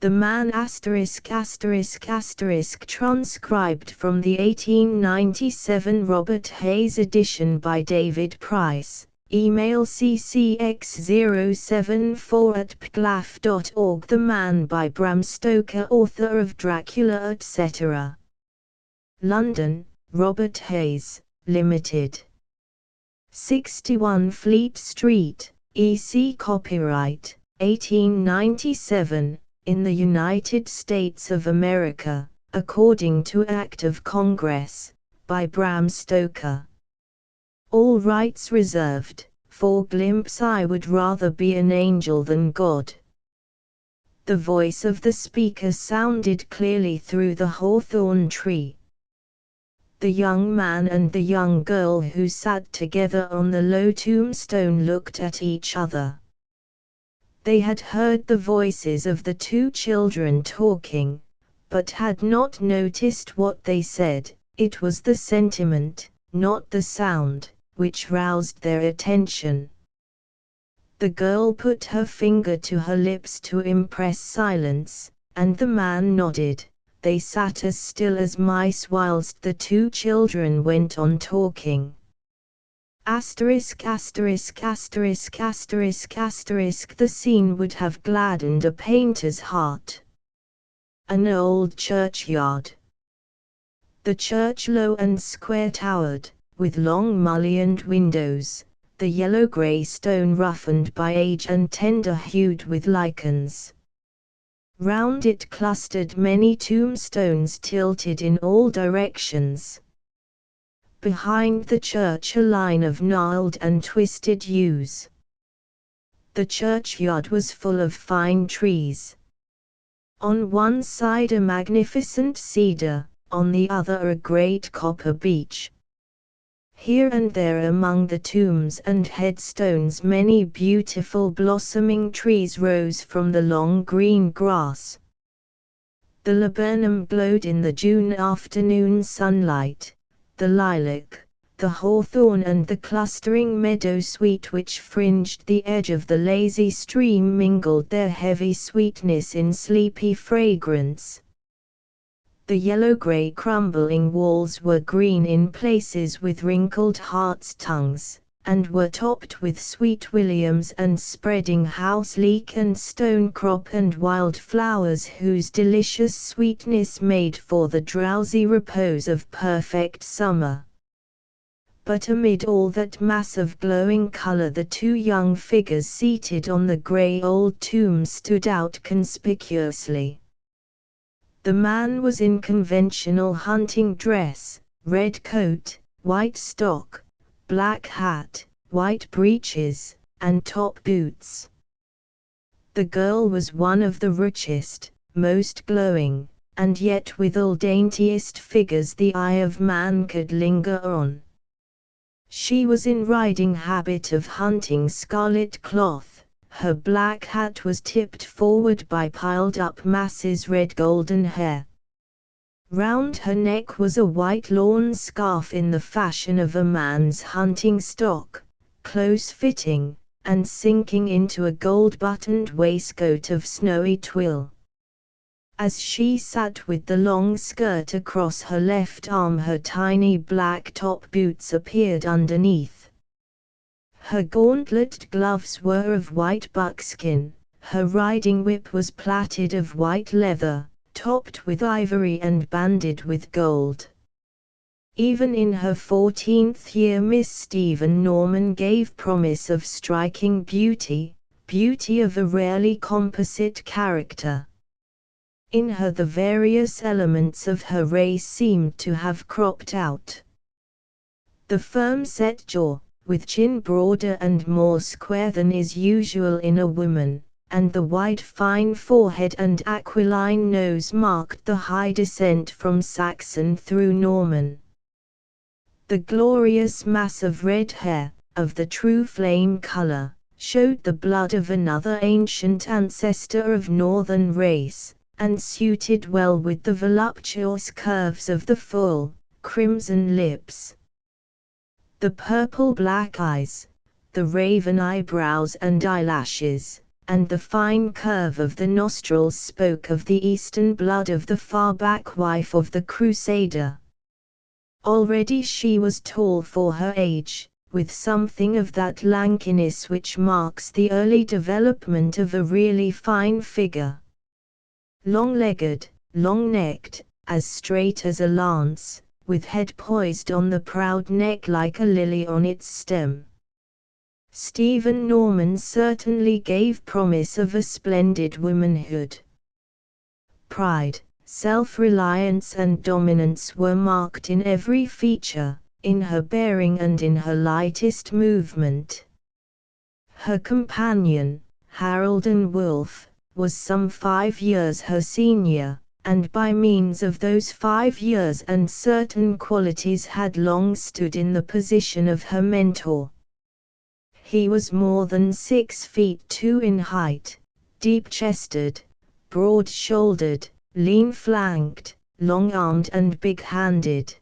The Man transcribed from the 1897 Robert Hayes edition by David Price. Email ccx074@pglaf.org. The Man by Bram Stoker, author of Dracula etc. London, Robert Hayes, Limited. 61 Fleet Street, EC. Copyright, 1897, in the United States of America, according to Act of Congress, by Bram Stoker. All rights reserved. For glimpse I would rather be an angel than God. The voice of the speaker sounded clearly through the hawthorn tree. The young man and the young girl who sat together on the low tombstone looked at each other. They had heard the voices of the two children talking, but had not noticed what they said. It was the sentiment, not the sound, which roused their attention. The girl put her finger to her lips to impress silence, and the man nodded. They sat as still as mice whilst the two children went on talking. The scene would have gladdened a painter's heart. An old churchyard. The church low and square towered, with long mullioned windows, the yellow-grey stone roughened by age and tender-hued with lichens. Round it clustered many tombstones tilted in all directions. Behind the church a line of gnarled and twisted yews. The churchyard was full of fine trees. On one side a magnificent cedar, on the other a great copper beech. Here and there among the tombs and headstones many beautiful blossoming trees rose from the long green grass. The laburnum glowed in the June afternoon sunlight, the lilac, the hawthorn and the clustering meadowsweet which fringed the edge of the lazy stream mingled their heavy sweetness in sleepy fragrance. The yellow-grey crumbling walls were green in places with wrinkled harts' tongues, and were topped with sweet williams and spreading house-leek and stonecrop and wild flowers whose delicious sweetness made for the drowsy repose of perfect summer. But amid all that mass of glowing color the two young figures seated on the grey old tomb stood out conspicuously. The man was in conventional hunting dress, red coat, white stock, black hat, white breeches, and top boots. The girl was one of the richest, most glowing, and yet withal daintiest figures the eye of man could linger on. She was in riding habit of hunting scarlet cloth. Her black hat was tipped forward by piled-up masses red golden hair. Round her neck was a white lawn scarf in the fashion of a man's hunting stock, close-fitting, and sinking into a gold-buttoned waistcoat of snowy twill. As she sat with the long skirt across her left arm, her tiny black top boots appeared underneath. Her gauntleted gloves were of white buckskin, her riding whip was plaited of white leather, topped with ivory and banded with gold. Even in her 14th year Miss Stephen Norman gave promise of striking beauty, beauty of a rarely composite character. In her the various elements of her race seemed to have cropped out. The firm-set jaw, with chin broader and more square than is usual in a woman, and the wide fine forehead and aquiline nose marked the high descent from Saxon through Norman. The glorious mass of red hair, of the true flame color, showed the blood of another ancient ancestor of northern race, and suited well with the voluptuous curves of the full, crimson lips. The purple-black eyes, the raven eyebrows and eyelashes, and the fine curve of the nostrils spoke of the Eastern blood of the far-back wife of the Crusader. Already she was tall for her age, with something of that lankiness which marks the early development of a really fine figure. Long-legged, long-necked, as straight as a lance, with head poised on the proud neck like a lily on its stem. Stephen Norman certainly gave promise of a splendid womanhood. Pride, self-reliance and dominance were marked in every feature, in her bearing and in her lightest movement. Her companion, Harold Wolfe, was some 5 years her senior, and by means of those 5 years and certain qualities had long stood in the position of her mentor. He was more than 6 feet 2 in height, deep-chested, broad-shouldered, lean-flanked, long-armed and big-handed.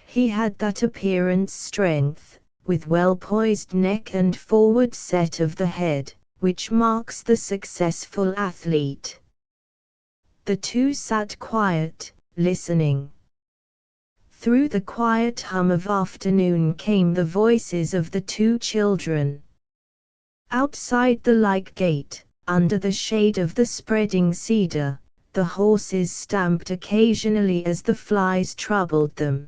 He had that appearance strength, with well-poised neck and forward set of the head, which marks the successful athlete. The two sat quiet, listening. Through the quiet hum of afternoon came the voices of the 2 children. Outside the lych gate, under the shade of the spreading cedar, the horses stamped occasionally as the flies troubled them.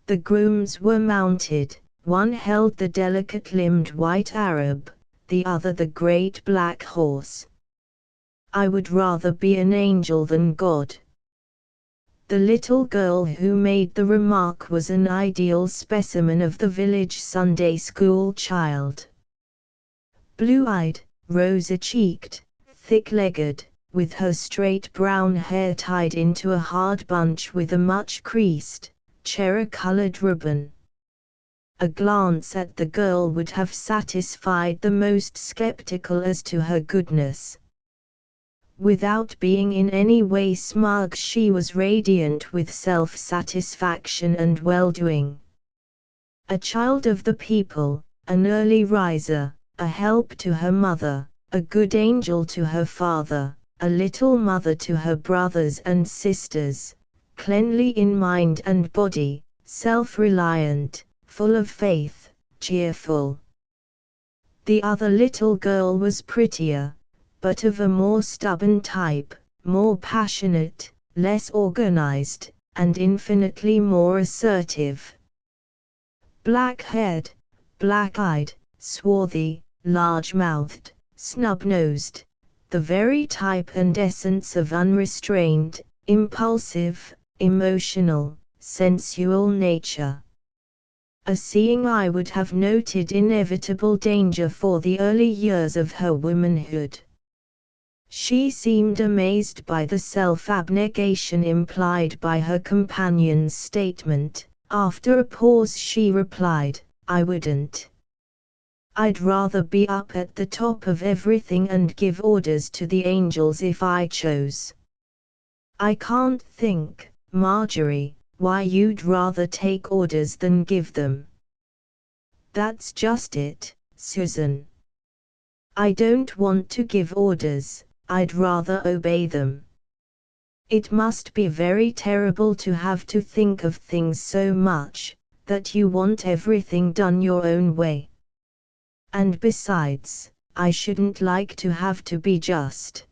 The grooms were mounted, one held the delicate-limbed white Arab, the other the great black horse. "I would rather be an angel than God." The little girl who made the remark was an ideal specimen of the village Sunday school child. Blue-eyed, rosy-cheeked, thick-legged, with her straight brown hair tied into a hard bunch with a much-creased, cherry-colored ribbon. A glance at the girl would have satisfied the most skeptical as to her goodness. Without being in any way smug, she was radiant with self-satisfaction and well-doing. A child of the people, an early riser, a help to her mother, a good angel to her father, a little mother to her brothers and sisters, cleanly in mind and body, self-reliant, full of faith, cheerful. The other little girl was prettier, but of a more stubborn type, more passionate, less organized, and infinitely more assertive. Black-haired, black-eyed, swarthy, large-mouthed, snub-nosed, the very type and essence of unrestrained, impulsive, emotional, sensual nature. A seeing eye would have noted inevitable danger for the early years of her womanhood. She seemed amazed by the self-abnegation implied by her companion's statement. After a pause she replied, "I wouldn't. I'd rather be up at the top of everything and give orders to the angels if I chose." "I can't think, Marjorie, why you'd rather take orders than give them." "That's just it, Susan. I don't want to give orders, I'd rather obey them. It must be very terrible to have to think of things so much, that you want everything done your own way. And besides, I shouldn't like to have to be just."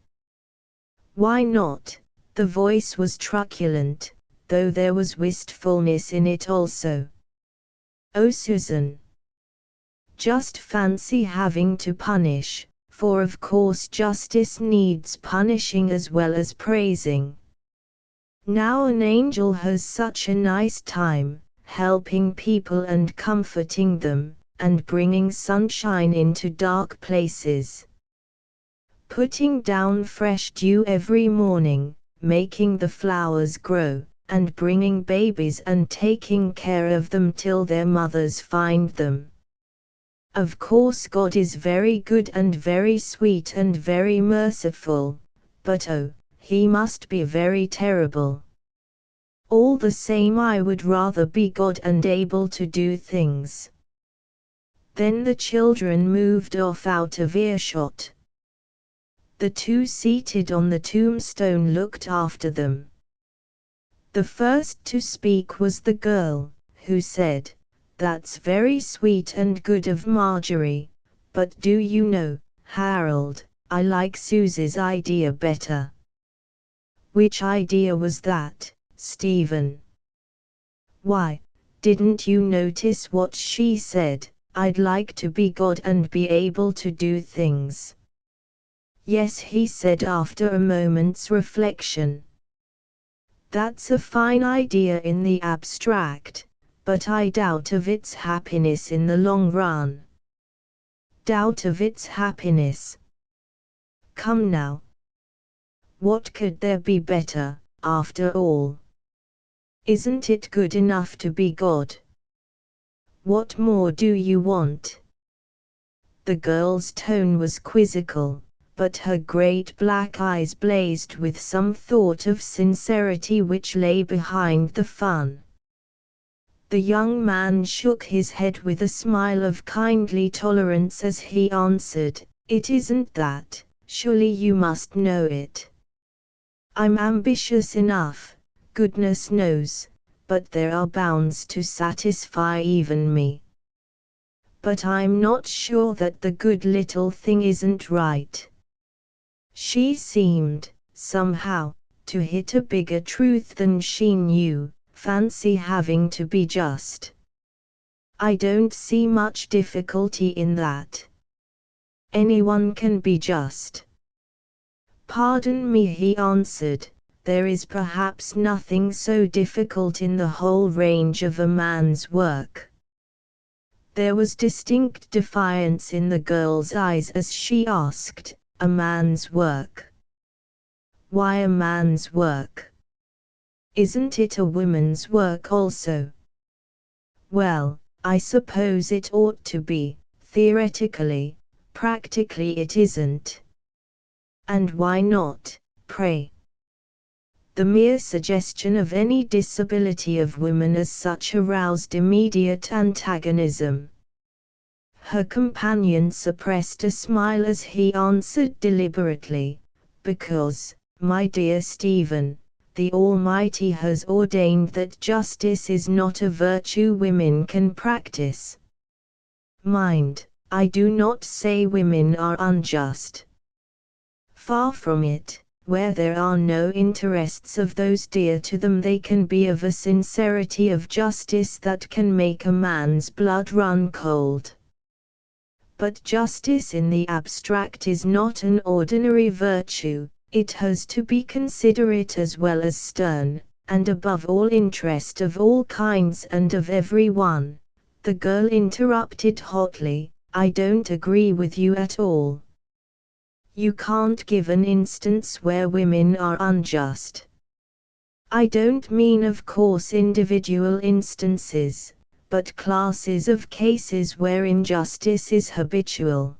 "Why not?" The voice was truculent, though there was wistfulness in it also. "Oh, Susan. Just fancy having to punish, for of course justice needs punishing as well as praising. Now an angel has such a nice time, helping people and comforting them, and bringing sunshine into dark places. Putting down fresh dew every morning, making the flowers grow, and bringing babies and taking care of them till their mothers find them. Of course God is very good and very sweet and very merciful, but oh, He must be very terrible. All the same I would rather be God and able to do things." Then the children moved off out of earshot. The two seated on the tombstone looked after them. The first to speak was the girl, who said, "That's very sweet and good of Marjorie, but do you know, Harold, I like Susie's idea better." "Which idea was that, Stephen?" "Why, didn't you notice what she said? I'd like to be God and be able to do things." "Yes," he said after a moment's reflection. "That's a fine idea in the abstract, but I doubt of its happiness in the long run." "Doubt of its happiness? Come now. What could there be better, after all? Isn't it good enough to be God? What more do you want?" The girl's tone was quizzical, but her great black eyes blazed with some thought of sincerity which lay behind the fun. The young man shook his head with a smile of kindly tolerance as he answered, "It isn't that, surely you must know it. I'm ambitious enough, goodness knows, but there are bounds to satisfy even me. But I'm not sure that the good little thing isn't right." She seemed, somehow, to hit a bigger truth than she knew. "Fancy having to be just. I don't see much difficulty in that. Anyone can be just." "Pardon me," he answered, "there is perhaps nothing so difficult in the whole range of a man's work." There was distinct defiance in the girl's eyes as she asked, "A man's work? Why a man's work? Isn't it a woman's work also?" "Well, I suppose it ought to be, theoretically. Practically it isn't." "And why not, pray?" The mere suggestion of any disability of woman as such aroused immediate antagonism. Her companion suppressed a smile as he answered deliberately, "Because, my dear Stephen, the Almighty has ordained that justice is not a virtue women can practice. Mind, I do not say women are unjust. Far from it. Where there are no interests of those dear to them they can be of a sincerity of justice that can make a man's blood run cold. But justice in the abstract is not an ordinary virtue, it has to be considerate as well as stern, and above all interest of all kinds and of every one." The girl interrupted hotly, "I don't agree with you at all. You can't give an instance where women are unjust. I don't mean of course individual instances, but classes of cases where injustice is habitual."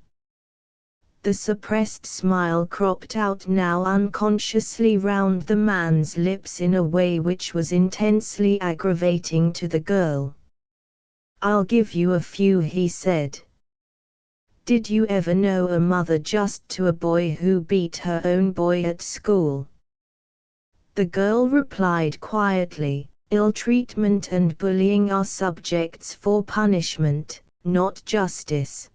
The suppressed smile cropped out now unconsciously round the man's lips in a way which was intensely aggravating to the girl. "I'll give you a few," he said. "Did you ever know a mother just to a boy who beat her own boy at school?" The girl replied quietly, "Ill-treatment and bullying are subjects for punishment, not justice."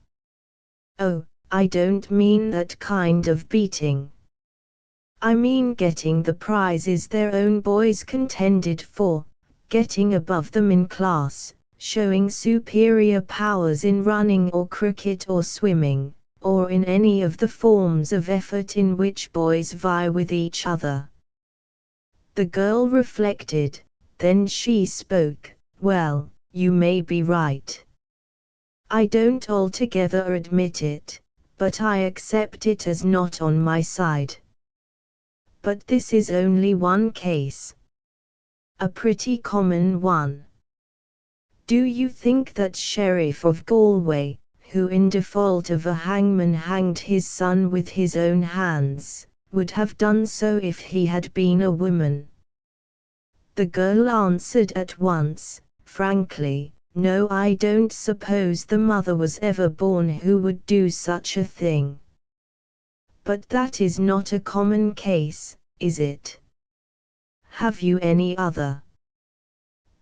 "Oh, I don't mean that kind of beating. I mean getting the prizes their own boys contended for, getting above them in class, showing superior powers in running or cricket or swimming, or in any of the forms of effort in which boys vie with each other." The girl reflected, then she spoke, "Well, you may be right. I don't altogether admit it, but I accept it as not on my side. But this is only one case. A pretty common one. Do you think that Sheriff of Galway, who in default of a hangman hanged his son with his own hands, would have done so if he had been a woman?" The girl answered at once, frankly, No, I don't suppose the mother was ever born who would do such a thing. But that is not a common case, is it? Have you any other?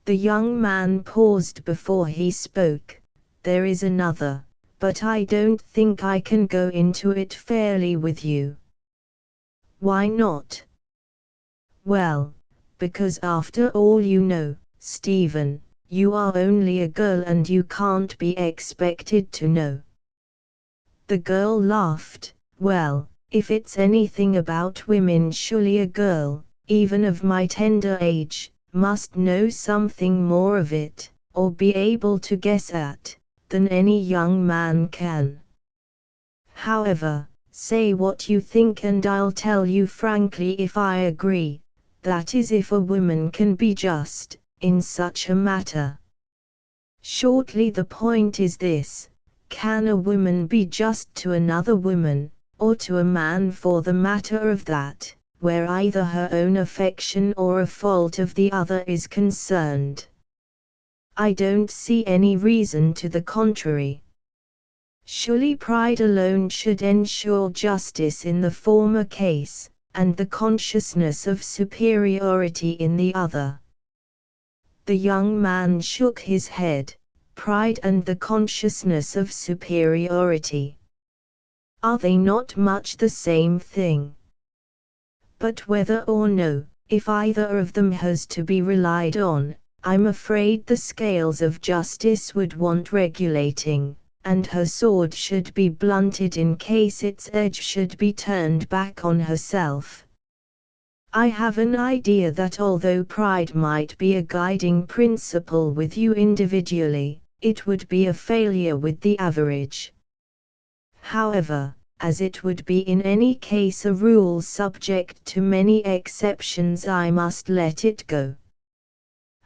The young man paused before he spoke. There is another, but I don't think I can go into it fairly with you. Why not? Well, because after all, you know, Stephen, you are only a girl and you can't be expected to know. The girl laughed. Well, if it's anything about women, surely a girl, even of my tender age, must know something more of it, or be able to guess at, than any young man can. However, say what you think and I'll tell you frankly if I agree, that is if a woman can be just, in such a matter. Shortly, the point is this: can a woman be just to another woman, or to a man for the matter of that, where either her own affection or a fault of the other is concerned? I don't see any reason to the contrary. Surely pride alone should ensure justice in the former case, and the consciousness of superiority in the other. The young man shook his head. Pride and the consciousness of superiority. Are they not much the same thing? But whether or no, if either of them has to be relied on, I'm afraid the scales of justice would want regulating, and her sword should be blunted in case its edge should be turned back on herself. I have an idea that although pride might be a guiding principle with you individually, it would be a failure with the average. However, as it would be in any case a rule subject to many exceptions, I must let it go.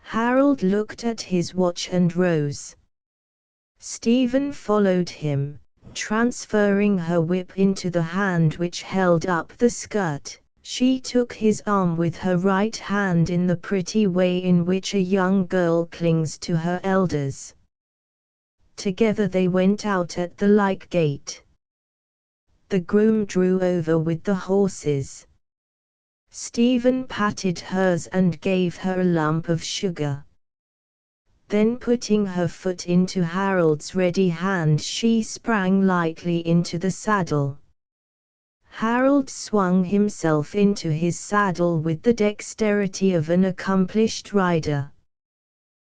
Harold looked at his watch and rose. Stephen followed him, transferring her whip into the hand which held up the skirt. She took his arm with her right hand in the pretty way in which a young girl clings to her elders. Together they went out at the lych gate. The groom drew over with the horses. Stephen patted hers and gave her a lump of sugar. Then putting her foot into Harold's ready hand, she sprang lightly into the saddle. Harold swung himself into his saddle with the dexterity of an accomplished rider.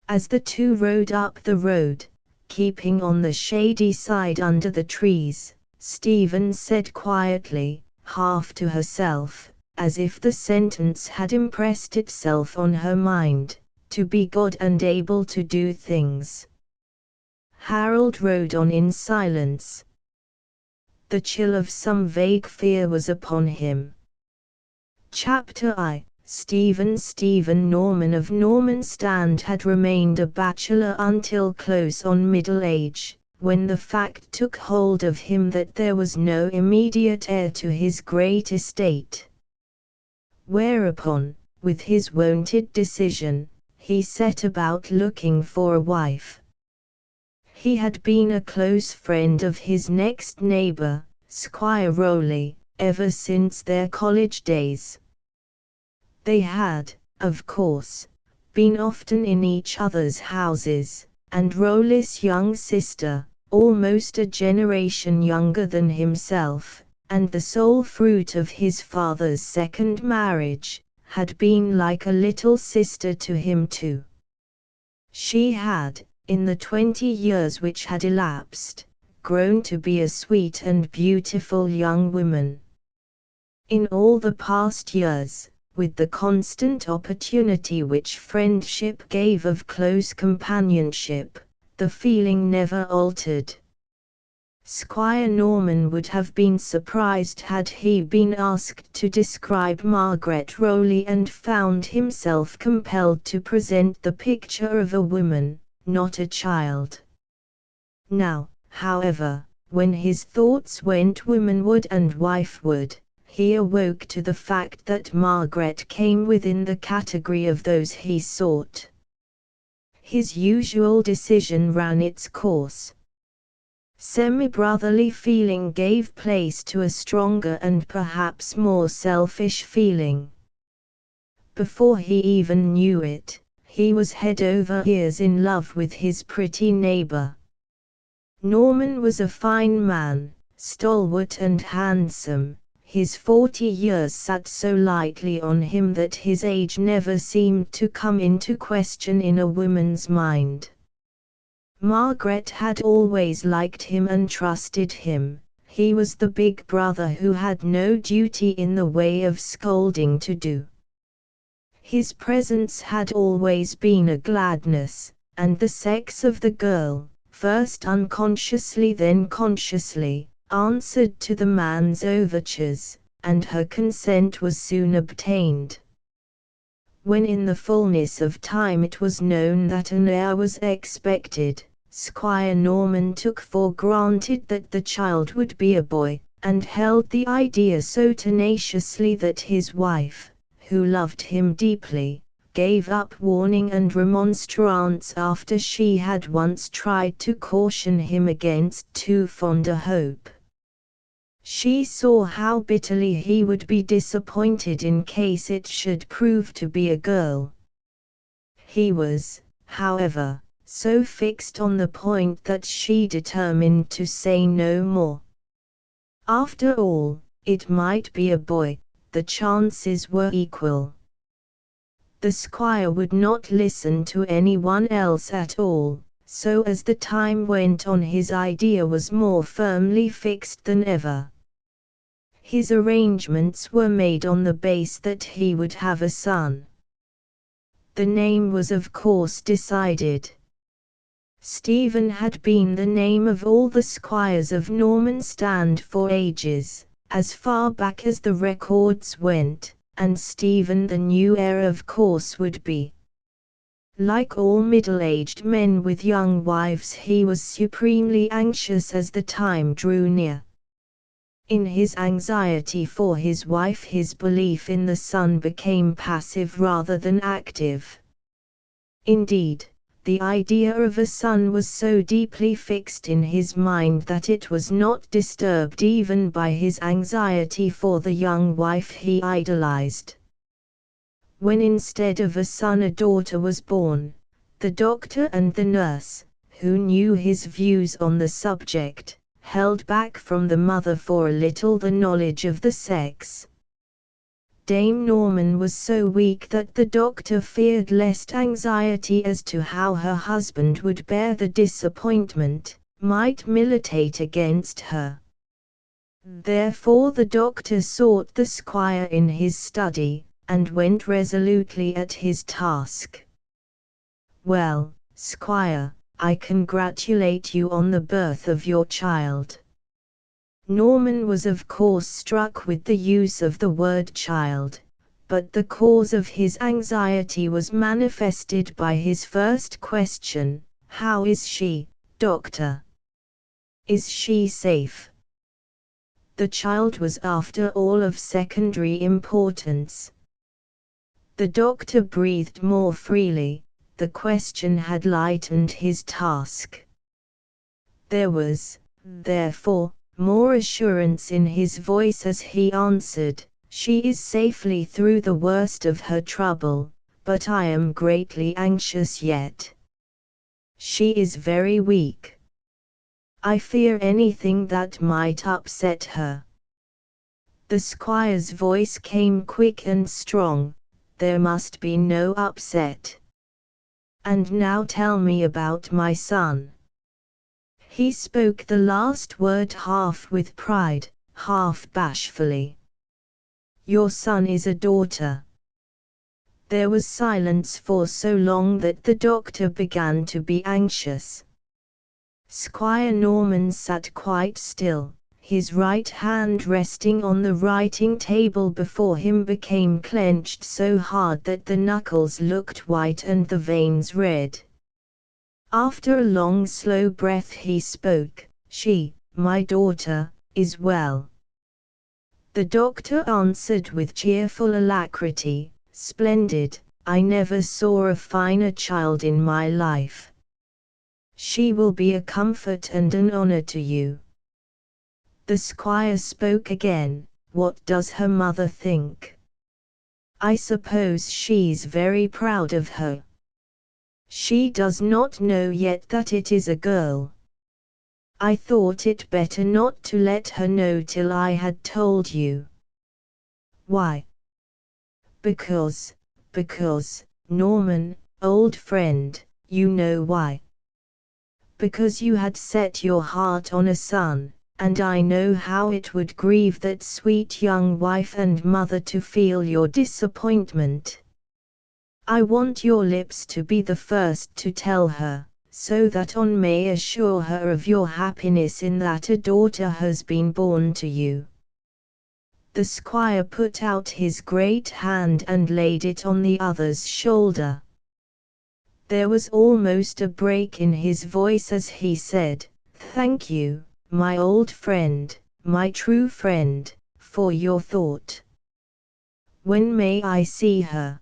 As the two rode up the road, keeping on the shady side under the trees, Stephen said quietly, half to herself, as if the sentence had impressed itself on her mind, to be God and able to do things. Harold rode on in silence. The chill of some vague fear was upon him. Chapter I. Stephen Norman of Normanstand had remained a bachelor until close on middle age, when the fact took hold of him that there was no immediate heir to his great estate. Whereupon, with his wonted decision, he set about looking for a wife. He had been a close friend of his next neighbor, Squire Rowley, ever since their college days. They had, of course, been often in each other's houses, and Rowley's young sister, almost a generation younger than himself, and the sole fruit of his father's second marriage, had been like a little sister to him too. She had, in the 20 years which had elapsed, grown to be a sweet and beautiful young woman. In all the past years, with the constant opportunity which friendship gave of close companionship, the feeling never altered. Squire Norman would have been surprised had he been asked to describe Margaret Rowley and found himself compelled to present the picture of a woman, not a child. Now, however, when his thoughts went womanward and wifeward, he awoke to the fact that Margaret came within the category of those he sought. His usual decision ran its course. Semi-brotherly feeling gave place to a stronger and perhaps more selfish feeling. Before he even knew it, he was head over ears in love with his pretty neighbor. Norman was a fine man, stalwart and handsome. His 40 years sat so lightly on him that his age never seemed to come into question in a woman's mind. Margaret had always liked him and trusted him. He was the big brother who had no duty in the way of scolding to do. His presence had always been a gladness, and the sex of the girl, first unconsciously then consciously, answered to the man's overtures, and her consent was soon obtained. When in the fullness of time it was known that an heir was expected, Squire Norman took for granted that the child would be a boy, and held the idea so tenaciously that his wife, who loved him deeply, gave up warning and remonstrance after she had once tried to caution him against too fond a hope. She saw how bitterly he would be disappointed in case it should prove to be a girl. He was, however, so fixed on the point that she determined to say no more. After all, it might be a boy, the chances were equal. The squire would not listen to anyone else at all, so as the time went on his idea was more firmly fixed than ever. His arrangements were made on the base that he would have a son. The name was of course decided. Stephen had been the name of all the squires of Normanstand for ages, as far back as the records went, and Stephen the new heir of course would be. Like all middle-aged men with young wives, he was supremely anxious as the time drew near. In his anxiety for his wife, his belief in the son became passive rather than active. Indeed, the idea of a son was so deeply fixed in his mind that it was not disturbed even by his anxiety for the young wife he idolized. When instead of a son a daughter was born, the doctor and the nurse, who knew his views on the subject, held back from the mother for a little the knowledge of the sex. Dame Norman was so weak that the doctor feared lest anxiety as to how her husband would bear the disappointment might militate against her. Therefore the doctor sought the squire in his study, and went resolutely at his task. "Well, squire, I congratulate you on the birth of your child." Norman was of course struck with the use of the word child, but the cause of his anxiety was manifested by his first question: "How is she, doctor? Is she safe?" The child was after all of secondary importance. The doctor breathed more freely. The question had lightened his task. There was, therefore, more assurance in his voice as he answered, "She is safely through the worst of her trouble, but I am greatly anxious yet. She is very weak. I fear anything that might upset her." The squire's voice came quick and strong. "There must be no upset. And now tell me about my son." He spoke the last word half with pride, half bashfully. "Your son is a daughter." There was silence for so long that the doctor began to be anxious. Squire Norman sat quite still. His right hand resting on the writing table before him became clenched so hard that the knuckles looked white and the veins red. After a long slow breath he spoke, "She, my daughter, is well." The doctor answered with cheerful alacrity, "Splendid, I never saw a finer child in my life. She will be a comfort and an honor to you." The squire spoke again. "What does her mother think?" "I suppose she's very proud of her." "She does not know yet that it is a girl." "I thought it better not to let her know till I had told you." "Why?" Because, Norman, old friend, you know why." "Because you had set your heart on a son, and I know how it would grieve that sweet young wife and mother to feel your disappointment. I want your lips to be the first to tell her, so that on may assure her of your happiness in that a daughter has been born to you." The squire put out his great hand and laid it on the other's shoulder. There was almost a break in his voice as he said, "Thank you, my old friend, my true friend, for your thought. When may I see her?"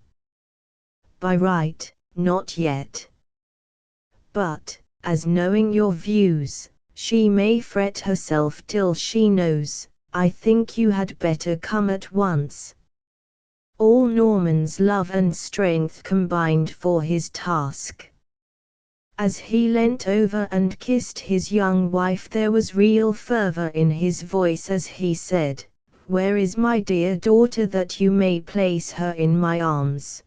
"By right, not yet. But, as knowing your views, she may fret herself till she knows, I think you had better come at once." All Norman's love and strength combined for his task. As he leant over and kissed his young wife, there was real fervor in his voice as he said, "Where is my dear daughter that you may place her in my arms?"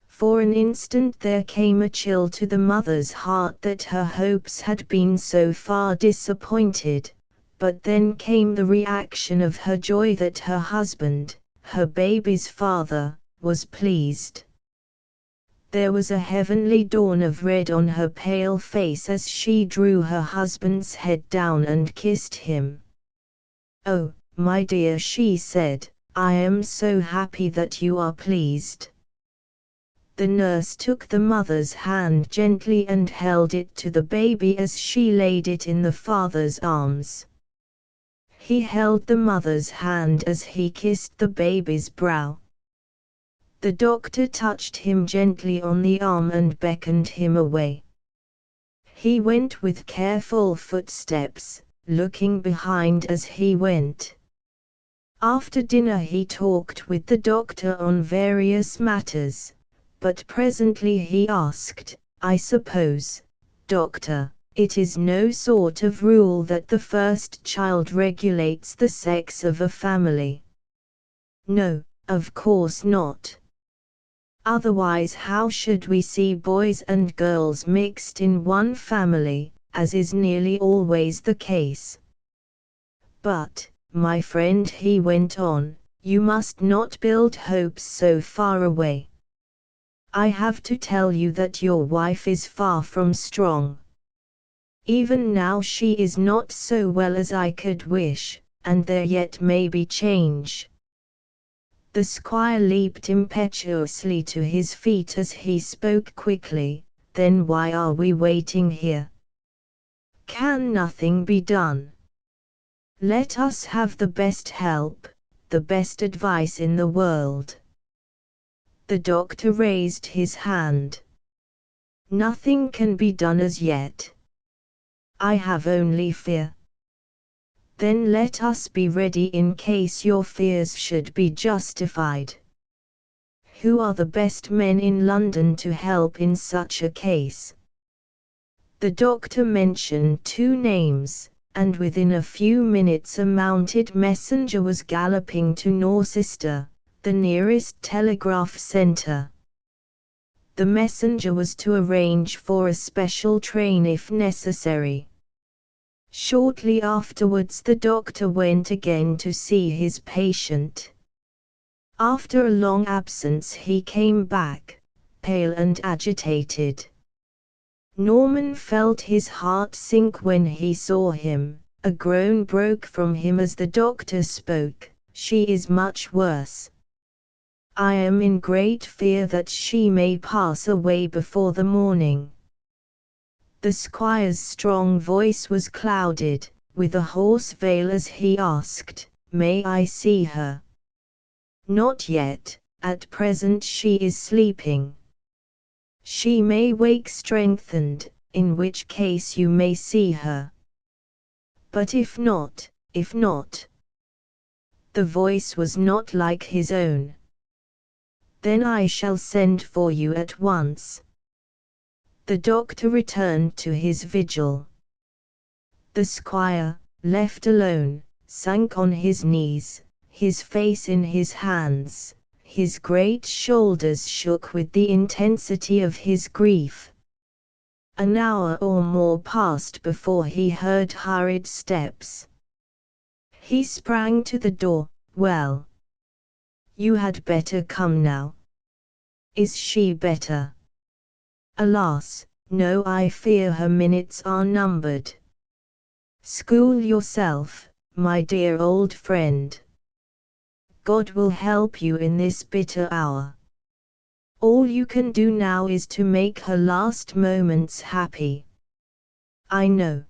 For an instant there came a chill to the mother's heart that her hopes had been so far disappointed, but then came the reaction of her joy that her husband, her baby's father, was pleased. There was a heavenly dawn of red on her pale face as she drew her husband's head down and kissed him. "Oh, my dear," she said, "I am so happy that you are pleased." The nurse took the mother's hand gently and held it to the baby as she laid it in the father's arms. He held the mother's hand as he kissed the baby's brow. The doctor touched him gently on the arm and beckoned him away. He went with careful footsteps, looking behind as he went. After dinner he talked with the doctor on various matters, but presently he asked, "I suppose, doctor, it is no sort of rule that the first child regulates the sex of a family?" "No, of course not. Otherwise how should we see boys and girls mixed in one family, as is nearly always the case? But, my friend," he went on, "you must not build hopes so far away. I have to tell you that your wife is far from strong. Even now she is not so well as I could wish, and there yet may be change." The squire leaped impetuously to his feet as he spoke quickly, "Then why are we waiting here? Can nothing be done? Let us have the best help, the best advice in the world." The doctor raised his hand. "Nothing can be done as yet. I have only fear." "Then let us be ready in case your fears should be justified. Who are the best men in London to help in such a case?" The doctor mentioned 2 names, and within a few minutes a mounted messenger was galloping to Norcester, the nearest telegraph center. The messenger was to arrange for a special train if necessary. Shortly afterwards the doctor went again to see his patient. After a long absence he came back, pale and agitated. Norman felt his heart sink when he saw him. A groan broke from him as the doctor spoke. "She is much worse. I am in great fear that she may pass away before the morning." The squire's strong voice was clouded with a hoarse veil as he asked, "May I see her?" "Not yet, at present she is sleeping. She may wake strengthened, in which case you may see her. But if not. The voice was not like his own. Then I shall send for you at once. The doctor returned to his vigil. The squire, left alone, sank on his knees, his face in his hands, his great shoulders shook with the intensity of his grief. An hour or more passed before he heard hurried steps. He sprang to the door. Well, you had better come now. Is she better? Alas, no, I fear her minutes are numbered. School yourself, my dear old friend. God will help you in this bitter hour. All you can do now is to make her last moments happy. I know,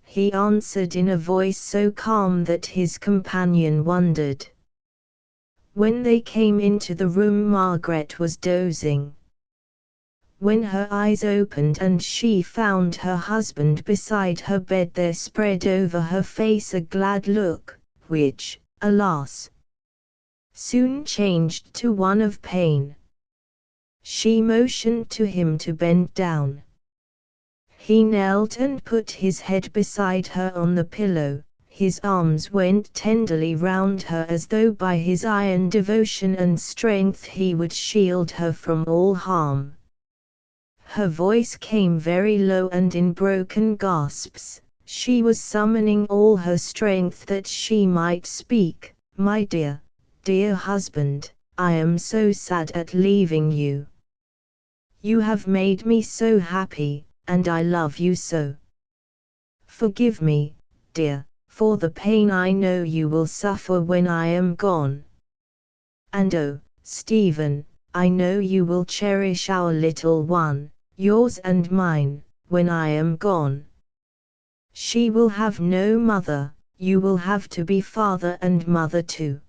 he answered in a voice so calm that his companion wondered. When they came into the room, Margaret was dozing. When her eyes opened and she found her husband beside her bed, there spread over her face a glad look, which, alas, soon changed to one of pain. She motioned to him to bend down. He knelt and put his head beside her on the pillow. His arms went tenderly round her as though by his iron devotion and strength he would shield her from all harm. Her voice came very low and in broken gasps. She was summoning all her strength that she might speak. My dear, dear husband, I am so sad at leaving you. You have made me so happy, and I love you so. Forgive me, dear, for the pain I know you will suffer when I am gone. And oh, Stephen, I know you will cherish our little one, yours and mine, when I am gone. She will have no mother, you will have to be father and mother too.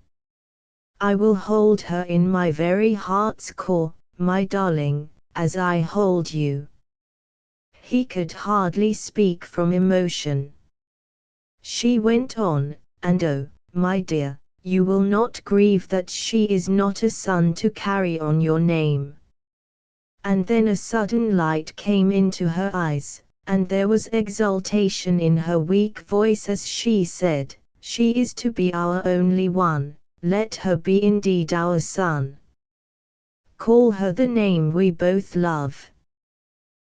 I will hold her in my very heart's core, my darling, as I hold you. He could hardly speak from emotion. She went on, and oh, my dear, you will not grieve that she is not a son to carry on your name. And then a sudden light came into her eyes, and there was exultation in her weak voice as she said, she is to be our only one, let her be indeed our son. Call her the name we both love.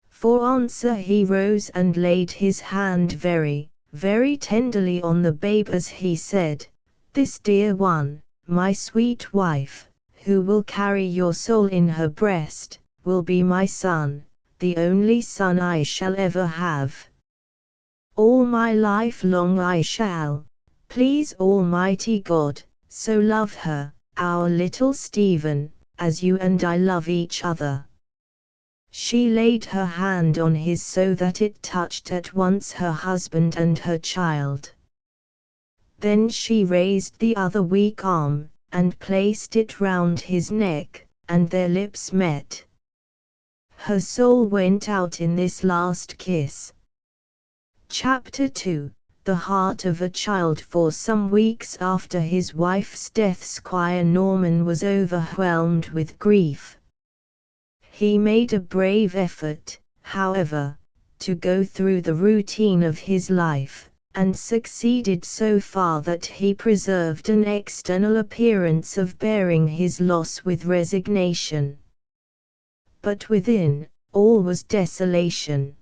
For answer he rose and laid his hand very, very tenderly on the babe as he said, this dear one, my sweet wife, who will carry your soul in her breast, will be my son, the only son I shall ever have. All my life long I shall, please Almighty God, so love her, our little Stephen, as you and I love each other. She laid her hand on his so that it touched at once her husband and her child. Then she raised the other weak arm, and placed it round his neck, and their lips met. Her soul went out in this last kiss. Chapter 2. The Heart of a Child. For some weeks after his wife's death, Squire Norman was overwhelmed with grief. He made a brave effort, however, to go through the routine of his life, and succeeded so far that he preserved an external appearance of bearing his loss with resignation. But within, all was desolation.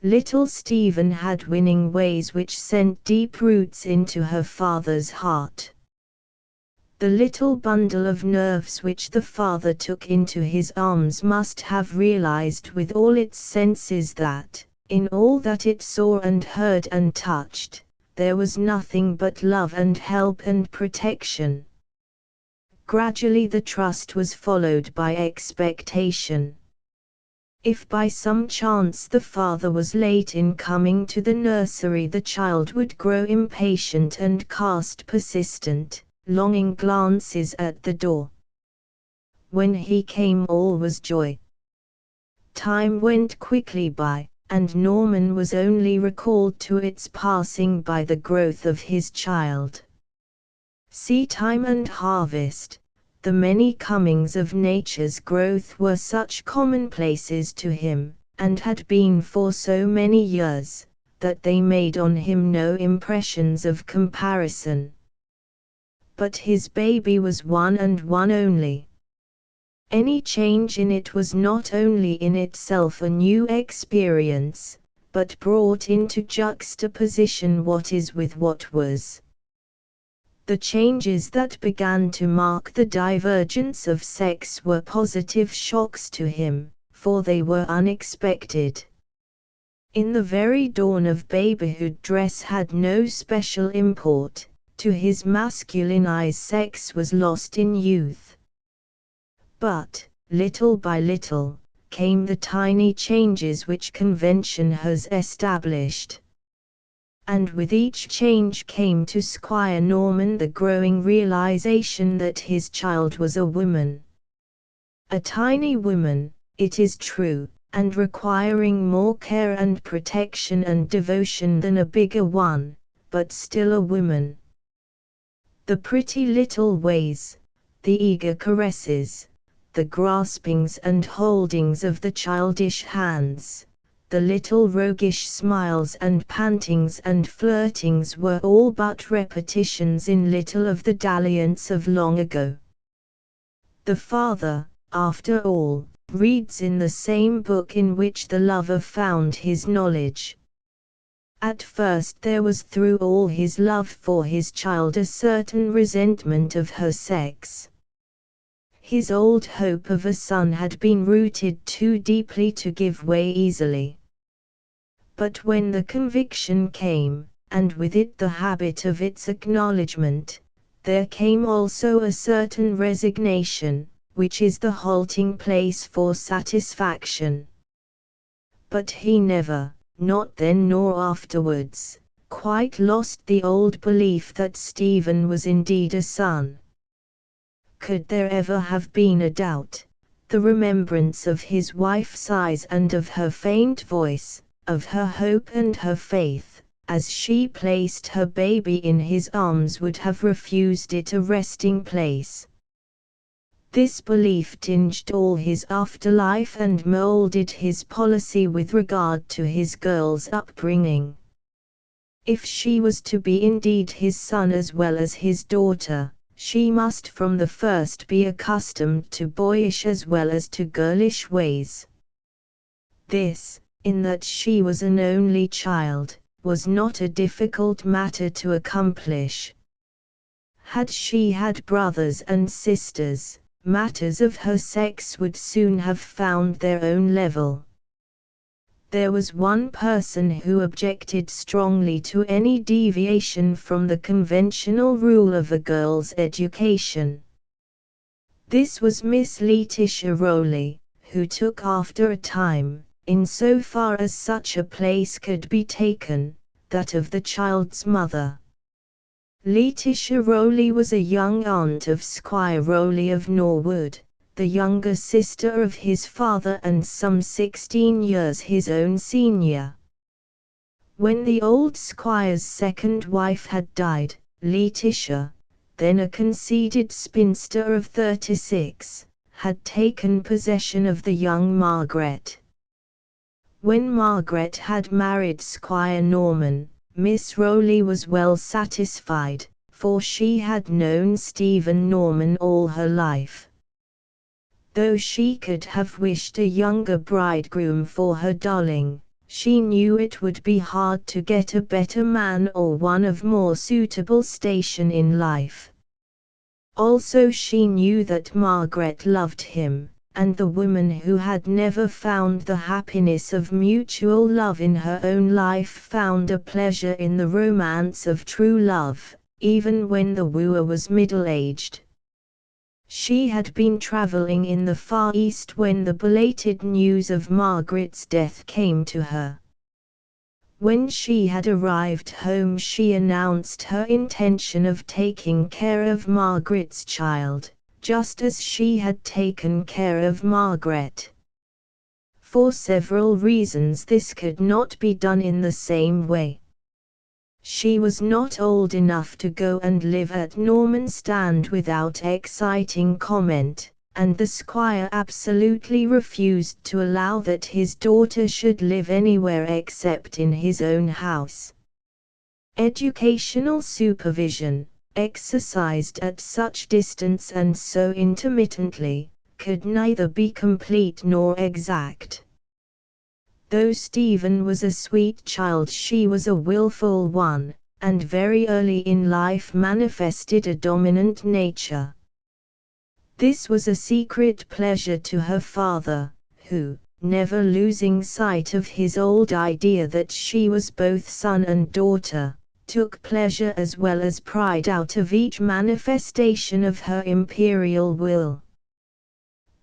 Little Stephen had winning ways which sent deep roots into her father's heart. The little bundle of nerves which the father took into his arms must have realized with all its senses that, in all that it saw and heard and touched, there was nothing but love and help and protection. Gradually the trust was followed by expectation. If by some chance the father was late in coming to the nursery, the child would grow impatient and cast persistent, longing glances at the door. When he came all was joy. Time went quickly by, and Norman was only recalled to its passing by the growth of his child. Seedtime and harvest, the many comings of nature's growth were such commonplaces to him, and had been for so many years, that they made on him no impressions of comparison. But his baby was one and one only. Any change in it was not only in itself a new experience, but brought into juxtaposition what is with what was. The changes that began to mark the divergence of sex were positive shocks to him, for they were unexpected. In the very dawn of babyhood, dress had no special import. To his masculine eyes sex was lost in youth. But, little by little, came the tiny changes which convention has established. And with each change came to Squire Norman the growing realization that his child was a woman. A tiny woman, it is true, and requiring more care and protection and devotion than a bigger one, but still a woman. The pretty little ways, the eager caresses, the graspings and holdings of the childish hands, the little roguish smiles and pantings and flirtings were all but repetitions in little of the dalliance of long ago. The father, after all, reads in the same book in which the lover found his knowledge. At first there was through all his love for his child a certain resentment of her sex. His old hope of a son had been rooted too deeply to give way easily. But when the conviction came, and with it the habit of its acknowledgement, there came also a certain resignation, which is the halting place for satisfaction. But he never, not then nor afterwards, quite lost the old belief that Stephen was indeed a son. Could there ever have been a doubt? The remembrance of his wife's eyes and of her faint voice, of her hope and her faith, as she placed her baby in his arms would have refused it a resting place. This belief tinged all his afterlife and molded his policy with regard to his girl's upbringing. If she was to be indeed his son as well as his daughter, she must from the first be accustomed to boyish as well as to girlish ways. This, in that she was an only child, was not a difficult matter to accomplish. Had she had brothers and sisters, matters of her sex would soon have found their own level. There was one person who objected strongly to any deviation from the conventional rule of a girl's education. This was Miss Letitia Rowley, who took after a time, in so far as such a place could be taken, that of the child's mother. Letitia Rowley was a young aunt of Squire Rowley of Norwood, the younger sister of his father and some 16 years his own senior. When the old squire's second wife had died, Letitia, then a conceited spinster of 36, had taken possession of the young Margaret. When Margaret had married Squire Norman, Miss Rowley was well satisfied, for she had known Stephen Norman all her life. Though she could have wished a younger bridegroom for her darling, she knew it would be hard to get a better man or one of more suitable station in life. Also she knew that Margaret loved him, and the woman who had never found the happiness of mutual love in her own life found a pleasure in the romance of true love, even when the wooer was middle-aged. She had been traveling in the Far East when the belated news of Margaret's death came to her. When she had arrived home, she announced her intention of taking care of Margaret's child, just as she had taken care of Margaret. For several reasons this could not be done in the same way. She was not old enough to go and live at Normanstand without exciting comment, and the squire absolutely refused to allow that his daughter should live anywhere except in his own house. Educational supervision, exercised at such distance and so intermittently, could neither be complete nor exact. Though Stephen was a sweet child, she was a willful one, and very early in life manifested a dominant nature. This was a secret pleasure to her father, who, never losing sight of his old idea that she was both son and daughter, took pleasure as well as pride out of each manifestation of her imperial will.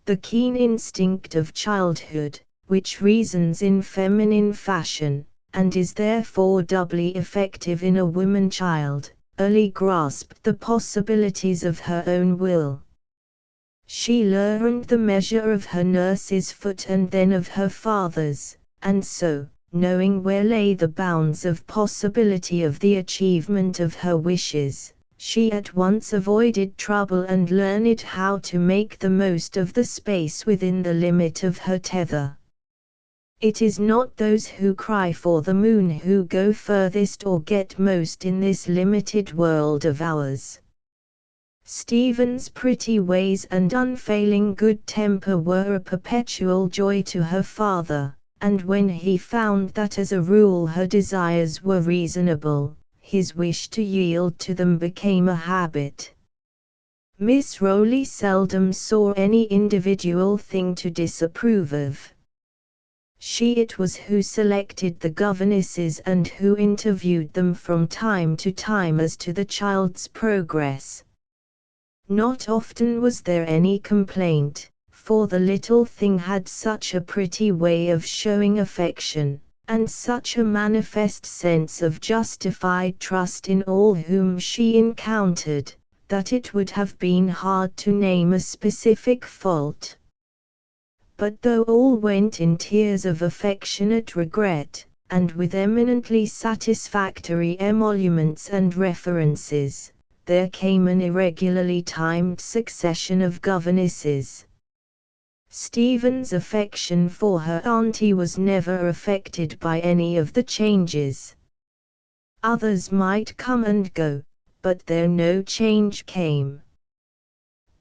The keen instinct of childhood, which reasons in feminine fashion, and is therefore doubly effective in a woman-child, early grasped the possibilities of her own will. She learned the measure of her nurse's foot and then of her father's, and so, knowing where lay the bounds of possibility of the achievement of her wishes, she at once avoided trouble and learned how to make the most of the space within the limit of her tether. It is not those who cry for the moon who go furthest or get most in this limited world of ours. Stephen's pretty ways and unfailing good temper were a perpetual joy to her father, and when he found that as a rule her desires were reasonable, his wish to yield to them became a habit. Miss Rowley seldom saw any individual thing to disapprove of. She it was who selected the governesses and who interviewed them from time to time as to the child's progress. Not often was there any complaint, for the little thing had such a pretty way of showing affection, and such a manifest sense of justified trust in all whom she encountered, that it would have been hard to name a specific fault. But though all went in tears of affectionate regret, and with eminently satisfactory emoluments and references, there came an irregularly timed succession of governesses. Stephen's affection for her auntie was never affected by any of the changes. Others might come and go, but there no change came.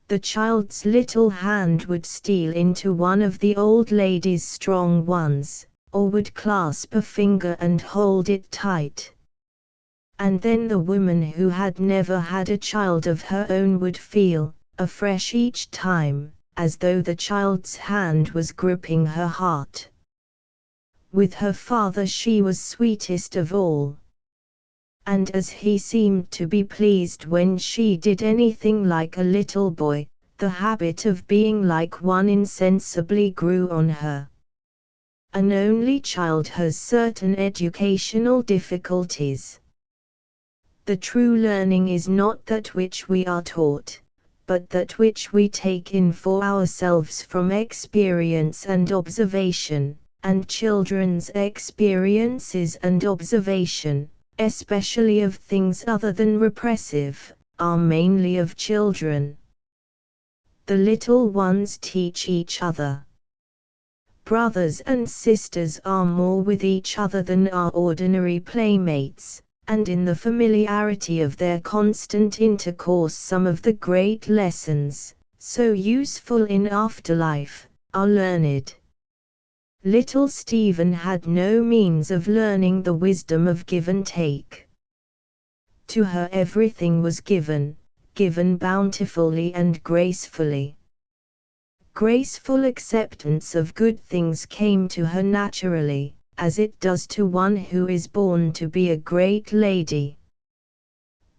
The child's little hand would steal into one of the old lady's strong ones, or would clasp a finger and hold it tight. And then the woman who had never had a child of her own would feel, afresh each time, as though the child's hand was gripping her heart. With her father she was sweetest of all. And as he seemed to be pleased when she did anything like a little boy, the habit of being like one insensibly grew on her. An only child has certain educational difficulties. The true learning is not that which we are taught, but that which we take in for ourselves from experience and observation, and children's experiences and observation, especially of things other than repressive, are mainly of children. The little ones teach each other. Brothers and sisters are more with each other than are ordinary playmates, and in the familiarity of their constant intercourse some of the great lessons, so useful in afterlife, are learned. Little Stephen had no means of learning the wisdom of give and take. To her everything was given bountifully and gracefully. Graceful acceptance of good things came to her naturally, as it does to one who is born to be a great lady.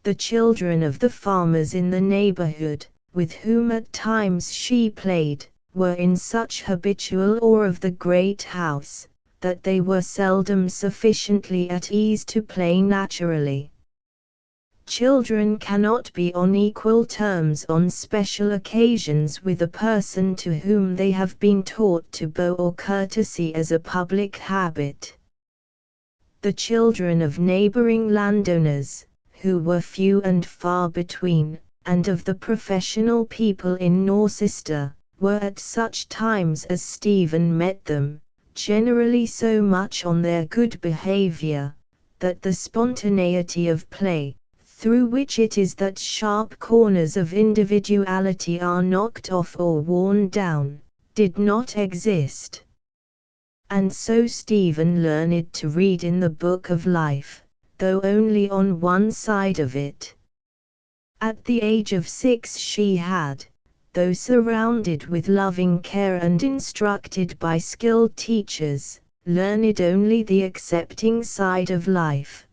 The children of the farmers in the neighborhood, with whom at times she played, were in such habitual awe of the great house, that they were seldom sufficiently at ease to play naturally. Children cannot be on equal terms on special occasions with a person to whom they have been taught to bow or courtesy as a public habit. The children of neighboring landowners, who were few and far between, and of the professional people in Norcester, were at such times as Stephen met them, generally so much on their good behavior, that the spontaneity of play, through which it is that sharp corners of individuality are knocked off or worn down, did not exist. And so Stephen learned to read in the book of life, though only on one side of it. At the age of 6 she had, though surrounded with loving care and instructed by skilled teachers, learned only the accepting side of life.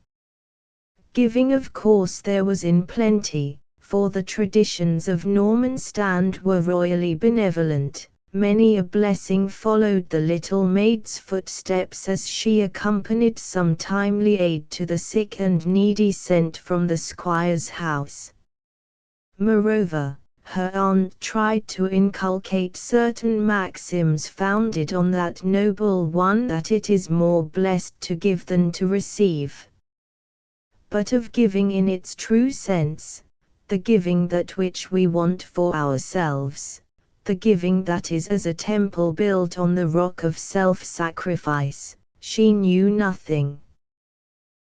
Giving of course there was in plenty, for the traditions of Norman Stand were royally benevolent. Many a blessing followed the little maid's footsteps as she accompanied some timely aid to the sick and needy sent from the squire's house. Moreover, her aunt tried to inculcate certain maxims founded on that noble one that it is more blessed to give than to receive. But of giving in its true sense, the giving that which we want for ourselves, the giving that is as a temple built on the rock of self-sacrifice, she knew nothing.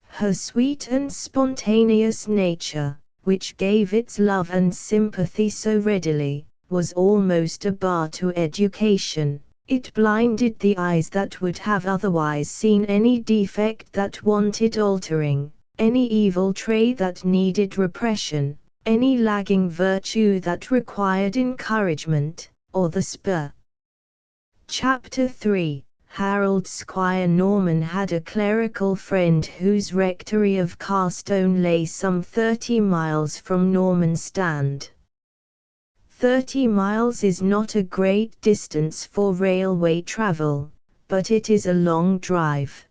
Her sweet and spontaneous nature, which gave its love and sympathy so readily, was almost a bar to education. It blinded the eyes that would have otherwise seen any defect that wanted altering, any evil trait that needed repression, any lagging virtue that required encouragement, or the spur. Chapter 3. Harold Squire Norman had a clerical friend whose rectory of Carstone lay some 30 miles from Norman Stand. 30 miles is not a great distance for railway travel, but it is a long drive.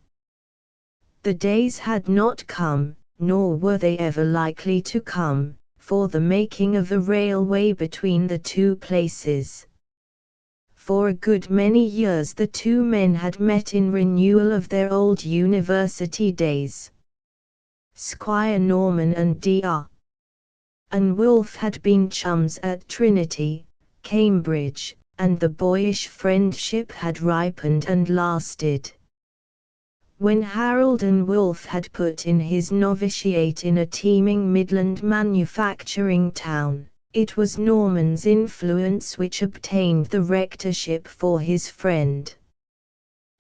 The days had not come, nor were they ever likely to come, for the making of a railway between the two places. For a good many years the two men had met in renewal of their old university days. Squire Norman and Dr. Wolfe had been chums at Trinity, Cambridge, and the boyish friendship had ripened and lasted. When Harold and Wolfe had put in his novitiate in a teeming Midland manufacturing town, it was Norman's influence which obtained the rectorship for his friend.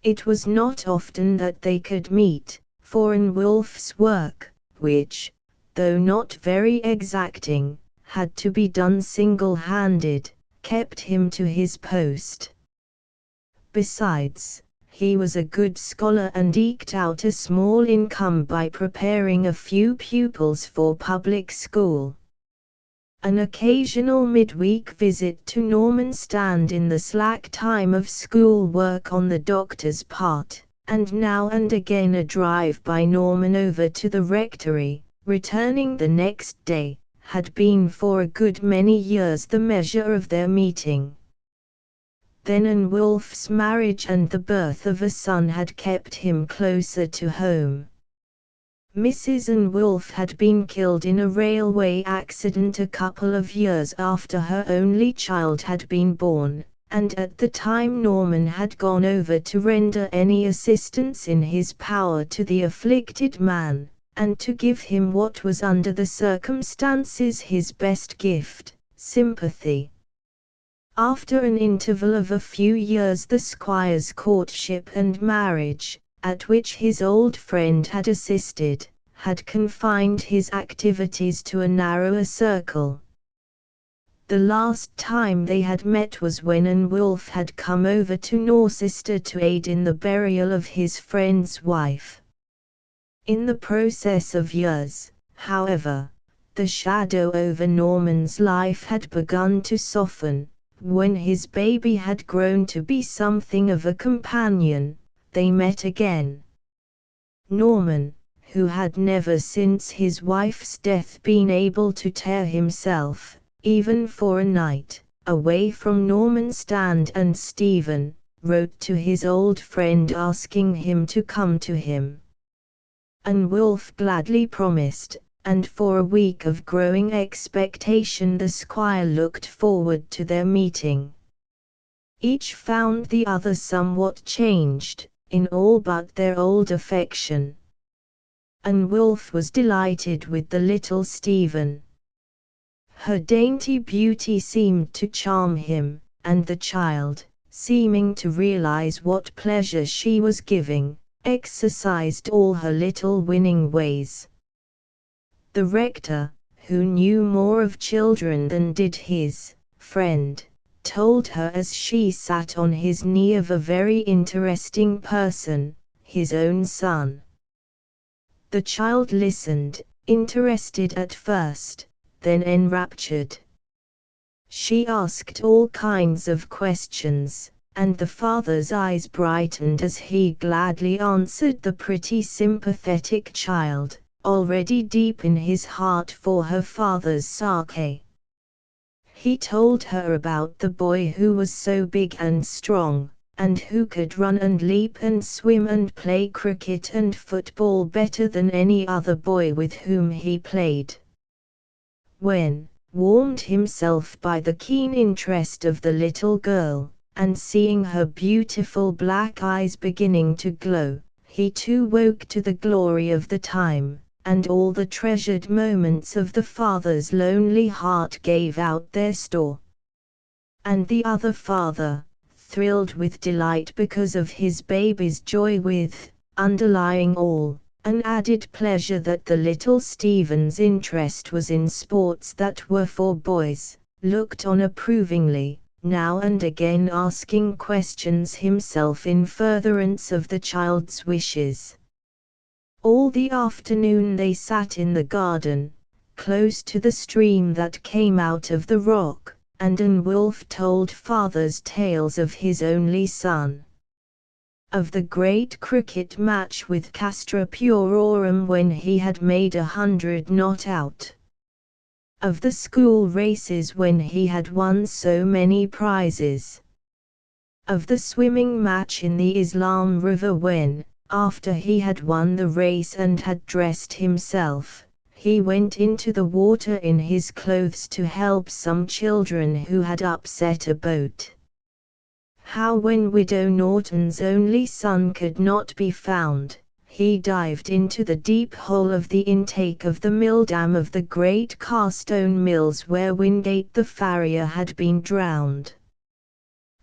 It was not often that they could meet, for in Wolfe's work, which, though not very exacting, had to be done single-handed, kept him to his post. Besides, he was a good scholar and eked out a small income by preparing a few pupils for public school. An occasional midweek visit to Norman Stand in the slack time of school work on the doctor's part, and now and again a drive by Norman over to the rectory, returning the next day, had been for a good many years the measure of their meeting. Then Wolfe's marriage and the birth of a son had kept him closer to home. Mrs. Wolfe had been killed in a railway accident a couple of years after her only child had been born, and at the time Norman had gone over to render any assistance in his power to the afflicted man, and to give him what was under the circumstances his best gift, sympathy. After an interval of a few years the squire's courtship and marriage, at which his old friend had assisted, had confined his activities to a narrower circle. The last time they had met was when Wolfe had come over to Norcester to aid in the burial of his friend's wife. In the process of years, however, the shadow over Norman's life had begun to soften. When his baby had grown to be something of a companion, they met again. Norman, who had never since his wife's death been able to tear himself, even for a night, away from Normanstand and Stephen, wrote to his old friend asking him to come to him. And Wulf gladly promised, and for a week of growing expectation the squire looked forward to their meeting. Each found the other somewhat changed, in all but their old affection. And Wulf was delighted with the little Stephen. Her dainty beauty seemed to charm him, and the child, seeming to realize what pleasure she was giving, exercised all her little winning ways. The rector, who knew more of children than did his friend, told her as she sat on his knee of a very interesting person, his own son. The child listened, interested at first, then enraptured. She asked all kinds of questions, and the father's eyes brightened as he gladly answered the pretty sympathetic child, already deep in his heart for her father's sake. He told her about the boy who was so big and strong, and who could run and leap and swim and play cricket and football better than any other boy with whom he played. When, warmed himself by the keen interest of the little girl, and seeing her beautiful black eyes beginning to glow, he too woke to the glory of the time, and all the treasured moments of the father's lonely heart gave out their store. And the other father, thrilled with delight because of his baby's joy with, underlying all, an added pleasure that the little Stephen's interest was in sports that were for boys, looked on approvingly, now and again asking questions himself in furtherance of the child's wishes. All the afternoon they sat in the garden, close to the stream that came out of the rock, and Wulf told father's tales of his only son. Of the great cricket match with Castra Purorum when he had made 100 not out. Of the school races when he had won so many prizes. Of the swimming match in the Islam River when, after he had won the race and had dressed himself, he went into the water in his clothes to help some children who had upset a boat. How when Widow Norton's only son could not be found, he dived into the deep hole of the intake of the mill dam of the great Carstone Mills where Wingate the farrier had been drowned.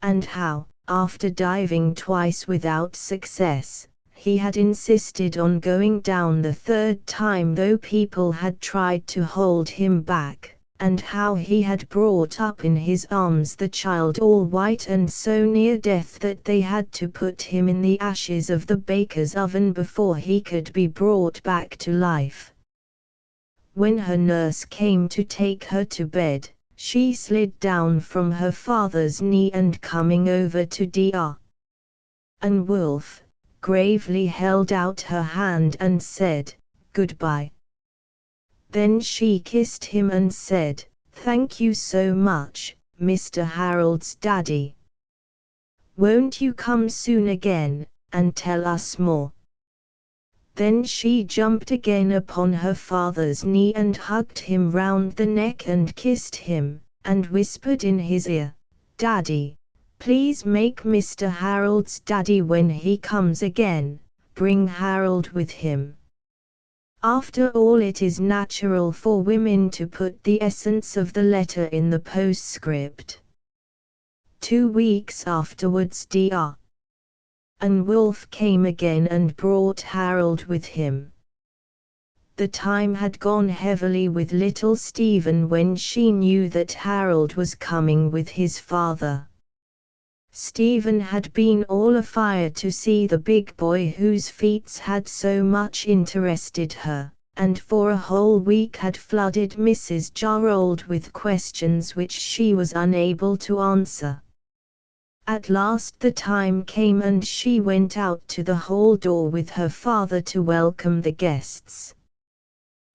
And how, after diving twice without success, he had insisted on going down the third time though people had tried to hold him back, and how he had brought up in his arms the child all white and so near death that they had to put him in the ashes of the baker's oven before he could be brought back to life. When her nurse came to take her to bed, she slid down from her father's knee and coming over to Dr. and Wulf, gravely held out her hand and said, "Goodbye." Then she kissed him and said, "Thank you so much, Mr. Harold's daddy. Won't you come soon again, and tell us more?" Then she jumped again upon her father's knee and hugged him round the neck and kissed him, and whispered in his ear, "Daddy, please make Mr. Harold's daddy when he comes again, bring Harold with him." After all, it is natural for women to put the essence of the letter in the postscript. 2 weeks afterwards Dr. and Wulf came again and brought Harold with him. The time had gone heavily with little Stephen when she knew that Harold was coming with his father. Stephen had been all afire to see the big boy whose feats had so much interested her, and for a whole week had flooded Mrs. Jarrold with questions which she was unable to answer. At last the time came and she went out to the hall door with her father to welcome the guests.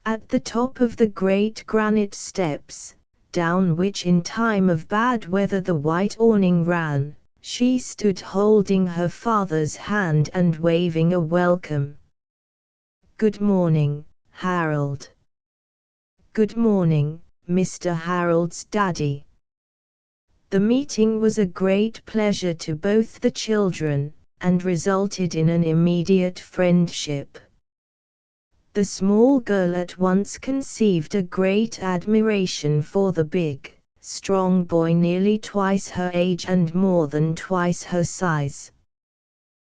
At the top of the great granite steps, down which in time of bad weather the white awning ran, she stood holding her father's hand and waving a welcome. "Good morning, Harold." "Good morning, Mr. Harold's daddy." The meeting was a great pleasure to both the children, and resulted in an immediate friendship. The small girl at once conceived a great admiration for the big, strong boy nearly twice her age and more than twice her size.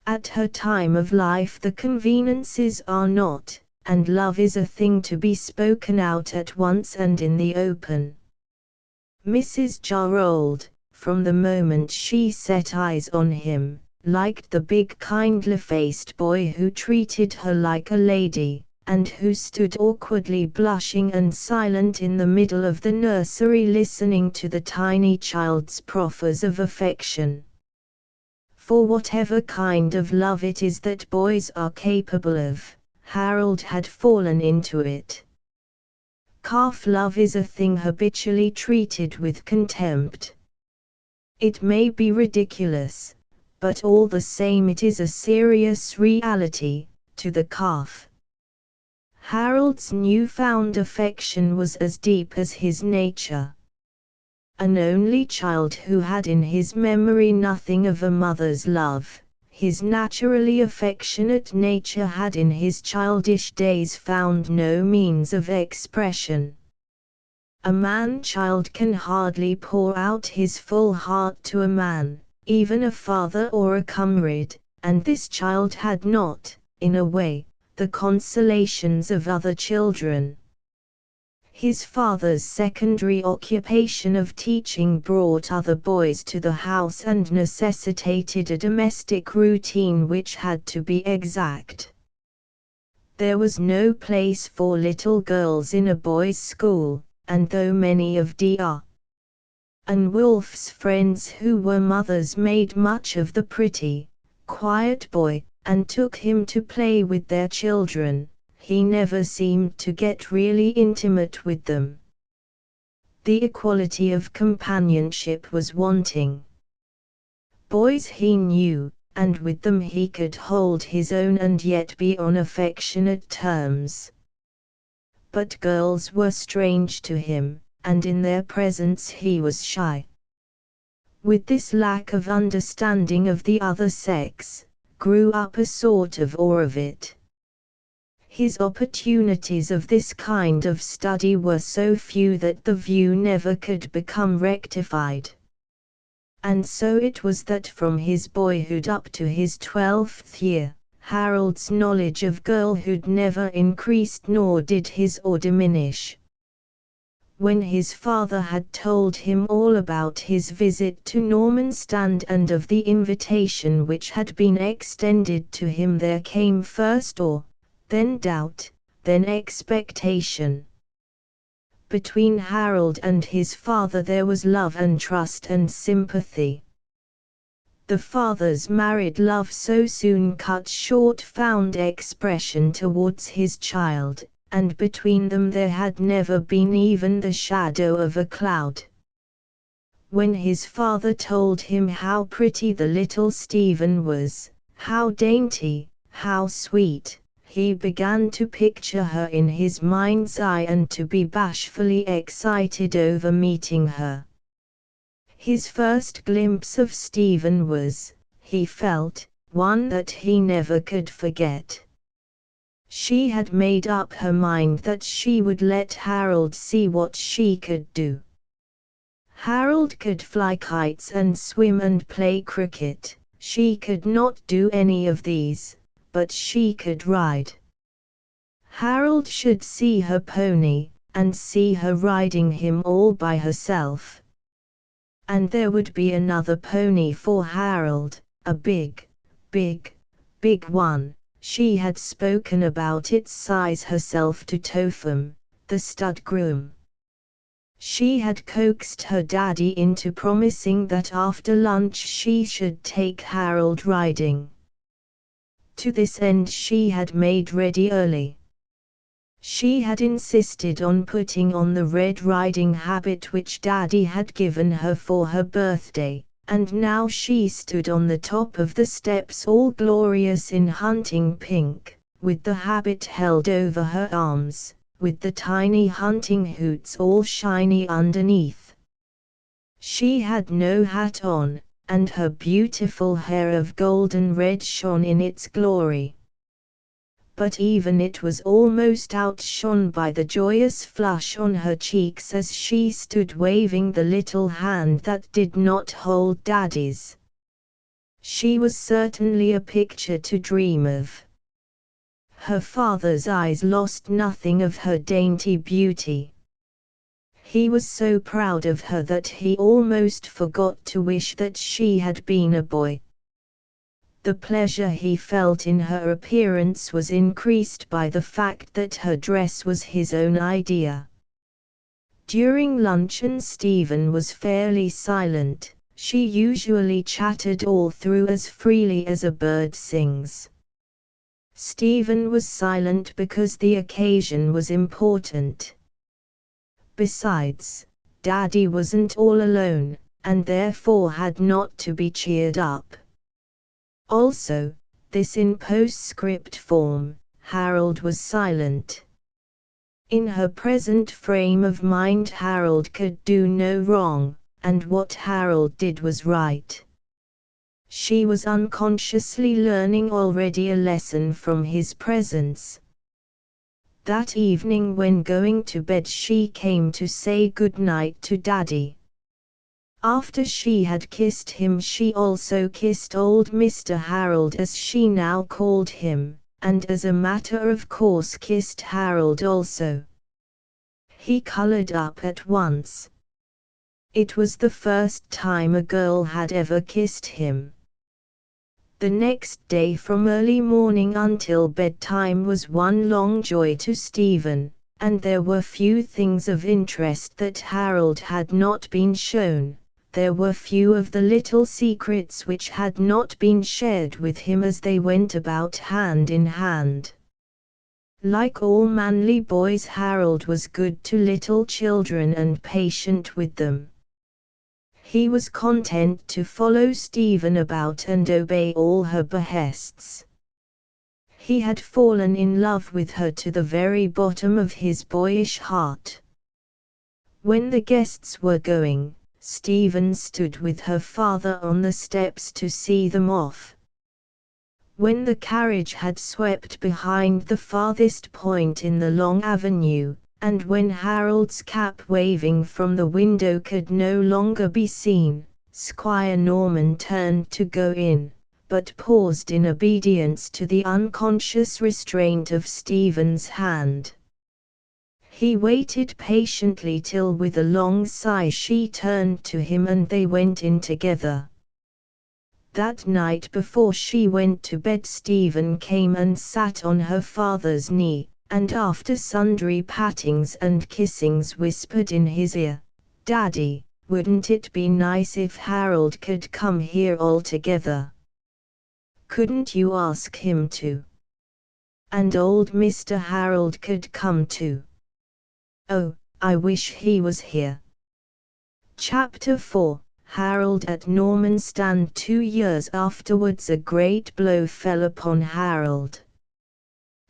At her time of life the convenances are not, and love is a thing to be spoken out at once and in the open. Mrs. Jarrold, from the moment she set eyes on him, liked the big kindly-faced boy who treated her like a lady, and who stood awkwardly blushing and silent in the middle of the nursery listening to the tiny child's proffers of affection. For whatever kind of love it is that boys are capable of, Harold had fallen into it. Calf love is a thing habitually treated with contempt. It may be ridiculous, but all the same it is a serious reality, to the calf. Harold's new-found affection was as deep as his nature. An only child who had in his memory nothing of a mother's love, his naturally affectionate nature had in his childish days found no means of expression. A man-child can hardly pour out his full heart to a man, even a father or a comrade, and this child had not, in a way, the consolations of other children. His father's secondary occupation of teaching brought other boys to the house and necessitated a domestic routine which had to be exact. There was no place for little girls in a boys' school, and though many of Dr. and Wolf's friends who were mothers made much of the pretty, quiet boy, and took him to play with their children, he never seemed to get really intimate with them. The equality of companionship was wanting. Boys he knew, and with them he could hold his own and yet be on affectionate terms. But girls were strange to him, and in their presence he was shy. With this lack of understanding of the other sex, grew up a sort of awe of it. His opportunities of this kind of study were so few that the view never could become rectified. And so it was that from his boyhood up to his 12th year, Harold's knowledge of girlhood never increased nor did his or diminish. When his father had told him all about his visit to Normanstand and of the invitation which had been extended to him, there came first awe, then doubt, then expectation. Between Harold and his father there was love and trust and sympathy. The father's married love so soon cut short found expression towards his child, and between them there had never been even the shadow of a cloud. When his father told him how pretty the little Stephen was, how dainty, how sweet, he began to picture her in his mind's eye and to be bashfully excited over meeting her. His first glimpse of Stephen was, he felt, one that he never could forget. She had made up her mind that she would let Harold see what she could do. Harold could fly kites and swim and play cricket, she could not do any of these, but she could ride. Harold should see her pony, and see her riding him all by herself. And there would be another pony for Harold, a big one. She had spoken about its size herself to Topham, the stud groom. She had coaxed her daddy into promising that after lunch she should take Harold riding. To this end she had made ready early. She had insisted on putting on the Red Riding habit which Daddy had given her for her birthday, and now she stood on the top of the steps all glorious in hunting pink, with the habit held over her arms, with the tiny hunting hoots all shiny underneath. She had no hat on, and her beautiful hair of golden red shone in its glory. But even it was almost outshone by the joyous flush on her cheeks as she stood waving the little hand that did not hold Daddy's. She was certainly a picture to dream of. Her father's eyes lost nothing of her dainty beauty. He was so proud of her that he almost forgot to wish that she had been a boy. The pleasure he felt in her appearance was increased by the fact that her dress was his own idea. During luncheon Stephen was fairly silent. She usually chattered all through as freely as a bird sings. Stephen was silent because the occasion was important. Besides, Daddy wasn't all alone, and therefore had not to be cheered up. Also, this in postscript form, Harold was silent. In her present frame of mind Harold could do no wrong, and what Harold did was right. She was unconsciously learning already a lesson from his presence. That evening when going to bed she came to say good night to Daddy. After she had kissed him she also kissed old Mr. Harold as she now called him, and as a matter of course kissed Harold also. He colored up at once. It was the first time a girl had ever kissed him. The next day from early morning until bedtime was one long joy to Stephen, and there were few things of interest that Harold had not been shown. There were few of the little secrets which had not been shared with him as they went about hand in hand. Like all manly boys Harold was good to little children and patient with them. He was content to follow Stephen about and obey all her behests. He had fallen in love with her to the very bottom of his boyish heart. When the guests were going, Stephen stood with her father on the steps to see them off. When the carriage had swept behind the farthest point in the long avenue, and when Harold's cap waving from the window could no longer be seen, Squire Norman turned to go in, but paused in obedience to the unconscious restraint of Stephen's hand. He waited patiently till with a long sigh she turned to him and they went in together. That night before she went to bed Stephen came and sat on her father's knee, and after sundry pattings and kissings whispered in his ear, "Daddy, wouldn't it be nice if Harold could come here all together? Couldn't you ask him to? And old Mr. Harold could come too. Oh, I wish he was here." Chapter 4. Harold at Normanstown. 2 years afterwards a great blow fell upon Harold.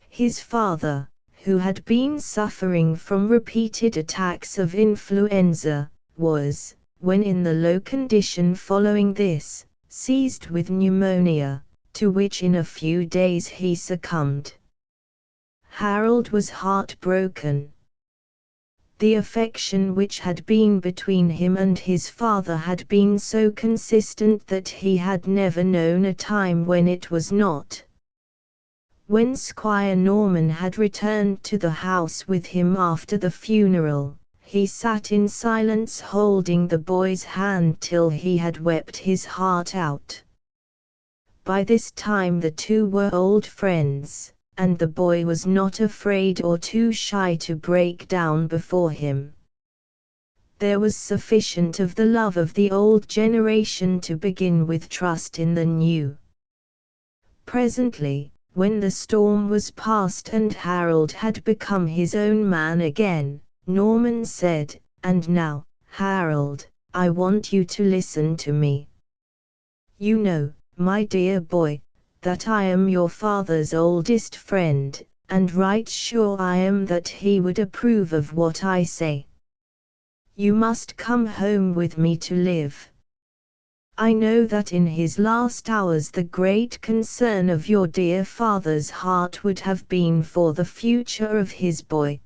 His father, who had been suffering from repeated attacks of influenza, was, when in the low condition following this, seized with pneumonia, to which in a few days he succumbed. Harold was heartbroken. The affection which had been between him and his father had been so consistent that he had never known a time when it was not. When Squire Norman had returned to the house with him after the funeral, he sat in silence holding the boy's hand till he had wept his heart out. By this time the two were old friends, and the boy was not afraid or too shy to break down before him. there was sufficient of the love of the old generation to begin with trust in the new. Presently, when the storm was past and Harold had become his own man again, Norman said, "And now, Harold, I want you to listen to me. You know, my dear boy, that I am your father's oldest friend, and right sure I am that he would approve of what I say. You must come home with me to live. I know that in his last hours the great concern of your dear father's heart would have been for the future of his boy.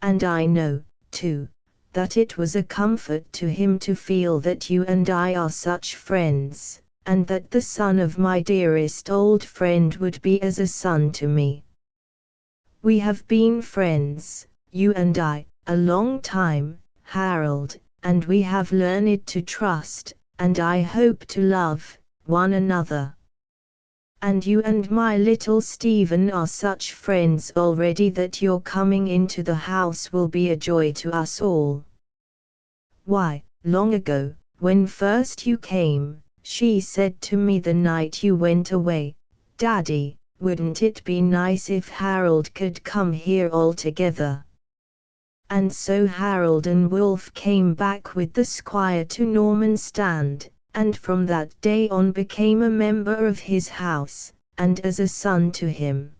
And I know, too, that it was a comfort to him to feel that you and I are such friends, and that the son of my dearest old friend would be as a son to me. We have been friends, you and I, a long time, Harold, and we have learned to trust, and I hope to love, one another. And you and my little Stephen are such friends already that your coming into the house will be a joy to us all. Why, long ago, when first you came, she said to me the night you went away, 'Daddy, wouldn't it be nice if Harold could come here all together?' And so Harold and Wolf came back with the squire to Normanstand, and from that day on became a member of his house, and as a son to him.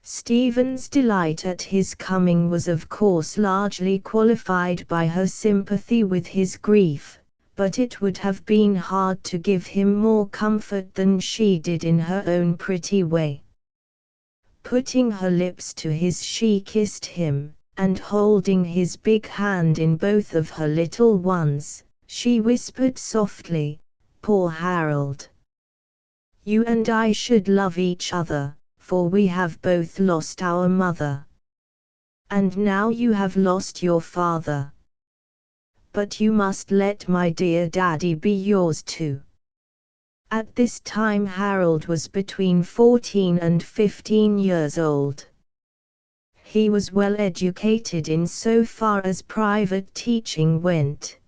Stephen's delight at his coming was of course largely qualified by her sympathy with his grief, but it would have been hard to give him more comfort than she did in her own pretty way. Putting her lips to his, she kissed him, and holding his big hand in both of her little ones, she whispered softly, "Poor Harold. You and I should love each other, for we have both lost our mother. And now you have lost your father. But you must let my dear daddy be yours too." At this time Harold was between 14 and 15 years old. He was well educated in so far as private teaching went.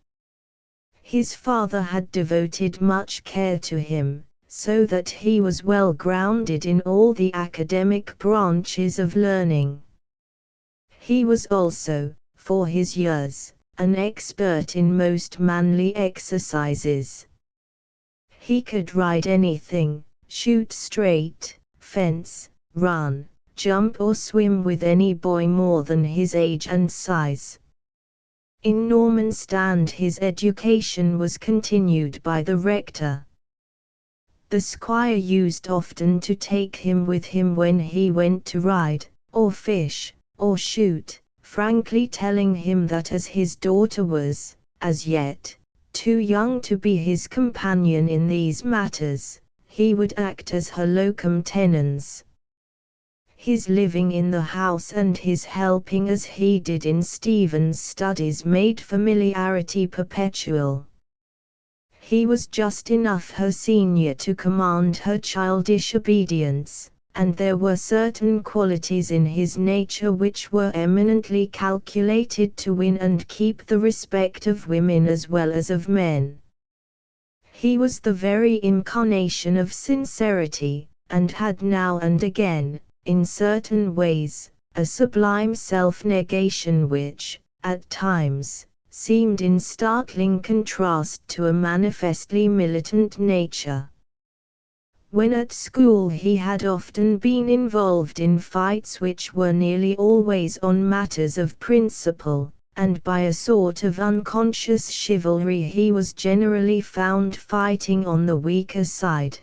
His father had devoted much care to him, so that he was well grounded in all the academic branches of learning. He was also, for his years, an expert in most manly exercises. He could ride anything, shoot straight, fence, run, jump or swim with any boy more than his age and size. In Normanstand his education was continued by the rector. The squire used often to take him with him when he went to ride, or fish, or shoot, frankly telling him that as his daughter was, as yet, too young to be his companion in these matters, he would act as her locum tenens. His living in the house and his helping as he did in Stephen's studies made familiarity perpetual. He was just enough her senior to command her childish obedience, and there were certain qualities in his nature which were eminently calculated to win and keep the respect of women as well as of men. He was the very incarnation of sincerity, and had now and again, in certain ways, a sublime self-negation which, at times, seemed in startling contrast to a manifestly militant nature. When at school he had often been involved in fights which were nearly always on matters of principle, and by a sort of unconscious chivalry he was generally found fighting on the weaker side.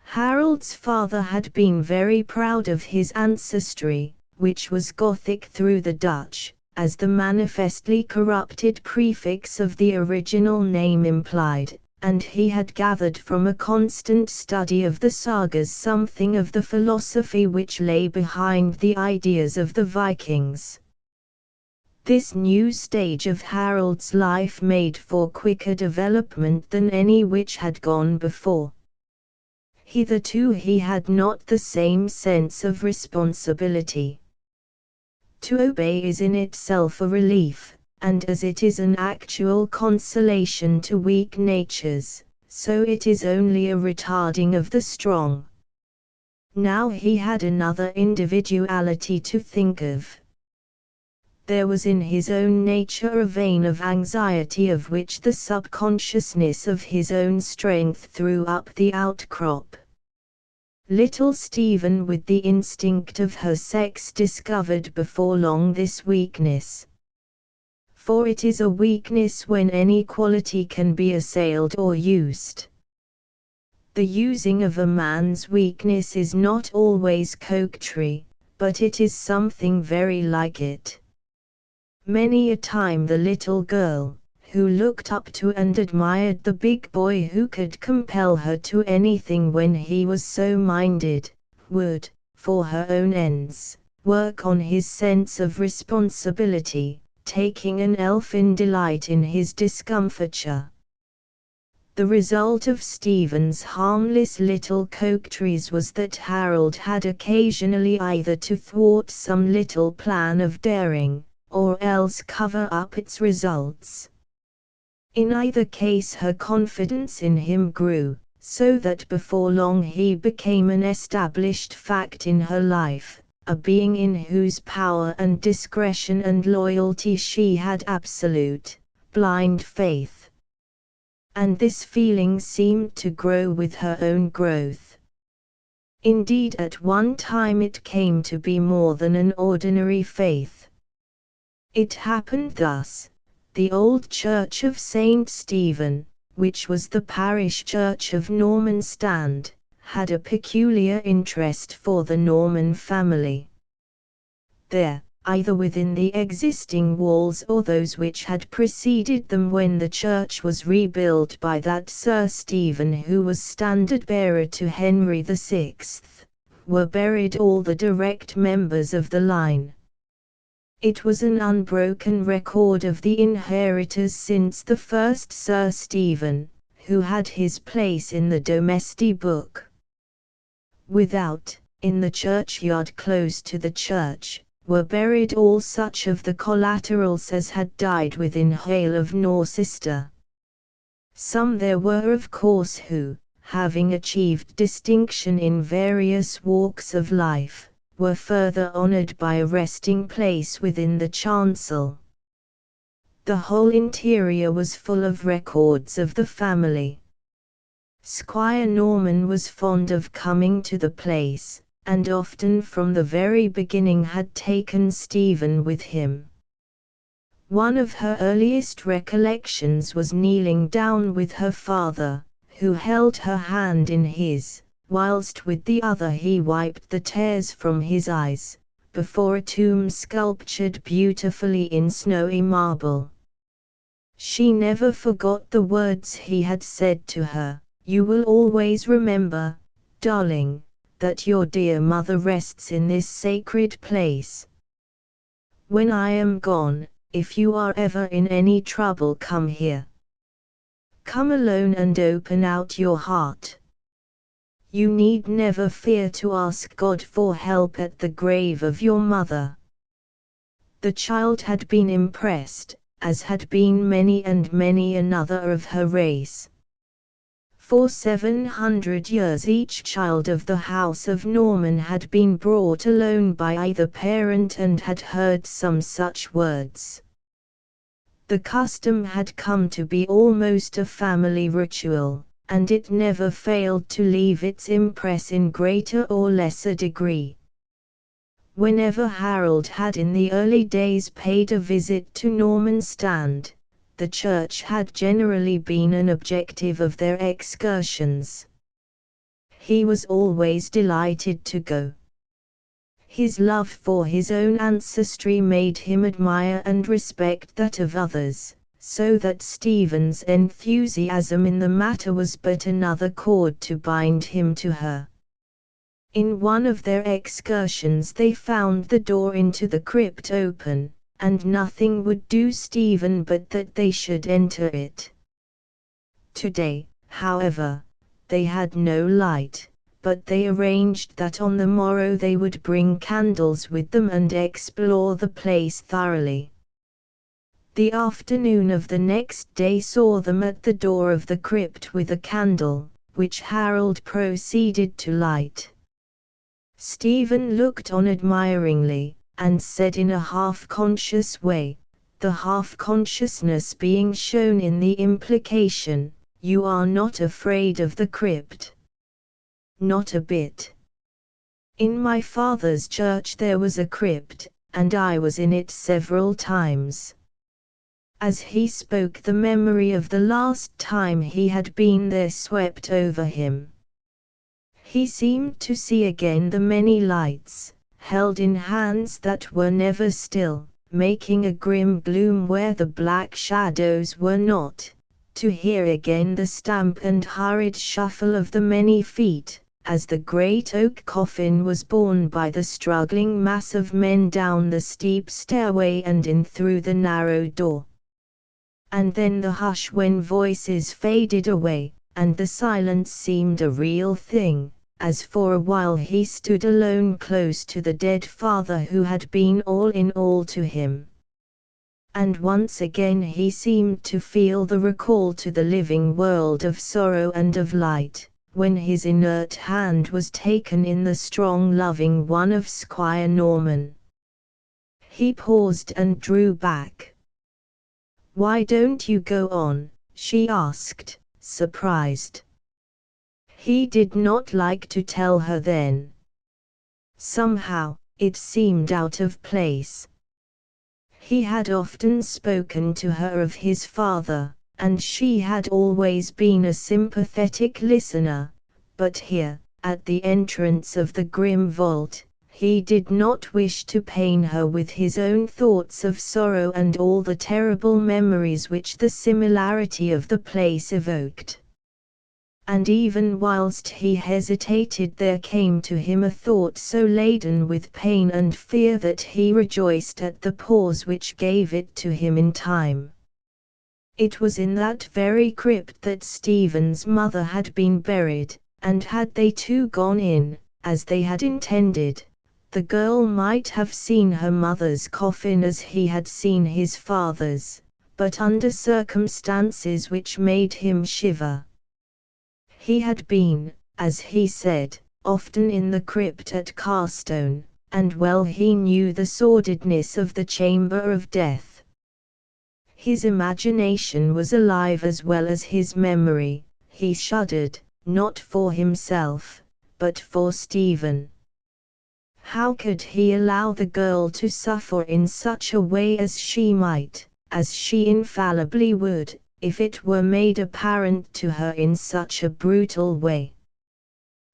Harold's father had been very proud of his ancestry, which was Gothic through the Dutch, as the manifestly corrupted prefix of the original name implied, and he had gathered from a constant study of the sagas something of the philosophy which lay behind the ideas of the Vikings. This new stage of Harold's life made for quicker development than any which had gone before. Hitherto he had not the same sense of responsibility. To obey is in itself a relief, and as it is an actual consolation to weak natures, so it is only a retarding of the strong. Now he had another individuality to think of. There was in his own nature a vein of anxiety of which the subconsciousness of his own strength threw up the outcrop. Little Stephen, with the instinct of her sex, discovered before long this weakness. For it is a weakness when any quality can be assailed or used. The using of a man's weakness is not always coquetry, but it is something very like it. Many a time the little girl, who looked up to and admired the big boy who could compel her to anything when he was so minded, would, for her own ends, work on his sense of responsibility, taking an elfin delight in his discomfiture. The result of Stephen's harmless little coquetries was that Harold had occasionally either to thwart some little plan of daring, or else cover up its results. In either case her confidence in him grew, so that before long he became an established fact in her life, a being in whose power and discretion and loyalty she had absolute, blind faith. And this feeling seemed to grow with her own growth. Indeed, at one time it came to be more than an ordinary faith. It happened thus: the old church of St. Stephen, which was the parish church of Norman Stand, had a peculiar interest for the Norman family. There, either within the existing walls or those which had preceded them when the church was rebuilt by that Sir Stephen who was standard-bearer to Henry VI, were buried all the direct members of the line. It was an unbroken record of the inheritors since the first Sir Stephen, who had his place in the domestic book. Without, in the churchyard close to the church, were buried all such of the collaterals as had died within hail of Norcester. Some there were of course who, having achieved distinction in various walks of life, were further honoured by a resting place within the chancel. The whole interior was full of records of the family. Squire Norman was fond of coming to the place, and often from the very beginning had taken Stephen with him. One of her earliest recollections was kneeling down with her father, who held her hand in his, whilst with the other he wiped the tears from his eyes, before a tomb sculptured beautifully in snowy marble. She never forgot the words he had said to her: "You will always remember, darling, that your dear mother rests in this sacred place. When I am gone, if you are ever in any trouble, come here. Come alone and open out your heart. You need never fear to ask God for help at the grave of your mother." The child had been impressed, as had been many and many another of her race. For 700 years each child of the house of Norman had been brought alone by either parent and had heard some such words. The custom had come to be almost a family ritual, and it never failed to leave its impress in greater or lesser degree. Whenever Harold had in the early days paid a visit to Norman Stand, the church had generally been an objective of their excursions. He was always delighted to go. His love for his own ancestry made him admire and respect that of others, so that Stephen's enthusiasm in the matter was but another cord to bind him to her. In one of their excursions they found the door into the crypt open, and nothing would do Stephen but that they should enter it. Today, however, they had no light, but they arranged that on the morrow they would bring candles with them and explore the place thoroughly. The afternoon of the next day saw them at the door of the crypt with a candle, which Harold proceeded to light. Stephen looked on admiringly, and said in a half-conscious way, the half-consciousness being shown in the implication, "You are not afraid of the crypt?" "Not a bit. In my father's church there was a crypt, and I was in it several times." As he spoke, the memory of the last time he had been there swept over him. He seemed to see again the many lights, held in hands that were never still, making a grim gloom where the black shadows were not, to hear again the stamp and hurried shuffle of the many feet, as the great oak coffin was borne by the struggling mass of men down the steep stairway and in through the narrow door. And then the hush when voices faded away, and the silence seemed a real thing, as for a while he stood alone close to the dead father who had been all in all to him. And once again he seemed to feel the recall to the living world of sorrow and of light, when his inert hand was taken in the strong loving one of Squire Norman. He paused and drew back. "Why don't you go on?" she asked, surprised. He did not like to tell her then. Somehow, it seemed out of place. He had often spoken to her of his father, and she had always been a sympathetic listener, but here, at the entrance of the grim vault, he did not wish to pain her with his own thoughts of sorrow and all the terrible memories which the similarity of the place evoked. And even whilst he hesitated there came to him a thought so laden with pain and fear that he rejoiced at the pause which gave it to him in time. It was in that very crypt that Stephen's mother had been buried, and had they two gone in, as they had intended, the girl might have seen her mother's coffin as he had seen his father's, but under circumstances which made him shiver. He had been, as he said, often in the crypt at Carstone, and well he knew the sordidness of the chamber of death. His imagination was alive as well as his memory. He shuddered, not for himself, but for Stephen. How could he allow the girl to suffer in such a way as she might, as she infallibly would, if it were made apparent to her in such a brutal way?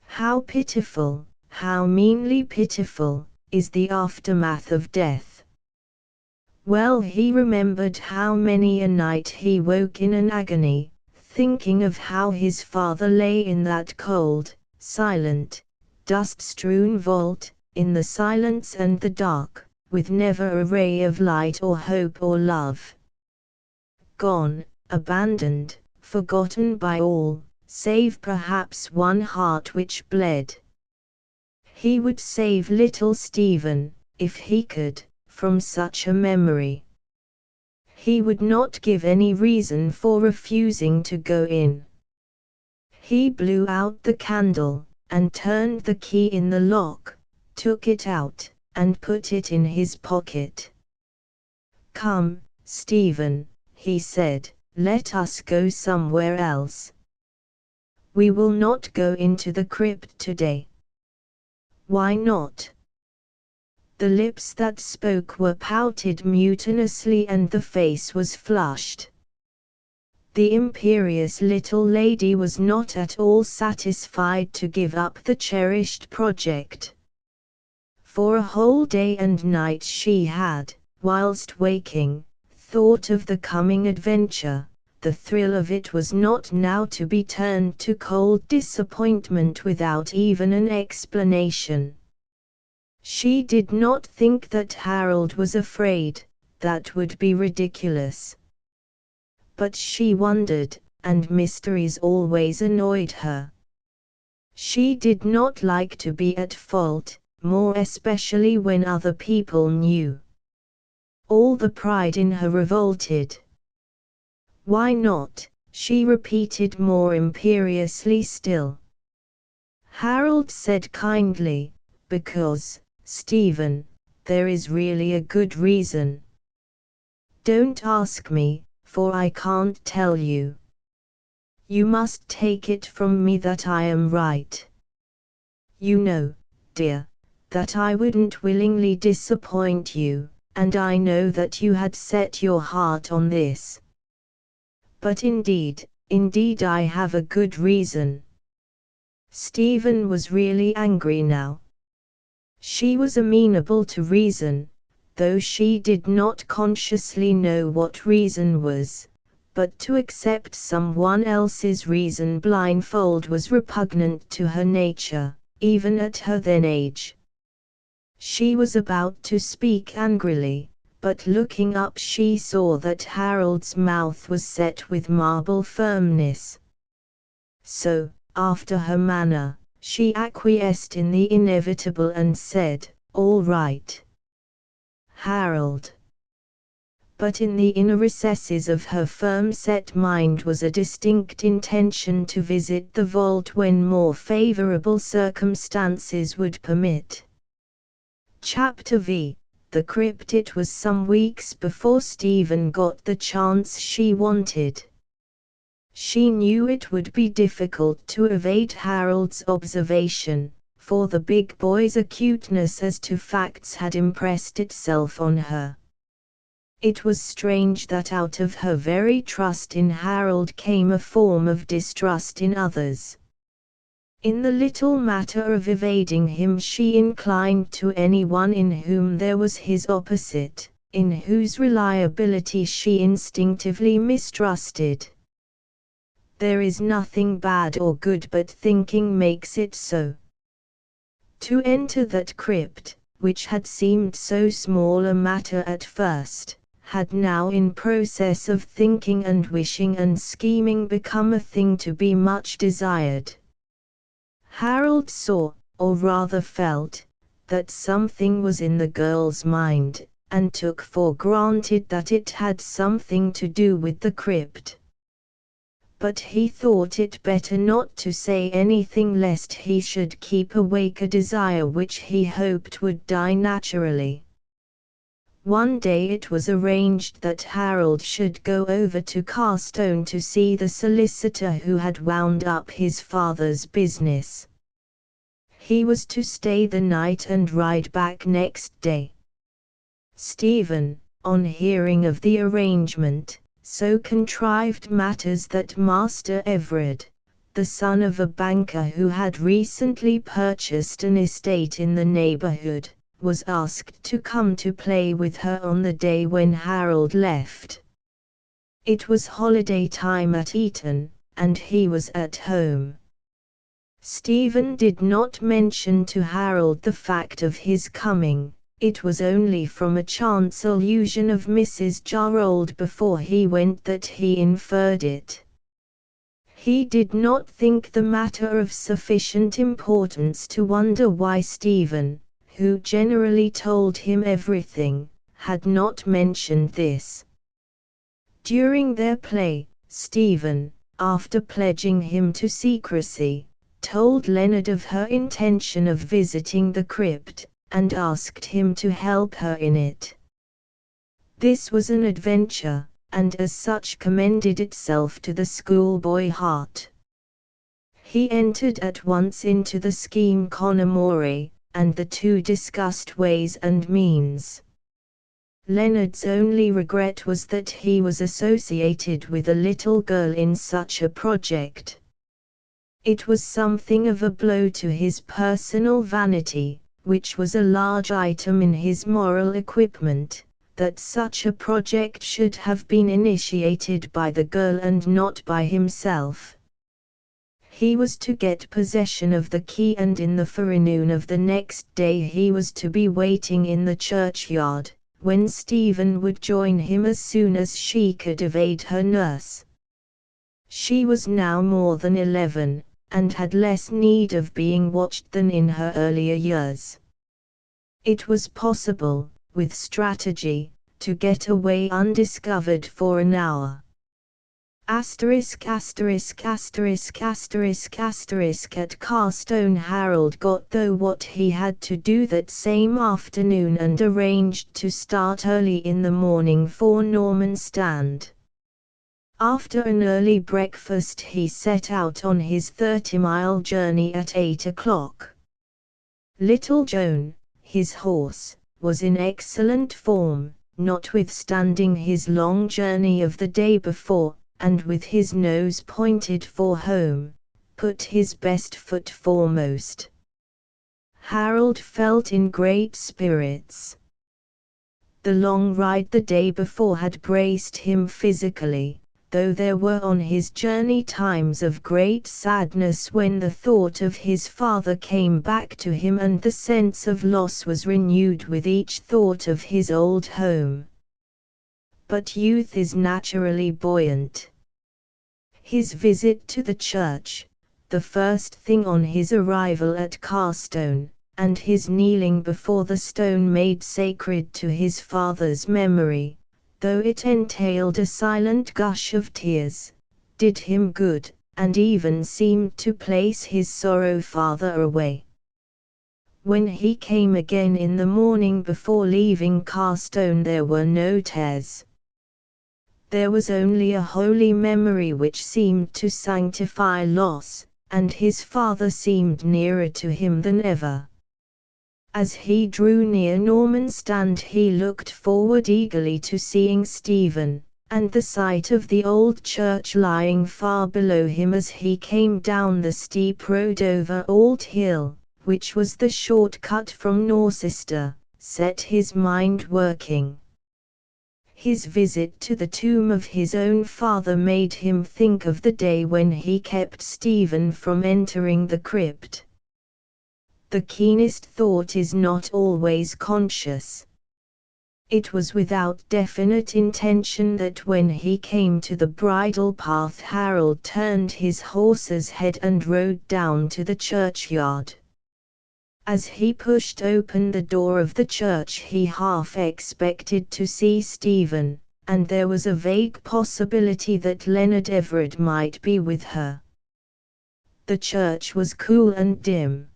How pitiful, how meanly pitiful, is the aftermath of death. Well he remembered how many a night he woke in an agony, thinking of how his father lay in that cold, silent, dust-strewn vault, in the silence and the dark, with never a ray of light or hope or love. Gone, abandoned, forgotten by all, save perhaps one heart which bled. He would save little Stephen, if he could, from such a memory. He would not give any reason for refusing to go in. He blew out the candle, and turned the key in the lock, took it out, and put it in his pocket. "Come, Stephen," he said, "let us go somewhere else. We will not go into the crypt today." "Why not?" The lips that spoke were pouted mutinously and the face was flushed. The imperious little lady was not at all satisfied to give up the cherished project. For a whole day and night she had, whilst waking, thought of the coming adventure. The thrill of it was not now to be turned to cold disappointment without even an explanation. She did not think that Harold was afraid, that would be ridiculous. But she wondered, and mysteries always annoyed her. She did not like to be at fault, more especially when other people knew. All the pride in her revolted. "Why not?" she repeated more imperiously still. Harold said kindly, "Because, Stephen, there is really a good reason. Don't ask me, for I can't tell you. You must take it from me that I am right. You know, dear, that I wouldn't willingly disappoint you, and I know that you had set your heart on this. But indeed, indeed I have a good reason." Stephen was really angry now. She was amenable to reason, though she did not consciously know what reason was, but to accept someone else's reason blindfold was repugnant to her nature, even at her then age. She was about to speak angrily, but looking up she saw that Harold's mouth was set with marble firmness. So, after her manner, she acquiesced in the inevitable and said, "All right, Harold." But in the inner recesses of her firm-set mind was a distinct intention to visit the vault when more favorable circumstances would permit. Chapter V. The Crypt. It was some weeks before Stephen got the chance she wanted. She knew it would be difficult to evade Harold's observation, for the big boy's acuteness as to facts had impressed itself on her. It was strange that out of her very trust in Harold came a form of distrust in others. In the little matter of evading him she inclined to anyone in whom there was his opposite, in whose reliability she instinctively mistrusted. There is nothing bad or good but thinking makes it so. To enter that crypt, which had seemed so small a matter at first, had now in process of thinking and wishing and scheming become a thing to be much desired. Harold saw, or rather felt, that something was in the girl's mind, and took for granted that it had something to do with the crypt. But he thought it better not to say anything lest he should keep awake a desire which he hoped would die naturally. One day it was arranged that Harold should go over to Carstone to see the solicitor who had wound up his father's business. He was to stay the night and ride back next day. Stephen, on hearing of the arrangement, so contrived matters that Master Everard, the son of a banker who had recently purchased an estate in the neighborhood, was asked to come to play with her on the day when Harold left. It was holiday time at Eton, and he was at home. Stephen did not mention to Harold the fact of his coming. It was only from a chance allusion of Mrs. Jarrold before he went that he inferred it. He did not think the matter of sufficient importance to wonder why Stephen, who generally told him everything, had not mentioned this. During their play, Stephen, after pledging him to secrecy, told Leonard of her intention of visiting the crypt, and asked him to help her in it. This was an adventure, and as such commended itself to the schoolboy heart. He entered at once into the scheme con amore, and the two discussed ways and means. Leonard's only regret was that he was associated with a little girl in such a project. It was something of a blow to his personal vanity, which was a large item in his moral equipment, that such a project should have been initiated by the girl and not by himself. He was to get possession of the key, and in the forenoon of the next day he was to be waiting in the churchyard, when Stephen would join him as soon as she could evade her nurse. She was now more than 11, and had less need of being watched than in her earlier years. It was possible, with strategy, to get away undiscovered for an hour. Asterisk asterisk asterisk asterisk asterisk At Carstone Harold got though what he had to do that same afternoon and arranged to start early in the morning for Normanstand. After an early breakfast he set out on his 30-mile journey at 8 o'clock. Little Joan, his horse, was in excellent form, notwithstanding his long journey of the day before, and with his nose pointed for home, put his best foot foremost. Harold felt in great spirits. The long ride the day before had braced him physically, though there were on his journey times of great sadness when the thought of his father came back to him and the sense of loss was renewed with each thought of his old home. But youth is naturally buoyant. His visit to the church, the first thing on his arrival at Carstone, and his kneeling before the stone made sacred to his father's memory, though it entailed a silent gush of tears, did him good, and even seemed to place his sorrow farther away. When he came again in the morning before leaving Carstone there were no tears. There was only a holy memory which seemed to sanctify loss, and his father seemed nearer to him than ever. As he drew near Normanstand he looked forward eagerly to seeing Stephen, and the sight of the old church lying far below him as he came down the steep road over Old Hill, which was the short cut from Norcester, set his mind working. His visit to the tomb of his own father made him think of the day when he kept Stephen from entering the crypt. The keenest thought is not always conscious. It was without definite intention that when he came to the bridle path Harold turned his horse's head and rode down to the churchyard. As he pushed open the door of the church he half expected to see Stephen, and there was a vague possibility that Leonard Everett might be with her. The church was cool and dim.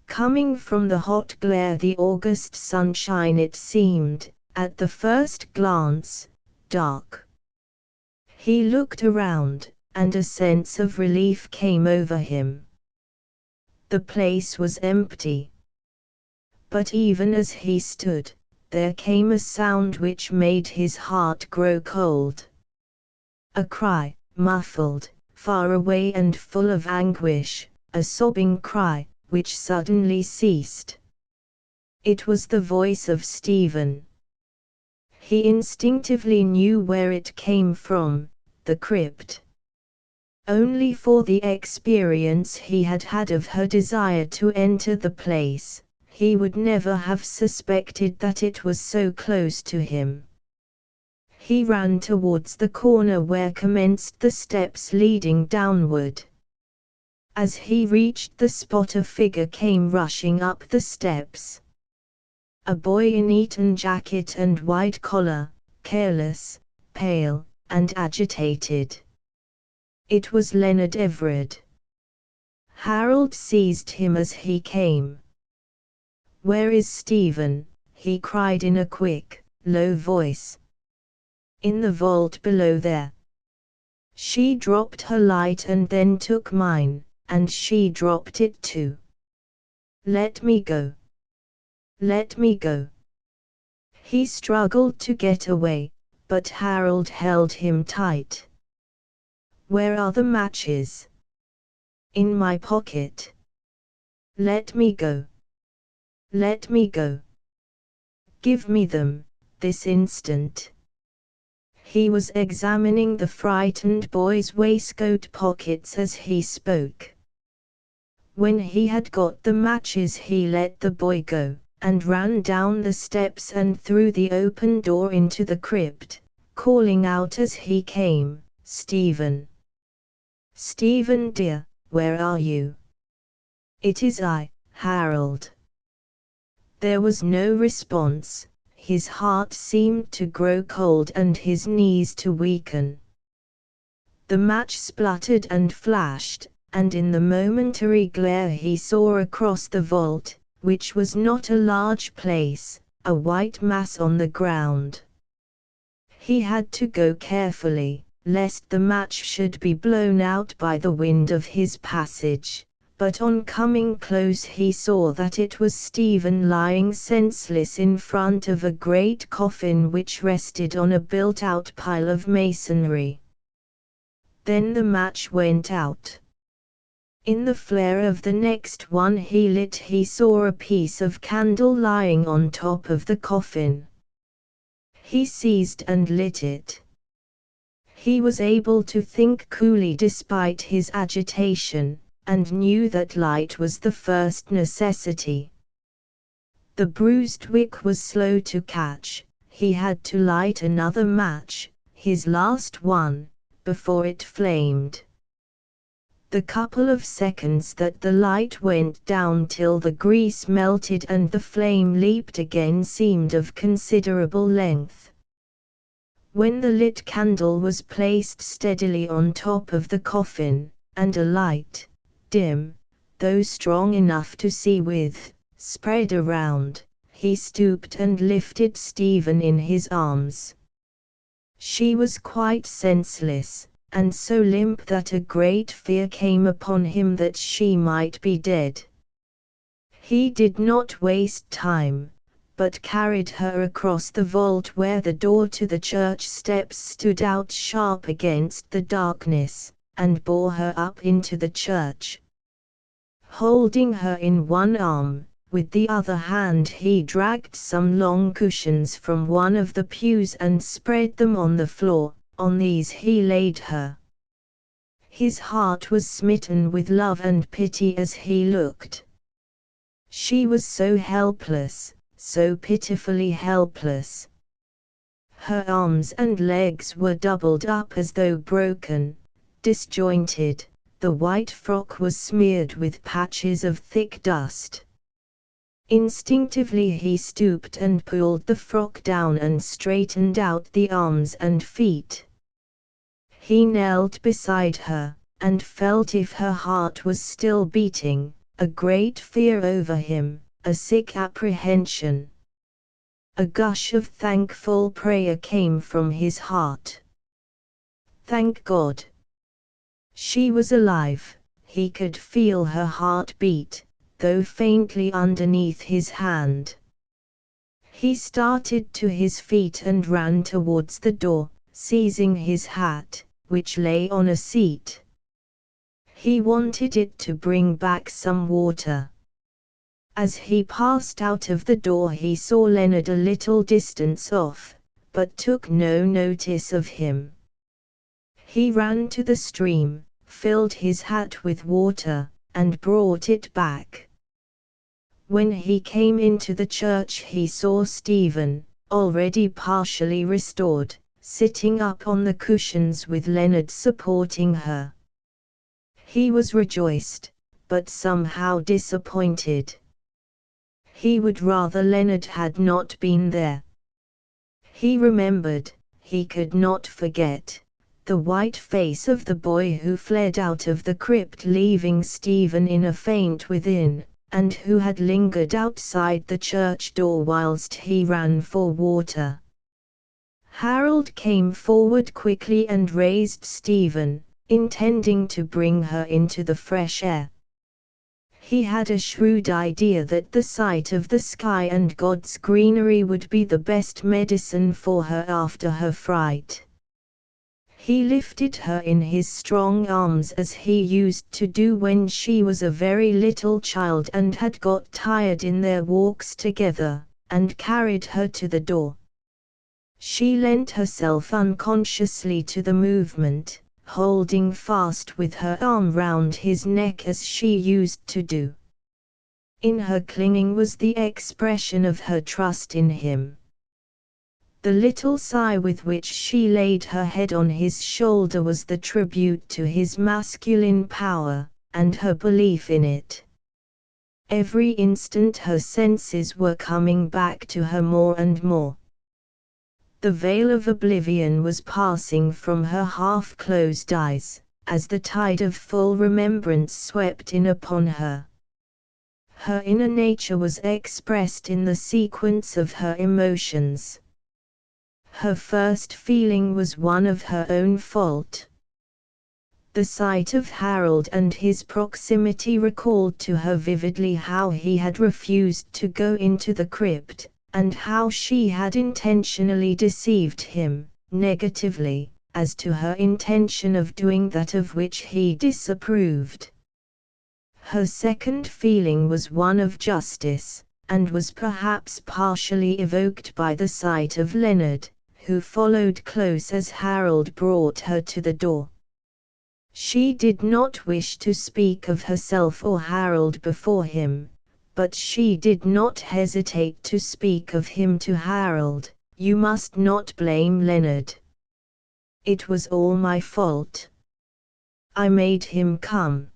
Coming from the hot glare the August sunshine it seemed, at the first glance, dark. He looked around, and a sense of relief came over him. The place was empty. But even as he stood, there came a sound which made his heart grow cold. A cry, muffled, far away and full of anguish, a sobbing cry, which suddenly ceased. It was the voice of Stephen. He instinctively knew where it came from, the crypt. Only for the experience he had had of her desire to enter the place, he would never have suspected that it was so close to him. He ran towards the corner where commenced the steps leading downward. As he reached the spot a figure came rushing up the steps. A boy in Eton jacket and white collar, careless, pale, and agitated. It was Leonard Everett. Harold seized him as he came. "Where is Stephen?" he cried in a quick, low voice. "In the vault below there." She dropped her light and then took mine, and she dropped it too. "Let me go. Let me go." He struggled to get away, but Harold held him tight. "Where are the matches?" "In my pocket." "Let me go. Let me go. Give me them, this instant." He was examining the frightened boy's waistcoat pockets as he spoke. When he had got the matches he let the boy go, and ran down the steps and through the open door into the crypt, calling out as he came, "Stephen! Stephen dear, where are you?" "It is I, Harold." There was no response. his heart seemed to grow cold and his knees to weaken. The match spluttered and flashed, and in the momentary glare he saw across the vault, which was not a large place, a white mass on the ground. He had to go carefully, lest the match should be blown out by the wind of his passage, but on coming close he saw that it was Stephen lying senseless in front of a great coffin which rested on a built-out pile of masonry. Then the match went out. In the flare of the next one he lit he saw a piece of candle lying on top of the coffin. He seized and lit it. He was able to think coolly despite his agitation, and knew that light was the first necessity. The bruised wick was slow to catch. He had to light another match, his last one, before it flamed. The couple of seconds that the light went down till the grease melted and the flame leaped again seemed of considerable length. When the lit candle was placed steadily on top of the coffin, and a light, dim, though strong enough to see with, spread around, he stooped and lifted Stephen in his arms. She was quite senseless, and so limp that a great fear came upon him that she might be dead. He did not waste time, but carried her across the vault where the door to the church steps stood out sharp against the darkness, and bore her up into the church. Holding her in one arm, with the other hand he dragged some long cushions from one of the pews and spread them on the floor. On these he laid her. His heart was smitten with love and pity as he looked. She was so helpless, so pitifully helpless. Her arms and legs were doubled up as though broken, disjointed, the white frock was smeared with patches of thick dust. Instinctively he stooped and pulled the frock down and straightened out the arms and feet. He knelt beside her, and felt if her heart was still beating, a great fear over him, a sick apprehension. A gush of thankful prayer came from his heart. Thank God! She was alive. He could feel her heart beat, though faintly underneath his hand. He started to his feet and ran towards the door, seizing his hat, which lay on a seat. He wanted it to bring back some water. As he passed out of the door he saw Leonard a little distance off, but took no notice of him. He ran to the stream, filled his hat with water, and brought it back. When he came into the church he saw Stephen, already partially restored, sitting up on the cushions with Leonard supporting her. He was rejoiced, but somehow disappointed. He would rather Leonard had not been there. He remembered, he could not forget, the white face of the boy who fled out of the crypt leaving Stephen in a faint within, and who had lingered outside the church door whilst he ran for water. Harold came forward quickly and raised Stephen, intending to bring her into the fresh air. He had a shrewd idea that the sight of the sky and God's greenery would be the best medicine for her after her fright. He lifted her in his strong arms as he used to do when she was a very little child and had got tired in their walks together, and carried her to the door. She lent herself unconsciously to the movement, holding fast with her arm round his neck as she used to do. In her clinging was the expression of her trust in him. The little sigh with which she laid her head on his shoulder was the tribute to his masculine power, and her belief in it. Every instant her senses were coming back to her more and more. The veil of oblivion was passing from her half-closed eyes, as the tide of full remembrance swept in upon her. Her inner nature was expressed in the sequence of her emotions. Her first feeling was one of her own fault. The sight of Harold and his proximity recalled to her vividly how he had refused to go into the crypt, and how she had intentionally deceived him, negatively, as to her intention of doing that of which he disapproved. Her second feeling was one of justice, and was perhaps partially evoked by the sight of Leonard, who followed close as Harold brought her to the door. She did not wish to speak of herself or Harold before him, but she did not hesitate to speak of him to Harold. "You must not blame Leonard. It was all my fault. I made him come."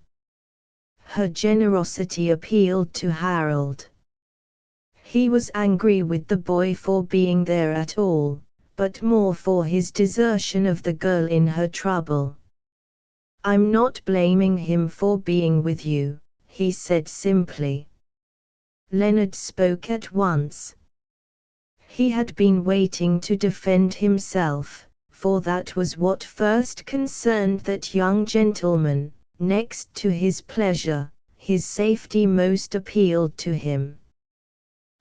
Her generosity appealed to Harold. He was angry with the boy for being there at all, but more for his desertion of the girl in her trouble. "I'm not blaming him for being with you," he said simply. Leonard spoke at once. He had been waiting to defend himself, for that was what first concerned that young gentleman. Next to his pleasure, his safety most appealed to him.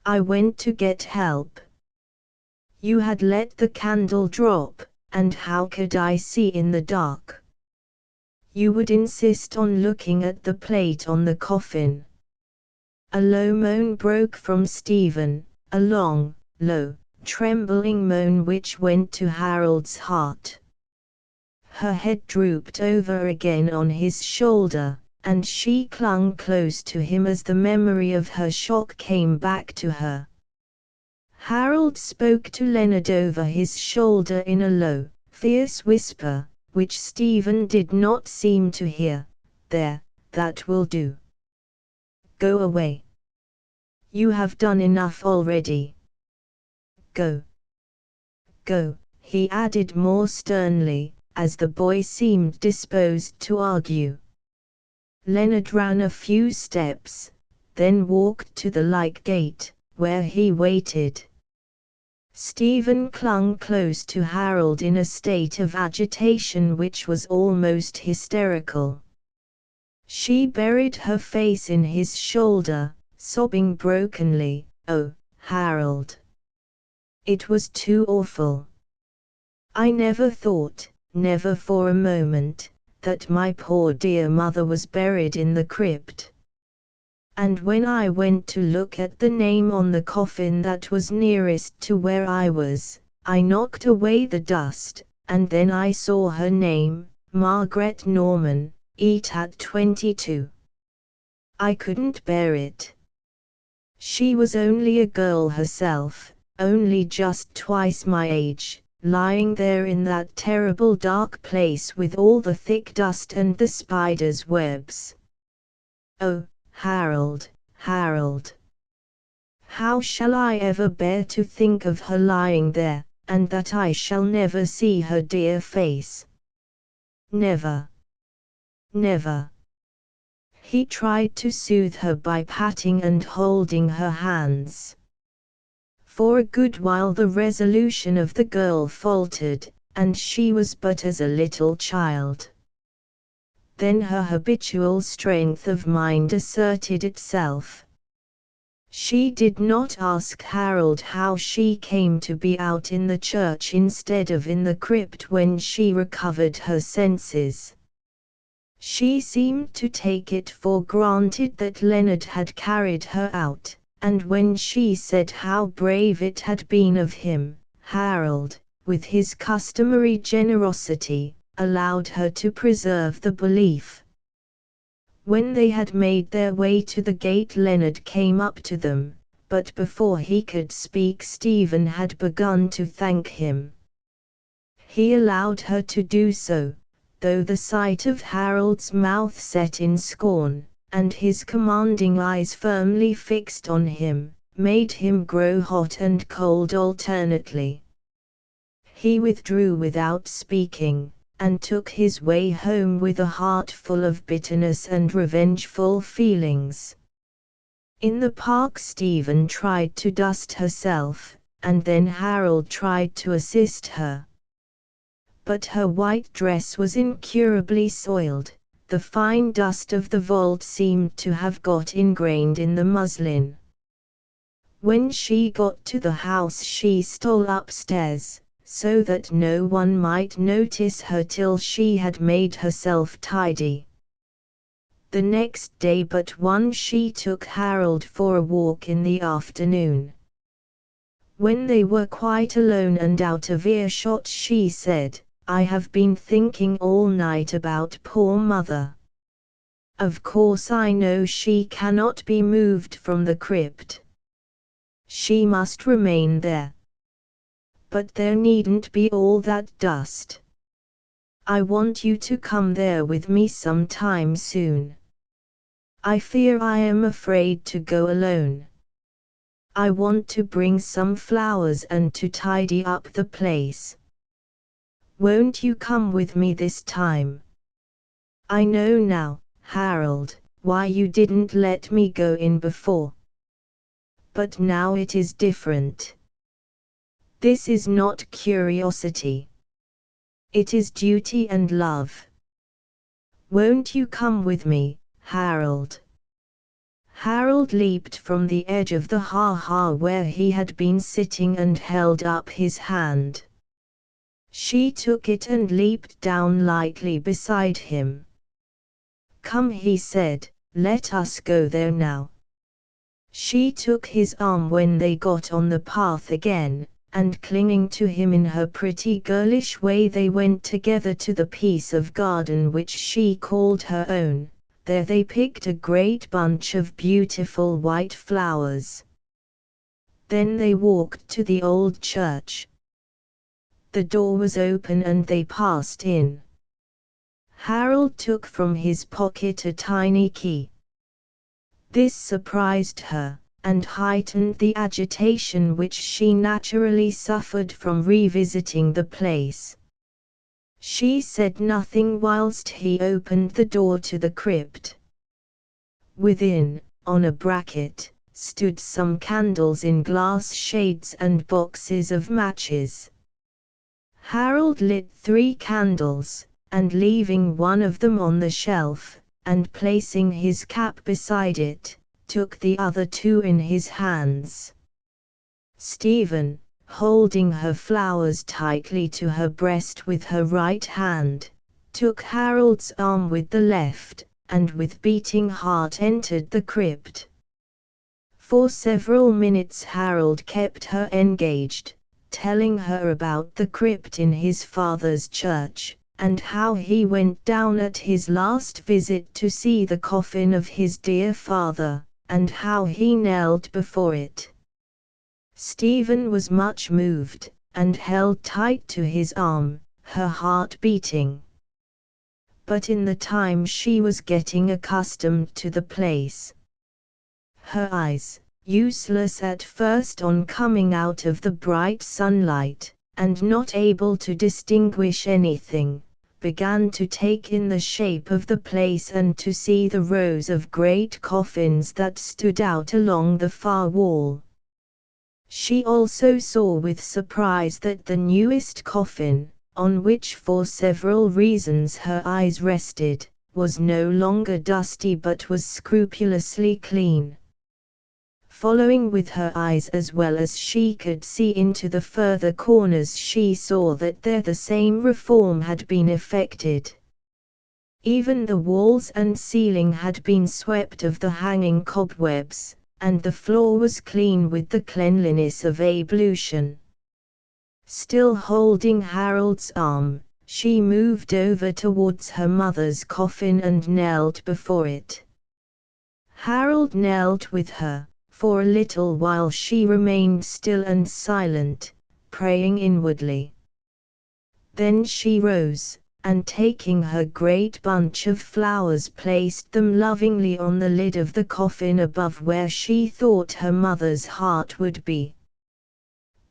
"I went to get help. You had let the candle drop, and how could I see in the dark? You would insist on looking at the plate on the coffin." A low moan broke from Stephen, a long, low, trembling moan which went to Harold's heart. Her head drooped over again on his shoulder, and she clung close to him as the memory of her shock came back to her. Harold spoke to Leonard over his shoulder in a low, fierce whisper, which Stephen did not seem to hear. "There, that will do. Go away. You have done enough already. Go. Go," he added more sternly, as the boy seemed disposed to argue. Leonard ran a few steps, then walked to the lych gate, where he waited. Stephen clung close to Harold in a state of agitation which was almost hysterical. She buried her face in his shoulder, sobbing brokenly, "Oh, Harold. It was too awful. I never thought, never for a moment, that my poor dear mother was buried in the crypt. And when I went to look at the name on the coffin that was nearest to where I was, I knocked away the dust, and then I saw her name, Margaret Norman, at 22. I couldn't bear it. She was only a girl herself, only just twice my age, lying there in that terrible dark place with all the thick dust and the spiders' webs. Oh, Harold, Harold. How shall I ever bear to think of her lying there, and that I shall never see her dear face? Never. Never." He tried to soothe her by patting and holding her hands. For a good while the resolution of the girl faltered, and she was but as a little child. Then her habitual strength of mind asserted itself. She did not ask Harold how she came to be out in the church instead of in the crypt when she recovered her senses. She seemed to take it for granted that Leonard had carried her out, and when she said how brave it had been of him, Harold, with his customary generosity, allowed her to preserve the belief. When they had made their way to the gate, Leonard came up to them, but before he could speak Stephen had begun to thank him. He allowed her to do so, though the sight of Harold's mouth set in scorn, and his commanding eyes firmly fixed on him, made him grow hot and cold alternately. He withdrew without speaking, and took his way home with a heart full of bitterness and revengeful feelings. In the park Stephen tried to dust herself, and then Harold tried to assist her. But her white dress was incurably soiled, the fine dust of the vault seemed to have got ingrained in the muslin. When she got to the house she stole upstairs, so that no one might notice her till she had made herself tidy. The next day but one she took Harold for a walk in the afternoon. When they were quite alone and out of earshot she said, "I have been thinking all night about poor mother. Of course I know she cannot be moved from the crypt. She must remain there. But there needn't be all that dust. I want you to come there with me some time soon. I fear I am afraid to go alone. I want to bring some flowers and to tidy up the place. Won't you come with me this time? I know now, Harold, why you didn't let me go in before. But now it is different. This is not curiosity. It is duty and love. Won't you come with me, Harold?" Harold leaped from the edge of the ha-ha where he had been sitting and held up his hand. She took it and leaped down lightly beside him. "Come," he said, "let us go there now." She took his arm when they got on the path again, and clinging to him in her pretty girlish way they went together to the piece of garden which she called her own. There they picked a great bunch of beautiful white flowers. Then they walked to the old church. The door was open and they passed in. Harold took from his pocket a tiny key. This surprised her, and heightened the agitation which she naturally suffered from revisiting the place. She said nothing whilst he opened the door to the crypt. Within, on a bracket, stood some candles in glass shades and boxes of matches. Harold lit 3 candles, and leaving one of them on the shelf, and placing his cap beside it, took the other 2 in his hands. Stephen, holding her flowers tightly to her breast with her right hand, took Harold's arm with the left, and with beating heart entered the crypt. For several minutes Harold kept her engaged, telling her about the crypt in his father's church, and how he went down at his last visit to see the coffin of his dear father, and how he knelt before it. Stephen was much moved, and held tight to his arm, her heart beating. But in the time she was getting accustomed to the place. Her eyes, useless at first on coming out of the bright sunlight, and not able to distinguish anything, began to take in the shape of the place and to see the rows of great coffins that stood out along the far wall. She also saw with surprise that the newest coffin, on which for several reasons her eyes rested, was no longer dusty but was scrupulously clean. Following with her eyes as well as she could see into the further corners, she saw that there the same reform had been effected. Even the walls and ceiling had been swept of the hanging cobwebs, and the floor was clean with the cleanliness of ablution. Still holding Harold's arm, she moved over towards her mother's coffin and knelt before it. Harold knelt with her. For a little while she remained still and silent, praying inwardly. Then she rose, and taking her great bunch of flowers placed them lovingly on the lid of the coffin above where she thought her mother's heart would be.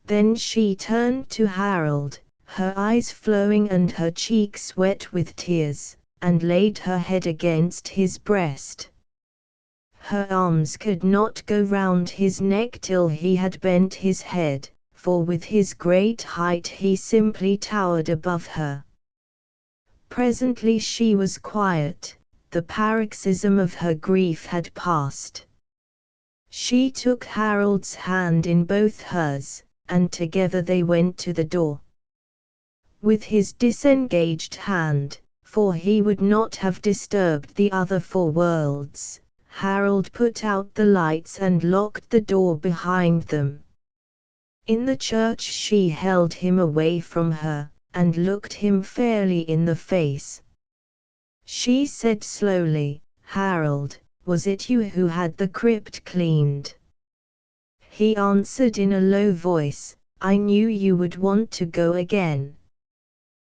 Then she turned to Harold, her eyes flowing and her cheeks wet with tears, and laid her head against his breast. Her arms could not go round his neck till he had bent his head, for with his great height he simply towered above her. Presently she was quiet, the paroxysm of her grief had passed. She took Harold's hand in both hers, and together they went to the door. With his disengaged hand, for he would not have disturbed the other for worlds, Harold put out the lights and locked the door behind them. In the church she held him away from her, and looked him fairly in the face. She said slowly, "Harold, was it you who had the crypt cleaned?" He answered in a low voice, "I knew you would want to go again."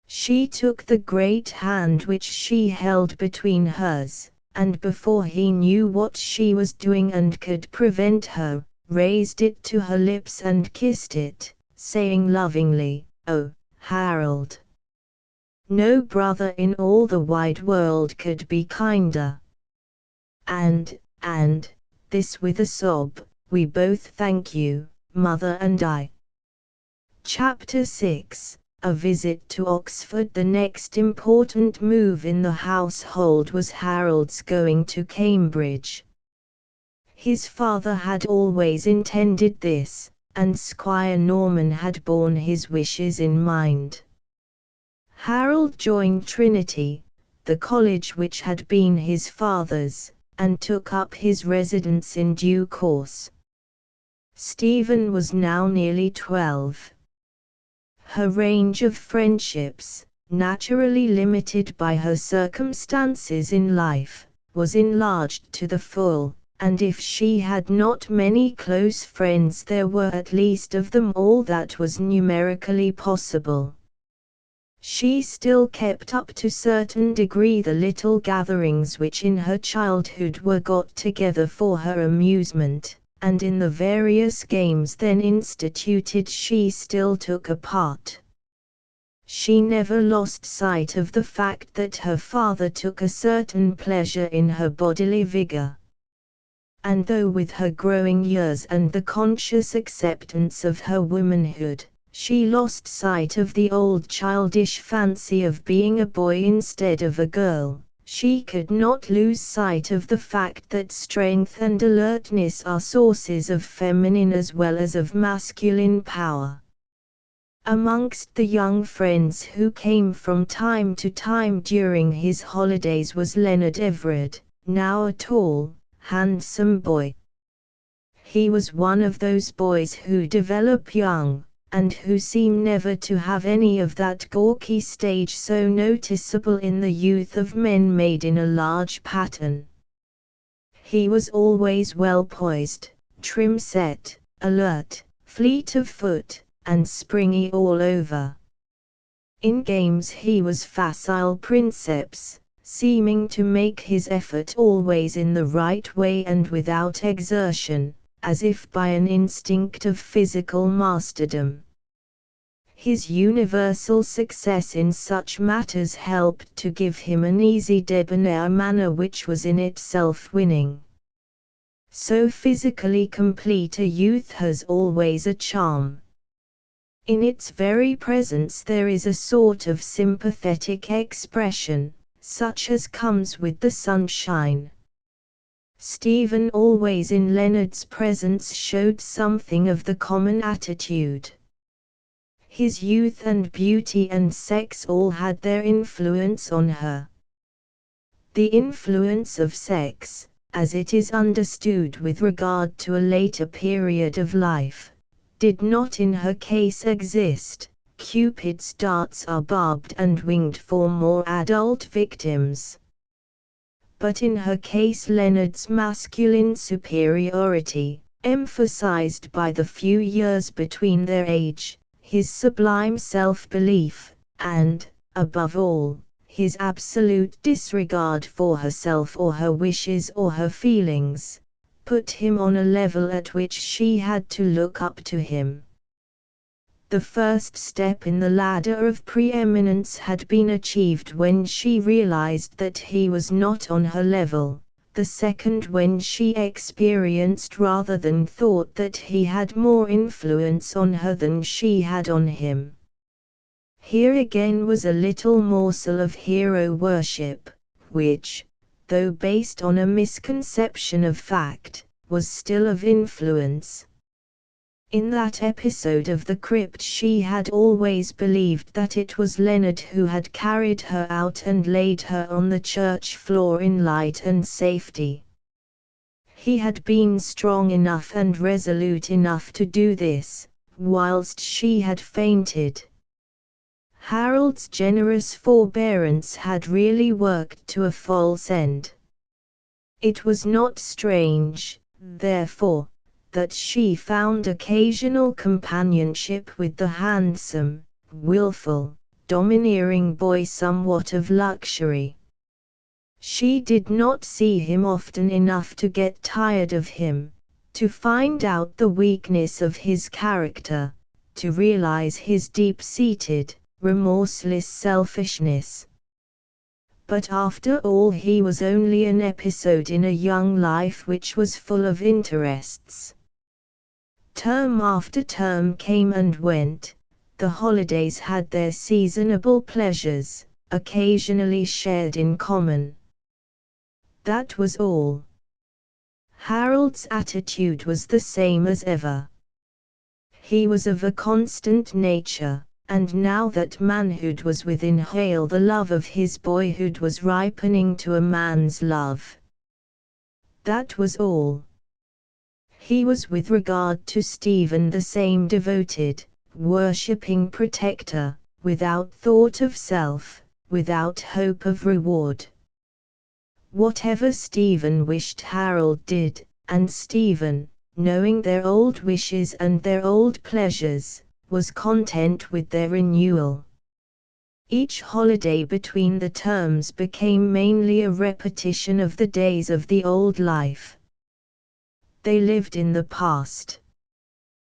She took the great hand which she held between hers, and before he knew what she was doing and could prevent her, raised it to her lips and kissed it, saying lovingly, "Oh, Harold! No brother in all the wide world could be kinder. And, this with a sob, we both thank you, Mother and I." Chapter 6, A Visit to Oxford. The next important move in the household was Harold's going to Cambridge. His father had always intended this, and Squire Norman had borne his wishes in mind. Harold joined Trinity, the college which had been his father's, and took up his residence in due course. Stephen was now nearly 12. Her range of friendships, naturally limited by her circumstances in life, was enlarged to the full, and if she had not many close friends there were at least of them all that was numerically possible. She still kept up to a certain degree the little gatherings which in her childhood were got together for her amusement, and in the various games then instituted she still took a part. She never lost sight of the fact that her father took a certain pleasure in her bodily vigor. And though with her growing years and the conscious acceptance of her womanhood, she lost sight of the old childish fancy of being a boy instead of a girl, she could not lose sight of the fact that strength and alertness are sources of feminine as well as of masculine power. Amongst the young friends who came from time to time during his holidays was Leonard Everard, now a tall, handsome boy. He was one of those boys who develop young, and who seem never to have any of that gawky stage so noticeable in the youth of men made in a large pattern. He was always well poised, trim-set, alert, fleet of foot, and springy all over. In games he was facile princeps, seeming to make his effort always in the right way and without exertion, as if by an instinct of physical masterdom. His universal success in such matters helped to give him an easy debonair manner which was in itself winning. So physically complete a youth has always a charm. In its very presence there is a sort of sympathetic expression, such as comes with the sunshine. Stephen always in Leonard's presence showed something of the common attitude. His youth and beauty and sex all had their influence on her. The influence of sex, as it is understood with regard to a later period of life, did not in her case exist. Cupid's darts are barbed and winged for more adult victims. But in her case Leonard's masculine superiority, emphasized by the few years between their age, his sublime self-belief, and, above all, his absolute disregard for herself or her wishes or her feelings, put him on a level at which she had to look up to him. The first step in the ladder of preeminence had been achieved when she realized that he was not on her level, the second when she experienced rather than thought that he had more influence on her than she had on him. Here again was a little morsel of hero worship, which, though based on a misconception of fact, was still of influence. In that episode of the crypt she had always believed that it was Leonard who had carried her out and laid her on the church floor in light and safety. He had been strong enough and resolute enough to do this, whilst she had fainted. Harold's generous forbearance had really worked to a false end. It was not strange, therefore, that she found occasional companionship with the handsome, willful, domineering boy somewhat of luxury. She did not see him often enough to get tired of him, to find out the weakness of his character, to realize his deep-seated, remorseless selfishness. But after all he was only an episode in a young life which was full of interests. Term after term came and went, the holidays had their seasonable pleasures, occasionally shared in common. That was all. Harold's attitude was the same as ever. He was of a constant nature, and now that manhood was within hail, the love of his boyhood was ripening to a man's love. That was all. He was with regard to Stephen the same devoted, worshipping protector, without thought of self, without hope of reward. Whatever Stephen wished Harold did, and Stephen, knowing their old wishes and their old pleasures, was content with their renewal. Each holiday between the terms became mainly a repetition of the days of the old life. They lived in the past.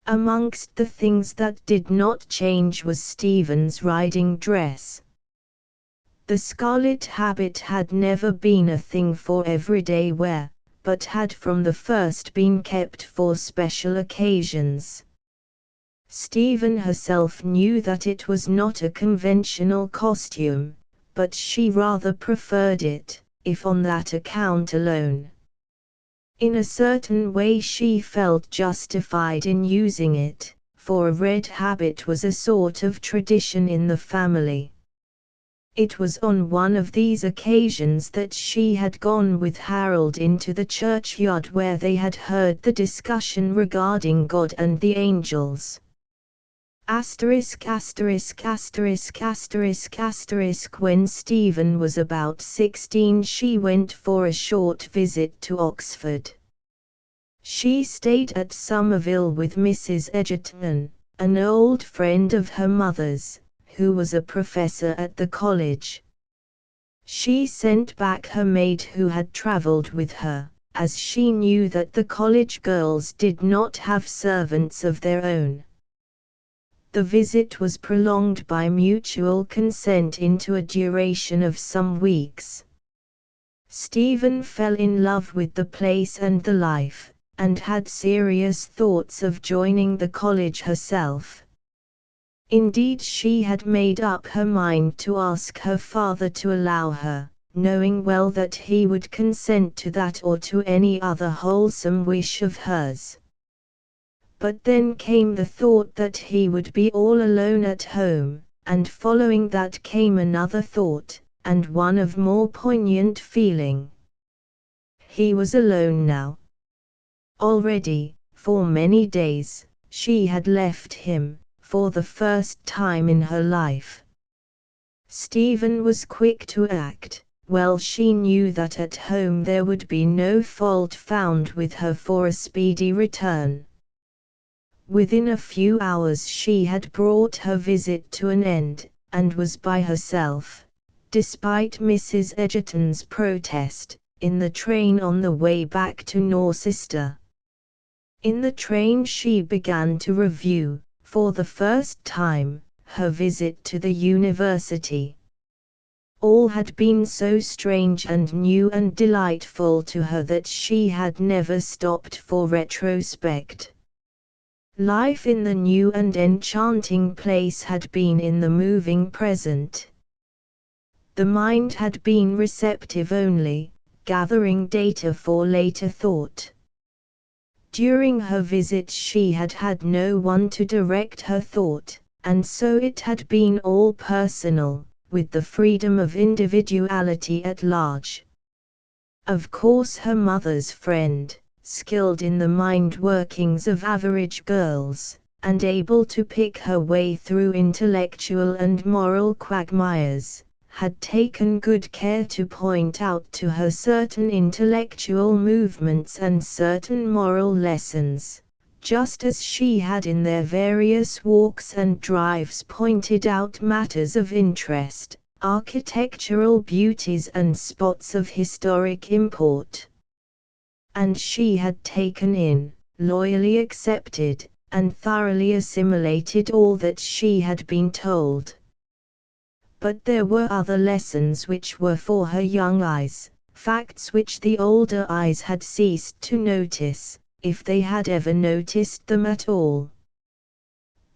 Amongst the things that did not change was Stephen's riding dress. The scarlet habit had never been a thing for everyday wear, but had from the first been kept for special occasions. Stephen herself knew that it was not a conventional costume, but she rather preferred it, if on that account alone. In a certain way she felt justified in using it, for a red habit was a sort of tradition in the family. It was on one of these occasions that she had gone with Harold into the churchyard where they had heard the discussion regarding God and the angels. When Stephen was about 16 she went for a short visit to Oxford. She stayed at Somerville with Mrs. Egerton, an old friend of her mother's, who was a professor at the college. She sent back her maid who had travelled with her, as she knew that the college girls did not have servants of their own. The visit was prolonged by mutual consent into a duration of some weeks. Stephen fell in love with the place and the life, and had serious thoughts of joining the college herself. Indeed, she had made up her mind to ask her father to allow her, knowing well that he would consent to that or to any other wholesome wish of hers. But then came the thought that he would be all alone at home, and following that came another thought, and one of more poignant feeling. He was alone now. Already, for many days, she had left him, for the first time in her life. Stephen was quick to act. Well, she knew that at home there would be no fault found with her for a speedy return. Within a few hours she had brought her visit to an end, and was by herself, despite Mrs. Egerton's protest, in the train on the way back to Norcester. In the train she began to review, for the first time, her visit to the university. All had been so strange and new and delightful to her that she had never stopped for retrospect. Life in the new and enchanting place had been in the moving present. The mind had been receptive only, gathering data for later thought. During her visit she had had no one to direct her thought, and so it had been all personal, with the freedom of individuality at large. Of course her mother's friend, skilled in the mind workings of average girls, and able to pick her way through intellectual and moral quagmires, had taken good care to point out to her certain intellectual movements and certain moral lessons, just as she had in their various walks and drives pointed out matters of interest, architectural beauties and spots of historic import. And she had taken in, loyally accepted, and thoroughly assimilated all that she had been told. But there were other lessons which were for her young eyes, facts which the older eyes had ceased to notice, if they had ever noticed them at all.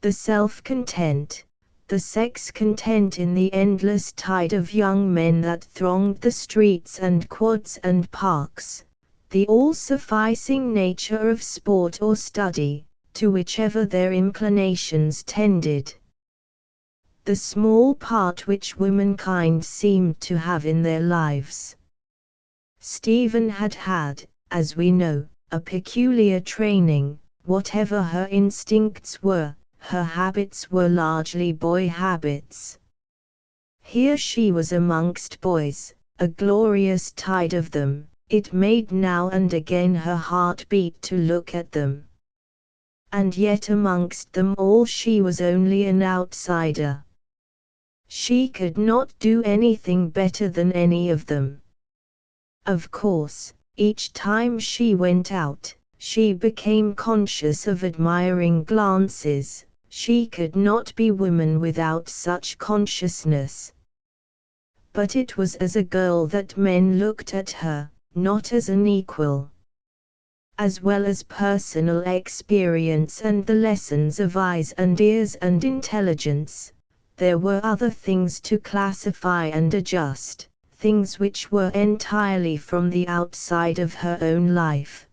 The self-content, the sex-content in the endless tide of young men that thronged the streets and quads and parks, the all-sufficing nature of sport or study, to whichever their inclinations tended. The small part which womankind seemed to have in their lives. Stephen had had, as we know, a peculiar training. Whatever her instincts were, her habits were largely boy habits. Here she was amongst boys, a glorious tide of them. It made now and again her heart beat to look at them. And yet amongst them all she was only an outsider. She could not do anything better than any of them. Of course, each time she went out, she became conscious of admiring glances. She could not be woman without such consciousness. But it was as a girl that men looked at her, not as an equal. As well as personal experience and the lessons of eyes and ears and intelligence, there were other things to classify and adjust, things which were entirely from the outside of her own life.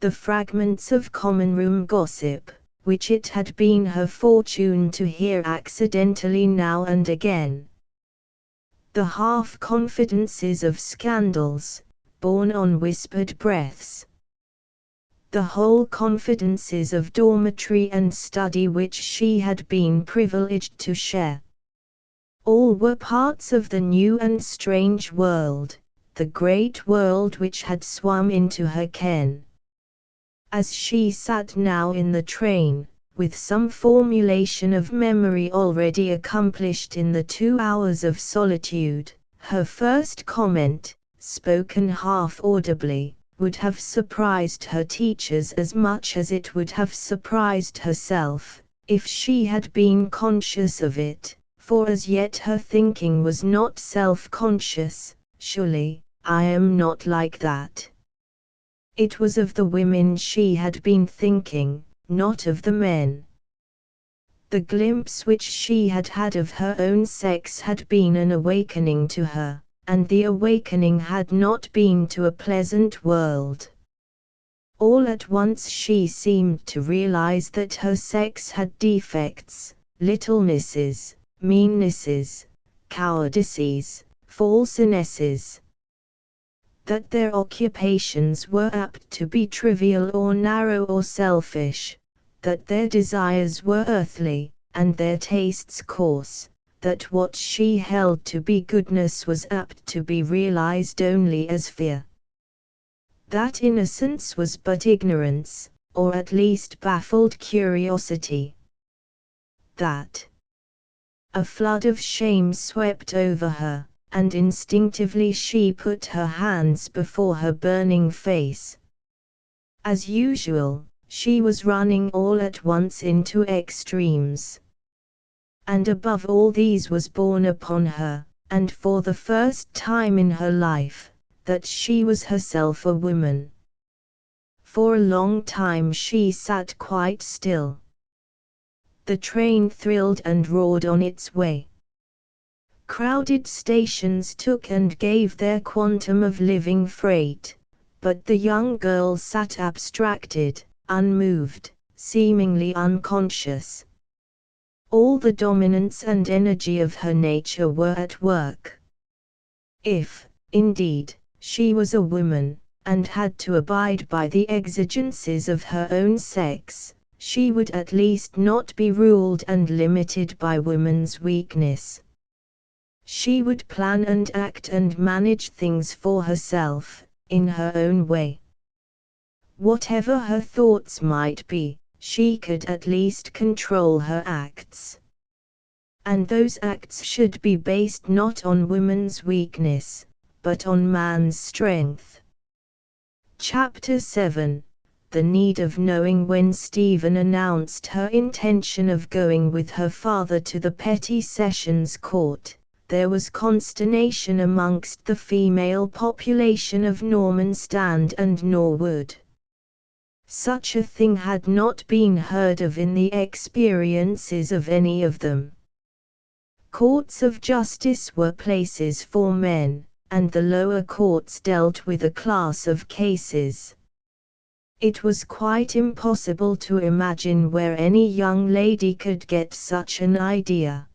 The fragments of common room gossip, which it had been her fortune to hear accidentally now and again. The half-confidences of scandals, borne on whispered breaths. The whole confidences of dormitory and study which she had been privileged to share. All were parts of the new and strange world, the great world which had swum into her ken. As she sat now in the train, with some formulation of memory already accomplished in the 2 hours of solitude, her first comment, spoken half-audibly, would have surprised her teachers as much as it would have surprised herself, if she had been conscious of it, for as yet her thinking was not self-conscious. Surely, I am not like that. It was of the women she had been thinking, not of the men. The glimpse which she had had of her own sex had been an awakening to her, and the awakening had not been to a pleasant world. All at once she seemed to realize that her sex had defects, littlenesses, meannesses, cowardices, falsenesses. That their occupations were apt to be trivial or narrow or selfish, that their desires were earthly, and their tastes coarse, that what she held to be goodness was apt to be realized only as fear. That innocence was but ignorance, or at least baffled curiosity. That A flood of shame swept over her, and instinctively she put her hands before her burning face. As usual, she was running all at once into extremes. And above all these was borne upon her, and for the first time in her life, that she was herself a woman. For a long time she sat quite still. The train thrilled and roared on its way. Crowded stations took and gave their quantum of living freight, but the young girl sat abstracted, unmoved, seemingly unconscious. All the dominance and energy of her nature were at work. If, indeed, she was a woman, and had to abide by the exigencies of her own sex, she would at least not be ruled and limited by woman's weakness. She would plan and act and manage things for herself, in her own way. Whatever her thoughts might be, she could at least control her acts. And those acts should be based not on woman's weakness, but on man's strength. Chapter 7. The need of knowing. When Stephen announced her intention of going with her father to the Petty Sessions Court, there was consternation amongst the female population of Normanstand and Norwood. Such a thing had not been heard of in the experiences of any of them. Courts of justice were places for men, and the lower courts dealt with a class of cases. It was quite impossible to imagine where any young lady could get such an idea.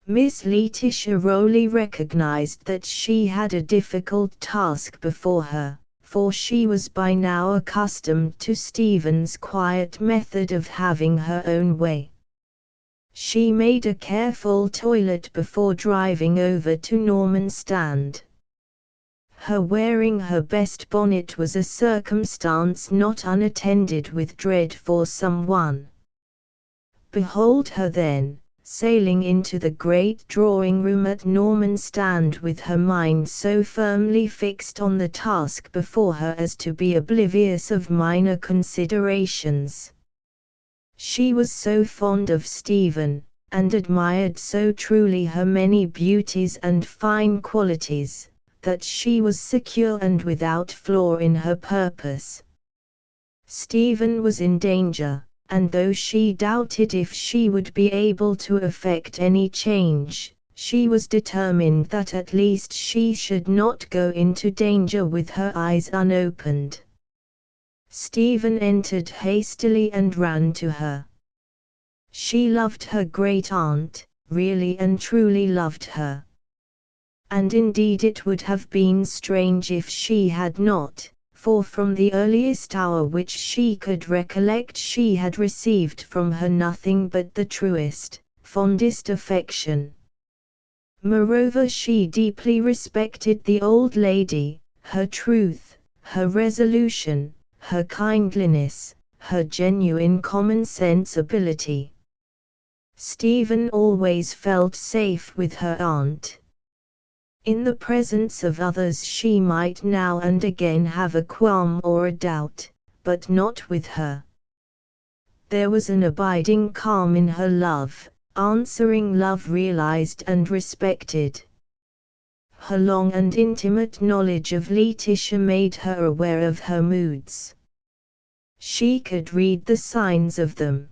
Miss Letitia Rowley recognized that she had a difficult task before her, for she was by now accustomed to Stephen's quiet method of having her own way. She made a careful toilet before driving over to Normanstand. Her wearing her best bonnet was a circumstance not unattended with dread for someone. Behold her then, sailing into the great drawing-room at Normanstand with her mind so firmly fixed on the task before her as to be oblivious of minor considerations. She was so fond of Stephen, and admired so truly her many beauties and fine qualities, that she was secure and without flaw in her purpose. Stephen was in danger, and though she doubted if she would be able to effect any change, she was determined that at least she should not go into danger with her eyes unopened. Stephen entered hastily and ran to her. She loved her great-aunt, really and truly loved her. And indeed it would have been strange if she had not, for from the earliest hour which she could recollect she had received from her nothing but the truest, fondest affection. Moreover, she deeply respected the old lady, her truth, her resolution, her kindliness, her genuine common-sense ability. Stephen always felt safe with her aunt. In the presence of others she might now and again have a qualm or a doubt, but not with her. There was an abiding calm in her love, answering love realized and respected. Her long and intimate knowledge of Letitia made her aware of her moods. She could read the signs of them.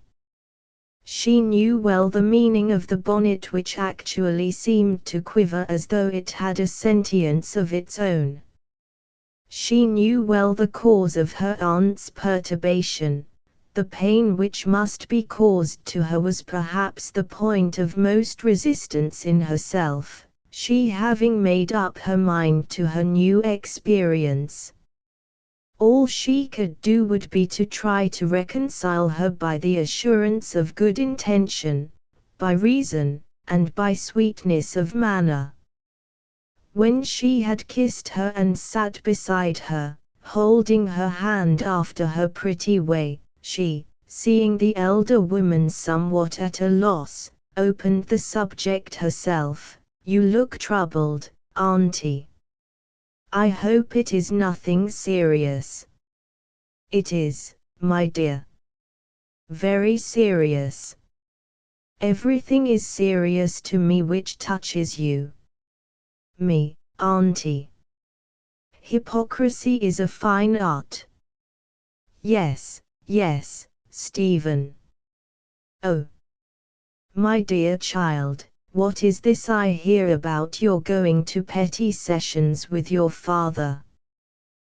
She knew well the meaning of the bonnet which actually seemed to quiver as though it had a sentience of its own. She knew well the cause of her aunt's perturbation. The pain which must be caused to her was perhaps the point of most resistance in herself, she having made up her mind to her new experience. All she could do would be to try to reconcile her by the assurance of good intention, by reason, and by sweetness of manner. When she had kissed her and sat beside her, holding her hand after her pretty way, she, seeing the elder woman somewhat at a loss, opened the subject herself. You look troubled, Auntie. I hope it is nothing serious. It is, my dear. Very serious. Everything is serious to me which touches you. Me, Auntie. Hypocrisy is a fine art. Yes, yes, Stephen. Oh. My dear child, what is this I hear about your going to petty sessions with your father?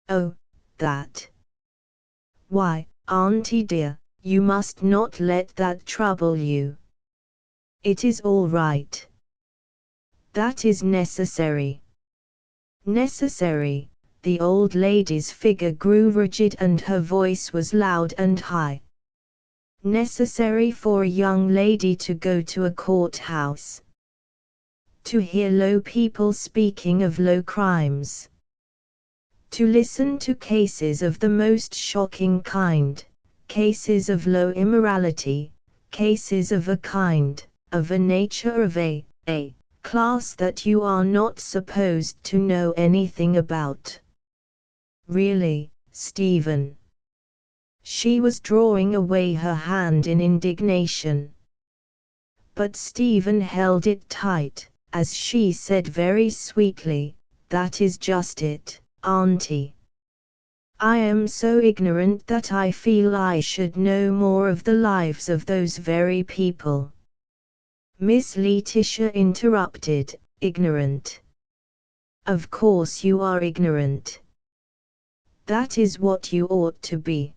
Oh, that. Why, Auntie dear, you must not let that trouble you. It is all right. That is necessary. Necessary. The old lady's figure grew rigid and her voice was loud and high. Necessary for a young lady to go to a courthouse. To hear low people speaking of low crimes. To listen to cases of the most shocking kind, cases of low immorality, cases of a kind, of a nature of a class that you are not supposed to know anything about. Really, Stephen. She was drawing away her hand in indignation. But Stephen held it tight, as she said very sweetly, that is just it, Auntie. I am so ignorant that I feel I should know more of the lives of those very people. Miss Letitia interrupted, ignorant. Of course you are ignorant. That is what you ought to be.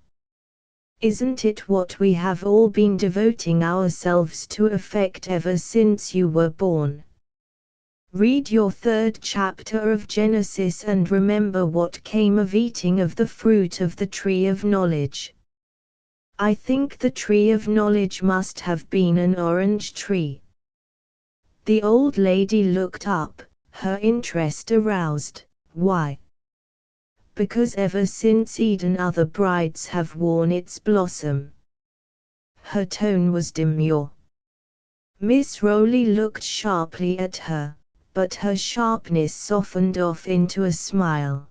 Isn't it what we have all been devoting ourselves to effect ever since you were born? Read your 3rd chapter of Genesis and remember what came of eating of the fruit of the tree of knowledge. I think the tree of knowledge must have been an orange tree. The old lady looked up, her interest aroused. Why? Because ever since Eden other brides have worn its blossom. Her tone was demure. Miss Rowley looked sharply at her, but her sharpness softened off into a smile.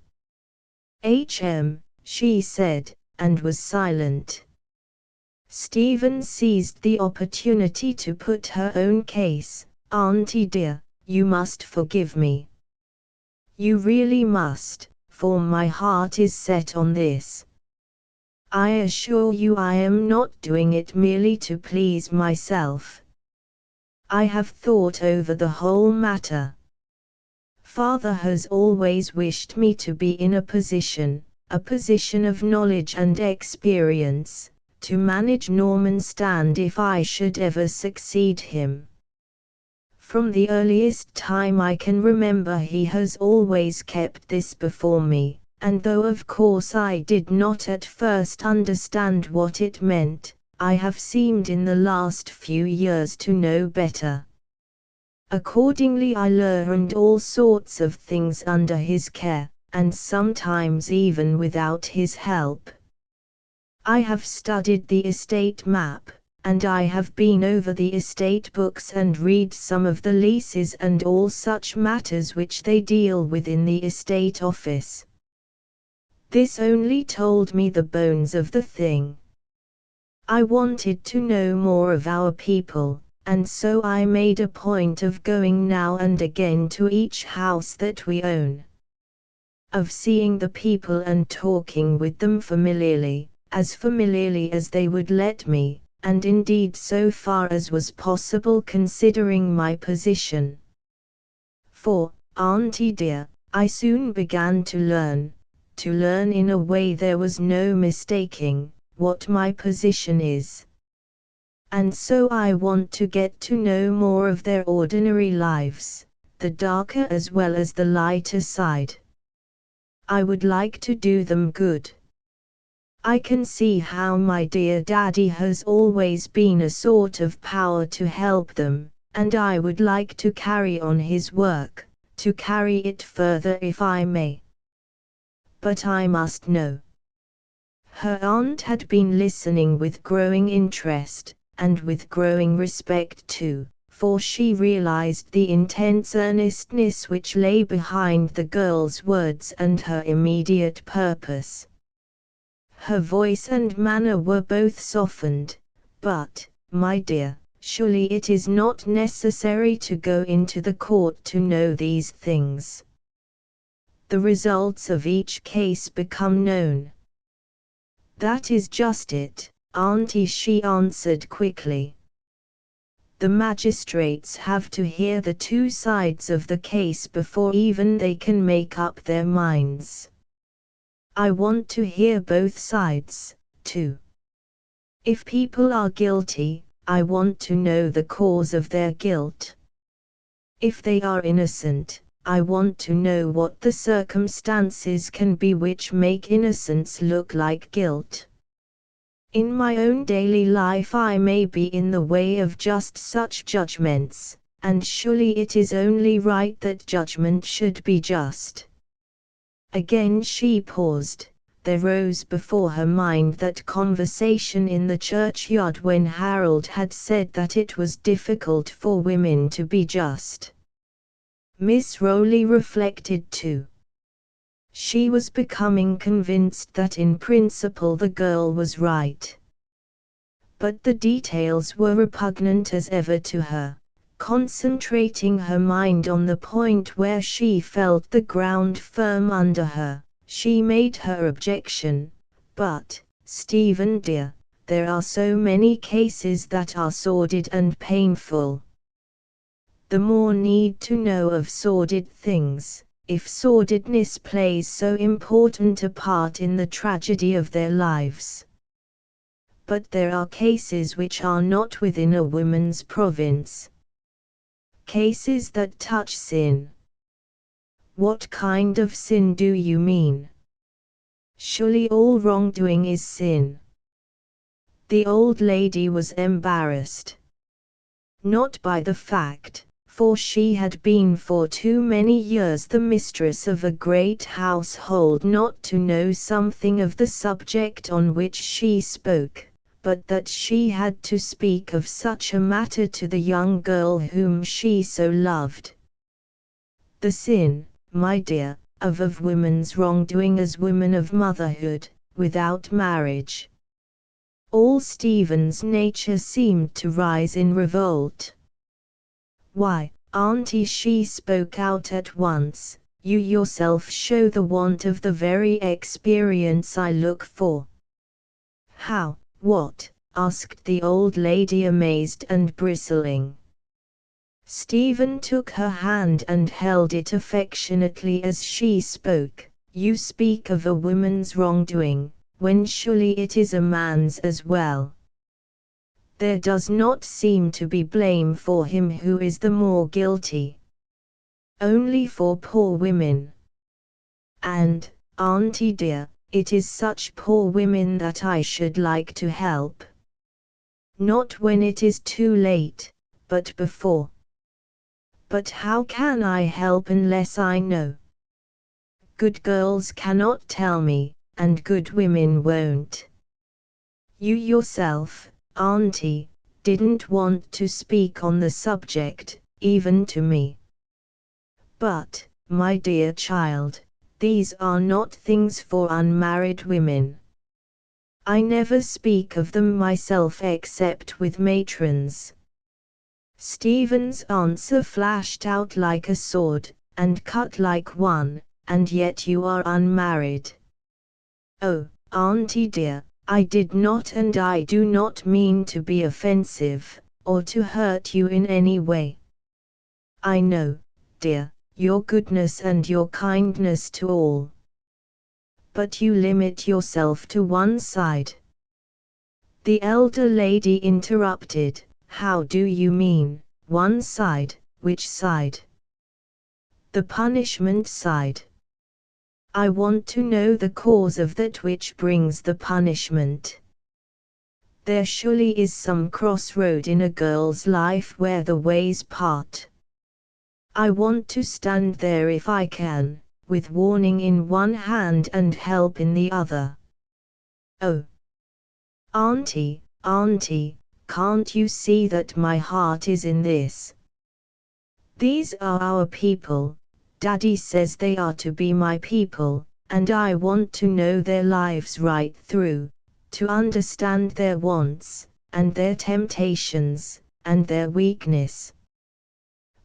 She said, and was silent. Stephen seized the opportunity to put her own case. Auntie dear, you must forgive me. You really must, for my heart is set on this. I assure you I am not doing it merely to please myself. I have thought over the whole matter. Father has always wished me to be in a position of knowledge and experience, to manage Normanstand if I should ever succeed him. From the earliest time I can remember he has always kept this before me, and though of course I did not at first understand what it meant, I have seemed in the last few years to know better. Accordingly I learned all sorts of things under his care, and sometimes even without his help. I have studied the estate map, and I have been over the estate books and read some of the leases and all such matters which they deal with in the estate office. This only told me the bones of the thing. I wanted to know more of our people, and so I made a point of going now and again to each house that we own. Of seeing the people and talking with them familiarly as they would let me, and indeed so far as was possible considering my position. For, Auntie dear, I soon began to learn in a way there was no mistaking, what my position is. And so I want to get to know more of their ordinary lives, the darker as well as the lighter side. I would like to do them good. I can see how my dear Daddy has always been a sort of power to help them, and I would like to carry on his work, to carry it further if I may. But I must know. Her aunt had been listening with growing interest, and with growing respect too, for she realized the intense earnestness which lay behind the girl's words and her immediate purpose. Her voice and manner were both softened. "But, my dear, surely it is not necessary to go into the court to know these things. The results of each case become known." "That is just it, Auntie," she answered quickly. "The magistrates have to hear the two sides of the case before even they can make up their minds. I want to hear both sides, too. If people are guilty, I want to know the cause of their guilt. If they are innocent, I want to know what the circumstances can be which make innocence look like guilt. In my own daily life I may be in the way of just such judgments, and surely it is only right that judgment should be just." Again she paused. There rose before her mind that conversation in the churchyard when Harold had said that it was difficult for women to be just. Miss Rowley reflected too. She was becoming convinced that in principle the girl was right. But the details were repugnant as ever to her. Concentrating her mind on the point where she felt the ground firm under her, she made her objection. "But, Stephen dear, there are so many cases that are sordid and painful. The more need to know of sordid things, if sordidness plays so important a part in the tragedy of their lives. But there are cases which are not within a woman's province. Cases that touch sin." "What kind of sin do you mean? Surely all wrongdoing is sin." The old lady was embarrassed. Not by the fact, for she had been for too many years the mistress of a great household not to know something of the subject on which she spoke, but that she had to speak of such a matter to the young girl whom she so loved. "The sin, my dear, of women's wrongdoing as women of motherhood, without marriage." All Stephen's nature seemed to rise in revolt. "Why, Auntie," she spoke out at once, "you yourself show the want of the very experience I look for." "How, what?" asked the old lady, amazed and bristling. Stephen took her hand and held it affectionately as she spoke. "You speak of a woman's wrongdoing, when surely it is a man's as well. There does not seem to be blame for him who is the more guilty. Only for poor women. And, Auntie dear, it is such poor women that I should like to help. Not when it is too late, but before. But how can I help unless I know? Good girls cannot tell me, and good women won't. You yourself, Auntie, didn't want to speak on the subject, even to me. But, my dear child, these are not things for unmarried women. I never speak of them myself except with matrons." Stephen's answer flashed out like a sword, and cut like one. "And yet you are unmarried." "Oh, Auntie dear, I did not and I do not mean to be offensive, or to hurt you in any way. I know, dear, your goodness and your kindness to all. But you limit yourself to one side." The elder lady interrupted. "How do you mean, one side? Which side?" "The punishment side. I want to know the cause of that which brings the punishment. There surely is some crossroad in a girl's life where the ways part. I want to stand there if I can, with warning in one hand and help in the other." "Oh, Auntie, Auntie," Can't you see that my heart is in this? These are our people. Daddy says they are to be my people, and I want to know their lives right through, to understand their wants, and their temptations, and their weakness.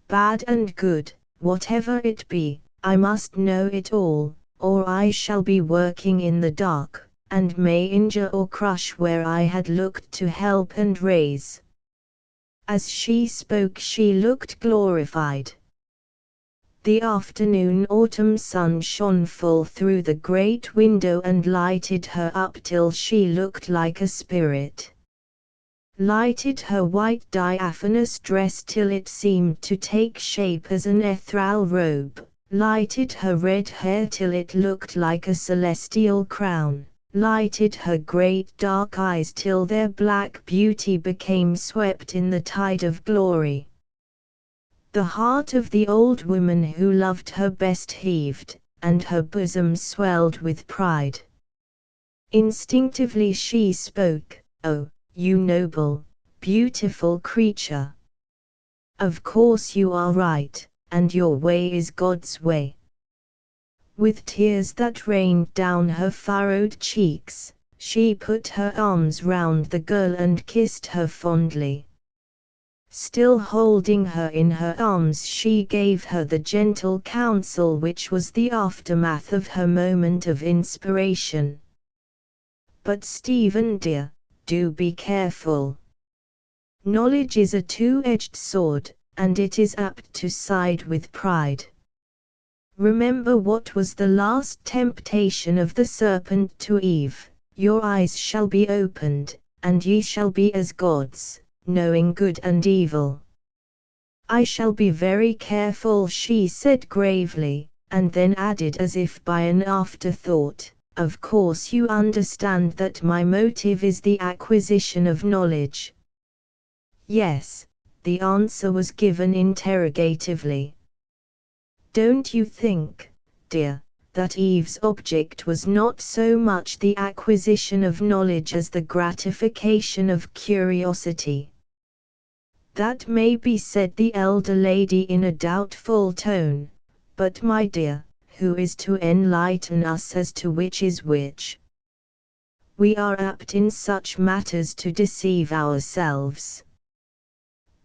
Bad and good, whatever it be, I must know it all, or I shall be working in the dark, and may injure or crush where I had looked to help and raise. As she spoke, she looked glorified. The afternoon autumn sun shone full through the great window and lighted her up till she looked like a spirit. Lighted her white diaphanous dress till it seemed to take shape as an ethereal robe, lighted her red hair till it looked like a celestial crown, lighted her great dark eyes till their black beauty became swept in the tide of glory. The heart of the old woman who loved her best heaved, and her bosom swelled with pride. Instinctively she spoke, "Oh, you noble, beautiful creature. Of course you are right, and your way is God's way." With tears that rained down her furrowed cheeks, she put her arms round the girl and kissed her fondly. Still holding her in her arms, she gave her the gentle counsel which was the aftermath of her moment of inspiration. "But Stephen dear, do be careful. Knowledge is a two-edged sword, and it is apt to side with pride. Remember what was the last temptation of the serpent to Eve: your eyes shall be opened, and ye shall be as gods, knowing good and evil." "I shall be very careful," she said gravely, and then added as if by an afterthought, "Of course you understand that my motive is the acquisition of knowledge." "Yes," the answer was given interrogatively. "Don't you think, dear, that Eve's object was not so much the acquisition of knowledge as the gratification of curiosity?" "That may be," said the elder lady in a doubtful tone, "but my dear, who is to enlighten us as to which is which? We are apt in such matters to deceive ourselves.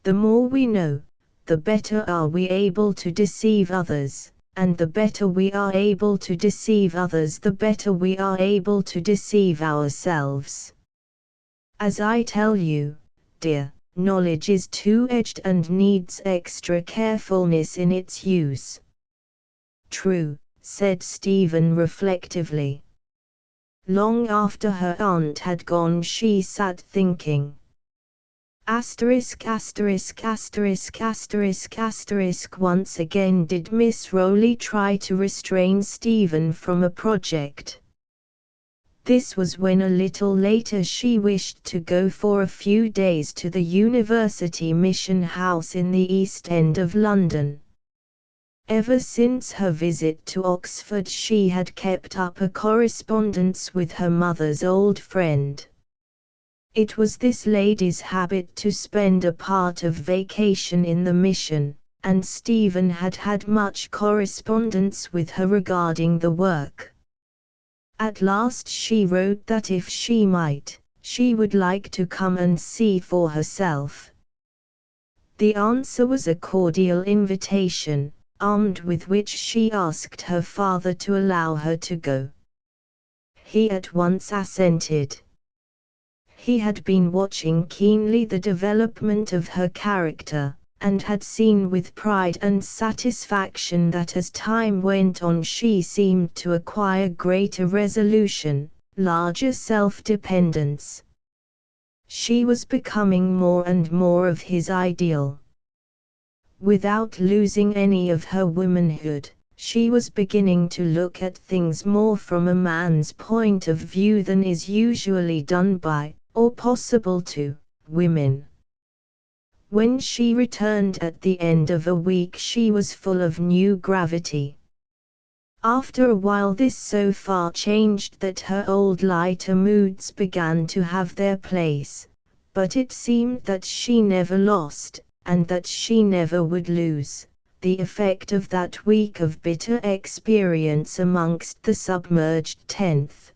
The more we know, the better are we able to deceive others, and the better we are able to deceive others, the better we are able to deceive ourselves. As I tell you, dear, knowledge is two-edged and needs extra carefulness in its use." "True," said Stephen reflectively. Long after her aunt had gone she sat thinking. Asterisk asterisk asterisk asterisk asterisk. Once again did Miss Rowley try to restrain Stephen from a project. This was when a little later she wished to go for a few days to the University Mission House in the East End of London. Ever since her visit to Oxford she had kept up a correspondence with her mother's old friend. It was this lady's habit to spend a part of vacation in the mission, and Stephen had had much correspondence with her regarding the work. At last she wrote that if she might, she would like to come and see for herself. The answer was a cordial invitation, armed with which she asked her father to allow her to go. He at once assented. He had been watching keenly the development of her character, and had seen with pride and satisfaction that as time went on she seemed to acquire greater resolution, larger self-dependence. She was becoming more and more of his ideal. Without losing any of her womanhood, she was beginning to look at things more from a man's point of view than is usually done by, or possible to, women. When she returned at the end of a week she was full of new gravity. After a while this so far changed that her old lighter moods began to have their place, But it seemed that she never lost, and that she never would lose, the effect of that week of bitter experience amongst the submerged 10th.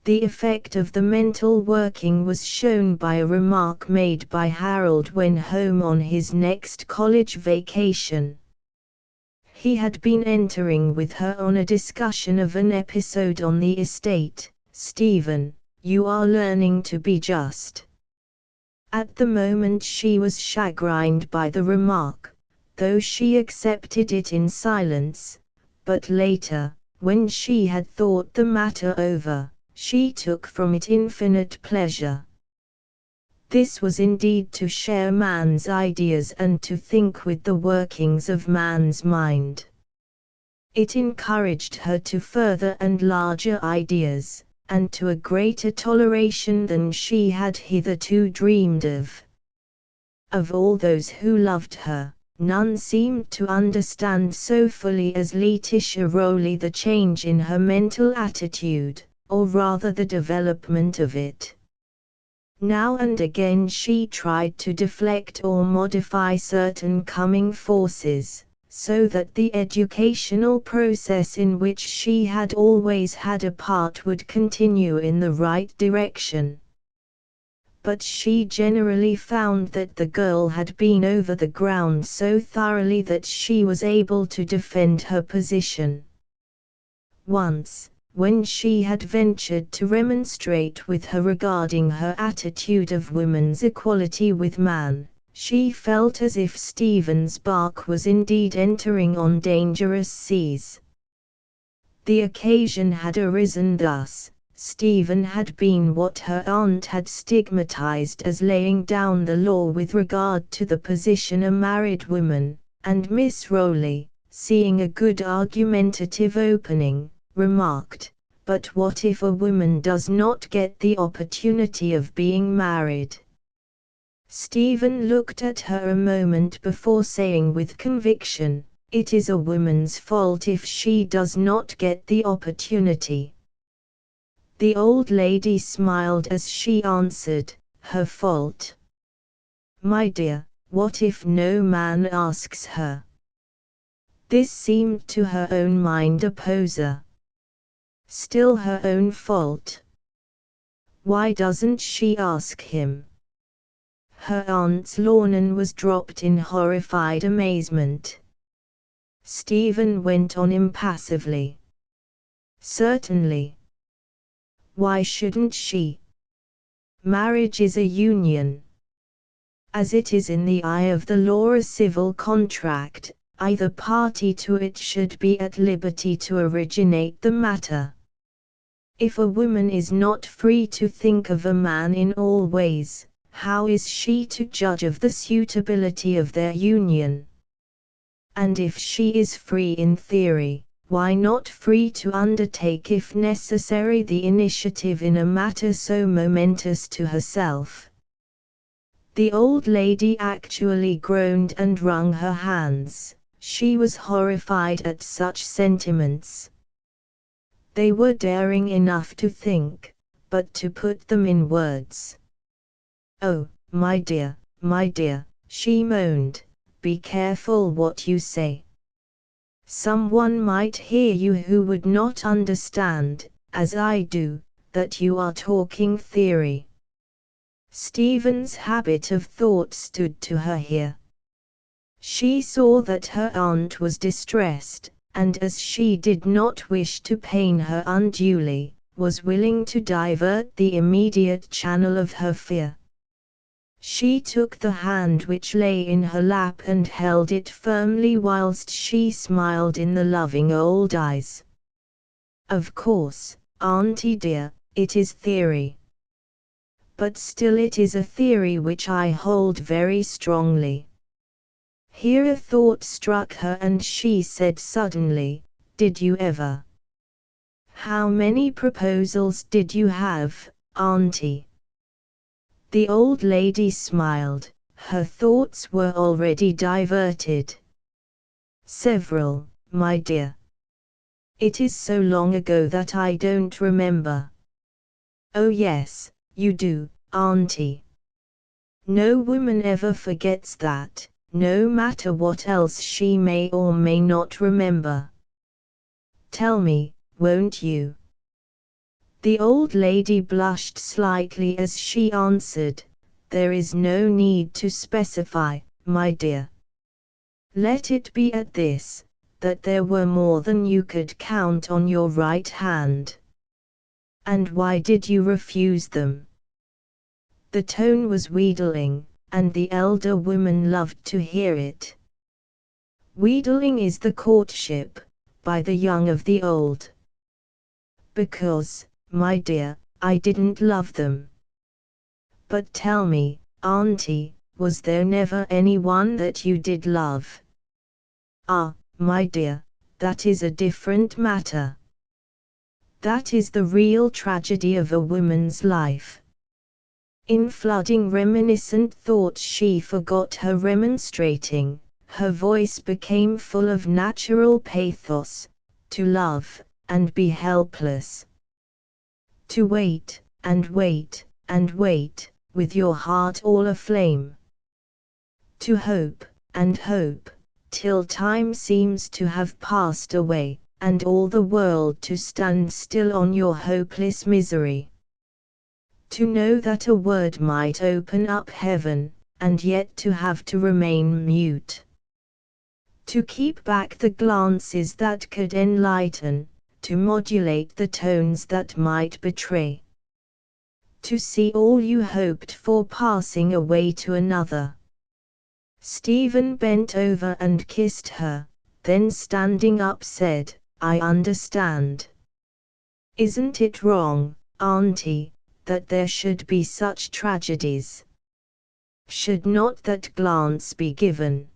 The effect of the mental working was shown by a remark made by Harold when home on his next college vacation. He had been entering with her on a discussion of an episode on the estate. "Stephen, you are learning to be just." At the moment she was chagrined by the remark, though she accepted it in silence, but later, when she had thought the matter over, she took from it infinite pleasure. This was indeed to share man's ideas and to think with the workings of man's mind. It encouraged her to further and larger ideas, and to a greater toleration than she had hitherto dreamed of. Of all those who loved her, none seemed to understand so fully as Letitia Rowley the change in her mental attitude, or rather the development of it. Now and again she tried to deflect or modify certain coming forces, so that the educational process in which she had always had a part would continue in the right direction. But she generally found that the girl had been over the ground so thoroughly that she was able to defend her position. Once, when she had ventured to remonstrate with her regarding her attitude of woman's equality with man, she felt as if Stephen's bark was indeed entering on dangerous seas. The occasion had arisen thus: Stephen had been what her aunt had stigmatized as laying down the law with regard to the position a married woman, and Miss Rowley, seeing a good argumentative opening, remarked, "But what if a woman does not get the opportunity of being married?" Stephen looked at her a moment before saying with conviction, "It is a woman's fault if she does not get the opportunity." The old lady smiled as she answered, "Her fault? My dear, what if no man asks her?" This seemed to her own mind a poser. Still her own fault. Why doesn't she ask him? Her aunt's lorgnon was dropped in horrified amazement. Stephen went on impassively. "Certainly. Why shouldn't she? Marriage is a union. As it is in the eye of the law a civil contract, either party to it should be at liberty to originate the matter. If a woman is not free to think of a man in all ways, how is she to judge of the suitability of their union? And if she is free in theory, why not free to undertake if necessary the initiative in a matter so momentous to herself?" The old lady actually groaned and wrung her hands. She was horrified at such sentiments. They were daring enough to think, but to put them in words. "Oh, my dear, she moaned, "be careful what you say. Someone might hear you who would not understand, as I do, that you are talking theory." Stephen's habit of thought stood to her here. She saw that her aunt was distressed, and as she did not wish to pain her unduly, was willing to divert the immediate channel of her fear. She took the hand which lay in her lap and held it firmly whilst she smiled in the loving old eyes. "Of course, Auntie dear, it is theory. But still it is a theory which I hold very strongly." Here a thought struck her and she said suddenly, "Did you ever? How many proposals did you have, Auntie?" The old lady smiled. Her thoughts were already diverted. "Several, my dear. It is so long ago that I don't remember." "Oh yes, you do, Auntie. No woman ever forgets that, no matter what else she may or may not remember. Tell me, won't you?" The old lady blushed slightly as she answered, "There is no need to specify, my dear. Let it be at this, that there were more than you could count on your right hand. And why did you refuse them?" The tone was wheedling, and the elder woman loved to hear it. Wheedling is the courtship, by the young of the old. "Because, my dear, I didn't love them." "But tell me, auntie, was there never anyone that you did love?" "Ah, my dear, that is a different matter. That is the real tragedy of a woman's life." In flooding reminiscent thoughts she forgot her remonstrating, her voice became full of natural pathos. To love, and be helpless. To wait, and wait, and wait, with your heart all aflame. To hope, and hope, till time seems to have passed away, and all the world to stand still on your hopeless misery. To know that a word might open up heaven, and yet to have to remain mute. To keep back the glances that could enlighten, to modulate the tones that might betray. To see all you hoped for passing away to another. Stephen bent over and kissed her, then standing up said, "I understand. Isn't it wrong, auntie, that there should be such tragedies? Should not that glance be given?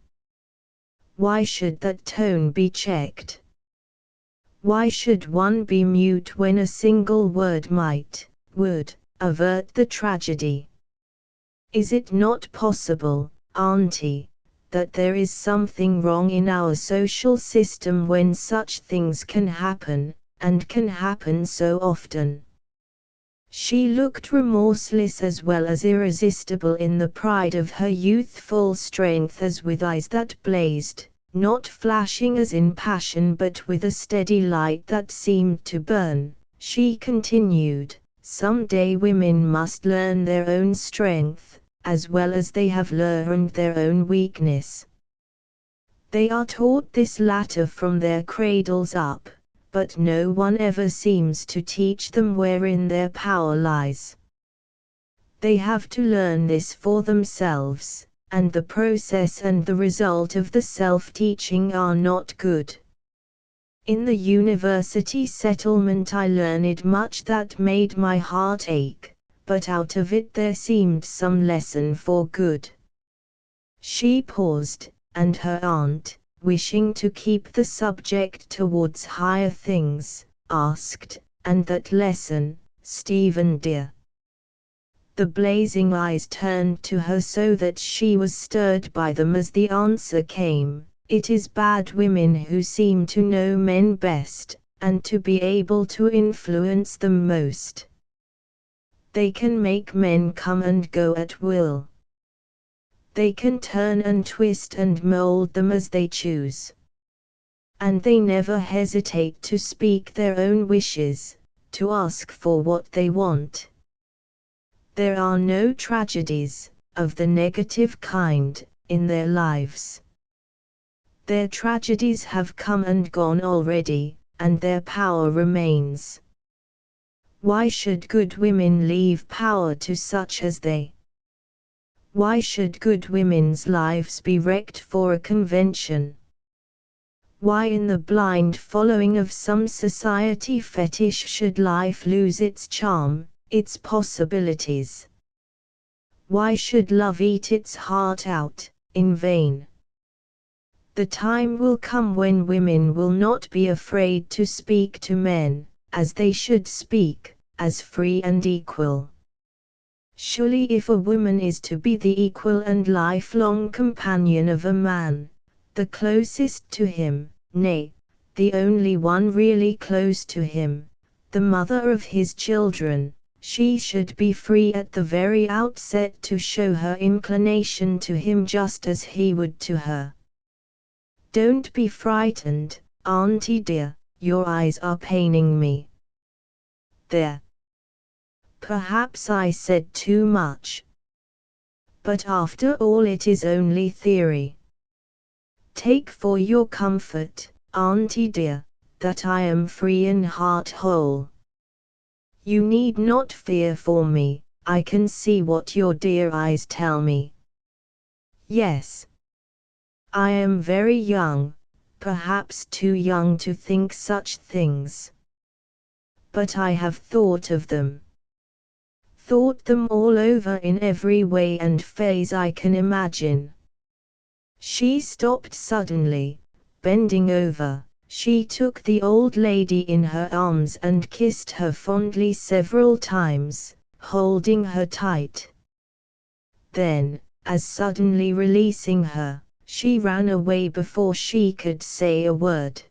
Why should that tone be checked? Why should one be mute when a single word would, avert the tragedy? Is it not possible, auntie, that there is something wrong in our social system when such things can happen, and can happen so often?" She looked remorseless as well as irresistible in the pride of her youthful strength, as with eyes that blazed, not flashing as in passion but with a steady light that seemed to burn. She continued, "Some day women must learn their own strength, as well as they have learned their own weakness. They are taught this latter from their cradles up, but no one ever seems to teach them wherein their power lies. They have to learn this for themselves, and the process and the result of the self-teaching are not good. In the university settlement I learned much that made my heart ache, but out of it there seemed some lesson for good." She paused, and her aunt, wishing to keep the subject towards higher things, asked, "And that lesson, Stephen dear?" The blazing eyes turned to her so that she was stirred by them as the answer came, "It is bad women who seem to know men best, and to be able to influence them most. They can make men come and go at will. They can turn and twist and mold them as they choose. And they never hesitate to speak their own wishes, to ask for what they want. There are no tragedies, of the negative kind, in their lives. Their tragedies have come and gone already, and their power remains. Why should good women leave power to such as they? Why should good women's lives be wrecked for a convention? Why in the blind following of some society fetish should life lose its charm, its possibilities? Why should love eat its heart out, in vain? The time will come when women will not be afraid to speak to men, as they should speak, as free and equal. Surely if a woman is to be the equal and lifelong companion of a man, the closest to him, nay, the only one really close to him, the mother of his children, she should be free at the very outset to show her inclination to him just as he would to her. Don't be frightened, Auntie dear, your eyes are paining me. There. Perhaps I said too much. But after all it is only theory. Take for your comfort, Auntie dear, that I am free in heart whole. You need not fear for me, I can see what your dear eyes tell me. Yes. I am very young, perhaps too young to think such things. But I have thought of them. Thought them all over in every way and phase I can imagine. She stopped suddenly, bending over. She took the old lady in her arms and kissed her fondly several times, holding her tight. Then, as suddenly releasing her, she ran away before she could say a word.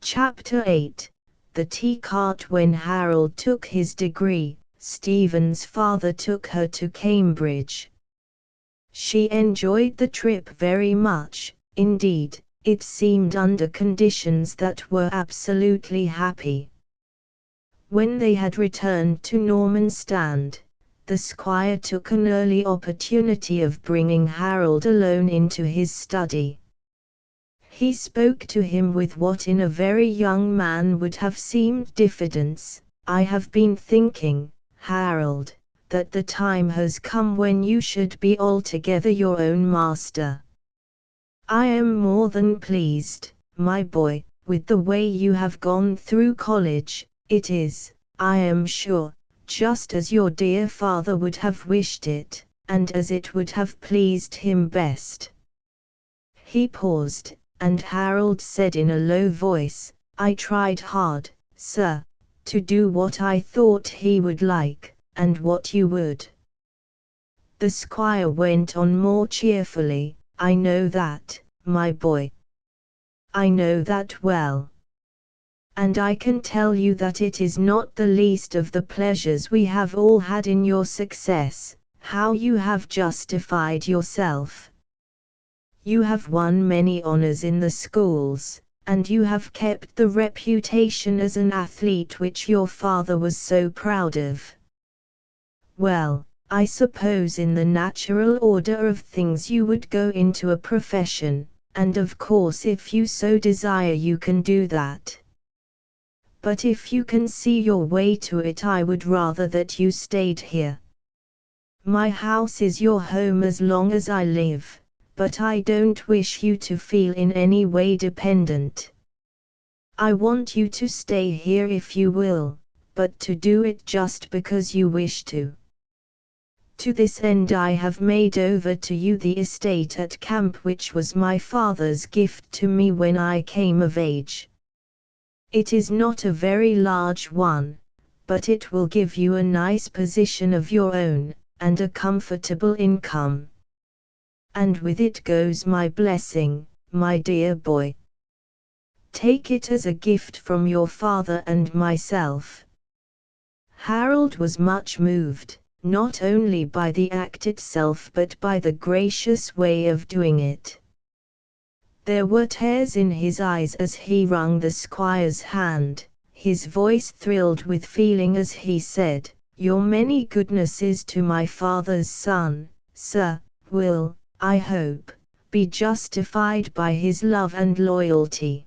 Chapter 8. The Tea Cart. When Harold took his degree, Stephen's father took her to Cambridge. She enjoyed the trip very much, indeed, it seemed under conditions that were absolutely happy. When they had returned to Normanstand, the squire took an early opportunity of bringing Harold alone into his study. He spoke to him with what in a very young man would have seemed diffidence. I have been thinking, Harold, that the time has come when you should be altogether your own master. I am more than pleased, my boy, with the way you have gone through college. It is, I am sure, just as your dear father would have wished it, and as it would have pleased him best. He paused, and Harold said in a low voice, I tried hard, sir, to do what I thought he would like, and what you would. The squire went on more cheerfully, I know that, my boy. I know that well. And I can tell you that it is not the least of the pleasures we have all had in your success, how you have justified yourself. You have won many honors in the schools, and you have kept the reputation as an athlete which your father was so proud of. Well, I suppose in the natural order of things you would go into a profession, and of course if you so desire you can do that. But if you can see your way to it I would rather that you stayed here. My house is your home as long as I live, but I don't wish you to feel in any way dependent. I want you to stay here if you will, but to do it just because you wish to. To this end I have made over to you the estate at Camp which was my father's gift to me when I came of age. It is not a very large one, but it will give you a nice position of your own, and a comfortable income. And with it goes my blessing, my dear boy. Take it as a gift from your father and myself. Harold was much moved, not only by the act itself but by the gracious way of doing it. There were tears in his eyes as he wrung the squire's hand, his voice thrilled with feeling as he said, Your many goodnesses to my father's son, sir, will, I hope, be justified by his love and loyalty.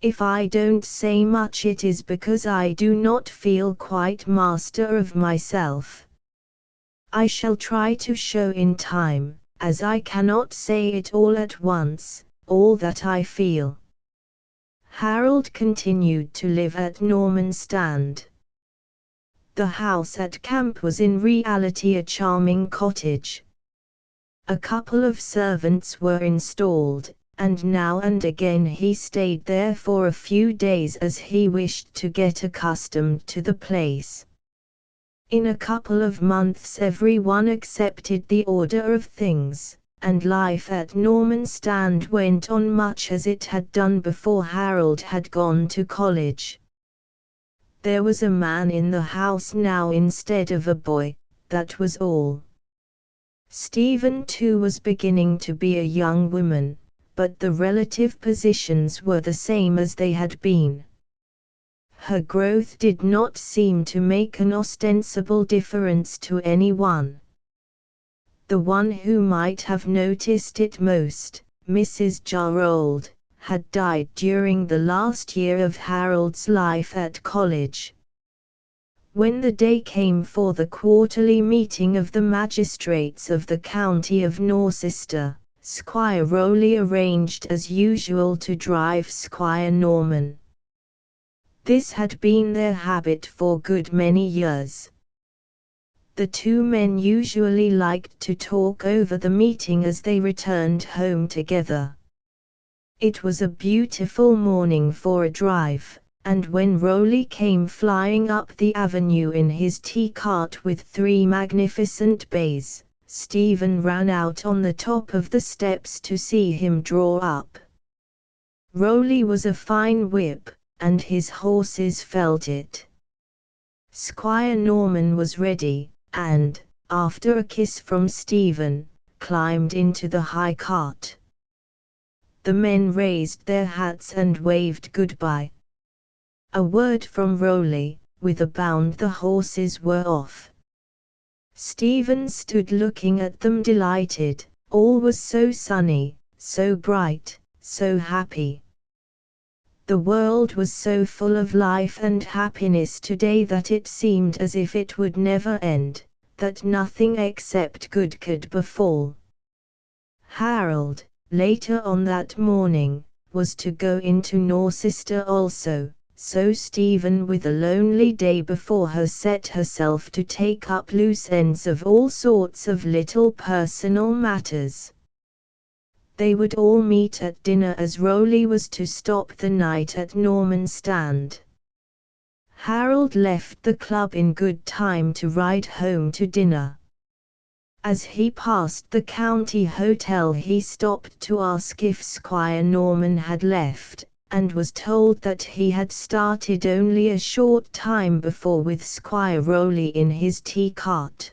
If I don't say much it is because I do not feel quite master of myself. I shall try to show in time, as I cannot say it all at once, all that I feel. Harold continued to live at Normanstand. The house at Camp was in reality a charming cottage. A couple of servants were installed, and now and again he stayed there for a few days as he wished to get accustomed to the place. In a couple of months everyone accepted the order of things, and life at Normanstand went on much as it had done before Harold had gone to college. There was a man in the house now instead of a boy, that was all. Stephen too was beginning to be a young woman, but the relative positions were the same as they had been. Her growth did not seem to make an ostensible difference to anyone. The one who might have noticed it most, Mrs. Jarrold, had died during the last year of Harold's life at college. When the day came for the quarterly meeting of the magistrates of the county of Norcester, Squire Rowley arranged as usual to drive Squire Norman. This had been their habit for a good many years. The two men usually liked to talk over the meeting as they returned home together. It was a beautiful morning for a drive, and when Rowley came flying up the avenue in his tea-cart with 3 magnificent bays, Stephen ran out on the top of the steps to see him draw up. Rowley was a fine whip, and his horses felt it. Squire Norman was ready, and, after a kiss from Stephen, climbed into the high cart. The men raised their hats and waved goodbye. A word from Rowley, with a bound the horses were off. Stephen stood looking at them delighted. All was so sunny, so bright, so happy. The world was so full of life and happiness today that it seemed as if it would never end, that nothing except good could befall. Harold, later on that morning, was to go into Norcester also, so Stephen with a lonely day before her set herself to take up loose ends of all sorts of little personal matters. They would all meet at dinner as Rowley was to stop the night at Norman Stand. Harold left the club in good time to ride home to dinner. As he passed the county hotel he stopped to ask if Squire Norman had left, and was told that he had started only a short time before with Squire Rowley in his tea-cart.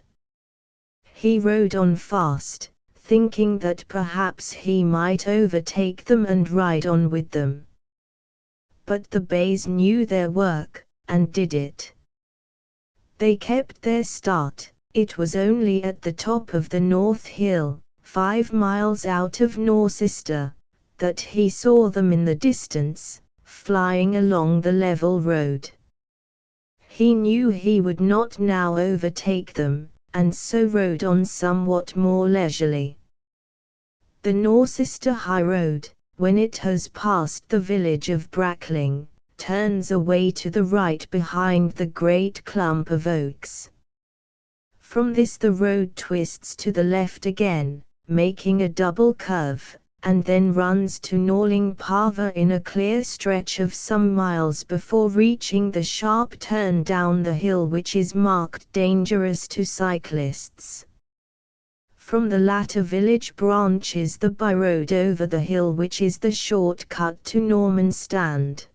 He rode on fast, thinking that perhaps he might overtake them and ride on with them. But the bays knew their work, and did it. They kept their start. It was only at the top of the North Hill, 5 miles out of Norcester, that he saw them in the distance, flying along the level road. He knew he would not now overtake them, and so rode on somewhat more leisurely. The Norcester High Road, when it has passed the village of Brackling, turns away to the right behind the great clump of oaks. From this the road twists to the left again, making a double curve, and then runs to Norling Parva in a clear stretch of some miles before reaching the sharp turn down the hill which is marked dangerous to cyclists. From the latter village branches the by-road over the hill which is the short cut to Norman Stand.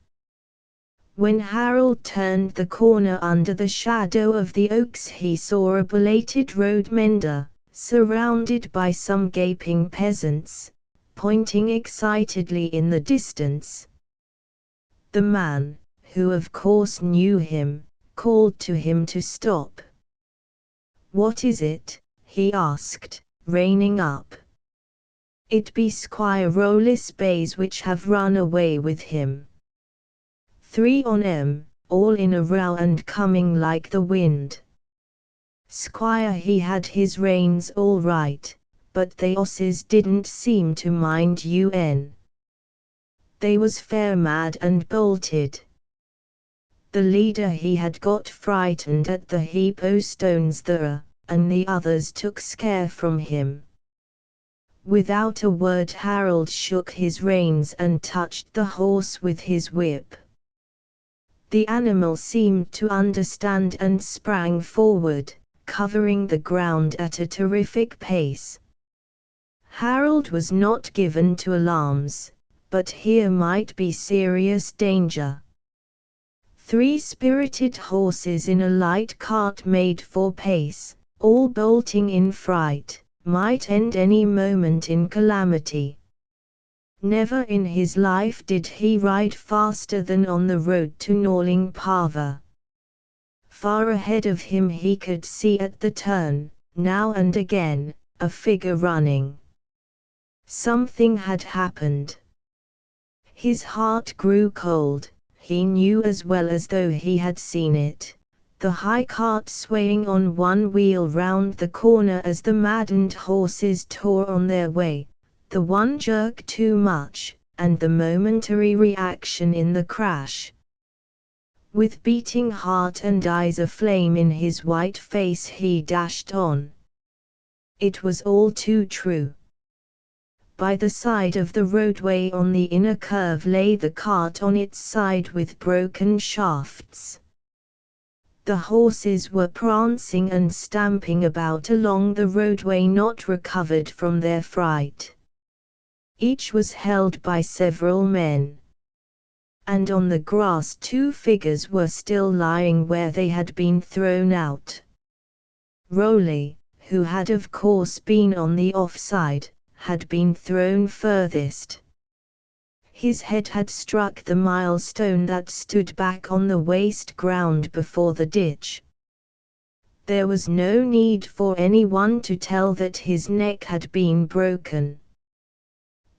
When Harold turned the corner under the shadow of the oaks he saw a belated road mender, surrounded by some gaping peasants, pointing excitedly in the distance. The man, who of course knew him, called to him to stop. "What is it?" he asked, reining up. "It be Squire Rowley's bays which have run away with him. 3 on 'em, all in a row and coming like the wind. Squire he had his reins all right, but they 'osses didn't seem to mind UN. They was fair mad and bolted. The leader he had got frightened at the heap o' stones there, and the others took scare from him." Without a word Harold shook his reins and touched the horse with his whip. The animal seemed to understand and sprang forward, covering the ground at a terrific pace. Harold was not given to alarms, but here might be serious danger. 3 spirited horses in a light cart made for pace, all bolting in fright, might end any moment in calamity. Never in his life did he ride faster than on the road to Norling Parva. Far ahead of him he could see at the turn, now and again, a figure running. Something had happened. His heart grew cold. He knew as well as though he had seen it, the high cart swaying on one wheel round the corner as the maddened horses tore on their way, the one jerk too much, and the momentary reaction in the crash. With beating heart and eyes aflame in his white face he dashed on. It was all too true. By the side of the roadway on the inner curve lay the cart on its side with broken shafts. The horses were prancing and stamping about along the roadway, not recovered from their fright. Each was held by several men. And on the grass 2 figures were still lying where they had been thrown out. Rowley, who had of course been on the offside, had been thrown furthest. His head had struck the milestone that stood back on the waste ground before the ditch. There was no need for anyone to tell that his neck had been broken.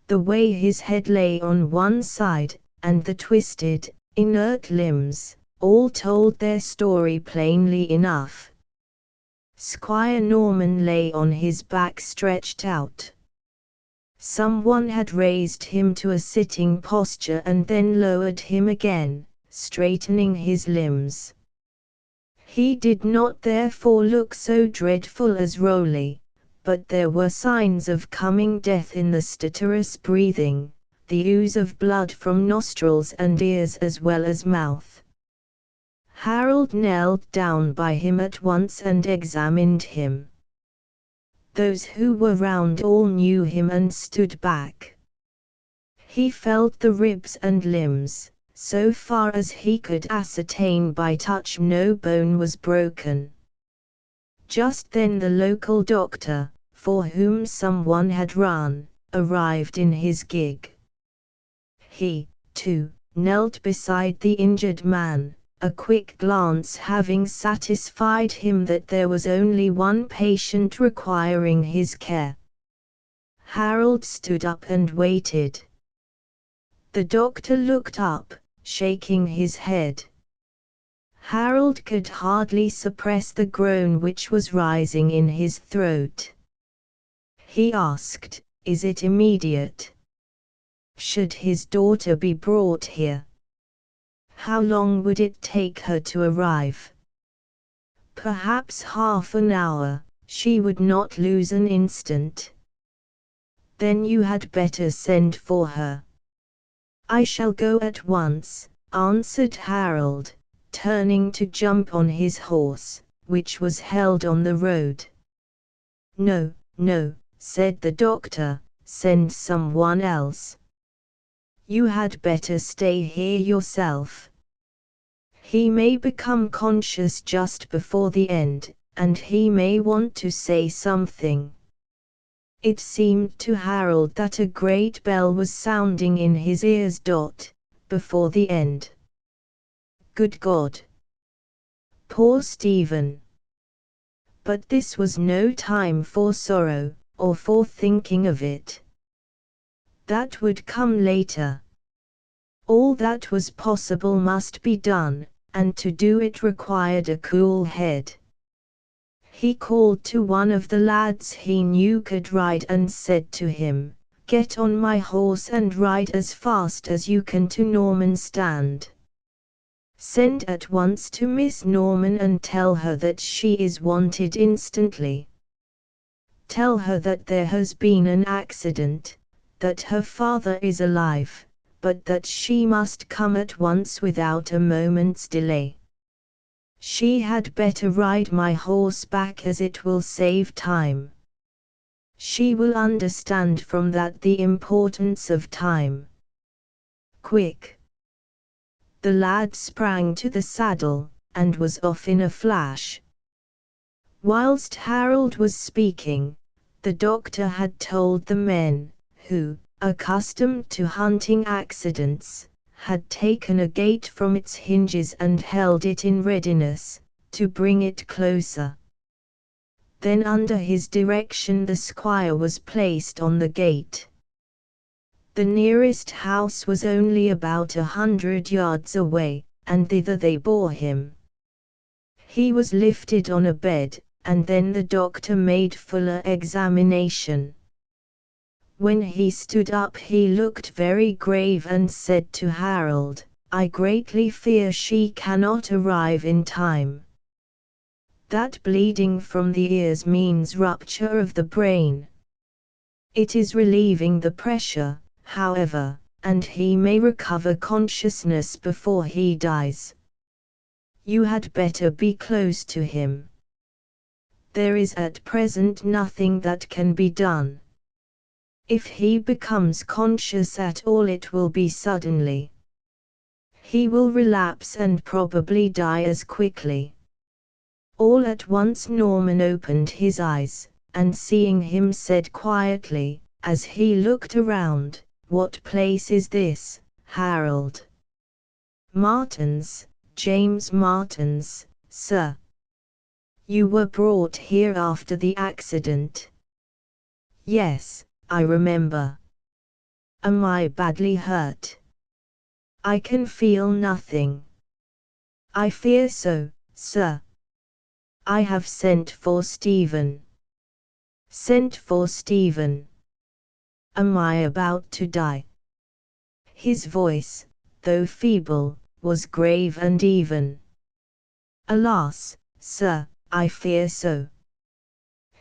The way his head lay on one side, and the twisted, inert limbs, all told their story plainly enough. Squire Norman lay on his back stretched out. Someone had raised him to a sitting posture and then lowered him again, straightening his limbs. He did not therefore look so dreadful as Rowley, but there were signs of coming death in the stertorous breathing, the ooze of blood from nostrils and ears as well as mouth. Harold knelt down by him at once and examined him. Those who were round all knew him and stood back. He felt the ribs and limbs. So far as he could ascertain by touch, no bone was broken. Just then the local doctor, for whom someone had run, arrived in his gig. He, too, knelt beside the injured man, a quick glance having satisfied him that there was only one patient requiring his care. Harold stood up and waited. The doctor looked up, shaking his head. Harold could hardly suppress the groan which was rising in his throat. He asked, "Is it immediate? Should his daughter be brought here? How long would it take her to arrive?" "Perhaps half an hour, she would not lose an instant." "Then you had better send for her." "I shall go at once," answered Harold, turning to jump on his horse, which was held on the road. "No, no," said the doctor, "send someone else. You had better stay here yourself. He may become conscious just before the end, and he may want to say something." It seemed to Harold that a great bell was sounding in his ears. Before the end. Good God! Poor Stephen! But this was no time for sorrow, or for thinking of it. That would come later. All that was possible must be done, and to do it required a cool head. He called to one of the lads he knew could ride and said to him, "Get on my horse and ride as fast as you can to Norman Stand. Send at once to Miss Norman and tell her that she is wanted instantly. Tell her that there has been an accident, that her father is alive, but that she must come at once without a moment's delay. She had better ride my horse back, as it will save time. She will understand from that the importance of time. Quick!" The lad sprang to the saddle, and was off in a flash. Whilst Harold was speaking, the doctor had told the men, who, accustomed to hunting accidents, had taken a gate from its hinges and held it in readiness, to bring it closer. Then under his direction the squire was placed on the gate. The nearest house was only about 100 yards away, and thither they bore him. He was lifted on a bed, and then the doctor made fuller examination. When he stood up he looked very grave and said to Harold, "I greatly fear she cannot arrive in time. That bleeding from the ears means rupture of the brain. It is relieving the pressure, however, and he may recover consciousness before he dies. You had better be close to him. There is at present nothing that can be done. If he becomes conscious at all it will be suddenly. He will relapse and probably die as quickly." All at once Norman opened his eyes, and seeing him said quietly, as he looked around, "What place is this, Harold?" "Martin's, James Martin's, sir." "You were brought here after the accident?" "Yes, I remember." "Am I badly hurt?" "I can feel nothing." "I fear so, sir." "I have sent for Stephen." "Sent for Stephen." "Am I about to die?" His voice, though feeble, was grave and even. "Alas, sir, I fear so."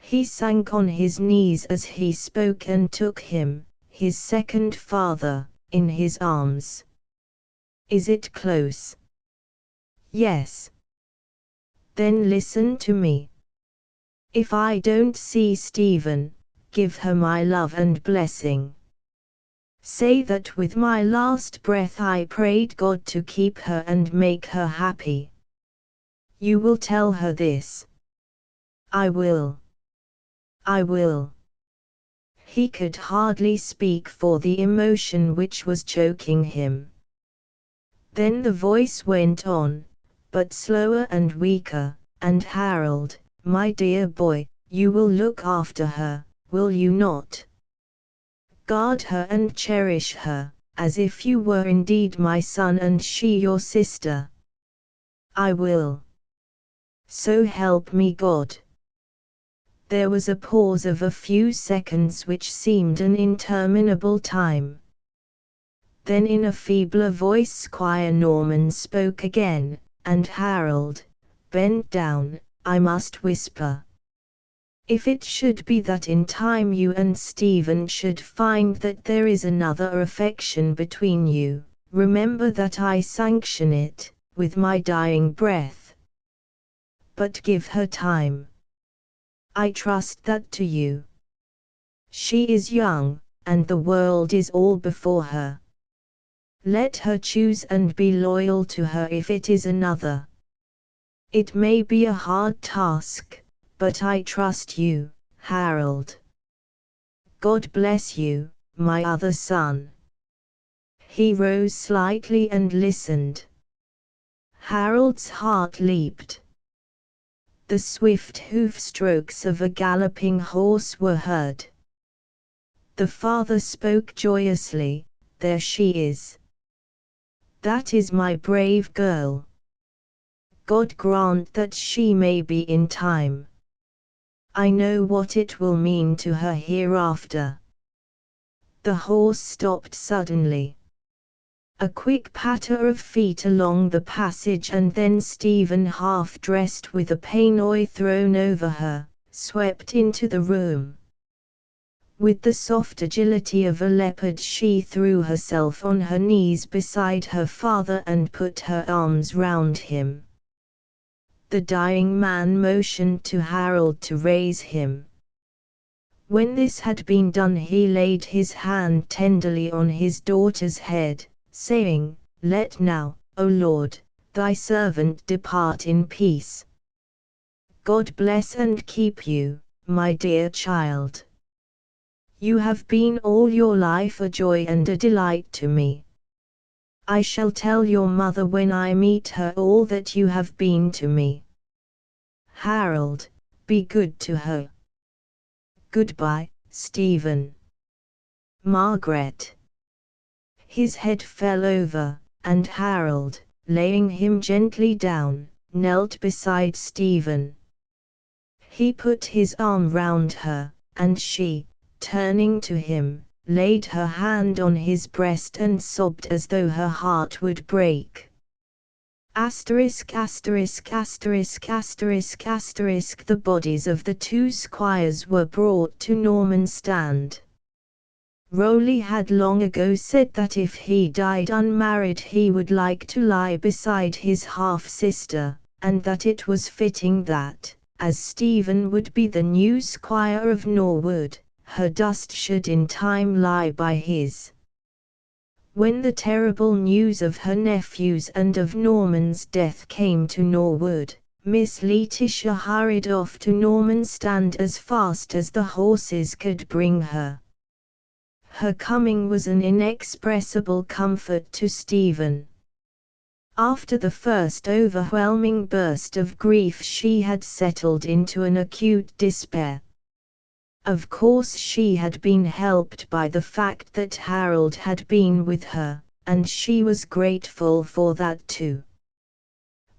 He sank on his knees as he spoke and took him, his second father, in his arms. "Is it close?" "Yes." "Then listen to me. If I don't see Stephen, give her my love and blessing. Say that with my last breath I prayed God to keep her and make her happy. You will tell her this?" "I will. I will." He could hardly speak for the emotion which was choking him. Then the voice went on, but slower and weaker, "And Harold, my dear boy, you will look after her, will you not? Guard her and cherish her, as if you were indeed my son and she your sister." "I will. So help me God." There was a pause of a few seconds which seemed an interminable time. Then in a feebler voice Squire Norman spoke again, "And Harold, bend down, I must whisper. If it should be that in time you and Stephen should find that there is another affection between you, remember that I sanction it, with my dying breath. But give her time. I trust that to you. She is young, and the world is all before her. Let her choose and be loyal to her if it is another. It may be a hard task, but I trust you, Harold. God bless you, my other son." He rose slightly and listened. Harold's heart leaped. The swift hoof-strokes of a galloping horse were heard. The father spoke joyously, "There she is. That is my brave girl. God grant that she may be in time. I know what it will mean to her hereafter." The horse stopped suddenly. A quick patter of feet along the passage and then Stephen, half dressed with a peignoir thrown over her, swept into the room. With the soft agility of a leopard she threw herself on her knees beside her father and put her arms round him. The dying man motioned to Harold to raise him. When this had been done he laid his hand tenderly on his daughter's head, saying, "Let now, O Lord, thy servant depart in peace. God bless and keep you, my dear child. You have been all your life a joy and a delight to me. I shall tell your mother when I meet her all that you have been to me. Harold, be good to her. Goodbye, Stephen. Margaret. His head fell over, and Harold, laying him gently down, knelt beside Stephen. He put his arm round her, and she, turning to him, laid her hand on his breast and sobbed as though her heart would break. Asterisk asterisk asterisk asterisk asterisk. The bodies of the two squires were brought to Normanstand. Rowley had long ago said that if he died unmarried he would like to lie beside his half-sister, and that it was fitting that, as Stephen would be the new squire of Norwood, her dust should in time lie by his. When the terrible news of her nephew's and of Norman's death came to Norwood, Miss Letitia hurried off to Normanstand as fast as the horses could bring her. Her coming was an inexpressible comfort to Stephen. After the first overwhelming burst of grief she had settled into an acute despair. Of course she had been helped by the fact that Harold had been with her, and she was grateful for that too.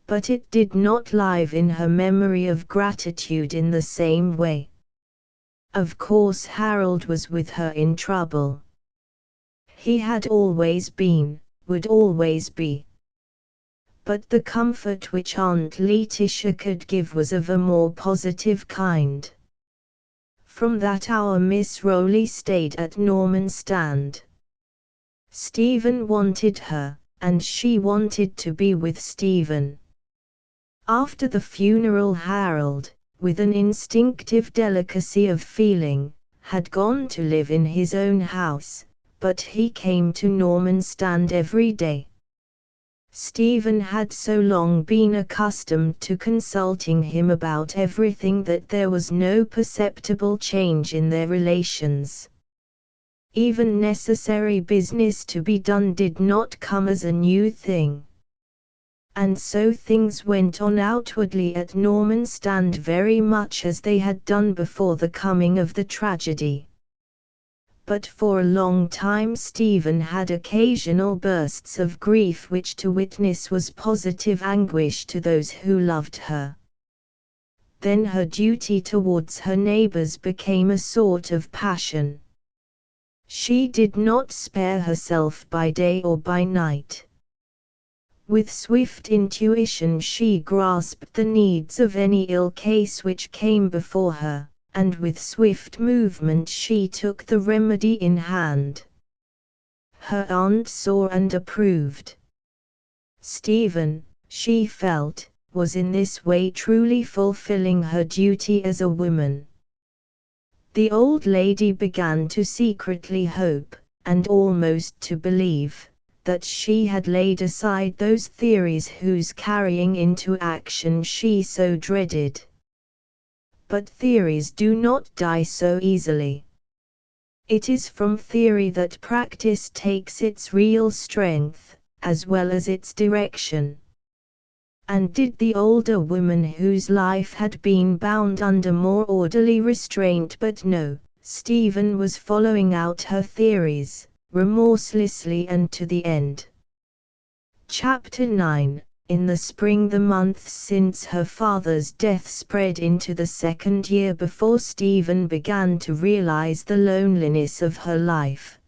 But it did not live in her memory of gratitude in the same way. Of course Harold was with her in trouble. He had always been, would always be. But the comfort which Aunt Letitia could give was of a more positive kind. From that hour Miss Rowley stayed at Normanstand. Stephen wanted her, and she wanted to be with Stephen. After the funeral Harold, with an instinctive delicacy of feeling, had gone to live in his own house, but he came to Normanstand every day. Stephen had so long been accustomed to consulting him about everything that there was no perceptible change in their relations. Even necessary business to be done did not come as a new thing. And so things went on outwardly at Normanstand very much as they had done before the coming of the tragedy. But for a long time Stephen had occasional bursts of grief which to witness was positive anguish to those who loved her. Then her duty towards her neighbors became a sort of passion. She did not spare herself by day or by night. With swift intuition she grasped the needs of any ill case which came before her, and with swift movement she took the remedy in hand. Her aunt saw and approved. Stephen, she felt, was in this way truly fulfilling her duty as a woman. The old lady began to secretly hope, and almost to believe, that she had laid aside those theories whose carrying into action she so dreaded. But theories do not die so easily. It is from theory that practice takes its real strength, as well as its direction. And did the older woman whose life had been bound under more orderly restraint, but no, Stephen was following out her theories, remorselessly and to the end. Chapter 9. In the spring, the months since her father's death spread into the second year before Stephen began to realize the loneliness of her life.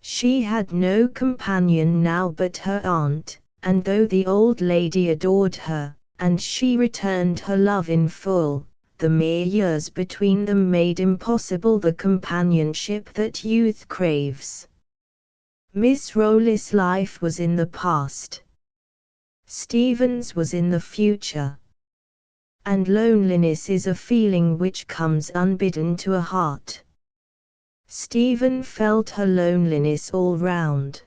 She had no companion now but her aunt, and though the old lady adored her, and she returned her love in full, the mere years between them made impossible the companionship that youth craves. Miss Rowley's life was in the past. Stephen's was in the future. And loneliness is a feeling which comes unbidden to a heart. Stephen felt her loneliness all round.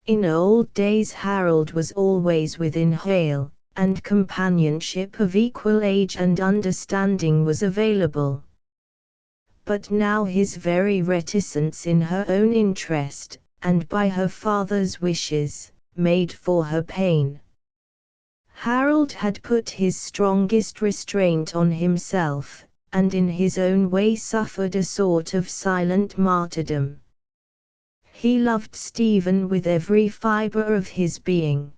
In old days Harold was always within hail, and companionship of equal age and understanding was available. But now his very reticence in her own interest, and by her father's wishes, made for her pain. Harold had put his strongest restraint on himself, and in his own way suffered a sort of silent martyrdom. He loved Stephen with every fibre of his being.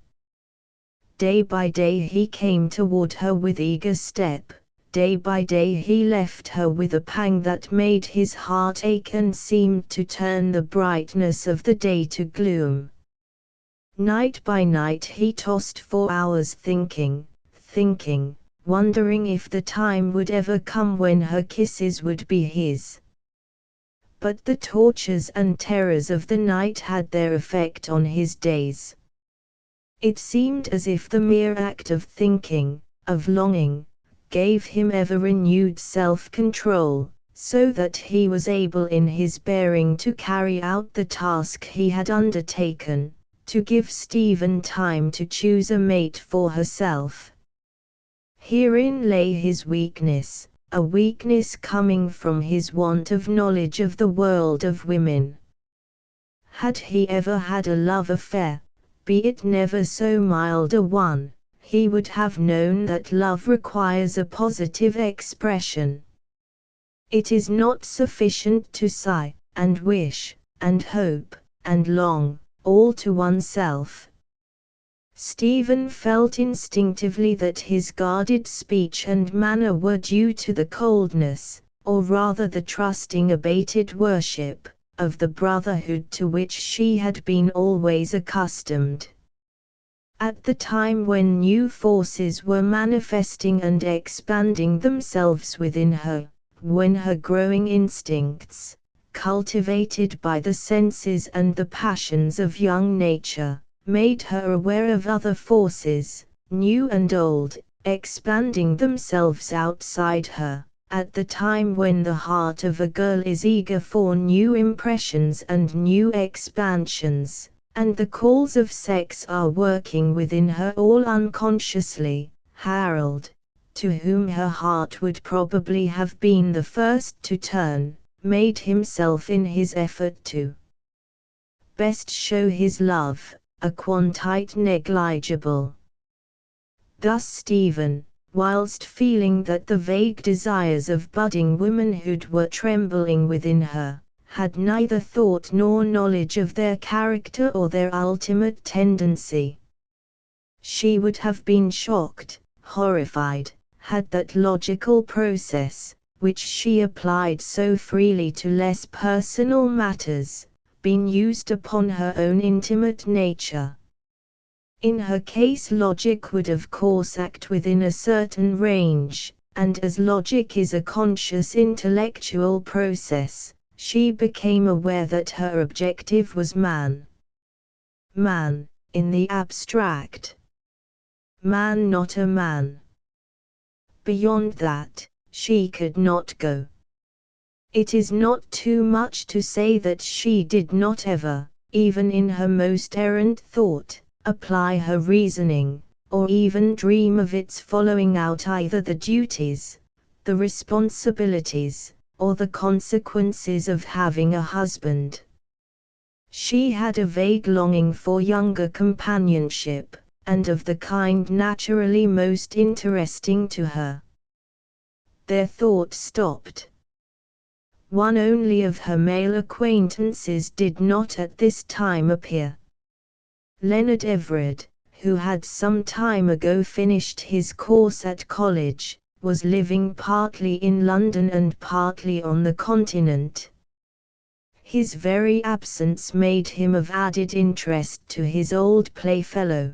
Day by day he came toward her with eager step, day by day he left her with a pang that made his heart ache and seemed to turn the brightness of the day to gloom. Night by night he tossed for hours thinking, wondering if the time would ever come when her kisses would be his. But the tortures and terrors of the night had their effect on his days. It seemed as if the mere act of thinking, of longing, gave him ever renewed self-control, so that he was able in his bearing to carry out the task he had undertaken, to give Stephen time to choose a mate for herself. Herein lay his weakness, a weakness coming from his want of knowledge of the world of women. Had he ever had a love affair, be it never so mild a one, he would have known that love requires a positive expression. It is not sufficient to sigh, and wish, and hope, and long, all to oneself. Stephen felt instinctively that his guarded speech and manner were due to the coldness, or rather the trusting abated worship, of the brotherhood to which she had been always accustomed. At the time when new forces were manifesting and expanding themselves within her, when her growing instincts, cultivated by the senses and the passions of young nature, made her aware of other forces, new and old, expanding themselves outside her, at the time when the heart of a girl is eager for new impressions and new expansions, and the calls of sex are working within her all unconsciously, Harold, to whom her heart would probably have been the first to turn, made himself in his effort to best show his love, a quantite negligible. Thus Stephen, whilst feeling that the vague desires of budding womanhood were trembling within her, had neither thought nor knowledge of their character or their ultimate tendency. She would have been shocked, horrified, had that logical process, which she applied so freely to less personal matters, been used upon her own intimate nature. In her case logic would of course act within a certain range, and as logic is a conscious intellectual process, she became aware that her objective was man. Man, in the abstract. Man, not a man. Beyond that, she could not go. It is not too much to say that she did not ever, even in her most errant thought, apply her reasoning, or even dream of its following out either the duties, the responsibilities, or the consequences of having a husband. She had a vague longing for younger companionship, and of the kind naturally most interesting to her. Their thought stopped. One only of her male acquaintances did not at this time appear. Leonard Everard, who had some time ago finished his course at college, was living partly in London and partly on the continent. His very absence made him of added interest to his old playfellow.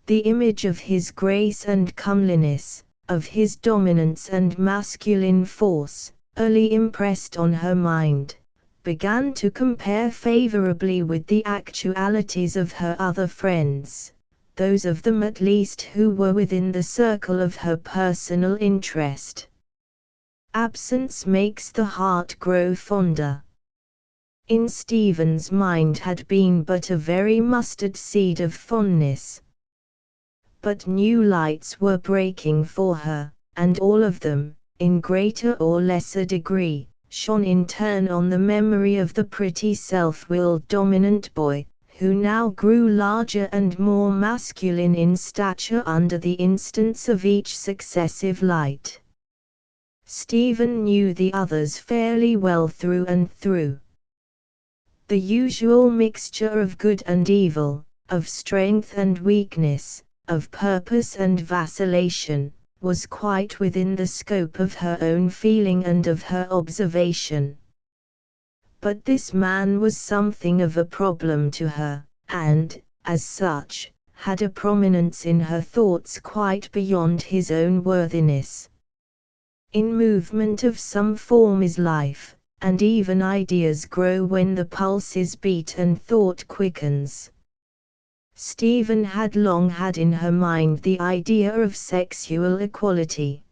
The image of his grace and comeliness, of his dominance and masculine force, early impressed on her mind, began to compare favorably with the actualities of her other friends, those of them at least who were within the circle of her personal interest. Absence makes the heart grow fonder. in Stephen's mind had been but a very mustard seed of fondness. But new lights were breaking for her, and all of them, in greater or lesser degree, shone in turn on the memory of the pretty self-willed dominant boy, who now grew larger and more masculine in stature under the instance of each successive light. Stephen knew the others fairly well through and through. The usual mixture of good and evil, of strength and weakness, of purpose and vacillation, was quite within the scope of her own feeling and of her observation. But this man was something of a problem to her, and, as such, had a prominence in her thoughts quite beyond his own worthiness. In movement of some form is life, and even ideas grow when the pulses beat and thought quickens. Stephen had long had in her mind the idea of sexual equality.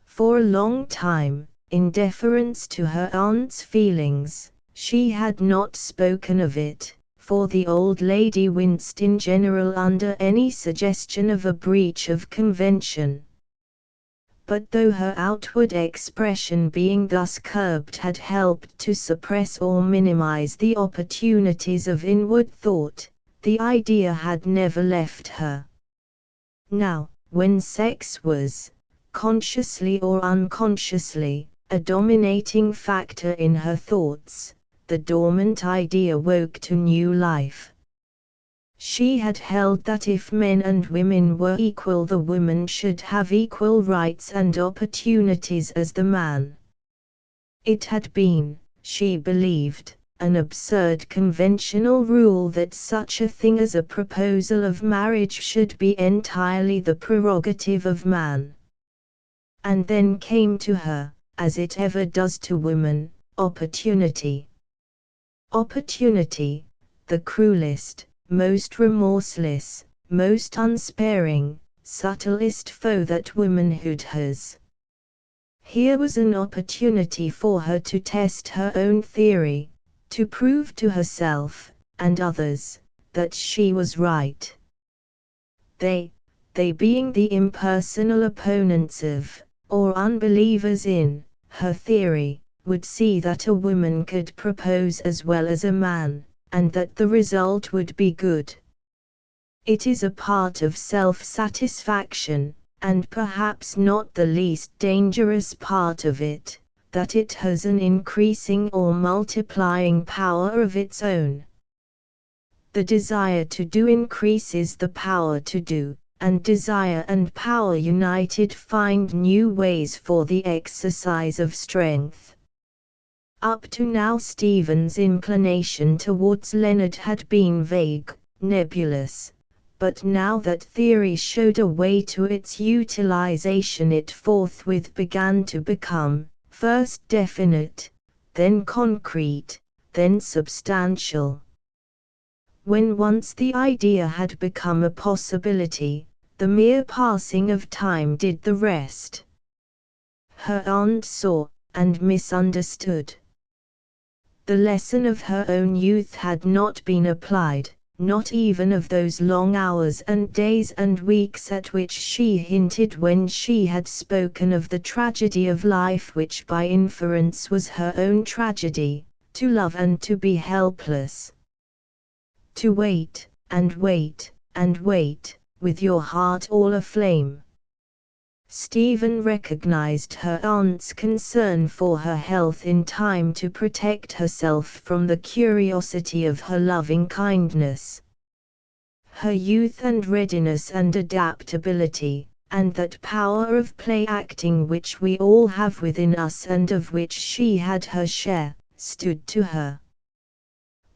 For a long time, in deference to her aunt's feelings, she had not spoken of it, for the old lady winced in general under any suggestion of a breach of convention. But though her outward expression being thus curbed had helped to suppress or minimize the opportunities of inward thought, the idea had never left her. Now, when sex was, consciously or unconsciously, a dominating factor in her thoughts, the dormant idea woke to new life. She had held that if men and women were equal, the woman should have equal rights and opportunities as the man. It had been, she believed, an absurd conventional rule that such a thing as a proposal of marriage should be entirely the prerogative of man. And then came to her, as it ever does to woman, opportunity. Opportunity, the cruelest, most remorseless, most unsparing, subtlest foe that womanhood has. Here was an opportunity for her to test her own theory, to prove to herself, and others, that she was right. They being the impersonal opponents of, or unbelievers in, her theory, would see that a woman could propose as well as a man, and that the result would be good. It is a part of self-satisfaction, and perhaps not the least dangerous part of it, that it has an increasing or multiplying power of its own. The desire to do increases the power to do, and desire and power united find new ways for the exercise of strength. Up to now Stephen's inclination towards Leonard had been vague, nebulous, but now that theory showed a way to its utilization, it forthwith began to become, first definite, then concrete, then substantial. When once the idea had become a possibility, the mere passing of time did the rest. Her aunt saw, and misunderstood. The lesson of her own youth had not been applied, not even of those long hours and days and weeks at which she hinted when she had spoken of the tragedy of life, which by inference was her own tragedy, to love and to be helpless. To wait, and wait, and wait, with your heart all aflame. Stephen recognized her aunt's concern for her health in time to protect herself from the curiosity of her loving kindness. Her youth and readiness and adaptability, and that power of play-acting which we all have within us and of which she had her share, stood to her.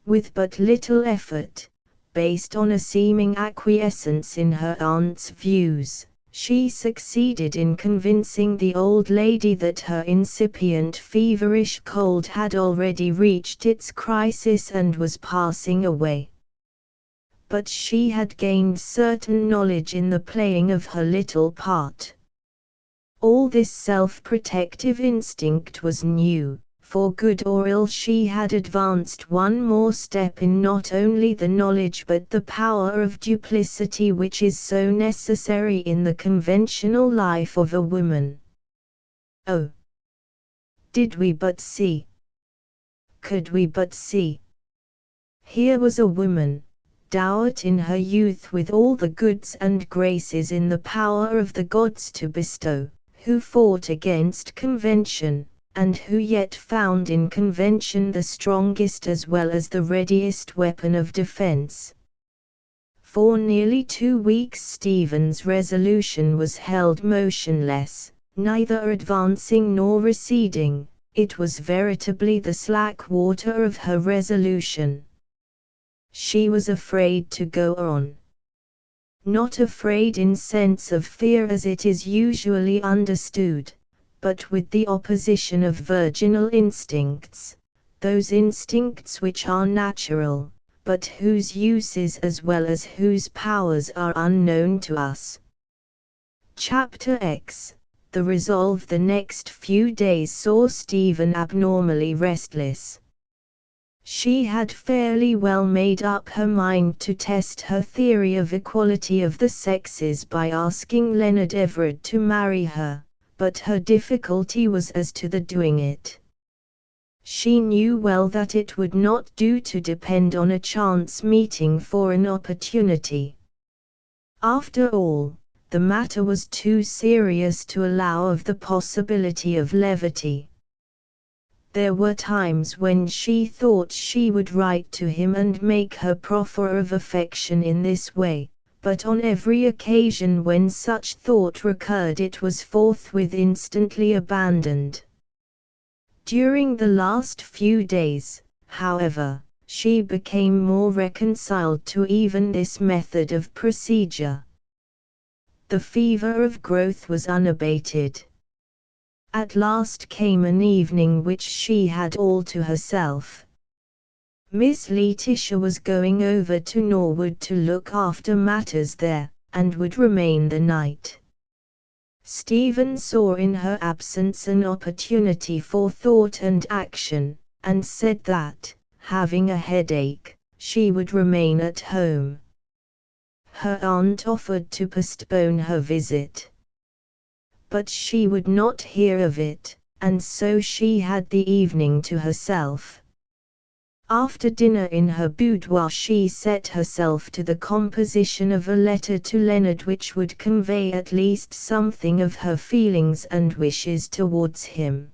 With but little effort, based on a seeming acquiescence in her aunt's views, she succeeded in convincing the old lady that her incipient feverish cold had already reached its crisis and was passing away. But she had gained certain knowledge in the playing of her little part. All this self-protective instinct was new, for good or ill she had advanced one more step in not only the knowledge but the power of duplicity which is so necessary in the conventional life of a woman. Oh! Did we but see! Could we but see! Here was a woman, dowered in her youth with all the goods and graces in the power of the gods to bestow, who fought against convention, and who yet found in convention the strongest as well as the readiest weapon of defense. For nearly 2 weeks Stephen's resolution was held motionless, neither advancing nor receding. It was veritably the slack water of her resolution. She was afraid to go on. Not afraid in sense of fear as it is usually understood, but with the opposition of virginal instincts, those instincts which are natural, but whose uses as well as whose powers are unknown to us. Chapter X. The resolve. The next few days saw Stephen abnormally restless. She had fairly well made up her mind to test her theory of equality of the sexes by asking Leonard Everard to marry her, but her difficulty was as to the doing it. She knew well that it would not do to depend on a chance meeting for an opportunity. After all, the matter was too serious to allow of the possibility of levity. There were times when she thought she would write to him and make her proffer of affection in this way, but on every occasion when such thought recurred it was forthwith instantly abandoned. During the last few days, however, she became more reconciled to even this method of procedure. The fever of growth was unabated. At last came an evening which she had all to herself. Miss Letitia was going over to Norwood to look after matters there, and would remain the night. Stephen saw in her absence an opportunity for thought and action, and said that, having a headache, she would remain at home. Her aunt offered to postpone her visit, but she would not hear of it, and so she had the evening to herself. After dinner in her boudoir she set herself to the composition of a letter to Leonard which would convey at least something of her feelings and wishes towards him.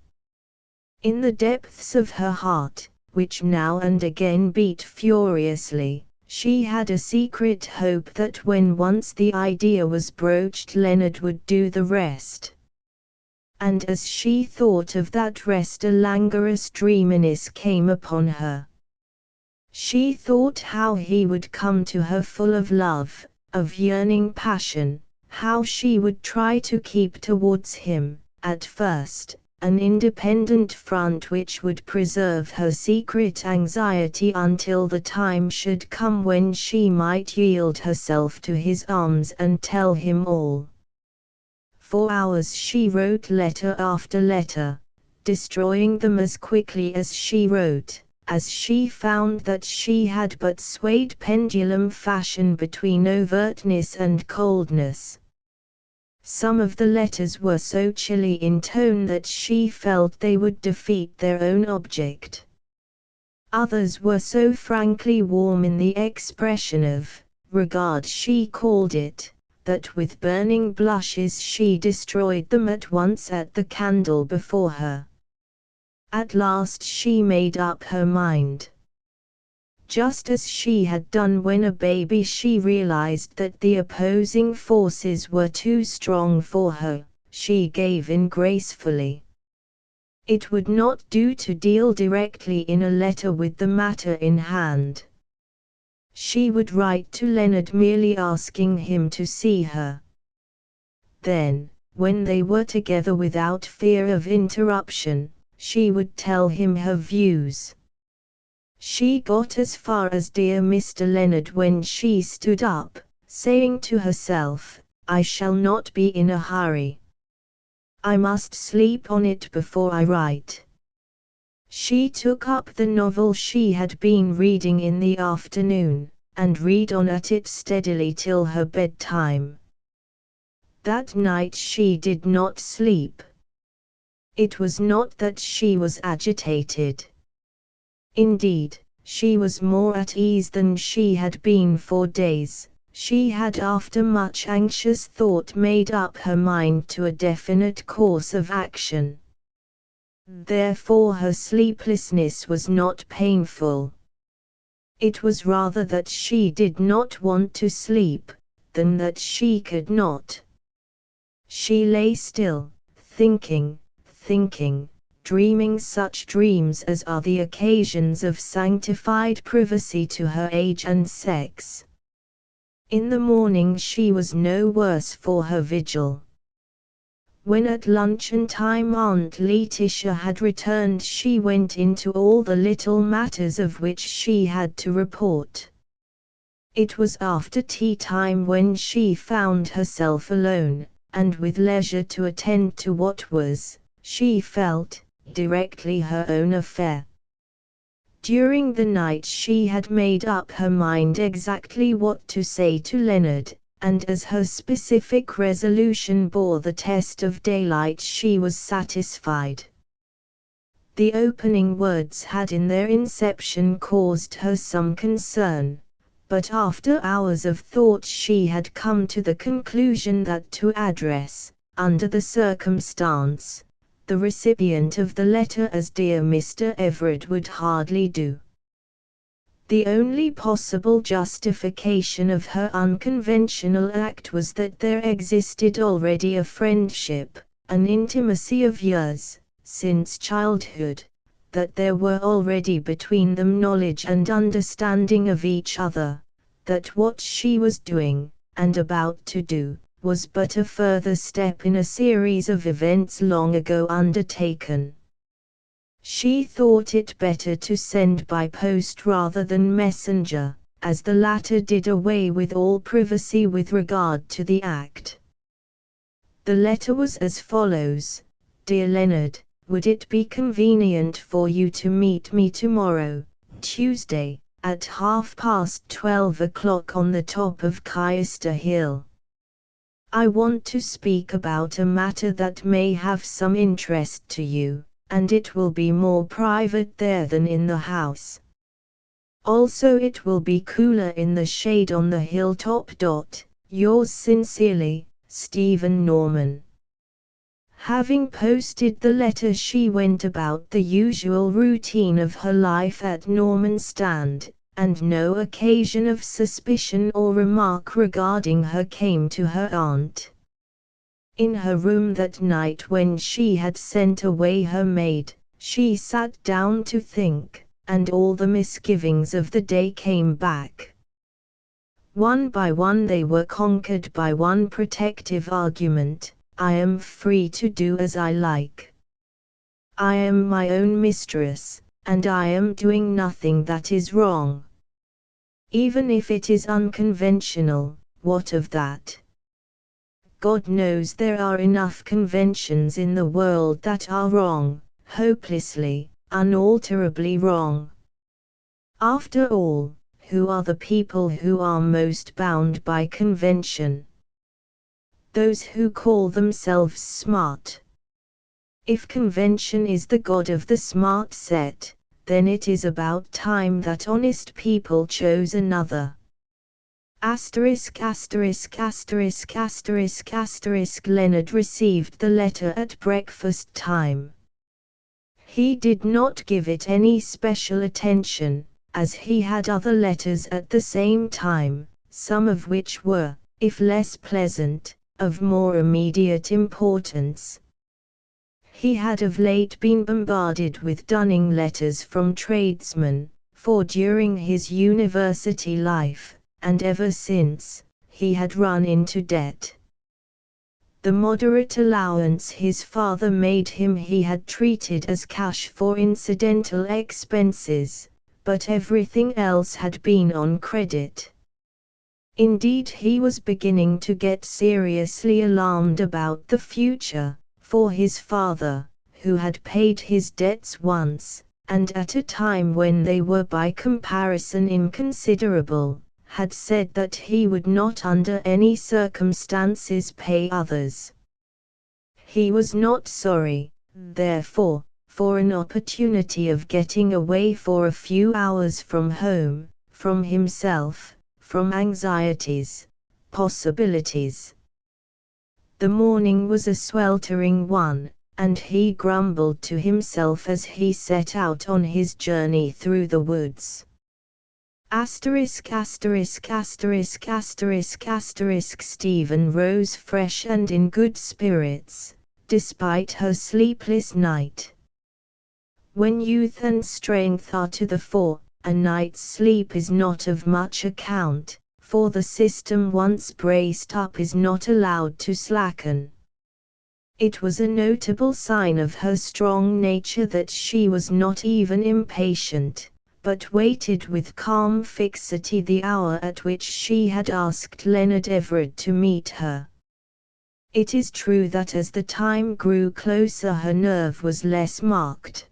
In the depths of her heart, which now and again beat furiously, she had a secret hope that when once the idea was broached Leonard would do the rest. And as she thought of that rest a languorous dreaminess came upon her. She thought how he would come to her full of love, of yearning passion, how she would try to keep towards him, at first, an independent front which would preserve her secret anxiety until the time should come when she might yield herself to his arms and tell him all. For hours she wrote letter after letter, destroying them as quickly as she wrote, as she found that she had but swayed pendulum fashion between overtness and coldness. Some of the letters were so chilly in tone that she felt they would defeat their own object. Others were so frankly warm in the expression of regard she called it, that with burning blushes she destroyed them at once at the candle before her. At last she made up her mind. Just as she had done when a baby, she realized that the opposing forces were too strong for her. She gave in gracefully. It would not do to deal directly in a letter with the matter in hand. She would write to Leonard merely asking him to see her. Then, when they were together without fear of interruption, she would tell him her views. She got as far as dear Mr. Leonard when she stood up, saying to herself, I shall not be in a hurry. I must sleep on it before I write. She took up the novel she had been reading in the afternoon, and read on at it steadily till her bedtime. That night she did not sleep. It was not that she was agitated. Indeed, she was more at ease than she had been for days. She had after much anxious thought made up her mind to a definite course of action. Therefore her sleeplessness was not painful. It was rather that she did not want to sleep, than that she could not. She lay still, thinking, dreaming such dreams as are the occasions of sanctified privacy to her age and sex. In the morning she was no worse for her vigil. When at luncheon time Aunt Letitia had returned, she went into all the little matters of which she had to report. It was after tea time when she found herself alone, and with leisure to attend to what was, she felt, directly her own affair. During the night she had made up her mind exactly what to say to Leonard, and as her specific resolution bore the test of daylight she was satisfied. The opening words had in their inception caused her some concern, but after hours of thought she had come to the conclusion that to address, under the circumstance, the recipient of the letter as dear Mr. Everard would hardly do. The only possible justification of her unconventional act was that there existed already a friendship, an intimacy of years, since childhood, that there were already between them knowledge and understanding of each other, that what she was doing, and about to do, was but a further step in a series of events long ago undertaken. She thought it better to send by post rather than messenger, as the latter did away with all privacy with regard to the act. The letter was as follows: Dear Leonard, would it be convenient for you to meet me tomorrow, Tuesday, at 12:30 o'clock on the top of Caister Hill? I want to speak about a matter that may have some interest to you, and it will be more private there than in the house. Also it will be cooler in the shade on the hilltop. Yours sincerely, Stephen Norman. Having posted the letter she went about the usual routine of her life at Norman Stand, and no occasion of suspicion or remark regarding her came to her aunt. In her room that night when she had sent away her maid, she sat down to think, and all the misgivings of the day came back. One by one they were conquered by one protective argument: I am free to do as I like. I am my own mistress, and I am doing nothing that is wrong. Even if it is unconventional, what of that? God knows there are enough conventions in the world that are wrong, hopelessly, unalterably wrong. After all, who are the people who are most bound by convention? Those who call themselves smart. If convention is the god of the smart set, then it is about time that honest people chose another. Leonard received the letter at breakfast time. He did not give it any special attention, as he had other letters at the same time, some of which were, if less pleasant, of more immediate importance. He had of late been bombarded with dunning letters from tradesmen, for during his university life, and ever since, he had run into debt. The moderate allowance his father made him he had treated as cash for incidental expenses, but everything else had been on credit. Indeed, he was beginning to get seriously alarmed about the future, for his father, who had paid his debts once, and at a time when they were by comparison inconsiderable, had said that he would not under any circumstances pay others. He was not sorry, therefore, for an opportunity of getting away for a few hours from home, from himself, from anxieties, possibilities. The morning was a sweltering one, and he grumbled to himself as he set out on his journey through the woods. Stephen rose fresh and in good spirits, despite her sleepless night. When youth and strength are to the fore, a night's sleep is not of much account, for the system once braced up is not allowed to slacken. It was a notable sign of her strong nature that she was not even impatient, but waited with calm fixity the hour at which she had asked Leonard Everett to meet her. It is true that as the time grew closer her nerve was less marked.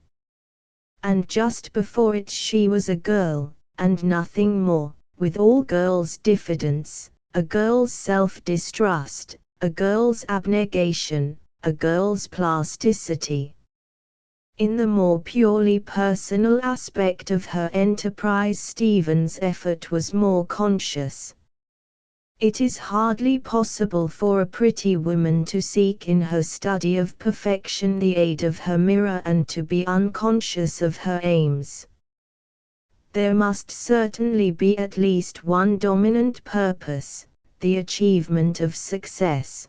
And just before it she was a girl, and nothing more, with all girls' diffidence, a girl's self-distrust, a girl's abnegation, a girl's plasticity. In the more purely personal aspect of her enterprise Stephen's effort was more conscious. It is hardly possible for a pretty woman to seek in her study of perfection the aid of her mirror and to be unconscious of her aims. There must certainly be at least one dominant purpose, the achievement of success.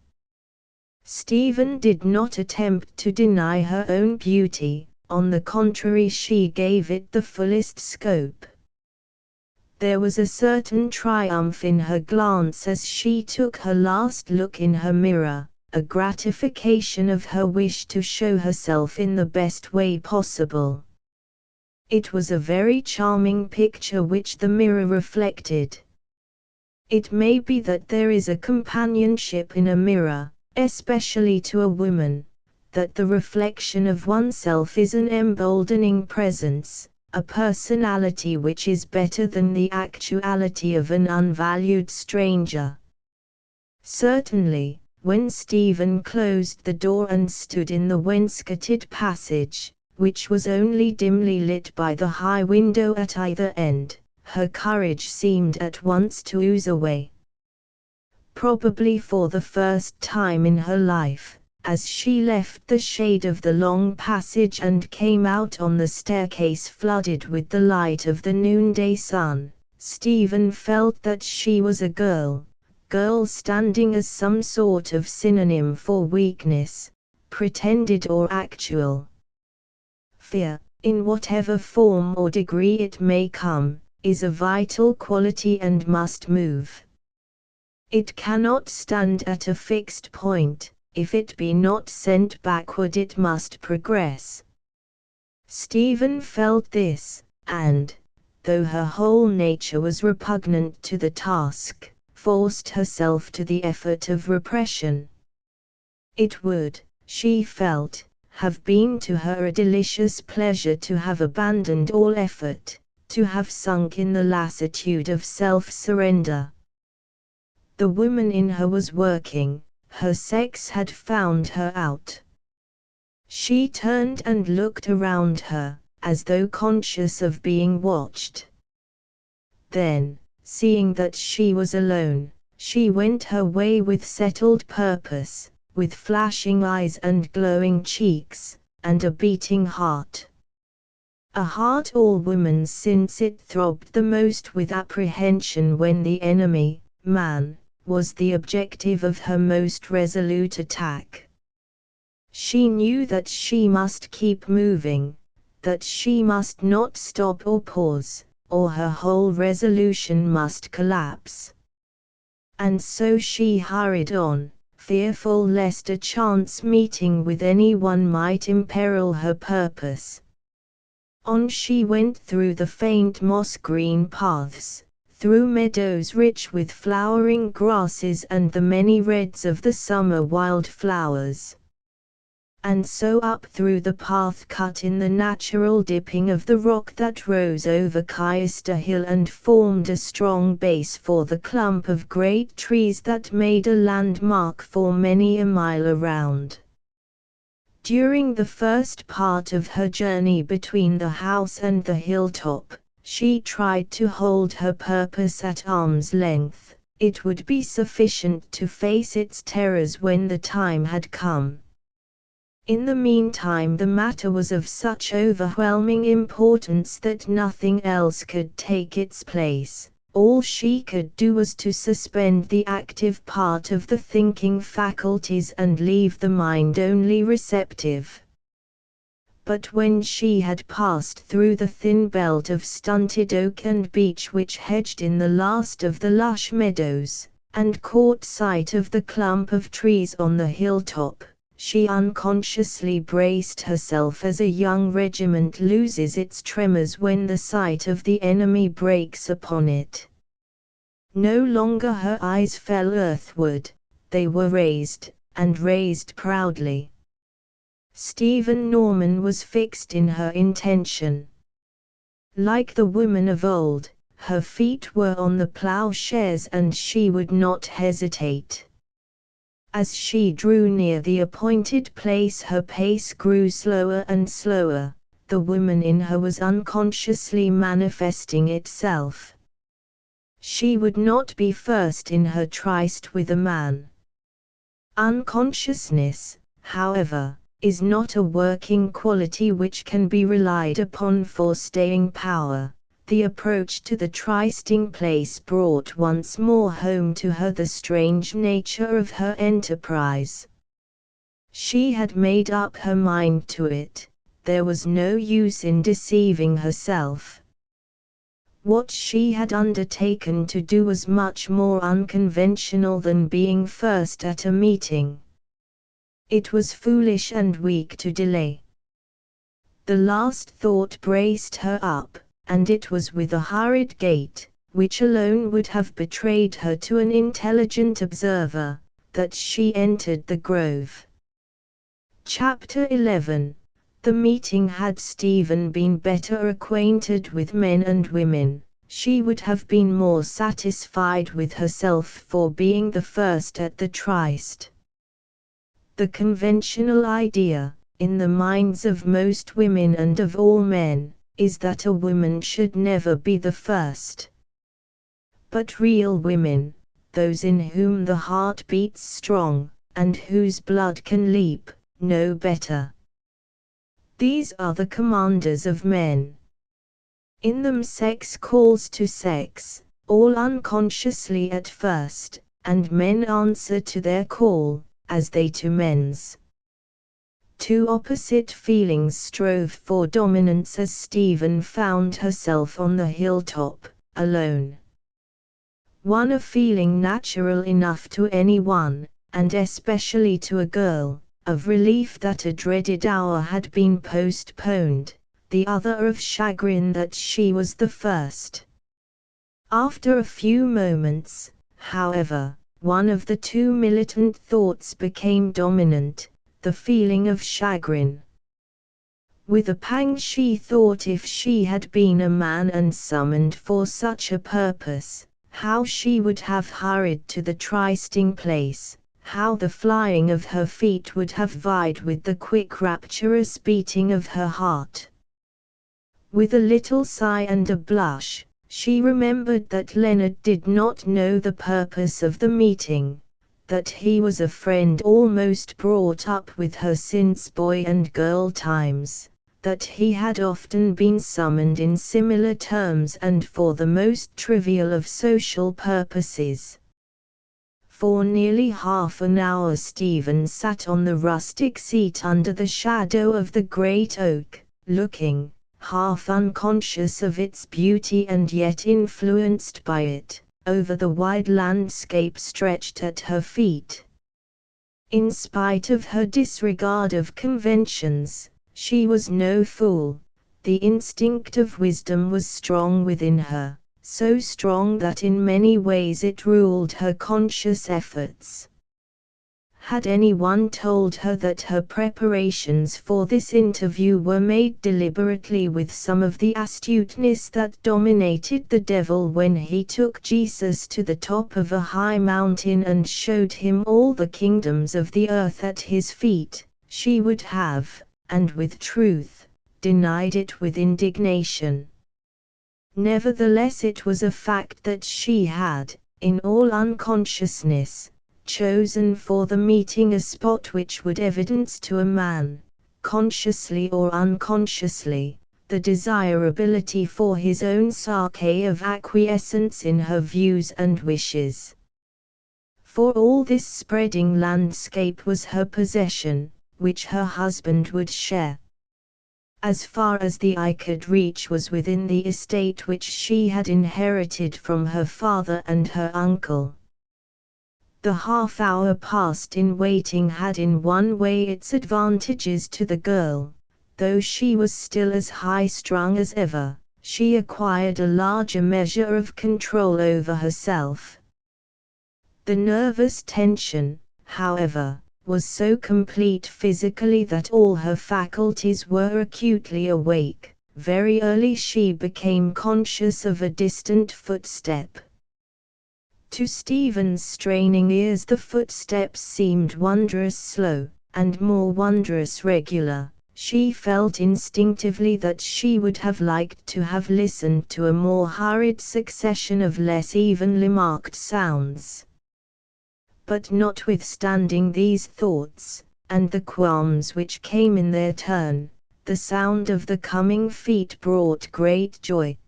Stephen did not attempt to deny her own beauty, on the contrary she gave it the fullest scope. There was a certain triumph in her glance as she took her last look in her mirror, a gratification of her wish to show herself in the best way possible. It was a very charming picture which the mirror reflected. It may be that there is a companionship in a mirror, especially to a woman, that the reflection of oneself is an emboldening presence, a personality which is better than the actuality of an unvalued stranger. Certainly, when Stephen closed the door and stood in the wainscoted passage, which was only dimly lit by the high window at either end, her courage seemed at once to ooze away. Probably for the first time in her life, as she left the shade of the long passage and came out on the staircase flooded with the light of the noonday sun, Stephen felt that she was a girl standing as some sort of synonym for weakness, pretended or actual. Fear, in whatever form or degree it may come, is a vital quality and must move. It cannot stand at a fixed point. If it be not sent backward it must progress. Stephen felt this, and, though her whole nature was repugnant to the task, forced herself to the effort of repression. It would, she felt, have been to her a delicious pleasure to have abandoned all effort, to have sunk in the lassitude of self-surrender. The woman in her was working. Her sex had found her out. She turned and looked around her, as though conscious of being watched. Then, seeing that she was alone, she went her way with settled purpose, with flashing eyes and glowing cheeks, and a beating heart. A heart all woman's since it throbbed the most with apprehension when the enemy, man, was the objective of her most resolute attack. She knew that she must keep moving, that she must not stop or pause, or her whole resolution must collapse. And so she hurried on, fearful lest a chance meeting with anyone might imperil her purpose. On she went through the faint moss-green paths, through meadows rich with flowering grasses and the many reds of the summer wildflowers. and so up through the path cut in the natural dipping of the rock that rose over Caister Hill and formed a strong base for the clump of great trees that made a landmark for many a mile around. During the first part of her journey between the house and the hilltop, she tried to hold her purpose at arm's length. It would be sufficient to face its terrors when the time had come. In the meantime, the matter was of such overwhelming importance that nothing else could take its place. All she could do was to suspend the active part of the thinking faculties and leave the mind only receptive. But when she had passed through the thin belt of stunted oak and beech which hedged in the last of the lush meadows, and caught sight of the clump of trees on the hilltop, she unconsciously braced herself as a young regiment loses its tremors when the sight of the enemy breaks upon it. No longer her eyes fell earthward, they were raised, and raised proudly. Stephen Norman was fixed in her intention. Like the woman of old, her feet were on the plowshares and she would not hesitate. As she drew near the appointed place, her pace grew slower and slower. The woman in her was unconsciously manifesting itself. She would not be first in her tryst with a man. Unconsciousness, however, is not a working quality which can be relied upon for staying power. The approach to the trysting place brought once more home to her the strange nature of her enterprise. She had made up her mind to it. There was no use in deceiving herself. What she had undertaken to do was much more unconventional than being first at a meeting. It was foolish and weak to delay. The last thought braced her up, and it was with a hurried gait, which alone would have betrayed her to an intelligent observer, that she entered the grove. Chapter 11. The meeting. Had Stephen been better acquainted with men and women, she would have been more satisfied with herself for being the first at the tryst. The conventional idea, in the minds of most women and of all men, is that a woman should never be the first. But real women, those in whom the heart beats strong, and whose blood can leap, know better. These are the commanders of men. In them sex calls to sex, all unconsciously at first, and men answer to their call, as they to men's. Two opposite feelings strove for dominance as Stephen found herself on the hilltop, alone. One a feeling natural enough to anyone, and especially to a girl, of relief that a dreaded hour had been postponed, the other of chagrin that she was the first. After a few moments, however, one of the two militant thoughts became dominant, the feeling of chagrin. With a pang she thought if she had been a man and summoned for such a purpose, how she would have hurried to the trysting place, how the flying of her feet would have vied with the quick rapturous beating of her heart. With a little sigh and a blush, she remembered that Leonard did not know the purpose of the meeting, that he was a friend almost brought up with her since boy and girl times, that he had often been summoned in similar terms and for the most trivial of social purposes. For nearly half an hour Stephen sat on the rustic seat under the shadow of the great oak, looking, half unconscious of its beauty and yet influenced by it, over the wide landscape stretched at her feet. In spite of her disregard of conventions, she was no fool. The instinct of wisdom was strong within her, so strong that in many ways it ruled her conscious efforts. Had anyone told her that her preparations for this interview were made deliberately with some of the astuteness that dominated the devil when he took Jesus to the top of a high mountain and showed him all the kingdoms of the earth at his feet, she would have, and with truth, denied it with indignation. Nevertheless, it was a fact that she had, in all unconsciousness, chosen for the meeting a spot which would evidence to a man, consciously or unconsciously, the desirability for his own sake of acquiescence in her views and wishes. For all this spreading landscape was her possession, which her husband would share. As far as the eye could reach was within the estate which she had inherited from her father and her uncle. The half-hour passed in waiting had in one way its advantages to the girl. Though she was still as high-strung as ever, she acquired a larger measure of control over herself. The nervous tension, however, was so complete physically that all her faculties were acutely awake. Very early she became conscious of a distant footstep. To Stephen's straining ears the footsteps seemed wondrous slow, and more wondrous regular. She felt instinctively that she would have liked to have listened to a more hurried succession of less evenly marked sounds. But notwithstanding these thoughts, and the qualms which came in their turn, the sound of the coming feet brought great joy.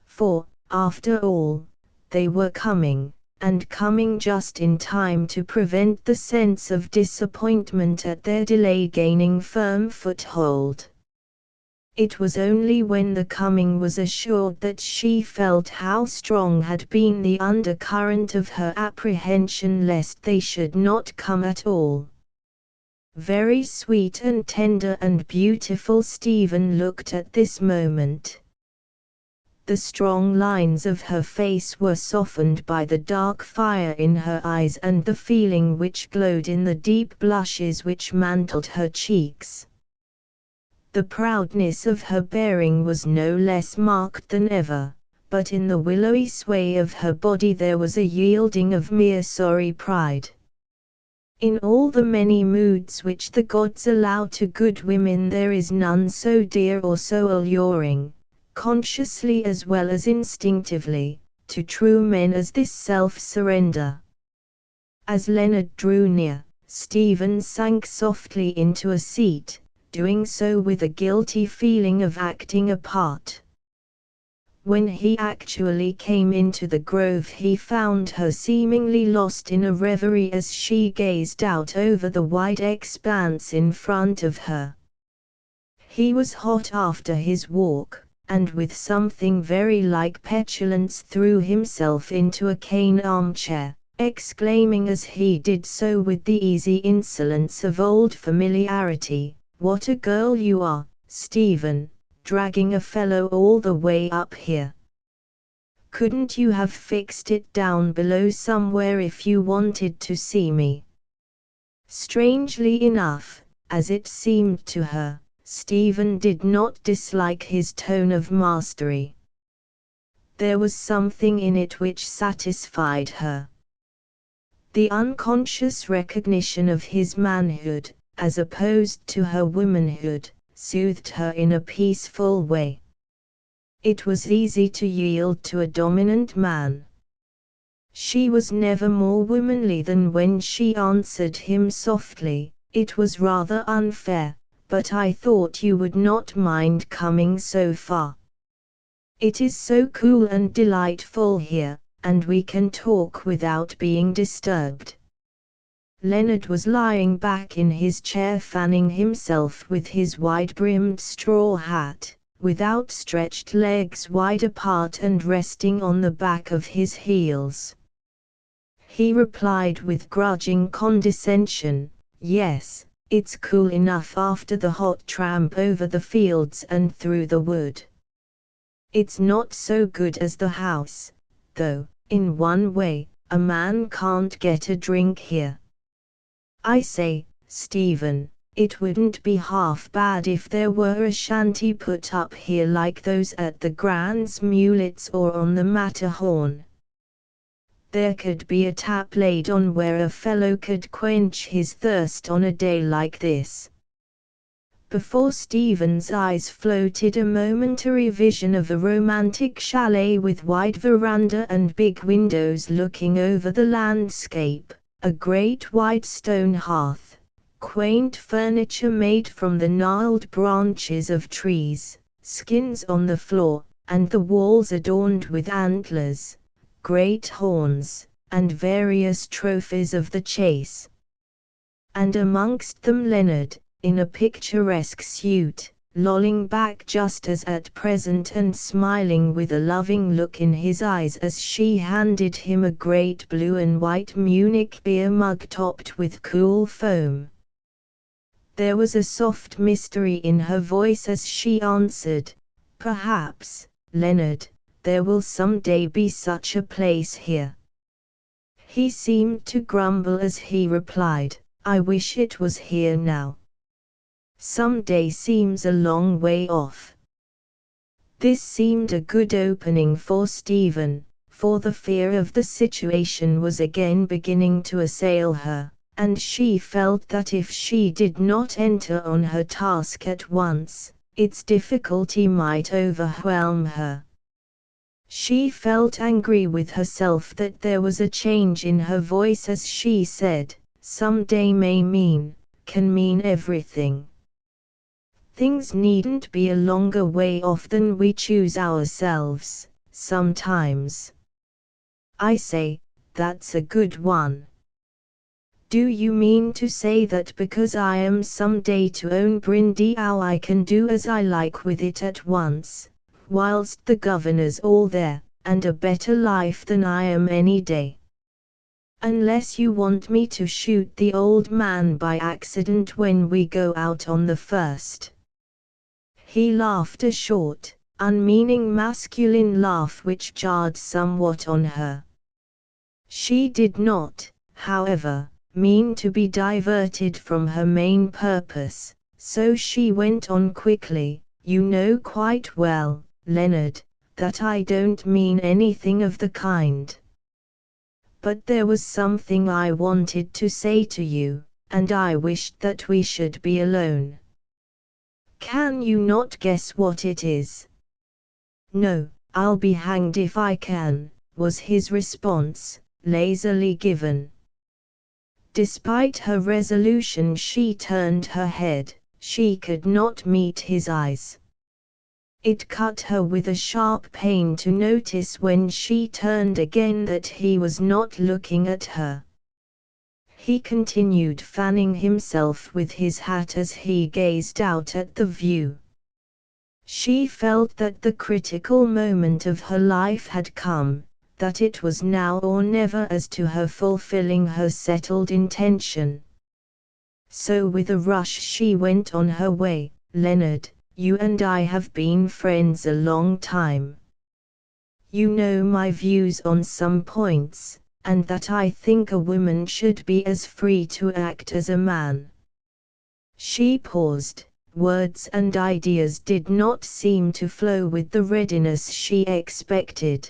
For, after all, they were coming, and coming just in time to prevent the sense of disappointment at their delay gaining firm foothold. It was only when the coming was assured that she felt how strong had been the undercurrent of her apprehension lest they should not come at all. Very sweet and tender and beautiful Stephen looked at this moment. The strong lines of her face were softened by the dark fire in her eyes and the feeling which glowed in the deep blushes which mantled her cheeks. The proudness of her bearing was no less marked than ever, but in the willowy sway of her body there was a yielding of mere sorry pride. In all the many moods which the gods allow to good women there is none so dear or so alluring, consciously as well as instinctively, to true men as this self-surrender. As Leonard drew near, Stephen sank softly into a seat, doing so with a guilty feeling of acting a part. When he actually came into the grove he found her seemingly lost in a reverie as she gazed out over the wide expanse in front of her. He was hot after his walk, and with something very like petulance threw himself into a cane armchair, exclaiming as he did so with the easy insolence of old familiarity, "What a girl you are, Stephen, dragging a fellow all the way up here. Couldn't you have fixed it down below somewhere if you wanted to see me?" Strangely enough, as it seemed to her, Stephen did not dislike his tone of mastery. There was something in it which satisfied her. The unconscious recognition of his manhood, as opposed to her womanhood, soothed her in a peaceful way. It was easy to yield to a dominant man. She was never more womanly than when she answered him softly, "It was rather unfair, but I thought you would not mind coming so far. It is so cool and delightful here, and we can talk without being disturbed." Leonard was lying back in his chair fanning himself with his wide-brimmed straw hat, with outstretched legs wide apart and resting on the back of his heels. He replied with grudging condescension, "Yes, it's cool enough after the hot tramp over the fields and through the wood. It's not so good as the house, though, in one way, a man can't get a drink here." I say, Stephen, it wouldn't be half bad if there were a shanty put up here like those at the Grands Mulets or on the Matterhorn. There could be a tap laid on where a fellow could quench his thirst on a day like this. Before Stephen's eyes floated a momentary vision of a romantic chalet with wide veranda and big windows looking over the landscape, a great wide stone hearth, quaint furniture made from the gnarled branches of trees, skins on the floor, and the walls adorned with antlers, great horns, and various trophies of the chase. And amongst them Leonard, in a picturesque suit, lolling back just as at present and smiling with a loving look in his eyes as she handed him a great blue and white Munich beer mug topped with cool foam. There was a soft mystery in her voice as she answered, "Perhaps, Leonard, there will some day be such a place here." He seemed to grumble as he replied, "I wish it was here now. Some day seems a long way off." This seemed a good opening for Stephen, for the fear of the situation was again beginning to assail her, and she felt that if she did not enter on her task at once, its difficulty might overwhelm her. She felt angry with herself that there was a change in her voice as she said, "Some day can mean everything. Things needn't be a longer way off than we choose ourselves, sometimes." I say, that's a good one. Do you mean to say that because I am some day to own Brindisi I can do as I like with it at once, whilst the governor's all there, and a better life than I am any day? Unless you want me to shoot the old man by accident when we go out on the first. He laughed a short, unmeaning masculine laugh which jarred somewhat on her. She did not, however, mean to be diverted from her main purpose, so she went on quickly, "You know quite well, Leonard, that I don't mean anything of the kind. But there was something I wanted to say to you, and I wished that we should be alone." "Can you not guess what it is?" "No, I'll be hanged if I can," was his response, lazily given. Despite her resolution she turned her head, she could not meet his eyes. It cut her with a sharp pain to notice when she turned again that he was not looking at her. He continued fanning himself with his hat as he gazed out at the view. She felt that the critical moment of her life had come, that it was now or never as to her fulfilling her settled intention. So with a rush she went on her way. "Leonard, you and I have been friends a long time. You know my views on some points, and that I think a woman should be as free to act as a man." She paused. Words and ideas did not seem to flow with the readiness she expected.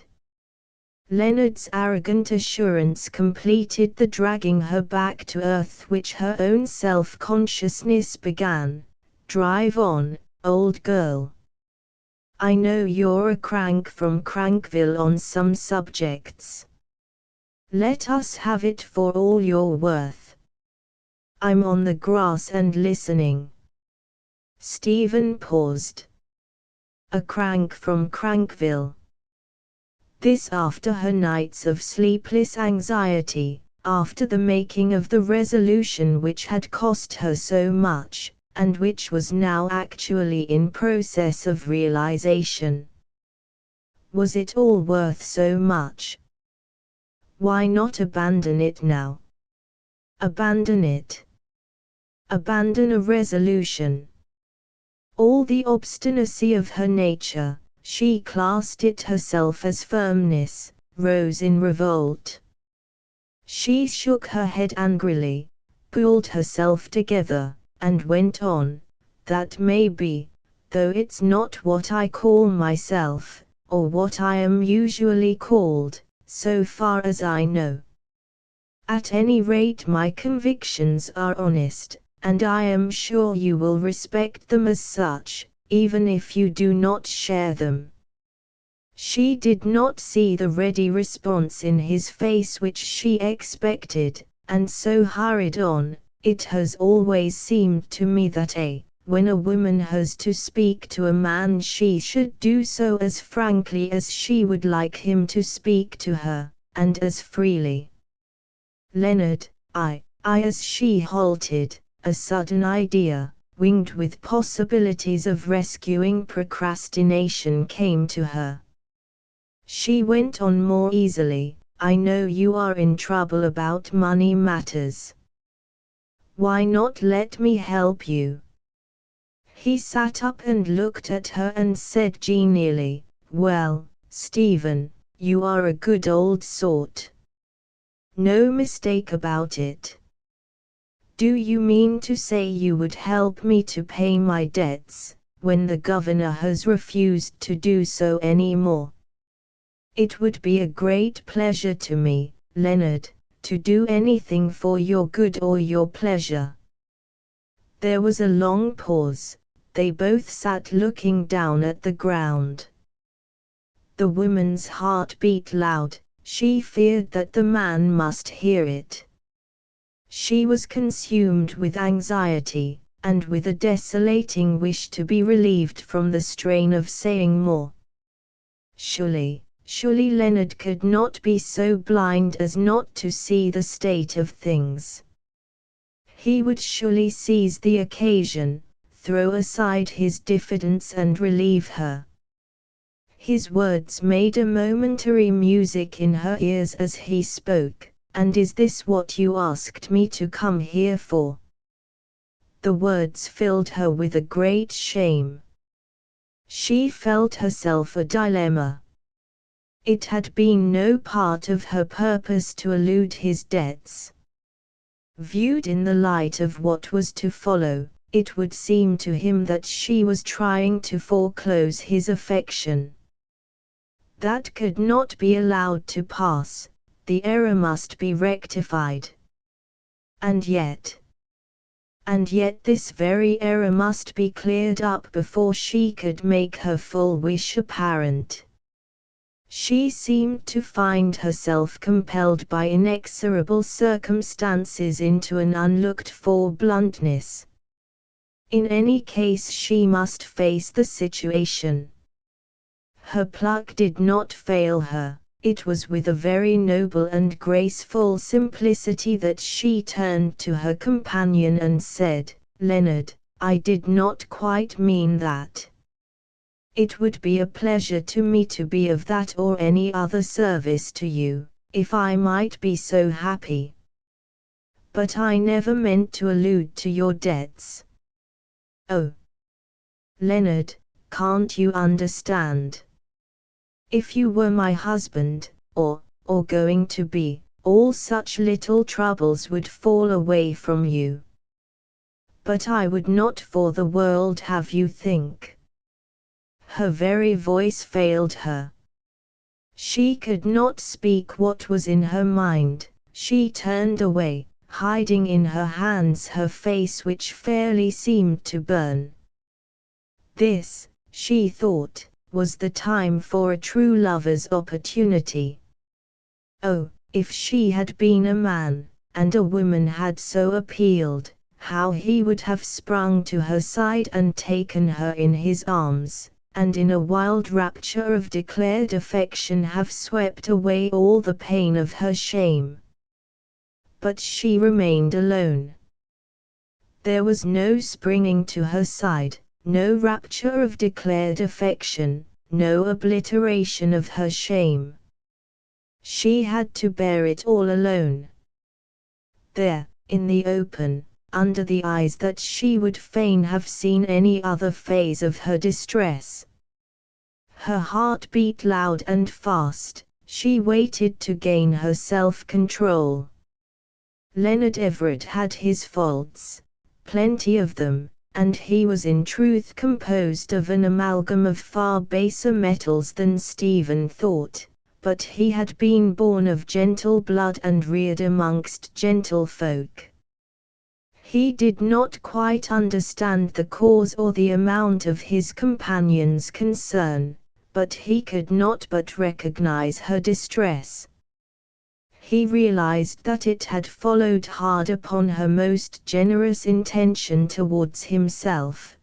Leonard's arrogant assurance completed the dragging her back to earth which her own self-consciousness began. "Drive on, old girl. I know you're a crank from Crankville on some subjects. Let us have it for all you're worth. I'm on the grass and listening." Stephen paused. A crank from Crankville. This after her nights of sleepless anxiety, after the making of the resolution which had cost her so much, and which was now actually in process of realization. Was it all worth so much? Why not abandon it now? Abandon it. Abandon a resolution. All the obstinacy of her nature, she classed it herself as firmness, rose in revolt. She shook her head angrily. pulled herself together, and went on, "That may be, though it's not what I call myself, or what I am usually called, so far as I know. At any rate my convictions are honest, and I am sure you will respect them as such, even if you do not share them." She did not see the ready response in his face which she expected, and so hurried on. "It has always seemed to me that when a woman has to speak to a man she should do so as frankly as she would like him to speak to her, and as freely. Leonard, as she halted, a sudden idea, winged with possibilities of rescuing procrastination, came to her. She went on more easily, "I know you are in trouble about money matters. Why not let me help you?" He sat up and looked at her and said genially, "Well, Stephen, you are a good old sort. No mistake about it. Do you mean to say you would help me to pay my debts, when the governor has refused to do so any more?" "It would be a great pleasure to me, Leonard, to do anything for your good or your pleasure." There was a long pause. They both sat looking down at the ground. The woman's heart beat loud. She feared that the man must hear it. She was consumed with anxiety, and with a desolating wish to be relieved from the strain of saying more. Surely Leonard could not be so blind as not to see the state of things. He would surely seize the occasion, throw aside his diffidence and relieve her. His words made a momentary music in her ears as he spoke. "And is this what you asked me to come here for?" The words filled her with a great shame. She felt herself a dilemma. It had been no part of her purpose to elude his debts. Viewed in the light of what was to follow, it would seem to him that she was trying to foreclose his affection. That could not be allowed to pass. The error must be rectified. And yet this very error must be cleared up before she could make her full wish apparent. She seemed to find herself compelled by inexorable circumstances into an unlooked-for bluntness. In any case she must face the situation. Her pluck did not fail her. It was with a very noble and graceful simplicity that she turned to her companion and said, "Leonard, I did not quite mean that. It would be a pleasure to me to be of that or any other service to you, if I might be so happy. But I never meant to allude to your debts." "Oh, Leonard, can't you understand? If you were my husband, or going to be, all such little troubles would fall away from you. But I would not for the world have you think." Her very voice failed her. She could not speak what was in her mind. She turned away, hiding in her hands her face which fairly seemed to burn. This, she thought, was the time for a true lover's opportunity. Oh, if she had been a man, and a woman had so appealed, how he would have sprung to her side and taken her in his arms, and in a wild rapture of declared affection have swept away all the pain of her shame. But she remained alone. There was no springing to her side, no rapture of declared affection, no obliteration of her shame. She had to bear it all alone. There, in the open, under the eyes that she would fain have seen any other phase of her distress. Her heart beat loud and fast. She waited to gain her self-control. Leonard Everett had his faults, plenty of them, and he was in truth composed of an amalgam of far baser metals than Stephen thought, but he had been born of gentle blood and reared amongst gentle folk. He did not quite understand the cause or the amount of his companion's concern, but he could not but recognize her distress. He realized that it had followed hard upon her most generous intention towards himself.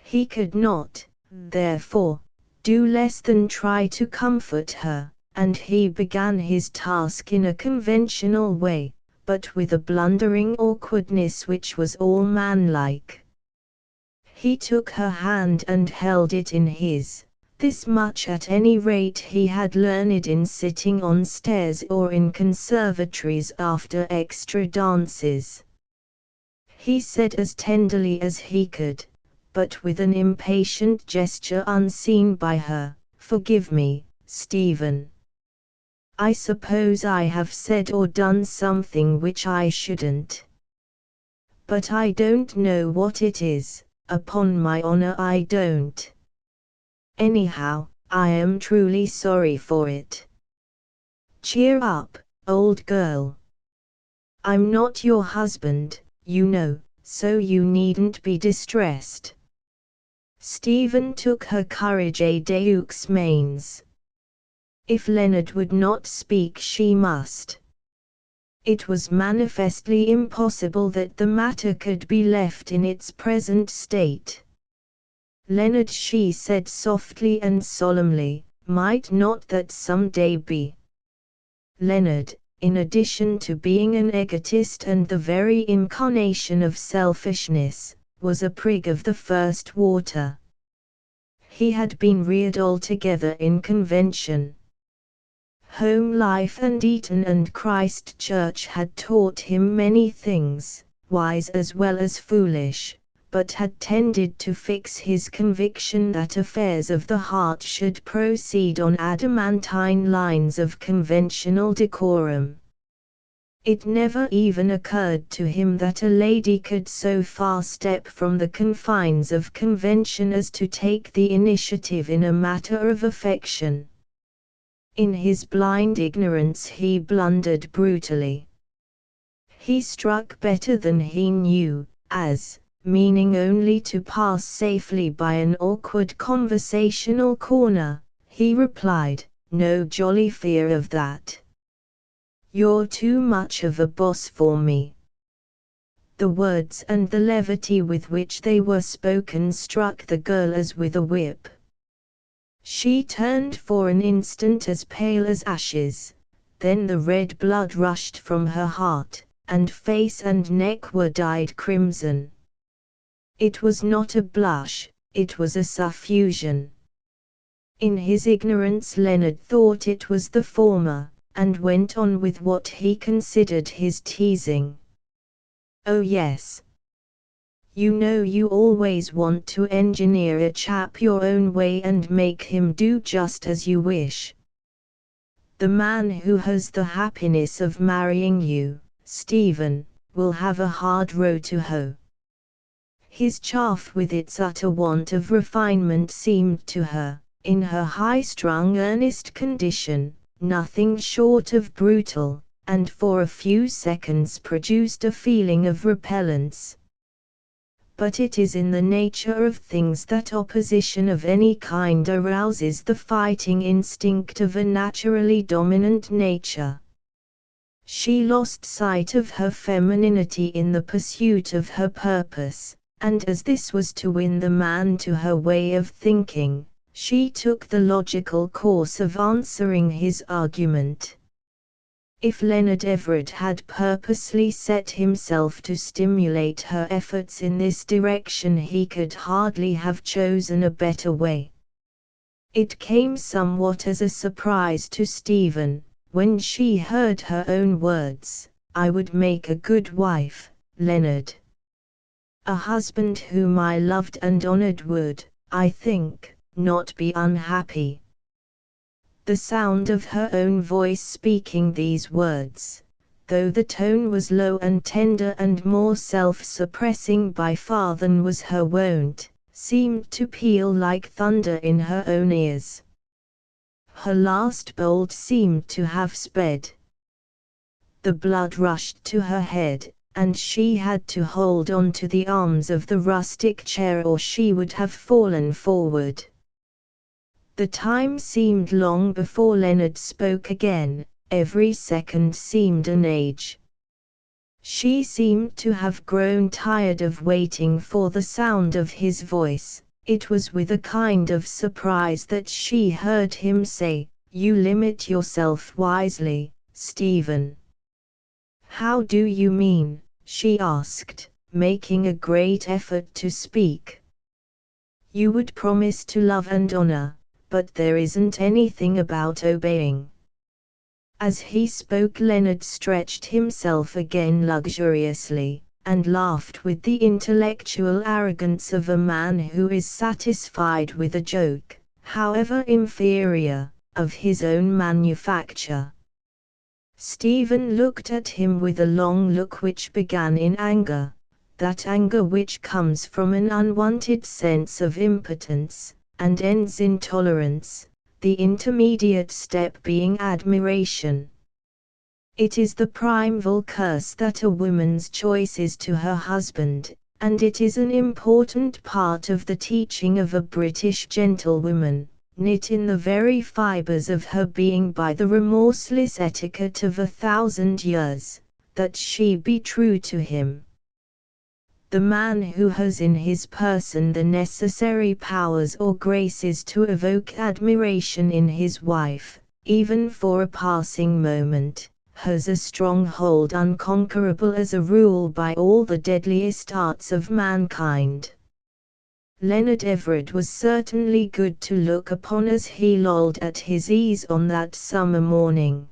He could not, therefore, do less than try to comfort her, and he began his task in a conventional way, but with a blundering awkwardness which was all manlike. He took her hand and held it in his. This much at any rate he had learned in sitting on stairs or in conservatories after extra dances. He said as tenderly as he could, but with an impatient gesture unseen by her, "Forgive me, Stephen. I suppose I have said or done something which I shouldn't. But I don't know what it is, upon my honor I don't. Anyhow, I am truly sorry for it. Cheer up, old girl. I'm not your husband, you know, so you needn't be distressed." Stephen took her courage a deux mains. If Leonard would not speak she must. It was manifestly impossible that the matter could be left in its present state. "Leonard," she said softly and solemnly, "might not that some day be?" Leonard, in addition to being an egotist and the very incarnation of selfishness, was a prig of the first water. He had been reared altogether in convention. Home life and Eton and Christ Church had taught him many things, wise as well as foolish, but had tended to fix his conviction that affairs of the heart should proceed on adamantine lines of conventional decorum. It never even occurred to him that a lady could so far step from the confines of convention as to take the initiative in a matter of affection. In his blind ignorance he blundered brutally. He struck better than he knew, as, meaning only to pass safely by an awkward conversational corner, he replied, "No jolly fear of that. You're too much of a boss for me." The words and the levity with which they were spoken struck the girl as with a whip. She turned for an instant as pale as ashes, then the red blood rushed from her heart, and face and neck were dyed crimson. It was not a blush, it was a suffusion. In his ignorance Leonard thought it was the former, and went on with what he considered his teasing. "Oh yes. You know you always want to engineer a chap your own way and make him do just as you wish. The man who has the happiness of marrying you, Stephen, will have a hard row to hoe." His chaff with its utter want of refinement seemed to her, in her high-strung earnest condition, nothing short of brutal, and for a few seconds produced a feeling of repellence. But it is in the nature of things that opposition of any kind arouses the fighting instinct of a naturally dominant nature. She lost sight of her femininity in the pursuit of her purpose, and as this was to win the man to her way of thinking, she took the logical course of answering his argument. If Leonard Everett had purposely set himself to stimulate her efforts in this direction he could hardly have chosen a better way. It came somewhat as a surprise to Stephen, when she heard her own words, "I would make a good wife, Leonard. A husband whom I loved and honored would, I think, not be unhappy." The sound of her own voice speaking these words, though the tone was low and tender and more self-suppressing by far than was her wont, seemed to peal like thunder in her own ears. Her last bolt seemed to have sped. The blood rushed to her head, and she had to hold on to the arms of the rustic chair or she would have fallen forward. The time seemed long before Leonard spoke again, every second seemed an age. She seemed to have grown tired of waiting for the sound of his voice. It was with a kind of surprise that she heard him say, "You limit yourself wisely, Stephen." "How do you mean?" she asked, making a great effort to speak. "You would promise to love and honor, but there isn't anything about obeying." As he spoke, Leonard stretched himself again luxuriously, and laughed with the intellectual arrogance of a man who is satisfied with a joke, however inferior, of his own manufacture. Stephen looked at him with a long look which began in anger, that anger which comes from an unwanted sense of impotence, and ends in tolerance, the intermediate step being admiration. It is the primeval curse that a woman's choice is to her husband, and it is an important part of the teaching of a British gentlewoman, knit in the very fibers of her being by the remorseless etiquette of 1,000 years, that she be true to him. The man who has in his person the necessary powers or graces to evoke admiration in his wife, even for a passing moment, has a stronghold unconquerable as a rule by all the deadliest arts of mankind. Leonard Everett was certainly good to look upon as he lolled at his ease on that summer morning.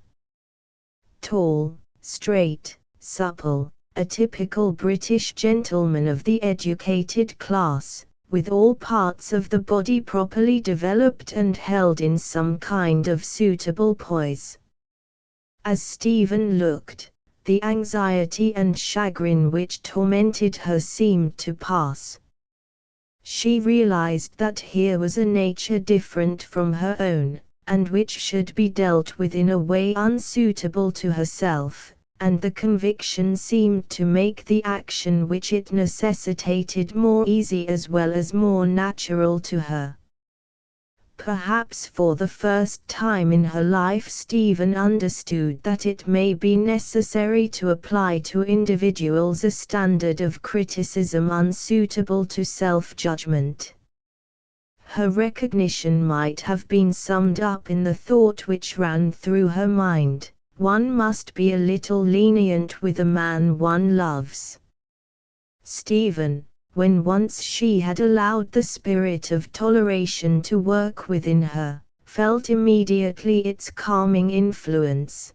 Tall, straight, supple, a typical British gentleman of the educated class, with all parts of the body properly developed and held in some kind of suitable poise. As Stephen looked, the anxiety and chagrin which tormented her seemed to pass. She realized that here was a nature different from her own, and which should be dealt with in a way unsuitable to herself, and the conviction seemed to make the action which it necessitated more easy as well as more natural to her. Perhaps for the first time in her life Stephen understood that it may be necessary to apply to individuals a standard of criticism unsuitable to self-judgment. Her recognition might have been summed up in the thought which ran through her mind: one must be a little lenient with a man one loves. Stephen, when once she had allowed the spirit of toleration to work within her, felt immediately its calming influence.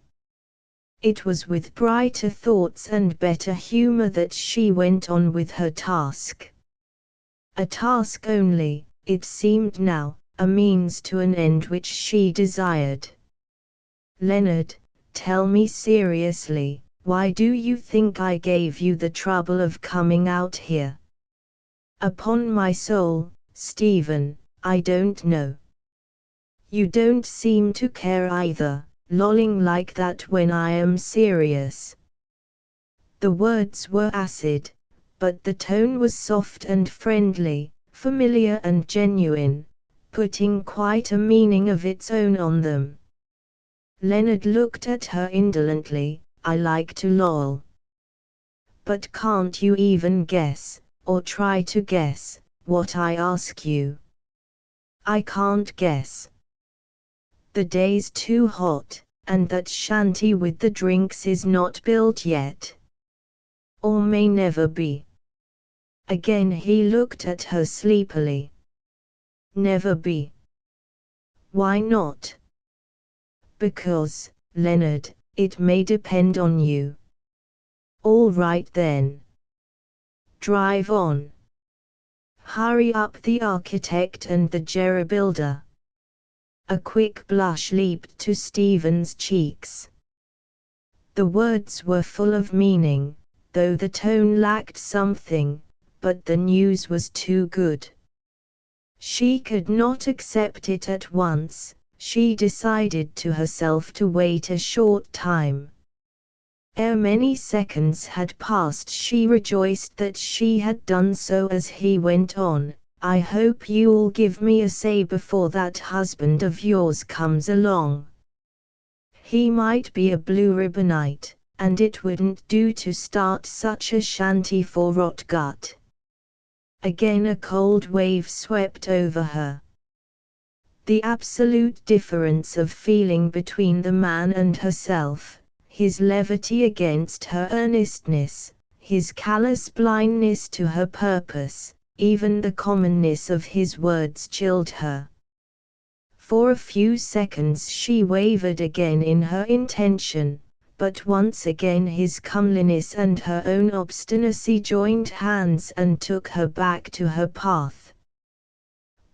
It was with brighter thoughts and better humor that she went on with her task. A task only, it seemed now, a means to an end which she desired. "Leonard, tell me seriously, why do you think I gave you the trouble of coming out here?" "Upon my soul, Stephen, I don't know." "You don't seem to care either, lolling like that when I am serious." The words were acid, but the tone was soft and friendly, familiar and genuine, putting quite a meaning of its own on them. Leonard looked at her indolently. "I like to loll." "But can't you even guess, or try to guess, what I ask you?" "I can't guess." "The day's too hot, and that shanty with the drinks is not built yet. Or may never be." Again he looked at her sleepily. "Never be." "Why not?" "Because, Leonard, it may depend on you." "All right then. Drive on. Hurry up." The architect and the jerry builder. A quick blush leaped to Stephen's cheeks. The words were full of meaning, though the tone lacked something, but the news was too good. She could not accept it at once. She decided to herself to wait a short time. Ere many seconds had passed, she rejoiced that she had done so as he went on, "I hope you'll give me a say before that husband of yours comes along. He might be a blue ribbonite, and it wouldn't do to start such a shanty for rotgut." Again a cold wave swept over her. The absolute difference of feeling between the man and herself, his levity against her earnestness, his callous blindness to her purpose, even the commonness of his words chilled her. For a few seconds she wavered again in her intention, but once again his comeliness and her own obstinacy joined hands and took her back to her path.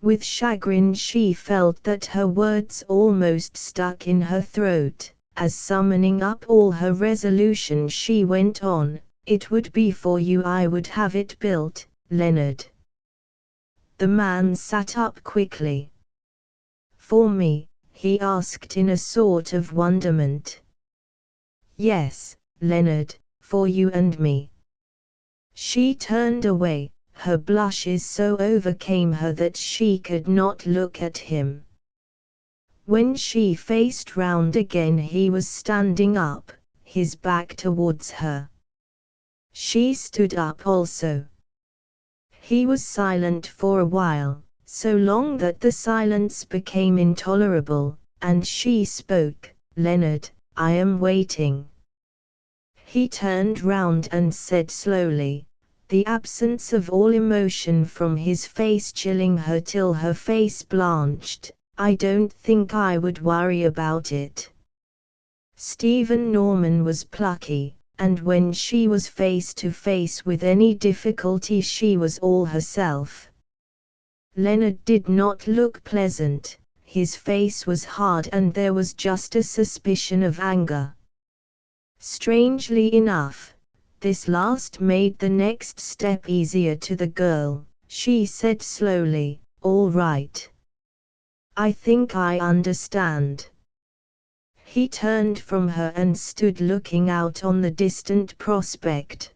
With chagrin she felt that her words almost stuck in her throat, as summoning up all her resolution she went on, "It would be for you I would have it built, Leonard." The man sat up quickly. "For me?" he asked in a sort of wonderment. "Yes, Leonard, for you and me." She turned away. Her blushes so overcame her that she could not look at him. When she faced round again he was standing up, his back towards her. She stood up also. He was silent for a while, so long that the silence became intolerable, and she spoke, "Leonard, I am waiting." He turned round and said slowly, the absence of all emotion from his face chilling her till her face blanched, "I don't think I would worry about it." Stephen Norman was plucky, and when she was face to face with any difficulty she was all herself. Leonard did not look pleasant, his face was hard and there was just a suspicion of anger. Strangely enough, this last made the next step easier to the girl. She said slowly, "All right. I think I understand." He turned from her and stood looking out on the distant prospect.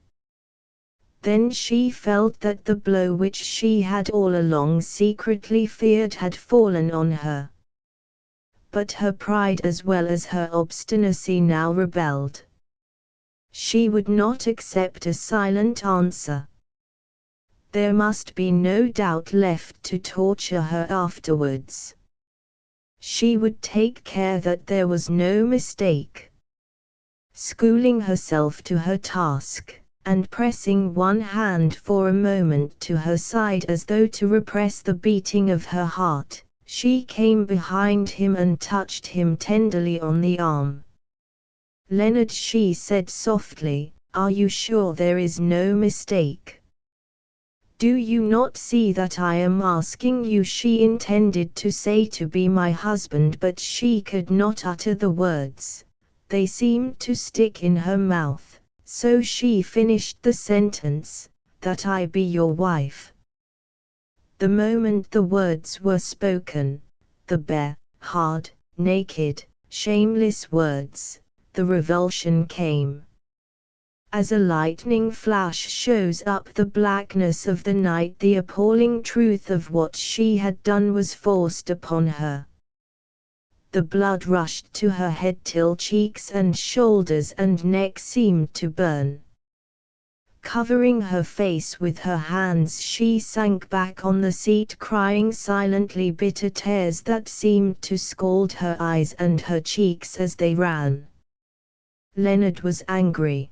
Then she felt that the blow which she had all along secretly feared had fallen on her. But her pride as well as her obstinacy now rebelled. She would not accept a silent answer. There must be no doubt left to torture her afterwards. She would take care that there was no mistake. Schooling herself to her task, and pressing one hand for a moment to her side as though to repress the beating of her heart, she came behind him and touched him tenderly on the arm. "Leonard," she said softly, "are you sure there is no mistake? Do you not see that I am asking you?" She intended to say to be my husband, but she could not utter the words. They seemed to stick in her mouth, so she finished the sentence, "that I be your wife." The moment the words were spoken, the bare, hard, naked, shameless words, the revulsion came. As a lightning flash shows up the blackness of the night, the appalling truth of what she had done was forced upon her. The blood rushed to her head till cheeks and shoulders and neck seemed to burn. Covering her face with her hands, she sank back on the seat, crying silently bitter tears that seemed to scald her eyes and her cheeks as they ran. Leonard was angry.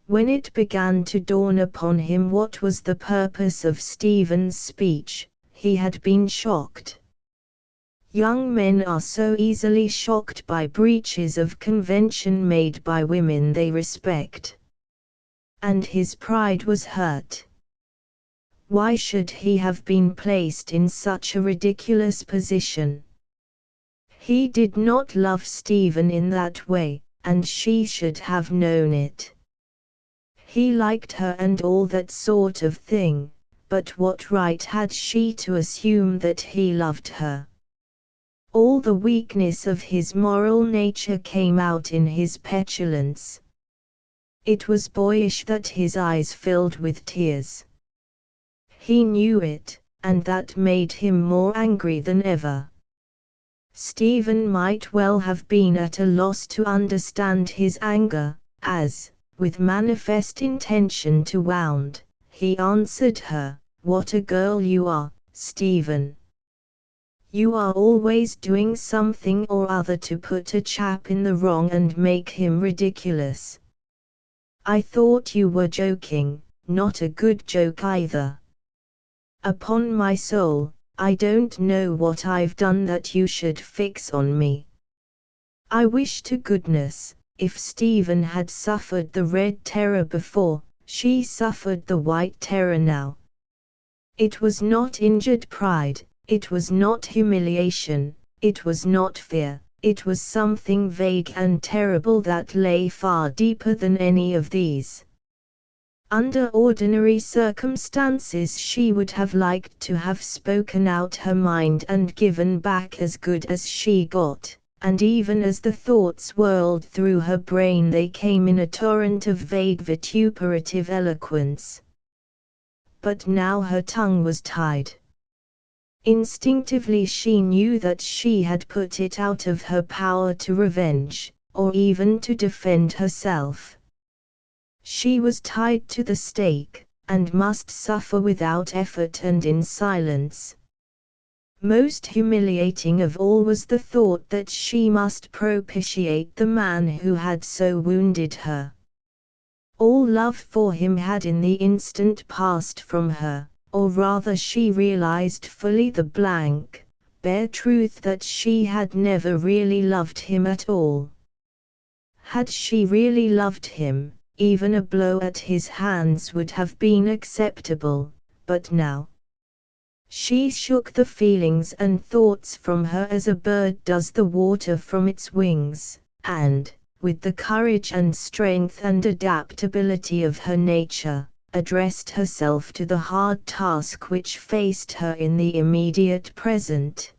When it began to dawn upon him what was the purpose of Stephen's speech, he had been shocked. Young men are so easily shocked by breaches of convention made by women they respect. And his pride was hurt. Why should he have been placed in such a ridiculous position? He did not love Stephen in that way, and she should have known it. He liked her and all that sort of thing, but what right had she to assume that he loved her? All the weakness of his moral nature came out in his petulance. It was boyish that his eyes filled with tears. He knew it, and that made him more angry than ever. Stephen might well have been at a loss to understand his anger, as, with manifest intention to wound, he answered her, "What a girl you are, Stephen! You are always doing something or other to put a chap in the wrong and make him ridiculous. I thought you were joking, not a good joke either. Upon my soul, I don't know what I've done that you should fix on me." I wish to goodness, if Stephen had suffered the red terror before, she suffered the white terror now. It was not injured pride, it was not humiliation, it was not fear, it was something vague and terrible that lay far deeper than any of these. Under ordinary circumstances she would have liked to have spoken out her mind and given back as good as she got, and even as the thoughts whirled through her brain they came in a torrent of vague vituperative eloquence. But now her tongue was tied. Instinctively she knew that she had put it out of her power to revenge, or even to defend herself. She was tied to the stake, and must suffer without effort and in silence. Most humiliating of all was the thought that she must propitiate the man who had so wounded her. All love for him had in the instant passed from her, or rather she realized fully the blank, bare truth that she had never really loved him at all. Had she really loved him, even a blow at his hands would have been acceptable, but now. She shook the feelings and thoughts from her as a bird does the water from its wings, and, with the courage and strength and adaptability of her nature, addressed herself to the hard task which faced her in the immediate present.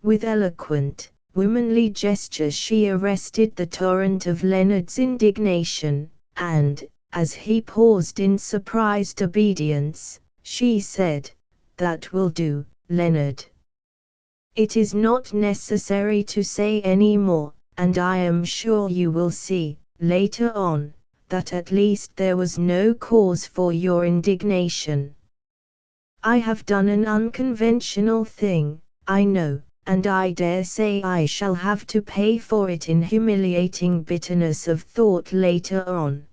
With eloquent, womanly gesture she arrested the torrent of Leonard's indignation, and, as he paused in surprised obedience, she said, "That will do, Leonard. It is not necessary to say any more, and I am sure you will see, later on, that at least there was no cause for your indignation. I have done an unconventional thing, I know, and I dare say I shall have to pay for it in humiliating bitterness of thought later on.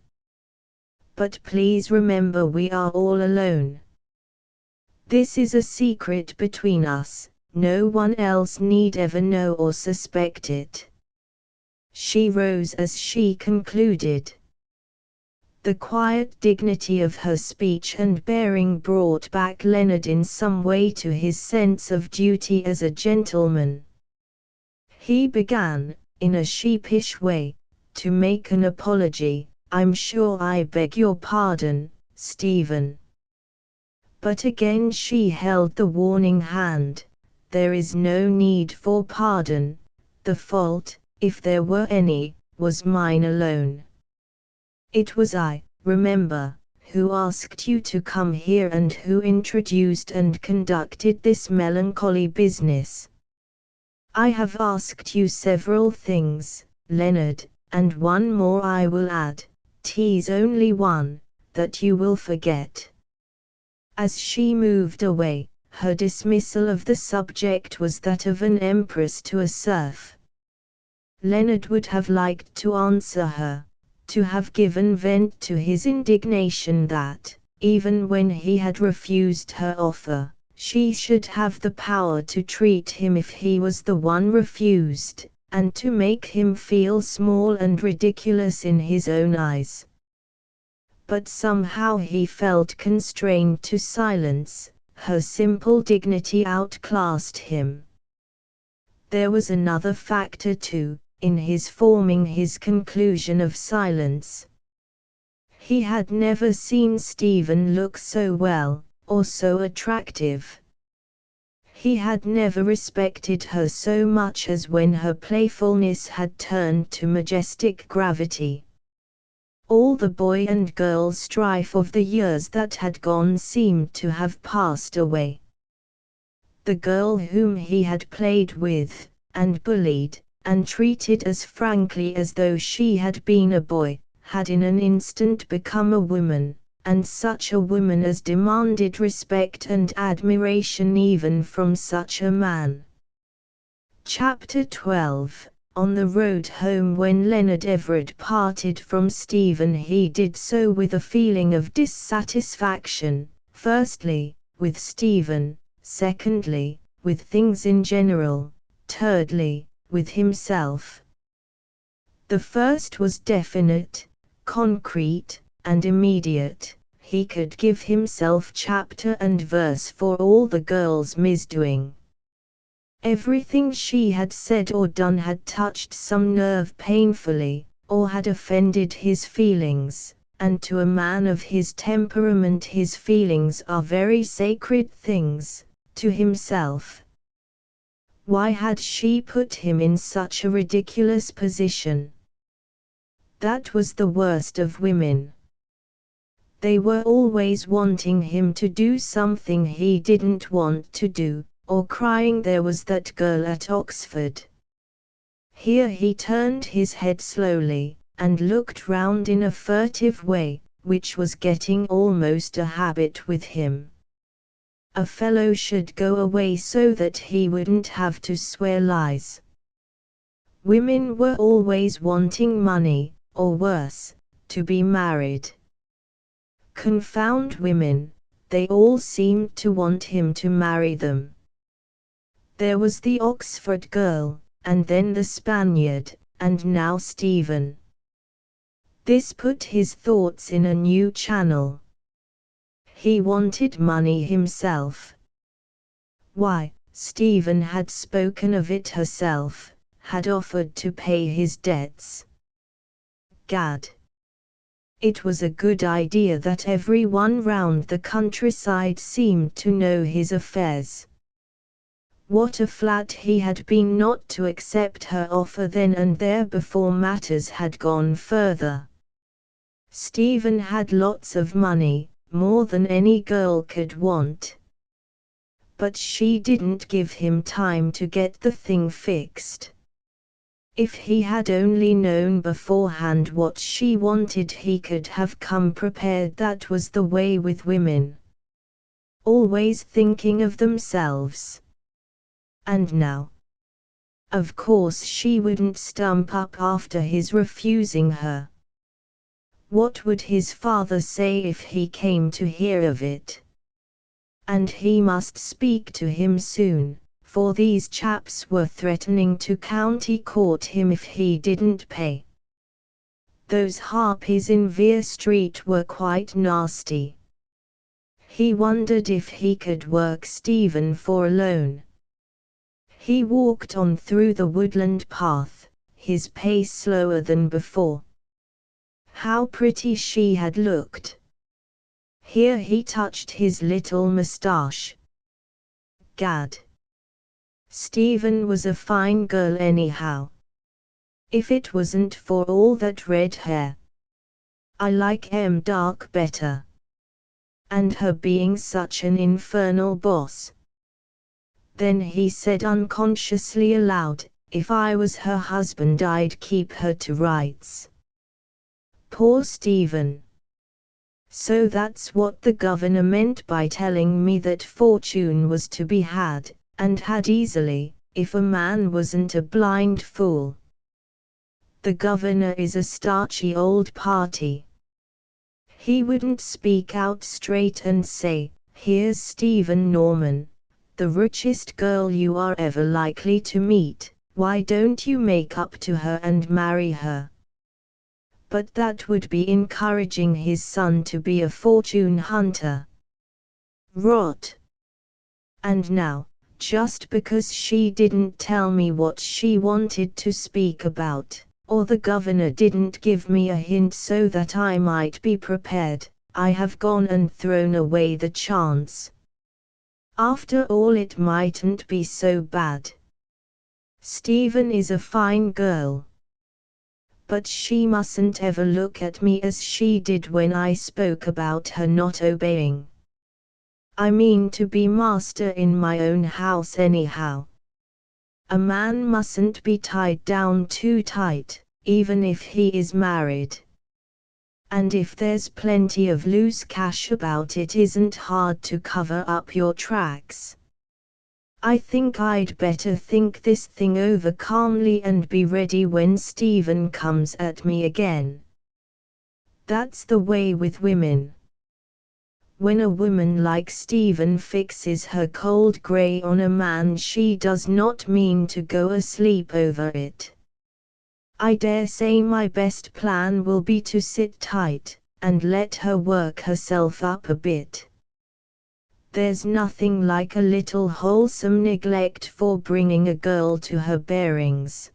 But please remember we are all alone. This is a secret between us, no one else need ever know or suspect it." She rose as she concluded. The quiet dignity of her speech and bearing brought back Leonard in some way to his sense of duty as a gentleman. He began, in a sheepish way, to make an apology. "I'm sure I beg your pardon, Stephen." But again she held the warning hand. "There is no need for pardon. The fault, if there were any, was mine alone. It was I, remember, who asked you to come here and who introduced and conducted this melancholy business. I have asked you several things, Leonard, and one more I will add, 'tis only one, that you will forget." As she moved away, her dismissal of the subject was that of an empress to a serf. Leonard would have liked to answer her, to have given vent to his indignation that, even when he had refused her offer, she should have the power to treat him if he was the one refused, and to make him feel small and ridiculous in his own eyes. But somehow he felt constrained to silence. Her simple dignity outclassed him. There was another factor too. in his forming his conclusion of silence. He had never seen Stephen look so well, or so attractive. He had never respected her so much as when her playfulness had turned to majestic gravity. All the boy and girl strife of the years that had gone seemed to have passed away. The girl whom he had played with, and bullied, and treated as frankly as though she had been a boy, had in an instant become a woman, and such a woman as demanded respect and admiration even from such a man. Chapter 12. On the road home, when Leonard Everett parted from Stephen, he did so with a feeling of dissatisfaction, firstly, with Stephen, secondly, with things in general, thirdly, with himself. The first was definite, concrete, and immediate. He could give himself chapter and verse for all the girl's misdoing. Everything she had said or done had touched some nerve painfully, or had offended his feelings, and to a man of his temperament his feelings are very sacred things, to himself. Why had she put him in such a ridiculous position? That was the worst of women. They were always wanting him to do something he didn't want to do, or crying there was that girl at Oxford. Here he turned his head slowly, and looked round in a furtive way, which was getting almost a habit with him. A fellow should go away so that he wouldn't have to swear lies. Women were always wanting money, or worse, to be married. Confound women, they all seemed to want him to marry them. There was the Oxford girl, and then the Spaniard, and now Stephen. This put his thoughts in a new channel. He wanted money himself. Why, Stephen had spoken of it herself, had offered to pay his debts. Gad! It was a good idea that everyone round the countryside seemed to know his affairs. What a flat he had been not to accept her offer then and there before matters had gone further. Stephen had lots of money, more than any girl could want. But she didn't give him time to get the thing fixed. If he had only known beforehand what she wanted, he could have come prepared. That was the way with women. Always thinking of themselves. And now, of course, she wouldn't stump up after his refusing her. What would his father say if he came to hear of it? And he must speak to him soon, for these chaps were threatening to county court him if he didn't pay. Those harpies in Vere Street were quite nasty. He wondered if he could work Stephen for a loan. He walked on through the woodland path, his pace slower than before. How pretty she had looked! Here he touched his little moustache. Gad! Stephen was a fine girl anyhow. If it wasn't for all that red hair. I like M dark better. And her being such an infernal boss. Then he said unconsciously aloud, if I was her husband I'd keep her to rights. Poor Stephen. So that's what the governor meant by telling me that fortune was to be had, and had easily, if a man wasn't a blind fool. The governor is a starchy old party. He wouldn't speak out straight and say, here's Stephen Norman, the richest girl you are ever likely to meet, why don't you make up to her and marry her? But that would be encouraging his son to be a fortune hunter. Rot! And now, just because she didn't tell me what she wanted to speak about, or the governor didn't give me a hint so that I might be prepared, I have gone and thrown away the chance. After all, it mightn't be so bad. Stephen is a fine girl. But she mustn't ever look at me as she did when I spoke about her not obeying. I mean to be master in my own house anyhow. A man mustn't be tied down too tight, even if he is married. And if there's plenty of loose cash about, it isn't hard to cover up your tracks. I think I'd better think this thing over calmly and be ready when Stephen comes at me again. That's the way with women. When a woman like Stephen fixes her cold grey on a man, she does not mean to go asleep over it. I dare say my best plan will be to sit tight, and let her work herself up a bit. There's nothing like a little wholesome neglect for bringing a girl to her bearings.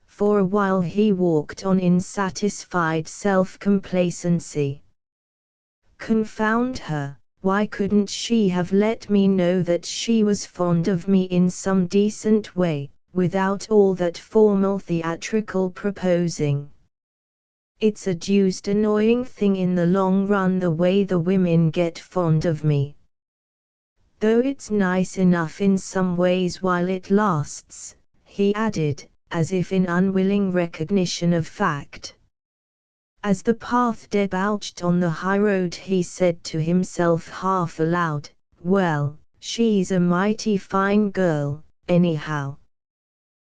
For a while he walked on in satisfied self-complacency. Confound her, why couldn't she have let me know that she was fond of me in some decent way, without all that formal theatrical proposing? It's a deuced annoying thing in the long run, the way the women get fond of me. Though it's nice enough in some ways while it lasts, he added, as if in unwilling recognition of fact. As the path debouched on the high road, he said to himself half aloud, well, she's a mighty fine girl, anyhow.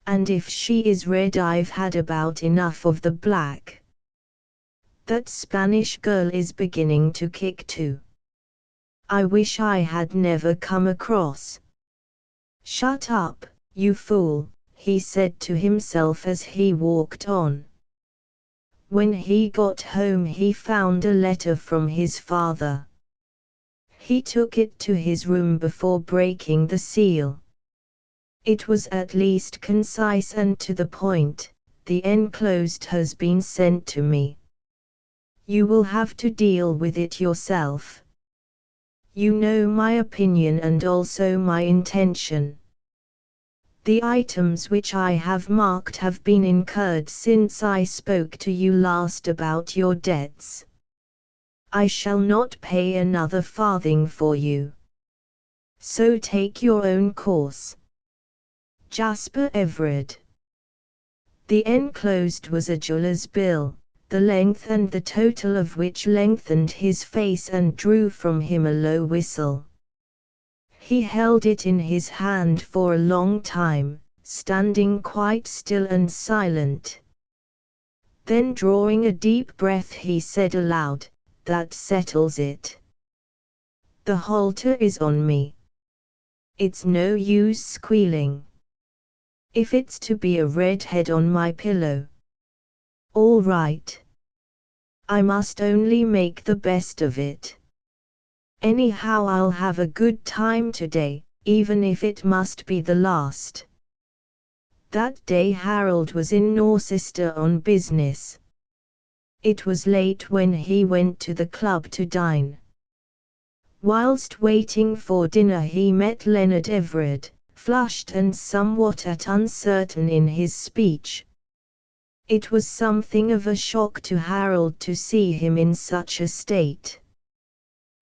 And if she is red, I've had about enough of the black. That Spanish girl is beginning to kick too. I wish I had never come across. Shut up, you fool, he said to himself as he walked on. When he got home, he found a letter from his father. He took it to his room before breaking the seal. It was at least concise and to the point. The enclosed has been sent to me. You will have to deal with it yourself. You know my opinion and also my intention. The items which I have marked have been incurred since I spoke to you last about your debts. I shall not pay another farthing for you. So take your own course. Jasper Everard. The enclosed was a jeweller's bill, the length and the total of which lengthened his face and drew from him a low whistle. He held it in his hand for a long time, standing quite still and silent. Then, drawing a deep breath, he said aloud, "That settles it. The halter is on me. It's no use squealing. If it's to be a redhead on my pillow, all right. I must only make the best of it. Anyhow, I'll have a good time today, even if it must be the last." That day Harold was in Norcester on business. It was late when he went to the club to dine. Whilst waiting for dinner he met Leonard Everard, flushed and somewhat uncertain in his speech. It was something of a shock to Harold to see him in such a state.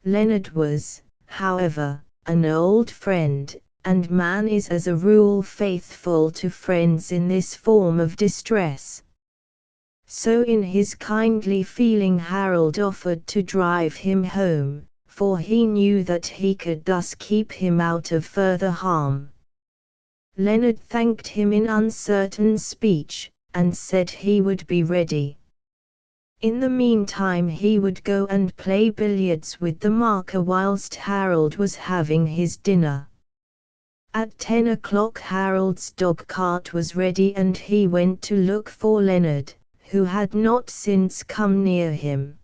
Leonard was, however, an old friend, and man is as a rule faithful to friends in this form of distress. So in his kindly feeling Harold offered to drive him home, for he knew that he could thus keep him out of further harm. Leonard thanked him in uncertain speech, and said he would be ready. In the meantime he would go and play billiards with the marker whilst Harold was having his dinner. At 10 o'clock Harold's dog-cart was ready and he went to look for Leonard, who had not since come near him.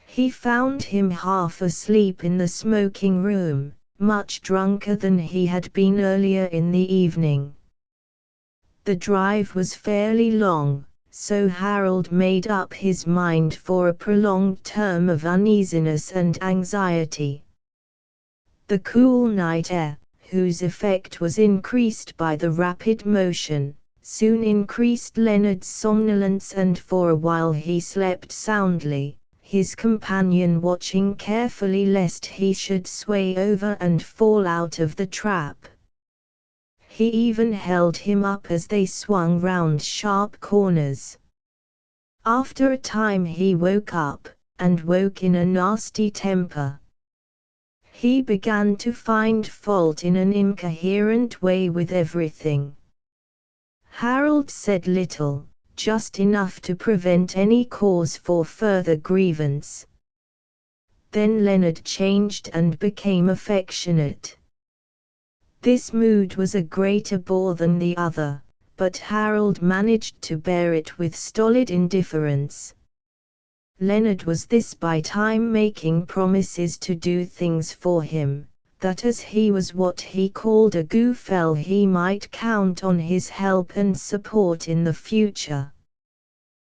He found him half asleep in the smoking room, much drunker than he had been earlier in the evening. The drive was fairly long, so Harold made up his mind for a prolonged term of uneasiness and anxiety. The cool night air, whose effect was increased by the rapid motion, soon increased Leonard's somnolence, and for a while he slept soundly, his companion watching carefully lest he should sway over and fall out of the trap. He even held him up as they swung round sharp corners. After a time he woke up, and woke in a nasty temper. He began to find fault in an incoherent way with everything. Harold said little, just enough to prevent any cause for further grievance. Then Leonard changed and became affectionate. This mood was a greater bore than the other, but Harold managed to bear it with stolid indifference. Leonard was this by time making promises to do things for him, that as he was what he called a goofell he might count on his help and support in the future.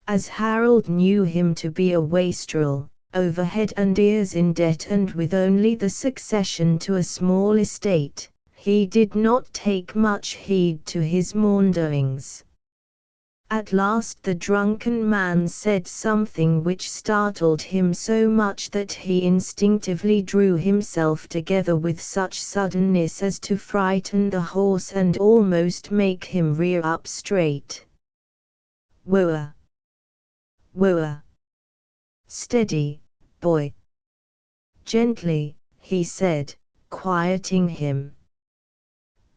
As Harold knew him to be a wastrel, over head and ears in debt and with only the succession to a small estate, he did not take much heed to his maunderings. At last the drunken man said something which startled him so much that he instinctively drew himself together with such suddenness as to frighten the horse and almost make him rear up straight. "Whoa! Whoa! Steady, boy! Gently," he said, quieting him.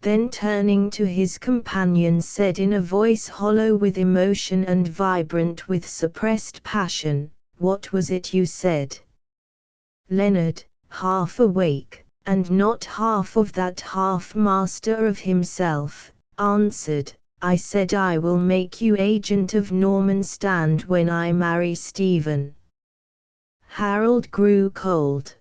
Then turning to his companion said in a voice hollow with emotion and vibrant with suppressed passion, "What was it you said?" Leonard, half awake, and not half of that half master of himself, answered, "I said I will make you agent of Normanstand when I marry Stephen." Harold grew cold.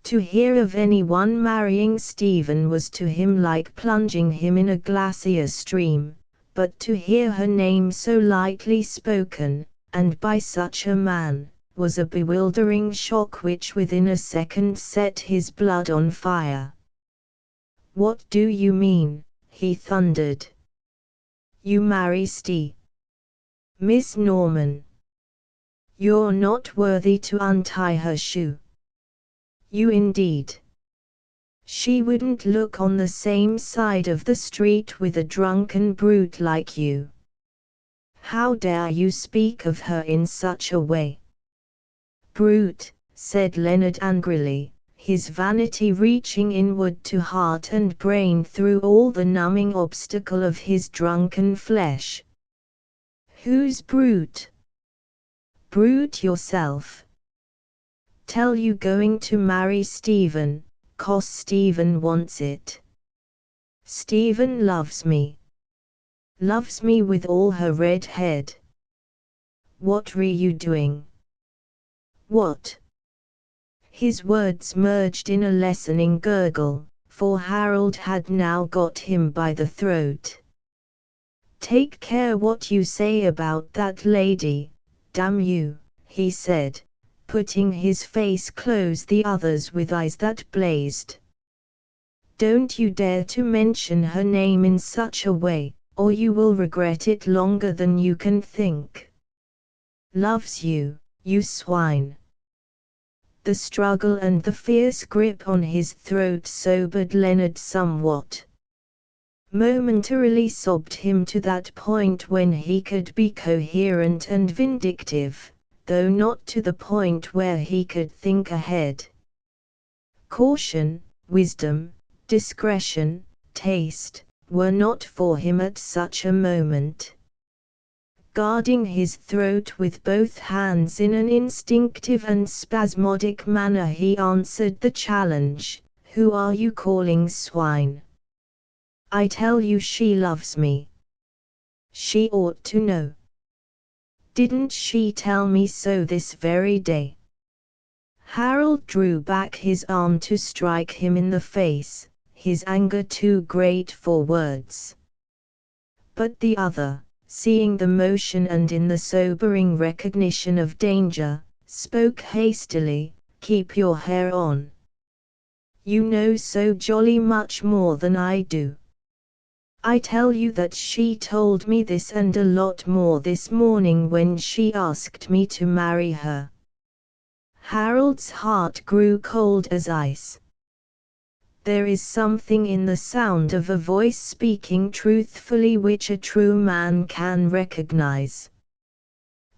To hear of anyone marrying Stephen was to him like plunging him in a glacier stream, but to hear her name so lightly spoken, and by such a man, was a bewildering shock which within a second set his blood on fire. "What do you mean?" he thundered. "You marry Miss Norman? You're not worthy to untie her shoe." "You indeed. She wouldn't look on the same side of the street with a drunken brute like you. How dare you speak of her in such a way?" "Brute," said Leonard angrily, his vanity reaching inward to heart and brain through all the numbing obstacle of his drunken flesh. "Who's brute?" "Brute yourself. Tell you going to marry Stephen, 'cause Stephen wants it. Stephen loves me. Loves me with all her red head. What were you doing?" "What?" His words merged in a lessening gurgle, for Harold had now got him by the throat. "Take care what you say about that lady, damn you," he said, putting his face close the other's with eyes that blazed. "Don't you dare to mention her name in such a way, or you will regret it longer than you can think. Loves you, you swine." The struggle and the fierce grip on his throat sobered Leonard somewhat. Momentarily sobbed him to that point when he could be coherent and vindictive, though not to the point where he could think ahead. Caution, wisdom, discretion, taste, were not for him at such a moment. Guarding his throat with both hands in an instinctive and spasmodic manner he answered the challenge, "Who are you calling swine? I tell you she loves me. She ought to know. Didn't she tell me so this very day?" Harold drew back his arm to strike him in the face, his anger too great for words. But the other, seeing the motion and in the sobering recognition of danger, spoke hastily, "Keep your hair on. You know so jolly much more than I do. I tell you that she told me this and a lot more this morning when she asked me to marry her." Harold's heart grew cold as ice. There is something in the sound of a voice speaking truthfully which a true man can recognize.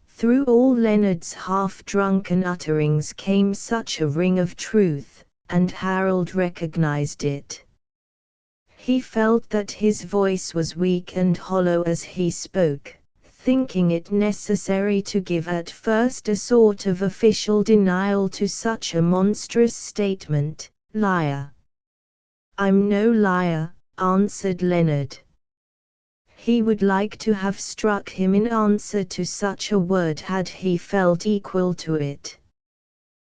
Through all Leonard's half-drunken utterings came such a ring of truth, and Harold recognized it. He felt that his voice was weak and hollow as he spoke, thinking it necessary to give at first a sort of official denial to such a monstrous statement. "Liar." "I'm no liar," answered Leonard. He would like to have struck him in answer to such a word had he felt equal to it.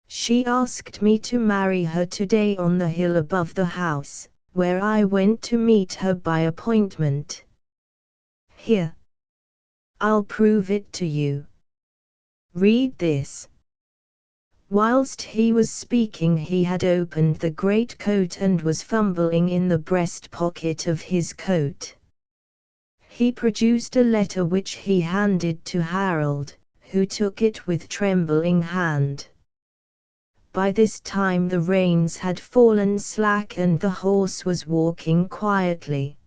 "She asked me to marry her today on the hill above the house, where I went to meet her by appointment. Here. I'll prove it to you. Read this." Whilst he was speaking he had opened the greatcoat and was fumbling in the breast pocket of his coat. He produced a letter which he handed to Harold, who took it with trembling hand. By this time the reins had fallen slack and the horse was walking quietly.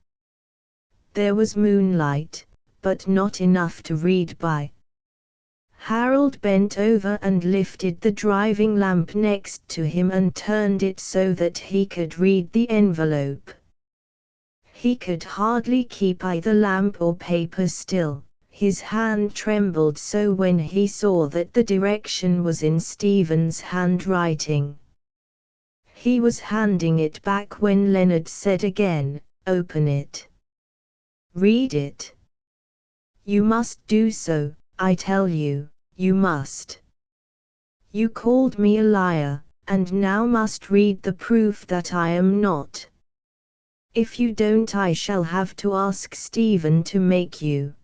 There was moonlight, but not enough to read by. Harold bent over and lifted the driving lamp next to him and turned it so that he could read the envelope. He could hardly keep either lamp or paper still, his hand trembled so when he saw that the direction was in Stephen's handwriting. He was handing it back when Leonard said again, "Open it. Read it. You must do so, I tell you, you must. You called me a liar, and now must read the proof that I am not. If you don't I shall have to ask Stephen to make you."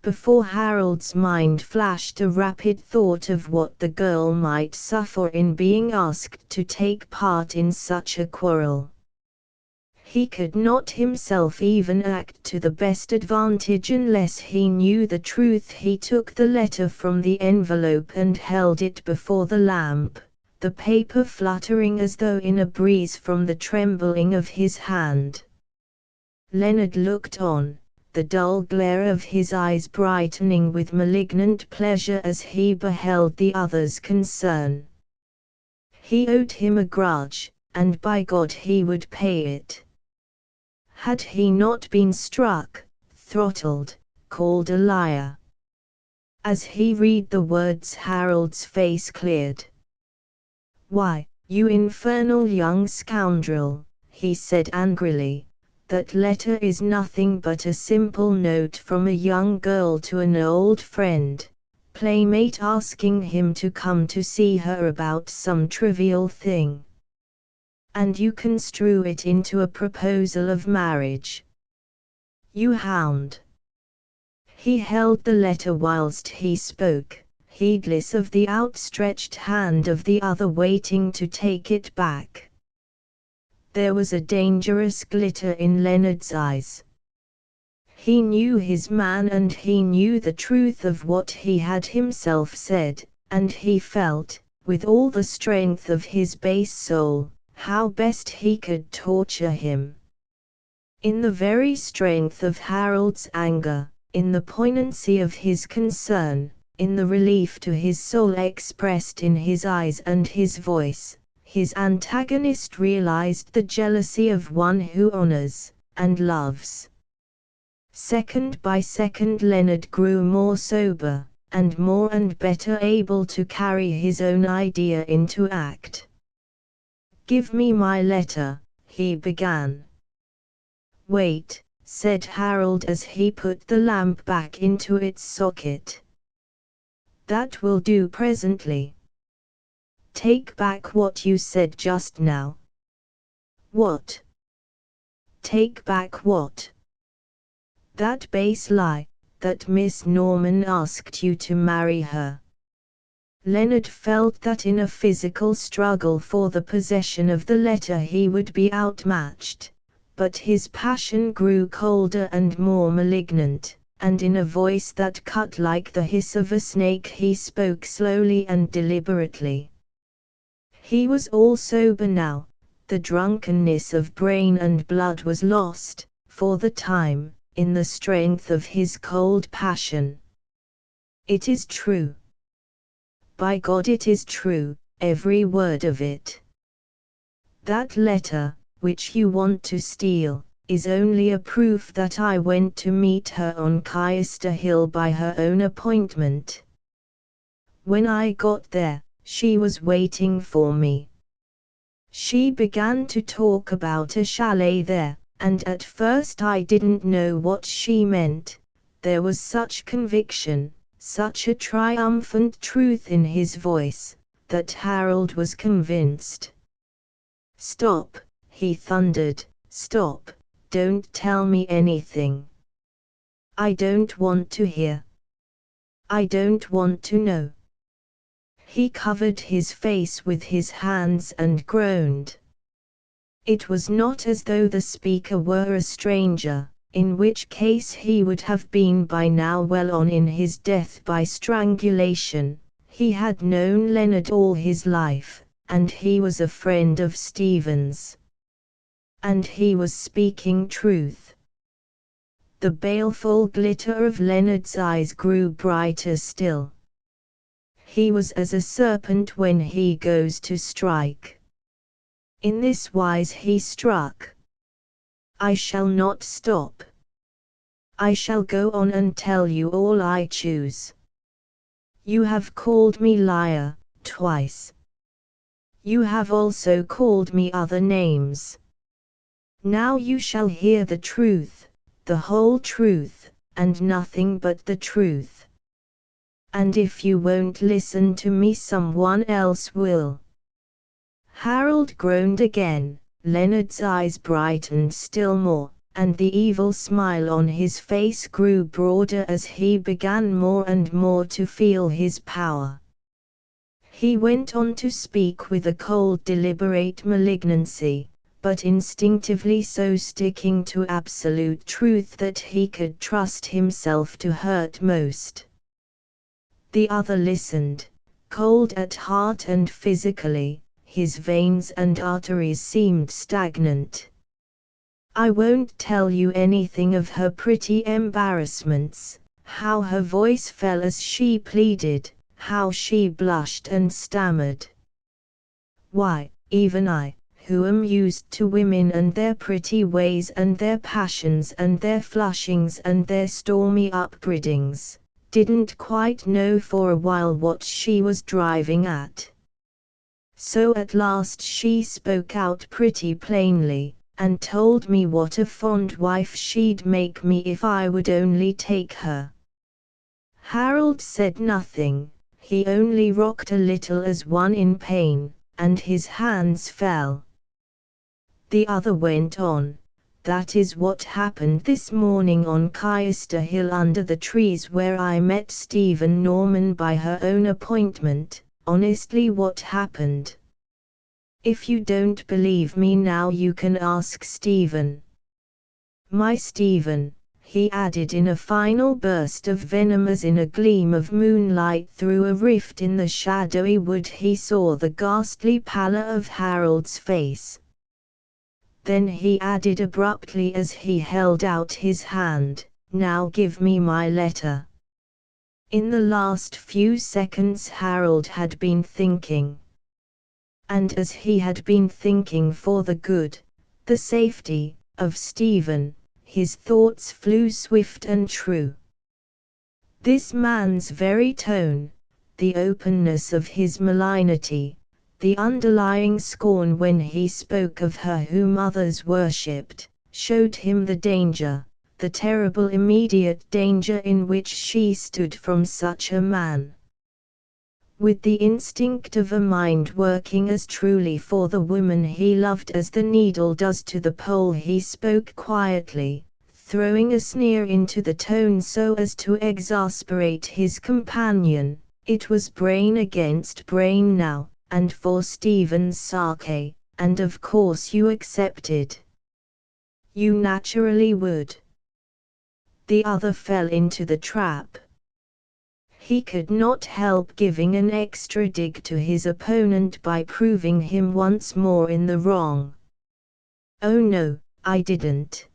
Before Harold's mind flashed a rapid thought of what the girl might suffer in being asked to take part in such a quarrel. He could not himself even act to the best advantage unless he knew the truth. He took the letter from the envelope and held it before the lamp, the paper fluttering as though in a breeze from the trembling of his hand. Leonard looked on, the dull glare of his eyes brightening with malignant pleasure as he beheld the other's concern. He owed him a grudge, and by God he would pay it. Had he not been struck, throttled, called a liar? As he read the words Harold's face cleared. "Why, you infernal young scoundrel," he said angrily, "that letter is nothing but a simple note from a young girl to an old friend, playmate asking him to come to see her about some trivial thing. And you construe it into a proposal of marriage. You hound." He held the letter whilst he spoke, heedless of the outstretched hand of the other waiting to take it back. There was a dangerous glitter in Leonard's eyes. He knew his man and he knew the truth of what he had himself said, and he felt, with all the strength of his base soul, how best he could torture him. In the very strength of Harold's anger, in the poignancy of his concern, in the relief to his soul expressed in his eyes and his voice, his antagonist realized the jealousy of one who honors and loves. Second by second Leonard grew more sober, and more and better able to carry his own idea into act. "Give me my letter," he began. "Wait," said Harold as he put the lamp back into its socket. "That will do presently. Take back what you said just now. What? Take back what? That base lie, that Miss Norman asked you to marry her. Leonard felt that in a physical struggle for the possession of the letter he would be outmatched, but his passion grew colder and more malignant, and in a voice that cut like the hiss of a snake he spoke slowly and deliberately. He was all sober now, the drunkenness of brain and blood was lost, for the time, in the strength of his cold passion. It is true. By God, it is true, every word of it. That letter, which you want to steal, is only a proof that I went to meet her on Caister Hill by her own appointment. When I got there, she was waiting for me. She began to talk about a chalet there, and at first I didn't know what she meant. There was such conviction, such a triumphant truth in his voice, that Harold was convinced. "Stop," he thundered, "stop, don't tell me anything. I don't want to hear. I don't want to know." He covered his face with his hands and groaned. It was not as though the speaker were a stranger, in which case he would have been by now well on in his death by strangulation. He had known Leonard all his life, and he was a friend of Stephen's. And he was speaking truth. The baleful glitter of Leonard's eyes grew brighter still. He was as a serpent when he goes to strike. In this wise he struck. "I shall not stop. I shall go on and tell you all I choose. You have called me liar, twice. You have also called me other names. Now you shall hear the truth, the whole truth, and nothing but the truth. And if you won't listen to me, someone else will." Harold groaned again. Leonard's eyes brightened still more, and the evil smile on his face grew broader as he began more and more to feel his power. He went on to speak with a cold deliberate malignancy, but instinctively so sticking to absolute truth that he could trust himself to hurt most. The other listened, cold at heart and physically. His veins and arteries seemed stagnant. "I won't tell you anything of her pretty embarrassments, how her voice fell as she pleaded, how she blushed and stammered. Why, even I, who am used to women and their pretty ways and their passions and their flushings and their stormy upbraidings, didn't quite know for a while what she was driving at. So at last she spoke out pretty plainly, and told me what a fond wife she'd make me if I would only take her." Harold said nothing, he only rocked a little as one in pain, and his hands fell. The other went on, "That is what happened this morning on Caister Hill under the trees where I met Stephen Norman by her own appointment. Honestly, what happened. If you don't believe me now, you can ask Stephen. My Stephen," he added in a final burst of venom as in a gleam of moonlight through a rift in the shadowy wood he saw the ghastly pallor of Harold's face. Then he added abruptly as he held out his hand, "Now give me my letter." In the last few seconds Harold had been thinking. And as he had been thinking for the good, the safety, of Stephen, his thoughts flew swift and true. This man's very tone, the openness of his malignity, the underlying scorn when he spoke of her whom others worshipped, showed him the danger, the terrible immediate danger in which she stood from such a man. with the instinct of a mind working as truly for the woman he loved as the needle does to the pole, he spoke quietly, throwing a sneer into the tone so as to exasperate his companion. It was brain against brain now, and for Stephen's sake, and of course you accepted. You naturally would. The other fell into the trap. He could not help giving an extra dig to his opponent by proving him once more in the wrong. Oh no, I didn't.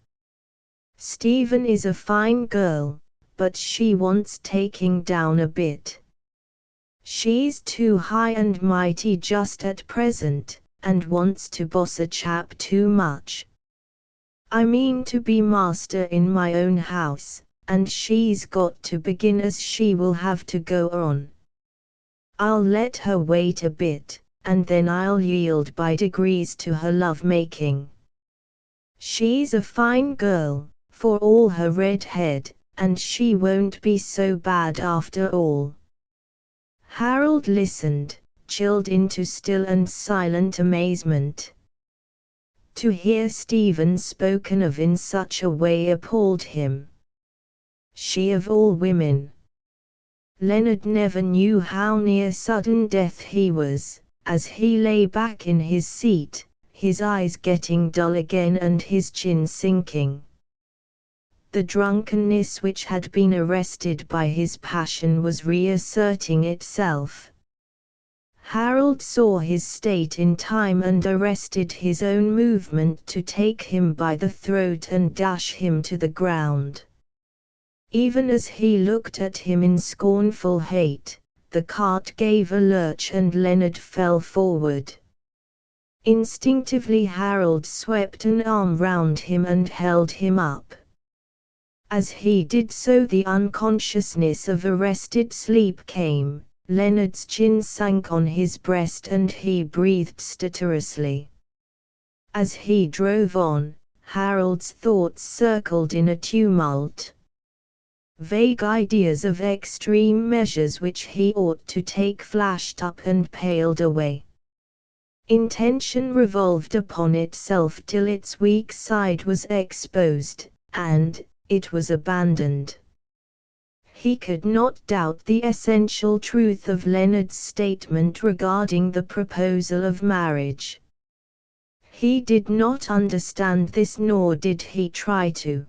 Stephen is a fine girl, but she wants taking down a bit. She's too high and mighty just at present, and wants to boss a chap too much. I mean to be master in my own house, and she's got to begin as she will have to go on. I'll let her wait a bit, and then I'll yield by degrees to her love-making. She's a fine girl, for all her red head, and she won't be so bad after all. Harold listened, chilled into still and silent amazement. To hear Stephen spoken of in such a way appalled him. She of all women. Leonard never knew how near sudden death he was, as he lay back in his seat, his eyes getting dull again and his chin sinking. The drunkenness which had been arrested by his passion was reasserting itself. Harold saw his state in time and arrested his own movement to take him by the throat and dash him to the ground. Even as he looked at him in scornful hate, the cart gave a lurch and Leonard fell forward. Instinctively Harold swept an arm round him and held him up. As he did so the unconsciousness of arrested sleep came, Leonard's chin sank on his breast and he breathed stertorously. As he drove on, Harold's thoughts circled in a tumult. Vague ideas of extreme measures which he ought to take flashed up and paled away. Intention revolved upon itself till its weak side was exposed, and it was abandoned. He could not doubt the essential truth of Leonard's statement regarding the proposal of marriage. He did not understand this, nor did he try to.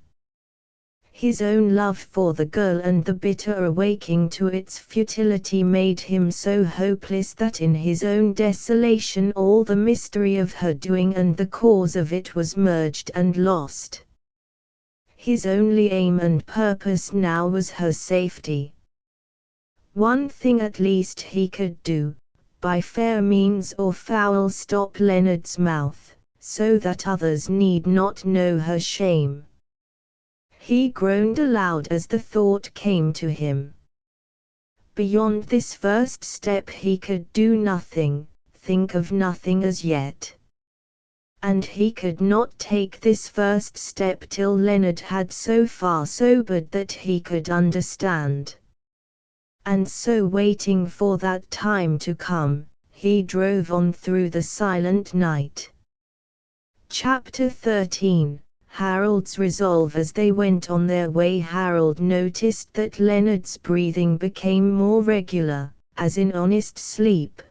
His own love for the girl and the bitter awaking to its futility made him so hopeless that in his own desolation all the mystery of her doing and the cause of it was merged and lost. His only aim and purpose now was her safety. One thing at least he could do, by fair means or foul stop Leonard's mouth, so that others need not know her shame. He groaned aloud as the thought came to him. Beyond this first step he could do nothing, think of nothing as yet. And he could not take this first step till Leonard had so far sobered that he could understand. And so waiting for that time to come, he drove on through the silent night. Chapter 13 Harold's resolve. As they went on their way, Harold noticed that Leonard's breathing became more regular, as in honest sleep.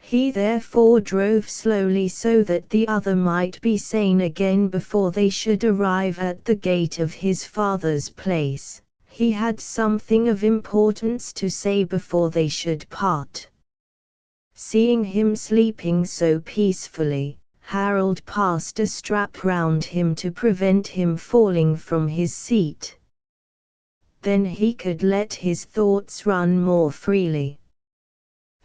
He therefore drove slowly so that the other might be sane again before they should arrive at the gate of his father's place. He had something of importance to say before they should part. Seeing him sleeping so peacefully, Harold passed a strap round him to prevent him falling from his seat. Then he could let his thoughts run more freely.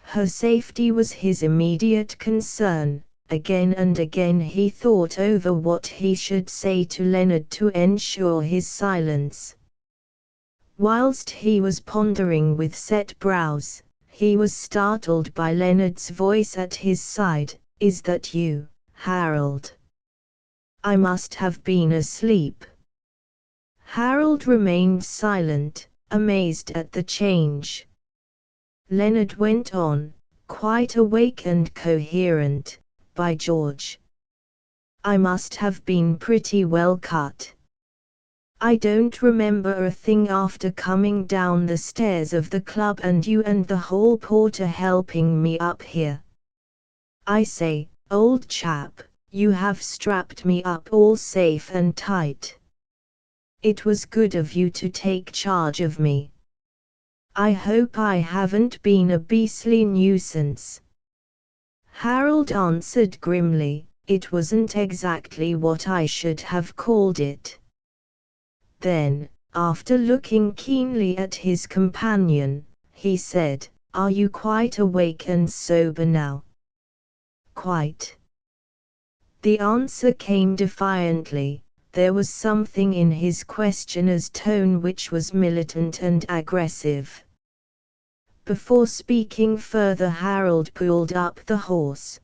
Her safety was his immediate concern. Again and again he thought over what he should say to Leonard to ensure his silence. Whilst he was pondering with set brows, he was startled by Leonard's voice at his side. "Is that you, Harold? I must have been asleep." Harold remained silent, amazed at the change. Leonard went on, quite awake and coherent. By George, I must have been pretty well cut. I don't remember a thing after coming down the stairs of the club and you and the hall porter helping me up here. I say, old chap, you have strapped me up all safe and tight. It was good of you to take charge of me. I hope I haven't been a beastly nuisance. Harold answered grimly, it wasn't exactly what I should have called it. Then, after looking keenly at his companion, he said, are you quite awake and sober now? Quite. The answer came defiantly. There was something in his questioner's tone which was militant and aggressive. Before speaking further, Harold pulled up the horse.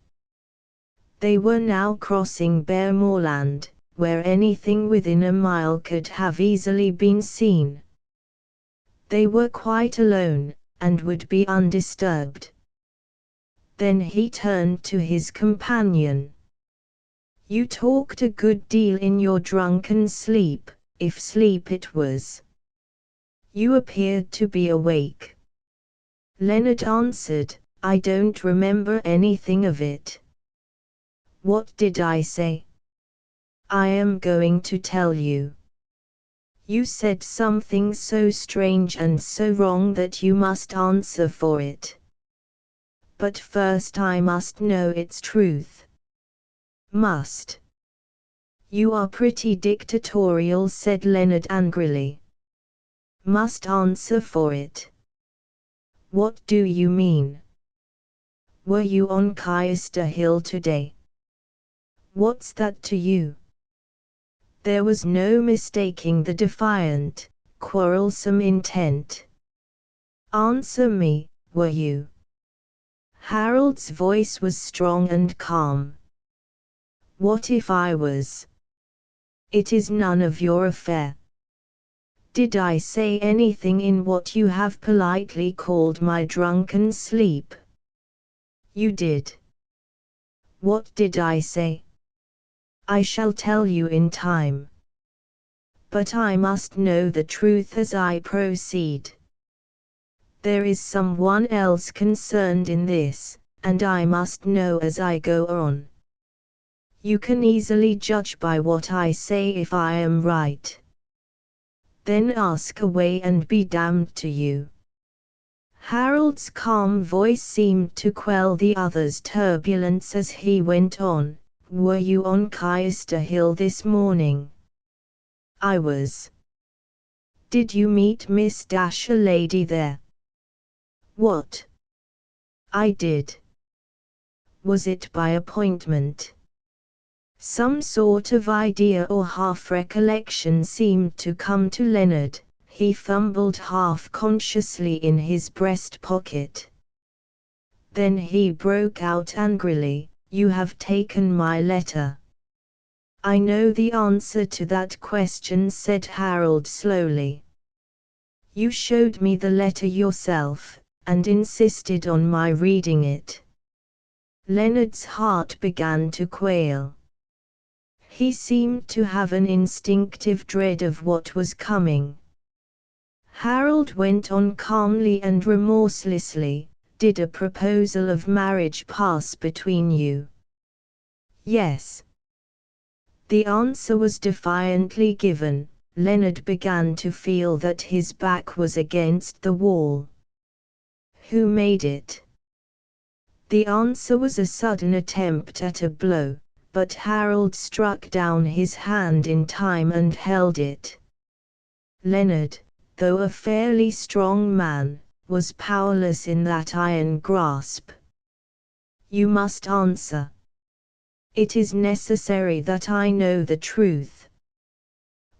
They were now crossing bare moorland, where anything within a mile could have easily been seen. They were quite alone, and would be undisturbed. Then he turned to his companion. You talked a good deal in your drunken sleep, if sleep it was. You appeared to be awake. Leonard answered, I don't remember anything of it. What did I say? I am going to tell you. You said something so strange and so wrong that you must answer for it. But first I must know its truth. Must. You are pretty dictatorial, said Leonard angrily. Must answer for it. What do you mean? Were you on Caister Hill today? What's that to you? There was no mistaking the defiant, quarrelsome intent. Answer me, were you? Harold's voice was strong and calm. What if I was? It is none of your affair. Did I say anything in what you have politely called my drunken sleep? You did. What did I say? I shall tell you in time. But I must know the truth as I proceed. There is someone else concerned in this, and I must know as I go on. You can easily judge by what I say if I am right. Then ask away and be damned to you. Harold's calm voice seemed to quell the other's turbulence as he went on. Were you on Caister Hill this morning? I was. Did you meet Miss Dash, a lady there? What? I did. Was it by appointment? Some sort of idea or half-recollection seemed to come to Leonard. He fumbled half-consciously in his breast pocket. Then he broke out angrily, You have taken my letter. I know the answer to that question, said Harold slowly. You showed me the letter yourself, and insisted on my reading it. Leonard's heart began to quail. He seemed to have an instinctive dread of what was coming. Harold went on calmly and remorselessly, Did a proposal of marriage pass between you? Yes. The answer was defiantly given. Leonard began to feel that his back was against the wall. Who made it? The answer was a sudden attempt at a blow, but Harold struck down his hand in time and held it. Leonard, though a fairly strong man, was powerless in that iron grasp. You must answer. It is necessary that I know the truth.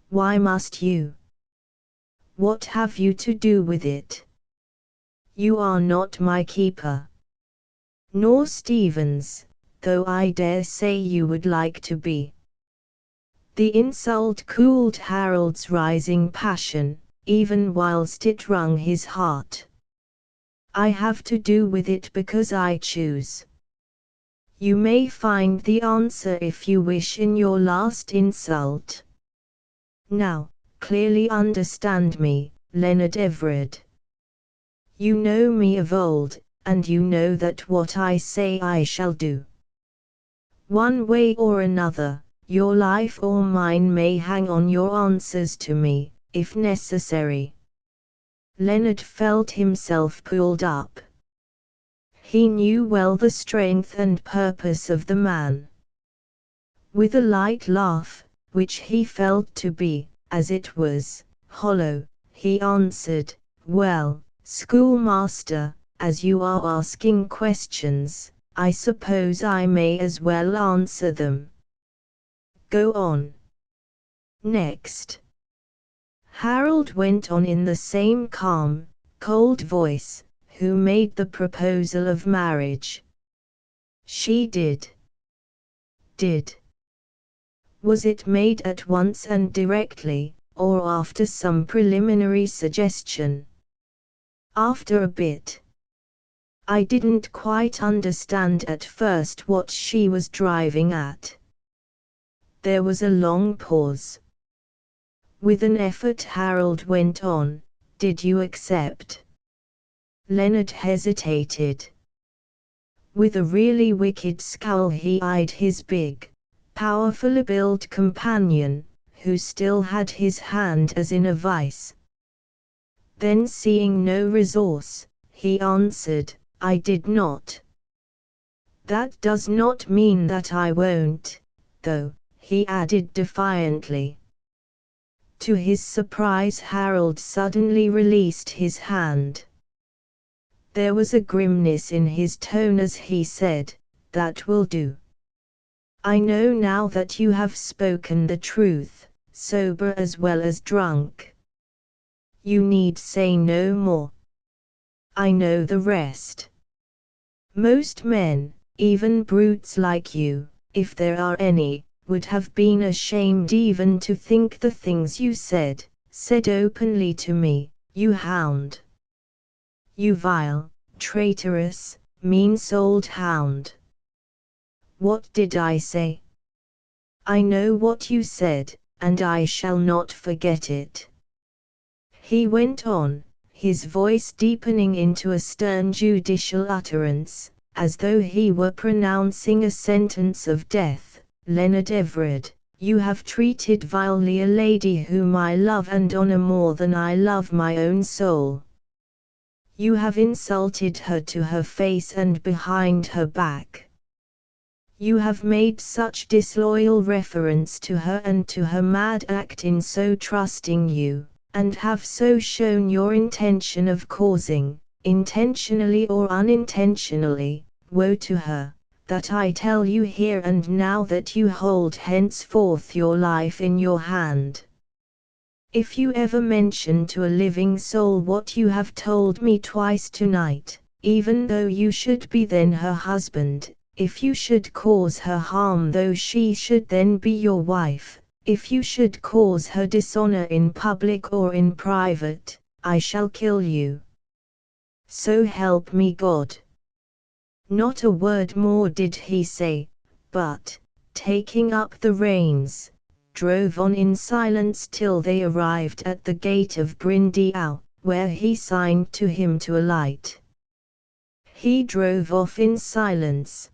Why must you? What have you to do with it? You are not my keeper. Nor Stephen's, though I dare say you would like to be. The insult cooled Harold's rising passion, even whilst it wrung his heart. I have to do with it because I choose. You may find the answer if you wish in your last insult. Now, clearly understand me, Leonard Everard. You know me of old, and you know that what I say I shall do. One way or another, your life or mine may hang on your answers to me, if necessary. Leonard felt himself pulled up. He knew well the strength and purpose of the man. With a light laugh, which he felt to be, as it was, hollow, he answered, "Well, schoolmaster, as you are asking questions, I suppose I may as well answer them. Go on." Next. Harold went on in the same calm, cold voice. Who made the proposal of marriage? She did. Did. Was it made at once and directly, or after some preliminary suggestion? After a bit. I didn't quite understand at first what she was driving at. There was a long pause. With an effort Harold went on, "Did you accept?" Leonard hesitated. With a really wicked scowl he eyed his big, powerfully built companion, who still had his hand as in a vice. Then seeing no resource, he answered, "I did not." "That does not mean that I won't, though," he added defiantly. To his surprise Harold suddenly released his hand. There was a grimness in his tone as he said, "That will do. I know now that you have spoken the truth, sober as well as drunk. You need say no more. I know the rest. Most men, even brutes like you, if there are any, would have been ashamed even to think the things you said openly to me, you hound. You vile, traitorous, mean-souled hound. What did I say? I know what you said, and I shall not forget it." He went on, his voice deepening into a stern judicial utterance, as though he were pronouncing a sentence of death. "Leonard Everard, you have treated vilely a lady whom I love and honor more than I love my own soul. You have insulted her to her face and behind her back. You have made such disloyal reference to her and to her mad act in so trusting you, and have so shown your intention of causing, intentionally or unintentionally, woe to her, that I tell you here and now that you hold henceforth your life in your hand. If you ever mention to a living soul what you have told me twice tonight, even though you should be then her husband, if you should cause her harm though she should then be your wife, if you should cause her dishonor in public or in private, I shall kill you. So help me God." Not a word more did he say, but, taking up the reins, drove on in silence till they arrived at the gate of Brindiow, where he signed to him to alight. He drove off in silence.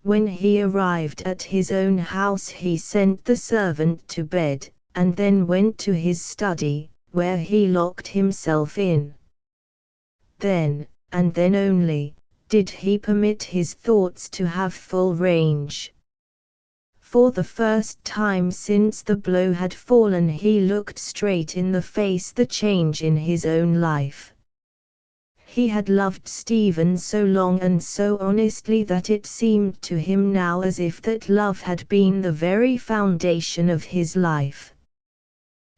When he arrived at his own house he sent the servant to bed, and then went to his study, where he locked himself in. Then, and then only, did he permit his thoughts to have full range. For the first time since the blow had fallen he looked straight in the face the change in his own life. He had loved Stephen so long and so honestly that it seemed to him now as if that love had been the very foundation of his life.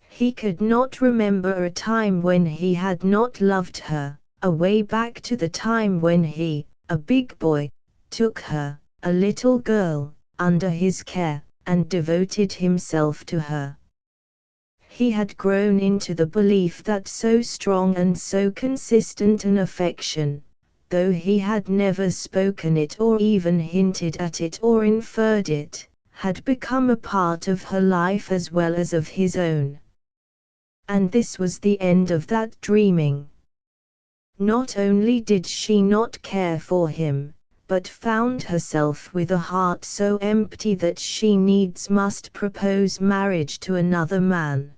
He could not remember a time when he had not loved her, away back to the time when he, a big boy, took her, a little girl, under his care, and devoted himself to her. He had grown into the belief that so strong and so consistent an affection, though he had never spoken it or even hinted at it or inferred it, had become a part of her life as well as of his own. And this was the end of that dreaming. Not only did she not care for him, but found herself with a heart so empty that she needs must propose marriage to another man.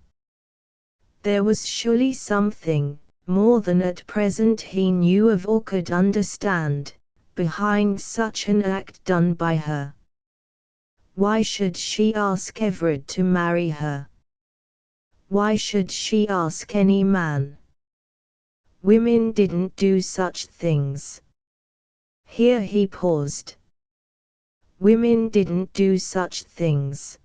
There was surely something, more than at present he knew of or could understand, behind such an act done by her. Why should she ask Everett to marry her? Why should she ask any man? Women didn't do such things. Here he paused. Women didn't do such things.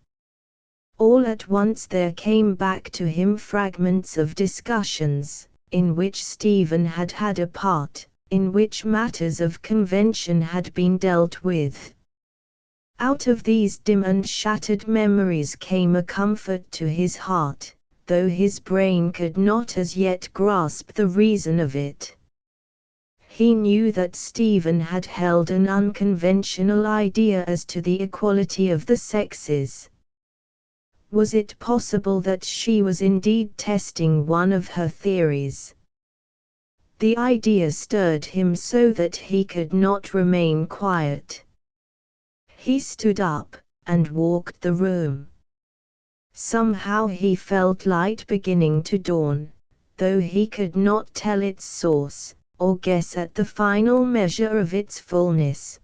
All at once there came back to him fragments of discussions, in which Stephen had had a part, in which matters of convention had been dealt with. Out of these dim and shattered memories came a comfort to his heart, though his brain could not as yet grasp the reason of it. He knew that Stephen had held an unconventional idea as to the equality of the sexes. Was it possible that she was indeed testing one of her theories? The idea stirred him so that he could not remain quiet. He stood up, and walked the room. Somehow he felt light beginning to dawn, though he could not tell its source, or guess at the final measure of its fullness.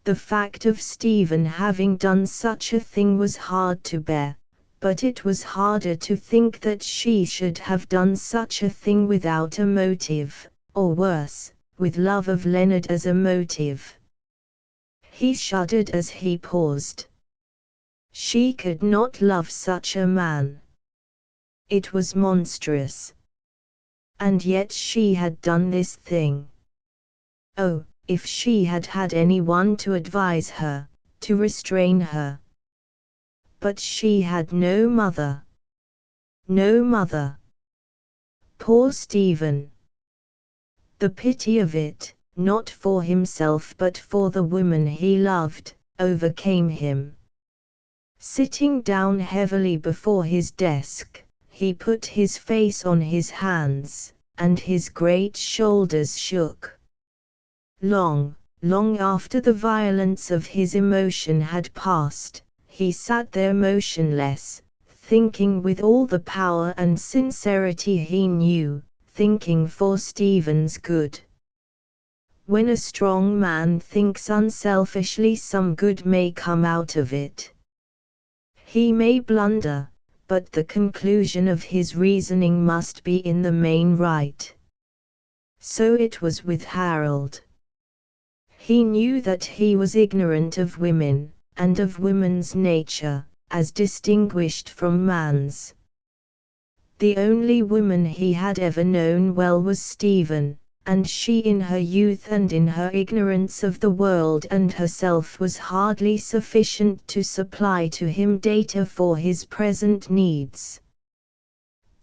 The fact of Stephen having done such a thing was hard to bear, but it was harder to think that she should have done such a thing without a motive, or worse, with love of Leonard as a motive. He shuddered as he paused. She could not love such a man. It was monstrous. And yet she had done this thing. Oh, if she had had anyone to advise her, to restrain her. But she had no mother. No mother. Poor Stephen. The pity of it, not for himself but for the woman he loved, overcame him. Sitting down heavily before his desk, he put his face on his hands, and his great shoulders shook. Long, long after the violence of his emotion had passed, he sat there motionless, thinking with all the power and sincerity he knew, thinking for Stephen's good. When a strong man thinks unselfishly, some good may come out of it. He may blunder, but the conclusion of his reasoning must be in the main right. So it was with Harold. He knew that he was ignorant of women, and of woman's nature, as distinguished from man's. The only woman he had ever known well was Stephen, and she in her youth and in her ignorance of the world and herself was hardly sufficient to supply to him data for his present needs.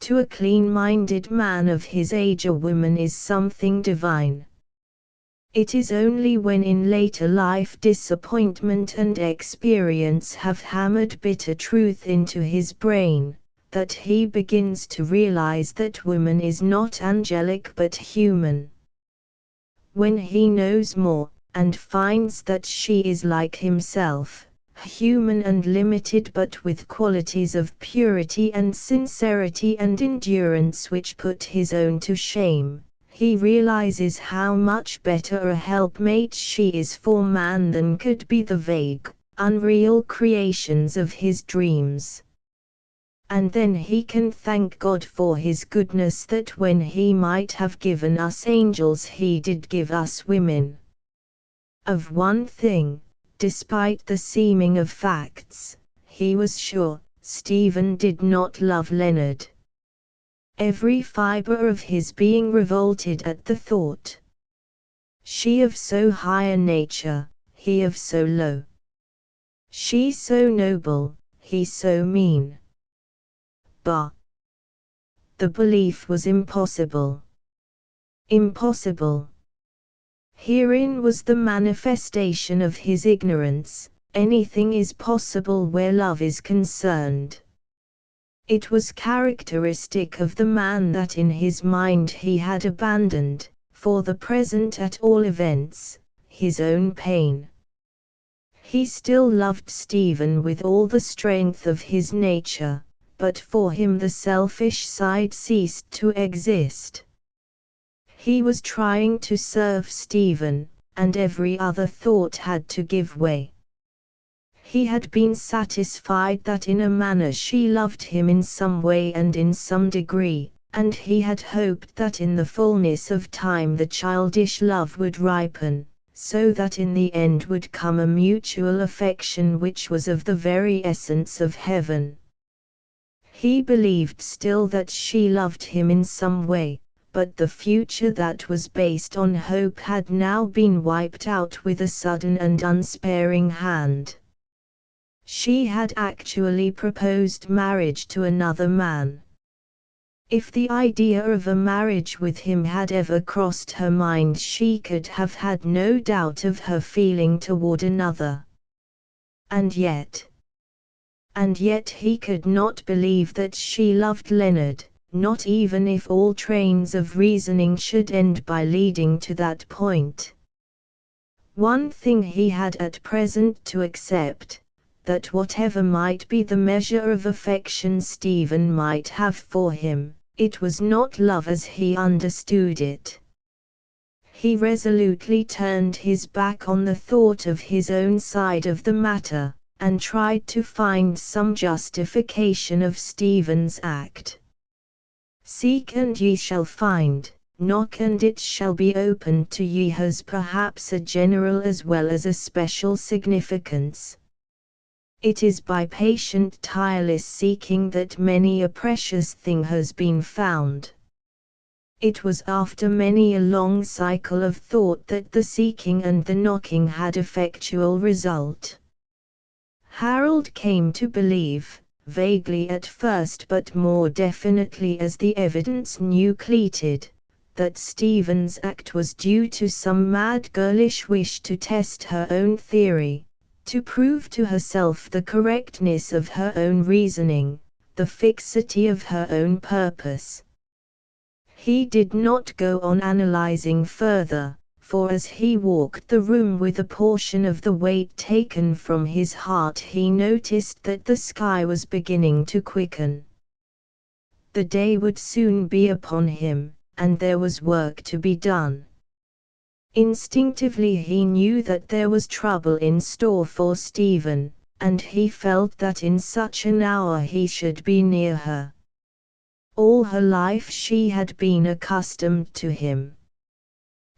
To a clean-minded man of his age a woman is something divine. It is only when in later life disappointment and experience have hammered bitter truth into his brain, that he begins to realize that woman is not angelic but human. When he knows more, and finds that she is like himself, human and limited but with qualities of purity and sincerity and endurance which put his own to shame, he realizes how much better a helpmate she is for man than could be the vague, unreal creations of his dreams. And then he can thank God for his goodness that when he might have given us angels he did give us women. Of one thing, despite the seeming of facts, he was sure, Stephen did not love Leonard. Every fibre of his being revolted at the thought. She of so high a nature, he of so low. She so noble, he so mean. bah! The belief was impossible. Impossible. Herein was the manifestation of his ignorance. Anything is possible where love is concerned. It was characteristic of the man that in his mind he had abandoned, for the present at all events, his own pain. He still loved Stephen with all the strength of his nature, but for him the selfish side ceased to exist. He was trying to serve Stephen, and every other thought had to give way. He had been satisfied that in a manner she loved him in some way and in some degree, and he had hoped that in the fullness of time the childish love would ripen, so that in the end would come a mutual affection which was of the very essence of heaven. He believed still that she loved him in some way, but the future that was based on hope had now been wiped out with a sudden and unsparing hand. She had actually proposed marriage to another man. If the idea of a marriage with him had ever crossed her mind, she could have had no doubt of her feeling toward another. And yet he could not believe that she loved Leonard, not even if all trains of reasoning should end by leading to that point. One thing he had at present to accept, that whatever might be the measure of affection Stephen might have for him, it was not love as he understood it. He resolutely turned his back on the thought of his own side of the matter, and tried to find some justification of Stephen's act. "Seek and ye shall find, knock and it shall be opened to ye" has perhaps a general as well as a special significance. It is by patient tireless seeking that many a precious thing has been found. It was after many a long cycle of thought that the seeking and the knocking had effectual result. Harold came to believe, vaguely at first but more definitely as the evidence nucleated, that Stephen's act was due to some mad girlish wish to test her own theory, to prove to herself the correctness of her own reasoning, the fixity of her own purpose. He did not go on analyzing further, for as he walked the room with a portion of the weight taken from his heart he noticed that the sky was beginning to quicken. The day would soon be upon him, and there was work to be done. Instinctively he knew that there was trouble in store for Stephen, and he felt that in such an hour he should be near her. All her life she had been accustomed to him.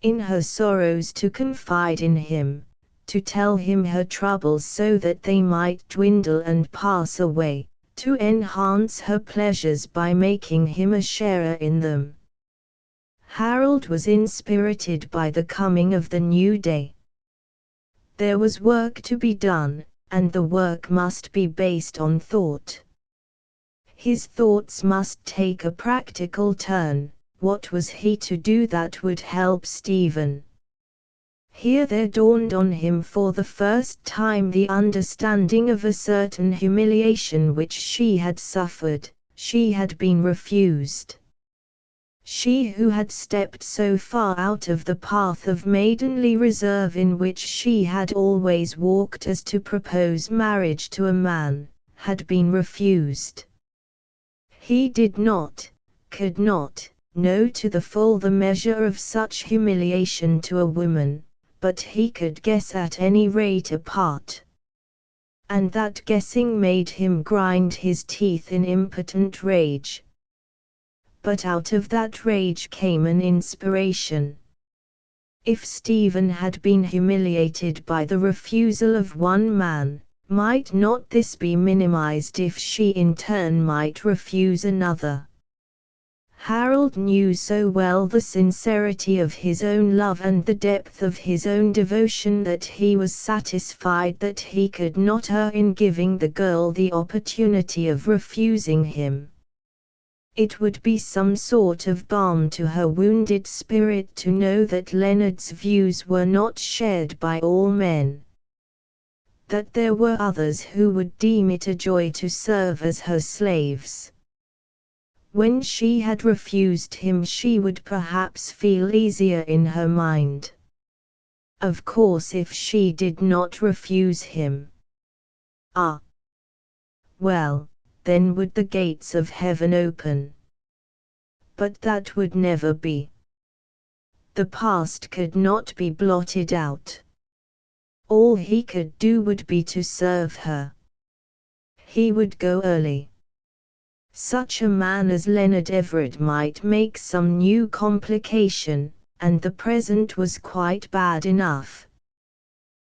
In her sorrows to confide in him, to tell him her troubles so that they might dwindle and pass away, to enhance her pleasures by making him a sharer in them. Harold was inspirited by the coming of the new day. There was work to be done, and the work must be based on thought. His thoughts must take a practical turn. What was he to do that would help Stephen? Here there dawned on him for the first time the understanding of a certain humiliation which she had suffered. She had been refused. She who had stepped so far out of the path of maidenly reserve in which she had always walked as to propose marriage to a man, had been refused. He did not, could not, know to the full the measure of such humiliation to a woman, but he could guess at any rate a part. And that guessing made him grind his teeth in impotent rage. But out of that rage came an inspiration. If Stephen had been humiliated by the refusal of one man, might not this be minimized if she in turn might refuse another? Harold knew so well the sincerity of his own love and the depth of his own devotion that he was satisfied that he could not err in giving the girl the opportunity of refusing him. It would be some sort of balm to her wounded spirit to know that Leonard's views were not shared by all men. That there were others who would deem it a joy to serve as her slaves. When she had refused him, she would perhaps feel easier in her mind. Of course, if she did not refuse him. Well, then would the gates of heaven open. But that would never be. The past could not be blotted out. All he could do would be to serve her. He would go early. Such a man as Leonard Everett might make some new complication, and the present was quite bad enough.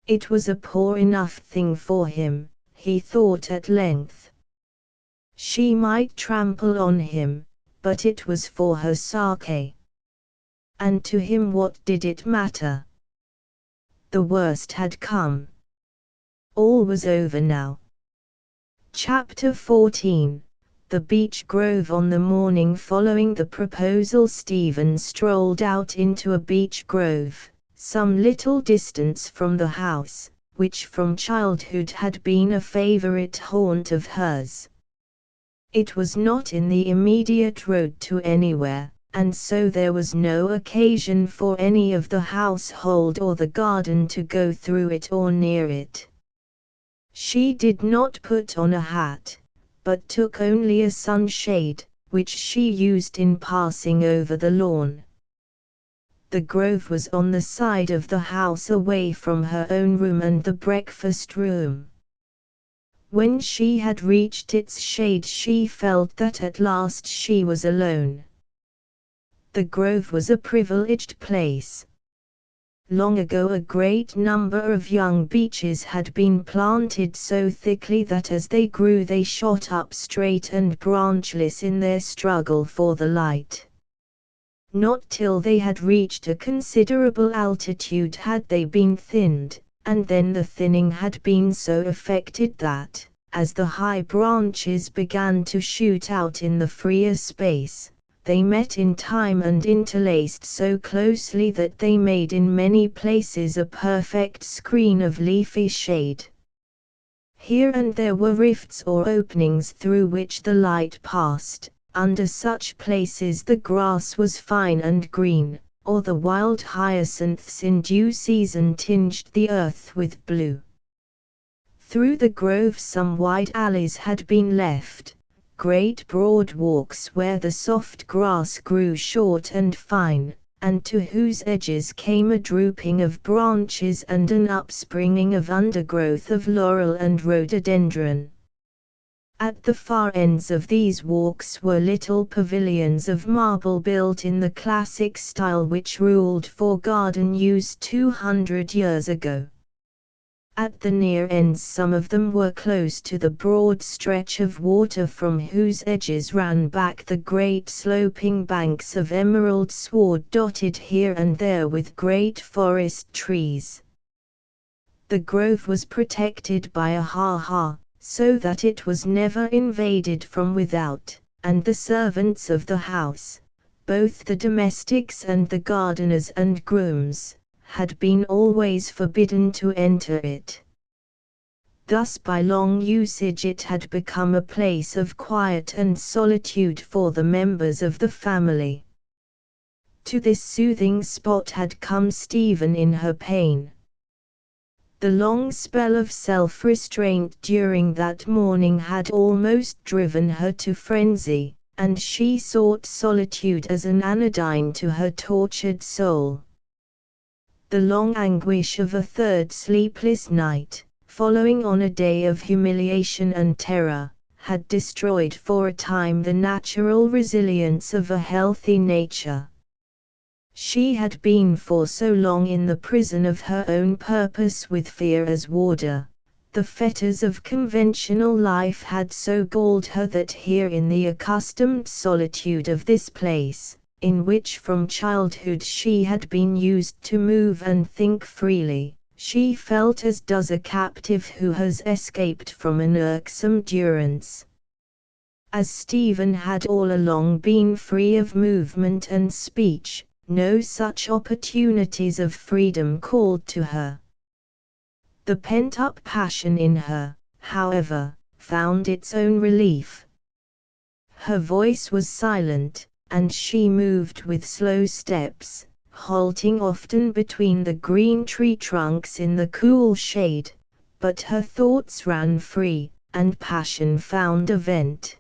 It was a poor enough thing for him, he thought at length. She might trample on him, but it was for her sake. And to him, what did it matter? The worst had come. All was over now. Chapter 14. The beech grove. On the morning following the proposal, Stephen strolled out into a beech grove, some little distance from the house, which from childhood had been a favorite haunt of hers. It was not in the immediate road to anywhere, and so there was no occasion for any of the household or the garden to go through it or near it. She did not put on a hat, but took only a sunshade, which she used in passing over the lawn. The grove was on the side of the house away from her own room and the breakfast room. When she had reached its shade, she felt that at last she was alone. The grove was a privileged place. Long ago a great number of young beeches had been planted so thickly that as they grew they shot up straight and branchless in their struggle for the light. Not till they had reached a considerable altitude had they been thinned, and then the thinning had been so effected that, as the high branches began to shoot out in the freer space, they met in time and interlaced so closely that they made in many places a perfect screen of leafy shade. Here and there were rifts or openings through which the light passed. Under such places the grass was fine and green, or the wild hyacinths in due season tinged the earth with blue. Through the grove some wide alleys had been left, great broad walks where the soft grass grew short and fine, and to whose edges came a drooping of branches and an upspringing of undergrowth of laurel and rhododendron. At the far ends of these walks were little pavilions of marble built in the classic style which ruled for garden use 200 years ago. At the near ends some of them were close to the broad stretch of water from whose edges ran back the great sloping banks of emerald sward dotted here and there with great forest trees. The grove was protected by a ha-ha, so that it was never invaded from without, and the servants of the house, both the domestics and the gardeners and grooms, had been always forbidden to enter it. Thus by long usage it had become a place of quiet and solitude for the members of the family. To this soothing spot had come Stephen in her pain. The long spell of self-restraint during that morning had almost driven her to frenzy, and she sought solitude as an anodyne to her tortured soul. The long anguish of a third sleepless night, following on a day of humiliation and terror, had destroyed for a time the natural resilience of a healthy nature. She had been for so long in the prison of her own purpose with fear as warder. The fetters of conventional life had so galled her that here in the accustomed solitude of this place, in which from childhood she had been used to move and think freely, she felt as does a captive who has escaped from an irksome durance. As Stephen had all along been free of movement and speech, no such opportunities of freedom called to her. The pent-up passion in her, however, found its own relief. Her voice was silent, and she moved with slow steps, halting often between the green tree trunks in the cool shade, but her thoughts ran free, and passion found a vent.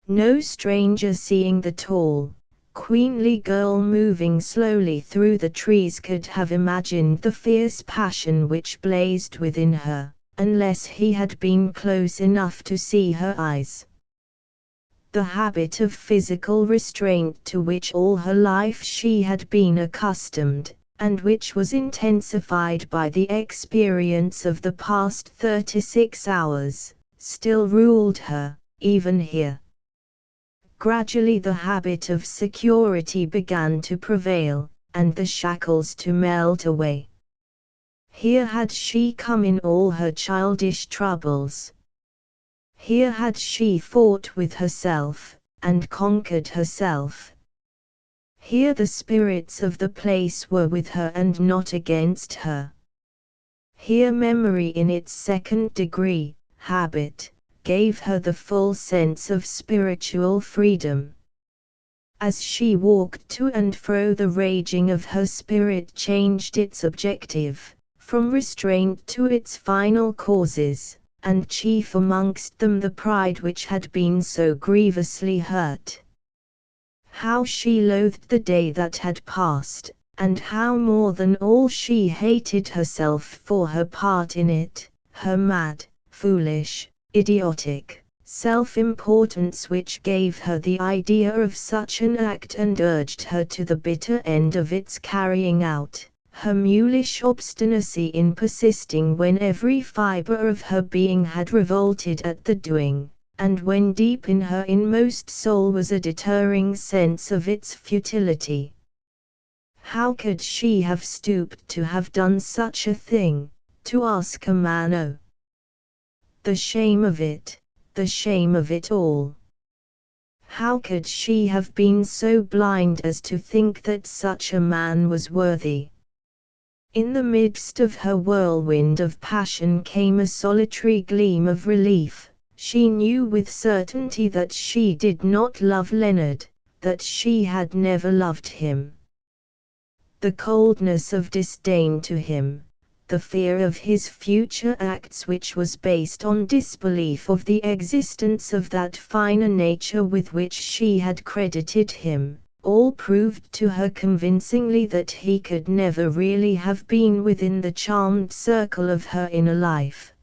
No stranger seeing the tall, queenly girl moving slowly through the trees could have imagined the fierce passion which blazed within her, unless he had been close enough to see her eyes. The habit of physical restraint to which all her life she had been accustomed, and which was intensified by the experience of the past 36 hours, still ruled her, even here. Gradually the habit of security began to prevail, and the shackles to melt away. Here had she come in all her childish troubles. Here had she fought with herself, and conquered herself. Here the spirits of the place were with her and not against her. Here memory in its second degree, habit, gave her the full sense of spiritual freedom. As she walked to and fro, the raging of her spirit changed its objective, from restraint to its final causes, and chief amongst them the pride which had been so grievously hurt. How she loathed the day that had passed, and how more than all she hated herself for her part in it, her mad, foolish, idiotic self-importance which gave her the idea of such an act and urged her to the bitter end of its carrying out, her mulish obstinacy in persisting when every fibre of her being had revolted at the doing, and when deep in her inmost soul was a deterring sense of its futility. How could she have stooped to have done such a thing, to ask a man? Oh, the shame of it, the shame of it all. How could she have been so blind as to think that such a man was worthy? In the midst of her whirlwind of passion came a solitary gleam of relief. She knew with certainty that she did not love Leonard, that she had never loved him. The coldness of disdain to him, the fear of his future acts which was based on disbelief of the existence of that finer nature with which she had credited him, all proved to her convincingly that he could never really have been within the charmed circle of her inner life.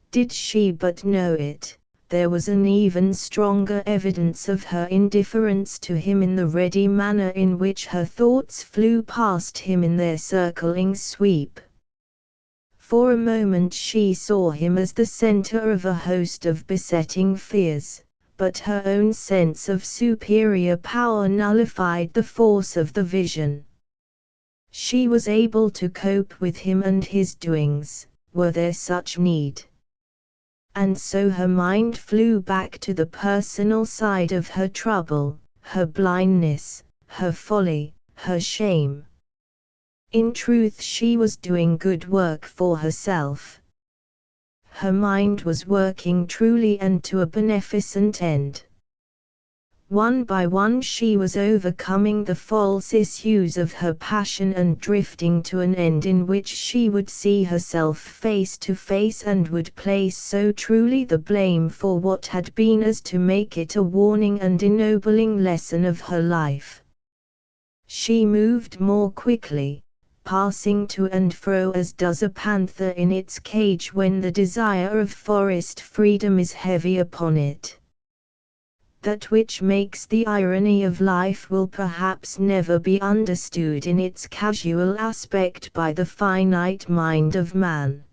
Did she but know it, there was an even stronger evidence of her indifference to him in the ready manner in which her thoughts flew past him in their circling sweep. For a moment she saw him as the center of a host of besetting fears, but her own sense of superior power nullified the force of the vision. She was able to cope with him and his doings, were there such need. And so her mind flew back to the personal side of her trouble, her blindness, her folly, her shame. In truth, she was doing good work for herself. Her mind was working truly and to a beneficent end. One by one she was overcoming the false issues of her passion and drifting to an end in which she would see herself face to face and would place so truly the blame for what had been as to make it a warning and ennobling lesson of her life. She moved more quickly, passing to and fro as does a panther in its cage when the desire of forest freedom is heavy upon it. That which makes the irony of life will perhaps never be understood in its casual aspect by the finite mind of man.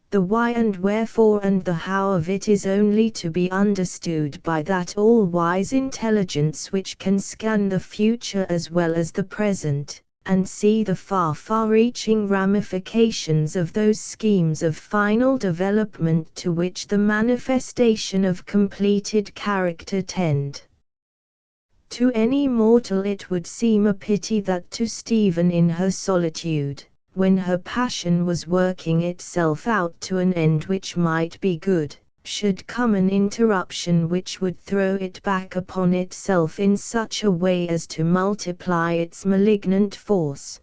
The why and wherefore and the how of it is only to be understood by that all-wise intelligence which can scan the future as well as the present, and see the far-reaching ramifications of those schemes of final development to which the manifestation of completed character tend. To any mortal it would seem a pity that to Stephen in her solitude, when her passion was working itself out to an end which might be good, should come an interruption which would throw it back upon itself in such a way as to multiply its malignant force.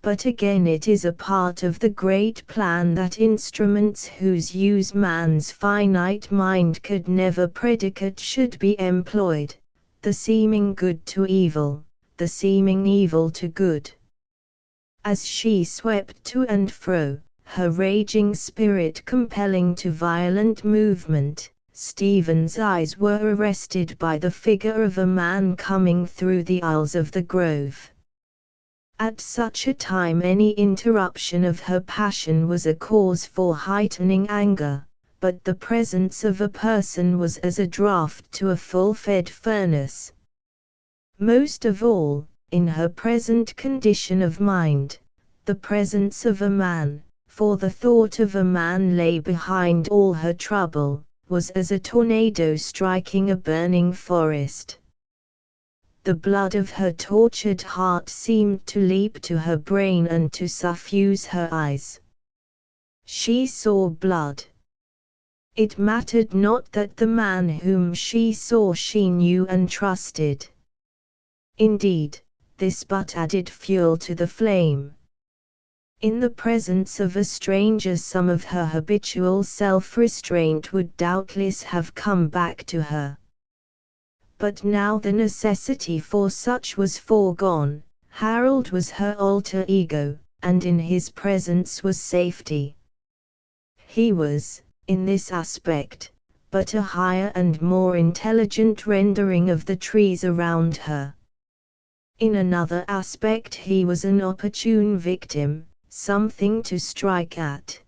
But again it is a part of the great plan that instruments whose use man's finite mind could never predicate should be employed, the seeming good to evil, the seeming evil to good. As she swept to and fro, her raging spirit compelling to violent movement, Stephen's eyes were arrested by the figure of a man coming through the aisles of the grove. At such a time any interruption of her passion was a cause for heightening anger, but the presence of a person was as a draught to a full-fed furnace. Most of all, in her present condition of mind, the presence of a man, for the thought of a man lay behind all her trouble, was as a tornado striking a burning forest. The blood of her tortured heart seemed to leap to her brain and to suffuse her eyes. She saw blood. It mattered not that the man whom she saw she knew and trusted. Indeed, this but added fuel to the flame. In the presence of a stranger some of her habitual self-restraint would doubtless have come back to her. But now the necessity for such was foregone. Harold was her alter ego, and in his presence was safety. He was, in this aspect, but a higher and more intelligent rendering of the trees around her. In another aspect he was an opportune victim, something to strike at.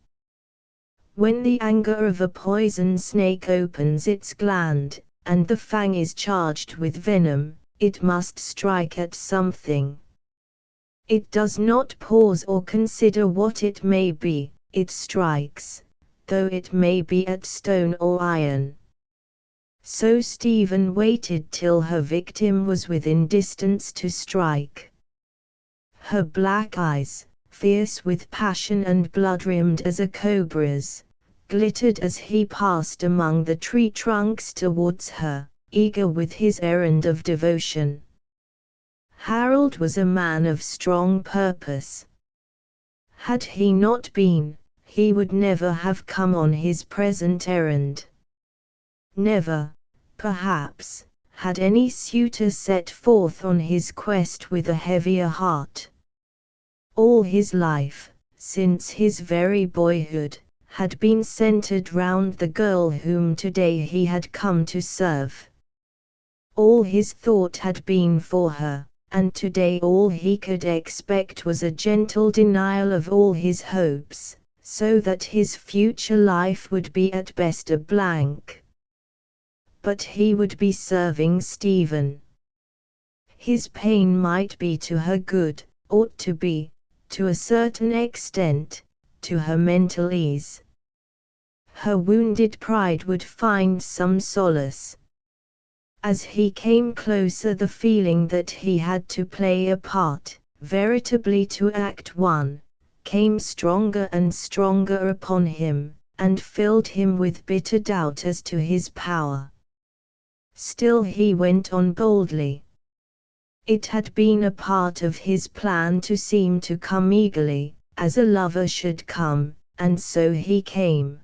When the anger of a poison snake opens its gland, and the fang is charged with venom, it must strike at something. It does not pause or consider what it may be, it strikes, though it may be at stone or iron. So Stephen waited till her victim was within distance to strike. Her black eyes, fierce with passion and blood-rimmed as a cobra's, glittered as he passed among the tree trunks towards her, eager with his errand of devotion. Harold was a man of strong purpose. Had he not been, he would never have come on his present errand. Never, perhaps, had any suitor set forth on his quest with a heavier heart. All his life, since his very boyhood, had been centered round the girl whom today he had come to serve. All his thought had been for her, and today all he could expect was a gentle denial of all his hopes, so that his future life would be at best a blank. But he would be serving Stephen. His pain might be to her good, ought to be, to a certain extent, to her mental ease. Her wounded pride would find some solace. As he came closer the feeling that he had to play a part, veritably to act one, came stronger and stronger upon him, and filled him with bitter doubt as to his power. Still he went on boldly. It had been a part of his plan to seem to come eagerly, as a lover should come, and so he came.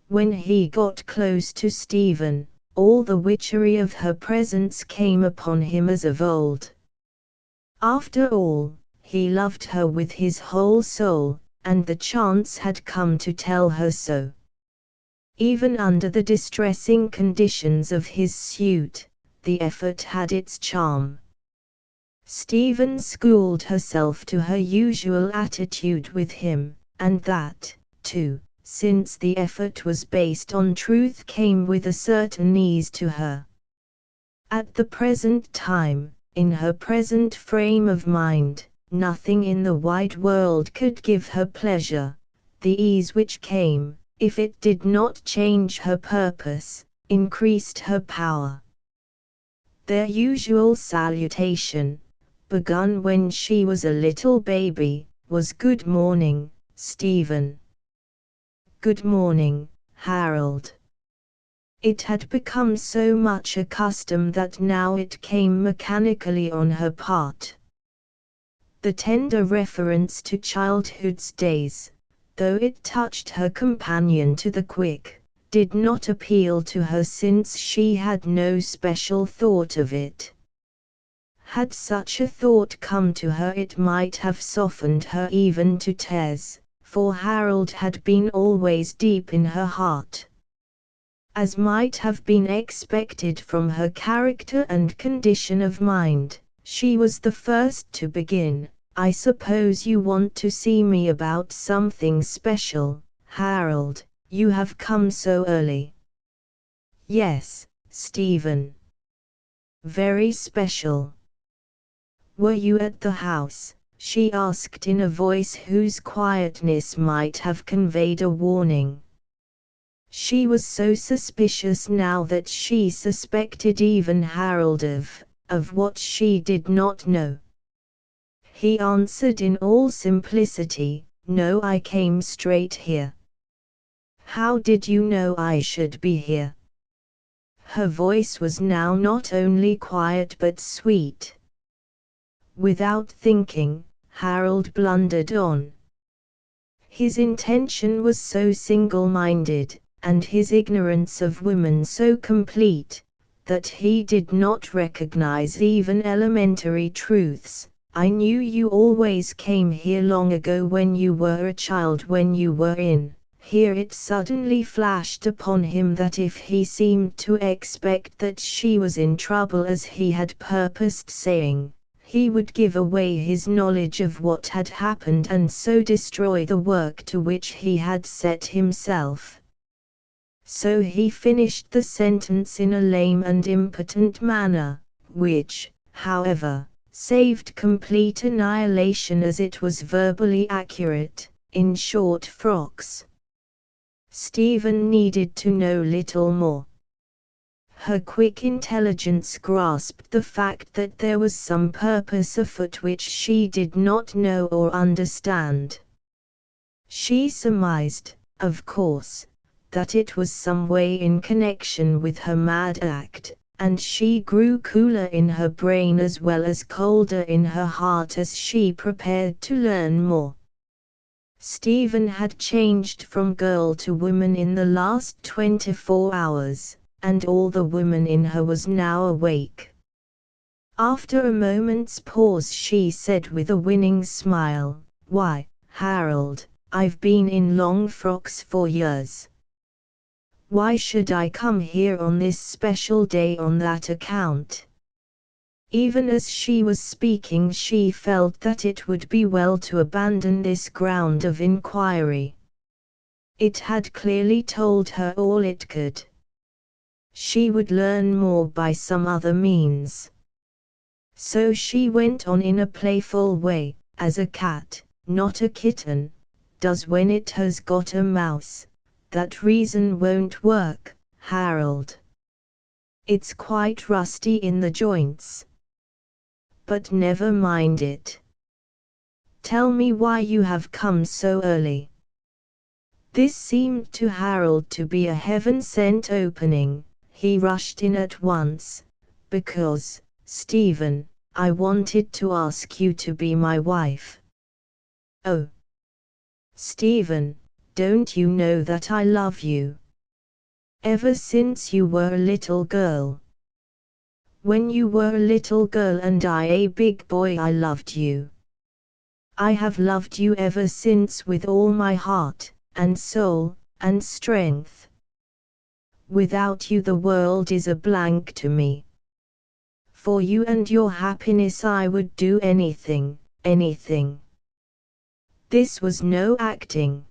When he got close to Stephen, all the witchery of her presence came upon him as of old. After all, he loved her with his whole soul, and the chance had come to tell her so. Even under the distressing conditions of his suit, the effort had its charm. Stephen schooled herself to her usual attitude with him, and that, too, since the effort was based on truth, came with a certain ease to her. At the present time, in her present frame of mind, nothing in the wide world could give her pleasure. The ease which came, if it did not change her purpose, increased her power. Their usual salutation, begun when she was a little baby, was "Good morning, Stephen." "Good morning, Harold." It had become so much a custom that now it came mechanically on her part. The tender reference to childhood's days, though it touched her companion to the quick, did not appeal to her since she had no special thought of it. Had such a thought come to her, it might have softened her even to tears, for Harold had been always deep in her heart. As might have been expected from her character and condition of mind, she was the first to begin. "I suppose you want to see me about something special, Harold, you have come so early." "Yes, Stephen. Very special." "Were you at the house?" she asked in a voice whose quietness might have conveyed a warning. She was so suspicious now that she suspected even Harold of what she did not know. He answered in all simplicity, "No, I came straight here." "How did you know I should be here?" Her voice was now not only quiet but sweet. Without thinking, Harold blundered on. His intention was so single-minded, and his ignorance of women so complete, that he did not recognize even elementary truths. "I knew you always came here long ago when you were a child, when you were in." Here it suddenly flashed upon him that if he seemed to expect that she was in trouble as he had purposed saying, he would give away his knowledge of what had happened and so destroy the work to which he had set himself. So he finished the sentence in a lame and impotent manner, which, however, saved complete annihilation as it was verbally accurate. "In short frocks." Stephen needed to know little more. Her quick intelligence grasped the fact that there was some purpose afoot which she did not know or understand. She surmised, of course, that it was some way in connection with her mad act, and she grew cooler in her brain as well as colder in her heart as she prepared to learn more. Stephen had changed from girl to woman in the last 24 hours, and all the woman in her was now awake. After a moment's pause she said with a winning smile, "Why, Harold, I've been in long frocks for years. Why should I come here on this special day on that account?" Even as she was speaking she felt that it would be well to abandon this ground of inquiry. It had clearly told her all it could. She would learn more by some other means. So she went on in a playful way, as a cat, not a kitten, does when it has got a mouse. "That reason won't work, Harold. It's quite rusty in the joints. But never mind it. Tell me why you have come so early." This seemed to Harold to be a heaven-sent opening. He rushed in at once. "Because, Stephen, I wanted to ask you to be my wife." "Oh, Stephen, don't you know that I love you? Ever since you were a little girl. When you were a little girl and I a big boy, I loved you. I have loved you ever since with all my heart, and soul, and strength. Without you the world is a blank to me. For you and your happiness I would do anything, anything." This was no acting.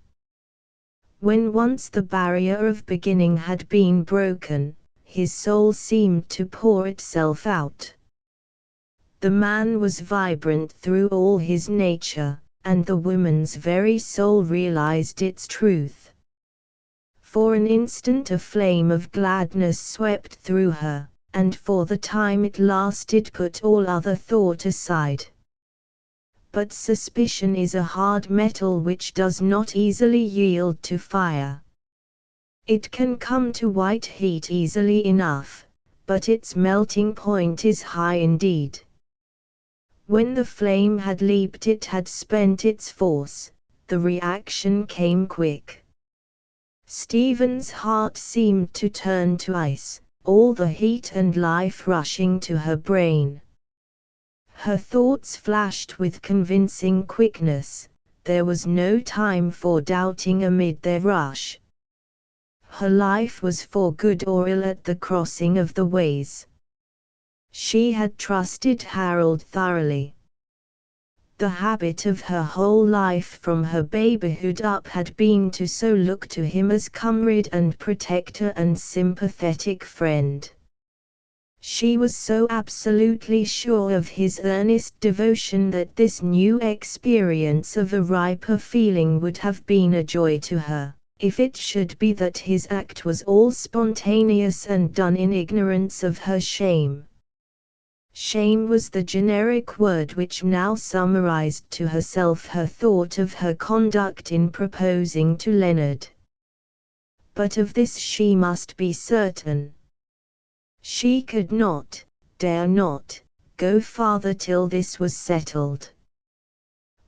When once the barrier of beginning had been broken, his soul seemed to pour itself out. The man was vibrant through all his nature, and the woman's very soul realized its truth. For an instant a flame of gladness swept through her, and for the time it lasted put all other thought aside. But suspicion is a hard metal which does not easily yield to fire. It can come to white heat easily enough, but its melting point is high indeed. When the flame had leaped, it had spent its force, the reaction came quick. Stephen's heart seemed to turn to ice, all the heat and life rushing to her brain. Her thoughts flashed with convincing quickness, there was no time for doubting amid their rush. Her life was for good or ill at the crossing of the ways. She had trusted Harold thoroughly. The habit of her whole life from her babyhood up had been to so look to him as comrade and protector and sympathetic friend. She was so absolutely sure of his earnest devotion that this new experience of a riper feeling would have been a joy to her, if it should be that his act was all spontaneous and done in ignorance of her shame. Shame was the generic word which now summarized to herself her thought of her conduct in proposing to Leonard. But of this she must be certain. She could not, dare not, go farther till this was settled.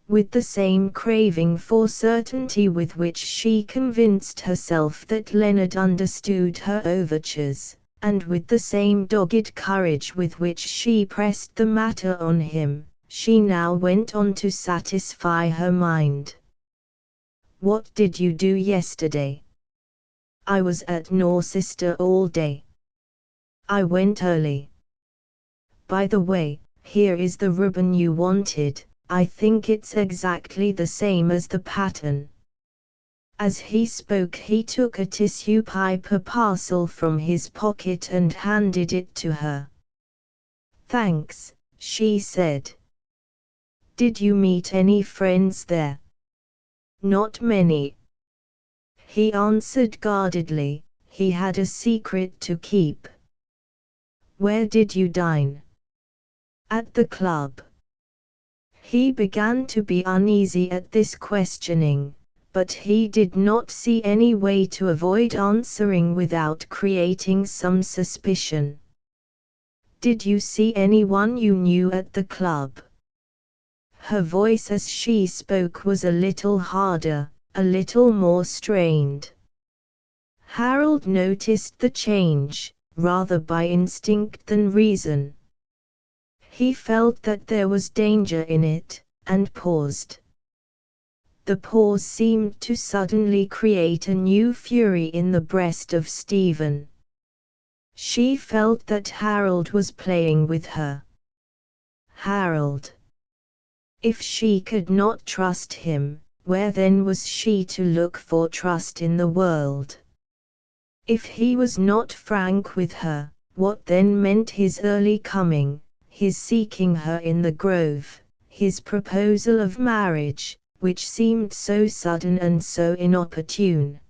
With the same craving for certainty with which she convinced herself that Leonard understood her overtures, and with the same dogged courage with which she pressed the matter on him, she now went on to satisfy her mind. "What did you do yesterday?" "I was at Norcester all day. I went early. By the way, here is the ribbon you wanted, I think it's exactly the same as the pattern." As he spoke he took a tissue paper parcel from his pocket and handed it to her. "Thanks," she said. "Did you meet any friends there?" "Not many," he answered guardedly, he had a secret to keep. "Where did you dine?" "At the club." He began to be uneasy at this questioning, but he did not see any way to avoid answering without creating some suspicion. "Did you see anyone you knew at the club?" Her voice as she spoke was a little harder, a little more strained. Harold noticed the change, rather by instinct than reason. He felt that there was danger in it, and paused. The pause seemed to suddenly create a new fury in the breast of Stephen. She felt that Harold was playing with her. Harold. If she could not trust him, where then was she to look for trust in the world? If he was not frank with her, what then meant his early coming, his seeking her in the grove, his proposal of marriage, which seemed so sudden and so inopportune?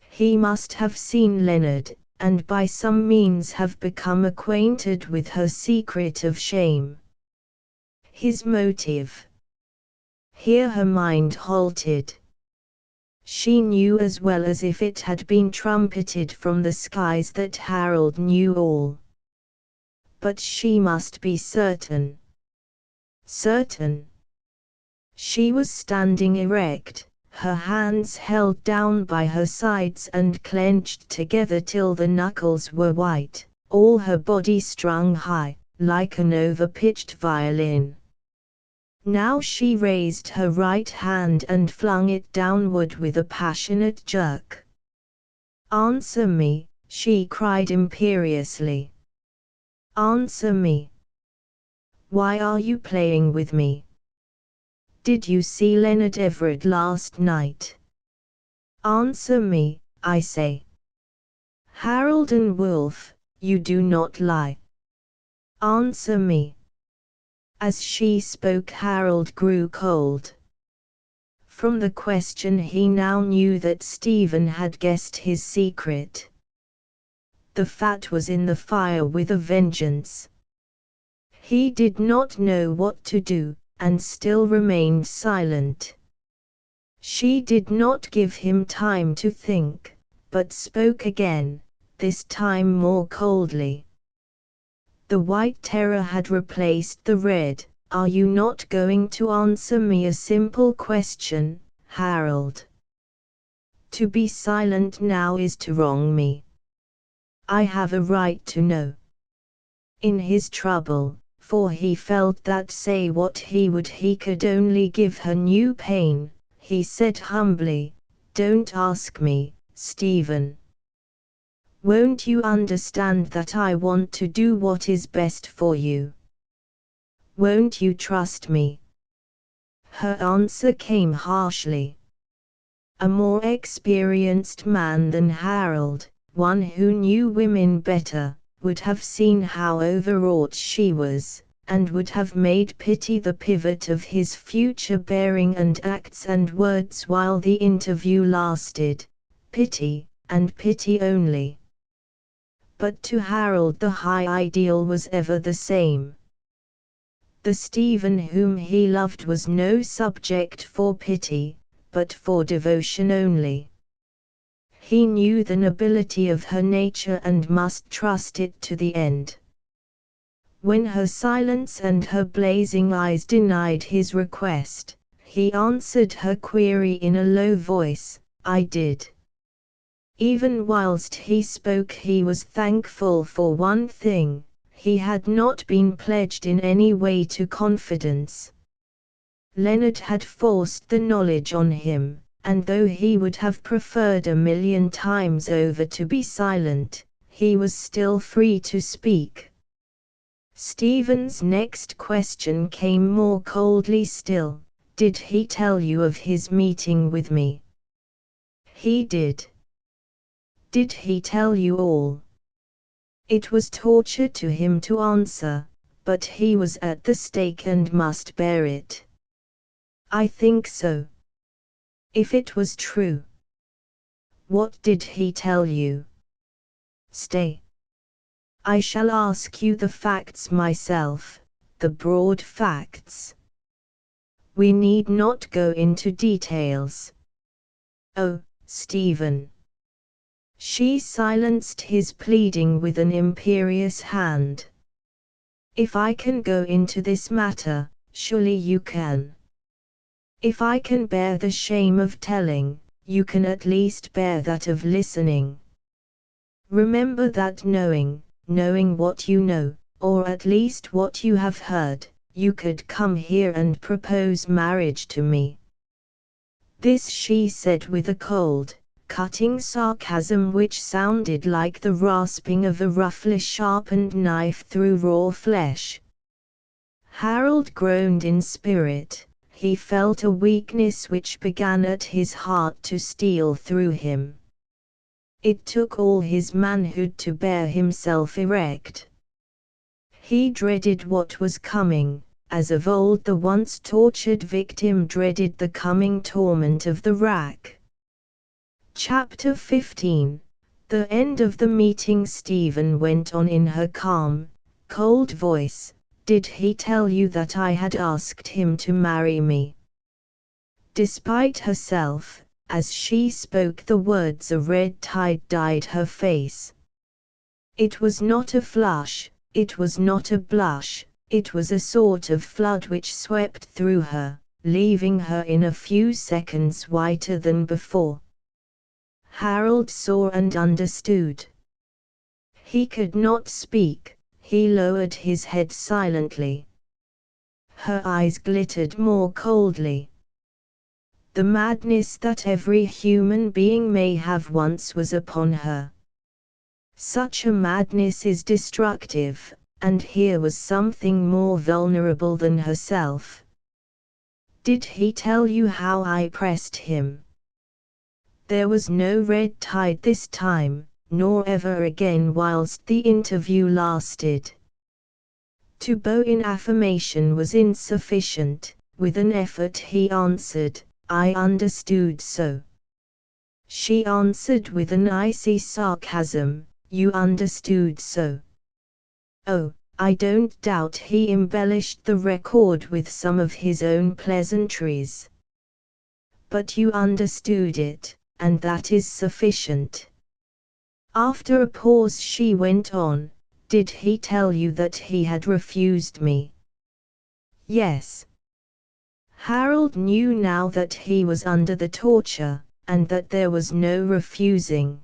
He must have seen Leonard, and by some means have become acquainted with her secret of shame. His motive. Here her mind halted. She knew as well as if it had been trumpeted from the skies that Harold knew all. But she must be certain. Certain. She was standing erect, her hands held down by her sides and clenched together till the knuckles were white, all her body strung high, like an over-pitched violin. Now she raised her right hand and flung it downward with a passionate jerk. "Answer me," she cried imperiously. "Answer me. Why are you playing with me? Did you see Leonard Everett last night? Answer me, I say. Harold and Wolfe, you do not lie. Answer me." As she spoke, Harold grew cold. From the question he now knew that Stephen had guessed his secret. The fat was in the fire with a vengeance. He did not know what to do, and still remained silent. She did not give him time to think, but spoke again, this time more coldly. The white terror had replaced the red. Are you not going to answer me a simple question, Harold? To be silent now is to wrong me. I have a right to know. In his trouble, for he felt that say what he would he could only give her new pain, he said humbly, "Don't ask me, Stephen. Won't you understand that I want to do what is best for you? Won't you trust me?" Her answer came harshly. A more experienced man than Harold, one who knew women better, would have seen how overwrought she was, and would have made pity the pivot of his future bearing and acts and words while the interview lasted. Pity, and pity only. But to Harold the high ideal was ever the same. The Stephen whom he loved was no subject for pity, but for devotion only. He knew the nobility of her nature and must trust it to the end. When her silence and her blazing eyes denied his request, he answered her query in a low voice, "I did." Even whilst he spoke he was thankful for one thing: he had not been pledged in any way to confidence. Leonard had forced the knowledge on him, and though he would have preferred 1,000,000 times over to be silent, he was still free to speak. Stephen's next question came more coldly still. "Did he tell you of his meeting with me?" "He did." "Did he tell you all?" It was torture to him to answer, but he was at the stake and must bear it. "I think so." "If it was true." "What did he tell you?" "Stay. I shall ask you the facts myself, the broad facts. We need not go into details." "Oh, Stephen." She silenced his pleading with an imperious hand. "If I can go into this matter, surely you can. If I can bear the shame of telling, you can at least bear that of listening. Remember that knowing what you know, or at least what you have heard, you could come here and propose marriage to me." This she said with a cold, cutting sarcasm which sounded like the rasping of a roughly sharpened knife through raw flesh. Harold groaned in spirit. He felt a weakness which began at his heart to steal through him. It took all his manhood to bear himself erect. He dreaded what was coming, as of old the once tortured victim dreaded the coming torment of the rack. Chapter 15. The end of the meeting. Stephen went on in her calm, cold voice. "Did he tell you that I had asked him to marry me?" Despite herself, as she spoke the words a red tide dyed her face. It was not a flush, it was not a blush, it was a sort of flood which swept through her, leaving her in a few seconds whiter than before. Harold saw and understood. He could not speak. He lowered his head silently. Her eyes glittered more coldly. The madness that every human being may have once was upon her. Such a madness is destructive, and here was something more vulnerable than herself. "Did he tell you how I pressed him?" There was no red tide this time, nor ever again whilst the interview lasted. To bow in affirmation was insufficient. With an effort he answered, "I understood so." She answered with an icy sarcasm, "You understood so." Oh, I don't doubt he embellished the record with some of his own pleasantries. But you understood it, and that is sufficient. After a pause she went on, "Did he tell you that he had refused me?" Yes. Harold knew now that he was under the torture, and that there was no refusing.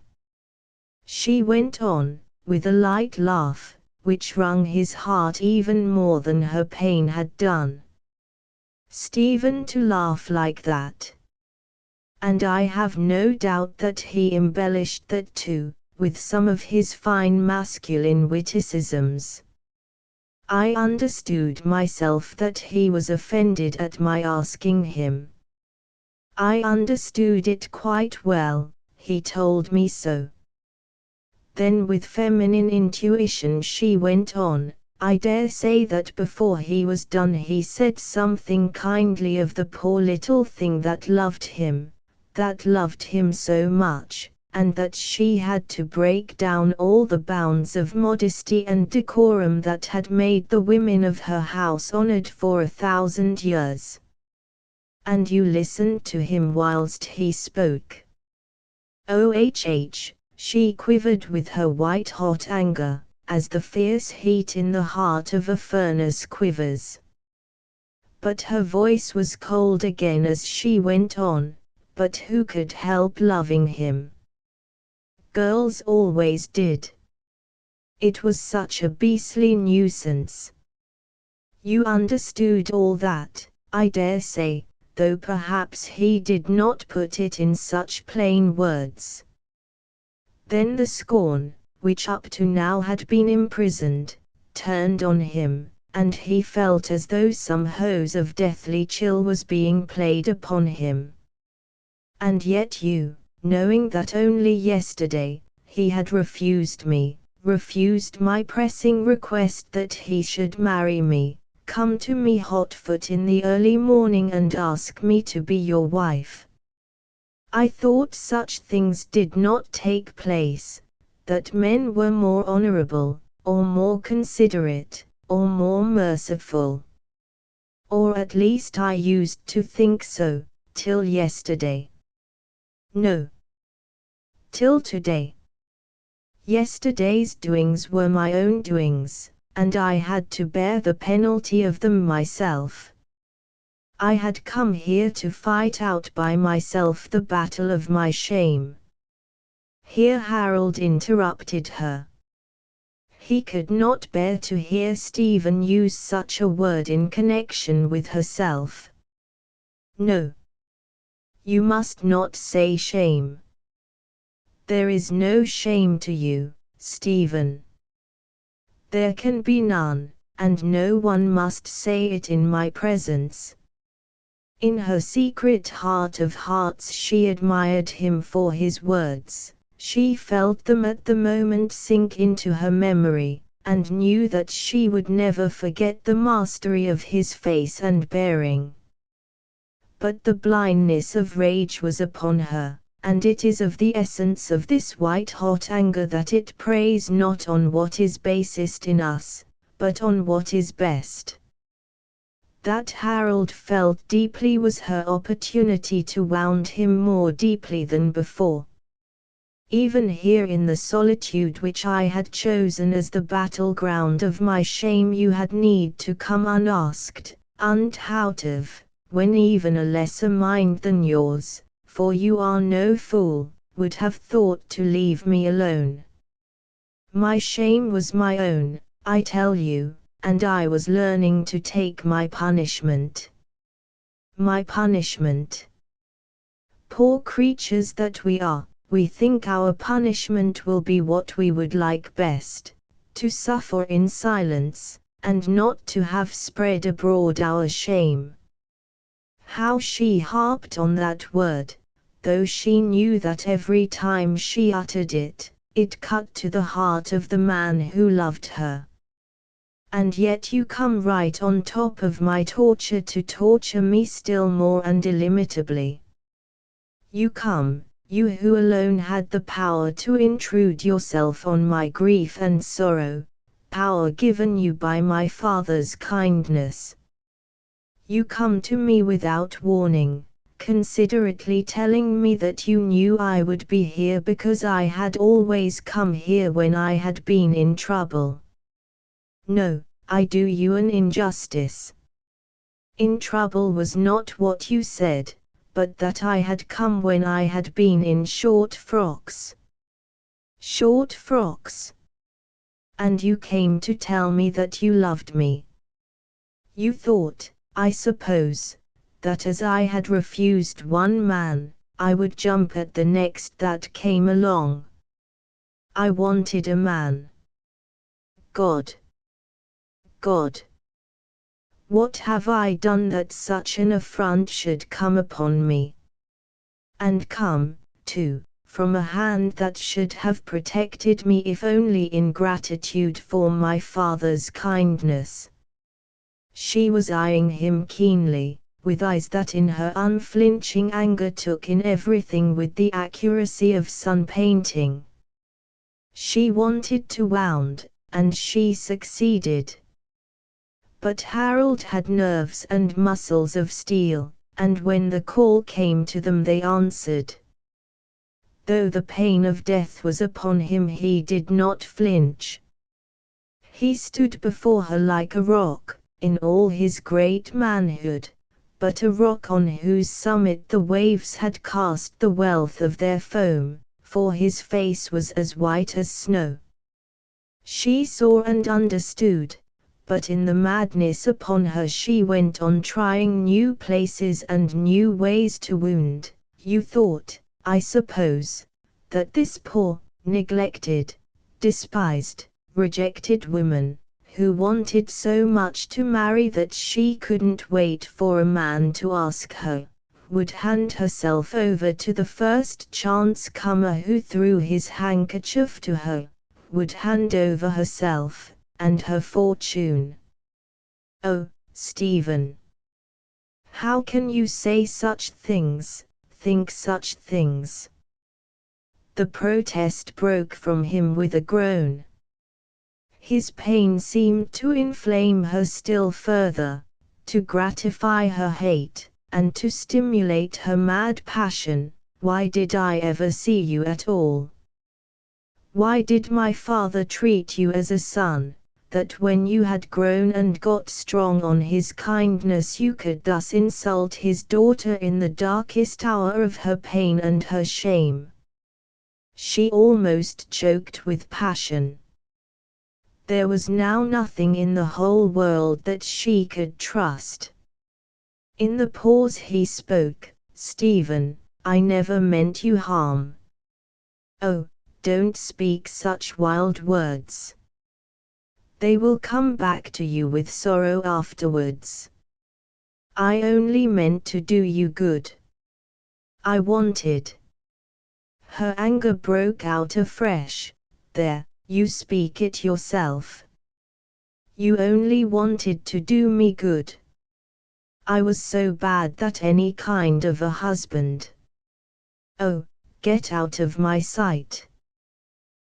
She went on, with a light laugh, which wrung his heart even more than her pain had done. Stephen to laugh like that! And I have no doubt that he embellished that too, with some of his fine masculine witticisms. I understood myself that he was offended at my asking him. I understood it quite well, he told me so. Then with feminine intuition she went on, "I dare say that before he was done he said something kindly of the poor little thing that loved him so much, and that she had to break down all the bounds of modesty and decorum that had made the women of her house honored for 1,000 years. And you listened to him whilst he spoke?" She quivered with her white-hot anger, as the fierce heat in the heart of a furnace quivers. But her voice was cold again as she went on, "But who could help loving him? Girls always did. It was such a beastly nuisance. You understood all that, I dare say, though perhaps he did not put it in such plain words." Then the scorn, which up to now had been imprisoned, turned on him, and he felt as though some hose of deathly chill was being played upon him. "And yet you, knowing that only yesterday, he had refused me, refused my pressing request that he should marry me, come to me hot-foot in the early morning and ask me to be your wife. I thought such things did not take place, that men were more honorable, or more considerate, or more merciful. Or at least I used to think so, till yesterday. No. Till today. Yesterday's doings were my own doings, and I had to bear the penalty of them myself. I had come here to fight out by myself the battle of my shame." Here Harold interrupted her. He could not bear to hear Stephen use such a word in connection with herself. "No. You must not say shame. There is no shame to you, Stephen. There can be none, and no one must say it in my presence." In her secret heart of hearts she admired him for his words, she felt them at the moment sink into her memory, and knew that she would never forget the mastery of his face and bearing. But the blindness of rage was upon her, and it is of the essence of this white-hot anger that it preys not on what is basest in us, but on what is best. That Harold felt deeply was her opportunity to wound him more deeply than before. "Even here in the solitude which I had chosen as the battleground of my shame you had need to come unasked, unthought of, when even a lesser mind than yours, for you are no fool, would have thought to leave me alone. My shame was my own, I tell you, and I was learning to take my punishment. My punishment. Poor creatures that we are, we think our punishment will be what we would like best, to suffer in silence, and not to have spread abroad our shame." How she harped on that word, though she knew that every time she uttered it, it cut to the heart of the man who loved her. And yet you come right on top of my torture to torture me still more and illimitably. You come, you who alone had the power to intrude yourself on my grief and sorrow, power given you by my Father's kindness. You come to me without warning, considerately telling me that you knew I would be here because I had always come here when I had been in trouble. No, I do you an injustice. In trouble was not what you said, but that I had come when I had been in short frocks. Short frocks. And you came to tell me that you loved me. You thought, I suppose, that as I had refused one man, I would jump at the next that came along. I wanted a man. God. God. What have I done that such an affront should come upon me? And come, too, from a hand that should have protected me if only in gratitude for my Father's kindness. She was eyeing him keenly, with eyes that in her unflinching anger took in everything with the accuracy of sun painting. She wanted to wound, and she succeeded. But Harold had nerves and muscles of steel, and when the call came to them they answered. Though the pain of death was upon him he did not flinch. He stood before her like a rock, in all his great manhood, but a rock on whose summit the waves had cast the wealth of their foam, for his face was as white as snow. She saw and understood. But in the madness upon her she went on trying new places and new ways to wound. You thought, I suppose, that this poor, neglected, despised, rejected woman, who wanted so much to marry that she couldn't wait for a man to ask her, would hand herself over to the first chance comer who threw his handkerchief to her, would hand over herself and her fortune. Oh, Stephen! How can you say such things, think such things? The protest broke from him with a groan. His pain seemed to inflame her still further, to gratify her hate, and to stimulate her mad passion. Why did I ever see you at all? Why did my father treat you as a son, that when you had grown and got strong on his kindness you could thus insult his daughter in the darkest hour of her pain and her shame? She almost choked with passion. There was now nothing in the whole world that she could trust. In the pause he spoke, Stephen, I never meant you harm. Oh, don't speak such wild words. They will come back to you with sorrow afterwards. I only meant to do you good. I wanted. Her anger broke out afresh. There, you speak it yourself. You only wanted to do me good. I was so bad that any kind of a husband. Oh, get out of my sight.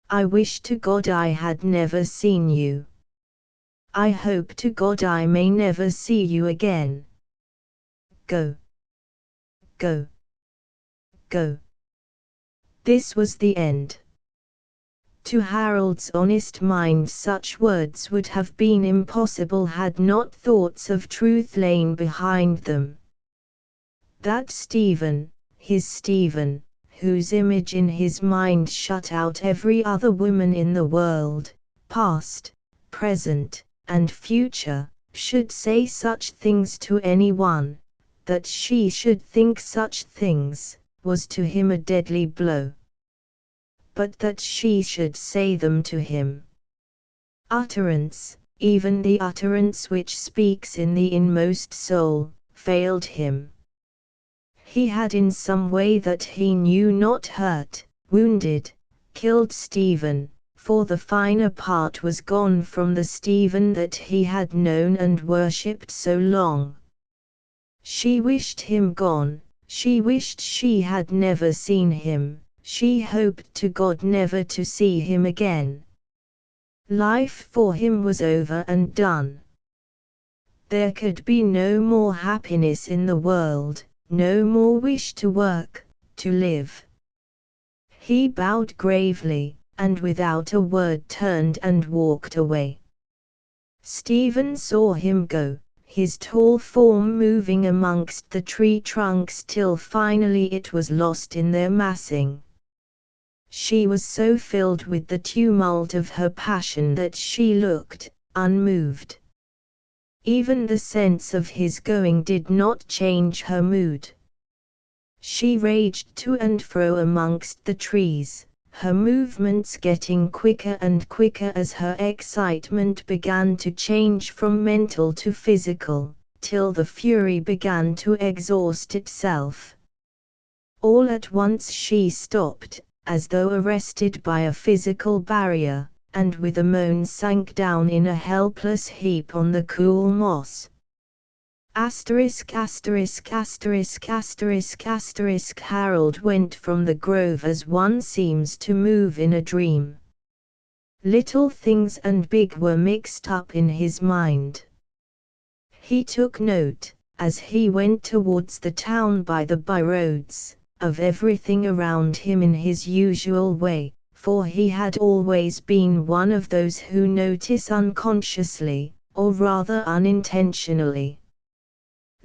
I wish to God I had never seen you. I hope to God I may never see you again. Go. Go. Go. This was the end. To Harold's honest mind such words would have been impossible had not thoughts of truth lain behind them. That Stephen, his Stephen, whose image in his mind shut out every other woman in the world, past, present, and future, should say such things to anyone, that she should think such things, was to him a deadly blow. But that she should say them to him. Utterance, even the utterance which speaks in the inmost soul, failed him. He had in some way that he knew not hurt, wounded, killed Stephen, for the finer part was gone from the Stephen that he had known and worshipped so long. She wished him gone, she wished she had never seen him, she hoped to God never to see him again. Life for him was over and done. There could be no more happiness in the world, no more wish to work, to live. He bowed gravely, and without a word turned and walked away. Stephen saw him go, his tall form moving amongst the tree trunks till finally it was lost in their massing. She was so filled with the tumult of her passion that she looked unmoved. Even the sense of his going did not change her mood. She raged to and fro amongst the trees, her movements getting quicker and quicker as her excitement began to change from mental to physical, till the fury began to exhaust itself. All at once she stopped, as though arrested by a physical barrier, and with a moan sank down in a helpless heap on the cool moss. Harold went from the grove as one seems to move in a dream. Little things and big were mixed up in his mind. He took note, as he went towards the town by the byroads, of everything around him in his usual way, for he had always been one of those who notice unconsciously, or rather unintentionally.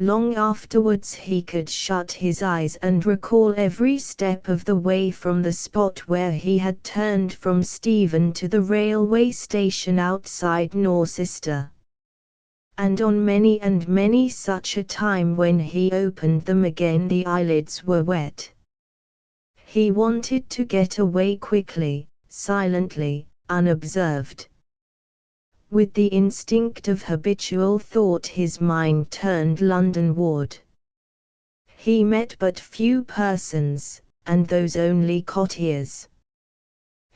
Long afterwards he could shut his eyes and recall every step of the way from the spot where he had turned from Stephen to the railway station outside Norcester. And on many and many such a time when he opened them again the eyelids were wet. He wanted to get away quickly, silently, unobserved. With the instinct of habitual thought his mind turned Londonward. He met but few persons, and those only courtiers.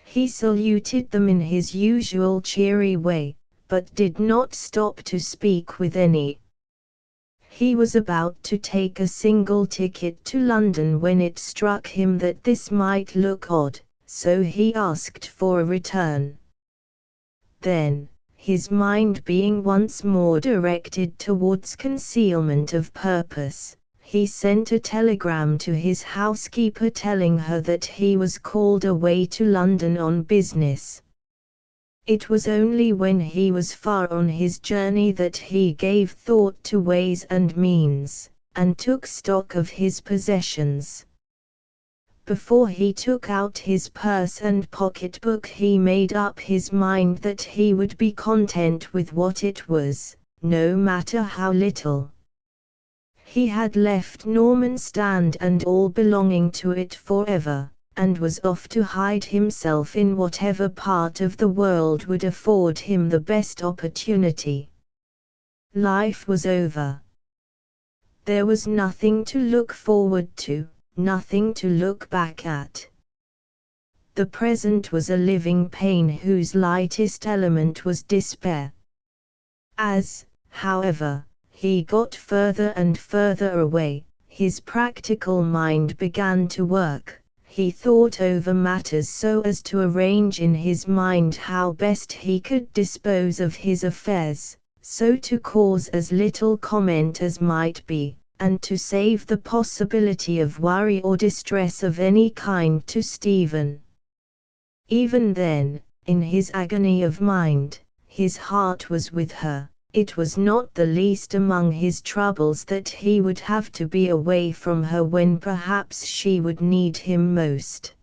He saluted them in his usual cheery way, but did not stop to speak with any. He was about to take a single ticket to London when it struck him that this might look odd, so he asked for a return. Then, his mind being once more directed towards concealment of purpose, he sent a telegram to his housekeeper telling her that he was called away to London on business. It was only when he was far on his journey that he gave thought to ways and means, and took stock of his possessions. Before he took out his purse and pocketbook he made up his mind that he would be content with what it was, no matter how little. He had left Normanstown and all belonging to it forever, and was off to hide himself in whatever part of the world would afford him the best opportunity. Life was over. There was nothing to look forward to, nothing to look back at. The present was a living pain whose lightest element was despair. As, however, he got further and further away, his practical mind began to work. He thought over matters so as to arrange in his mind how best he could dispose of his affairs, so to cause as little comment as might be, and to save the possibility of worry or distress of any kind to Stephen. Even then, in his agony of mind, his heart was with her. It was not the least among his troubles that he would have to be away from her when perhaps she would need him most.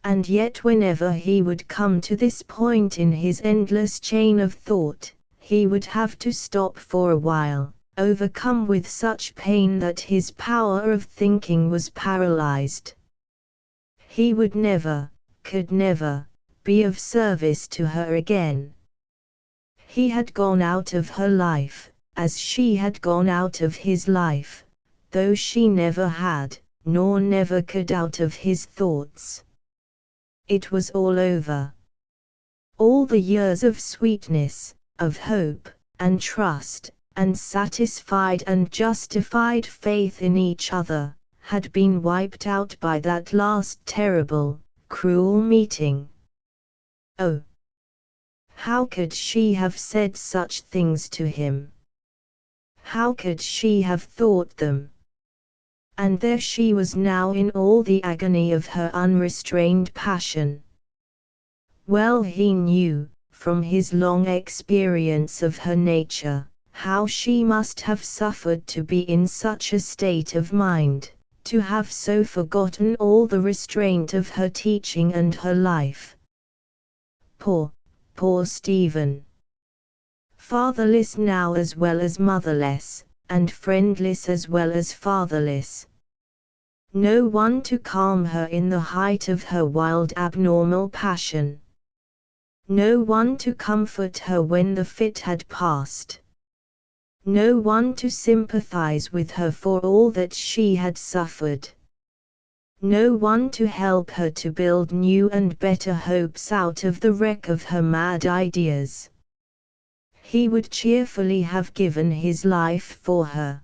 And yet whenever he would come to this point in his endless chain of thought, he would have to stop for a while, overcome with such pain that his power of thinking was paralyzed. He would never, could never, be of service to her again. He had gone out of her life, as she had gone out of his life, though she never had, nor never could out of his thoughts. It was all over. All the years of sweetness, of hope, and trust, and satisfied and justified faith in each other, had been wiped out by that last terrible, cruel meeting. Oh! How could she have said such things to him? How could she have thought them? And there she was now in all the agony of her unrestrained passion. Well he knew, from his long experience of her nature, how she must have suffered to be in such a state of mind, to have so forgotten all the restraint of her teaching and her life. Poor Stephen! Fatherless now as well as motherless, and friendless as well as fatherless. No one to calm her in the height of her wild abnormal passion. No one to comfort her when the fit had passed. No one to sympathize with her for all that she had suffered. No one to help her to build new and better hopes out of the wreck of her mad ideas. He would cheerfully have given his life for her.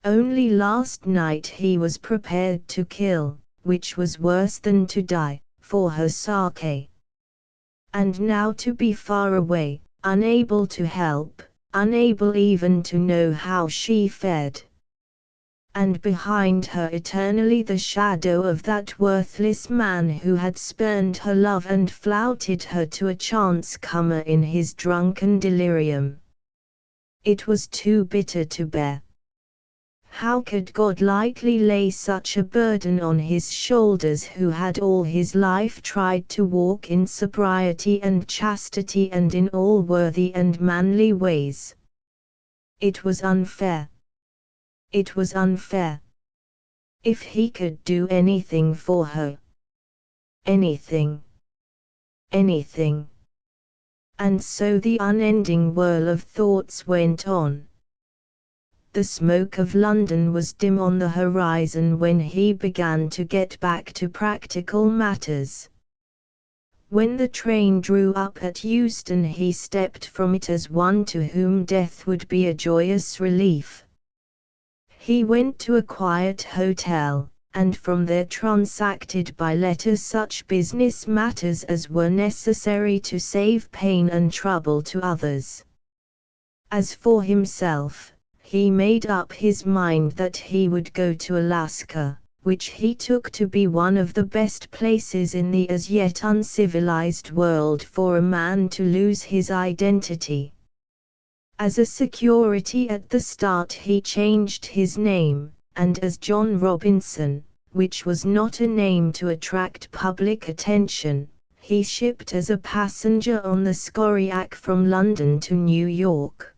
Only last night he was prepared to kill, which was worse than to die, for her sake. And now to be far away, unable to help, unable even to know how she fared. And behind her eternally the shadow of that worthless man who had spurned her love and flouted her to a chance comer in his drunken delirium. It was too bitter to bear. How could God lightly lay such a burden on his shoulders who had all his life tried to walk in sobriety and chastity and in all worthy and manly ways? It was unfair. It was unfair. If he could do anything for her. Anything. Anything. And so the unending whirl of thoughts went on. The smoke of London was dim on the horizon when he began to get back to practical matters. When the train drew up at Euston he stepped from it as one to whom death would be a joyous relief. He went to a quiet hotel, and from there transacted by letter such business matters as were necessary to save pain and trouble to others. As for himself, he made up his mind that he would go to Alaska, which he took to be one of the best places in the as yet uncivilized world for a man to lose his identity. As a security at the start he changed his name, and as John Robinson, which was not a name to attract public attention, he shipped as a passenger on the Scorriac from London to New York.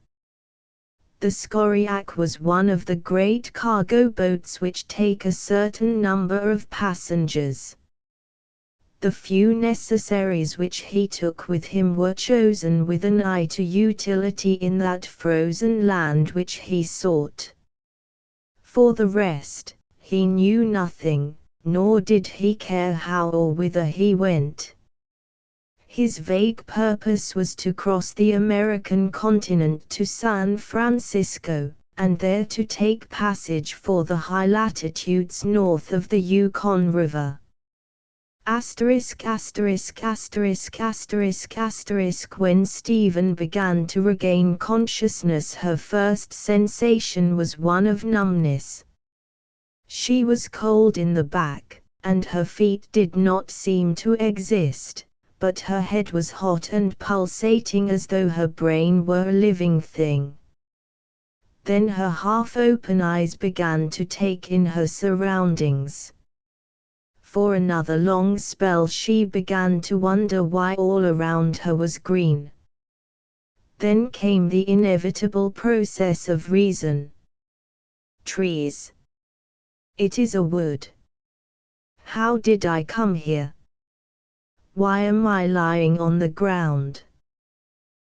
The Scorriac was one of the great cargo boats which take a certain number of passengers. The few necessaries which he took with him were chosen with an eye to utility in that frozen land which he sought. For the rest, he knew nothing, nor did he care how or whither he went. His vague purpose was to cross the American continent to San Francisco, and there to take passage for the high latitudes north of the Yukon River. When Stephen began to regain consciousness, her first sensation was one of numbness. She was cold in the back, and her feet did not seem to exist, but her head was hot and pulsating as though her brain were a living thing. Then her half-open eyes began to take in her surroundings. For another long spell she began to wonder why all around her was green. Then came the inevitable process of reason. Trees. It is a wood. How did I come here? Why am I lying on the ground?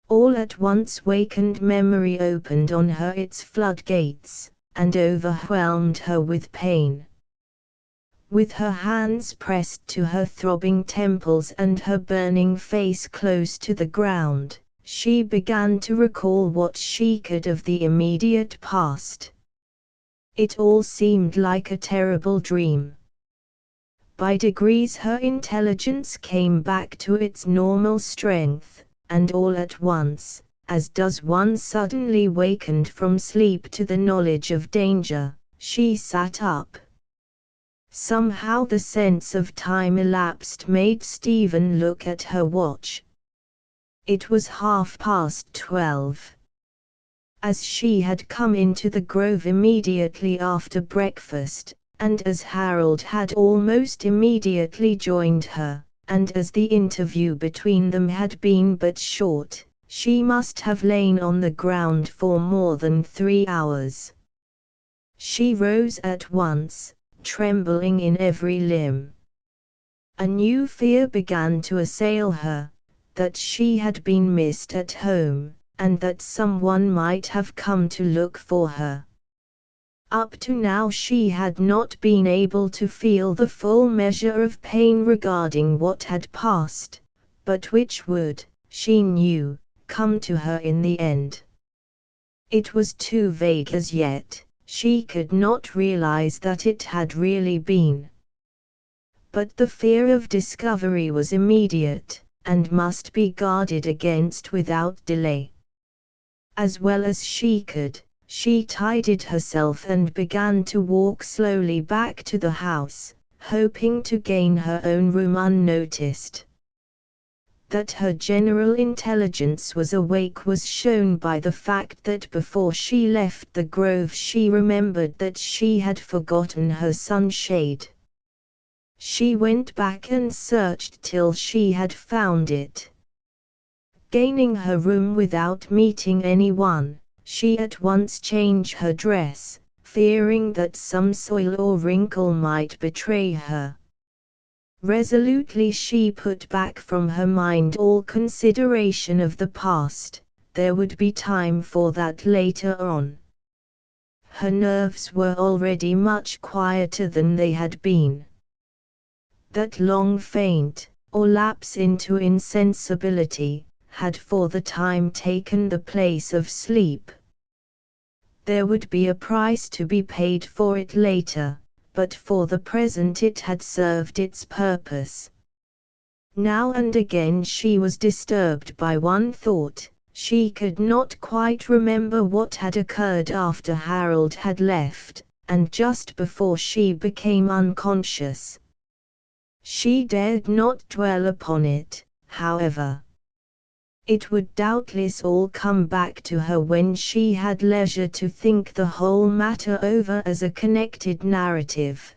All at once wakened memory opened on her its floodgates, and overwhelmed her with pain. With her hands pressed to her throbbing temples and her burning face close to the ground, she began to recall what she could of the immediate past. It all seemed like a terrible dream. By degrees her intelligence came back to its normal strength, and all at once, as does one suddenly wakened from sleep to the knowledge of danger, she sat up. Somehow the sense of time elapsed made Stephen look at her watch. It was 12:30. As she had come into the grove immediately after breakfast, and as Harold had almost immediately joined her, and as the interview between them had been but short, she must have lain on the ground for more than 3 hours. She rose at once, trembling in every limb. A new fear began to assail her, that she had been missed at home, and that someone might have come to look for her. Up to now she had not been able to feel the full measure of pain regarding what had passed, but which would, she knew, come to her in the end. It was too vague as yet, she could not realize that it had really been. But the fear of discovery was immediate, and must be guarded against without delay. As well as she could, she tidied herself and began to walk slowly back to the house, hoping to gain her own room unnoticed. That her general intelligence was awake was shown by the fact that before she left the grove she remembered that she had forgotten her sunshade. She went back and searched till she had found it. Gaining her room without meeting anyone, she at once changed her dress, fearing that some soil or wrinkle might betray her. Resolutely she put back from her mind all consideration of the past, there would be time for that later on. Her nerves were already much quieter than they had been. That long faint, or lapse into insensibility, had for the time taken the place of sleep. There would be a price to be paid for it later, but for the present it had served its purpose. Now and again she was disturbed by one thought. She could not quite remember what had occurred after Harold had left, and just before she became unconscious. She dared not dwell upon it, however. It would doubtless all come back to her when she had leisure to think the whole matter over as a connected narrative.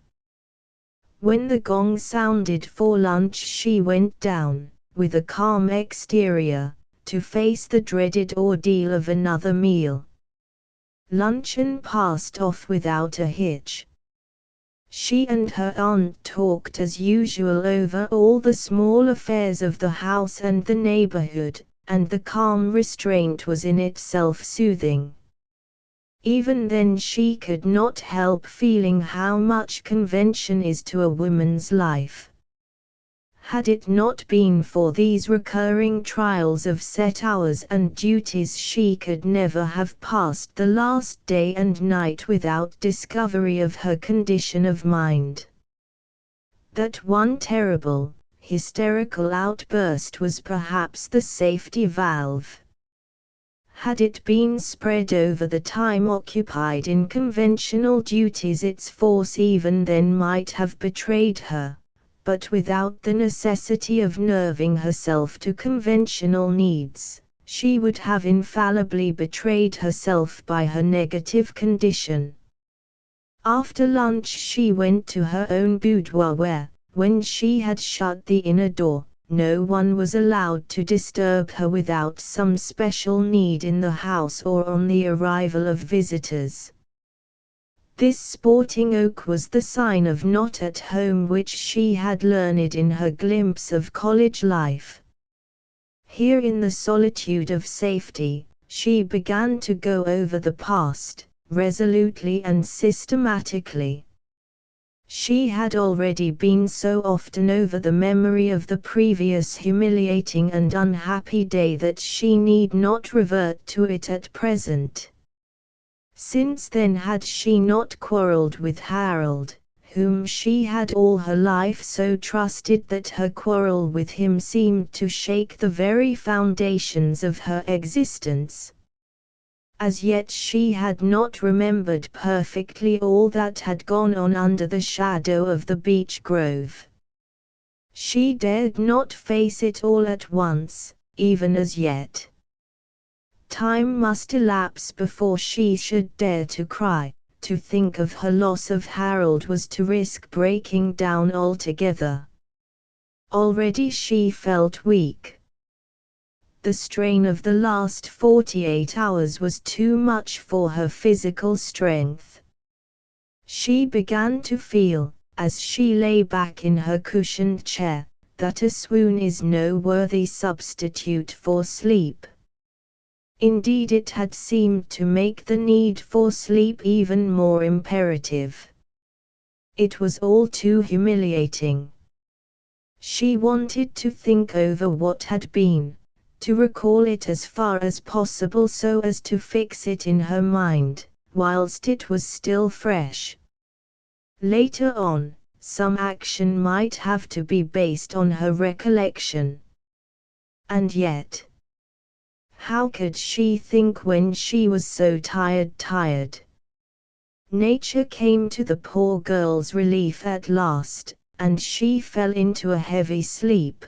When the gong sounded for lunch she went down, with a calm exterior, to face the dreaded ordeal of another meal. Luncheon passed off without a hitch. She and her aunt talked as usual over all the small affairs of the house and the neighborhood, and the calm restraint was in itself soothing. Even then she could not help feeling how much convention is to a woman's life. Had it not been for these recurring trials of set hours and duties she could never have passed the last day and night without discovery of her condition of mind. That one terrible, hysterical outburst was perhaps the safety valve. Had it been spread over the time occupied in conventional duties its force even then might have betrayed her. But without the necessity of nerving herself to conventional needs, she would have infallibly betrayed herself by her negative condition. After lunch she went to her own boudoir where, when she had shut the inner door, no one was allowed to disturb her without some special need in the house or on the arrival of visitors. This sporting oak was the sign of not at home which she had learned in her glimpse of college life. Here in the solitude of safety, she began to go over the past, resolutely and systematically. She had already been so often over the memory of the previous humiliating and unhappy day that she need not revert to it at present. Since then had she not quarrelled with Harold, whom she had all her life so trusted that her quarrel with him seemed to shake the very foundations of her existence. As yet she had not remembered perfectly all that had gone on under the shadow of the beech grove. She dared not face it all at once, even as yet. Time must elapse before she should dare to cry. To think of her loss of Harold was to risk breaking down altogether. Already she felt weak. The strain of the last 48 hours was too much for her physical strength. She began to feel, as she lay back in her cushioned chair, that a swoon is no worthy substitute for sleep. Indeed, it had seemed to make the need for sleep even more imperative. It was all too humiliating. She wanted to think over what had been, to recall it as far as possible so as to fix it in her mind, whilst it was still fresh. Later on, some action might have to be based on her recollection. And yet, how could she think when she was so tired? Nature came to the poor girl's relief at last, and she fell into a heavy sleep.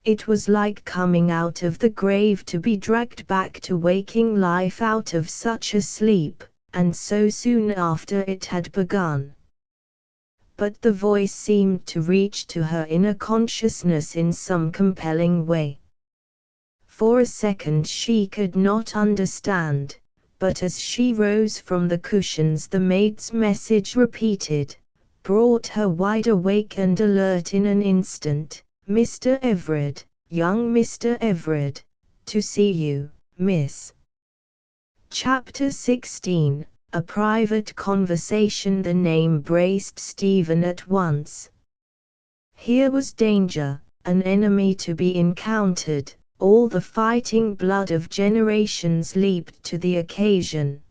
It was like coming out of the grave to be dragged back to waking life out of such a sleep, and so soon after it had begun. But the voice seemed to reach to her inner consciousness in some compelling way. For a second she could not understand, but as she rose from the cushions the maid's message repeated, brought her wide awake and alert in an instant. "Mr. Everard, young Mr. Everard, to see you, miss." Chapter 16, A Private Conversation. The name braced Stephen at once. Here was danger, an enemy to be encountered. All the fighting blood of generations leaped to the occasion.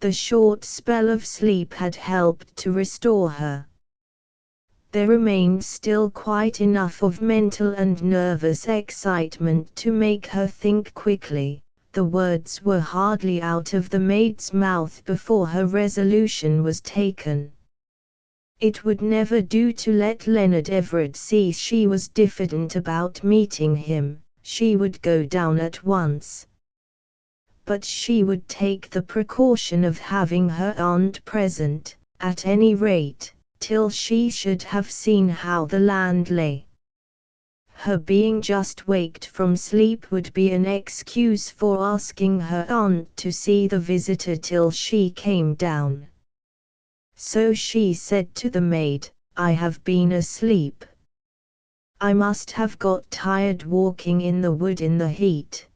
The short spell of sleep had helped to restore her. There remained still quite enough of mental and nervous excitement to make her think quickly. The words were hardly out of the maid's mouth before her resolution was taken. It would never do to let Leonard Everard see she was diffident about meeting him. She would go down at once. But she would take the precaution of having her aunt present, at any rate, till she should have seen how the land lay. Her being just waked from sleep would be an excuse for asking her aunt to see the visitor till she came down. So she said to the maid, "I have been asleep. I must have got tired walking in the wood in the heat.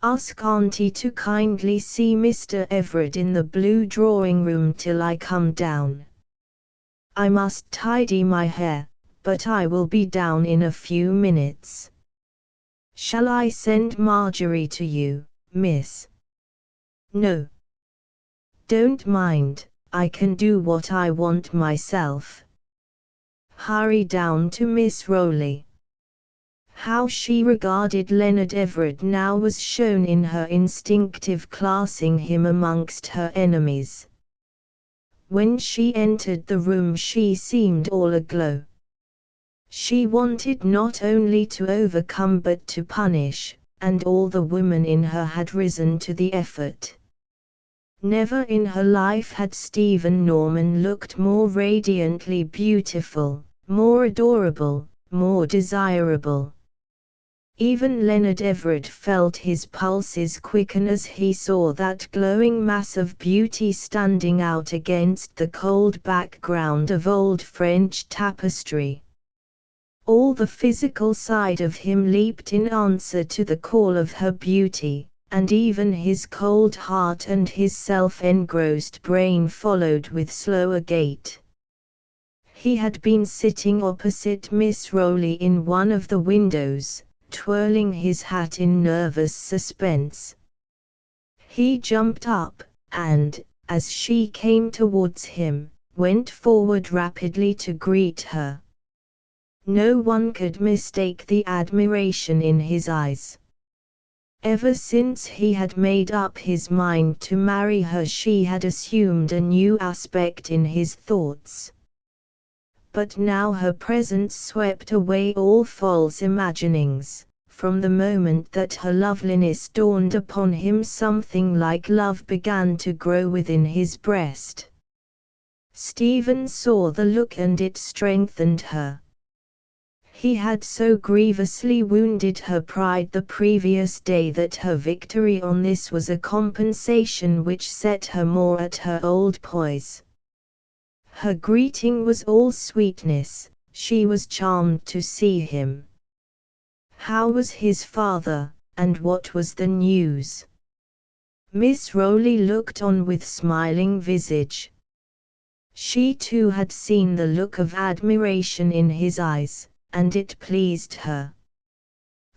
Ask auntie to kindly see Mr. Everard in the blue drawing room till I come down. I must tidy my hair, but I will be down in a few minutes. Shall I send Marjorie to you, miss?" "No. Don't mind, I can do what I want myself. Hurry down to Miss Rowley." How she regarded Leonard Everard now was shown in her instinctive classing him amongst her enemies. When she entered the room she seemed all aglow. She wanted not only to overcome but to punish, and all the woman in her had risen to the effort. Never in her life had Stephen Norman looked more radiantly beautiful, more adorable, more desirable. Even Leonard Everard felt his pulses quicken as he saw that glowing mass of beauty standing out against the cold background of old French tapestry. All the physical side of him leaped in answer to the call of her beauty, and even his cold heart and his self-engrossed brain followed with slower gait. He had been sitting opposite Miss Rowley in one of the windows, twirling his hat in nervous suspense. He jumped up, and, as she came towards him, went forward rapidly to greet her. No one could mistake the admiration in his eyes. Ever since he had made up his mind to marry her, she had assumed a new aspect in his thoughts. But now her presence swept away all false imaginings. From the moment that her loveliness dawned upon him, something like love began to grow within his breast. Stephen saw the look, and it strengthened her. He had so grievously wounded her pride the previous day that her victory on this was a compensation which set her more at her old poise. Her greeting was all sweetness. She was charmed to see him. How was his father, and what was the news? Miss Rowley looked on with smiling visage. She too had seen the look of admiration in his eyes, and it pleased her.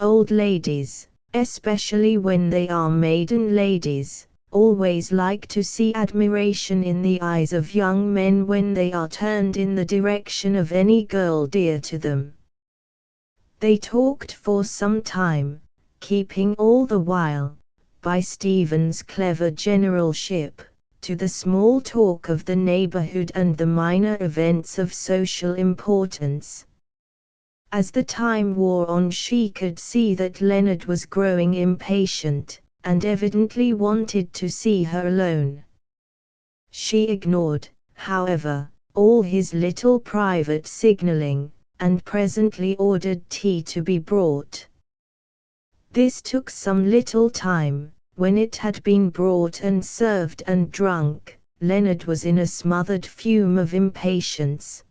Old ladies, especially when they are maiden ladies, always like to see admiration in the eyes of young men when they are turned in the direction of any girl dear to them. They talked for some time, keeping all the while, by Stephen's clever generalship, to the small talk of the neighborhood and the minor events of social importance. As the time wore on, she could see that Leonard was growing impatient, and evidently wanted to see her alone. She ignored, however, all his little private signaling, and presently ordered tea to be brought. This took some little time. When it had been brought and served and drunk, Leonard was in a smothered fume of impatience.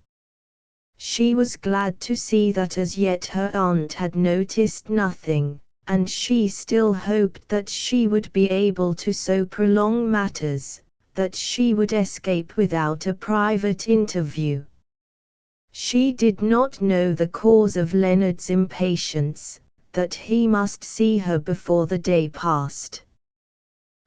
She was glad to see that as yet her aunt had noticed nothing, and she still hoped that she would be able to so prolong matters, that she would escape without a private interview. She did not know the cause of Leonard's impatience, that he must see her before the day passed.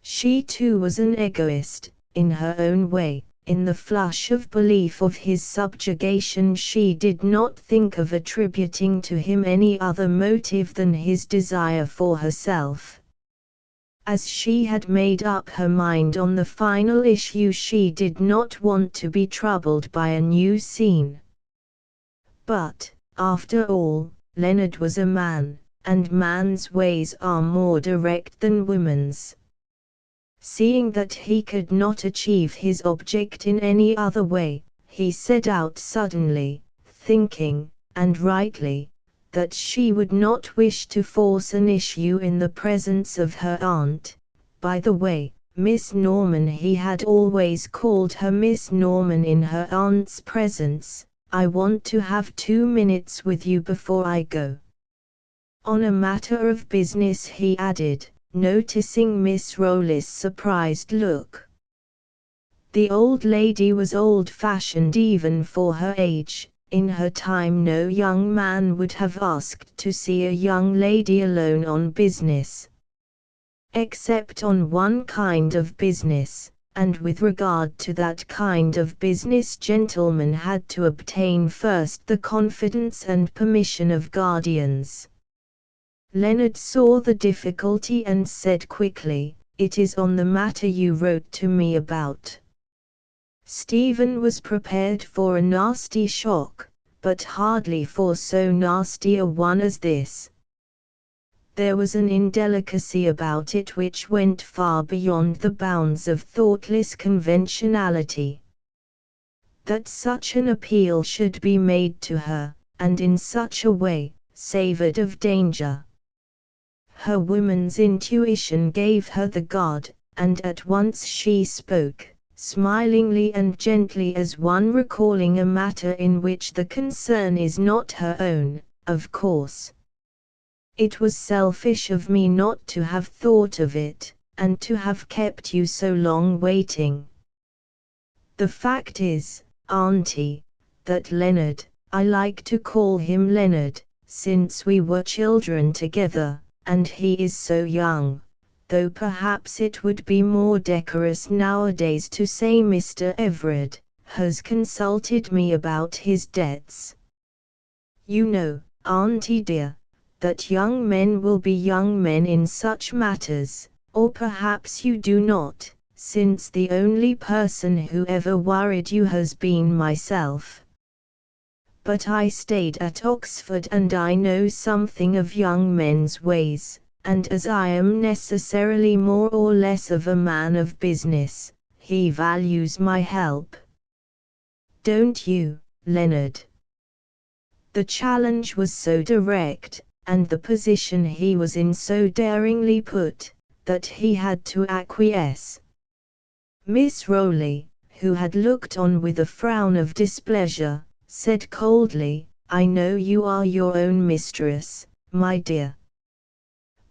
She too was an egoist, in her own way. In the flush of belief of his subjugation, she did not think of attributing to him any other motive than his desire for herself. As she had made up her mind on the final issue, she did not want to be troubled by a new scene. But, after all, Leonard was a man, and man's ways are more direct than woman's. Seeing that he could not achieve his object in any other way, he set out suddenly, thinking, and rightly, that she would not wish to force an issue in the presence of her aunt. By the way, Miss Norman, he had always called her Miss Norman in her aunt's presence, I want to have 2 minutes with you before I go. On a matter of business, he added, noticing Miss Rowley's surprised look. The old lady was old-fashioned even for her age. In her time no young man would have asked to see a young lady alone on business. Except on one kind of business, and with regard to that kind of business gentlemen had to obtain first the confidence and permission of guardians. Leonard saw the difficulty and said quickly, "It is on the matter you wrote to me about." Stephen was prepared for a nasty shock, but hardly for so nasty a one as this. There was an indelicacy about it which went far beyond the bounds of thoughtless conventionality. That such an appeal should be made to her, and in such a way, savored of danger. Her woman's intuition gave her the guard, and at once she spoke, smilingly and gently as one recalling a matter in which the concern is not her own, of course. It was selfish of me not to have thought of it, and to have kept you so long waiting. The fact is, Auntie, that Leonard, I like to call him Leonard, since we were children together, and he is so young, though perhaps it would be more decorous nowadays to say Mr. Everett, has consulted me about his debts. You know, Auntie dear, that young men will be young men in such matters, or perhaps you do not, since the only person who ever worried you has been myself. But I stayed at Oxford and I know something of young men's ways, and as I am necessarily more or less of a man of business, he values my help. Don't you, Leonard? The challenge was so direct, and the position he was in so daringly put, that he had to acquiesce. Miss Rowley, who had looked on with a frown of displeasure, said coldly, I know you are your own mistress, my dear.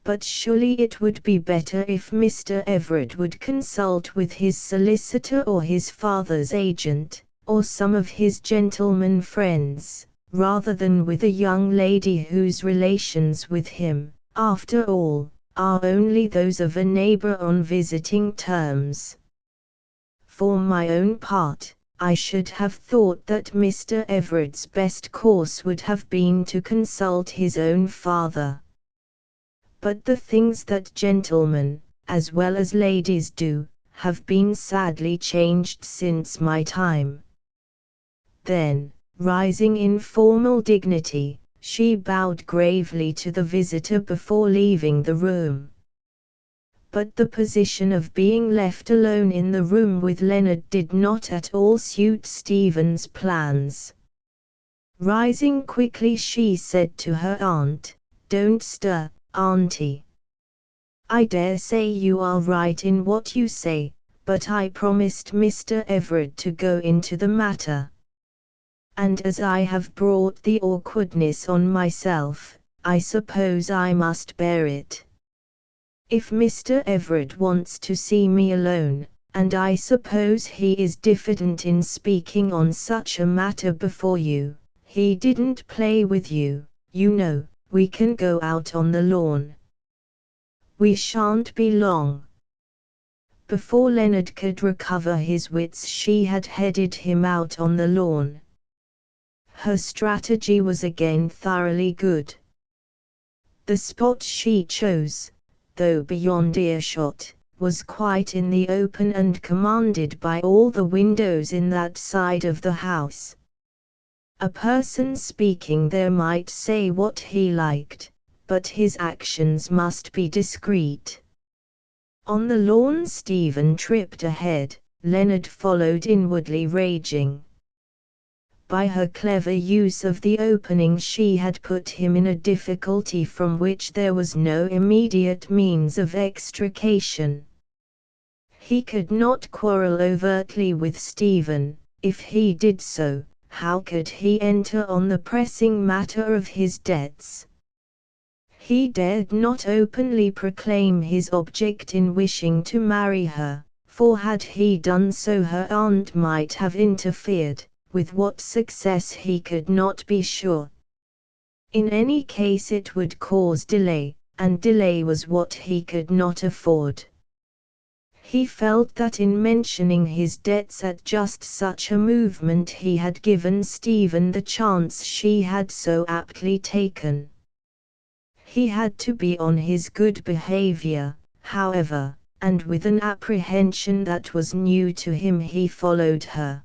But surely it would be better if Mr. Everett would consult with his solicitor or his father's agent, or some of his gentleman friends, rather than with a young lady whose relations with him, after all, are only those of a neighbor on visiting terms. For my own part, I should have thought that Mr. Everett's best course would have been to consult his own father. But the things that gentlemen, as well as ladies do, have been sadly changed since my time. Then, rising in formal dignity, she bowed gravely to the visitor before leaving the room. But the position of being left alone in the room with Leonard did not at all suit Stephen's plans. Rising quickly, she said to her aunt, Don't stir, Auntie. I dare say you are right in what you say, but I promised Mr. Everett to go into the matter. And as I have brought the awkwardness on myself, I suppose I must bear it. If Mr. Everett wants to see me alone, and I suppose he is diffident in speaking on such a matter before you, he didn't play with you, you know, we can go out on the lawn. We shan't be long. Before Leonard could recover his wits, she had headed him out on the lawn. Her strategy was again thoroughly good. The spot she chose, though beyond earshot, was quite in the open and commanded by all the windows in that side of the house. A person speaking there might say what he liked, but his actions must be discreet. On the lawn Stephen tripped ahead, Leonard followed inwardly raging. By her clever use of the opening she had put him in a difficulty from which there was no immediate means of extrication. He could not quarrel overtly with Stephen. If he did so, how could he enter on the pressing matter of his debts? He dared not openly proclaim his object in wishing to marry her, for had he done so her aunt might have interfered, with what success he could not be sure. In any case it would cause delay, and delay was what he could not afford. He felt that in mentioning his debts at just such a movement he had given Stephen the chance she had so aptly taken. He had to be on his good behavior, however, and with an apprehension that was new to him he followed her.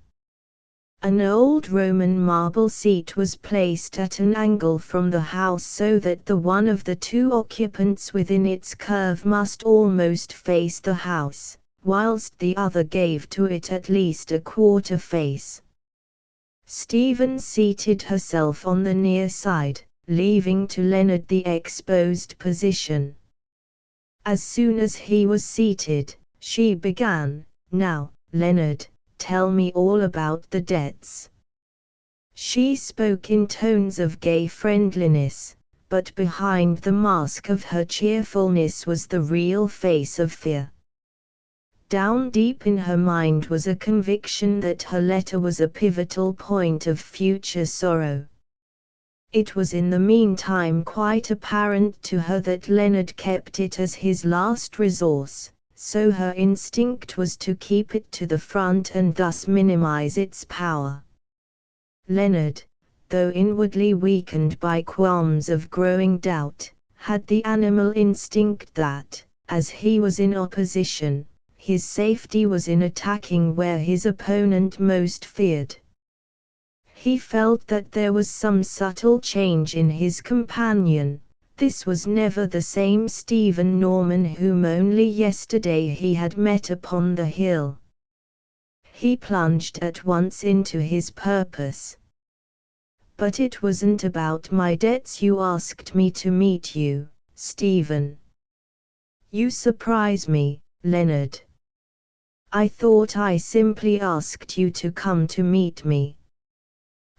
An old Roman marble seat was placed at an angle from the house so that the one of the two occupants within its curve must almost face the house, whilst the other gave to it at least a quarter face. Stephen seated herself on the near side, leaving to Leonard the exposed position. As soon as he was seated, she began, Now, Leonard, tell me all about the debts. She spoke in tones of gay friendliness, but behind the mask of her cheerfulness was the real face of fear. Down deep in her mind was a conviction that her letter was a pivotal point of future sorrow. It was in the meantime quite apparent to her that Leonard kept it as his last resource, so her instinct was to keep it to the front and thus minimize its power. Leonard, though inwardly weakened by qualms of growing doubt, had the animal instinct that, as he was in opposition, his safety was in attacking where his opponent most feared. He felt that there was some subtle change in his companion. This was never the same Stephen Norman whom only yesterday he had met upon the hill. He plunged at once into his purpose. "But it wasn't about my debts you asked me to meet you, Stephen." "You surprise me, Leonard. I thought I simply asked you to come to meet me.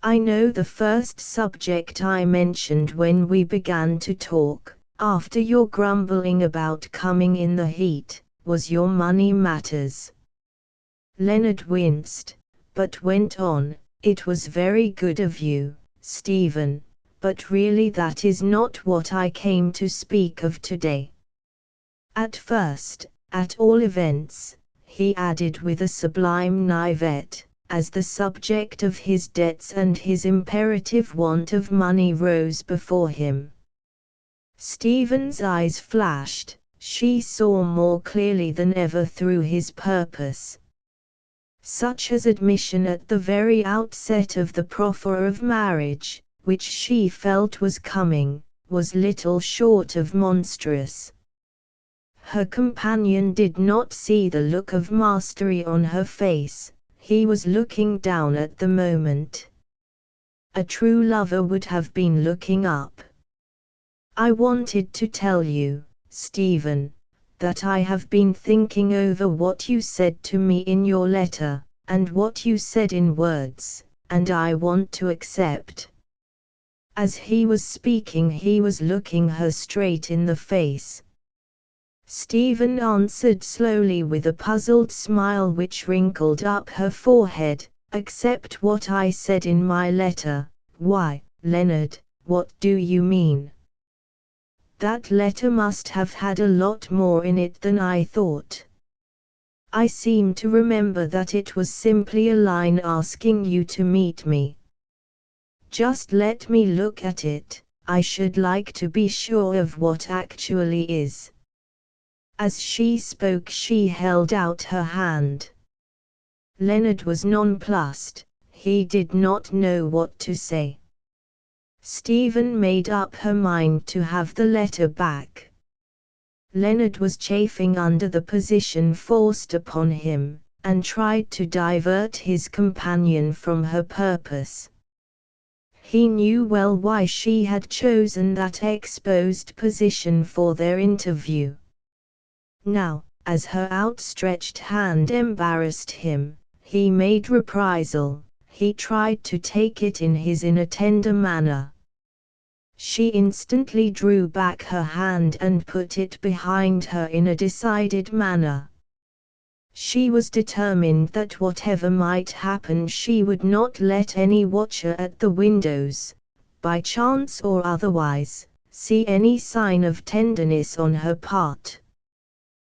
I know the first subject I mentioned when we began to talk, after your grumbling about coming in the heat, was your money matters." Leonard winced, but went on, "It was very good of you, Stephen, but really that is not what I came to speak of today. At first, at all events," he added with a sublime naivete, as the subject of his debts and his imperative want of money rose before him. Stephen's eyes flashed. She saw more clearly than ever through his purpose. Such as admission at the very outset of the proffer of marriage, which she felt was coming, was little short of monstrous. Her companion did not see the look of mastery on her face. He was looking down at the moment. A true lover would have been looking up. "I wanted to tell you, Stephen, that I have been thinking over what you said to me in your letter, and what you said in words, and I want to accept." As he was speaking he was looking her straight in the face. Stephen answered slowly with a puzzled smile which wrinkled up her forehead, "Accept what I said in my letter? Why, Leonard, what do you mean? That letter must have had a lot more in it than I thought. I seem to remember that it was simply a line asking you to meet me. Just let me look at it, I should like to be sure of what actually is." As she spoke she held out her hand. Leonard was nonplussed. He did not know what to say. Stephen made up her mind to have the letter back. Leonard was chafing under the position forced upon him, and tried to divert his companion from her purpose. He knew well why she had chosen that exposed position for their interview. Now, as her outstretched hand embarrassed him, he made reprisal. He tried to take it in a tender manner. She instantly drew back her hand and put it behind her in a decided manner. She was determined that whatever might happen she would not let any watcher at the windows, by chance or otherwise, see any sign of tenderness on her part.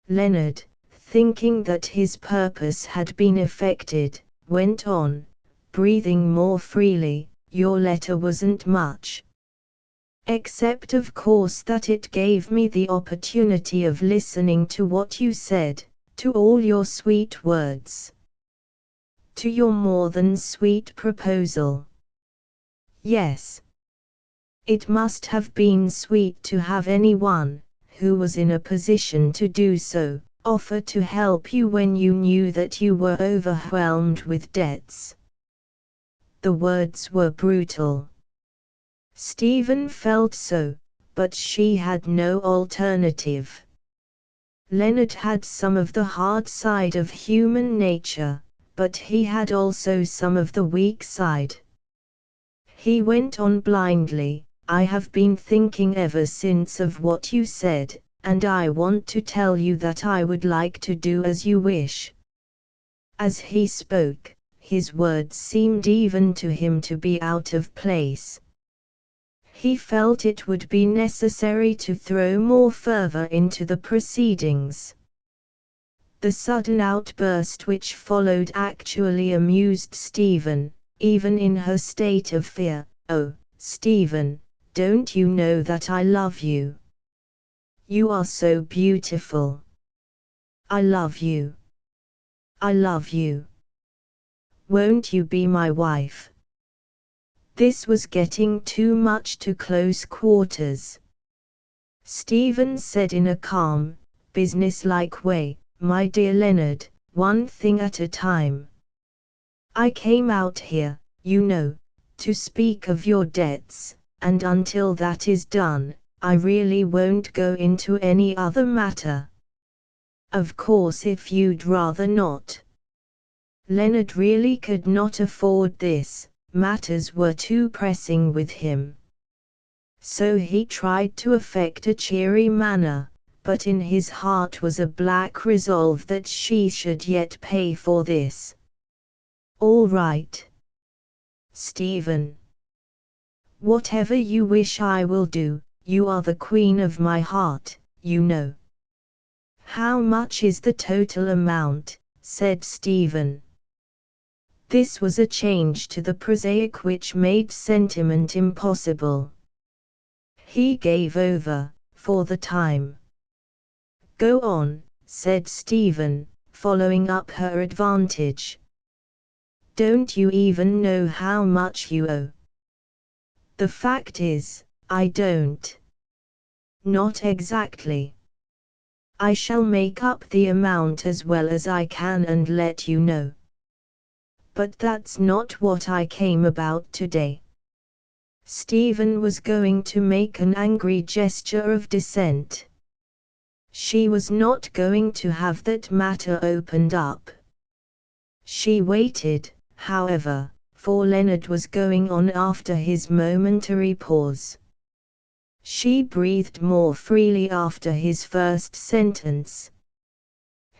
Leonard, thinking that his purpose had been effected, went on, breathing more freely, "Your letter wasn't much. Except of course that it gave me the opportunity of listening to what you said, to all your sweet words. To your more than sweet proposal. Yes. It must have been sweet to have anyone, who was in a position to do so, offer to help you when you knew that you were overwhelmed with debts." The words were brutal. Stephen felt so, but she had no alternative. Leonard had some of the hard side of human nature, but he had also some of the weak side. He went on blindly, I have been thinking ever since of what you said, and I want to tell you that I would like to do as you wish." As he spoke, his words seemed even to him to be out of place. He felt it would be necessary to throw more fervor into the proceedings. The sudden outburst which followed actually amused Stephen, even in her state of fear. "Oh, Stephen, don't you know that I love you? You are so beautiful. I love you. I love you. Won't you be my wife?" This was getting too much to close quarters. Stephen said in a calm, businesslike way, "My dear Leonard, one thing at a time. I came out here, you know, to speak of your debts, and until that is done, I really won't go into any other matter. Of course, if you'd rather not." Leonard really could not afford this. Matters were too pressing with him. So he tried to affect a cheery manner, but in his heart was a black resolve that she should yet pay for this. "All right, Stephen. Whatever you wish I will do. You are the queen of my heart, you know." "How much is the total amount?" said Stephen. This was a change to the prosaic which made sentiment impossible. He gave over, for the time. "Go on," said Stephen, following up her advantage. "Don't you even know how much you owe?" "The fact is, I don't. Not exactly. I shall make up the amount as well as I can and let you know. But that's not what I came about today." Stephen was going to make an angry gesture of dissent. She was not going to have that matter opened up. She waited, however, for Leonard was going on after his momentary pause. She breathed more freely after his first sentence.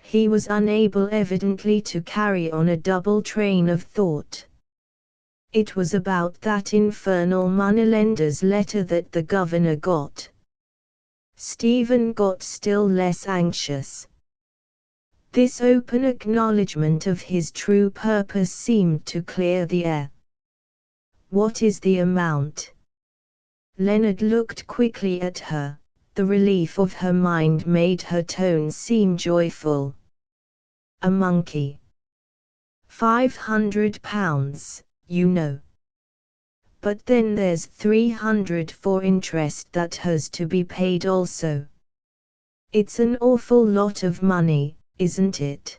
He was unable evidently to carry on a double train of thought. It was about that infernal moneylender's letter that the governor got. Stephen got still less anxious. This open acknowledgment of his true purpose seemed to clear the air. "What is the amount?" Leonard looked quickly at her. The relief of her mind made her tone seem joyful. "A monkey. £500, you know. But then there's 300 for interest that has to be paid also. It's an awful lot of money, isn't it?"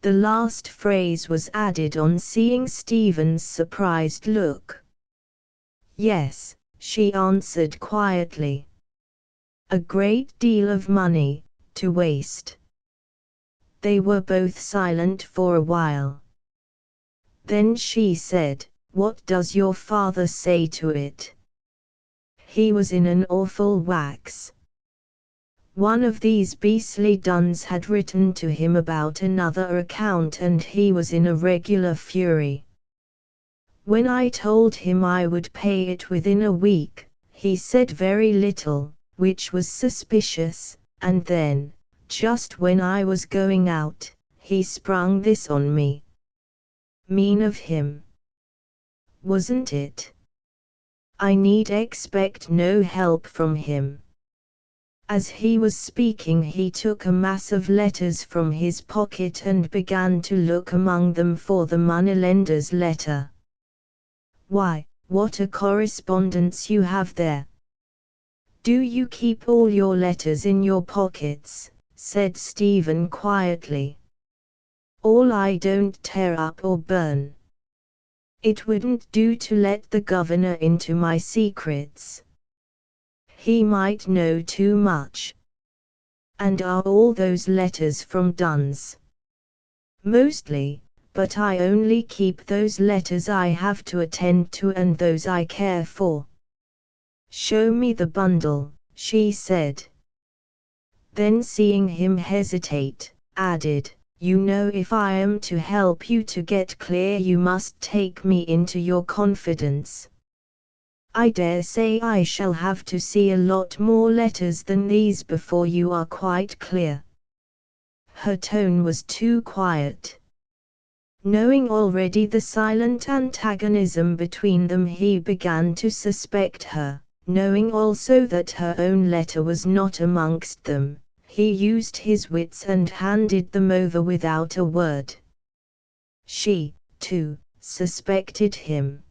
The last phrase was added on seeing Stephen's surprised look. "Yes," she answered quietly. "A great deal of money, to waste." They were both silent for a while. Then she said, "What does your father say to it?" "He was in an awful wax. One of these beastly duns had written to him about another account and he was in a regular fury. When I told him I would pay it within a week, he said very little, which was suspicious, and then, just when I was going out, he sprung this on me. Mean of him, wasn't it? I need expect no help from him." As he was speaking he took a mass of letters from his pocket and began to look among them for the moneylender's letter. "Why, what a correspondence you have there! Do you keep all your letters in your pockets?" said Stephen quietly. "All I don't tear up or burn. It wouldn't do to let the governor into my secrets. He might know too much." "And are all those letters from duns?" "Mostly, but I only keep those letters I have to attend to and those I care for. "Show me the bundle," she said. Then seeing him hesitate, added, "You know, if I am to help you to get clear, you must take me into your confidence. I dare say I shall have to see a lot more letters than these before you are quite clear." Her tone was too quiet. Knowing already the silent antagonism between them, he began to suspect her. Knowing also that her own letter was not amongst them, he used his wits and handed them over without a word. She, too, suspected him.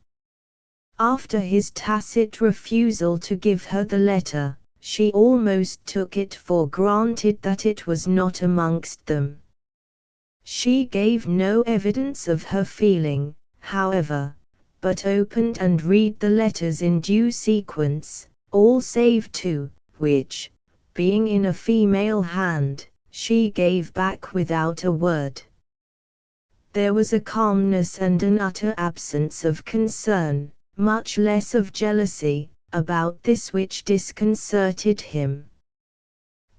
After his tacit refusal to give her the letter, she almost took it for granted that it was not amongst them. She gave no evidence of her feeling, however, but opened and read the letters in due sequence, all save two, which, being in a female hand, she gave back without a word. There was a calmness and an utter absence of concern, much less of jealousy, about this which disconcerted him.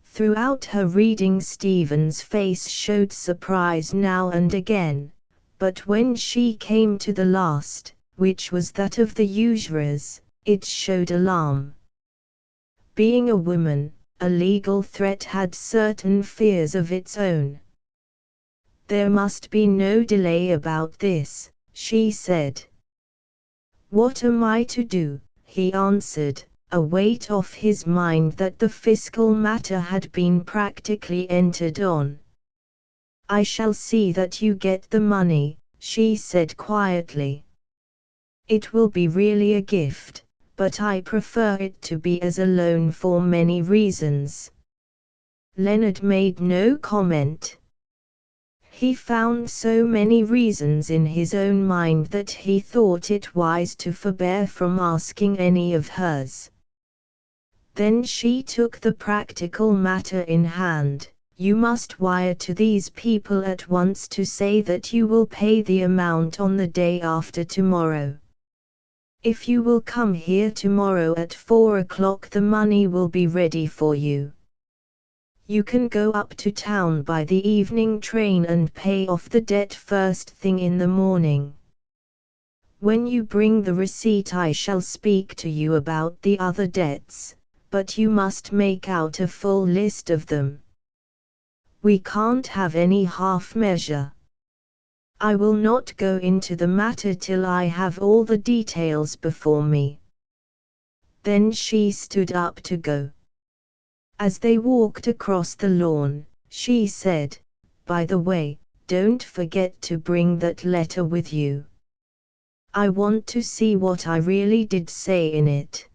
Throughout her reading, Stephen's face showed surprise now and again, but when she came to the last, which was that of the usurers, it showed alarm. Being a woman, a legal threat had certain fears of its own. "There must be no delay about this," she said. "What am I to do?" he answered, a weight off his mind that the fiscal matter had been practically entered on. "I shall see that you get the money," she said quietly. "It will be really a gift, but I prefer it to be as a loan for many reasons." Leonard made no comment. He found so many reasons in his own mind that he thought it wise to forbear from asking any of hers. Then she took the practical matter in hand. "You must wire to these people at once to say that you will pay the amount on the day after tomorrow. If you will come here tomorrow at 4 o'clock, the money will be ready for you. You can go up to town by the evening train and pay off the debt first thing in the morning. When you bring the receipt, I shall speak to you about the other debts, but you must make out a full list of them. We can't have any half measure. I will not go into the matter till I have all the details before me." Then she stood up to go. As they walked across the lawn, she said, "By the way, don't forget to bring that letter with you. I want to see what I really did say in it."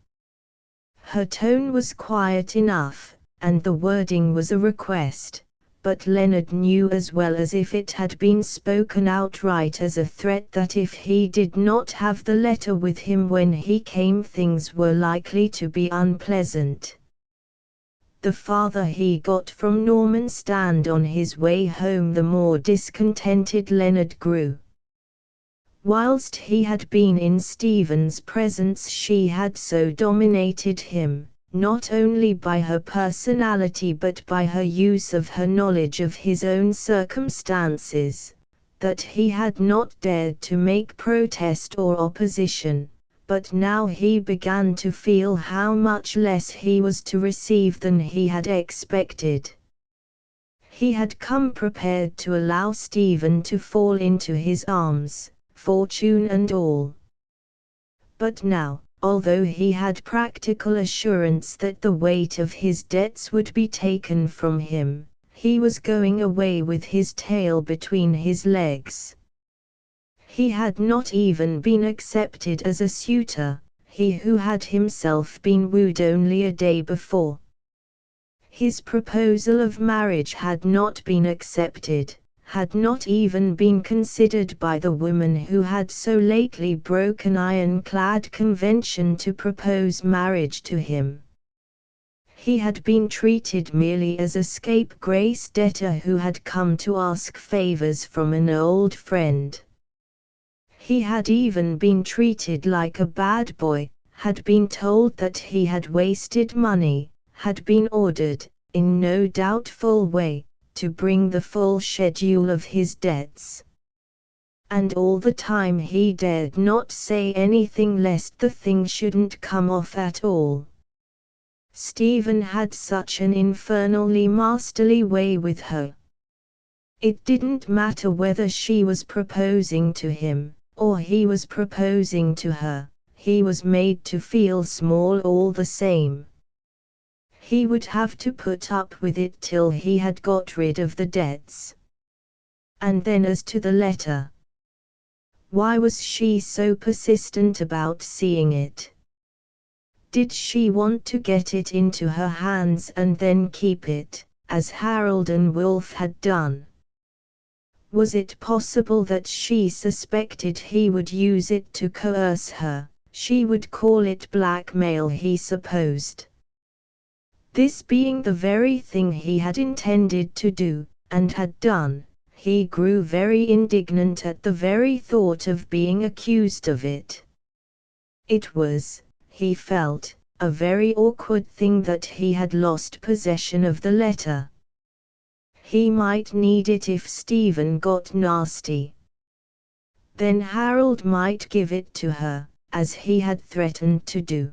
Her tone was quiet enough, and the wording was a request, but Leonard knew as well as if it had been spoken outright as a threat that if he did not have the letter with him when he came, things were likely to be unpleasant. The farther he got from Norman's stand on his way home, the more discontented Leonard grew. Whilst he had been in Stephen's presence, she had so dominated him, not only by her personality but by her use of her knowledge of his own circumstances, that he had not dared to make protest or opposition. But now he began to feel how much less he was to receive than he had expected. He had come prepared to allow Stephen to fall into his arms, fortune and all. But now, although he had practical assurance that the weight of his debts would be taken from him, he was going away with his tail between his legs. He had not even been accepted as a suitor, he who had himself been wooed only a day before. His proposal of marriage had not been accepted, had not even been considered by the woman who had so lately broken ironclad convention to propose marriage to him. He had been treated merely as a scapegrace debtor who had come to ask favors from an old friend. He had even been treated like a bad boy, had been told that he had wasted money, had been ordered, in no doubtful way, to bring the full schedule of his debts. And all the time he dared not say anything lest the thing shouldn't come off at all. Stephen had such an infernally masterly way with her. It didn't matter whether she was proposing to him, or he was proposing to her, he was made to feel small all the same. He would have to put up with it till he had got rid of the debts. And then as to the letter. Why was she so persistent about seeing it? Did she want to get it into her hands and then keep it, as Harold and Wolf had done? Was it possible that she suspected he would use it to coerce her? She would call it blackmail, he supposed. This being the very thing he had intended to do, and had done, he grew very indignant at the very thought of being accused of it. It was, he felt, a very awkward thing that he had lost possession of the letter. He might need it if Stephen got nasty. Then Harold might give it to her, as he had threatened to do.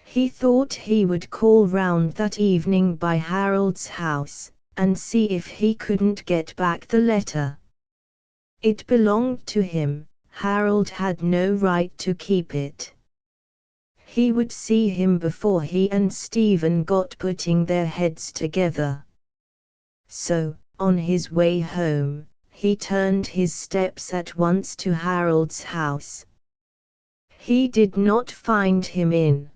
He thought he would call round that evening by Harold's house, and see if he couldn't get back the letter. It belonged to him, Harold had no right to keep it. He would see him before he and Stephen got putting their heads together. So, on his way home, he turned his steps at once to Harold's house. He did not find him in.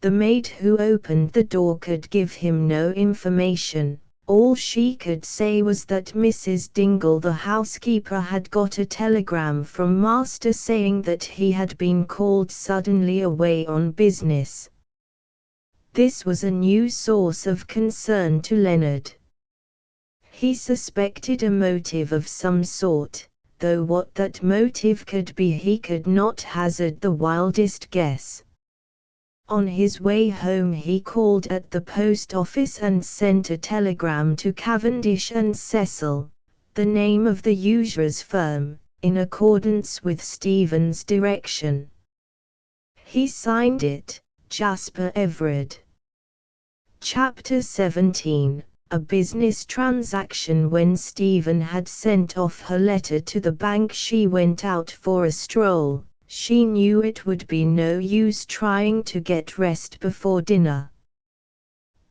The maid who opened the door could give him no information. All she could say was that Mrs. Dingle the housekeeper had got a telegram from Master saying that he had been called suddenly away on business. This was a new source of concern to Leonard. He suspected a motive of some sort, though what that motive could be he could not hazard the wildest guess. On his way home he called at the post office and sent a telegram to Cavendish and Cecil, the name of the usurer's firm, in accordance with Stephen's direction. He signed it, Jasper Everard. Chapter 17. A business transaction. When Stephen had sent off her letter to the bank, she went out for a stroll. She knew it would be no use trying to get rest before dinner.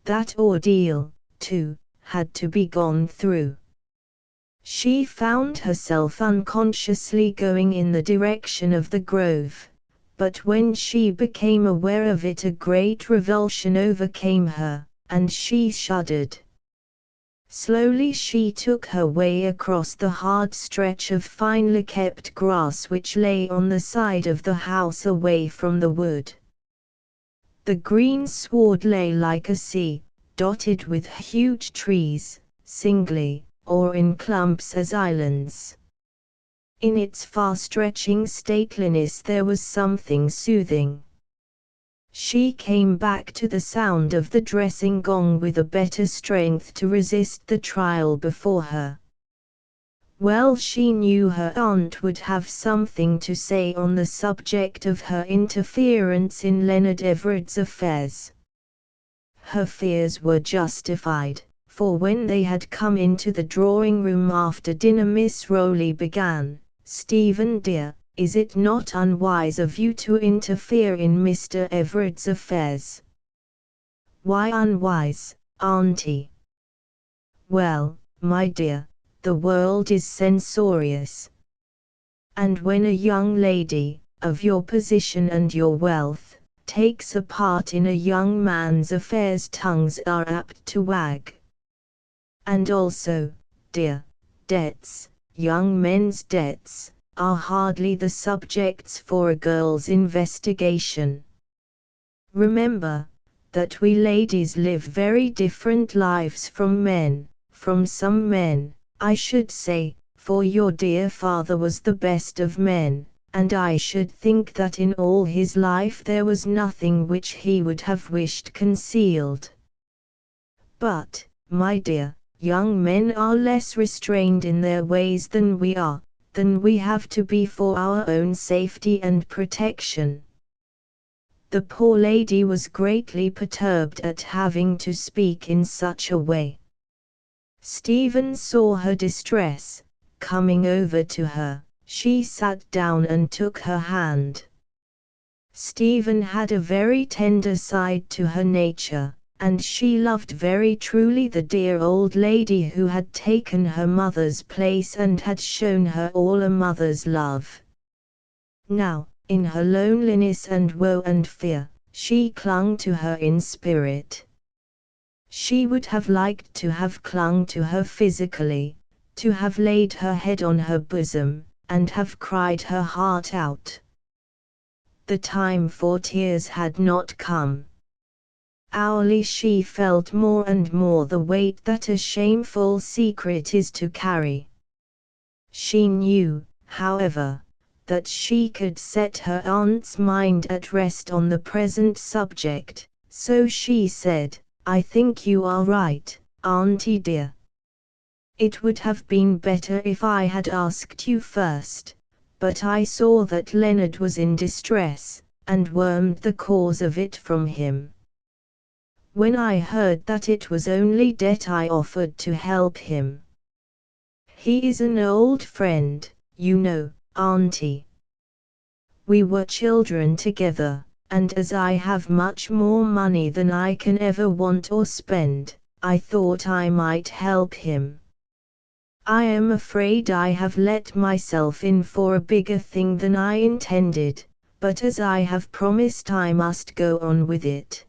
That ordeal, too, had to be gone through. She found herself unconsciously going in the direction of the grove, but when she became aware of it a great revulsion overcame her, and she shuddered. Slowly she took her way across the hard stretch of finely kept grass which lay on the side of the house away from the wood. The green sward lay like a sea, dotted with huge trees, singly, or in clumps as islands. In its far-stretching stateliness there was something soothing. She came back to the sound of the dressing gong with a better strength to resist the trial before her. Well, she knew her aunt would have something to say on the subject of her interference in Leonard Everard's affairs. Her fears were justified, for when they had come into the drawing-room after dinner Miss Rowley began, "Stephen dear, is it not unwise of you to interfere in Mr. Everard's affairs?" "Why unwise, auntie?" "Well, my dear, the world is censorious. And when a young lady, of your position and your wealth, takes a part in a young man's affairs, tongues are apt to wag. And also, dear, debts, young men's debts, are hardly the subjects for a girl's investigation. Remember, that we ladies live very different lives from men, from some men, I should say, for your dear father was the best of men, and I should think that in all his life there was nothing which he would have wished concealed. But, my dear, young men are less restrained in their ways than we are, than we have to be for our own safety and protection. The poor lady was greatly perturbed at having to speak in such a way. Stephen saw her distress. Coming over to her, she sat down and took her hand. Stephen had a very tender side to her nature, and she loved very truly the dear old lady who had taken her mother's place and had shown her all a mother's love. Now, in her loneliness and woe and fear, she clung to her in spirit. She would have liked to have clung to her physically, to have laid her head on her bosom, and have cried her heart out. The time for tears had not come. Hourly she felt more and more the weight that a shameful secret is to carry. She knew, however, that she could set her aunt's mind at rest on the present subject, so she said, "I think you are right, Auntie dear. It would have been better if I had asked you first, but I saw that Leonard was in distress, and wormed the cause of it from him. When I heard that it was only debt I offered to help him. He is an old friend, you know, Auntie. We were children together, and as I have much more money than I can ever want or spend, I thought I might help him. I am afraid I have let myself in for a bigger thing than I intended, but as I have promised I must go on with it.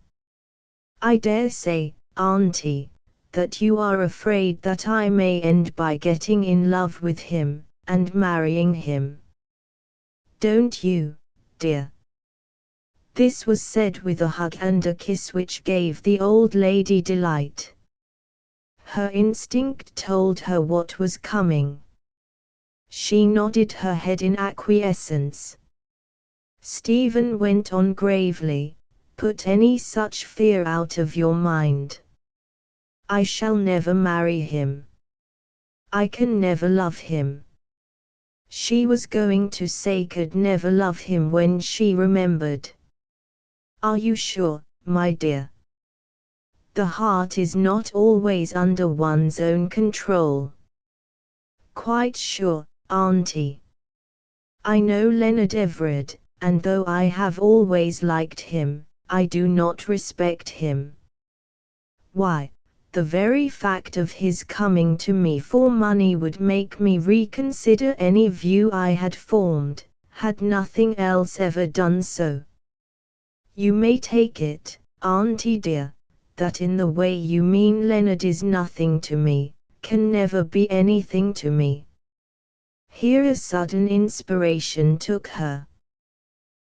I dare say, Auntie, that you are afraid that I may end by getting in love with him, and marrying him. Don't you, dear?" This was said with a hug and a kiss which gave the old lady delight. Her instinct told her what was coming. She nodded her head in acquiescence. Stephen went on gravely, "Put any such fear out of your mind. I shall never marry him. I can never love him." She was going to say could never love him when she remembered. "Are you sure, my dear? The heart is not always under one's own control." "Quite sure, Auntie. I know Leonard Everard, and though I have always liked him, I do not respect him. Why, the very fact of his coming to me for money would make me reconsider any view I had formed, had nothing else ever done so. You may take it, Auntie dear, that in the way you mean Leonard is nothing to me, can never be anything to me." Here a sudden inspiration took her.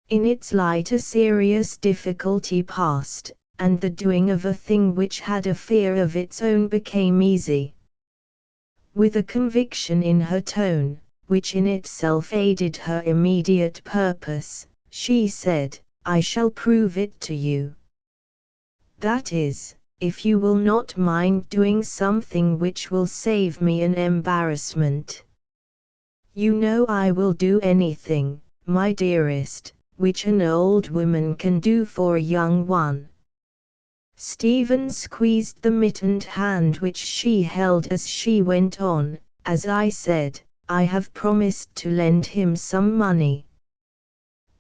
In its light a serious difficulty passed, and the doing of a thing which had a fear of its own became easy. With a conviction in her tone, which in itself aided her immediate purpose, she said, "I shall prove it to you. That is, if you will not mind doing something which will save me an embarrassment. You know I will do anything, my dearest, which an old woman can do for a young one." Stephen squeezed the mittened hand which she held as she went on, "As I said, I have promised to lend him some money.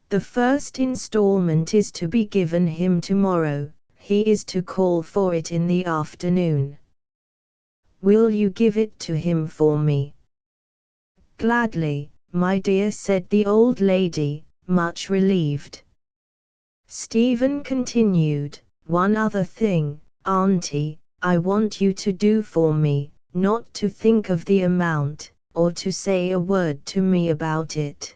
The first installment is to be given him tomorrow. He is to call for it in the afternoon. Will you give it to him for me?" "Gladly, my dear," said the old lady, much relieved. Stephen continued, "One other thing, Auntie, I want you to do for me, not to think of the amount, or to say a word to me about it.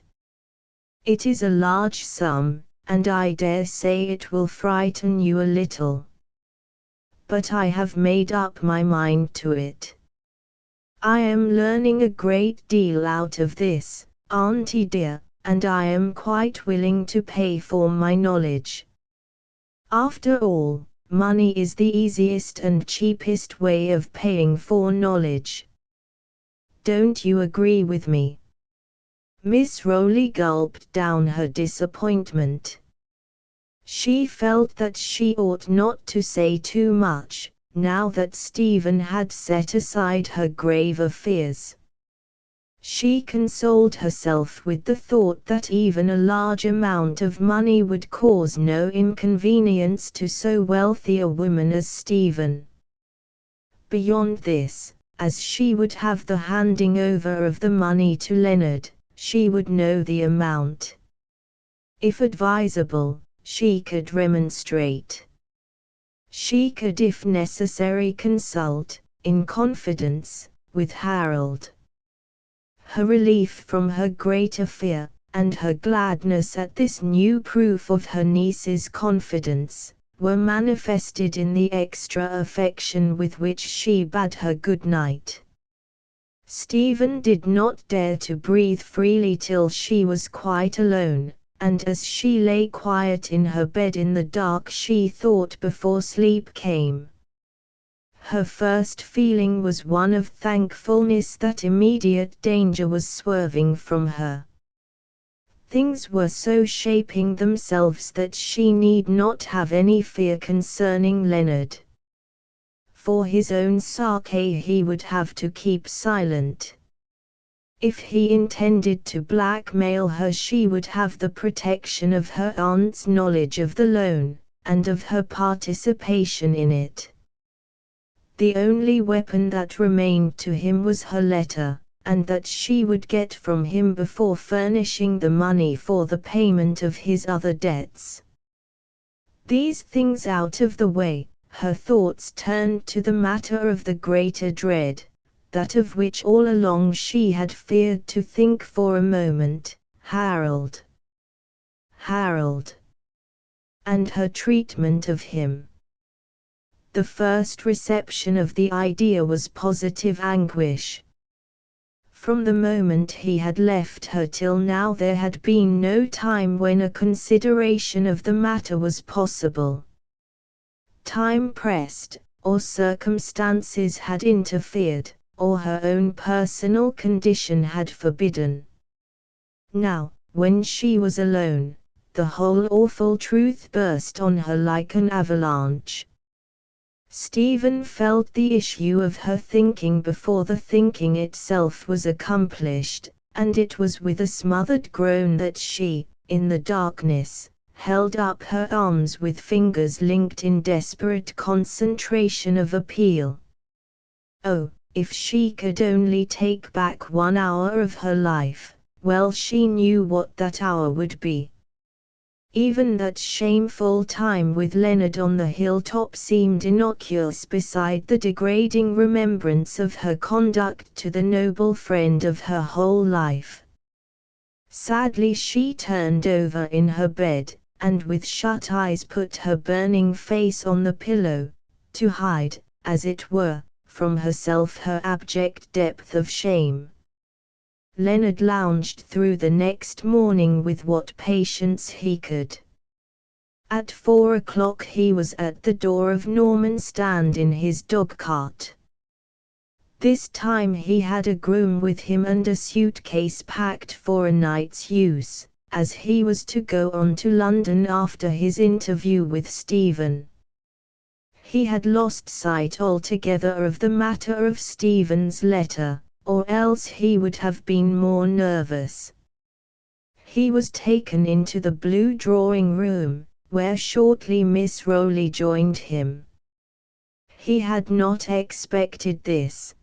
It is a large sum, and I dare say it will frighten you a little. But I have made up my mind to it. I am learning a great deal out of this, Auntie dear, and I am quite willing to pay for my knowledge. After all, money is the easiest and cheapest way of paying for knowledge. Don't you agree with me?" Miss Rowley gulped down her disappointment. She felt that she ought not to say too much, now that Stephen had set aside her graver fears. She consoled herself with the thought that even a large amount of money would cause no inconvenience to so wealthy a woman as Stephen. Beyond this, as she would have the handing over of the money to Leonard, she would know the amount. If advisable, she could remonstrate. She could if necessary consult, in confidence, with Harold. Her relief from her greater fear, and her gladness at this new proof of her niece's confidence, were manifested in the extra affection with which she bade her good night. Stephen did not dare to breathe freely till she was quite alone, and as she lay quiet in her bed in the dark she thought before sleep came. Her first feeling was one of thankfulness that immediate danger was swerving from her. Things were so shaping themselves that she need not have any fear concerning Leonard. For his own sake he would have to keep silent. If he intended to blackmail her she would have the protection of her aunt's knowledge of the loan, and of her participation in it. The only weapon that remained to him was her letter, and that she would get from him before furnishing the money for the payment of his other debts. These things out of the way, her thoughts turned to the matter of the greater dread, that of which all along she had feared to think for a moment, Harold. Harold. And her treatment of him. The first reception of the idea was positive anguish. From the moment he had left her till now there had been no time when a consideration of the matter was possible. Time pressed, or circumstances had interfered, or her own personal condition had forbidden. Now, when she was alone, the whole awful truth burst on her like an avalanche. Stephen felt the issue of her thinking before the thinking itself was accomplished, and it was with a smothered groan that she, in the darkness, held up her arms with fingers linked in desperate concentration of appeal. Oh, if she could only take back 1 hour of her life, well she knew what that hour would be. Even that shameful time with Leonard on the hilltop seemed innocuous beside the degrading remembrance of her conduct to the noble friend of her whole life. Sadly she turned over in her bed, and with shut eyes put her burning face on the pillow, to hide, as it were, from herself her abject depth of shame. Leonard lounged through the next morning with what patience he could. At 4 o'clock he was at the door of Norman Stand in his dog-cart. This time he had a groom with him and a suitcase packed for a night's use, as he was to go on to London after his interview with Stephen. He had lost sight altogether of the matter of Stephen's letter, or else he would have been more nervous. He was taken into the blue drawing-room, where shortly Miss Rowley joined him. He had not expected this.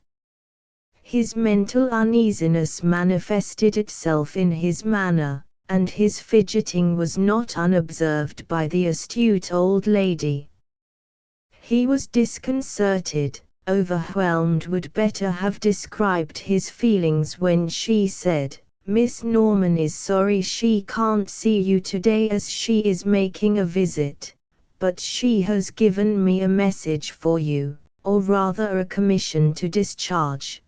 His mental uneasiness manifested itself in his manner, and his fidgeting was not unobserved by the astute old lady. He was disconcerted, overwhelmed would better have described his feelings when she said, "Miss Norman is sorry she can't see you today as she is making a visit, but she has given me a message for you, or rather a commission to discharge.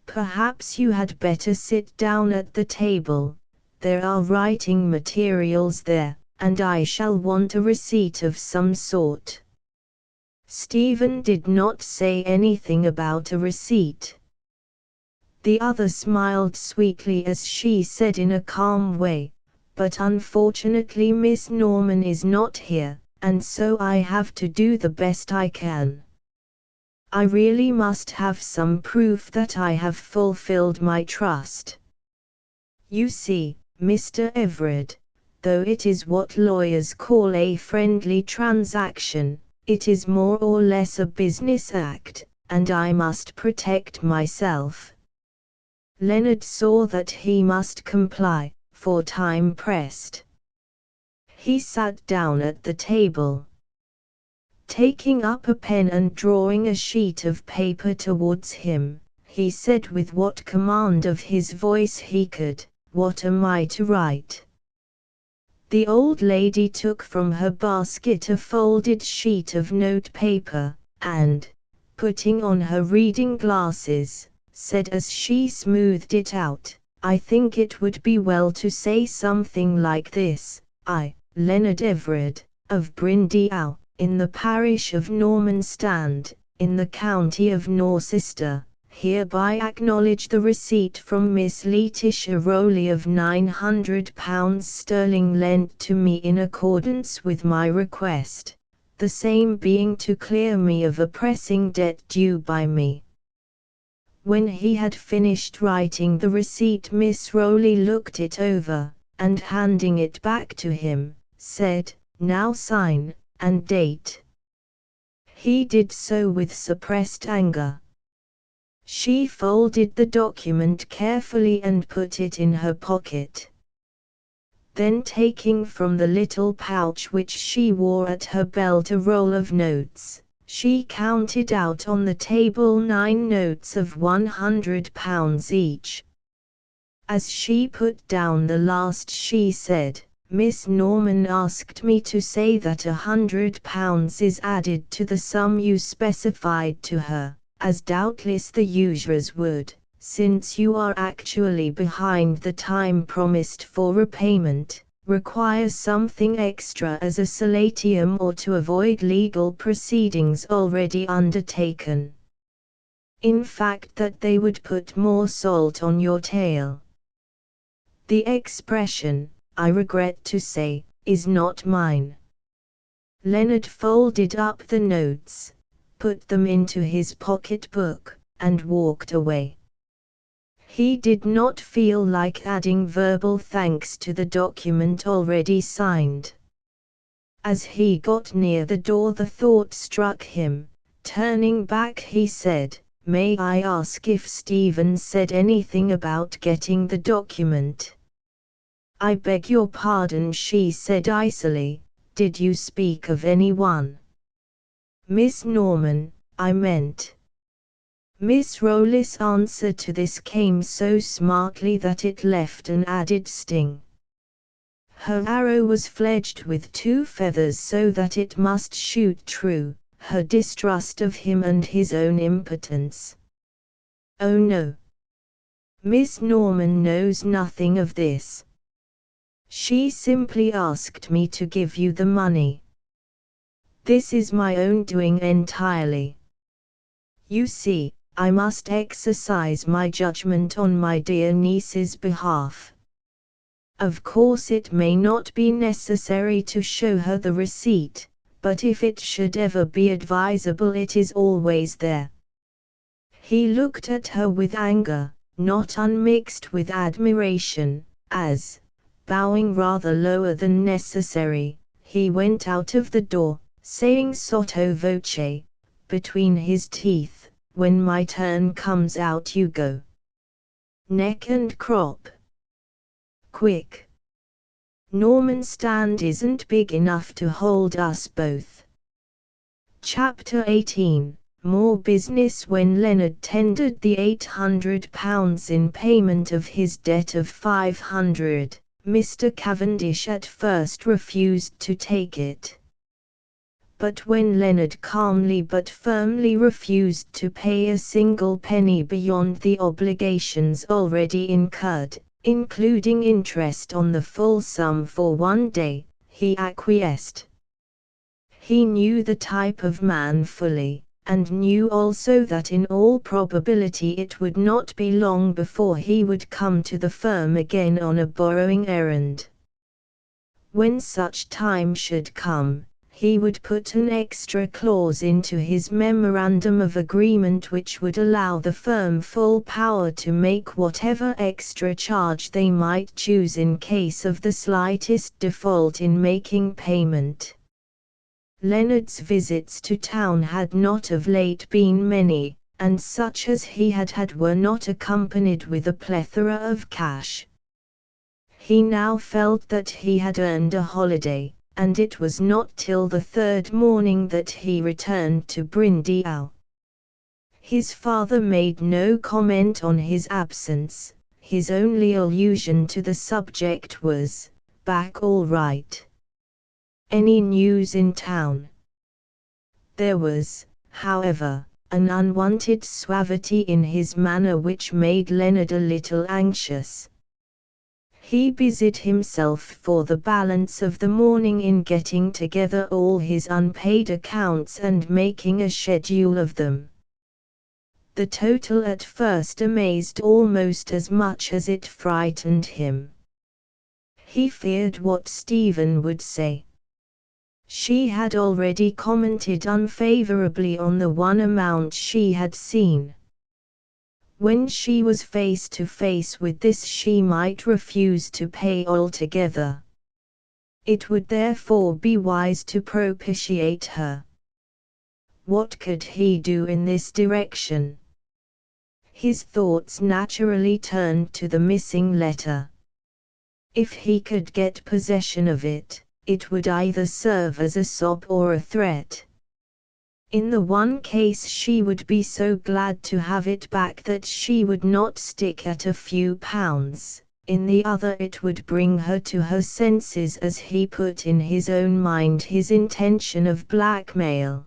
Perhaps you had better sit down at the table," there are writing materials there, and I shall want a receipt of some sort." Stephen did not say anything about a receipt. The other smiled sweetly as she said in a calm way, "But unfortunately Miss Norman is not here, and so I have to do the best I can. I really must have some proof that I have fulfilled my trust. You see, Mr. Everard, though it is what lawyers call a friendly transaction, it is more or less a business act, and I must protect myself." Leonard saw that he must comply, for time pressed. He sat down at the table. Taking up a pen and drawing a sheet of paper towards him, he said with what command of his voice he could, "What am I to write?" The old lady took from her basket a folded sheet of note paper, and, putting on her reading glasses, said as she smoothed it out, "I think it would be well to say something like this: I, Leonard Everard, of Brindiow, in the parish of Normanstand, in the county of Norcester, hereby acknowledge the receipt from Miss Letitia Rowley of £900 sterling lent to me in accordance with my request, the same being to clear me of a pressing debt due by me." When he had finished writing the receipt, Miss Rowley looked it over, and handing it back to him, said, "Now sign, and date." He did so with suppressed anger. She folded the document carefully and put it in her pocket. Then taking from the little pouch which she wore at her belt a roll of notes, she counted out on the table 9 notes of £100 each. As she put down the last she said, "Miss Norman asked me to say that £100 is added to the sum you specified to her, as doubtless the usurers would, since you are actually behind the time promised for repayment, require something extra as a solatium or to avoid legal proceedings already undertaken. In fact, that they would put more salt on your tail." The expression, I regret to say, is not mine. Leonard folded up the notes, put them into his pocket-book, and walked away. He did not feel like adding verbal thanks to the document already signed. As he got near the door, the thought struck him. Turning back, he said, "May I ask if Stephen said anything about getting the document?" "I beg your pardon," she said icily, "did you speak of anyone?" "Miss Norman, I meant." Miss Rowley's answer to this came so smartly that it left an added sting. Her arrow was fledged with 2 feathers so that it must shoot true, her distrust of him and his own impotence. "Oh no. Miss Norman knows nothing of this. She simply asked me to give you the money. This is my own doing entirely. You see, I must exercise my judgment on my dear niece's behalf. Of course it may not be necessary to show her the receipt, but if it should ever be advisable, it is always there." He looked at her with anger, not unmixed with admiration, as, bowing rather lower than necessary, he went out of the door, saying sotto voce, between his teeth, "When my turn comes out you go. Neck and crop. Quick. Normanstand isn't big enough to hold us both." Chapter 18. More business. When Leonard tendered the £800 in payment of his debt of £500, Mr. Cavendish at first refused to take it. But when Leonard calmly but firmly refused to pay a single penny beyond the obligations already incurred, including interest on the full sum for 1 day, he acquiesced. He knew the type of man fully, and knew also that in all probability it would not be long before he would come to the firm again on a borrowing errand. When such time should come, he would put an extra clause into his memorandum of agreement which would allow the firm full power to make whatever extra charge they might choose in case of the slightest default in making payment. Leonard's visits to town had not of late been many, and such as he had had were not accompanied with a plethora of cash. He now felt that he had earned a holiday, and it was not till the 3rd morning that he returned to Brindle. His father made no comment on his absence. His only allusion to the subject was, "Back all right? Any news in town?" There was, however, an unwanted suavity in his manner which made Leonard a little anxious. He busied himself for the balance of the morning in getting together all his unpaid accounts and making a schedule of them. The total at first amazed almost as much as it frightened him. He feared what Stephen would say. She had already commented unfavorably on the one amount she had seen. When she was face to face with this she might refuse to pay altogether. It would therefore be wise to propitiate her. What could he do in this direction? His thoughts naturally turned to the missing letter. If he could get possession of it, it would either serve as a sop or a threat. In the one case she would be so glad to have it back that she would not stick at a few pounds, in the other it would bring her to her senses as he put in his own mind his intention of blackmail.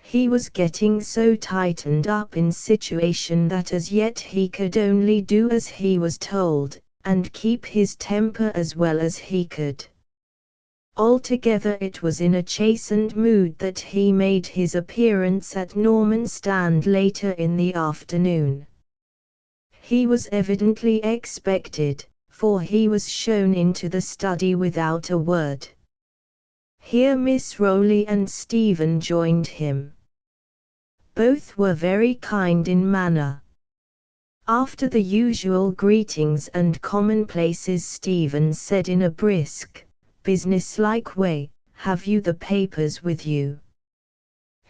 He was getting so tightened up in situation that as yet he could only do as he was told, and keep his temper as well as he could. Altogether it was in a chastened mood that he made his appearance at Norman Stand later in the afternoon. He was evidently expected, for he was shown into the study without a word. Here Miss Rowley and Stephen joined him. Both were very kind in manner. After the usual greetings and commonplaces, Stephen said in a brisk, businesslike way, "Have you the papers with you?"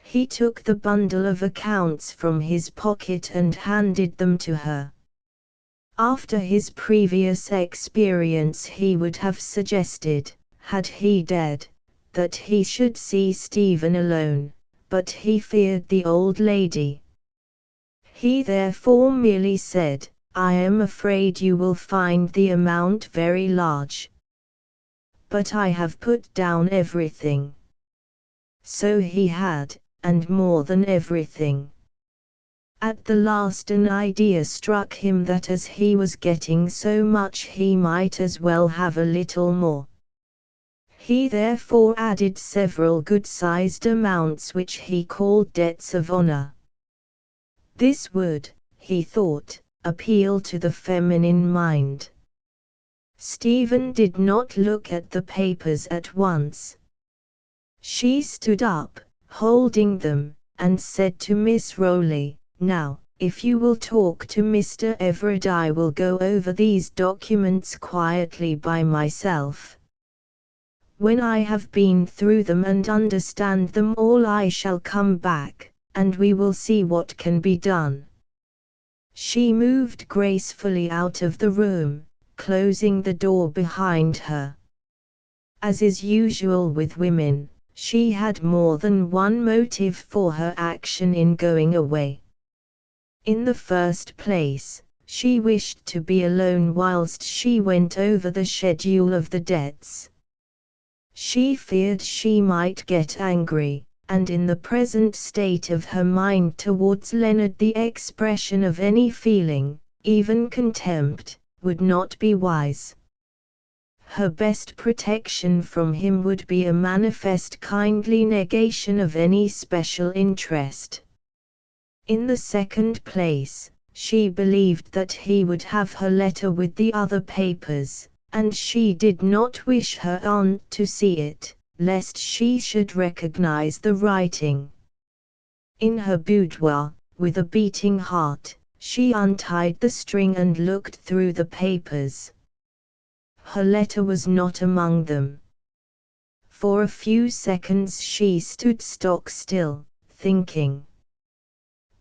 He took the bundle of accounts from his pocket and handed them to her. After his previous experience he would have suggested, had he dared, that he should see Stephen alone, but he feared the old lady. He therefore merely said, "I am afraid you will find the amount very large. But I have put down everything." So he had, and more than everything. At the last an idea struck him that as he was getting so much he might as well have a little more. He therefore added several good-sized amounts which he called debts of honor. This would, he thought, appeal to the feminine mind. Stephen did not look at the papers at once. She stood up, holding them, and said to Miss Rowley, "Now, if you will talk to Mr. Everard I will go over these documents quietly by myself. When I have been through them and understand them all I shall come back, and we will see what can be done." She moved gracefully out of the room, closing the door behind her. As is usual with women, she had more than one motive for her action in going away. In the first place, she wished to be alone whilst she went over the schedule of the debts. She feared she might get angry, and in the present state of her mind towards Leonard the expression of any feeling, even contempt, would not be wise. Her best protection from him would be a manifest kindly negation of any special interest. In the second place, she believed that he would have her letter with the other papers, and she did not wish her aunt to see it, lest she should recognize the writing. In her boudoir, with a beating heart, she untied the string and looked through the papers. Her letter was not among them. For a few seconds she stood stock still, thinking.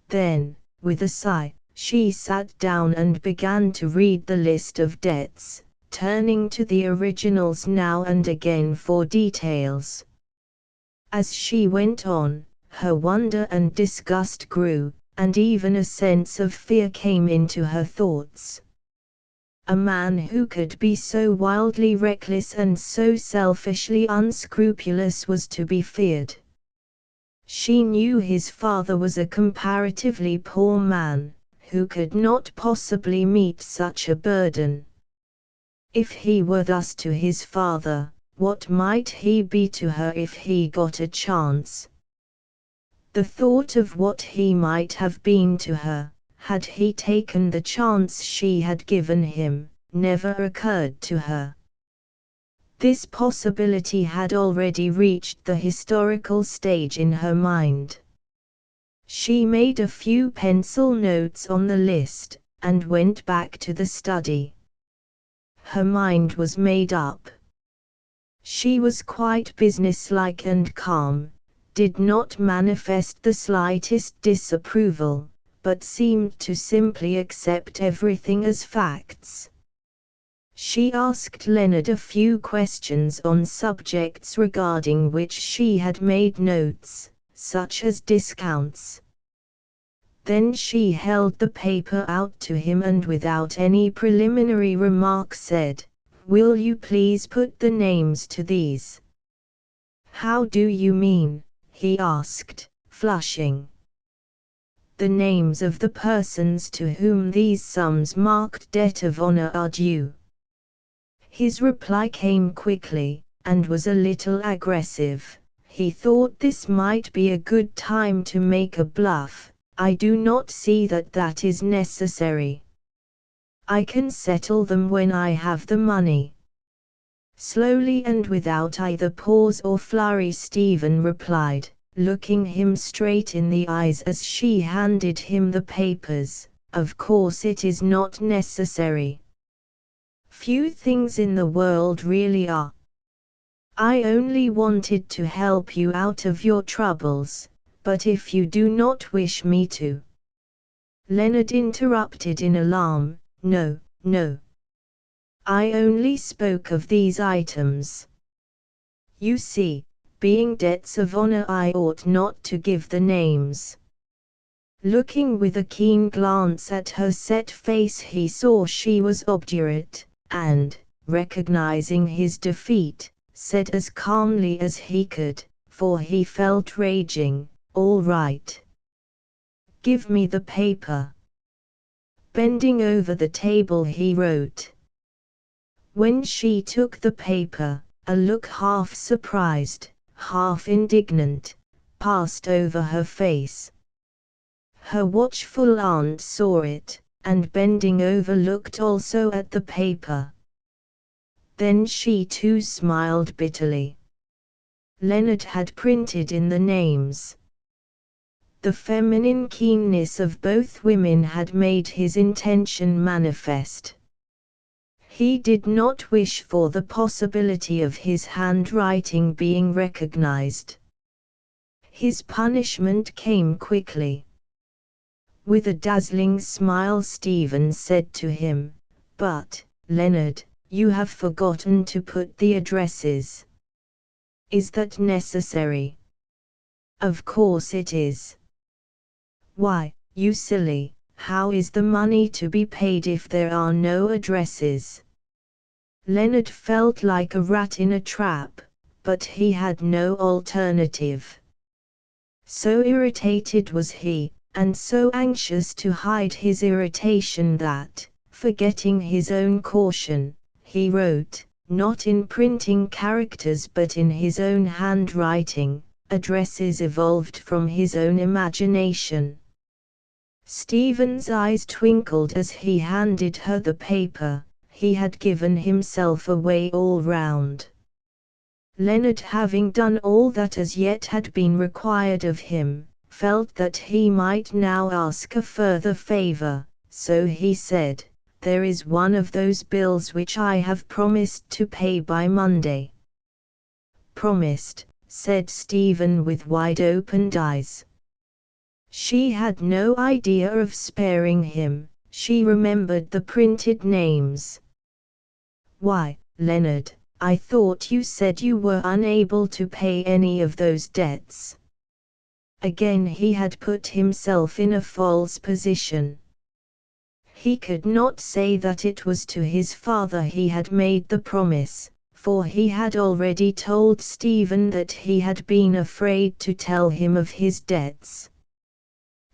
Then, with a sigh, she sat down and began to read the list of debts, turning to the originals now and again for details. As she went on, her wonder and disgust grew, and even a sense of fear came into her thoughts. A man who could be so wildly reckless and so selfishly unscrupulous was to be feared. She knew his father was a comparatively poor man, who could not possibly meet such a burden. If he were thus to his father, what might he be to her if he got a chance? The thought of what he might have been to her, had he taken the chance she had given him, never occurred to her. This possibility had already reached the historical stage in her mind. She made a few pencil notes on the list, and went back to the study. Her mind was made up. She was quite businesslike and calm, did not manifest the slightest disapproval, but seemed to simply accept everything as facts. She asked Leonard a few questions on subjects regarding which she had made notes, such as discounts. Then she held the paper out to him and without any preliminary remark said, "Will you please put the names to these?" "How do you mean?" he asked, flushing. "The names of the persons to whom these sums marked debt of honor are due." His reply came quickly, and was a little aggressive. He thought this might be a good time to make a bluff. "I do not see that is necessary. I can settle them when I have the money." Slowly and without either pause or flurry Stephen replied, looking him straight in the eyes as she handed him the papers, "Of course it is not necessary. Few things in the world really are. I only wanted to help you out of your troubles, but if you do not wish me to—" Leonard interrupted in alarm, "No, no. I only spoke of these items. You see, being debts of honor I ought not to give the names." Looking with a keen glance at her set face he saw she was obdurate, and, recognizing his defeat, said as calmly as he could, for he felt raging, "All right. Give me the paper." Bending over the table he wrote. When she took the paper, a look half surprised, half indignant, passed over her face. Her watchful aunt saw it, and bending over looked also at the paper. Then she too smiled bitterly. Leonard had printed in the names. The feminine keenness of both women had made his intention manifest. He did not wish for the possibility of his handwriting being recognized. His punishment came quickly. With a dazzling smile Stephen said to him, "But, Leonard, you have forgotten to put the addresses. Is that necessary?" "Of course it is." "Why, you silly, how is the money to be paid if there are no addresses?" Leonard felt like a rat in a trap, but he had no alternative. So irritated was he, and so anxious to hide his irritation that, forgetting his own caution, he wrote, not in printing characters but in his own handwriting, addresses evolved from his own imagination. Stephen's eyes twinkled as he handed her the paper. He had given himself away all round. Leonard, having done all that as yet had been required of him, felt that he might now ask a further favor, so he said, "There is one of those bills which I have promised to pay by Monday." "Promised," said Stephen with wide-opened eyes. She had no idea of sparing him. She remembered the printed names. "Why, Leonard, I thought you said you were unable to pay any of those debts." Again he had put himself in a false position. He could not say that it was to his father he had made the promise, for he had already told Stephen that he had been afraid to tell him of his debts.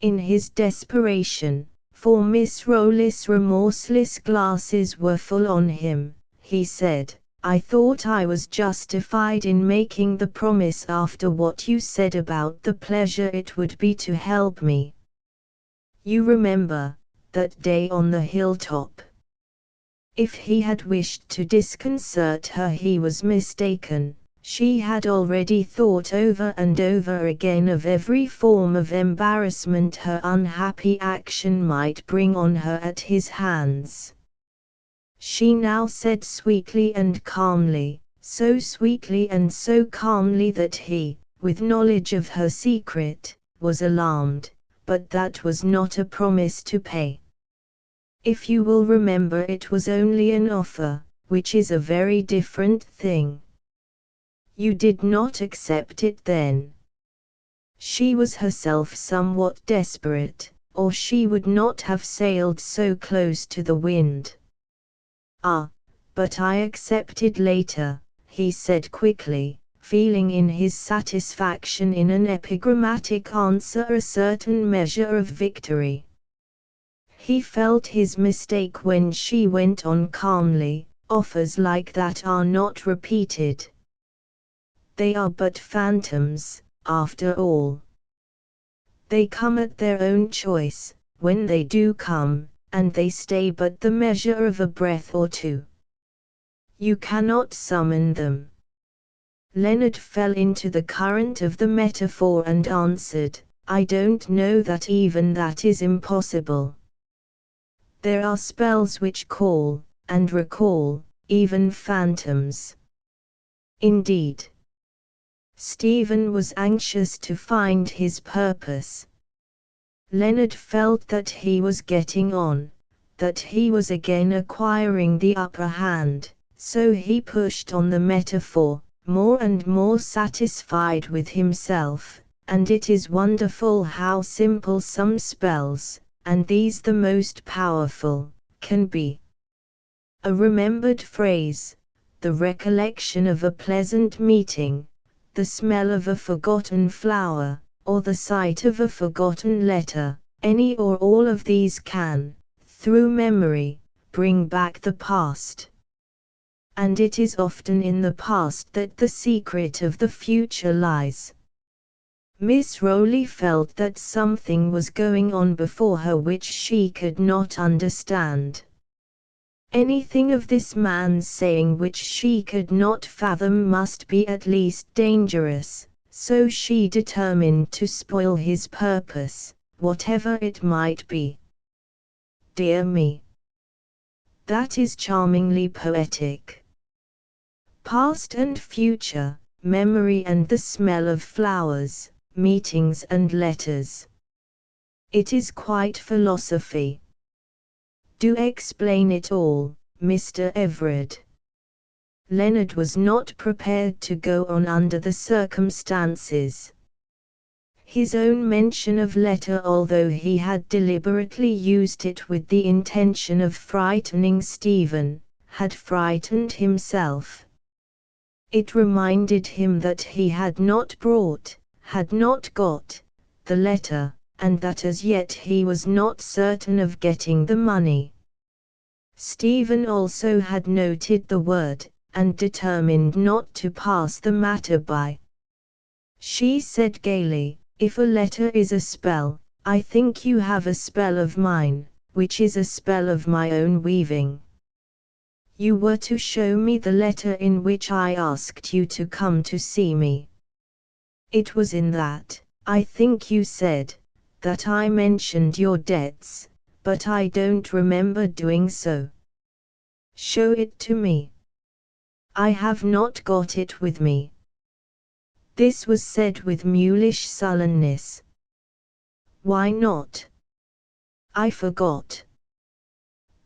In his desperation, for Miss Rowley's remorseless glasses were full on him, he said, "I thought I was justified in making the promise after what you said about the pleasure it would be to help me. You remember, that day on the hilltop." If he had wished to disconcert her he was mistaken. She had already thought over and over again of every form of embarrassment her unhappy action might bring on her at his hands. She now said sweetly and calmly, so sweetly and so calmly that he, with knowledge of her secret, was alarmed, "But that was not a promise to pay. If you will remember, it was only an offer, which is a very different thing. You did not accept it then." She was herself somewhat desperate, or she would not have sailed so close to the wind. "Ah, but I accepted later," he said quickly, feeling in his satisfaction in an epigrammatic answer a certain measure of victory. He felt his mistake when she went on calmly, "Offers like that are not repeated. They are but phantoms, after all. They come at their own choice, when they do come, and they stay but the measure of a breath or two. You cannot summon them." Leonard fell into the current of the metaphor and answered, "I don't know that even that is impossible. There are spells which call, and recall, even phantoms." Indeed. Stephen was anxious to find his purpose. Leonard felt that he was getting on, that he was again acquiring the upper hand, so he pushed on the metaphor, more and more satisfied with himself, and it is wonderful how simple some spells, and these the most powerful, can be. A remembered phrase, the recollection of a pleasant meeting, the smell of a forgotten flower, or the sight of a forgotten letter, any or all of these can, through memory, bring back the past. And it is often in the past that the secret of the future lies. Miss Rowley felt that something was going on before her which she could not understand. Anything of this man's saying which she could not fathom must be at least dangerous, so she determined to spoil his purpose, whatever it might be. Dear me! That is charmingly poetic. Past and future, memory and the smell of flowers, meetings and letters. It is quite philosophy. Do explain it all, Mr. Everard. Leonard was not prepared to go on under the circumstances. His own mention of letter, although he had deliberately used it with the intention of frightening Stephen, had frightened himself. It reminded him that he had not brought, had not got, the letter, and that as yet he was not certain of getting the money. Stephen also had noted the word, and determined not to pass the matter by. She said gaily, "If a letter is a spell, I think you have a spell of mine, which is a spell of my own weaving. You were to show me the letter in which I asked you to come to see me. It was in that, I think you said, that I mentioned your debts, but I don't remember doing so. Show it to me. I have not got it with me." This was said with mulish sullenness. "Why not?" "I forgot."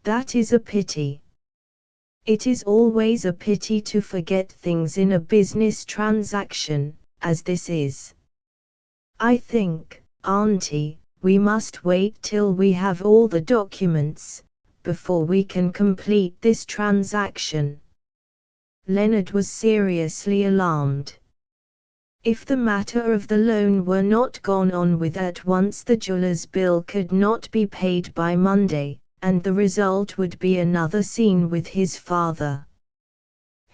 "That is a pity. It is always a pity to forget things in a business transaction, as this is. I think, Auntie, we must wait till we have all the documents, before we can complete this transaction." Leonard was seriously alarmed. If the matter of the loan were not gone on with at once, the jeweller's bill could not be paid by Monday, and the result would be another scene with his father.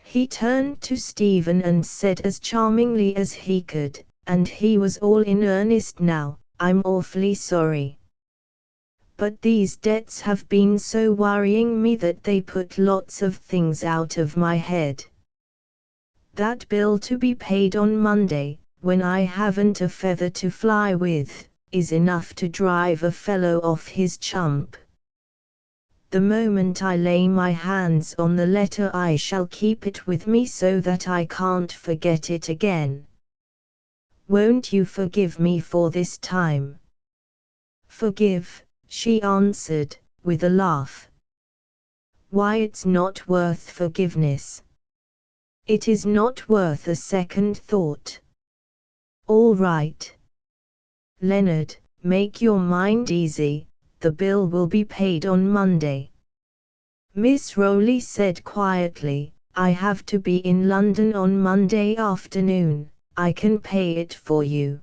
He turned to Stephen and said as charmingly as he could, and he was all in earnest now, "I'm awfully sorry. But these debts have been so worrying me that they put lots of things out of my head. That bill to be paid on Monday, when I haven't a feather to fly with, is enough to drive a fellow off his chump. The moment I lay my hands on the letter I shall keep it with me so that I can't forget it again. Won't you forgive me for this time?" "Forgive," she answered, with a laugh. "Why, it's not worth forgiveness. It is not worth a second thought." "All right. Leonard, make your mind easy, the bill will be paid on Monday." Miss Rowley said quietly, "I have to be in London on Monday afternoon, I can pay it for you."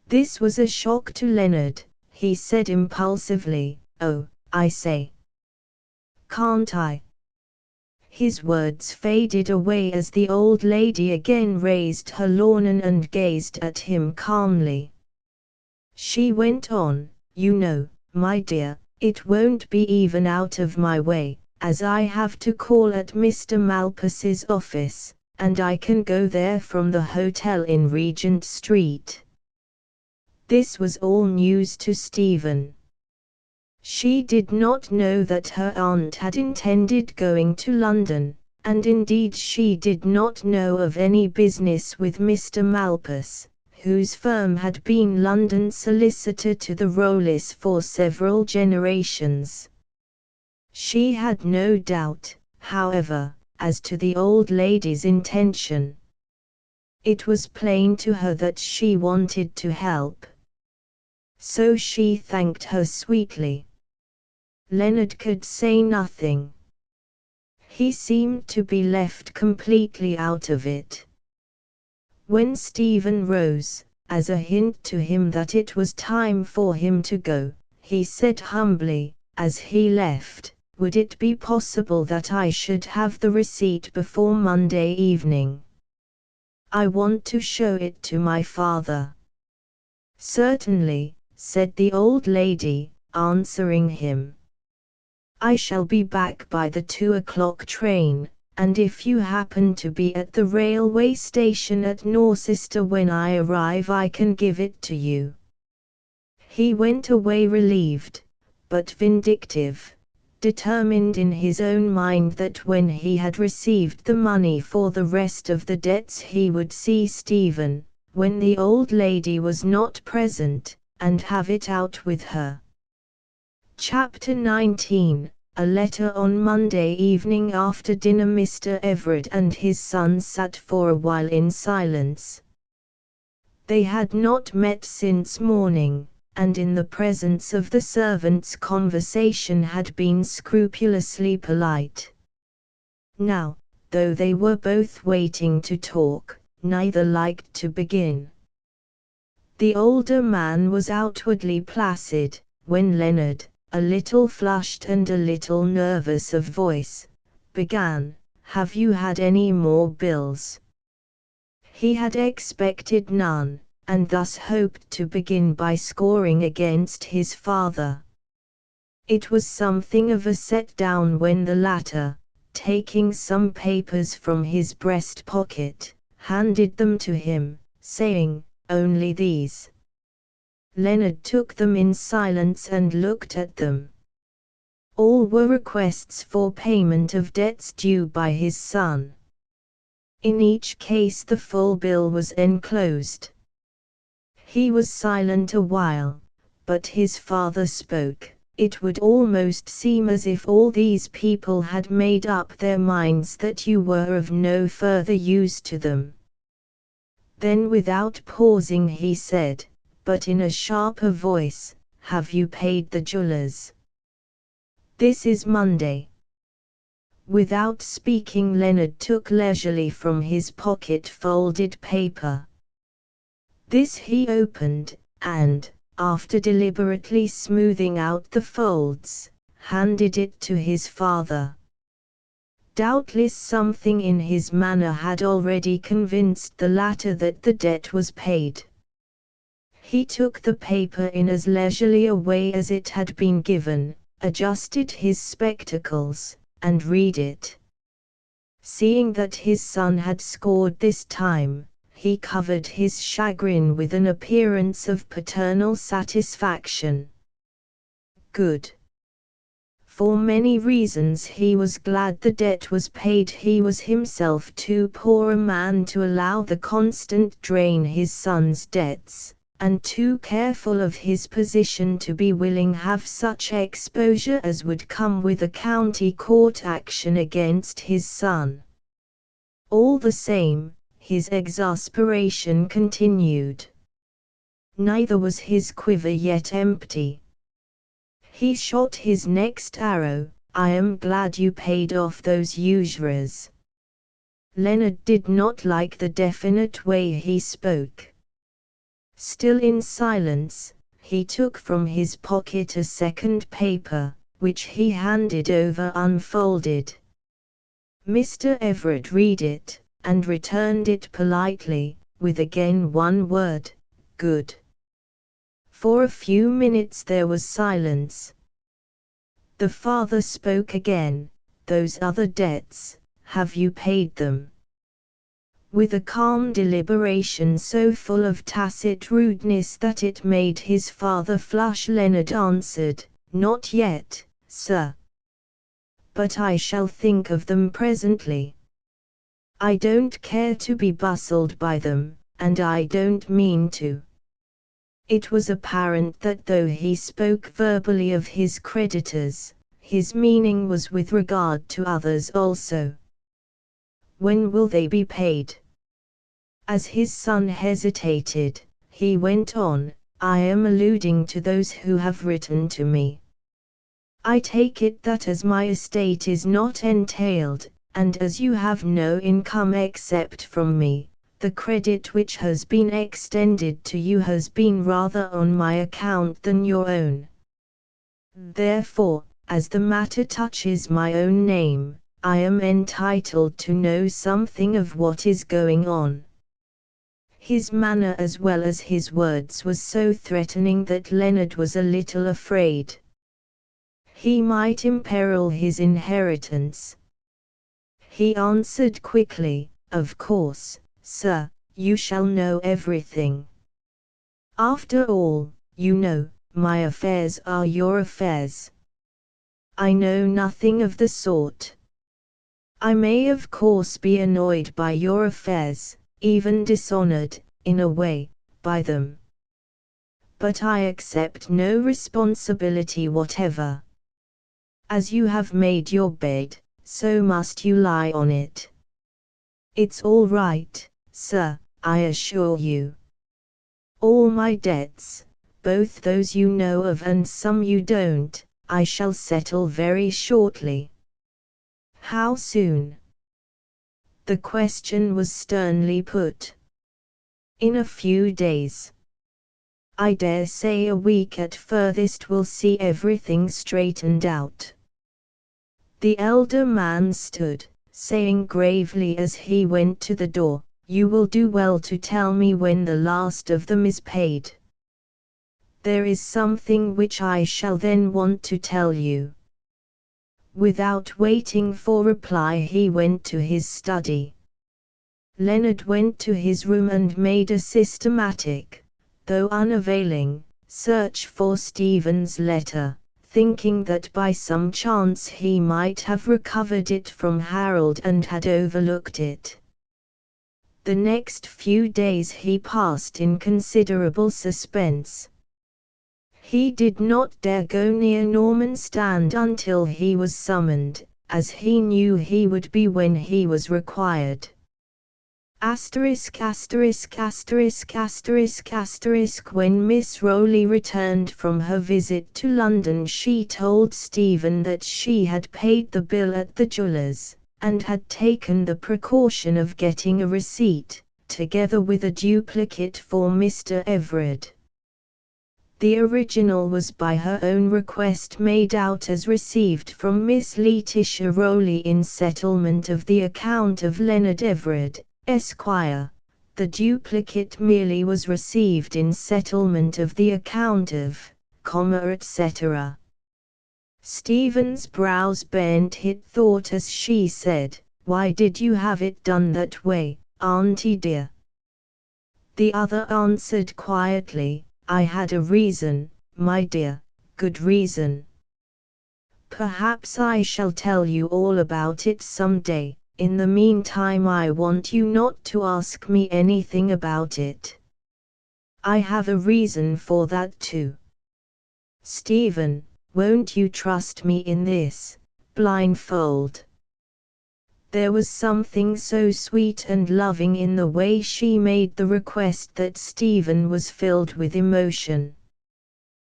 This was a shock to Leonard. He said impulsively, "Oh, I say. Can't I?" His words faded away as the old lady again raised her lorgnon and gazed at him calmly. She went on, "You know, my dear, it won't be even out of my way, as I have to call at Mr. Malpas's office, and I can go there from the hotel in Regent Street." This was all news to Stephen. She did not know that her aunt had intended going to London, and indeed she did not know of any business with Mr. Malpas, whose firm had been London solicitor to the Rowleys for several generations. She had no doubt, however, as to the old lady's intention. It was plain to her that she wanted to help. So she thanked her sweetly. Leonard could say nothing. He seemed to be left completely out of it. When Stephen rose, as a hint to him that it was time for him to go, he said humbly, as he left, "Would it be possible that I should have the receipt before Monday evening? I want to show it to my father." "Certainly," said the old lady, answering him. "I shall be back by the 2 o'clock train, and if you happen to be at the railway station at Norcester when I arrive I can give it to you." He went away relieved, but vindictive, determined in his own mind that when he had received the money for the rest of the debts he would see Stephen, when the old lady was not present, and have it out with her. Chapter 19. A letter on Monday evening after dinner. Mr. Everett and his son sat for a while in silence. They had not met since morning, and in the presence of the servants conversation had been scrupulously polite. Now, though they were both waiting to talk, neither liked to begin. The older man was outwardly placid, when Leonard, a little flushed and a little nervous of voice, began, "Have you had any more bills?" He had expected none, and thus hoped to begin by scoring against his father. It was something of a set-down when the latter, taking some papers from his breast pocket, handed them to him, saying, "Only these." Leonard took them in silence and looked at them. All were requests for payment of debts due by his son. In each case the full bill was enclosed. He was silent a while, but his father spoke. "It would almost seem as if all these people had made up their minds that you were of no further use to them." Then without pausing he said, but in a sharper voice, "Have you paid the jewelers?" "This is Monday." Without speaking, Leonard took leisurely from his pocket folded paper. This he opened, and, after deliberately smoothing out the folds, handed it to his father. Doubtless something in his manner had already convinced the latter that the debt was paid. He took the paper in as leisurely a way as it had been given, adjusted his spectacles, and read it. Seeing that his son had scored this time, he covered his chagrin with an appearance of paternal satisfaction. Good. For many reasons he was glad the debt was paid. He was himself too poor a man to allow the constant drain his son's debts, and too careful of his position to be willing have such exposure as would come with a county court action against his son. All the same, his exasperation continued. Neither was his quiver yet empty. He shot his next arrow. "I am glad you paid off those usurers." Leonard did not like the definite way he spoke. Still in silence, he took from his pocket a second paper, which he handed over unfolded. Mr. Everett read it, and returned it politely, with again one word, "Good." For a few minutes there was silence. The father spoke again, "Those other debts, have you paid them?" With a calm deliberation so full of tacit rudeness that it made his father flush, Leonard answered, "Not yet, sir. But I shall think of them presently. I don't care to be bustled by them, and I don't mean to." It was apparent that though he spoke verbally of his creditors, his meaning was with regard to others also. "When will they be paid?" As his son hesitated, he went on, "I am alluding to those who have written to me. I take it that as my estate is not entailed, and as you have no income except from me, the credit which has been extended to you has been rather on my account than your own. Therefore, as the matter touches my own name, I am entitled to know something of what is going on." His manner as well as his words was so threatening that Leonard was a little afraid. He might imperil his inheritance. He answered quickly, "Of course, sir, you shall know everything. After all, you know, my affairs are your affairs. I know nothing of the sort. I may of course be annoyed by your affairs, even dishonored, in a way, by them. But I accept no responsibility whatever. As you have made your bed, so must you lie on it. It's all right, sir, I assure you. All my debts, both those you know of and some you don't, I shall settle very shortly." "How soon?" The question was sternly put. "In a few days." I dare say a week at furthest will see everything straightened out." The elder man stood, saying gravely as he went to the door, "You will do well to tell me when the last of them is paid. There is something which I shall then want to tell you." Without waiting for reply he went to his study. Leonard went to his room and made a systematic, though unavailing, search for Stephen's letter, thinking that by some chance he might have recovered it from Harold and had overlooked it. The next few days he passed in considerable suspense. He did not dare go near Norman Stand until he was summoned, as he knew he would be when he was required. When Miss Rowley returned from her visit to London she told Stephen that she had paid the bill at the jeweller's, and had taken the precaution of getting a receipt, together with a duplicate for Mr. Everard. The original was by her own request made out as received from Miss Letitia Rowley in settlement of the account of Leonard Everard, Esquire. The duplicate merely was received in settlement of the account of, etc. Stephen's brows bent with thought as she said, "Why did you have it done that way, Auntie dear?" The other answered quietly, "I had a reason, my dear, good reason. Perhaps I shall tell you all about it some day. In the meantime I want you not to ask me anything about it. I have a reason for that too. Stephen, won't you trust me in this, blindfold?" There was something so sweet and loving in the way she made the request that Stephen was filled with emotion.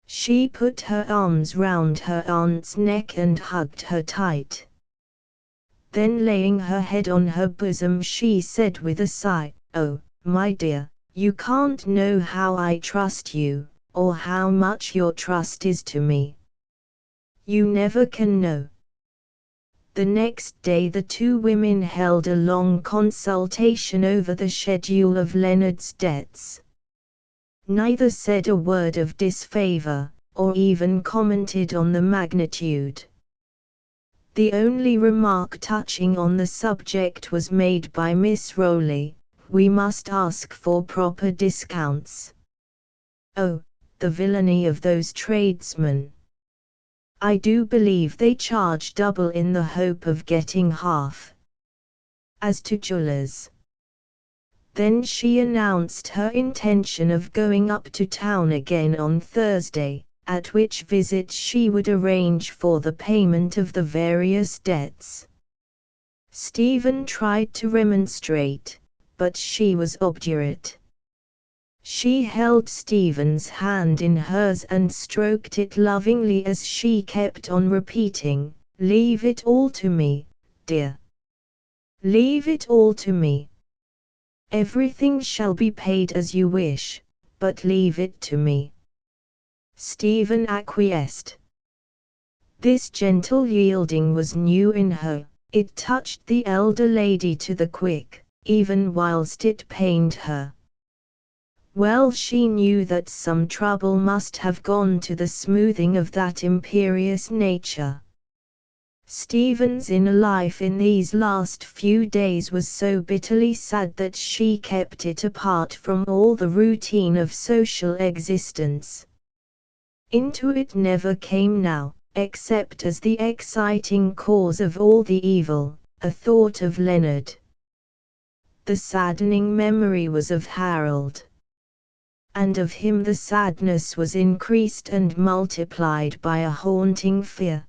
She put her arms round her aunt's neck and hugged her tight. Then laying her head on her bosom she said with a sigh, "Oh, my dear, you can't know how I trust you, or how much your trust is to me. You never can know." The next day the two women held a long consultation over the schedule of Leonard's debts. Neither said a word of disfavor, or even commented on the magnitude. The only remark touching on the subject was made by Miss Rowley, "We must ask for proper discounts. Oh, the villainy of those tradesmen! I do believe they charge double in the hope of getting half. As to jewelers." Then she announced her intention of going up to town again on Thursday, at which visit she would arrange for the payment of the various debts. Stephen tried to remonstrate, but she was obdurate. She held Stephen's hand in hers and stroked it lovingly as she kept on repeating, "Leave it all to me, dear. Leave it all to me. Everything shall be paid as you wish, but leave it to me." Stephen acquiesced. This gentle yielding was new in her, it touched the elder lady to the quick, even whilst it pained her. Well she knew that some trouble must have gone to the smoothing of that imperious nature. Stephen's inner life in these last few days was so bitterly sad that she kept it apart from all the routine of social existence. Into it never came now, except as the exciting cause of all the evil, a thought of Leonard. The saddening memory was of Harold. And of him the sadness was increased and multiplied by a haunting fear.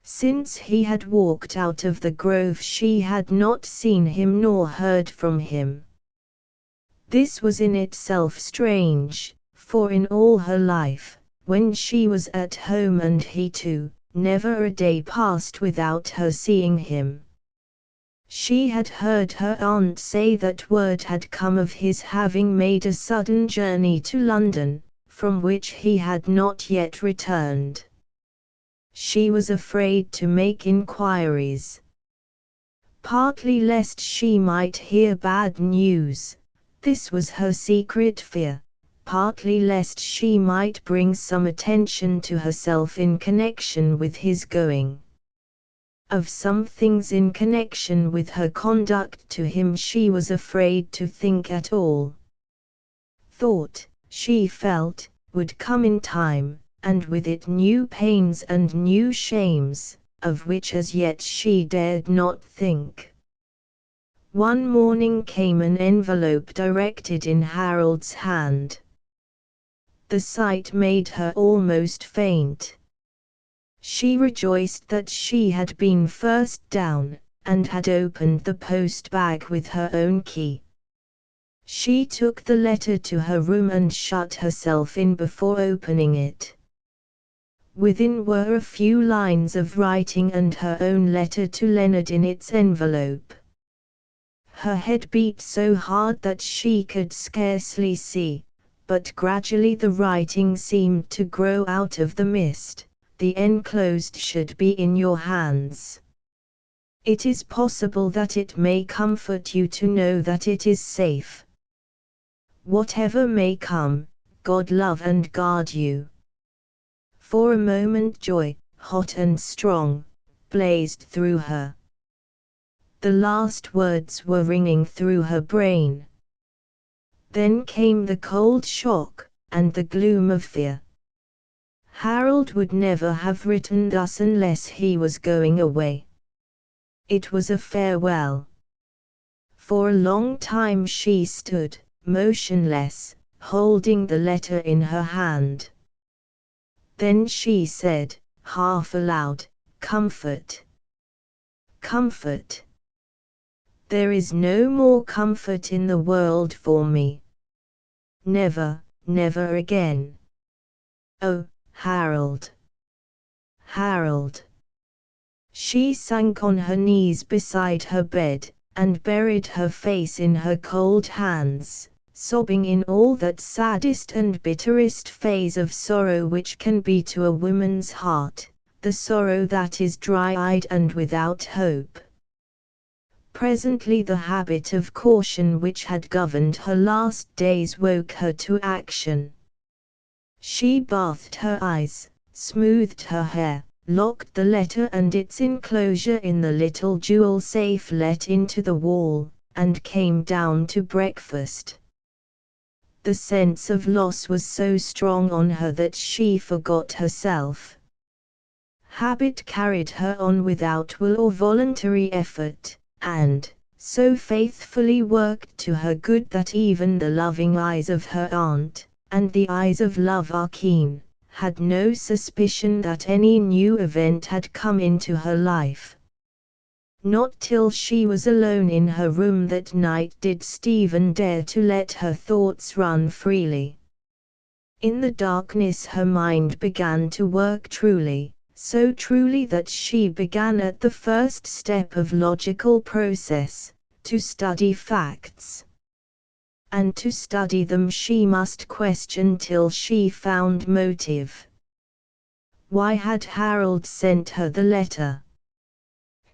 Since he had walked out of the grove she had not seen him nor heard from him. This was in itself strange, for in all her life, when she was at home and he too, never a day passed without her seeing him. She had heard her aunt say that word had come of his having made a sudden journey to London, from which he had not yet returned. She was afraid to make inquiries. Partly lest she might hear bad news, this was her secret fear, partly lest she might bring some attention to herself in connection with his going. Of some things in connection with her conduct to him she was afraid to think at all. Thought, she felt, would come in time, and with it new pains and new shames, of which as yet she dared not think. One morning came an envelope directed in Harold's hand. The sight made her almost faint. She rejoiced that she had been first down, and had opened the post-bag with her own key. She took the letter to her room and shut herself in before opening it. Within were a few lines of writing and her own letter to Leonard in its envelope. Her head beat so hard that she could scarcely see, but gradually the writing seemed to grow out of the mist. The enclosed should be in your hands. It is possible that it may comfort you to know that it is safe. Whatever may come, God love and guard you. For a moment joy, hot and strong, blazed through her. The last words were ringing through her brain. Then came the cold shock, and the gloom of fear. Harold would never have written thus unless he was going away. It was a farewell. For a long time she stood, motionless, holding the letter in her hand. Then she said, half aloud, "Comfort. Comfort. There is no more comfort in the world for me. Never, never again. Oh, Harold. Harold." She sank on her knees beside her bed, and buried her face in her cold hands, sobbing in all that saddest and bitterest phase of sorrow which can be to a woman's heart, the sorrow that is dry-eyed and without hope. Presently the habit of caution which had governed her last days woke her to action. She bathed her eyes, smoothed her hair, locked the letter and its enclosure in the little jewel safe let into the wall, and came down to breakfast. The sense of loss was so strong on her that she forgot herself. Habit carried her on without will or voluntary effort, and so faithfully worked to her good that even the loving eyes of her aunt, and the eyes of love are keen, had no suspicion that any new event had come into her life. Not till she was alone in her room that night did Stephen dare to let her thoughts run freely. In the darkness her mind began to work truly, so truly that she began at the first step of logical process, to study facts. And to study them she must question till she found motive. Why had Harold sent her the letter?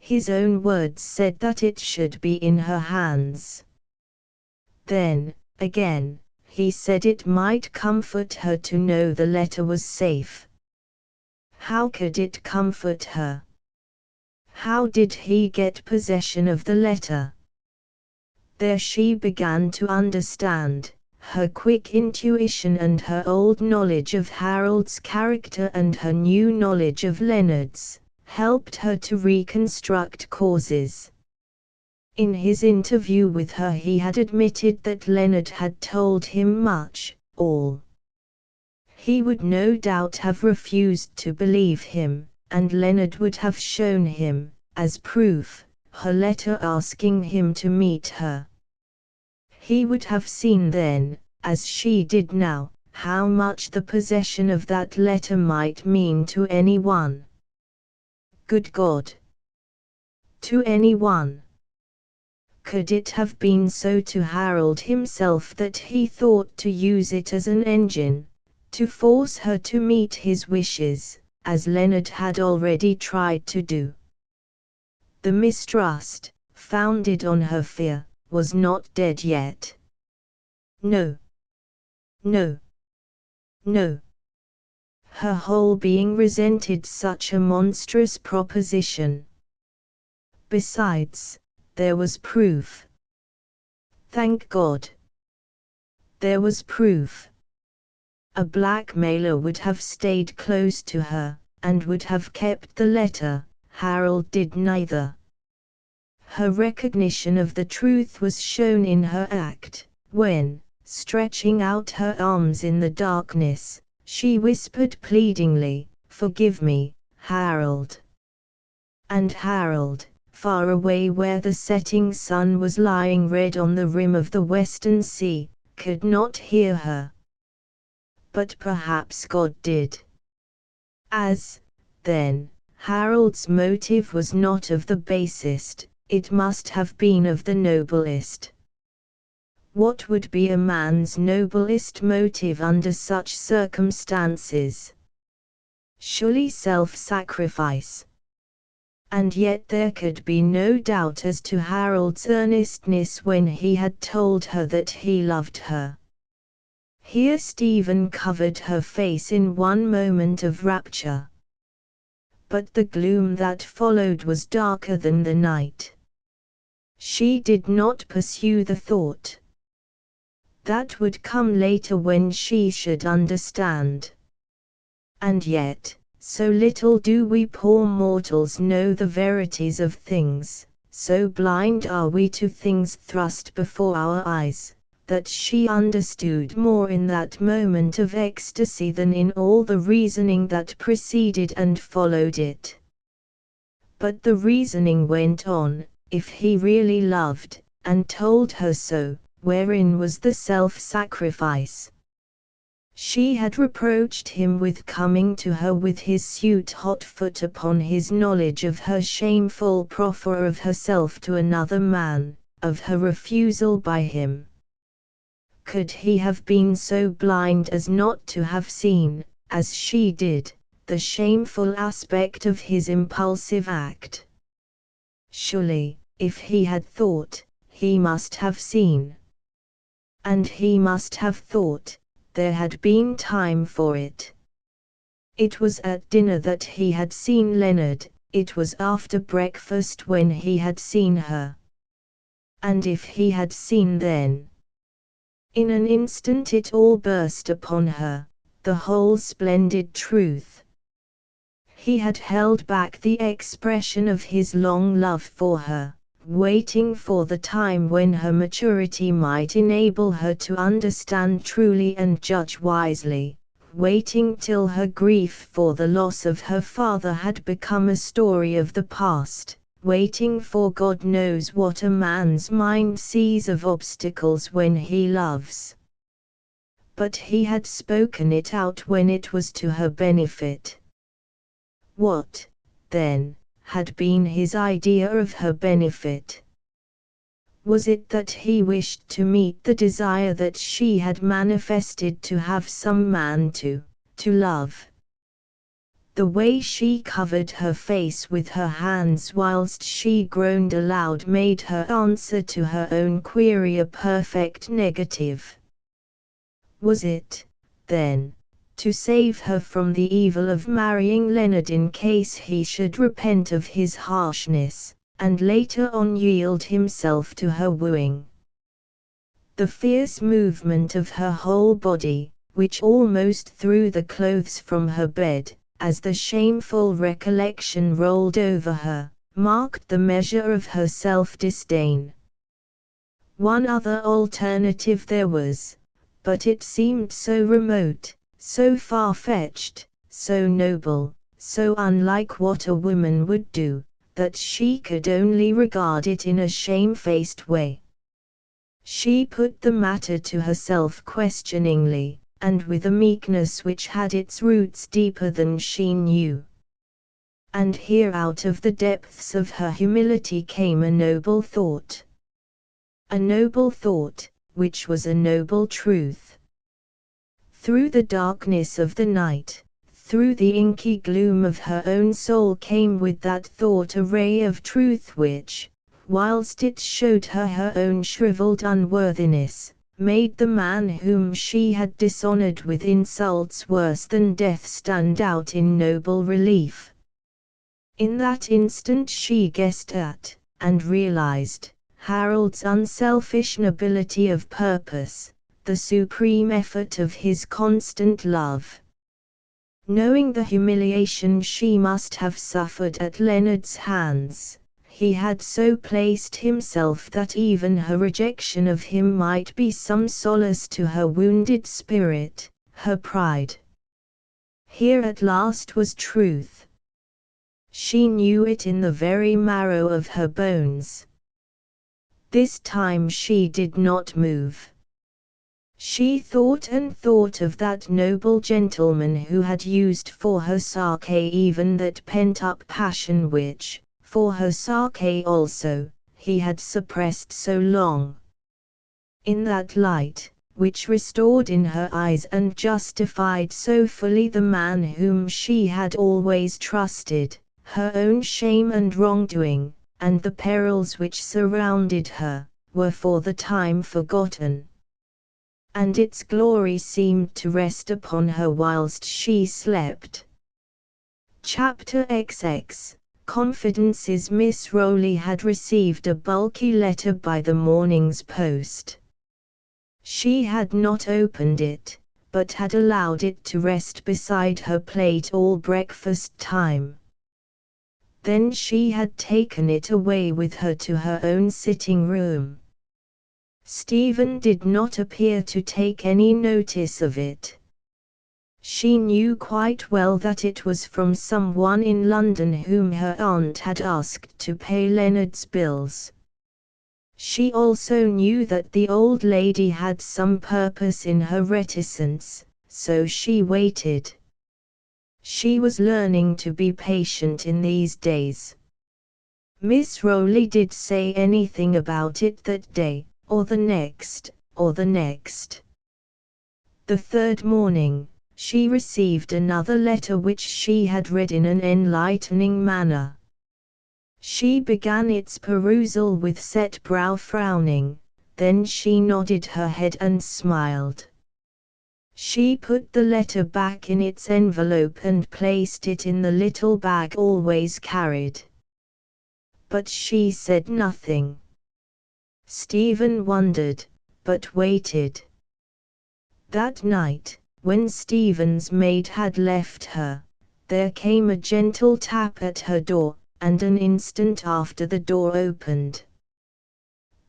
His own words said that it should be in her hands. Then, again, he said it might comfort her to know the letter was safe. How could it comfort her? How did he get possession of the letter? There she began to understand. Her quick intuition and her old knowledge of Harold's character and her new knowledge of Leonard's helped her to reconstruct causes. In his interview with her he had admitted that Leonard had told him much, all. He would no doubt have refused to believe him, and Leonard would have shown him, as proof, her letter asking him to meet her. He would have seen then, as she did now, how much the possession of that letter might mean to anyone. Good God! To anyone! Could it have been so to Harold himself that he thought to use it as an engine, to force her to meet his wishes, as Leonard had already tried to do. The mistrust, founded on her fear, was not dead yet. No. No. No. Her whole being resented such a monstrous proposition. Besides, there was proof. Thank God. There was proof. A blackmailer would have stayed close to her, and would have kept the letter. Harold did neither. Her recognition of the truth was shown in her act, when, stretching out her arms in the darkness, she whispered pleadingly, "Forgive me, Harold." And Harold, far away where the setting sun was lying red on the rim of the western sea, could not hear her. But perhaps God did. As, then, Harold's motive was not of the basest, it must have been of the noblest. What would be a man's noblest motive under such circumstances? Surely self-sacrifice. And yet there could be no doubt as to Harold's earnestness when he had told her that he loved her. Here Stephen covered her face in one moment of rapture. But the gloom that followed was darker than the night. She did not pursue the thought. That would come later when she should understand. And yet, so little do we poor mortals know the verities of things, so blind are we to things thrust before our eyes, that she understood more in that moment of ecstasy than in all the reasoning that preceded and followed it. But the reasoning went on. If he really loved, and told her so, wherein was the self-sacrifice? She had reproached him with coming to her with his suit hot foot upon his knowledge of her shameful proffer of herself to another man, of her refusal by him. Could he have been so blind as not to have seen, as she did, the shameful aspect of his impulsive act? Surely, if he had thought, he must have seen. And he must have thought, there had been time for it. It was at dinner that he had seen Leonard, it was after breakfast when he had seen her. And if he had seen then? In an instant it all burst upon her, the whole splendid truth. He had held back the expression of his long love for her, waiting for the time when her maturity might enable her to understand truly and judge wisely, waiting till her grief for the loss of her father had become a story of the past, waiting for God knows what a man's mind sees of obstacles when he loves. But he had spoken it out when it was to her benefit. What, then, had been his idea of her benefit? Was it that he wished to meet the desire that she had manifested to have some man to love? The way she covered her face with her hands whilst she groaned aloud made her answer to her own query a perfect negative. Was it, then, to save her from the evil of marrying Leonard in case he should repent of his harshness, and later on yield himself to her wooing? The fierce movement of her whole body, which almost threw the clothes from her bed, as the shameful recollection rolled over her, marked the measure of her self-disdain. One other alternative there was, but it seemed so remote, so far-fetched, so noble, so unlike what a woman would do, that she could only regard it in a shamefaced way. She put the matter to herself questioningly, and with a meekness which had its roots deeper than she knew. And here out of the depths of her humility came a noble thought. A noble thought, which was a noble truth. Through the darkness of the night, through the inky gloom of her own soul came with that thought a ray of truth which, whilst it showed her her own shriveled unworthiness, made the man whom she had dishonored with insults worse than death stand out in noble relief. In that instant she guessed at, and realized, Harold's unselfish nobility of purpose, the supreme effort of his constant love. Knowing the humiliation she must have suffered at Leonard's hands, he had so placed himself that even her rejection of him might be some solace to her wounded spirit, her pride. Here at last was truth. She knew it in the very marrow of her bones. This time she did not move. She thought and thought of that noble gentleman who had used for her sake even that pent-up passion which, for her sake also, he had suppressed so long. In that light, which restored in her eyes and justified so fully the man whom she had always trusted, her own shame and wrongdoing, and the perils which surrounded her, were for the time forgotten. And its glory seemed to rest upon her whilst she slept. Chapter XX Confidences. Miss Rowley had received a bulky letter by the morning's post. She had not opened it, but had allowed it to rest beside her plate all breakfast time. Then she had taken it away with her to her own sitting room. Stephen did not appear to take any notice of it. She knew quite well that it was from someone in London whom her aunt had asked to pay Leonard's bills. She also knew that the old lady had some purpose in her reticence, so she waited. She was learning to be patient in these days. Miss Rowley did say anything about it that day, or the next, or the next. The third morning, she received another letter which she had read in an enlightening manner. She began its perusal with set brow frowning, then she nodded her head and smiled. She put the letter back in its envelope and placed it in the little bag always carried. But she said nothing. Stephen wondered, but waited. That night, when Stephen's maid had left her, there came a gentle tap at her door, and an instant after the door opened.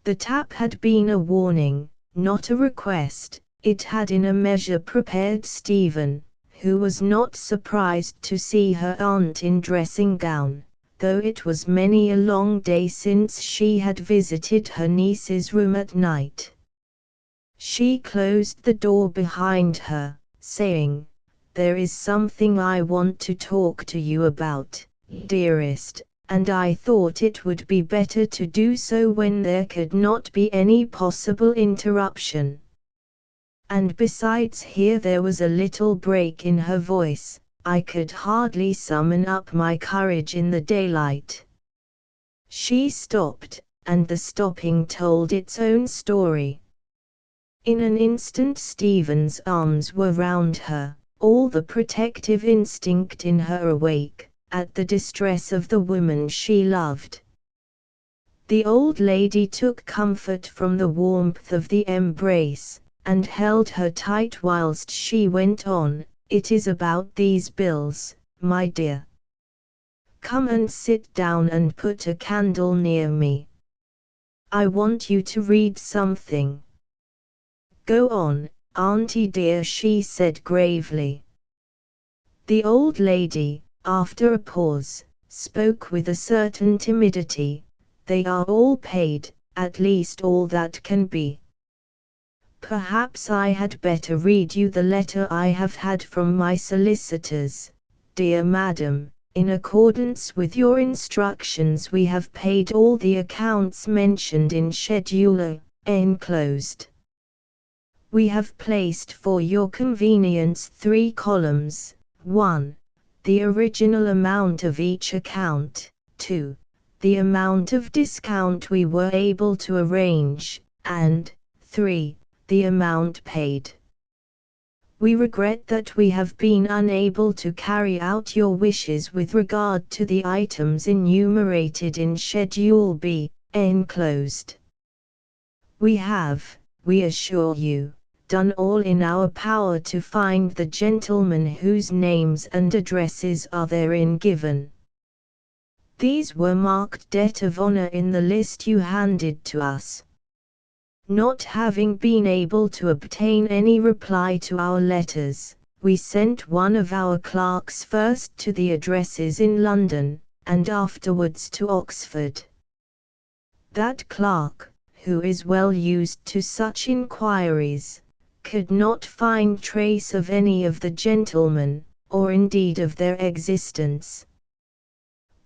The tap had been a warning, not a request. It had in a measure prepared Stephen, who was not surprised to see her aunt in dressing gown, though it was many a long day since she had visited her niece's room at night. She closed the door behind her, saying, "There is something I want to talk to you about, dearest, and I thought it would be better to do so when there could not be any possible interruption." And besides, here there was a little break in her voice. I could hardly summon up my courage in the daylight. She stopped, and the stopping told its own story. In an instant Stephen's arms were round her, all the protective instinct in her awake, at the distress of the woman she loved. The old lady took comfort from the warmth of the embrace, and held her tight whilst she went on, "It is about these bills, my dear. Come and sit down and put a candle near me. I want you to read something." "Go on, auntie dear," she said gravely. The old lady, after a pause, spoke with a certain timidity. "They are all paid, at least all that can be. Perhaps I had better read you the letter I have had from my solicitors. Dear madam, in accordance with your instructions we have paid all the accounts mentioned in Schedule A enclosed. We have placed for your convenience 3 columns: 1. The original amount of each account, 2. The amount of discount we were able to arrange, and 3. The amount paid. We regret that we have been unable to carry out your wishes with regard to the items enumerated in Schedule B, enclosed. We have, we assure you, done all in our power to find the gentlemen whose names and addresses are therein given. These were marked debt of honor in the list you handed to us. Not having been able to obtain any reply to our letters, we sent one of our clerks first to the addresses in London, and afterwards to Oxford. That clerk, who is well used to such inquiries, could not find trace of any of the gentlemen, or indeed of their existence.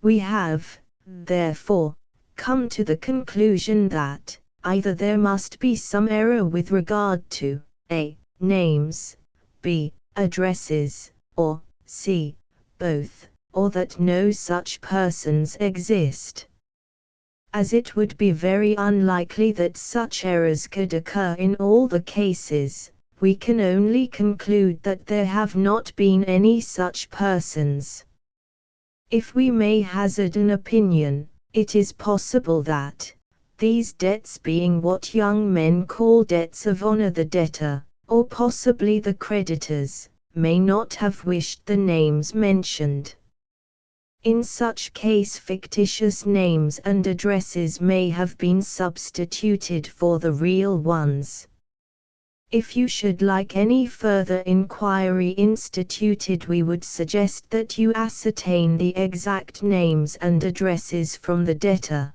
We have, therefore, come to the conclusion that either there must be some error with regard to a. names, b. addresses, or c. both, or that no such persons exist. As it would be very unlikely that such errors could occur in all the cases, we can only conclude that there have not been any such persons. If we may hazard an opinion, it is possible that, these debts being what young men call debts of honor, the debtor, or possibly the creditors, may not have wished the names mentioned. In such case fictitious names and addresses may have been substituted for the real ones. If you should like any further inquiry instituted, we would suggest that you ascertain the exact names and addresses from the debtor.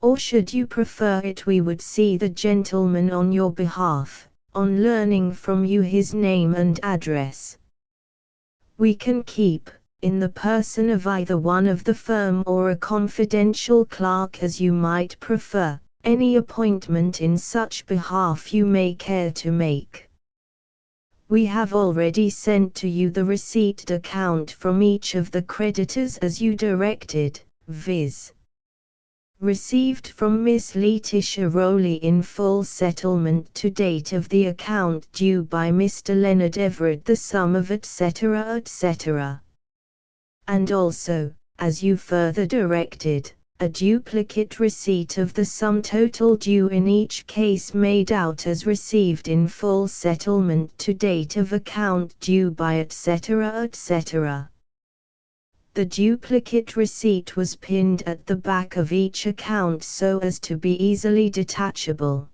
Or should you prefer it, we would see the gentleman on your behalf, on learning from you his name and address. We can keep, in the person of either one of the firm or a confidential clerk as you might prefer, any appointment in such behalf you may care to make. We have already sent to you the receipted account from each of the creditors as you directed, viz. Received from Miss Letitia Rowley in full settlement to date of the account due by Mr. Leonard Everett the sum of etc. etc. And also, as you further directed, a duplicate receipt of the sum total due in each case made out as received in full settlement to date of account due by etc. etc. The duplicate receipt was pinned at the back of each account so as to be easily detachable.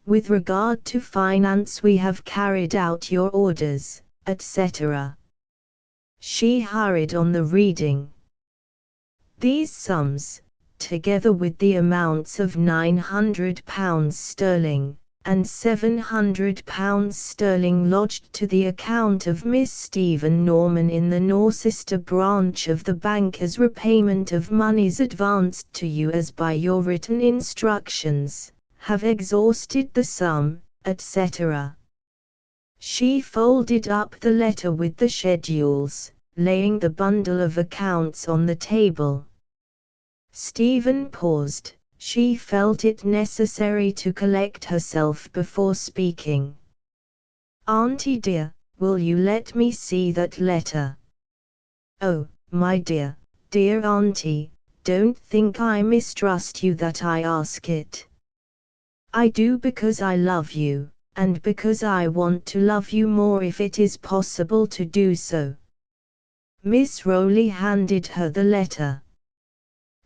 With regard to finance, we have carried out your orders, etc. She hurried on the reading. These sums, together with the amounts of £900 and £700 lodged to the account of Miss Stephen Norman in the Norcester branch of the bank as repayment of moneys advanced to you as by your written instructions, have exhausted the sum, etc. She folded up the letter with the schedules, laying the bundle of accounts on the table. Stephen paused. She felt it necessary to collect herself before speaking. "Auntie dear, will you let me see that letter?" "Oh, my dear, dear auntie, don't think I mistrust you that I ask it. I do because I love you, and because I want to love you more if it is possible to do so." Miss Rowley handed her the letter.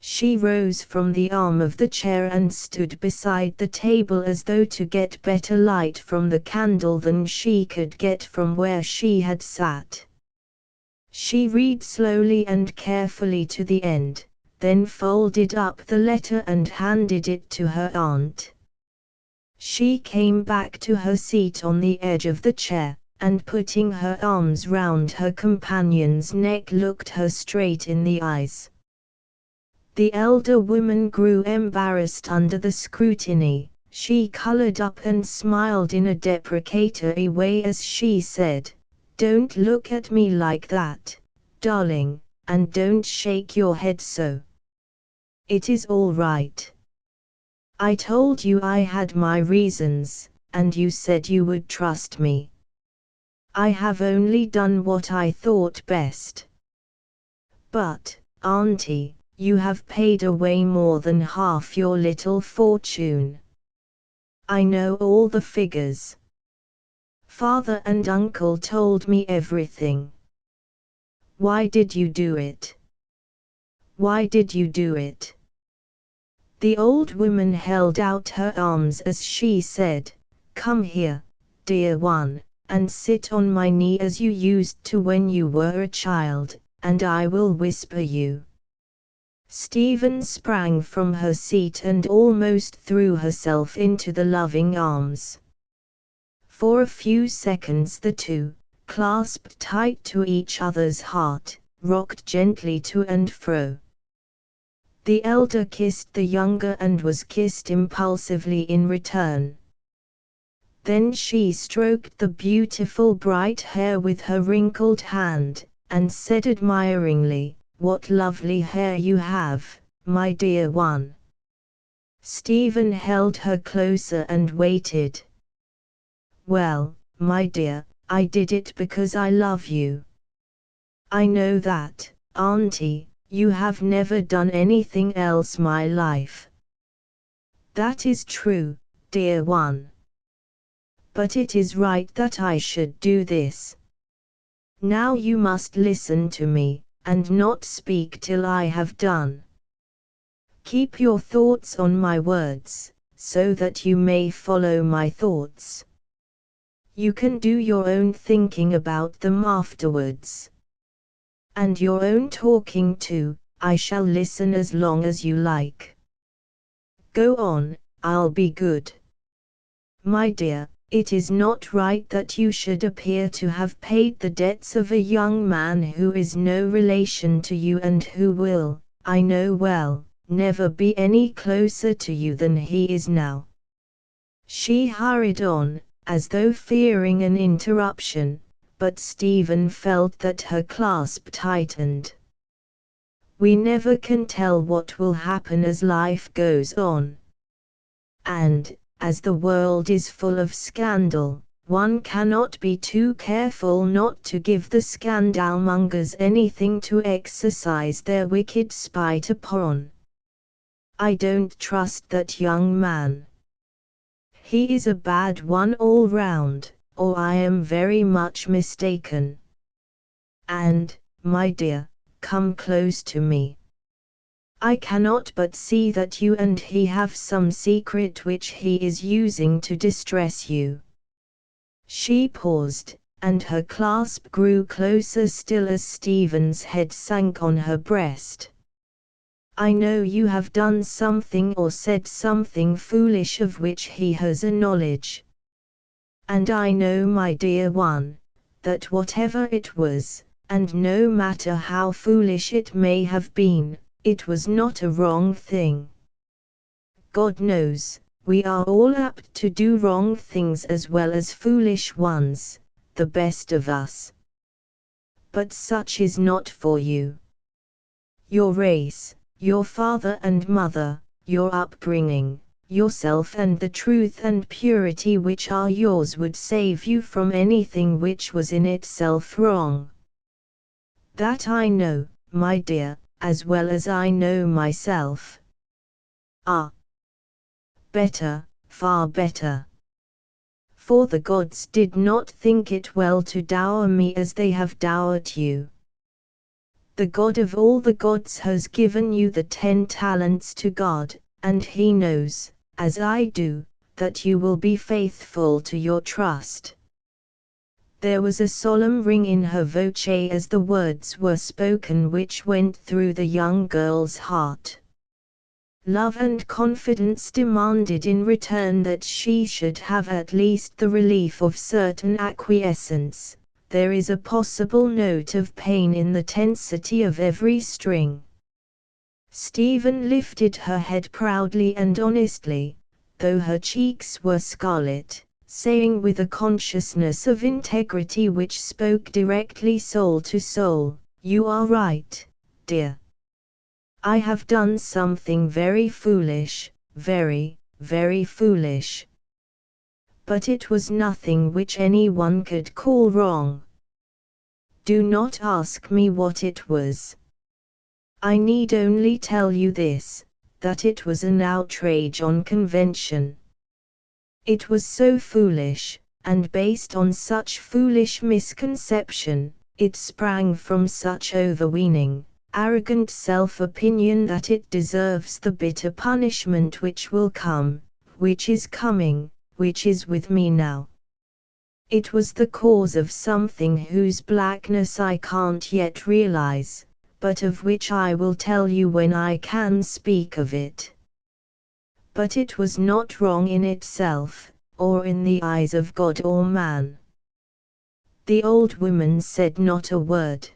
She rose from the arm of the chair and stood beside the table as though to get better light from the candle than she could get from where she had sat. She read slowly and carefully to the end, then folded up the letter and handed it to her aunt. She came back to her seat on the edge of the chair, and putting her arms round her companion's neck looked her straight in the eyes. The elder woman grew embarrassed under the scrutiny, She colored up and smiled in a deprecatory way as she said, "Don't look at me like that, darling, and don't shake your head so. It is all right. I told you I had my reasons, and you said you would trust me. I have only done what I thought best. But, Auntie, you have paid away more than half your little fortune. I know all the figures. Father and Uncle told me everything. Why did you do it? Why did you do it?" The old woman held out her arms as she said, "Come here, dear one, and sit on my knee as you used to when you were a child, and I will whisper you." Stephen sprang from her seat and almost threw herself into the loving arms. For a few seconds the two, clasped tight to each other's heart, rocked gently to and fro. The elder kissed the younger and was kissed impulsively in return. Then she stroked the beautiful bright hair with her wrinkled hand, and said admiringly, "What lovely hair you have, my dear one." Stephen held her closer and waited. "Well, my dear, I did it because I love you. I know that, Auntie, you have never done anything else my life." "That is true, dear one. But it is right that I should do this. Now you must listen to me, and not speak till I have done. Keep your thoughts on my words, so that you may follow my thoughts. You can do your own thinking about them afterwards. And your own talking too. I shall listen as long as you like. Go on, I'll be good. My dear, it is not right that you should appear to have paid the debts of a young man who is no relation to you and who will, I know well, never be any closer to you than he is now." She hurried on, as though fearing an interruption, but Stephen felt that her clasp tightened. "We never can tell what will happen as life goes on. And, as the world is full of scandal, one cannot be too careful not to give the scandalmongers anything to exercise their wicked spite upon. I don't trust that young man. He is a bad one all round, or I am very much mistaken. And, my dear, come close to me. I cannot but see that you and he have some secret which he is using to distress you." She paused, and her clasp grew closer still as Stephen's head sank on her breast. "I know you have done something or said something foolish of which he has a knowledge. And I know, my dear one, that whatever it was, and no matter how foolish it may have been, it was not a wrong thing. God knows, we are all apt to do wrong things as well as foolish ones, the best of us. But such is not for you. Your race, your father and mother, your upbringing, yourself and the truth and purity which are yours would save you from anything which was in itself wrong. That I know, my dear, as well as I know myself. Ah! Better, far better. For the gods did not think it well to dower me as they have dowered you. The God of all the gods has given you the 10 talents to God, and he knows, as I do, that you will be faithful to your trust." There was a solemn ring in her voce as the words were spoken which went through the young girl's heart. Love and confidence demanded in return that she should have at least the relief of certain acquiescence. There is a possible note of pain in the tensity of every string. Stephen lifted her head proudly and honestly. though her cheeks were scarlet, saying with a consciousness of integrity which spoke directly soul to soul, "You are right, dear. I have done something very foolish, very, very foolish. But it was nothing which anyone could call wrong. Do not ask me what it was. I need only tell you this, that it was an outrage on convention. It was so foolish, and based on such foolish misconception, it sprang from such overweening, arrogant self-opinion that it deserves the bitter punishment which will come, which is coming, which is with me now. It was the cause of something whose blackness I can't yet realize, but of which I will tell you when I can speak of it. But it was not wrong in itself, or in the eyes of God or man." The old woman said not a word.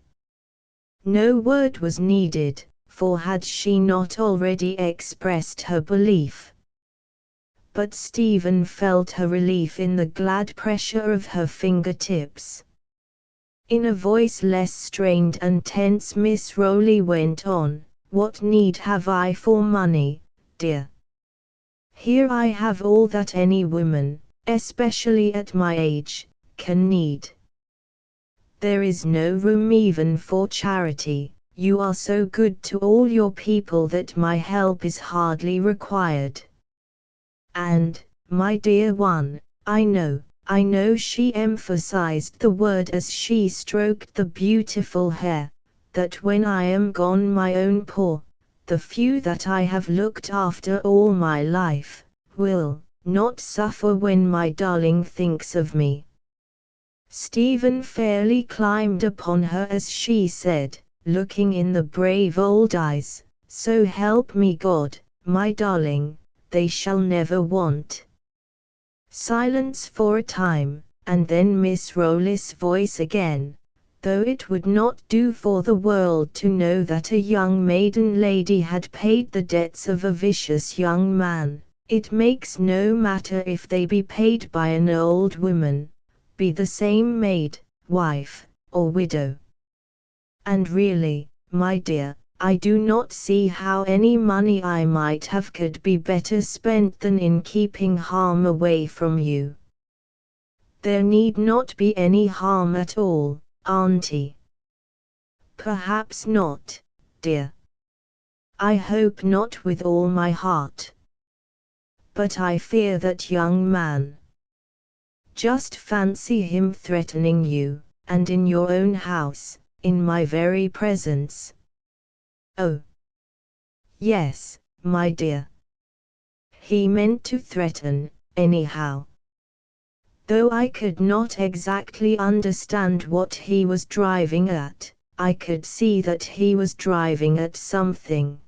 No word was needed, for had she not already expressed her belief? But Stephen felt her relief in the glad pressure of her fingertips. In a voice less strained and tense, Miss Rowley went on, "What need have I for money, dear? Here I have all that any woman, especially at my age, can need. There is no room even for charity. You are so good to all your people that my help is hardly required. And, my dear one, I know," she emphasized the word as she stroked the beautiful hair, "that when I am gone my own poor, the few that I have looked after all my life, will not suffer when my darling thinks of me." Stephen fairly climbed upon her as she said, looking in the brave old eyes, "So help me God, my darling, they shall never want." Silence for a time, and then Miss Rowley's voice again, "Though it would not do for the world to know that a young maiden lady had paid the debts of a vicious young man, it makes no matter if they be paid by an old woman, be the same maid, wife, or widow. And really, my dear, I do not see how any money I might have could be better spent than in keeping harm away from you. There need not be any harm at all, auntie." "Perhaps not, dear. I hope not with all my heart. But I fear that young man. Just fancy him threatening you, and in your own house, in my very presence." "Oh, yes, my dear. He meant to threaten, anyhow. Though I could not exactly understand what he was driving at, I could see that he was driving at something.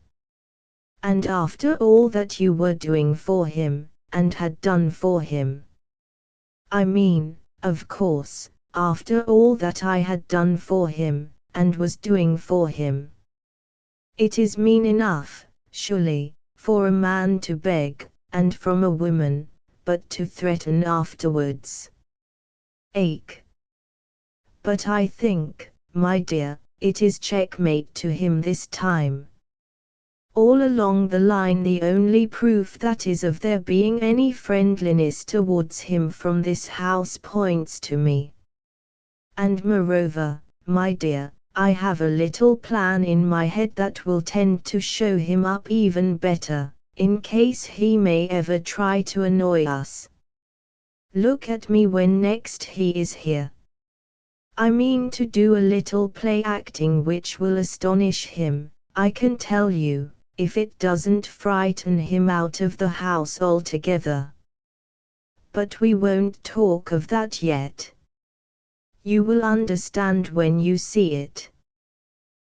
And after all that you were doing for him, and had done for him. I mean, of course, after all that I had done for him, and was doing for him. It is mean enough, surely, for a man to beg, and from a woman, but to threaten afterwards. Ache. But I think, my dear, it is checkmate to him this time. All along the line the only proof that is of there being any friendliness towards him from this house points to me. And moreover, my dear, I have a little plan in my head that will tend to show him up even better, in case he may ever try to annoy us. Look at me when next he is here. I mean to do a little play acting which will astonish him, I can tell you, if it doesn't frighten him out of the house altogether. But we won't talk of that yet. You will understand when you see it."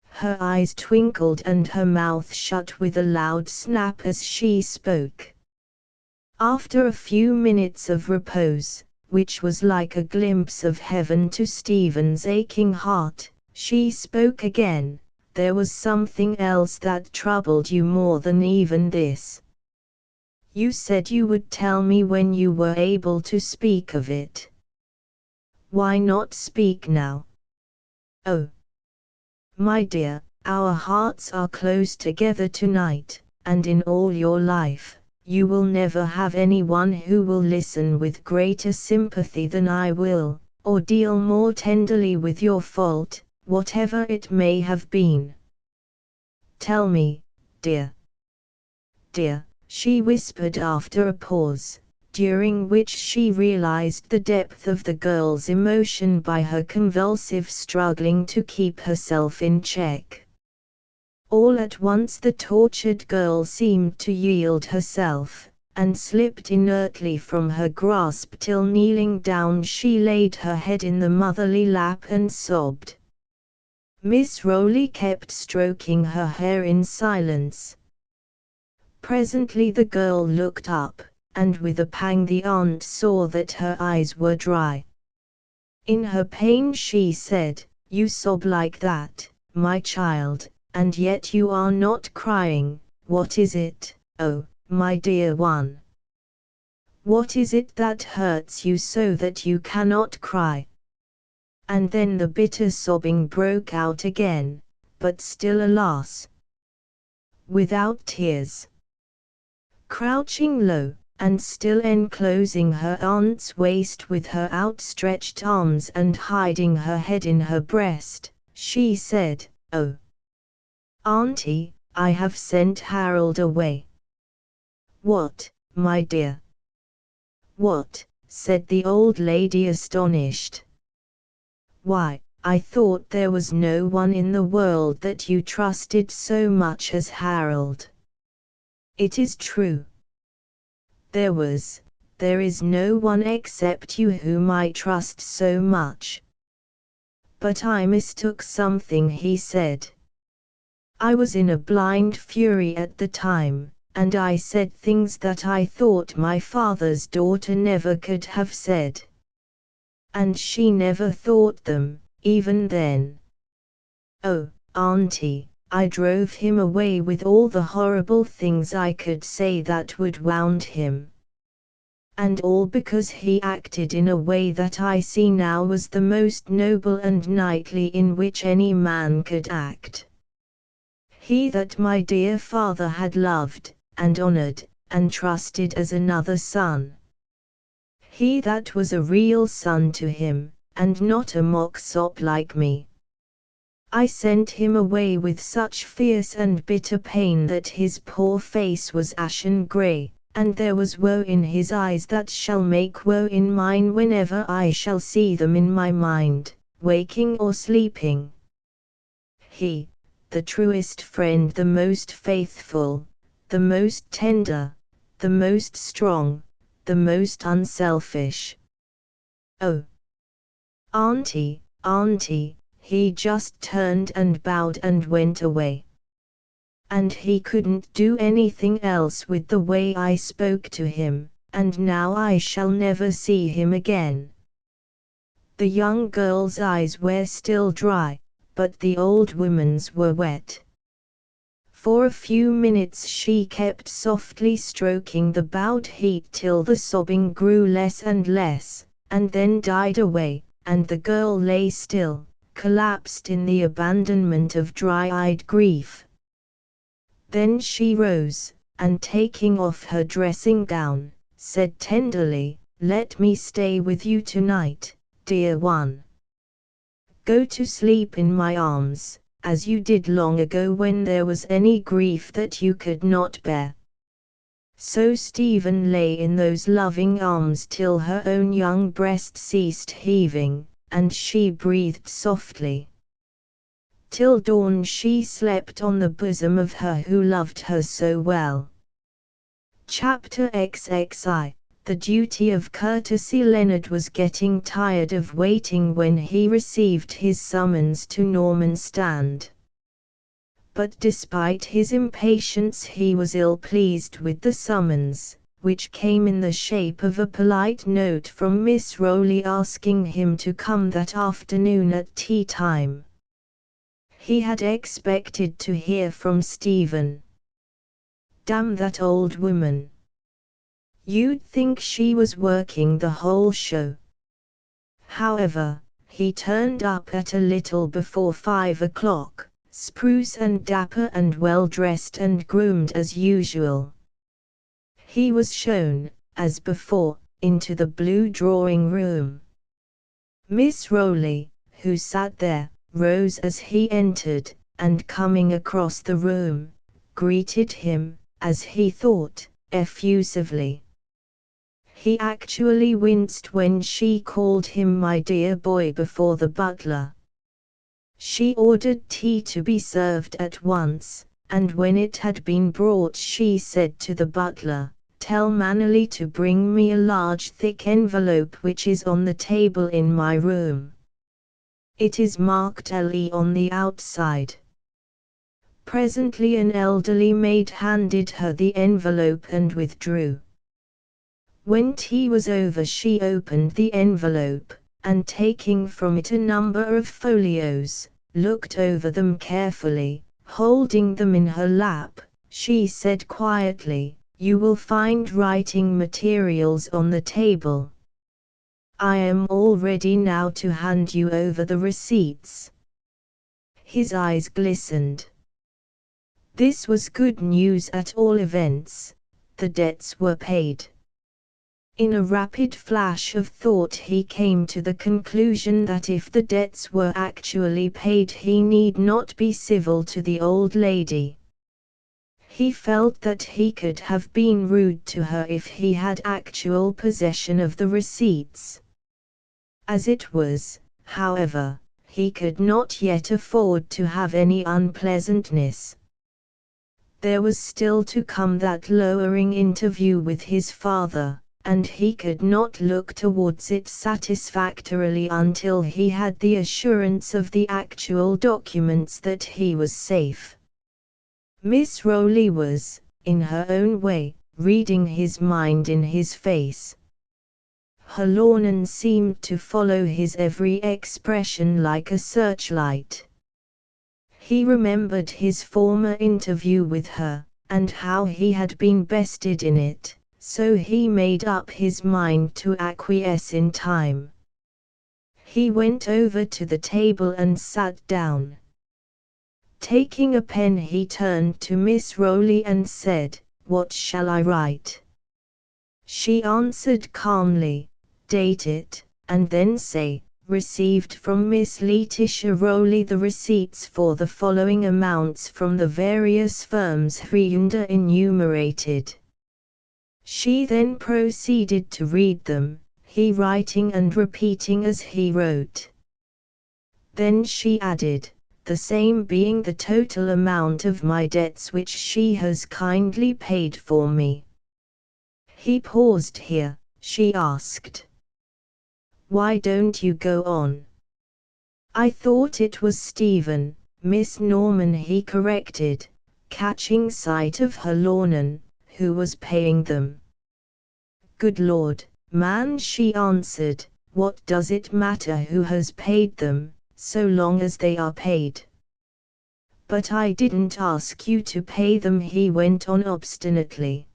Her eyes twinkled and her mouth shut with a loud snap as she spoke. After a few minutes of repose, which was like a glimpse of heaven to Stephen's aching heart, she spoke again, "There was something else that troubled you more than even this. You said you would tell me when you were able to speak of it. Why not speak now? Oh, my dear, our hearts are close together tonight, and in all your life, you will never have anyone who will listen with greater sympathy than I will, or deal more tenderly with your fault, whatever it may have been. Tell me, dear. Dear, she whispered after a pause, during which she realized the depth of the girl's emotion by her convulsive struggling to keep herself in check. All at once the tortured girl seemed to yield herself, and slipped inertly from her grasp till kneeling down she laid her head in the motherly lap and sobbed. Miss Rowley kept stroking her hair in silence. Presently the girl looked up, and with a pang the aunt saw that her eyes were dry. In her pain she said, "You sob like that, my child, and yet you are not crying. What is it, oh, my dear one? What is it that hurts you so that you cannot cry?" And then the bitter sobbing broke out again, but still, alas, without tears. Crouching low, and still enclosing her aunt's waist with her outstretched arms and hiding her head in her breast, she said, "Oh, Auntie, I have sent Harold away." "What, my dear? What?" said the old lady, astonished. "Why, I thought there was no one in the world that you trusted so much as Harold." "It is true. There is no one except you whom I trust so much. But I mistook something he said. I was in a blind fury at the time, and I said things that I thought my father's daughter never could have said. And she never thought them, even then. Oh, Auntie, I drove him away with all the horrible things I could say that would wound him. And all because he acted in a way that I see now was the most noble and knightly in which any man could act. He that my dear father had loved, and honored, and trusted as another son. He that was a real son to him, and not a mock-sop like me. I sent him away with such fierce and bitter pain that his poor face was ashen grey, and there was woe in his eyes that shall make woe in mine whenever I shall see them in my mind, waking or sleeping. He, the truest friend, the most faithful, the most tender, the most strong, the most unselfish. Oh, Auntie, Auntie, he just turned and bowed and went away. And he couldn't do anything else with the way I spoke to him, and now I shall never see him again." The young girl's eyes were still dry, but the old woman's were wet. For a few minutes she kept softly stroking the bowed head till the sobbing grew less and less, and then died away, and the girl lay still, collapsed in the abandonment of dry-eyed grief. Then she rose, and taking off her dressing gown, said tenderly, "Let me stay with you tonight, dear one. Go to sleep in my arms, as you did long ago when there was any grief that you could not bear." So Stephen lay in those loving arms till her own young breast ceased heaving, and she breathed softly. Till dawn she slept on the bosom of her who loved her so well. Chapter XXI. The duty of courtesy. Leonard was getting tired of waiting when he received his summons to Normanstand. But despite his impatience he was ill-pleased with the summons, which came in the shape of a polite note from Miss Rowley asking him to come that afternoon at tea time. He had expected to hear from Stephen. "Damn that old woman!" You'd think she was working the whole show. However, he turned up at a little before 5 o'clock, spruce and dapper and well-dressed and groomed as usual. He was shown, as before, into the blue drawing room. Miss Rowley, who sat there, rose as he entered, and coming across the room, greeted him, as he thought, effusively. He actually winced when she called him my dear boy before the butler. She ordered tea to be served at once, and when it had been brought she said to the butler, "Tell Mannerly to bring me a large thick envelope which is on the table in my room. It is marked LE on the outside." Presently an elderly maid handed her the envelope and withdrew. When tea was over she opened the envelope, and taking from it a number of folios, looked over them carefully. Holding them in her lap, she said quietly, "You will find writing materials on the table. I am all ready now to hand you over the receipts." His eyes glistened. This was good news at all events. The debts were paid. In a rapid flash of thought he came to the conclusion that if the debts were actually paid he need not be civil to the old lady. He felt that he could have been rude to her if he had actual possession of the receipts. As it was, however, he could not yet afford to have any unpleasantness. There was still to come that lowering interview with his father, and he could not look towards it satisfactorily until he had the assurance of the actual documents that he was safe. Miss Rowley was, in her own way, reading his mind in his face. Her lorgnon seemed to follow his every expression like a searchlight. He remembered his former interview with her, and how he had been bested in it. So he made up his mind to acquiesce in time. He went over to the table and sat down. Taking a pen he turned to Miss Rowley and said, "What shall I write?" She answered calmly, "Date it, and then say, 'Received from Miss Letitia Rowley the receipts for the following amounts from the various firms hereunder enumerated.'" She then proceeded to read them, he writing and repeating as he wrote. Then she added, "The same being the total amount of my debts which she has kindly paid for me." He paused here. She asked, "Why don't you go on?" "I thought it was Stephen, Miss Norman," he corrected, catching sight of her lorgnon, "who was paying them." "Good Lord, man," she answered, "what does it matter who has paid them, so long as they are paid?" "But I didn't ask you to pay them," he went on obstinately.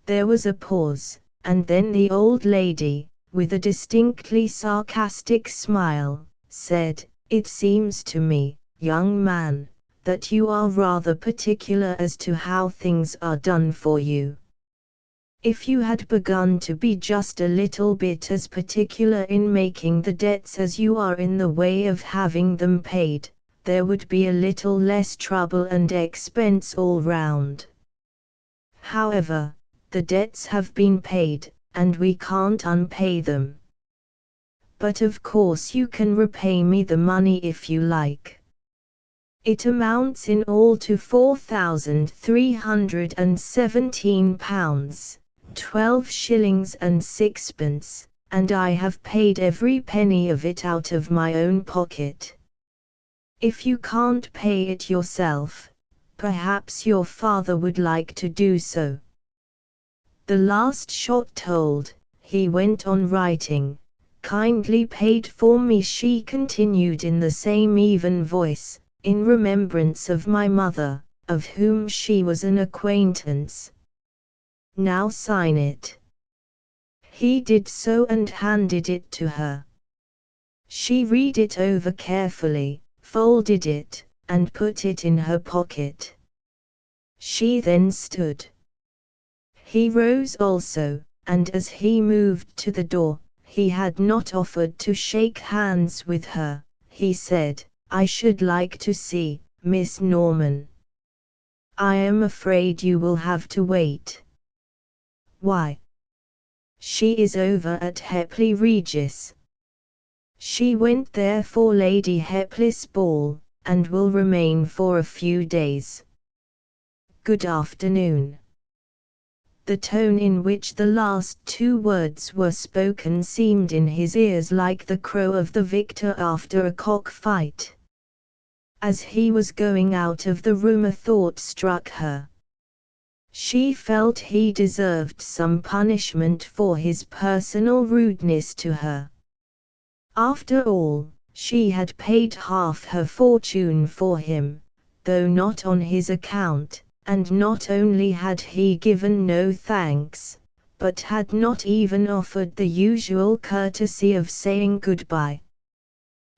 There was a pause, and then the old lady, with a distinctly sarcastic smile, said, "It seems to me, young man, that you are rather particular as to how things are done for you. If you had begun to be just a little bit as particular in making the debts as you are in the way of having them paid, there would be a little less trouble and expense all round. However, the debts have been paid, and we can't unpay them. But of course you can repay me the money if you like. It amounts in all to £4,317, 12 shillings and sixpence, and I have paid every penny of it out of my own pocket. If you can't pay it yourself, perhaps your father would like to do so. The last shot told," he went on writing. "Kindly paid for me," she continued in the same even voice, "in remembrance of my mother, of whom she was an acquaintance." Now sign it." He did so and handed it to her. She read it over carefully, folded it, and put it in her pocket. She then stood. He rose also, and as he moved to the door, he had not offered to shake hands with her. He said, "I should like to see Miss Norman. I am afraid you will have to wait." "Why?" "She is over at Hepley Regis. She went there for Lady Hepley's ball, and will remain for a few days. Good afternoon." The tone in which the last two words were spoken seemed in his ears like the crow of the victor after a cockfight. As he was going out of the room a thought struck her. She felt he deserved some punishment for his personal rudeness to her. After all, she had paid half her fortune for him, though not on his account, and not only had he given no thanks, but had not even offered the usual courtesy of saying goodbye.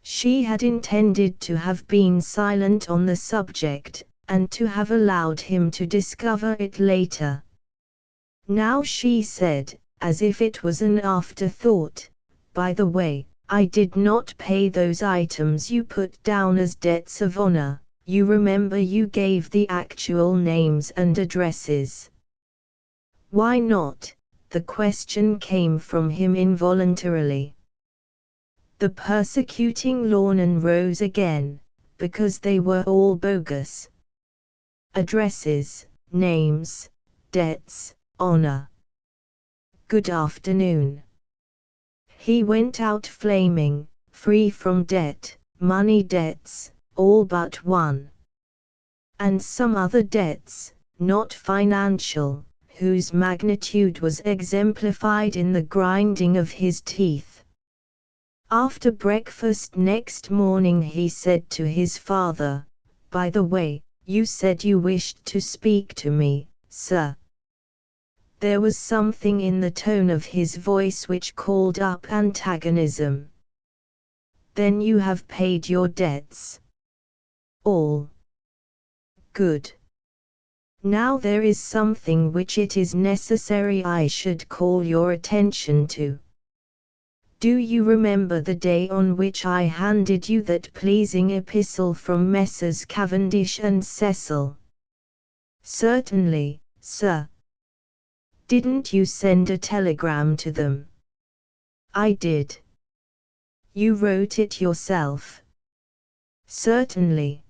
She had intended to have been silent on the subject, and to have allowed him to discover it later. Now she said, as if it was an afterthought, "By the way, I did not pay those items you put down as debts of honor. You remember you gave the actual names and addresses." "Why not?" The question came from him involuntarily. The persecuting Lornan rose again, because they were all bogus. Addresses, names, debts, honor. Good afternoon. He went out flaming, free from debt, money debts, all but one. And some other debts, not financial, whose magnitude was exemplified in the grinding of his teeth. After breakfast next morning he said to his father, "By the way, you said you wished to speak to me, sir." There was something in the tone of his voice which called up antagonism. "Then you have paid your debts?" "All." "Good. Now there is something which it is necessary I should call your attention to. Do you remember the day on which I handed you that pleasing epistle from Messrs. Cavendish and Cecil?" "Certainly, sir." "Didn't you send a telegram to them?" "I did." "You wrote it yourself?" "Certainly."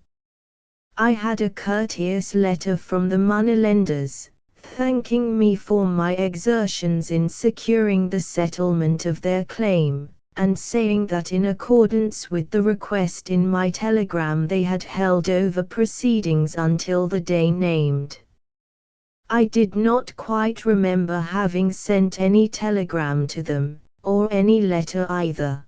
"I had a courteous letter from the moneylenders, thanking me for my exertions in securing the settlement of their claim, and saying that in accordance with the request in my telegram they had held over proceedings until the day named. I did not quite remember having sent any telegram to them, or any letter either.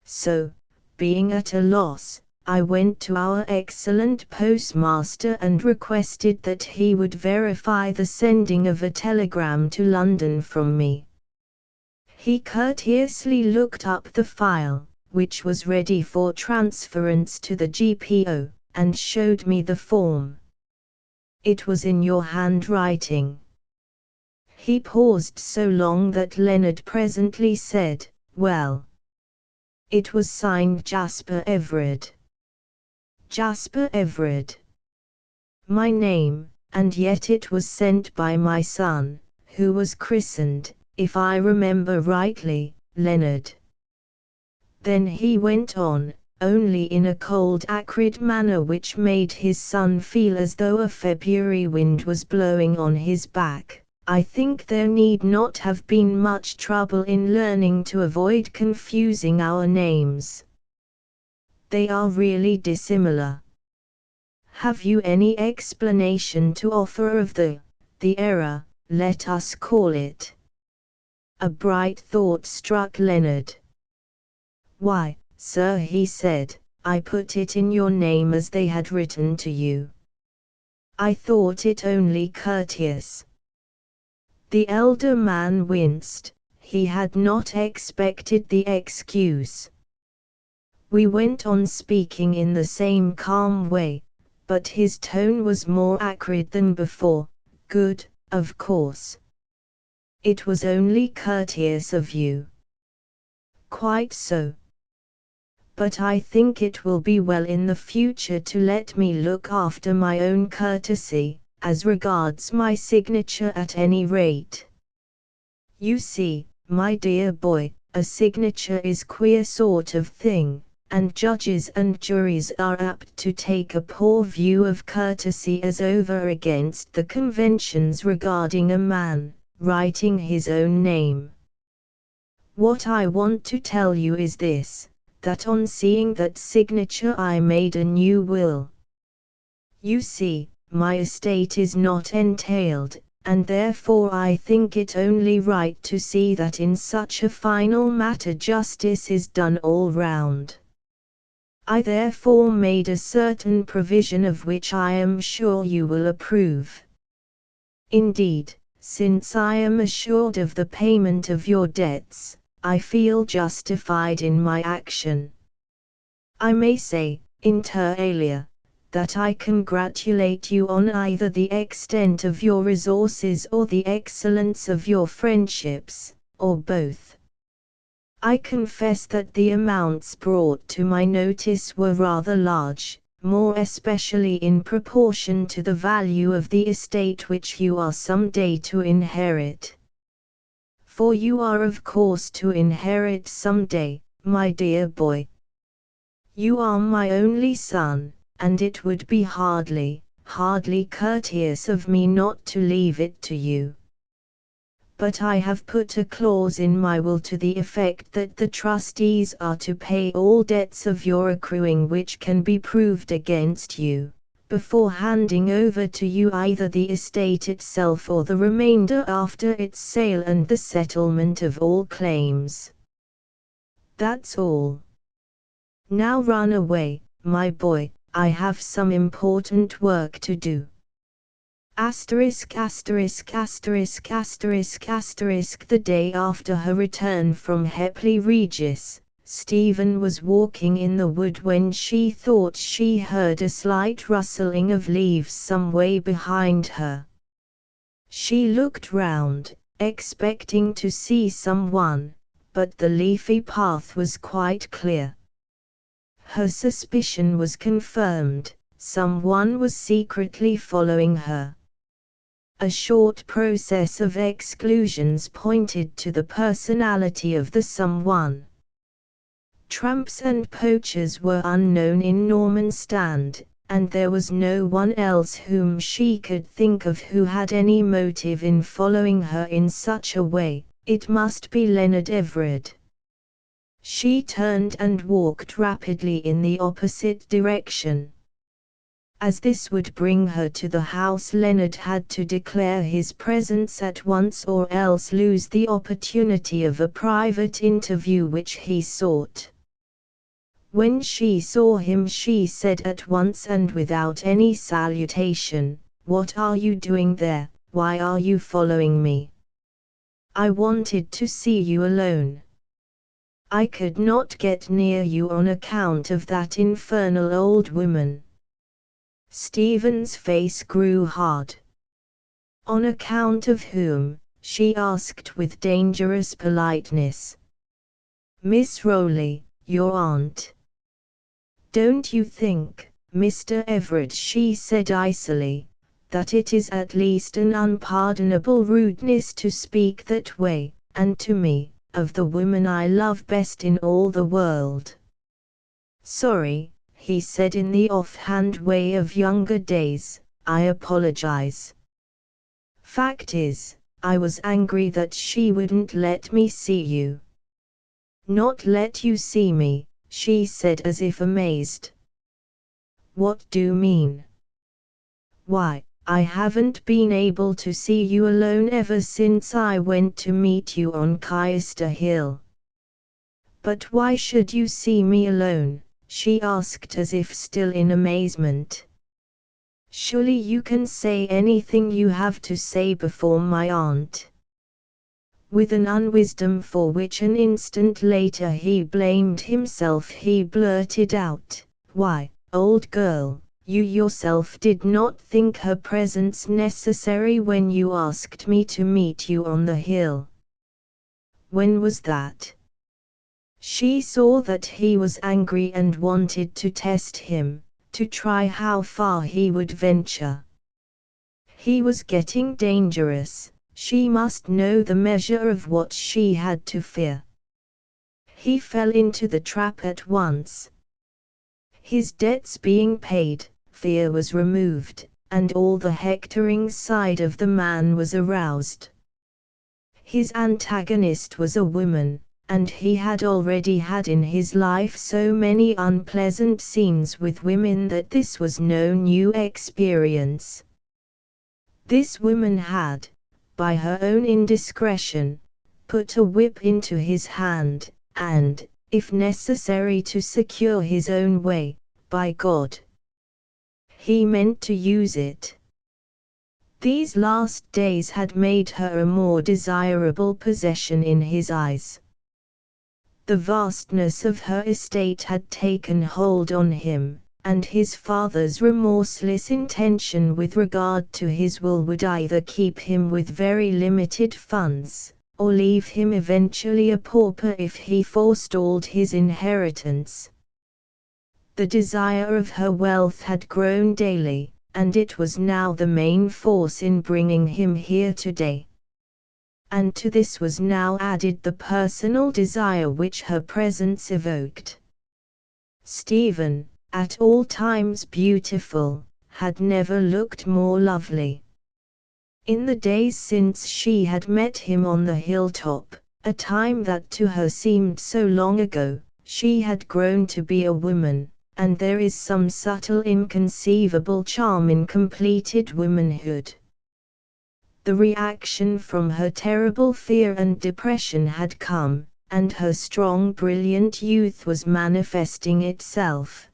So, being at a loss, I went to our excellent postmaster and requested that he would verify the sending of a telegram to London from me. He courteously looked up the file, which was ready for transference to the GPO, and showed me the form. It was in your handwriting." He paused so long that Leonard presently said, "Well?" "It was signed Jasper Everard." "Jasper Everard." "My name, and yet it was sent by my son, who was christened, if I remember rightly, Leonard." Then he went on, only in a cold acrid manner which made his son feel as though a February wind was blowing on his back, "I think there need not have been much trouble in learning to avoid confusing our names. They are really dissimilar. Have you any explanation to offer of the error, let us call it?" A bright thought struck Leonard. "Why, sir," he said, "I put it in your name as they had written to you. I thought it only courteous." The elder man winced. He had not expected the excuse. We went on speaking in the same calm way, but his tone was more acrid than before. Good, of course. It was only courteous of you. Quite so. But I think it will be well in the future to let me look after my own courtesy, as regards my signature at any rate. You see, my dear boy, a signature is queer sort of thing, and judges and juries are apt to take a poor view of courtesy as over against the conventions regarding a man writing his own name. What I want to tell you is this, that on seeing that signature I made a new will. You see, my estate is not entailed, and therefore I think it only right to see that in such a final matter justice is done all round. I therefore made a certain provision of which I am sure you will approve. Indeed, since I am assured of the payment of your debts, I feel justified in my action. I may say, inter alia, that I congratulate you on either the extent of your resources or the excellence of your friendships, or both. I confess that the amounts brought to my notice were rather large, more especially in proportion to the value of the estate which you are some day to inherit. For you are of course to inherit some day, my dear boy. You are my only son, and it would be hardly courteous of me not to leave it to you. But I have put a clause in my will to the effect that the trustees are to pay all debts of your accruing which can be proved against you, before handing over to you either the estate itself or the remainder after its sale and the settlement of all claims. That's all. Now run away, my boy, I have some important work to do. Asterisk asterisk asterisk asterisk asterisk. The day after her return from Hepley Regis, Stephen was walking in the wood when she thought she heard a slight rustling of leaves some way behind her. She looked round, expecting to see someone, but the leafy path was quite clear. Her suspicion was confirmed, someone was secretly following her. A short process of exclusions pointed to the personality of the someone. Tramps and poachers were unknown in Normanstand, and there was no one else whom she could think of who had any motive in following her in such a way. It must be Leonard Everard. She turned and walked rapidly in the opposite direction. As this would bring her to the house, Leonard had to declare his presence at once or else lose the opportunity of a private interview which he sought. When she saw him she said at once and without any salutation, "What are you doing there? Why are you following me?" "I wanted to see you alone. I could not get near you on account of that infernal old woman." Stephen's face grew hard. "On account of whom?" she asked with dangerous politeness. "Miss Rowley, your aunt." "Don't you think, Mr. Everard," she said icily, "that it is at least an unpardonable rudeness to speak that way, and to me, of the woman I love best in all the world?" "Sorry," he said in the offhand way of younger days, "I apologize. Fact is, I was angry that she wouldn't let me see you." "Not let you see me?" she said as if amazed. "What do you mean?" "Why, I haven't been able to see you alone ever since I went to meet you on Caister Hill." "But why should you see me alone?" she asked as if still in amazement. "Surely you can say anything you have to say before my aunt." With an unwisdom for which an instant later he blamed himself, he blurted out, "Why, old girl, you yourself did not think her presence necessary when you asked me to meet you on the hill." "When was that?" She saw that he was angry and wanted to test him, to try how far he would venture. He was getting dangerous. She must know the measure of what she had to fear. He fell into the trap at once. His debts being paid, fear was removed, and all the hectoring side of the man was aroused. His antagonist was a woman, and he had already had in his life so many unpleasant scenes with women that this was no new experience. This woman had, by her own indiscretion, put a whip into his hand, and, if necessary to secure his own way, by God, he meant to use it. These last days had made her a more desirable possession in his eyes. The vastness of her estate had taken hold on him, and his father's remorseless intention with regard to his will would either keep him with very limited funds, or leave him eventually a pauper if he forestalled his inheritance. The desire of her wealth had grown daily, and it was now the main force in bringing him here today. And to this was now added the personal desire which her presence evoked. Stephen, at all times beautiful, had never looked more lovely. In the days since she had met him on the hilltop, a time that to her seemed so long ago, she had grown to be a woman, and there is some subtle inconceivable charm in completed womanhood. The reaction from her terrible fear and depression had come, and her strong brilliant youth was manifesting itself.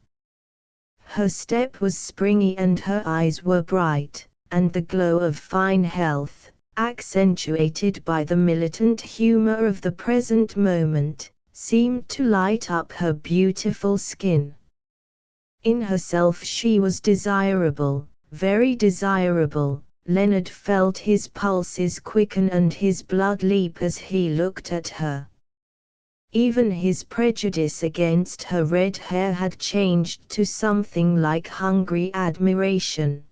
Her step was springy and her eyes were bright, and the glow of fine health, accentuated by the militant humor of the present moment, seemed to light up her beautiful skin. In herself she was desirable, very desirable. Leonard felt his pulses quicken and his blood leap as he looked at her. Even his prejudice against her red hair had changed to something like hungry admiration.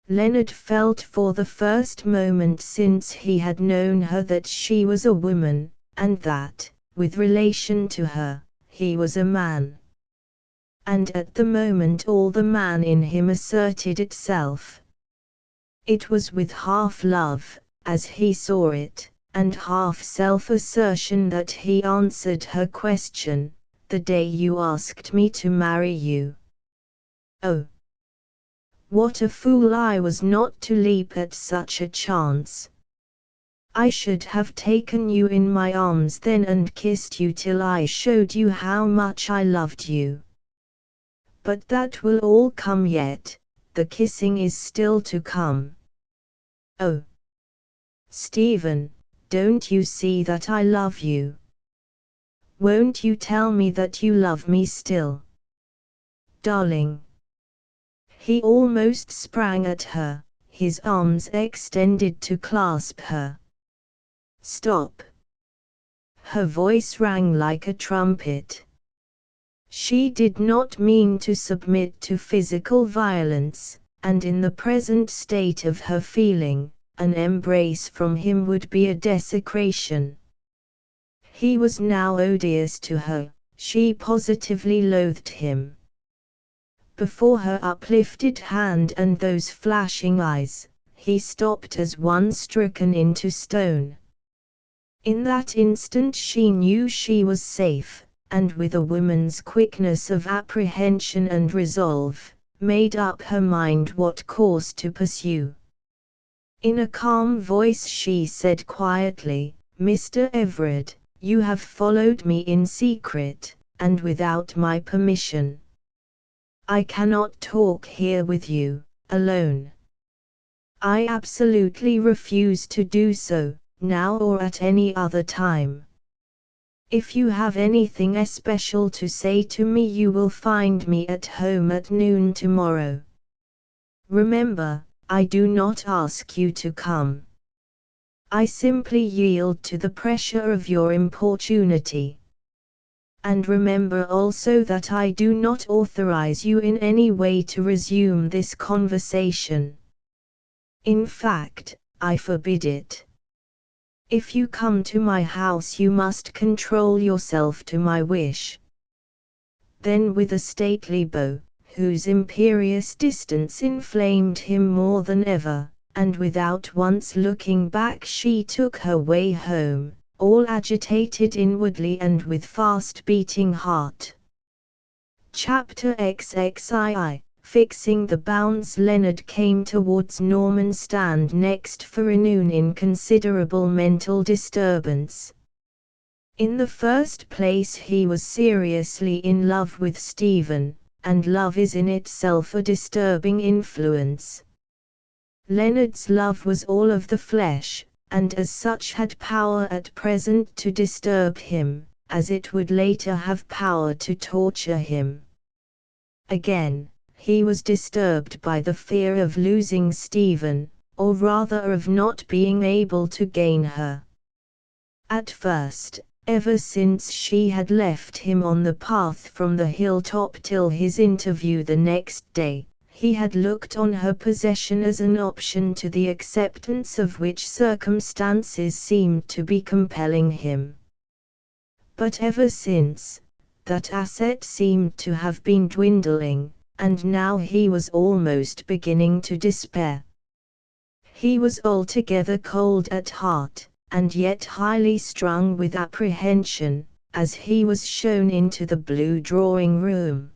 Leonard felt for the first moment since he had known her that she was a woman, and that, with relation to her, he was a man. And at the moment all the man in him asserted itself. It was with half love, as he saw it, and half self-assertion that he answered her question, "The day you asked me to marry you." Oh! What a fool I was not to leap at such a chance! I should have taken you in my arms then and kissed you till I showed you how much I loved you. But that will all come yet. The kissing is still to come. Oh! Stephen, don't you see that I love you? Won't you tell me that you love me still? Darling. He almost sprang at her, his arms extended to clasp her. Stop! Her voice rang like a trumpet. She did not mean to submit to physical violence, and in the present state of her feeling, an embrace from him would be a desecration. He was now odious to her, she positively loathed him. Before her uplifted hand and those flashing eyes, he stopped as one stricken into stone. In that instant she knew she was safe, and with a woman's quickness of apprehension and resolve, made up her mind what course to pursue. In a calm voice she said quietly, "Mr. Everard, you have followed me in secret, and without my permission. I cannot talk here with you, alone. I absolutely refuse to do so, now or at any other time. If you have anything especial to say to me, you will find me at home at noon tomorrow. Remember, I do not ask you to come. I simply yield to the pressure of your importunity. And remember also that I do not authorize you in any way to resume this conversation. In fact, I forbid it. If you come to my house, you must control yourself to my wish. Then, with a stately bow, whose imperious distance inflamed him more than ever, and without once looking back, she took her way home, all agitated inwardly and with fast-beating heart. Chapter XXII. Fixing the bounds. Leonard came towards Norman's stand next forenoon in considerable mental disturbance. In the first place, he was seriously in love with Stephen, and love is in itself a disturbing influence. Leonard's love was all of the flesh, and as such had power at present to disturb him, as it would later have power to torture him. Again, he was disturbed by the fear of losing Stephen, or rather of not being able to gain her. At first, ever since she had left him on the path from the hilltop till his interview the next day, he had looked on her possession as an option to the acceptance of which circumstances seemed to be compelling him. But ever since, that asset seemed to have been dwindling, and now he was almost beginning to despair. He was altogether cold at heart, and yet highly strung with apprehension, as he was shown into the blue drawing-room.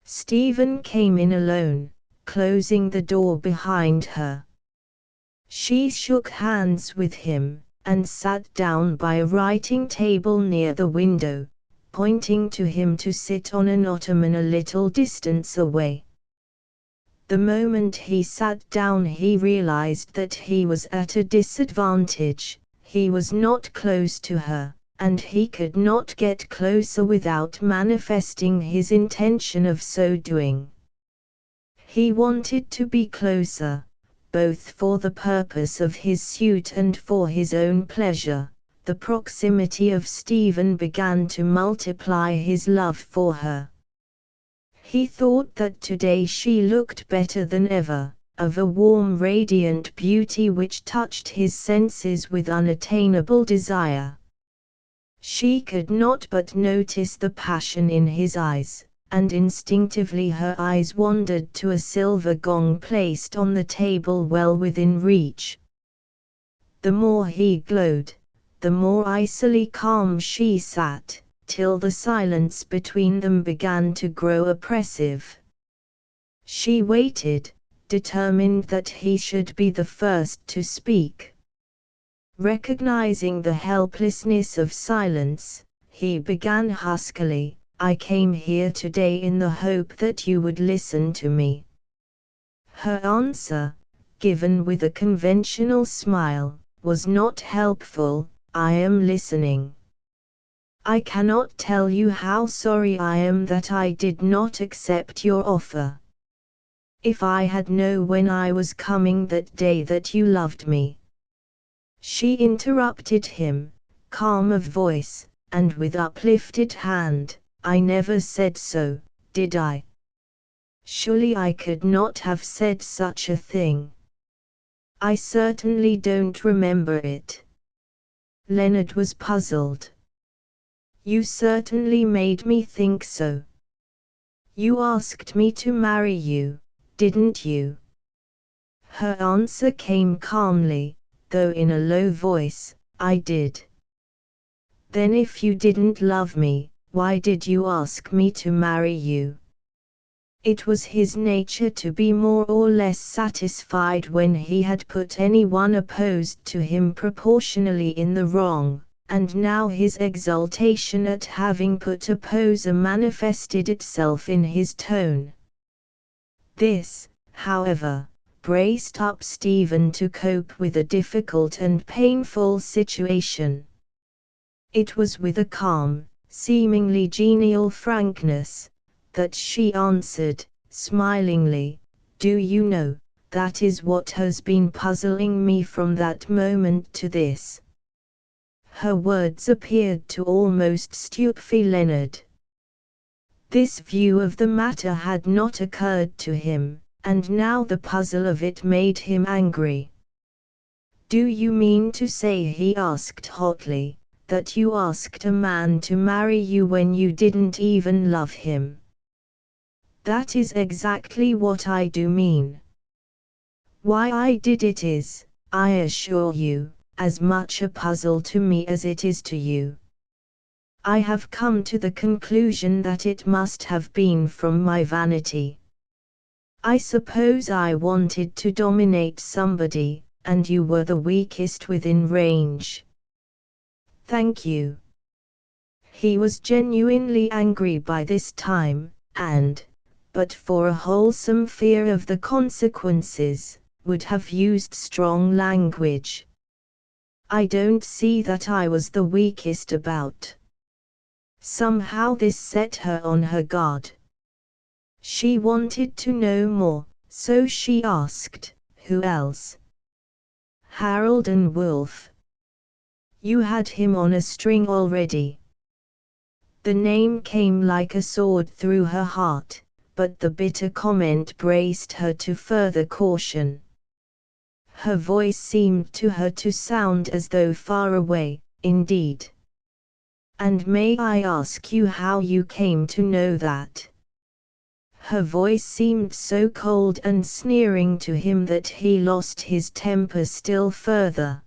Stephen came in alone, closing the door behind her. She shook hands with him, and sat down by a writing table near the window, pointing to him to sit on an ottoman a little distance away. The moment he sat down, he realized that he was at a disadvantage. He was not close to her, and he could not get closer without manifesting his intention of so doing. He wanted to be closer, both for the purpose of his suit and for his own pleasure. The proximity of Stephen began to multiply his love for her. He thought that today she looked better than ever, of a warm, radiant beauty which touched his senses with unattainable desire. She could not but notice the passion in his eyes, and instinctively her eyes wandered to a silver gong placed on the table well within reach. The more he glowed, the more icily calm she sat, till the silence between them began to grow oppressive. She waited, determined that he should be the first to speak. Recognizing the helplessness of silence, he began huskily, "I came here today in the hope that you would listen to me." Her answer, given with a conventional smile, was not helpful. "I am listening. I cannot tell you how sorry I am that I did not accept your offer. If I had known when I was coming that day that you loved me." She interrupted him, calm of voice, and with uplifted hand, "I never said so, did I? Surely I could not have said such a thing. I certainly don't remember it." Leonard was puzzled. "You certainly made me think so. You asked me to marry you, didn't you?" Her answer came calmly, though in a low voice, "I did." "Then if you didn't love me, why did you ask me to marry you?" It was his nature to be more or less satisfied when he had put anyone opposed to him proportionally in the wrong, and now his exultation at having put opposer manifested itself in his tone. This, however, braced up Stephen to cope with a difficult and painful situation. It was with a calm, seemingly genial frankness, that she answered, smilingly, "Do you know, that is what has been puzzling me from that moment to this." Her words appeared to almost stupefy Leonard. This view of the matter had not occurred to him, and now the puzzle of it made him angry. "Do you mean to say," he asked hotly, "that you asked a man to marry you when you didn't even love him?" "That is exactly what I do mean. Why I did it is, I assure you, as much a puzzle to me as it is to you. I have come to the conclusion that it must have been from my vanity. I suppose I wanted to dominate somebody, and you were the weakest within range." "Thank you." He was genuinely angry by this time, and, but for a wholesome fear of the consequences, would have used strong language. "I don't see that I was the weakest about." Somehow this set her on her guard. She wanted to know more, so she asked, "Who else?" "Harold and Wolf." "You had him on a string already." The name came like a sword through her heart, but the bitter comment braced her to further caution. Her voice seemed to her to sound as though far away, indeed. "And may I ask you how you came to know that?" Her voice seemed so cold and sneering to him that he lost his temper still further.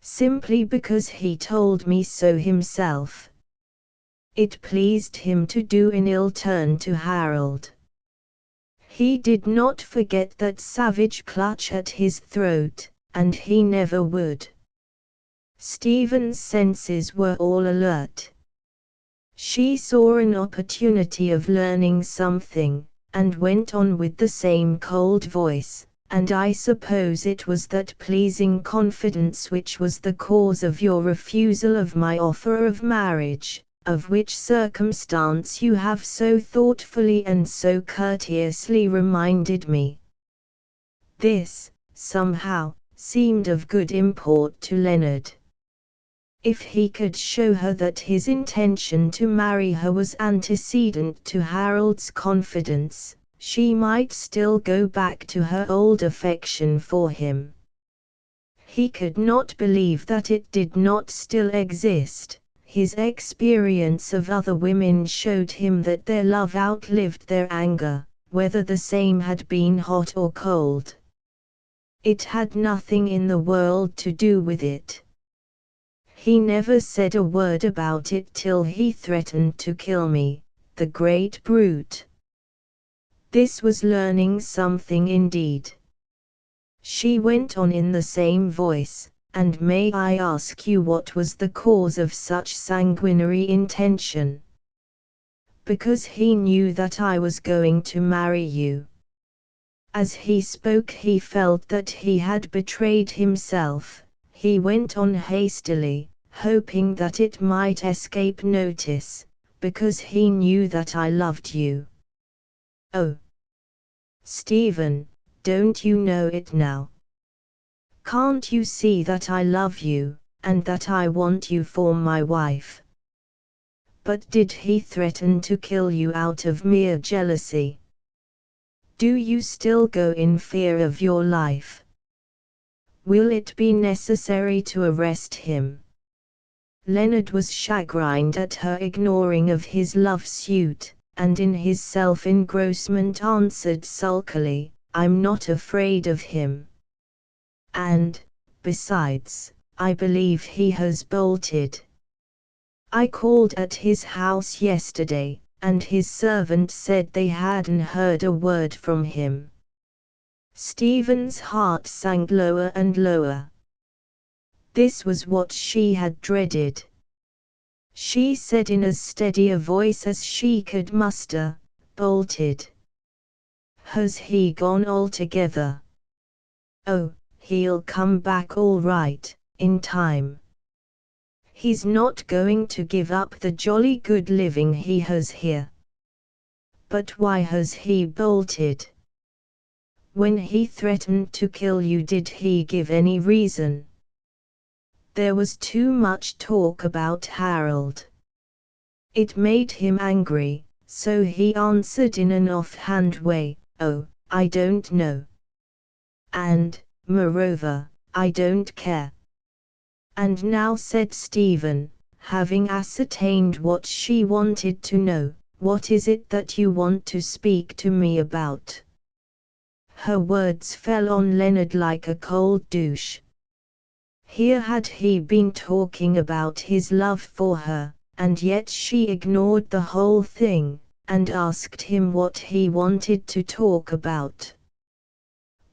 "Simply because he told me so himself." It pleased him to do an ill turn to Harold. He did not forget that savage clutch at his throat, and he never would. Stephen's senses were all alert. She saw an opportunity of learning something, and went on with the same cold voice, "And I suppose it was that pleasing confidence which was the cause of your refusal of my offer of marriage, of which circumstance you have so thoughtfully and so courteously reminded me." This, somehow, seemed of good import to Leonard. If he could show her that his intention to marry her was antecedent to Harold's confidence, she might still go back to her old affection for him. He could not believe that it did not still exist. His experience of other women showed him that their love outlived their anger, whether the same had been hot or cold. It had nothing in the world to do with it. He never said a word about it till he threatened to kill me, the great brute. This was learning something indeed. She went on in the same voice, "And may I ask you what was the cause of such sanguinary intention?" "Because he knew that I was going to marry you." As he spoke he felt that he had betrayed himself. He went on hastily, hoping that it might escape notice, "Because he knew that I loved you." "Oh, Stephen, don't you know it now? Can't you see that I love you, and that I want you for my wife?" "But did he threaten to kill you out of mere jealousy? Do you still go in fear of your life? Will it be necessary to arrest him?" Leonard was chagrined at her ignoring of his love suit, and in his self-engrossment answered sulkily, "I'm not afraid of him. And, besides, I believe he has bolted. I called at his house yesterday, and his servant said they hadn't heard a word from him." Stephen's heart sank lower and lower. This was what she had dreaded. She said in as steady a voice as she could muster, "Bolted. Has he gone altogether?" Oh, he'll come back all right, in time. He's not going to give up the jolly good living he has here. But why has he bolted? When he threatened to kill you, did he give any reason? There was too much talk about Harold. It made him angry, so he answered in an offhand way, "Oh, I don't know. And, moreover, I don't care." "And now," said Stephen, having ascertained what she wanted to know, "what is it that you want to speak to me about?" Her words fell on Leonard like a cold douche. Here had he been talking about his love for her, and yet she ignored the whole thing, and asked him what he wanted to talk about.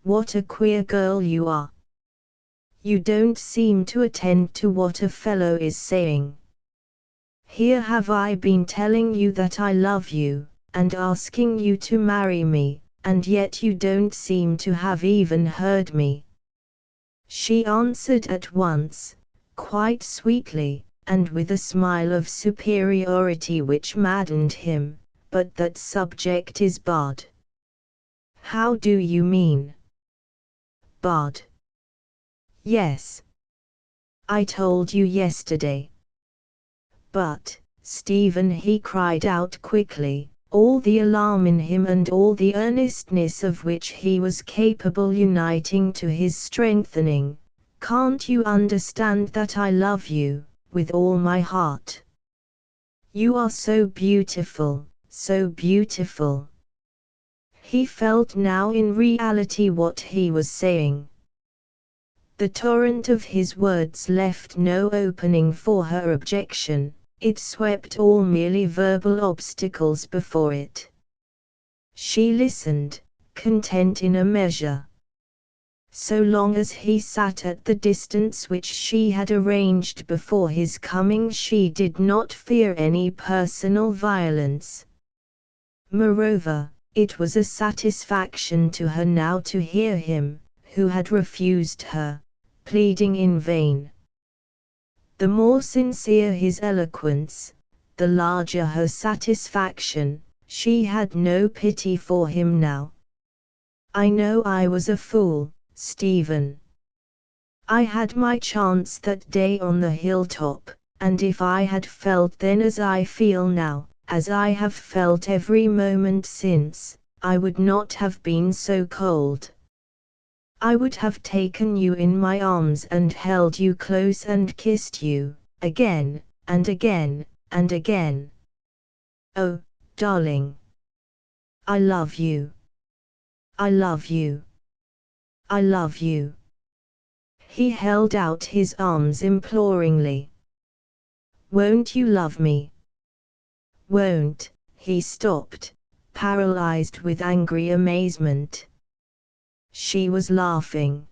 "What a queer girl you are. You don't seem to attend to what a fellow is saying. Here have I been telling you that I love you, and asking you to marry me, and yet you don't seem to have even heard me." She answered at once, quite sweetly, and with a smile of superiority which maddened him, "But that subject is barred." "How do you mean?" "Barred?" "Yes. I told you yesterday." "But, Stephen," he cried out quickly, all the alarm in him and all the earnestness of which he was capable uniting to his strengthening, "can't you understand that I love you, with all my heart? You are so beautiful, so beautiful." He felt now in reality what he was saying. The torrent of his words left no opening for her objection. It swept all merely verbal obstacles before it. She listened, content in a measure. So long as he sat at the distance which she had arranged before his coming, she did not fear any personal violence. Moreover, it was a satisfaction to her now to hear him, who had refused her, pleading in vain. The more sincere his eloquence, the larger her satisfaction. She had no pity for him now. "I know I was a fool, Stephen. I had my chance that day on the hilltop, and if I had felt then as I feel now, as I have felt every moment since, I would not have been so cold. I would have taken you in my arms and held you close and kissed you, again, and again, and again. Oh, darling. I love you. I love you. I love you." He held out his arms imploringly. "Won't you love me?" "Won't?" He stopped, paralyzed with angry amazement. She was laughing.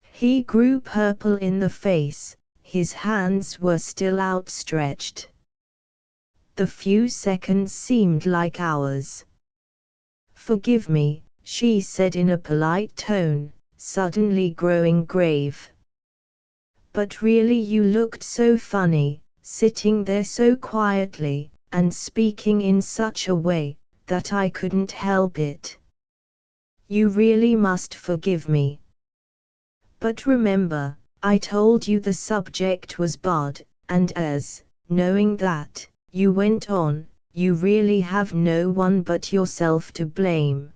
He grew purple in the face, his hands were still outstretched. The few seconds seemed like hours. "Forgive me," she said in a polite tone, suddenly growing grave. "But really you looked so funny, sitting there so quietly, and speaking in such a way, that I couldn't help it. You really must forgive me. But remember, I told you the subject was barred, and as, knowing that, you went on, you really have no one but yourself to blame."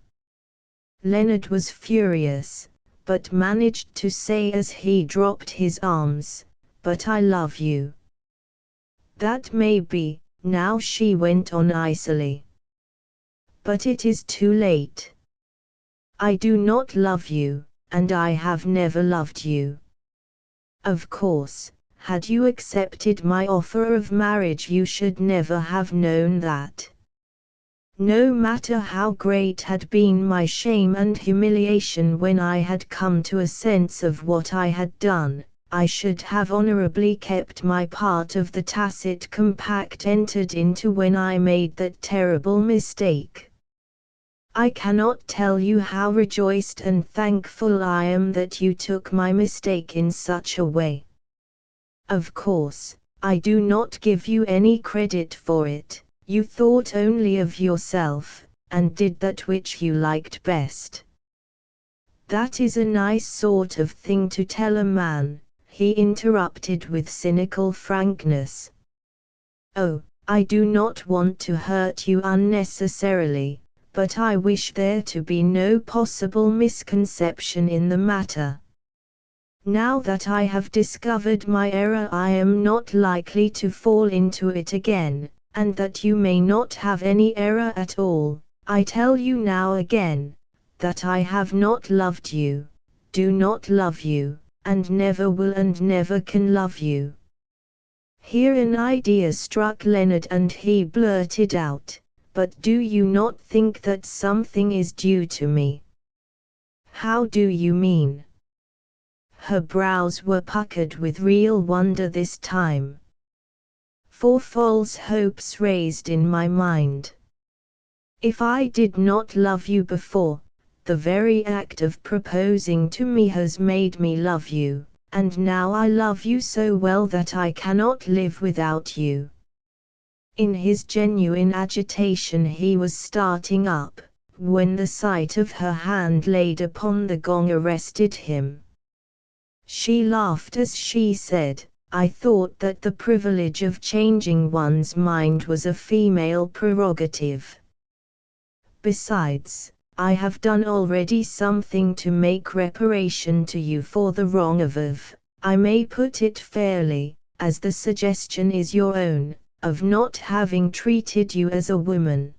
Leonard was furious, but managed to say as he dropped his arms, "But I love you." "That may be," now she went on icily. "But it is too late. I do not love you, and I have never loved you. Of course, had you accepted my offer of marriage you should never have known that. No matter how great had been my shame and humiliation when I had come to a sense of what I had done, I should have honorably kept my part of the tacit compact entered into when I made that terrible mistake. I cannot tell you how rejoiced and thankful I am that you took my mistake in such a way. Of course, I do not give you any credit for it. You thought only of yourself, and did that which you liked best. That is a nice sort of thing to tell a man, he interrupted with cynical frankness. Oh, I do not want to hurt you unnecessarily, but I wish there to be no possible misconception in the matter. Now that I have discovered my error, I am not likely to fall into it again, and that you may not have any error at all, I tell you now again, that I have not loved you, do not love you, and never will and never can love you. Here an idea struck Leonard and he blurted out, "But do you not think that something is due to me?" "How do you mean?" Her brows were puckered with real wonder this time. "For false hopes raised in my mind. If I did not love you before, the very act of proposing to me has made me love you, and now I love you so well that I cannot live without you." In his genuine agitation he was starting up, when the sight of her hand laid upon the gong arrested him. She laughed as she said, "I thought that the privilege of changing one's mind was a female prerogative. Besides, I have done already something to make reparation to you for the wrong of, I may put it fairly, as the suggestion is your own, of not having treated you as a woman.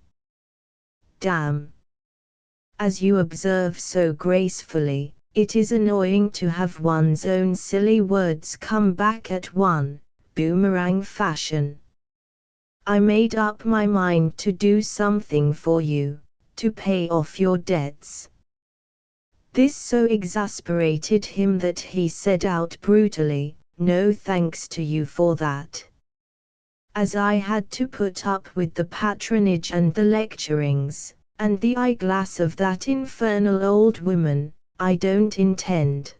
Damn! As you observe so gracefully, it is annoying to have one's own silly words come back at one, boomerang fashion. I made up my mind to do something for you, to pay off your debts." This so exasperated him that he said out brutally, "No thanks to you for that. As I had to put up with the patronage and the lecturings, and the eyeglass of that infernal old woman, I don't intend."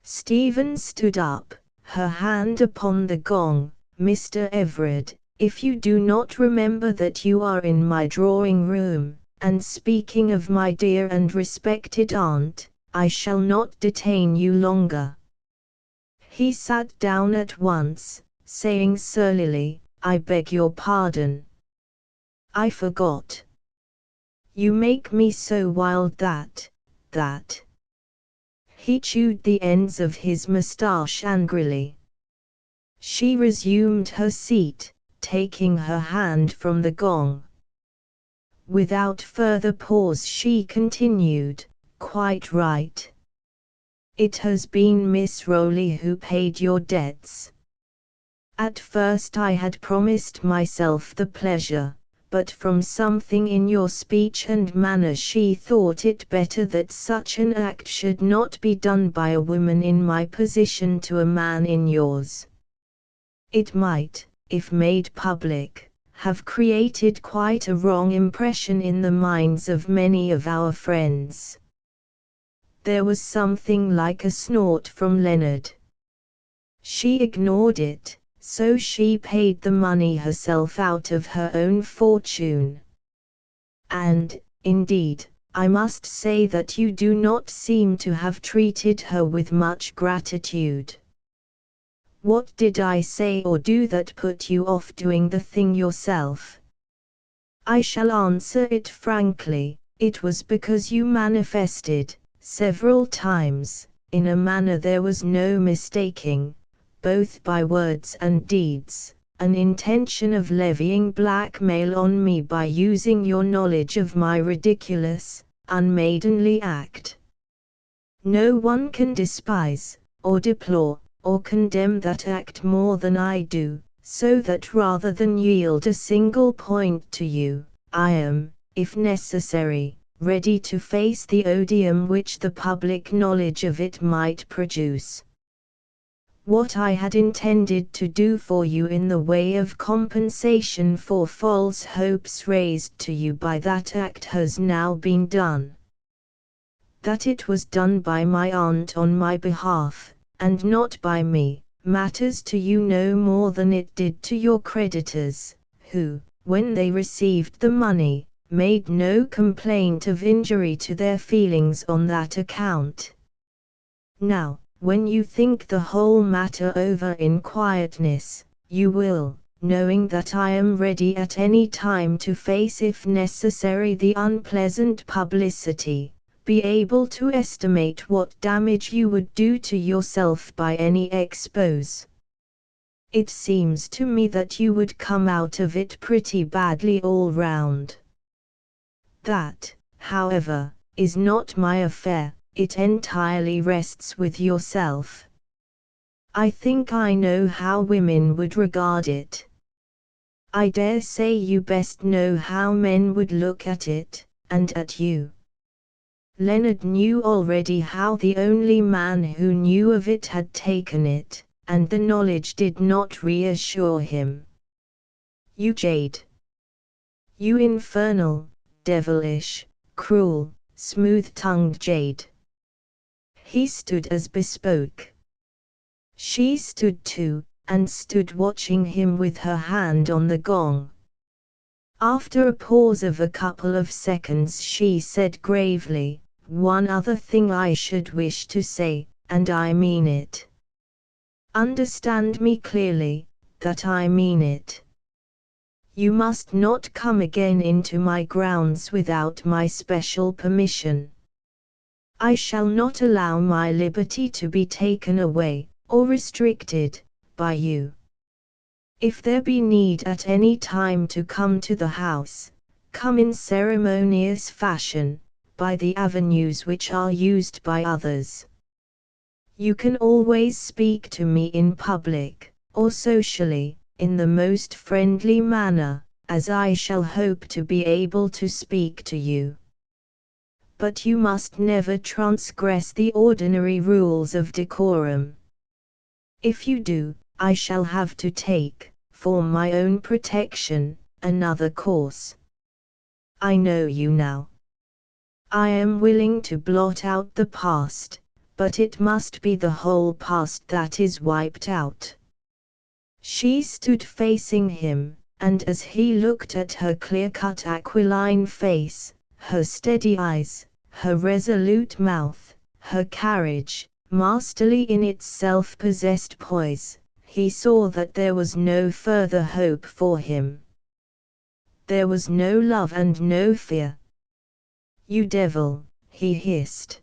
Stephen stood up, her hand upon the gong. "Mr. Everard, if you do not remember that you are in my drawing room, and speaking of my dear and respected aunt, I shall not detain you longer." He sat down at once, saying surlily, "I beg your pardon. I forgot. You make me so wild that. He chewed the ends of his moustache angrily. She resumed her seat, taking her hand from the gong. Without further pause she continued, "Quite right. It has been Miss Rowley who paid your debts. At first I had promised myself the pleasure, but from something in your speech and manner she thought it better that such an act should not be done by a woman in my position to a man in yours. It might, if made public, have created quite a wrong impression in the minds of many of our friends." There was something like a snort from Leonard. She ignored it. So she paid the money herself out of her own fortune. "And, indeed, I must say that you do not seem to have treated her with much gratitude. What did I say or do that put you off doing the thing yourself?" "I shall answer it frankly, it was because you manifested, several times, in a manner there was no mistaking, both by words and deeds, an intention of levying blackmail on me by using your knowledge of my ridiculous, unmaidenly act. No one can despise, or deplore, or condemn that act more than I do, so that rather than yield a single point to you, I am, if necessary, ready to face the odium which the public knowledge of it might produce. What I had intended to do for you in the way of compensation for false hopes raised to you by that act has now been done. That it was done by my aunt on my behalf, and not by me, matters to you no more than it did to your creditors, who, when they received the money, made no complaint of injury to their feelings on that account. Now, when you think the whole matter over in quietness, you will, knowing that I am ready at any time to face if necessary the unpleasant publicity, be able to estimate what damage you would do to yourself by any expose. It seems to me that you would come out of it pretty badly all round. That, however, is not my affair. It entirely rests with yourself. I think I know how women would regard it. I dare say you best know how men would look at it, and at you. Leonard knew already how the only man who knew of it had taken it, and the knowledge did not reassure him. You jade! You infernal, devilish, cruel, smooth-tongued jade! He stood as bespoke. She stood too, and stood watching him with her hand on the gong. After a pause of a couple of seconds she said gravely, "One other thing I should wish to say, and I mean it. Understand me clearly, that I mean it. You must not come again into my grounds without my special permission. I shall not allow my liberty to be taken away, or restricted, by you. If there be need at any time to come to the house, come in ceremonious fashion, by the avenues which are used by others. You can always speak to me in public, or socially, in the most friendly manner, as I shall hope to be able to speak to you. But you must never transgress the ordinary rules of decorum. If you do, I shall have to take, for my own protection, another course. I know you now. I am willing to blot out the past, but it must be the whole past that is wiped out." She stood facing him, and as he looked at her clear-cut aquiline face, her steady eyes, her resolute mouth, her carriage, masterly in its self-possessed poise, he saw that there was no further hope for him. There was no love and no fear. "You devil," he hissed.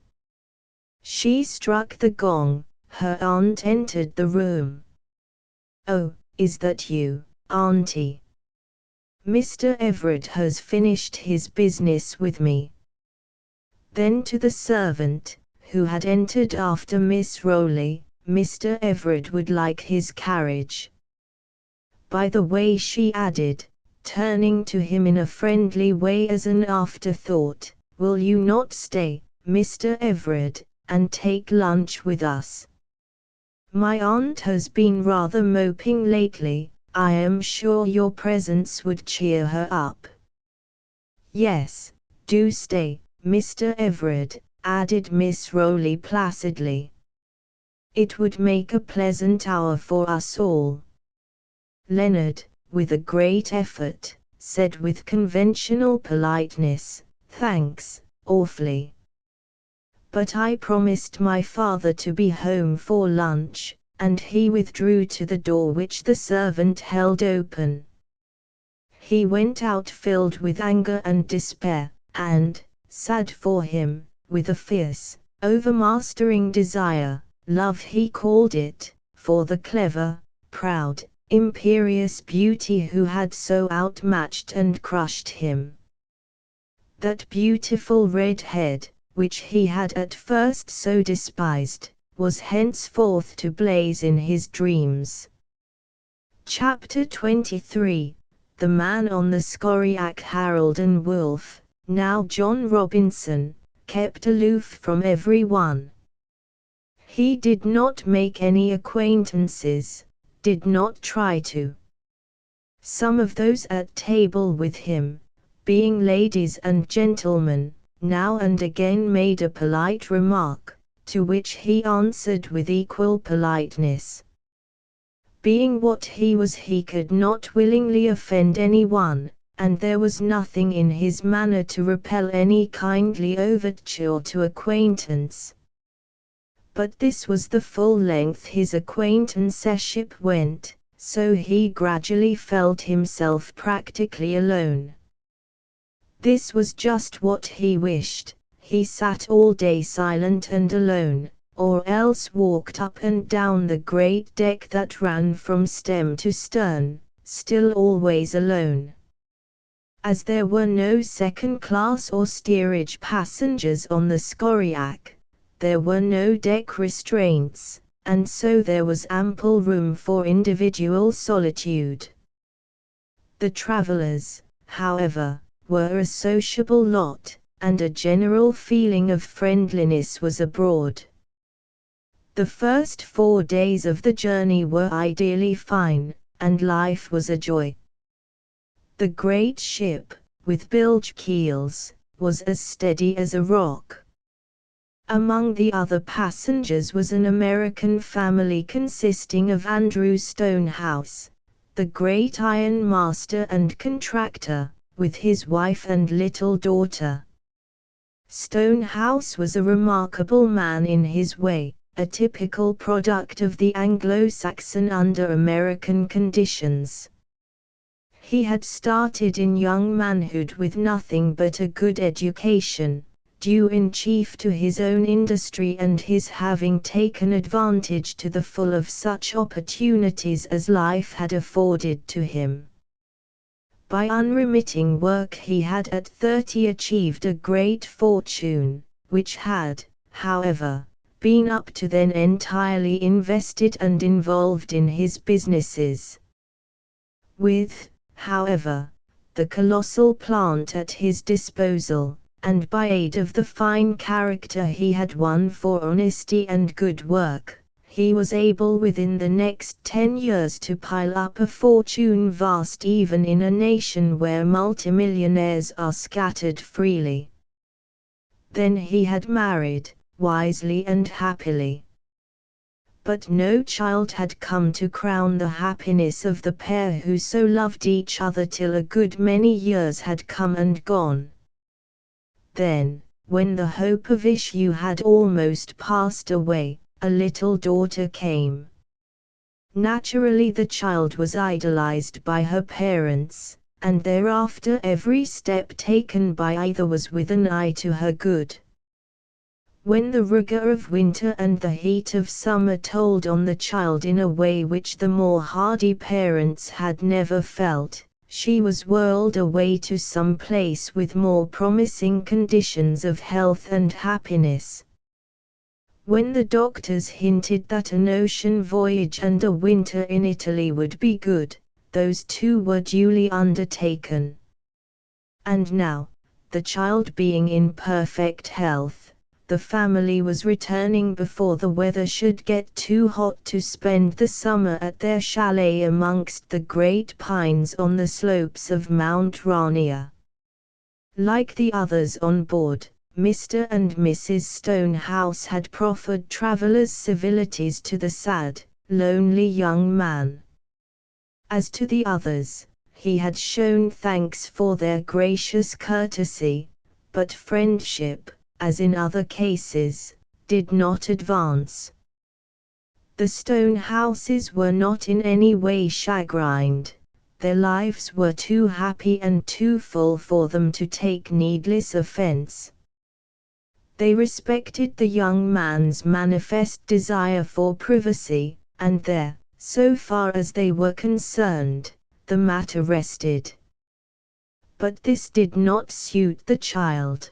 She struck the gong, her aunt entered the room. "Oh, is that you, Auntie? Mr. Everett has finished his business with me." Then to the servant, who had entered after Miss Rowley, "Mr. Everett would like his carriage. By the way," she added, turning to him in a friendly way as an afterthought, "will you not stay, Mr. Everett, and take lunch with us? My aunt has been rather moping lately. I am sure your presence would cheer her up." "Yes, do stay, Mr. Everett," added Miss Rowley placidly. "It would make a pleasant hour for us all." Leonard, with a great effort, said with conventional politeness, "Thanks, awfully. But I promised my father to be home for lunch," and he withdrew to the door which the servant held open. He went out filled with anger and despair, and, sad for him, with a fierce, overmastering desire, love he called it, for the clever, proud, imperious beauty who had so outmatched and crushed him. That beautiful red head, which he had at first so despised, was henceforth to blaze in his dreams. Chapter 23. The man on the Scoriac. Harold and Wolf, now John Robinson, kept aloof from every one. He did not make any acquaintances, did not try to. Some of those at table with him, being ladies and gentlemen, now and again made a polite remark, to which he answered with equal politeness. Being what he was, he could not willingly offend anyone, and there was nothing in his manner to repel any kindly overture to acquaintance. But this was the full length his acquaintanceship went, so he gradually felt himself practically alone. This was just what he wished. He sat all day silent and alone, or else walked up and down the great deck that ran from stem to stern, still always alone. As there were no second-class or steerage passengers on the Skoriak, there were no deck restraints, and so there was ample room for individual solitude. The travelers, however, were a sociable lot, and a general feeling of friendliness was abroad. The first 4 days of the journey were ideally fine, and life was a joy. The great ship, with bilge keels, was as steady as a rock. Among the other passengers was an American family consisting of Andrew Stonehouse, the great iron master and contractor, with his wife and little daughter. Stonehouse was a remarkable man in his way, a typical product of the Anglo-Saxon under American conditions. He had started in young manhood with nothing but a good education, due in chief to his own industry and his having taken advantage to the full of such opportunities as life had afforded to him. By unremitting work he had at 30 achieved a great fortune, which had, however, been up to then entirely invested and involved in his businesses. With, however, the colossal plant at his disposal, and by aid of the fine character he had won for honesty and good work, he was able within the next 10 years to pile up a fortune vast even in a nation where multimillionaires are scattered freely. Then he had married, wisely and happily. But no child had come to crown the happiness of the pair who so loved each other till a good many years had come and gone. Then, when the hope of issue had almost passed away, a little daughter came. Naturally the child was idolized by her parents, and thereafter every step taken by either was with an eye to her good. When the rigor of winter and the heat of summer told on the child in a way which the more hardy parents had never felt, she was whirled away to some place with more promising conditions of health and happiness. When the doctors hinted that an ocean voyage and a winter in Italy would be good, those two were duly undertaken. And now, the child being in perfect health, the family was returning before the weather should get too hot to spend the summer at their chalet amongst the great pines on the slopes of Mount Rainier. Like the others on board, Mr. and Mrs. Stonehouse had proffered travelers' civilities to the sad, lonely young man. As to the others, he had shown thanks for their gracious courtesy, but friendship, as in other cases, did not advance. The Stonehouses were not in any way chagrined. Their lives were too happy and too full for them to take needless offense. They respected the young man's manifest desire for privacy, and there, so far as they were concerned, the matter rested. But this did not suit the child.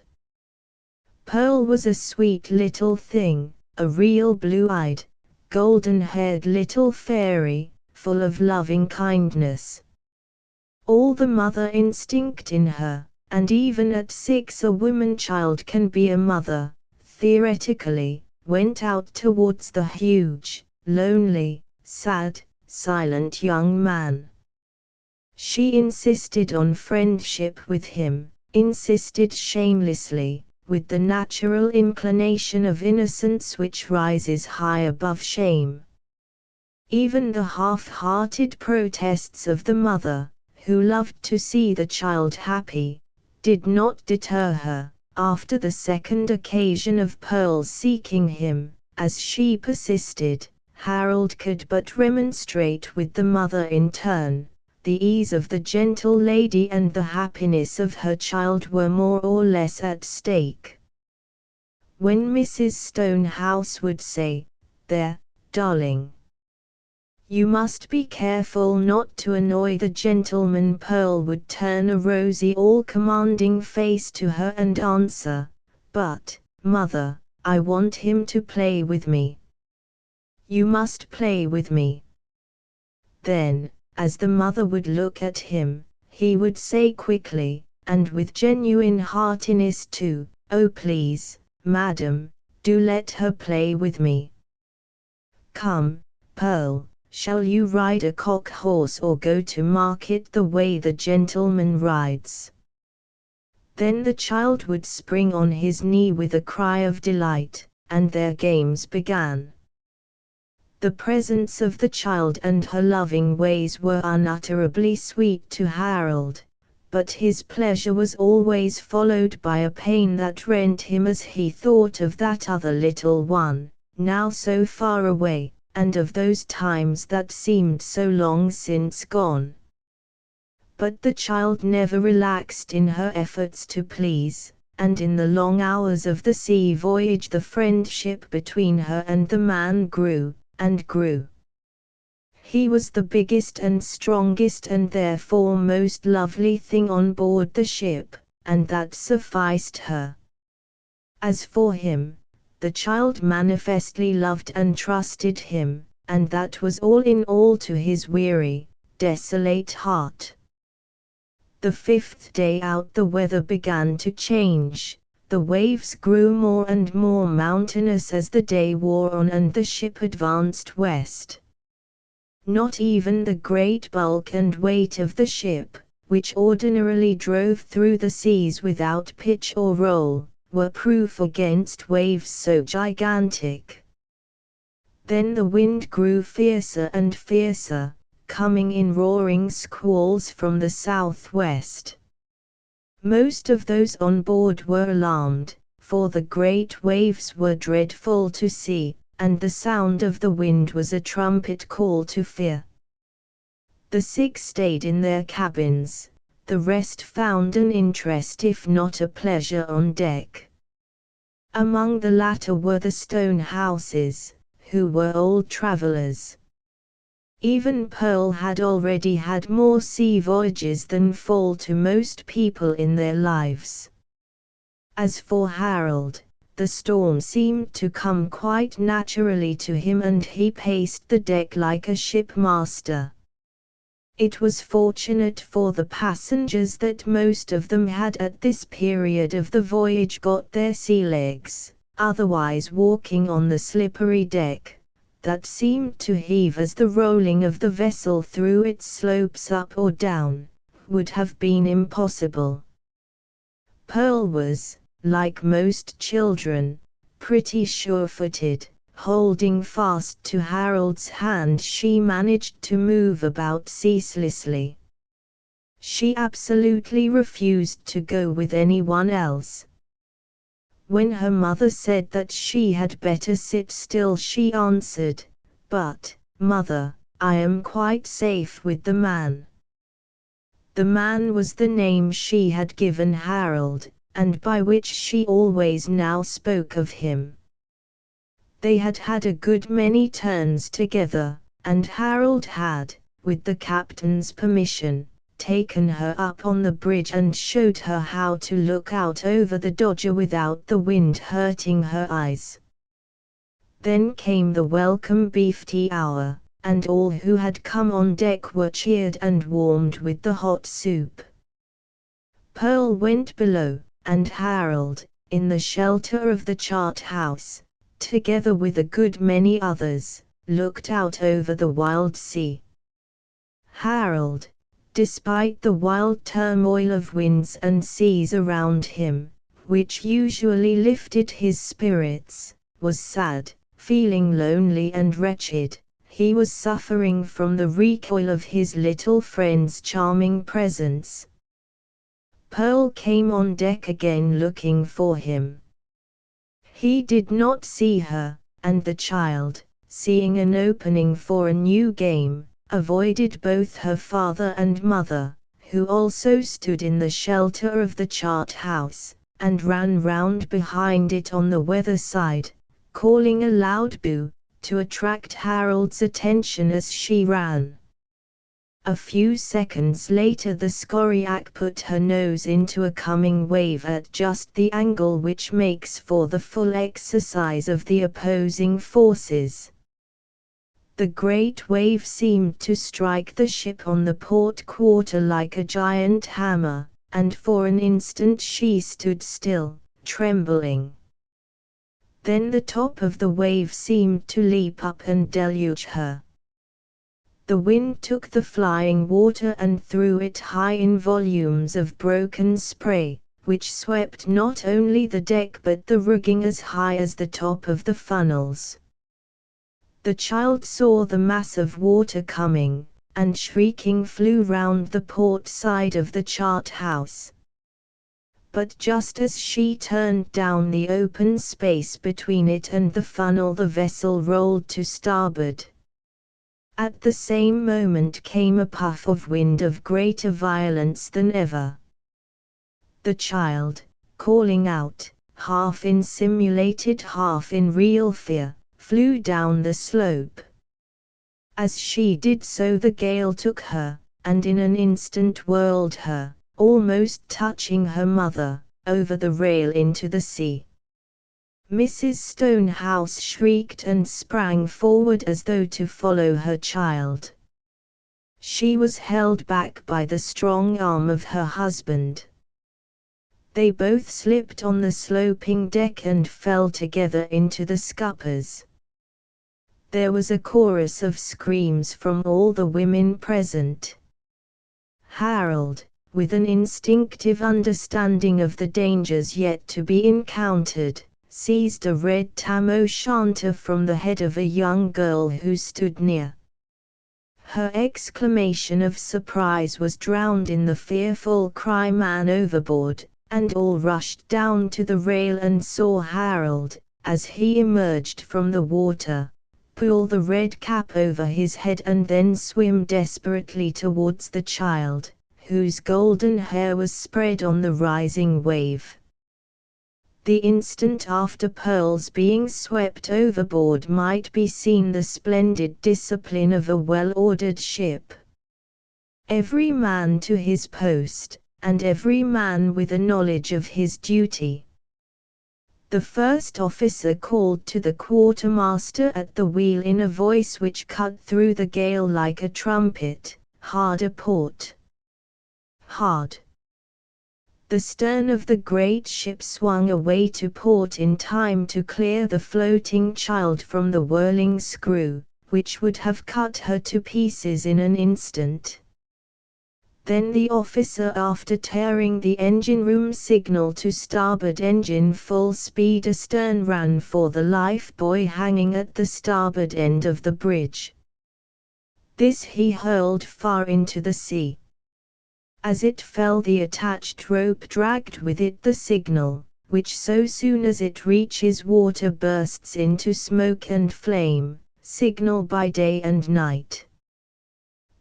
Pearl was a sweet little thing, a real blue-eyed, golden-haired little fairy, full of loving kindness. All the mother instinct in her, and even at 6 a woman child can be a mother, theoretically, went out towards the huge, lonely, sad, silent young man. She insisted on friendship with him, insisted shamelessly, with the natural inclination of innocence which rises high above shame. Even the half-hearted protests of the mother, who loved to see the child happy, did not deter her. After the second occasion of Pearl's seeking him, as she persisted, Harold could but remonstrate with the mother in turn. The ease of the gentle lady and the happiness of her child were more or less at stake. When Mrs. Stonehouse would say, "There, darling, you must be careful not to annoy the gentleman," Pearl would turn a rosy, all-commanding face to her and answer, "But, mother, I want him to play with me." "You must play with me." Then, as the mother would look at him, he would say quickly, and with genuine heartiness too, "Oh please, madam, do let her play with me. Come, Pearl, shall you ride a cock horse or go to market the way the gentleman rides?" Then the child would spring on his knee with a cry of delight, and their games began. The presence of the child and her loving ways were unutterably sweet to Harold, but his pleasure was always followed by a pain that rent him as he thought of that other little one, now so far away, and of those times that seemed so long since gone. But the child never relaxed in her efforts to please, and in the long hours of the sea voyage the friendship between her and the man grew and grew. He was the biggest and strongest and therefore most lovely thing on board the ship, and that sufficed her. As for him, the child manifestly loved and trusted him, and that was all in all to his weary, desolate heart. The fifth day out the weather began to change. The waves grew more and more mountainous as the day wore on and the ship advanced west. Not even the great bulk and weight of the ship, which ordinarily drove through the seas without pitch or roll, were proof against waves so gigantic. Then the wind grew fiercer and fiercer, coming in roaring squalls from the southwest. Most of those on board were alarmed, for the great waves were dreadful to see, and the sound of the wind was a trumpet call to fear. The 6 stayed in their cabins, the rest found an interest if not a pleasure on deck. Among the latter were the Stonehouses, who were old travellers. Even Pearl had already had more sea voyages than fall to most people in their lives. As for Harold, the storm seemed to come quite naturally to him and he paced the deck like a shipmaster. It was fortunate for the passengers that most of them had at this period of the voyage got their sea legs, otherwise walking on the slippery deck, that seemed to heave as the rolling of the vessel through its slopes up or down, would have been impossible. Pearl was, like most children, pretty sure-footed. Holding fast to Harold's hand she managed to move about ceaselessly. She absolutely refused to go with anyone else. When her mother said that she had better sit still she answered, "But, mother, I am quite safe with the man." The man was the name she had given Harold, and by which she always now spoke of him. They had had a good many turns together, and Harold had, with the captain's permission, taken her up on the bridge and showed her how to look out over the Dodger without the wind hurting her eyes. Then came the welcome beef tea hour, and all who had come on deck were cheered and warmed with the hot soup. Pearl went below, and Harold, in the shelter of the chart house, together with a good many others, looked out over the wild sea. Harold, despite the wild turmoil of winds and seas around him, which usually lifted his spirits, was sad, feeling lonely and wretched. He was suffering from the recoil of his little friend's charming presence. Pearl came on deck again looking for him. He did not see her, and the child, seeing an opening for a new game, avoided both her father and mother, who also stood in the shelter of the chart house, and ran round behind it on the weather side, calling a loud boo, to attract Harold's attention as she ran. A few seconds later the Scoriac put her nose into a coming wave at just the angle which makes for the full exercise of the opposing forces. The great wave seemed to strike the ship on the port quarter like a giant hammer, and for an instant she stood still, trembling. Then the top of the wave seemed to leap up and deluge her. The wind took the flying water and threw it high in volumes of broken spray, which swept not only the deck but the rigging as high as the top of the funnels. The child saw the mass of water coming, and shrieking flew round the port side of the chart house. But just as she turned down the open space between it and the funnel, the vessel rolled to starboard. At the same moment came a puff of wind of greater violence than ever. The child, calling out, half in simulated half in real fear, flew down the slope. As she did so the gale took her, and in an instant whirled her, almost touching her mother, over the rail into the sea. Mrs. Stonehouse shrieked and sprang forward as though to follow her child. She was held back by the strong arm of her husband. They both slipped on the sloping deck and fell together into the scuppers. There was a chorus of screams from all the women present. Harold, with an instinctive understanding of the dangers yet to be encountered, seized a red tam-o'-shanter from the head of a young girl who stood near. Her exclamation of surprise was drowned in the fearful cry, "Man overboard!" and all rushed down to the rail and saw Harold, as he emerged from the water, pull the red cap over his head and then swim desperately towards the child, whose golden hair was spread on the rising wave. The instant after Pearl's being swept overboard might be seen the splendid discipline of a well-ordered ship. Every man to his post, and every man with a knowledge of his duty. The first officer called to the quartermaster at the wheel in a voice which cut through the gale like a trumpet, "Hard a port! Hard!" The stern of the great ship swung away to port in time to clear the floating child from the whirling screw, which would have cut her to pieces in an instant. Then the officer, after tearing the engine room signal to starboard engine full speed astern, ran for the life buoy hanging at the starboard end of the bridge. This he hurled far into the sea. As it fell, the attached rope dragged with it the signal, which so soon as it reaches water bursts into smoke and flame, signal by day and night.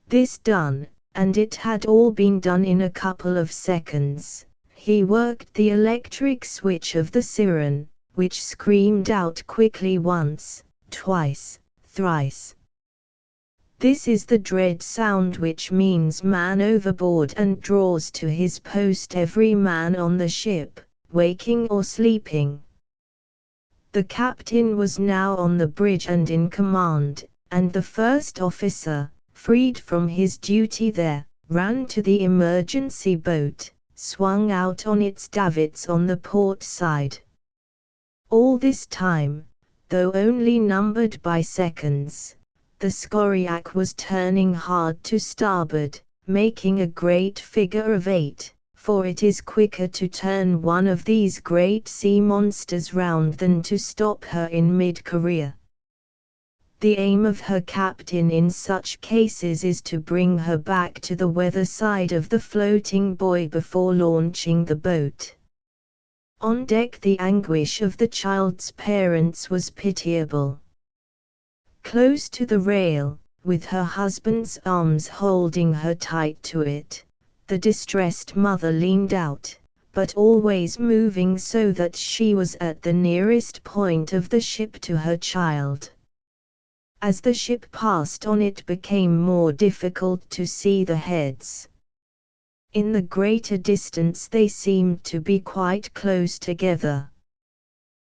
This done, and it had all been done in a couple of seconds, he worked the electric switch of the siren, which screamed out quickly once, twice, thrice. This is the dread sound which means man overboard and draws to his post every man on the ship, waking or sleeping. The captain was now on the bridge and in command, and the first officer, freed from his duty there, ran to the emergency boat, swung out on its davits on the port side. All this time, though only numbered by seconds. The Skoriak was turning hard to starboard, making a great figure of 8, for it is quicker to turn one of these great sea monsters round than to stop her in mid-career. The aim of her captain in such cases is to bring her back to the weather side of the floating buoy before launching the boat. On deck the anguish of the child's parents was pitiable. Close to the rail, with her husband's arms holding her tight to it, the distressed mother leaned out, but always moving so that she was at the nearest point of the ship to her child. As the ship passed on, it became more difficult to see the heads. In the greater distance they seemed to be quite close together.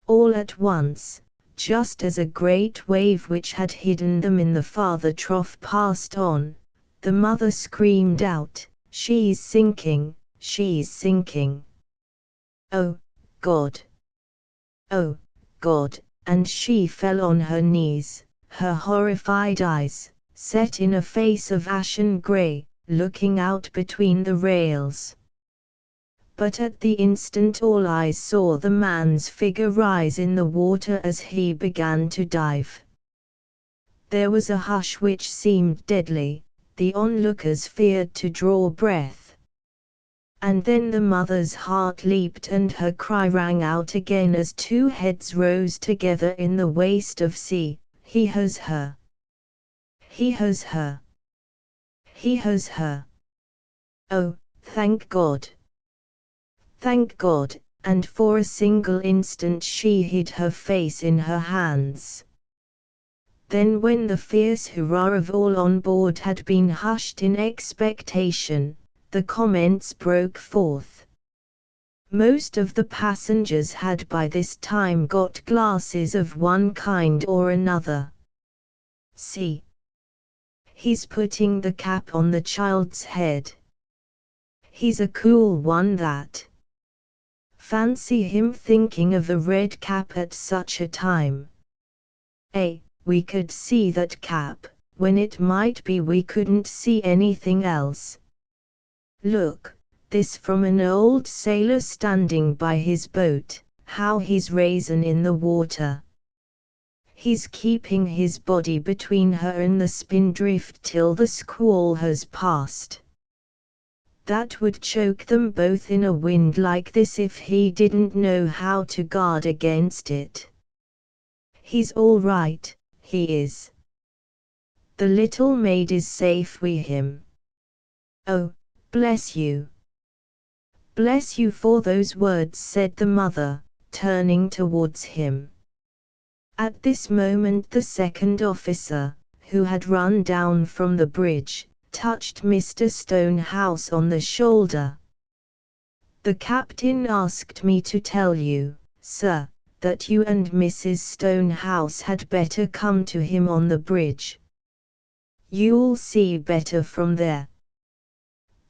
All at once, just as a great wave which had hidden them in the farther trough passed on, the mother screamed out, "She's sinking, she's sinking! Oh, God! Oh, God!" And she fell on her knees, her horrified eyes, set in a face of ashen grey, looking out between the rails. But at the instant all eyes saw the man's figure rise in the water as he began to dive. There was a hush which seemed deadly, the onlookers feared to draw breath. And then the mother's heart leaped and her cry rang out again as two heads rose together in the waste of sea, "He has her! He has her! He has her! Oh, thank God! Thank God!" And for a single instant she hid her face in her hands. Then when the fierce hurrah of all on board had been hushed in expectation, the comments broke forth. Most of the passengers had by this time got glasses of one kind or another. "See! He's putting the cap on the child's head. He's a cool one, that. Fancy him thinking of a red cap at such a time. We could see that cap, when it might be we couldn't see anything else. Look, this from an old sailor standing by his boat, how he's raisin in the water. He's keeping his body between her and the spindrift till the squall has passed. That would choke them both in a wind like this if he didn't know how to guard against it. He's all right, he is. The little maid is safe wi' him. Oh, bless you! Bless you for those words," said the mother, turning towards him. At this moment the second officer, who had run down from the bridge, touched Mr. Stonehouse on the shoulder. "The captain asked me to tell you, sir, that you and Mrs. Stonehouse had better come to him on the bridge. You'll see better from there."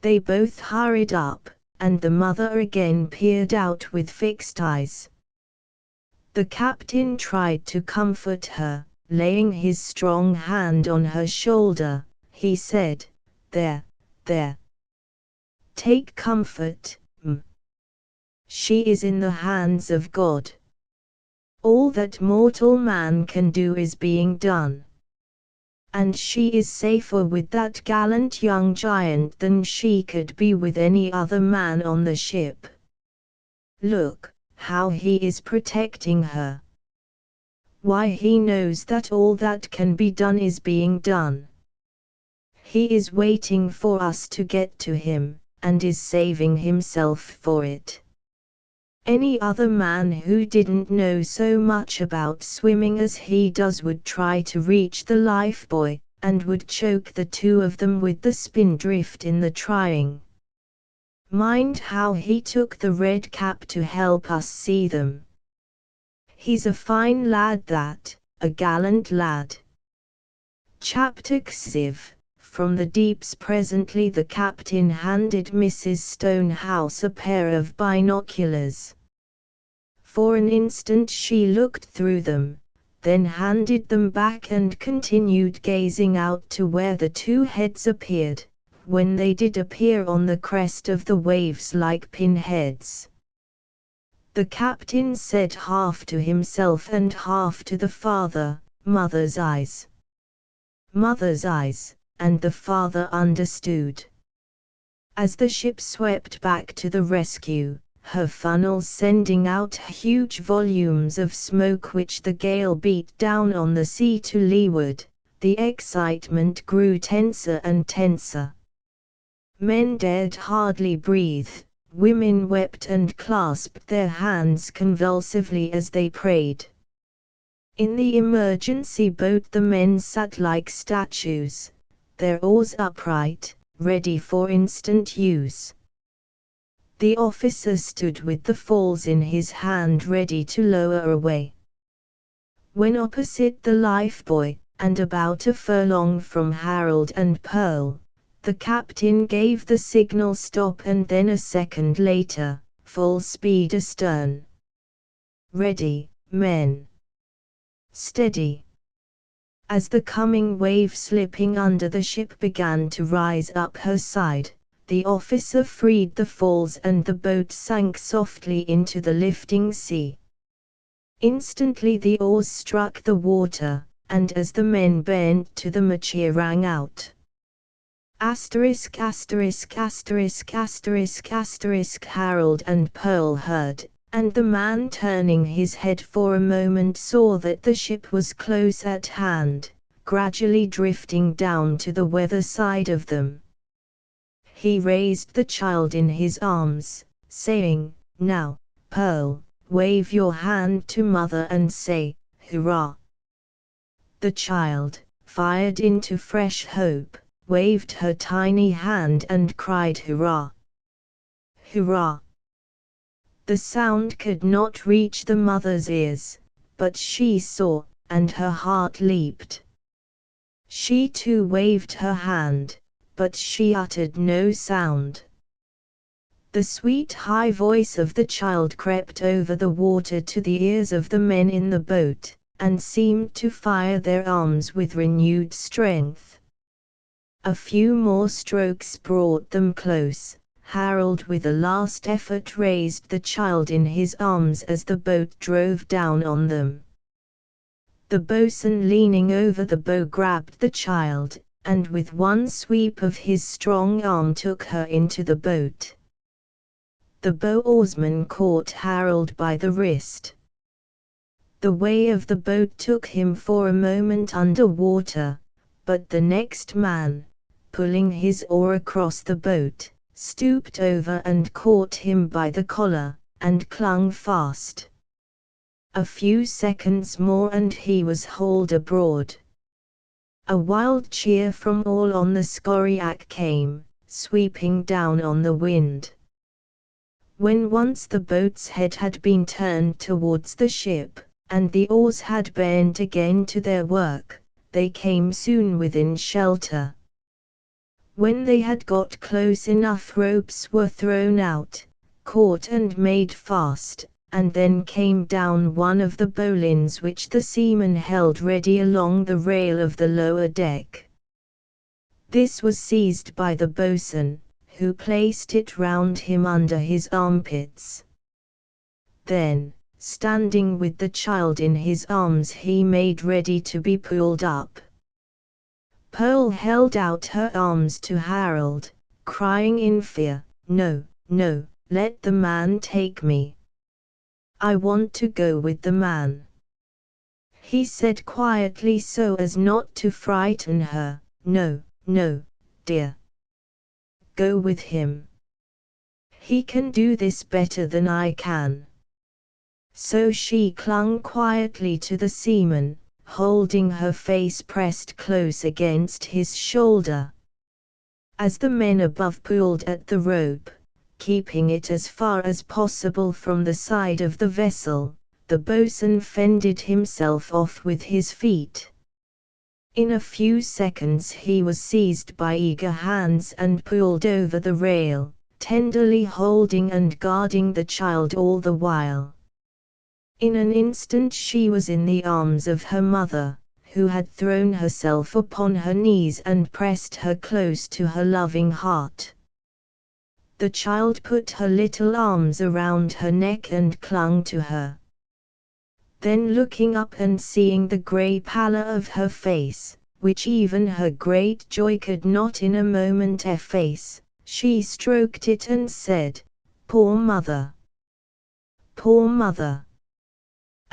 They both hurried up, and the mother again peered out with fixed eyes. The captain tried to comfort her, laying his strong hand on her shoulder. He said, "There, there. Take comfort, m. She is in the hands of God. All that mortal man can do is being done. And she is safer with that gallant young giant than she could be with any other man on the ship. Look, how he is protecting her. Why, he knows that all that can be done is being done. He is waiting for us to get to him, and is saving himself for it. Any other man who didn't know so much about swimming as he does would try to reach the lifebuoy, and would choke the two of them with the spindrift in the trying. Mind how he took the red cap to help us see them. He's a fine lad, that, a gallant lad." Chapter XV. From the deeps. Presently the captain handed Mrs. Stonehouse a pair of binoculars. For an instant she looked through them, then handed them back and continued gazing out to where the two heads appeared, when they did appear on the crest of the waves like pinheads. The captain said half to himself and half to the father, "Mother's eyes. Mother's eyes," and the father understood. As the ship swept back to the rescue, her funnels sending out huge volumes of smoke which the gale beat down on the sea to leeward, the excitement grew tenser and tenser. Men dared hardly breathe, women wept and clasped their hands convulsively as they prayed. In the emergency boat the men sat like statues, their oars upright, ready for instant use. The officer stood with the falls in his hand ready to lower away. When opposite the lifebuoy, and about a furlong from Harold and Pearl, the captain gave the signal stop, and then a second later, full speed astern. "Ready, men. Steady." As the coming wave slipping under the ship began to rise up her side, the officer freed the falls and the boat sank softly into the lifting sea. Instantly the oars struck the water, and as the men bent to them a cheer rang out. Asterisk asterisk asterisk asterisk asterisk Harold and Pearl heard, and the man turning his head for a moment saw that the ship was close at hand, gradually drifting down to the weather side of them. He raised the child in his arms, saying, "Now, Pearl, wave your hand to mother and say, 'Hurrah!'" The child, fired into fresh hope, waved her tiny hand and cried, "Hurrah! Hurrah!" The sound could not reach the mother's ears, but she saw, and her heart leaped. She too waved her hand, but she uttered no sound. The sweet high voice of the child crept over the water to the ears of the men in the boat, and seemed to fire their arms with renewed strength. A few more strokes brought them close. Harold with a last effort raised the child in his arms as the boat drove down on them. The boatswain leaning over the bow grabbed the child, and with one sweep of his strong arm took her into the boat. The bow oarsman caught Harold by the wrist. The way of the boat took him for a moment under water, but the next man, pulling his oar across the boat, stooped over and caught him by the collar, and clung fast. A few seconds more and he was hauled aboard. A wild cheer from all on the Skoriac came, sweeping down on the wind. When once the boat's head had been turned towards the ship, and the oars had bent again to their work, they came soon within shelter. When they had got close enough, ropes were thrown out, caught and made fast, and then came down one of the bowlines which the seamen held ready along the rail of the lower deck. This was seized by the boatswain, who placed it round him under his armpits. Then, standing with the child in his arms, he made ready to be pulled up. Pearl held out her arms to Harold, crying in fear, "No, no, let the man take me. I want to go with the man." He said quietly so as not to frighten her, "No, no, dear. Go with him. He can do this better than I can." So she clung quietly to the seaman, holding her face pressed close against his shoulder. As the men above pulled at the rope, keeping it as far as possible from the side of the vessel, the boatswain fended himself off with his feet. In a few seconds he was seized by eager hands and pulled over the rail, tenderly holding and guarding the child all the while. In an instant she was in the arms of her mother, who had thrown herself upon her knees and pressed her close to her loving heart. The child put her little arms around her neck and clung to her. Then looking up and seeing the grey pallor of her face, which even her great joy could not in a moment efface, she stroked it and said, "Poor mother! Poor mother!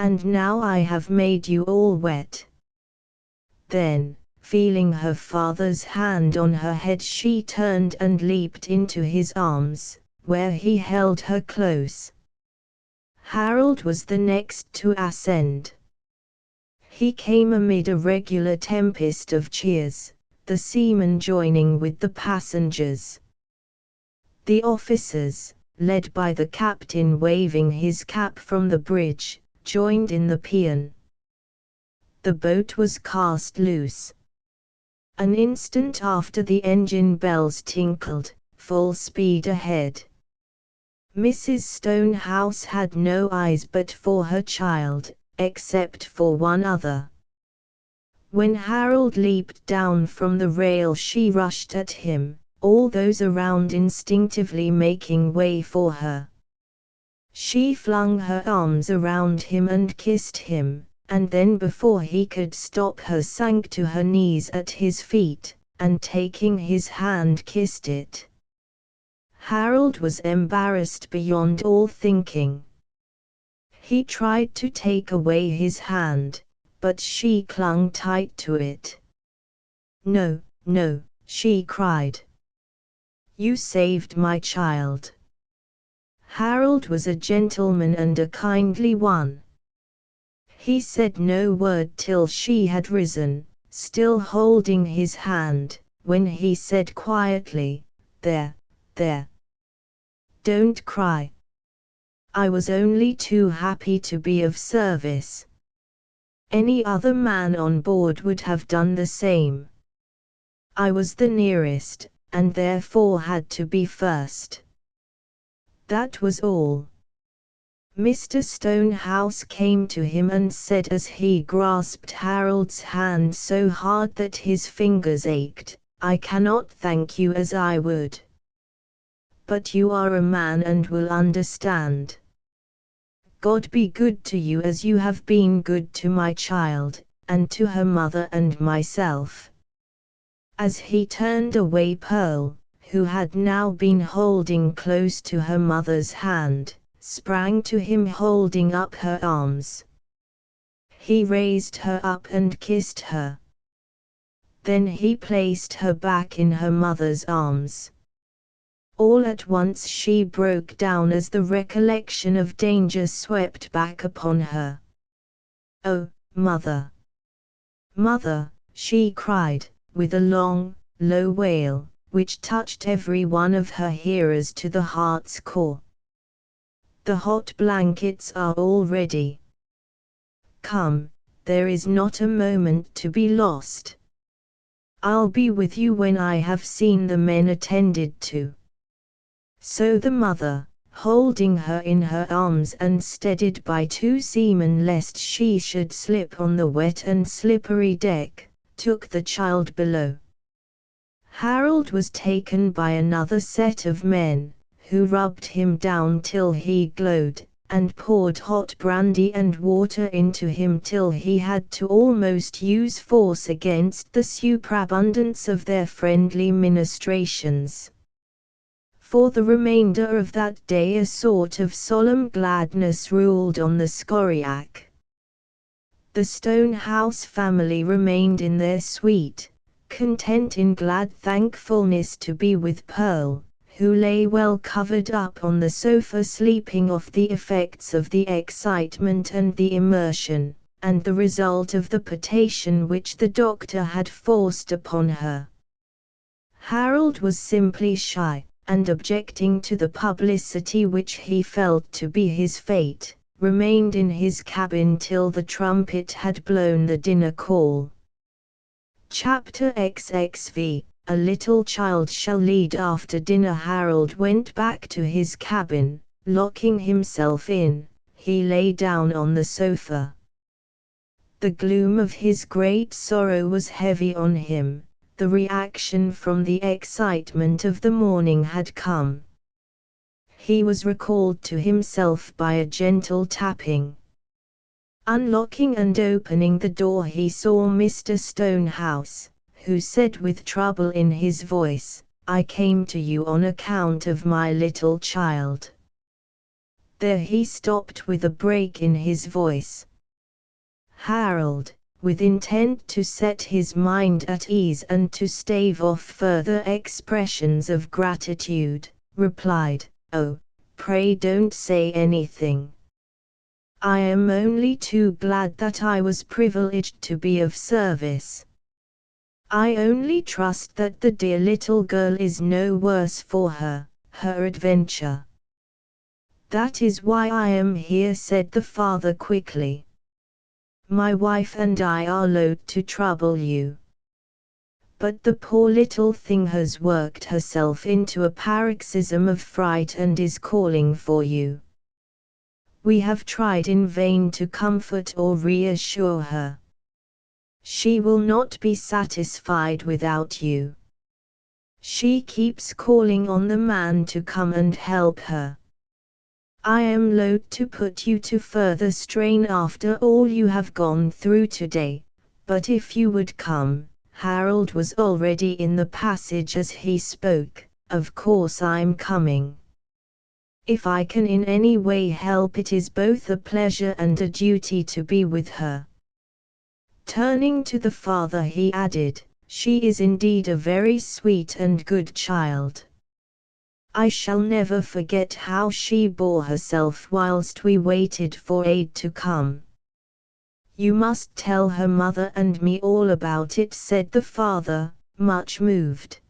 And now I have made you all wet." Then, feeling her father's hand on her head, she turned and leaped into his arms, where he held her close. Harold was the next to ascend. He came amid a regular tempest of cheers, the seamen joining with the passengers. The officers, led by the captain waving his cap from the bridge, joined in the paean. The boat was cast loose. An instant after the engine bells tinkled, full speed ahead. Mrs. Stonehouse had no eyes but for her child, except for one other. When Harold leaped down from the rail she rushed at him, all those around instinctively making way for her. She flung her arms around him and kissed him, and then before he could stop her sank to her knees at his feet, and taking his hand kissed it. Harold was embarrassed beyond all thinking. He tried to take away his hand, but she clung tight to it. "No, no," she cried. "You saved my child." Harold was a gentleman and a kindly one. He said no word till she had risen, still holding his hand, when he said quietly, "There, there. Don't cry. I was only too happy to be of service. Any other man on board would have done the same. I was the nearest, and therefore had to be first." That was all. Mr. Stonehouse came to him and said as he grasped Harold's hand so hard that his fingers ached, "I cannot thank you as I would. But you are a man and will understand. God be good to you as you have been good to my child, and to her mother and myself." As he turned away, Pearl, who had now been holding close to her mother's hand, sprang to him holding up her arms. He raised her up and kissed her. Then he placed her back in her mother's arms. All at once she broke down as the recollection of danger swept back upon her. "Oh, mother! Mother!" she cried, with a long, low wail, which touched every one of her hearers to the heart's core. "The hot blankets are all ready. Come, there is not a moment to be lost. I'll be with you when I have seen the men attended to." So the mother, holding her in her arms and steadied by two seamen lest she should slip on the wet and slippery deck, took the child below. Harold was taken by another set of men, who rubbed him down till he glowed, and poured hot brandy and water into him till he had to almost use force against the superabundance of their friendly ministrations. For the remainder of that day a sort of solemn gladness ruled on the Skoriac. The Stonehouse family remained in their suite, content in glad thankfulness to be with Pearl, who lay well covered up on the sofa sleeping off the effects of the excitement and the immersion, and the result of the potation which the doctor had forced upon her. Harold was simply shy, and objecting to the publicity which he felt to be his fate, remained in his cabin till the trumpet had blown the dinner call. Chapter XXV, A Little Child Shall Lead. After dinner Harold went back to his cabin, locking himself in. he lay down on the sofa. The gloom of his great sorrow was heavy on him. The reaction from the excitement of the morning had come. He was recalled to himself by a gentle tapping. Unlocking and opening the door, he saw Mr. Stonehouse, who said with trouble in his voice, "I came to you on account of my little child." There he stopped with a break in his voice. Harold, with intent to set his mind at ease and to stave off further expressions of gratitude, replied, "Oh, pray don't say anything. I am only too glad that I was privileged to be of service. I only trust that the dear little girl is no worse for her adventure. That is why I am here," said the father quickly. "My wife and I are loath to trouble you. But the poor little thing has worked herself into a paroxysm of fright and is calling for you. We have tried in vain to comfort or reassure her. She will not be satisfied without you. She keeps calling on the man to come and help her. I am loath to put you to further strain after all you have gone through today, but if you would come." Harold was already in the passage as he spoke. "Of course I'm coming. If I can in any way help, it is both a pleasure and a duty to be with her." Turning to the father he added, "She is indeed a very sweet and good child. I shall never forget how she bore herself whilst we waited for aid to come. You must tell her mother and me all about it," said the father, much moved.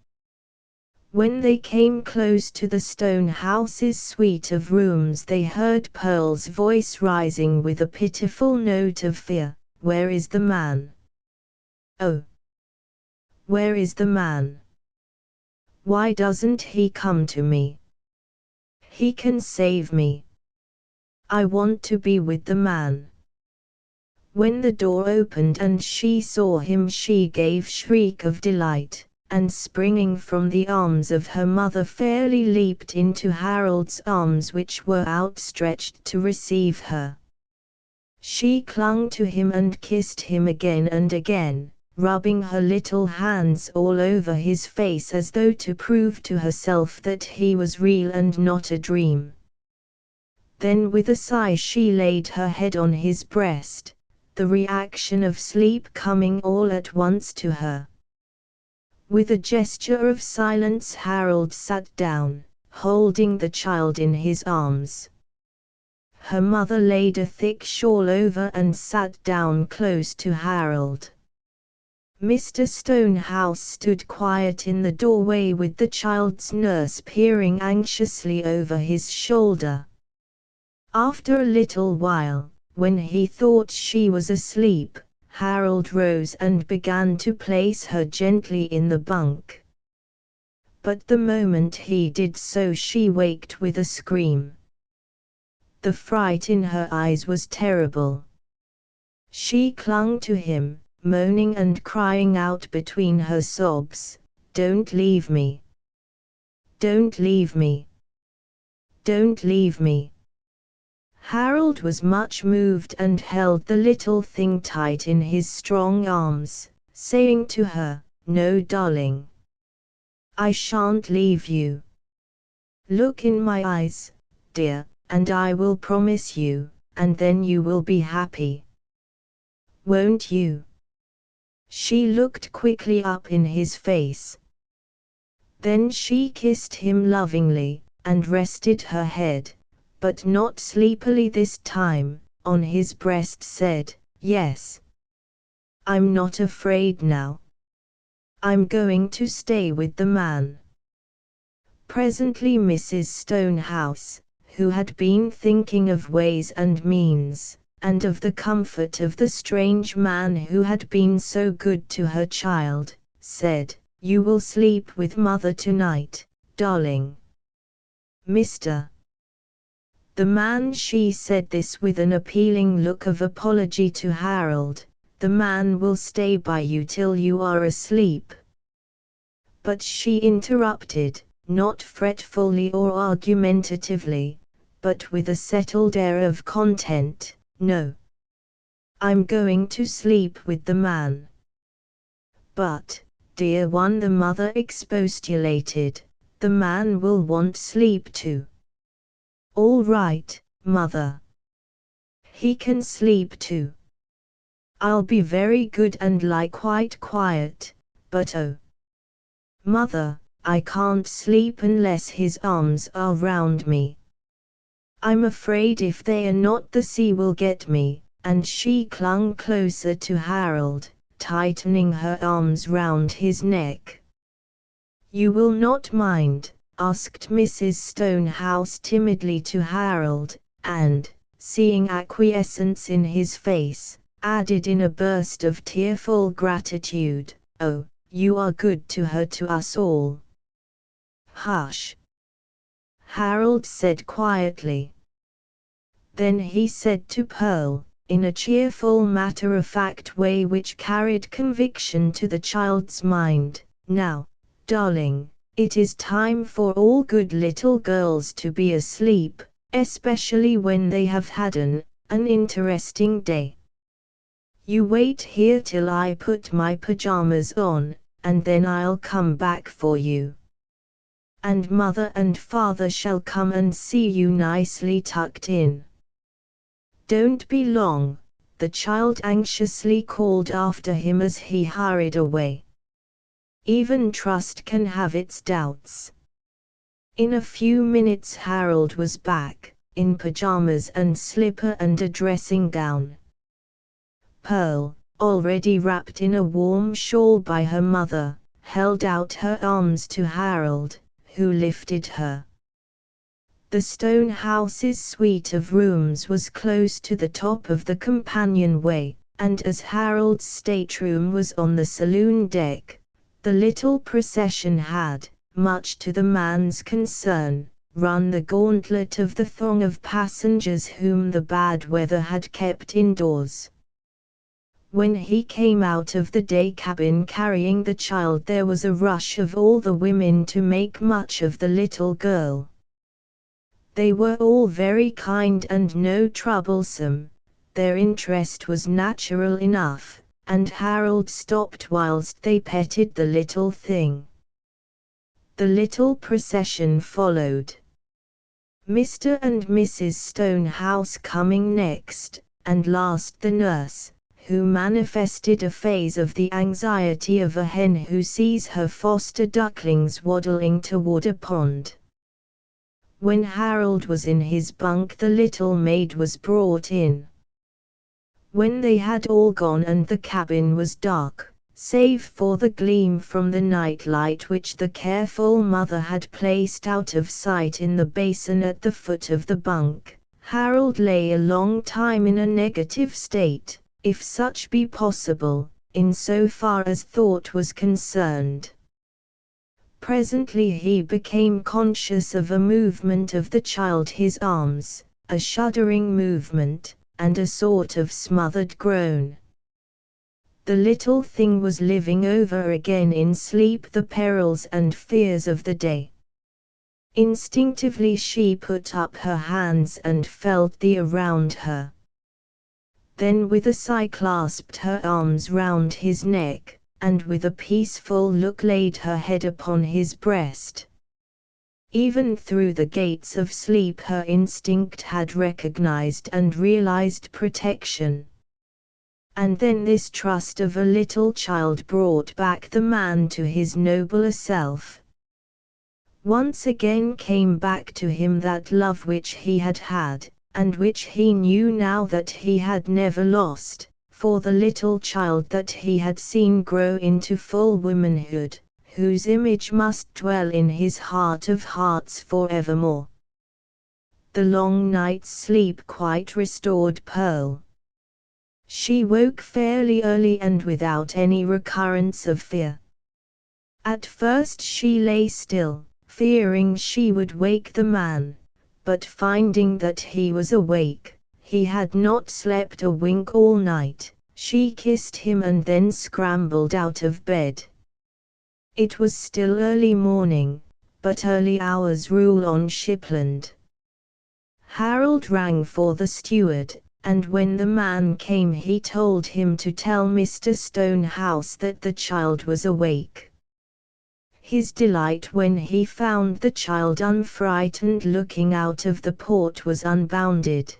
When they came close to the Stonehouse's suite of rooms, they heard Pearl's voice rising with a pitiful note of fear. "Where is the man? Oh, where is the man? Why doesn't he come to me? He can save me. I want to be with the man." When the door opened and she saw him, she gave a shriek of delight, and springing from the arms of her mother fairly leaped into Harold's arms, which were outstretched to receive her. She clung to him and kissed him again and again, rubbing her little hands all over his face as though to prove to herself that he was real and not a dream. Then with a sigh she laid her head on his breast, the reaction of sleep coming all at once to her. With a gesture of silence Harold sat down, holding the child in his arms. Her mother laid a thick shawl over and sat down close to Harold. Mr. Stonehouse stood quiet in the doorway with the child's nurse peering anxiously over his shoulder. After a little while, when he thought she was asleep, Harold rose and began to place her gently in the bunk. But the moment he did so she waked with a scream. The fright in her eyes was terrible. She clung to him, moaning and crying out between her sobs, "Don't leave me! Don't leave me! Don't leave me!" Harold was much moved and held the little thing tight in his strong arms, saying to her, "No, darling. I shan't leave you. Look in my eyes, dear, and I will promise you, and then you will be happy. Won't you?" She looked quickly up in his face. Then she kissed him lovingly, and rested her head, but not sleepily this time, on his breast, said, "Yes. I'm not afraid now. I'm going to stay with the man." Presently Mrs. Stonehouse, who had been thinking of ways and means, and of the comfort of the strange man who had been so good to her child, said, "You will sleep with mother tonight, darling. Mr. The man. She said this with an appealing look of apology to Harold. The man will stay by you till you are asleep. But she interrupted, not fretfully or argumentatively, but with a settled air of content. No. I'm going to sleep with the man. But, dear one, the mother expostulated, the man will want sleep too. All right, mother. He can sleep too. I'll be very good and lie quite quiet, but oh, mother, I can't sleep unless his arms are round me. I'm afraid if they are not, the sea will get me. And she clung closer to Harold, tightening her arms round his neck. You will not mind? Asked Mrs. Stonehouse timidly to Harold, and, seeing acquiescence in his face, added in a burst of tearful gratitude, oh, you are good to her, to us all. Hush! Harold said quietly. Then he said to Pearl, in a cheerful matter-of-fact way which carried conviction to the child's mind, now, darling, it is time for all good little girls to be asleep, especially when they have had an interesting day. You wait here till I put my pajamas on, and then I'll come back for you. And mother and father shall come and see you nicely tucked in. Don't be long, the child anxiously called after him as he hurried away. Even trust can have its doubts. In a few minutes Harold was back, in pajamas and slipper and a dressing gown. Pearl, already wrapped in a warm shawl by her mother, held out her arms to Harold, who lifted her. The Stonehouse's suite of rooms was close to the top of the companionway, and as Harold's stateroom was on the saloon deck, the little procession had, much to the man's concern, run the gauntlet of the throng of passengers whom the bad weather had kept indoors. When he came out of the day cabin carrying the child, there was a rush of all the women to make much of the little girl. They were all very kind and no troublesome, their interest was natural enough, and Harold stopped whilst they petted the little thing. The little procession followed. Mr. and Mrs. Stonehouse coming next, and last the nurse, who manifested a phase of the anxiety of a hen who sees her foster ducklings waddling toward a pond. When Harold was in his bunk, the little maid was brought in. When they had all gone and the cabin was dark, save for the gleam from the night light which the careful mother had placed out of sight in the basin at the foot of the bunk, Harold lay a long time in a negative state, if such be possible, in so far as thought was concerned. Presently he became conscious of a movement of the child, his arms, a shuddering movement, and a sort of smothered groan. The little thing was living over again in sleep the perils and fears of the day. Instinctively she put up her hands and felt the air around her. Then with a sigh clasped her arms round his neck, and with a peaceful look laid her head upon his breast. Even through the gates of sleep her instinct had recognized and realized protection. And then this trust of a little child brought back the man to his nobler self. Once again came back to him that love which he had had, and which he knew now that he had never lost, for the little child that he had seen grow into full womanhood, whose image must dwell in his heart of hearts forevermore. The long night's sleep quite restored Pearl. She woke fairly early and without any recurrence of fear. At first she lay still, fearing she would wake the man, but finding that he was awake, he had not slept a wink all night, she kissed him and then scrambled out of bed. It was still early morning, but early hours rule on Shipland. Harold rang for the steward, and when the man came he told him to tell Mr. Stonehouse that the child was awake. His delight when he found the child unfrightened looking out of the port was unbounded.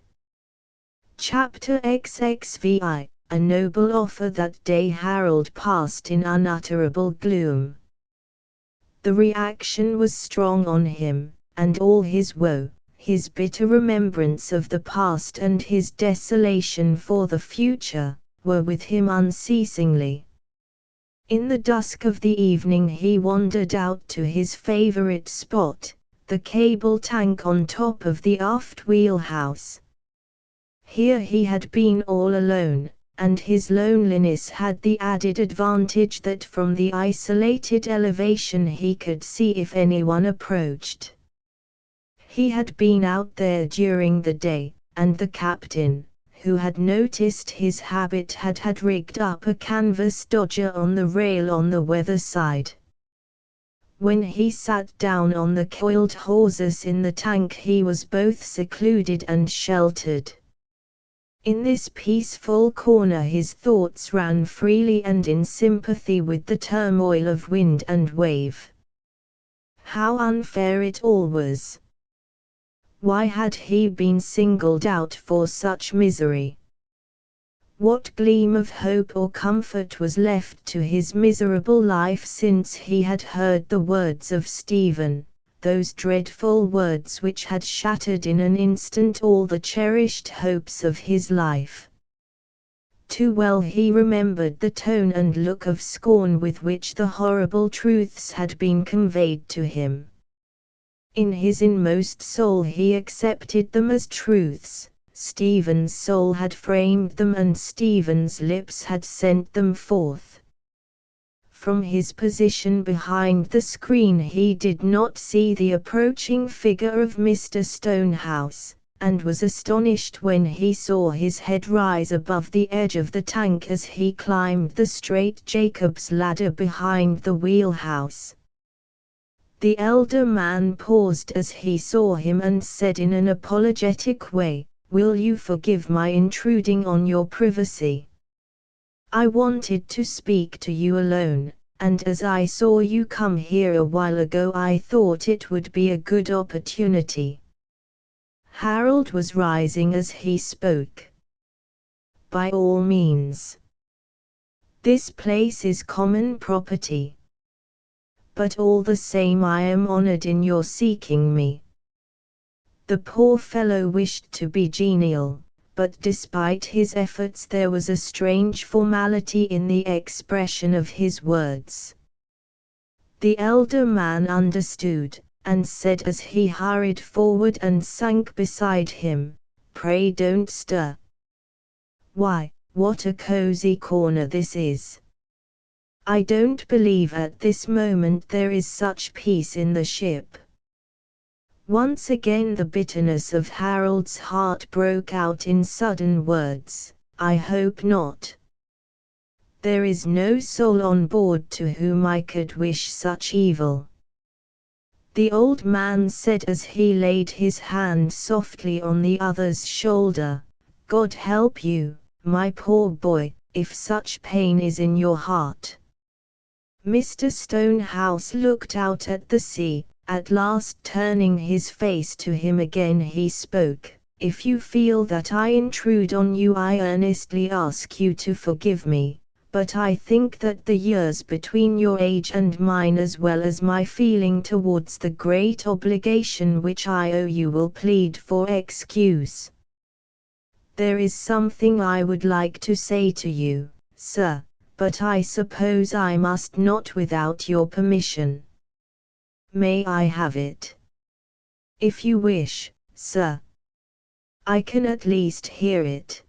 Chapter XXVI, a noble offer. That day Harold passed in unutterable gloom. The reaction was strong on him, and all his woe, his bitter remembrance of the past and his desolation for the future, were with him unceasingly. In the dusk of the evening he wandered out to his favorite spot, the cable tank on top of the aft wheelhouse. Here he had been all alone, and his loneliness had the added advantage that from the isolated elevation he could see if anyone approached. He had been out there during the day, and the captain, who had noticed his habit, had rigged up a canvas dodger on the rail on the weather side. When he sat down on the coiled hawsers in the tank he was both secluded and sheltered. In this peaceful corner his thoughts ran freely and in sympathy with the turmoil of wind and wave. How unfair it all was! Why had he been singled out for such misery? What gleam of hope or comfort was left to his miserable life since he had heard the words of Stephen, those dreadful words which had shattered in an instant all the cherished hopes of his life? Too well he remembered the tone and look of scorn with which the horrible truths had been conveyed to him. In his inmost soul he accepted them as truths. Stephen's soul had framed them and Stephen's lips had sent them forth. From his position behind the screen he did not see the approaching figure of Mr. Stonehouse, and was astonished when he saw his head rise above the edge of the tank as he climbed the straight Jacob's ladder behind the wheelhouse. The elder man paused as he saw him and said in an apologetic way, "Will you forgive my intruding on your privacy? I wanted to speak to you alone, and as I saw you come here a while ago I thought it would be a good opportunity." Harold was rising as he spoke. "By all means. This place is common property. But all the same I am honored in your seeking me." The poor fellow wished to be genial, but despite his efforts there was a strange formality in the expression of his words. The elder man understood, and said as he hurried forward and sank beside him, "Pray don't stir. Why, what a cozy corner this is! I don't believe at this moment there is such peace in the ship." Once again the bitterness of Harold's heart broke out in sudden words, "I hope not. There is no soul on board to whom I could wish such evil." The old man said as he laid his hand softly on the other's shoulder, "God help you, my poor boy, if such pain is in your heart." Mr. Stonehouse looked out at the sea. At last turning his face to him again he spoke, "If you feel that I intrude on you I earnestly ask you to forgive me, but I think that the years between your age and mine as well as my feeling towards the great obligation which I owe you will plead for excuse. There is something I would like to say to you, sir, but I suppose I must not without your permission. May I have it?" "If you wish, sir. I can at least hear it."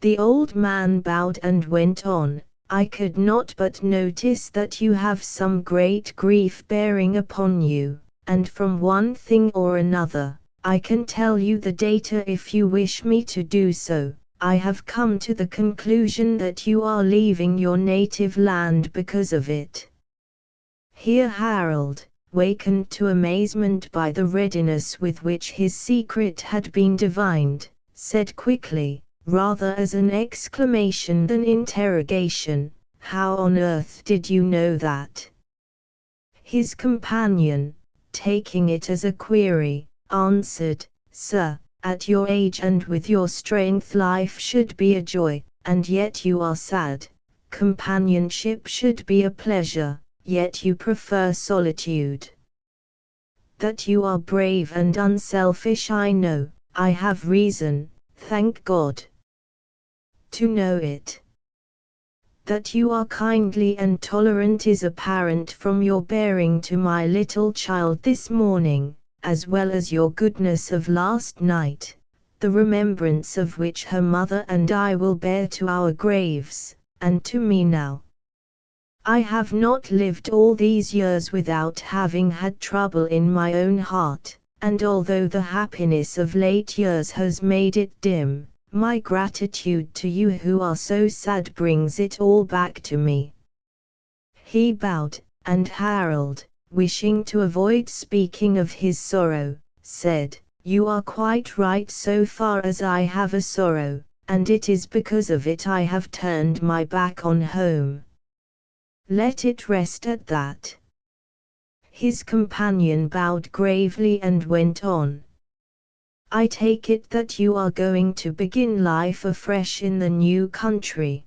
The old man bowed and went on, "I could not but notice that you have some great grief bearing upon you, and from one thing or another, I can tell you the data if you wish me to do so. I have come to the conclusion that you are leaving your native land because of it." Here Harold, wakened to amazement by the readiness with which his secret had been divined, said quickly, rather as an exclamation than interrogation, "How on earth did you know that?" His companion, taking it as a query, answered, "Sir, at your age and with your strength life should be a joy, and yet you are sad. Companionship should be a pleasure, yet you prefer solitude. That you are brave and unselfish I know, I have reason, thank God, to know it. That you are kindly and tolerant is apparent from your bearing to my little child this morning, as well as your goodness of last night, the remembrance of which her mother and I will bear to our graves, and to me now. I have not lived all these years without having had trouble in my own heart, and although the happiness of late years has made it dim, my gratitude to you who are so sad brings it all back to me." He bowed, and Harold, wishing to avoid speaking of his sorrow, said, "You are quite right so far as I have a sorrow, and it is because of it I have turned my back on home. Let it rest at that." His companion bowed gravely and went on. "I take it that you are going to begin life afresh in the new country.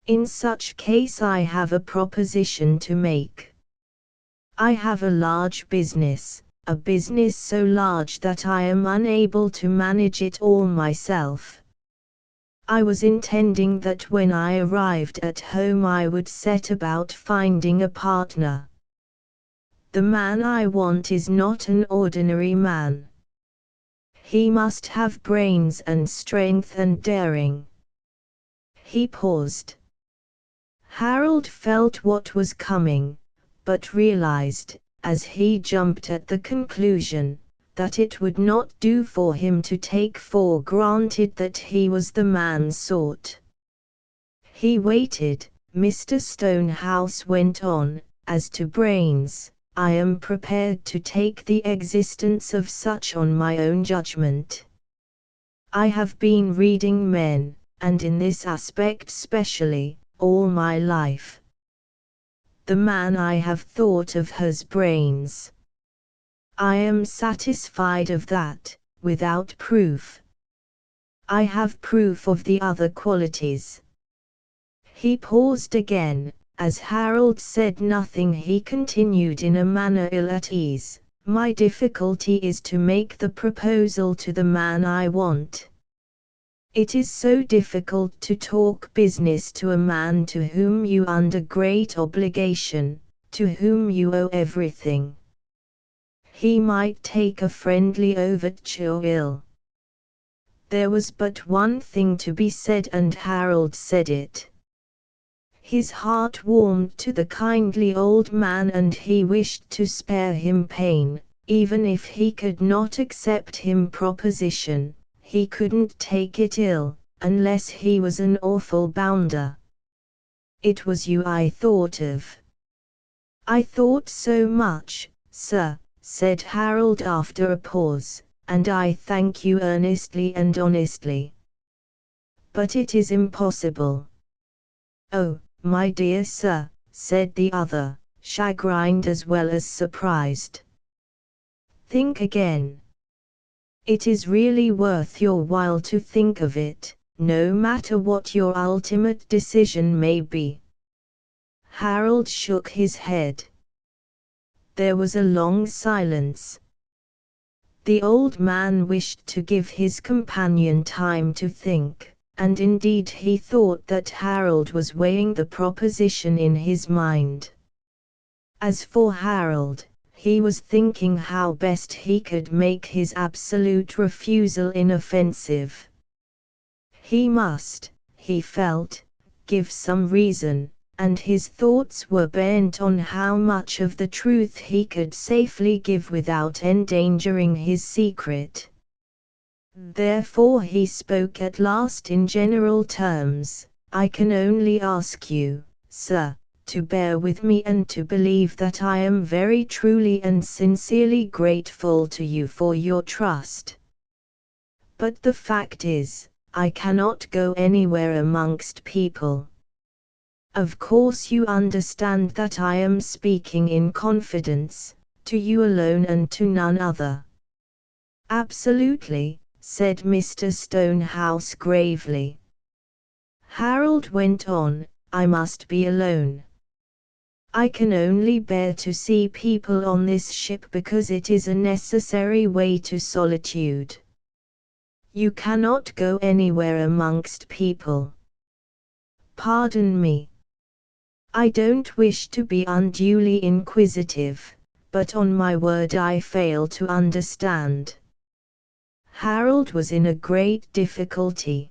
In such case I have a proposition to make. I have a large business, a business so large that I am unable to manage it all myself. I was intending that when I arrived at home I would set about finding a partner. The man I want is not an ordinary man. He must have brains and strength and daring." He paused. Harold felt what was coming, but realized, as he jumped at the conclusion, that it would not do for him to take for granted that he was the man sought. He waited. Mr. Stonehouse went on, "As to brains, I am prepared to take the existence of such on my own judgment. I have been reading men, and in this aspect specially, all my life. The man I have thought of has brains. I am satisfied of that, without proof. I have proof of the other qualities." He paused again. As Harold said nothing he continued in a manner ill at ease, "My difficulty is to make the proposal to the man I want. It is so difficult to talk business to a man to whom you are under great obligation, to whom you owe everything. He might take a friendly overture ill." There was but one thing to be said and Harold said it. His heart warmed to the kindly old man and he wished to spare him pain, even if he could not accept him proposition, he couldn't take it ill, unless he was an awful bounder. "It was you I thought of." "I thought so much, sir," said Harold after a pause, "and I thank you earnestly and honestly. But it is impossible." "Oh, my dear sir," said the other, chagrined as well as surprised. "Think again. It is really worth your while to think of it, no matter what your ultimate decision may be." Harold shook his head. There was a long silence. The old man wished to give his companion time to think, and indeed he thought that Harold was weighing the proposition in his mind. As for Harold, he was thinking how best he could make his absolute refusal inoffensive. He must, he felt, give some reason, and his thoughts were bent on how much of the truth he could safely give without endangering his secret. Therefore he spoke at last in general terms. I can only ask you, sir, to bear with me and to believe that I am very truly and sincerely grateful to you for your trust. But the fact is, I cannot go anywhere amongst people. Of course you understand that I am speaking in confidence, to you alone and to none other. Absolutely, said Mr. Stonehouse gravely. Harold went on, I must be alone. I can only bear to see people on this ship because it is a necessary way to solitude. You cannot go anywhere amongst people. Pardon me. I don't wish to be unduly inquisitive, but on my word I fail to understand. Harold was in a great difficulty.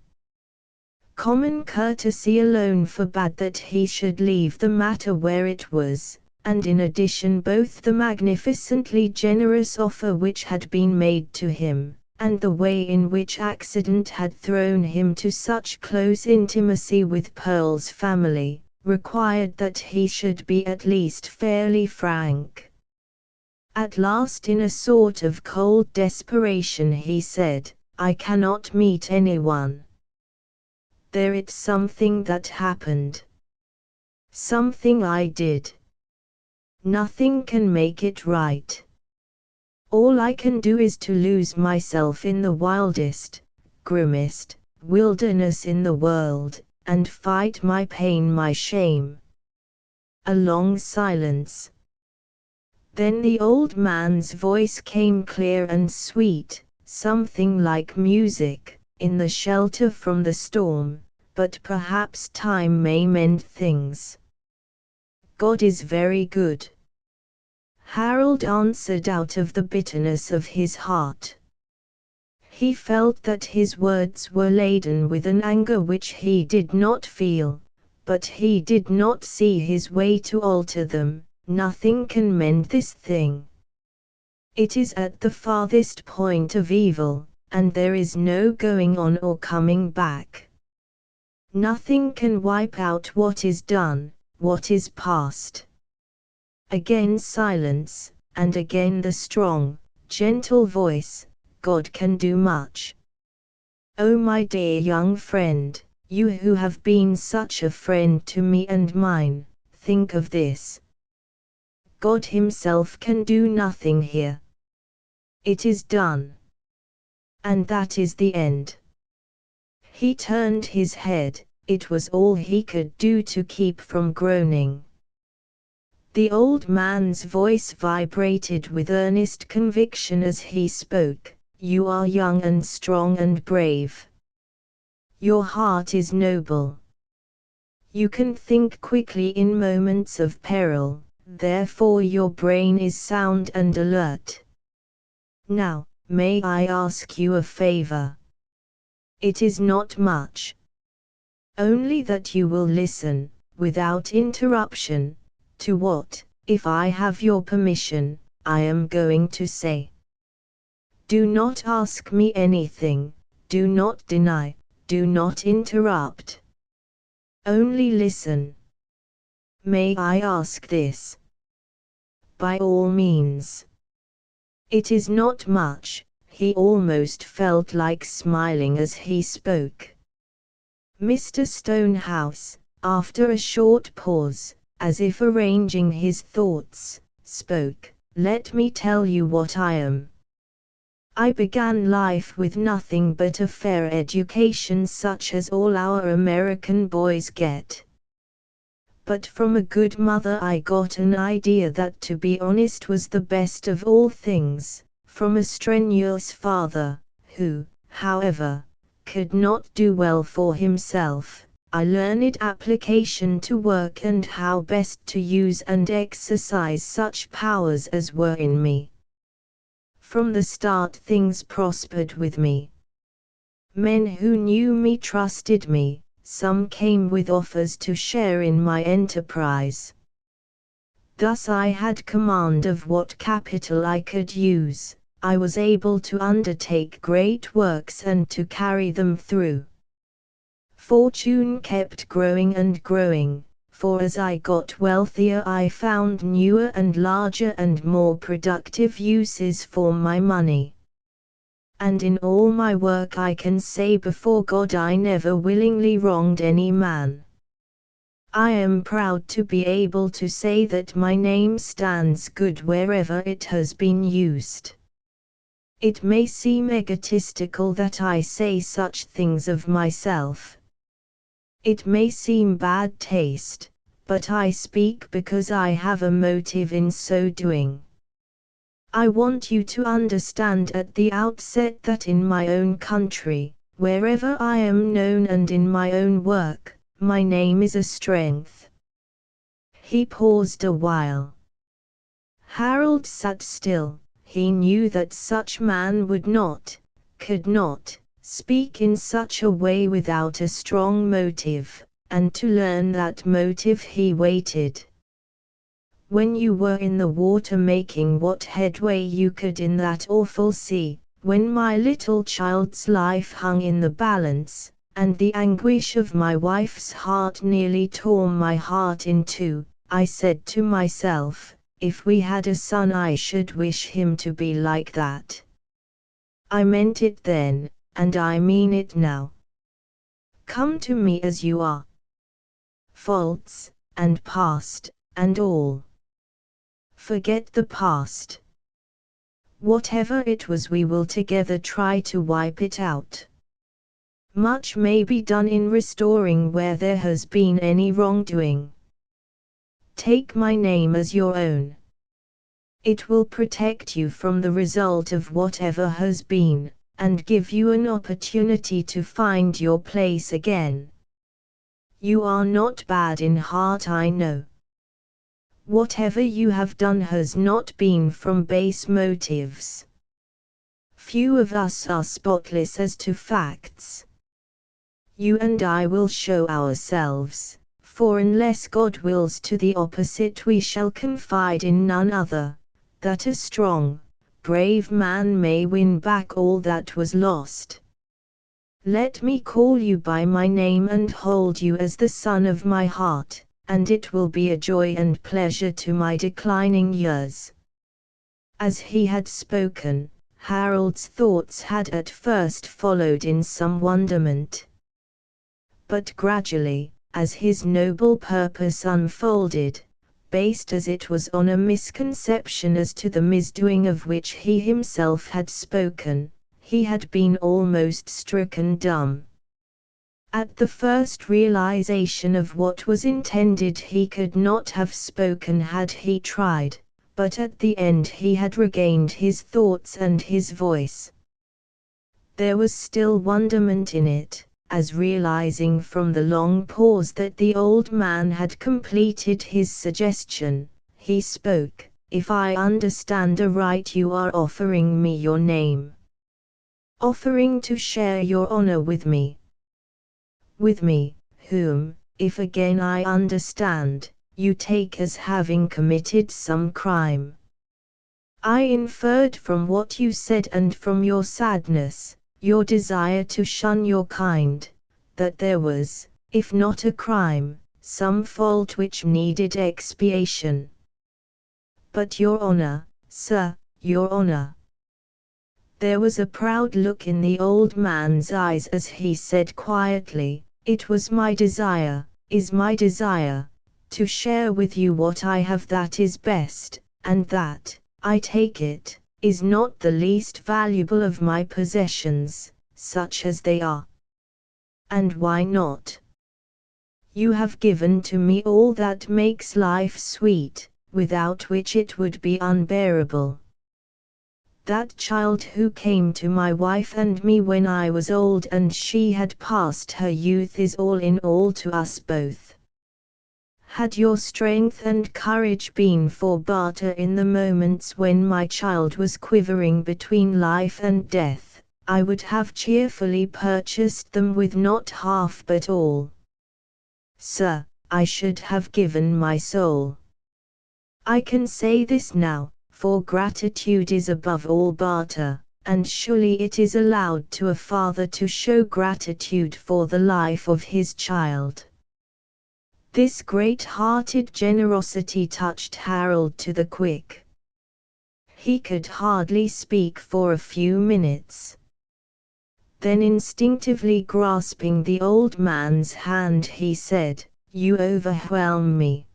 Common courtesy alone forbade that he should leave the matter where it was, and in addition both the magnificently generous offer which had been made to him, and the way in which accident had thrown him to such close intimacy with Pearl's family, required that he should be at least fairly frank. At last in a sort of cold desperation he said, I cannot meet anyone. There is something that happened. Something I did. Nothing can make it right. All I can do is to lose myself in the wildest, grimmest wilderness in the world, and fight my pain, my shame. A long silence. Then the old man's voice came clear and sweet, something like music, in the shelter from the storm, but perhaps time may mend things. God is very good. Harold answered out of the bitterness of his heart. He felt that his words were laden with an anger which he did not feel, but he did not see his way to alter them. Nothing can mend this thing. It is at the farthest point of evil, and there is no going on or coming back. Nothing can wipe out what is done, what is past. Again silence, and again the strong, gentle voice, God can do much. Oh my dear young friend, you who have been such a friend to me and mine, think of this. God himself can do nothing here. It is done. And that is the end. He turned his head, it was all he could do to keep from groaning. The old man's voice vibrated with earnest conviction as he spoke, you are young and strong and brave. Your heart is noble. You can think quickly in moments of peril, therefore your brain is sound and alert. Now, may I ask you a favor? It is not much. Only that you will listen, without interruption, to what, if I have your permission, I am going to say. Do not ask me anything, do not deny, do not interrupt. Only listen. May I ask this? By all means. It is not much, he almost felt like smiling as he spoke. Mr. Stonehouse, after a short pause, as if arranging his thoughts, spoke, let me tell you what I am. I began life with nothing but a fair education such as all our American boys get. But from a good mother I got an idea that to be honest was the best of all things, from a strenuous father, who, however, could not do well for himself. I learned application to work and how best to use and exercise such powers as were in me. From the start things prospered with me. Men who knew me trusted me, some came with offers to share in my enterprise. Thus I had command of what capital I could use. I was able to undertake great works and to carry them through. Fortune kept growing and growing, for as I got wealthier I found newer and larger and more productive uses for my money. And in all my work I can say before God I never willingly wronged any man. I am proud to be able to say that my name stands good wherever it has been used. It may seem egotistical that I say such things of myself. It may seem bad taste, but I speak because I have a motive in so doing. I want you to understand at the outset that in my own country, wherever I am known and in my own work, my name is a strength. He paused a while. Harold sat still. He knew that such man would not, could not, speak in such a way without a strong motive, and to learn that motive he waited. When you were in the water making what headway you could in that awful sea, when my little child's life hung in the balance, and the anguish of my wife's heart nearly tore my heart in two, I said to myself, if we had a son I should wish him to be like that. I meant it then, and I mean it now. Come to me as you are. Faults, and past, and all. Forget the past. Whatever it was we will together try to wipe it out. Much may be done in restoring where there has been any wrongdoing. Take my name as your own. It will protect you from the result of whatever has been, and give you an opportunity to find your place again. You are not bad in heart, I know. Whatever you have done has not been from base motives. Few of us are spotless as to facts. You and I will show ourselves, for unless God wills to the opposite we shall confide in none other, that a strong, brave man may win back all that was lost. Let me call you by my name and hold you as the son of my heart, and it will be a joy and pleasure to my declining years. As he had spoken, Harold's thoughts had at first followed in some wonderment. But gradually, as his noble purpose unfolded, based as it was on a misconception as to the misdoing of which he himself had spoken, he had been almost stricken dumb. At the first realization of what was intended he could not have spoken had he tried, but at the end he had regained his thoughts and his voice. There was still wonderment in it, as realizing from the long pause that the old man had completed his suggestion, he spoke, "If I understand aright, you are offering me your name. Offering to share your honor with me. With me, whom, if again I understand, you take as having committed some crime. I inferred from what you said and from your sadness, your desire to shun your kind, that there was, if not a crime, some fault which needed expiation. But your honor, sir, your honor." There was a proud look in the old man's eyes as he said quietly, "It was my desire, is my desire, to share with you what I have that is best, and that, I take it, is not the least valuable of my possessions, such as they are. And why not? You have given to me all that makes life sweet, without which it would be unbearable. That child who came to my wife and me when I was old and she had passed her youth is all in all to us both. Had your strength and courage been for barter in the moments when my child was quivering between life and death, I would have cheerfully purchased them with not half but all, Sir, I should have given my soul. I can say this now, for gratitude is above all barter, and surely it is allowed to a father to show gratitude for the life of his child. This great-hearted generosity touched Harold to the quick. He could hardly speak for a few minutes. Then instinctively grasping the old man's hand he said, "You overwhelm me.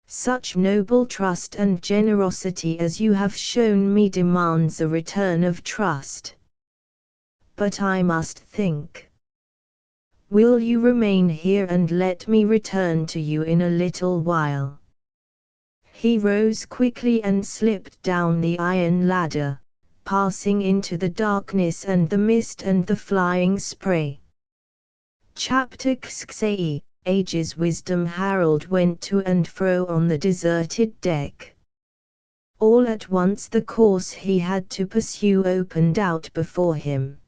Such noble trust and generosity as you have shown me demands a return of trust. But I must think. Will you remain here and let me return to you in a little while?" He rose quickly and slipped down the iron ladder, passing into the darkness and the mist and the flying spray. Chapter XXVIII. Age's Wisdom. Harold went to and fro on the deserted deck. All at once the course he had to pursue opened out before him.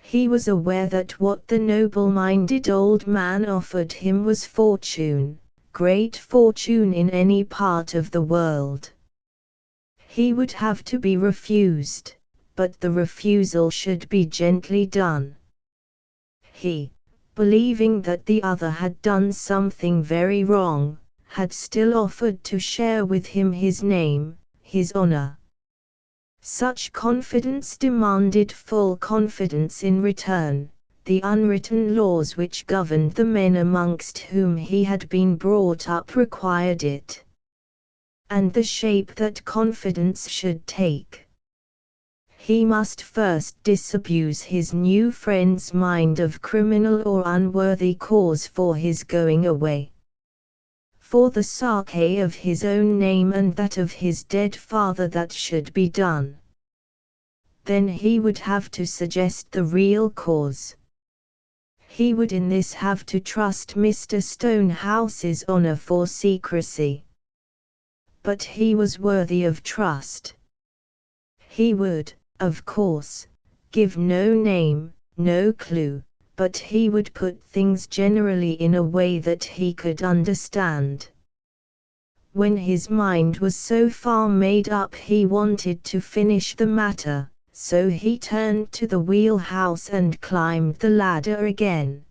He was aware that what the noble-minded old man offered him was fortune, great fortune in any part of the world. He would have to be refused, but the refusal should be gently done. He, believing that the other had done something very wrong, had still offered to share with him his name, his honor. Such confidence demanded full confidence in return. The unwritten laws which governed the men amongst whom he had been brought up required it. And the shape that confidence should take. He must first disabuse his new friend's mind of criminal or unworthy cause for his going away. For the sake of his own name and that of his dead father that should be done. Then he would have to suggest the real cause. He would in this have to trust Mr. Stonehouse's honor for secrecy. But he was worthy of trust. He would, of course, give no name, no clue, but he would put things generally in a way that he could understand. When his mind was so far made up he wanted to finish the matter, so he turned to the wheelhouse and climbed the ladder again.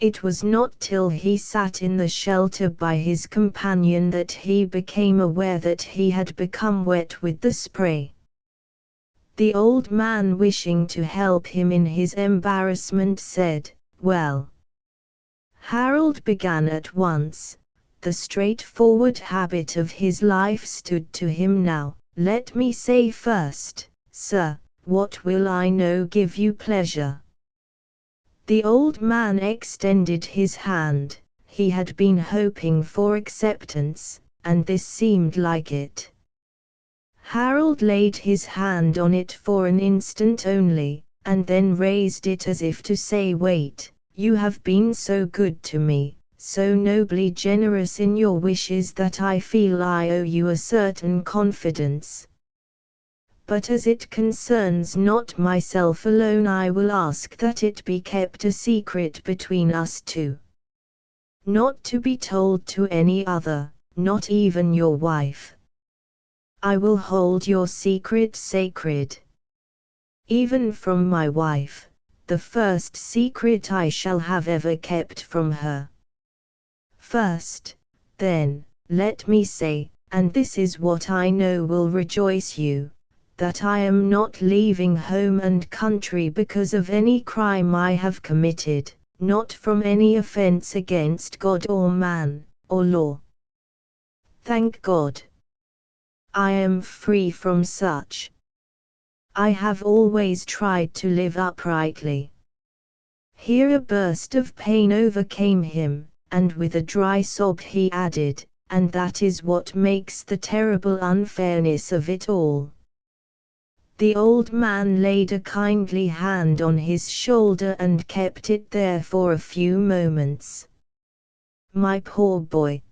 It was not till he sat in the shelter by his companion that he became aware that he had become wet with the spray. The old man, wishing to help him in his embarrassment, said, "Well." Harold began at once. The straightforward habit of his life stood to him now. "Let me say first, sir, what will I know give you pleasure?" The old man extended his hand. He had been hoping for acceptance, and this seemed like it. Harold laid his hand on it for an instant only, and then raised it as if to say, "Wait, you have been so good to me, so nobly generous in your wishes that I feel I owe you a certain confidence. But as it concerns not myself alone, I will ask that it be kept a secret between us two. Not to be told to any other, not even your wife. I will hold your secret sacred. Even from my wife, the first secret I shall have ever kept from her. First, then, let me say, and this is what I know will rejoice you, that I am not leaving home and country because of any crime I have committed, not from any offense against God or man, or law. Thank God. I am free from such. I have always tried to live uprightly." Here a burst of pain overcame him, and with a dry sob he added, "And that is what makes the terrible unfairness of it all." The old man laid a kindly hand on his shoulder and kept it there for a few moments. "My poor boy.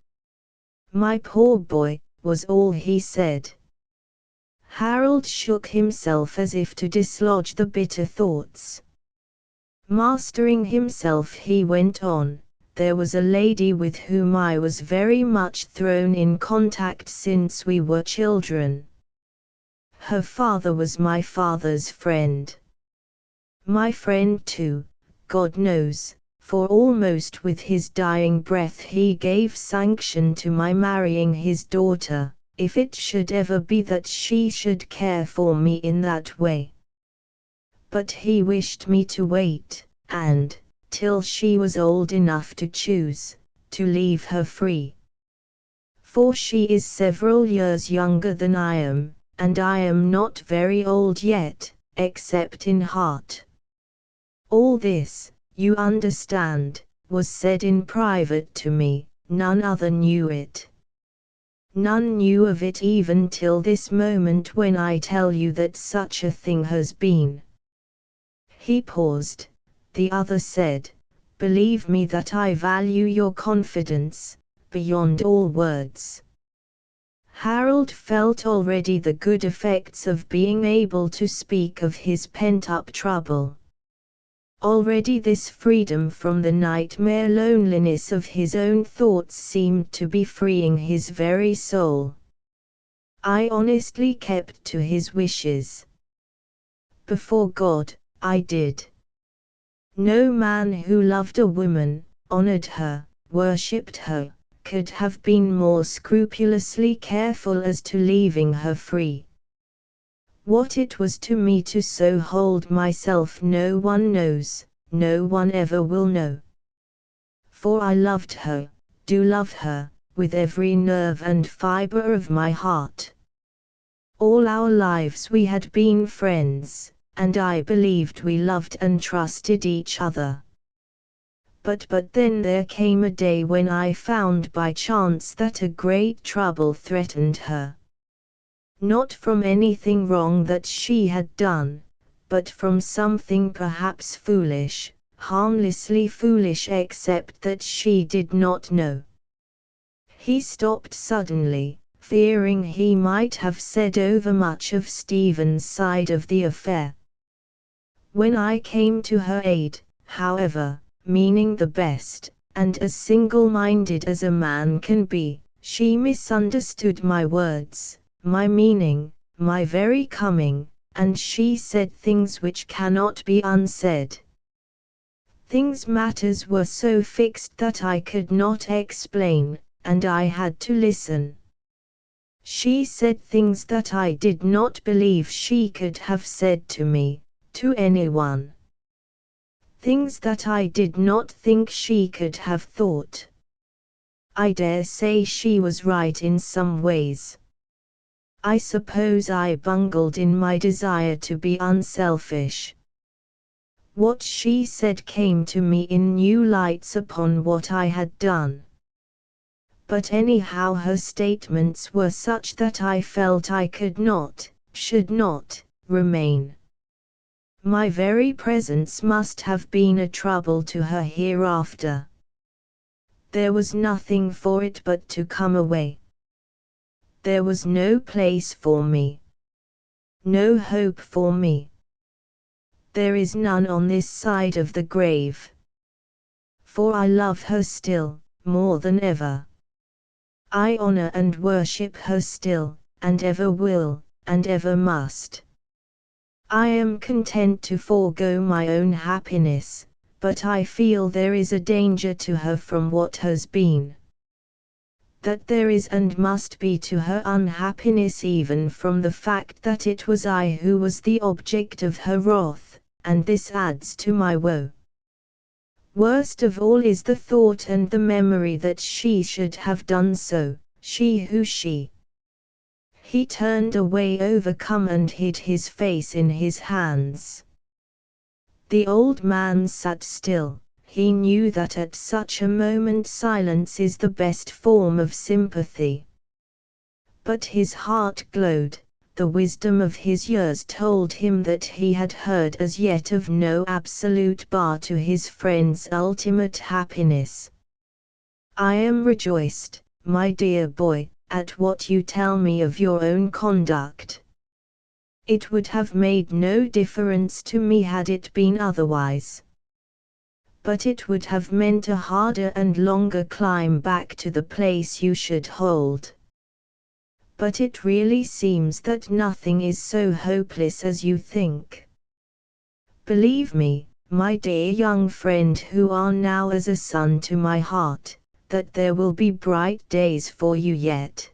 My poor boy," was all he said. Harold shook himself as if to dislodge the bitter thoughts. Mastering himself he went on, there was a lady with whom I was very much thrown in contact since we were children. Her father was my father's friend. My friend too, God knows, for almost with his dying breath he gave sanction to my marrying his daughter, if it should ever be that she should care for me in that way. But he wished me to wait, and, till she was old enough to choose, to leave her free. For she is several years younger than I am, and I am not very old yet, except in heart. All this, you understand, was said in private to me, none other knew it. None knew of it even till this moment when I tell you that such a thing has been. He paused. The other said, "Believe me that I value your confidence, beyond all words." Harold felt already the good effects of being able to speak of his pent-up trouble. Already this freedom from the nightmare loneliness of his own thoughts seemed to be freeing his very soul. I honestly kept to his wishes. Before God, I did. No man who loved a woman, honored her, worshipped her, could have been more scrupulously careful as to leaving her free. What it was to me to so hold myself no one knows, no one ever will know. For I loved her, do love her, with every nerve and fibre of my heart. All our lives we had been friends, and I believed we loved and trusted each other. But then there came a day when I found by chance that a great trouble threatened her. Not from anything wrong that she had done, but from something perhaps foolish, harmlessly foolish except that she did not know. He stopped suddenly, fearing he might have said overmuch of Stephen's side of the affair. When I came to her aid, however, meaning the best, and as single-minded as a man can be, she misunderstood my words, my meaning, my very coming, and she said things which cannot be unsaid. Matters were so fixed that I could not explain, and I had to listen. She said things that I did not believe she could have said to me, to anyone. Things that I did not think she could have thought. I dare say she was right in some ways. I suppose I bungled in my desire to be unselfish. What she said came to me in new lights upon what I had done. But anyhow her statements were such that I felt I could not, should not, remain. My very presence must have been a trouble to her hereafter. There was nothing for it but to come away. There was no place for me. No hope for me. There is none on this side of the grave. For I love her still, more than ever. I honor and worship her still, and ever will, and ever must. I am content to forego my own happiness, but I feel there is a danger to her from what has been. That there is and must be to her unhappiness even from the fact that it was I who was the object of her wrath, and this adds to my woe. Worst of all is the thought and the memory that she should have done so, she. He turned away overcome and hid his face in his hands. The old man sat still. He knew that at such a moment silence is the best form of sympathy. But his heart glowed. The wisdom of his years told him that he had heard as yet of no absolute bar to his friend's ultimate happiness. I am rejoiced, my dear boy, at what you tell me of your own conduct. It would have made no difference to me had it been otherwise. but it would have meant a harder and longer climb back to the place you should hold. But it really seems that nothing is so hopeless as you think. Believe me, my dear young friend who are now as a son to my heart, that there will be bright days for you yet.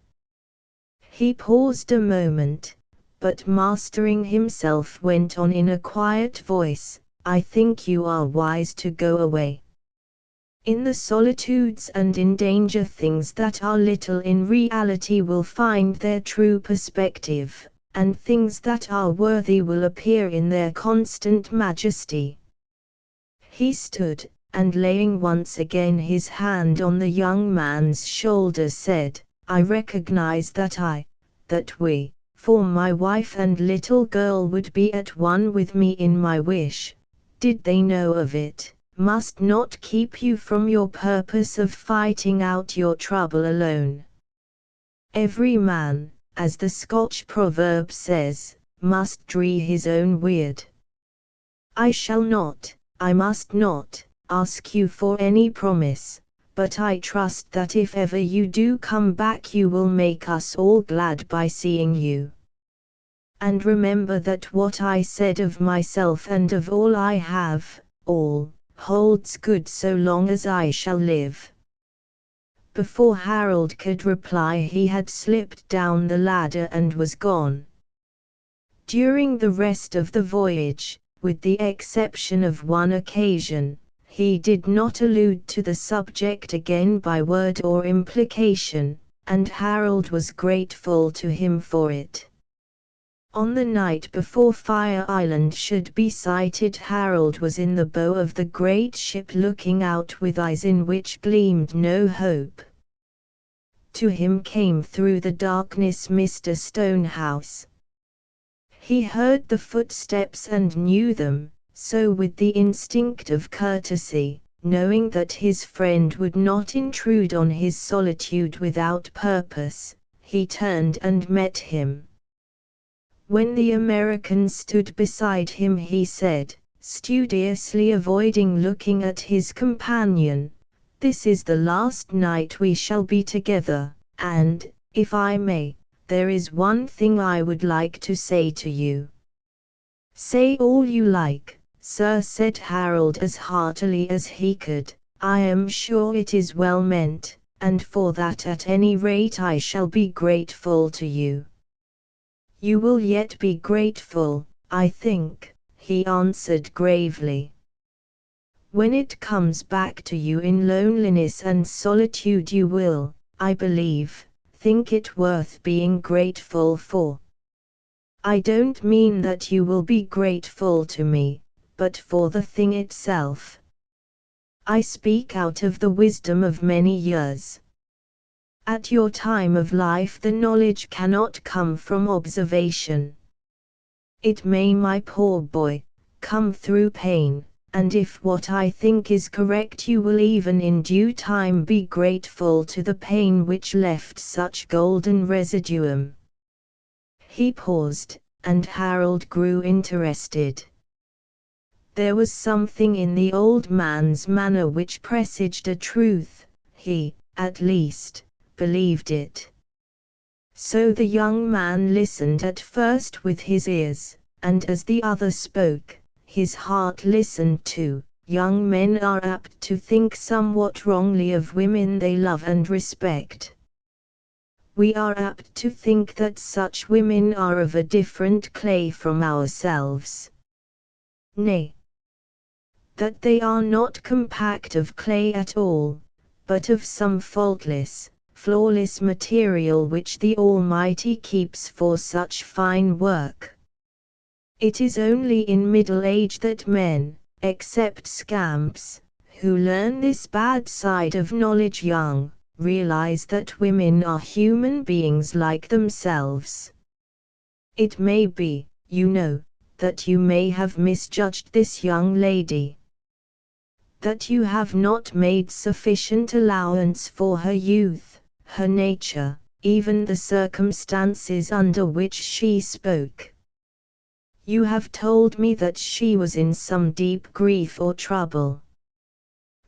He paused a moment, but mastering himself went on in a quiet voice, I think you are wise to go away. In the solitudes and in danger things that are little in reality will find their true perspective, and things that are worthy will appear in their constant majesty. He stood, and laying once again his hand on the young man's shoulder said, I recognize that we, for my wife and little girl would be at one with me in my wish, did they know of it, must not keep you from your purpose of fighting out your trouble alone. Every man, as the Scotch proverb says, must dree his own weird. I shall not, I must not, ask you for any promise, but I trust that if ever you do come back you will make us all glad by seeing you. And remember that what I said of myself and of all I have, all, holds good so long as I shall live. Before Harold could reply he had slipped down the ladder and was gone. During the rest of the voyage, with the exception of one occasion, he did not allude to the subject again by word or implication, and Harold was grateful to him for it. On the night before Fire Island should be sighted, Harold was in the bow of the great ship looking out with eyes in which gleamed no hope. To him came through the darkness Mr. Stonehouse. He heard the footsteps and knew them, so with the instinct of courtesy, knowing that his friend would not intrude on his solitude without purpose, he turned and met him. When the American stood beside him he said, studiously avoiding looking at his companion, this is the last night we shall be together, and, if I may, there is one thing I would like to say to you. Say all you like, sir, said Harold as heartily as he could. I am sure it is well meant, and for that at any rate I shall be grateful to you. You will yet be grateful, I think, he answered gravely. When it comes back to you in loneliness and solitude you will, I believe, think it worth being grateful for. I don't mean that you will be grateful to me, but for the thing itself. I speak out of the wisdom of many years. At your time of life the knowledge cannot come from observation. It may, my poor boy, come through pain, and if what I think is correct you will even in due time be grateful to the pain which left such golden residuum. He paused, and Harold grew interested. There was something in the old man's manner which presaged a truth, he, at least, believed it. So the young man listened at first with his ears, and as the other spoke, his heart listened too. Young men are apt to think somewhat wrongly of women they love and respect. We are apt to think that such women are of a different clay from ourselves. Nay, that they are not compact of clay at all, but of some faultless, flawless material which the Almighty keeps for such fine work. It is only in middle age that men, except scamps, who learn this bad side of knowledge young, realize that women are human beings like themselves. It may be, you know, that you may have misjudged this young lady. That you have not made sufficient allowance for her youth, her nature, even the circumstances under which she spoke. You have told me that she was in some deep grief or trouble.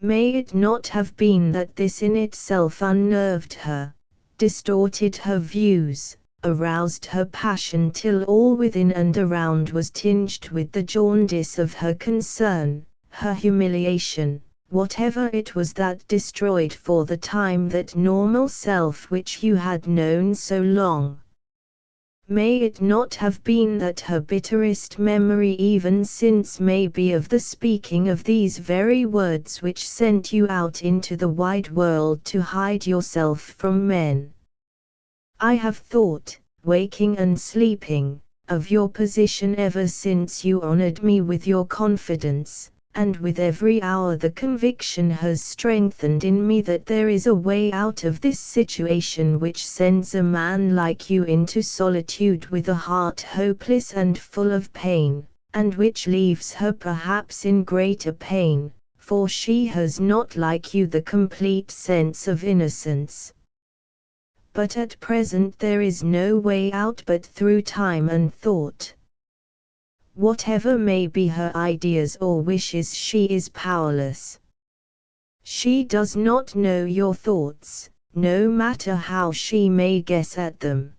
May it not have been that this in itself unnerved her, distorted her views, aroused her passion till all within and around was tinged with the jaundice of her concern, her humiliation, whatever it was that destroyed for the time that normal self which you had known so long? May it not have been that her bitterest memory even since may be of the speaking of these very words which sent you out into the wide world to hide yourself from men? I have thought, waking and sleeping, of your position ever since you honored me with your confidence, and with every hour the conviction has strengthened in me that there is a way out of this situation which sends a man like you into solitude with a heart hopeless and full of pain, and which leaves her perhaps in greater pain, for she has not like you the complete sense of innocence. But at present there is no way out but through time and thought. Whatever may be her ideas or wishes, she is powerless. She does not know your thoughts, no matter how she may guess at them.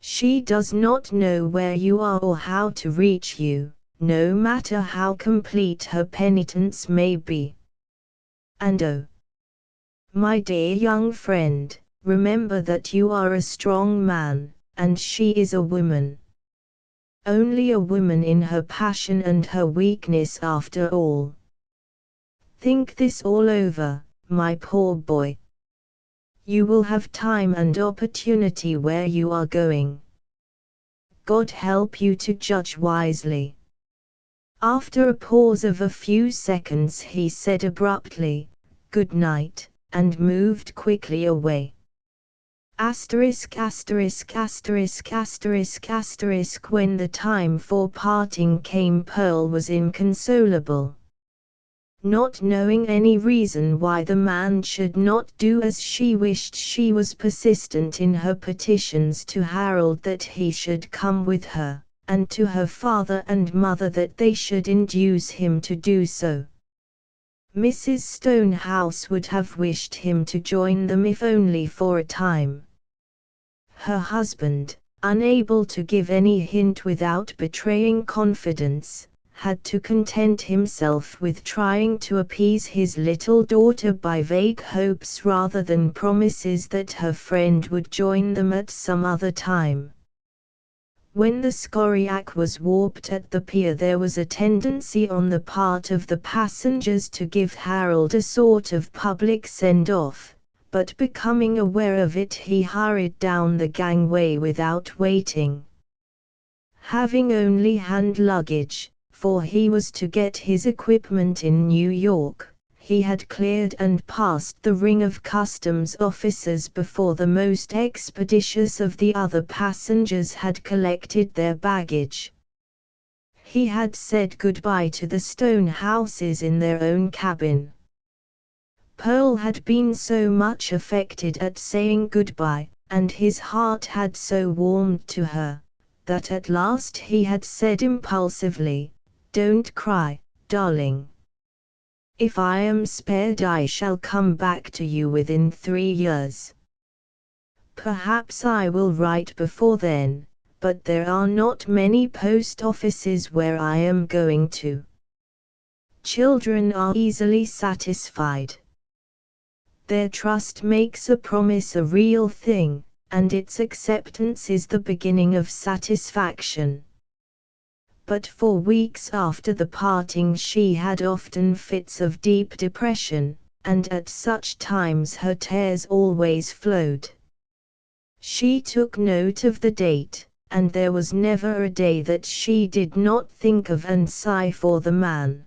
She does not know where you are or how to reach you, no matter how complete her penitence may be. And oh, my dear young friend, remember that you are a strong man, and she is a woman. Only a woman in her passion and her weakness after all. Think this all over, my poor boy. You will have time and opportunity where you are going. God help you to judge wisely. After a pause of a few seconds he said abruptly, "Good night," and moved quickly away. Asterisk asterisk asterisk asterisk asterisk. When the time for parting came, Pearl was inconsolable. Not knowing any reason why the man should not do as she wished, she was persistent in her petitions to Harold that he should come with her, and to her father and mother that they should induce him to do so. Mrs. Stonehouse would have wished him to join them if only for a time. Her husband, unable to give any hint without betraying confidence, had to content himself with trying to appease his little daughter by vague hopes rather than promises that her friend would join them at some other time. When the Scoriac was warped at the pier, there was a tendency on the part of the passengers to give Harold a sort of public send-off, but becoming aware of it he hurried down the gangway without waiting. Having only hand luggage, for he was to get his equipment in New York, he had cleared and passed the ring of customs officers before the most expeditious of the other passengers had collected their baggage. He had said goodbye to the Stonehouses in their own cabin. Pearl had been so much affected at saying goodbye, and his heart had so warmed to her, that at last he had said impulsively, "Don't cry, darling. If I am spared I shall come back to you within 3 years. Perhaps I will write before then, but there are not many post offices where I am going to. Children are easily satisfied. Their trust makes a promise a real thing, and its acceptance is the beginning of satisfaction." But for weeks after the parting she had often fits of deep depression, and at such times her tears always flowed. She took note of the date, and there was never a day that she did not think of and sigh for the man.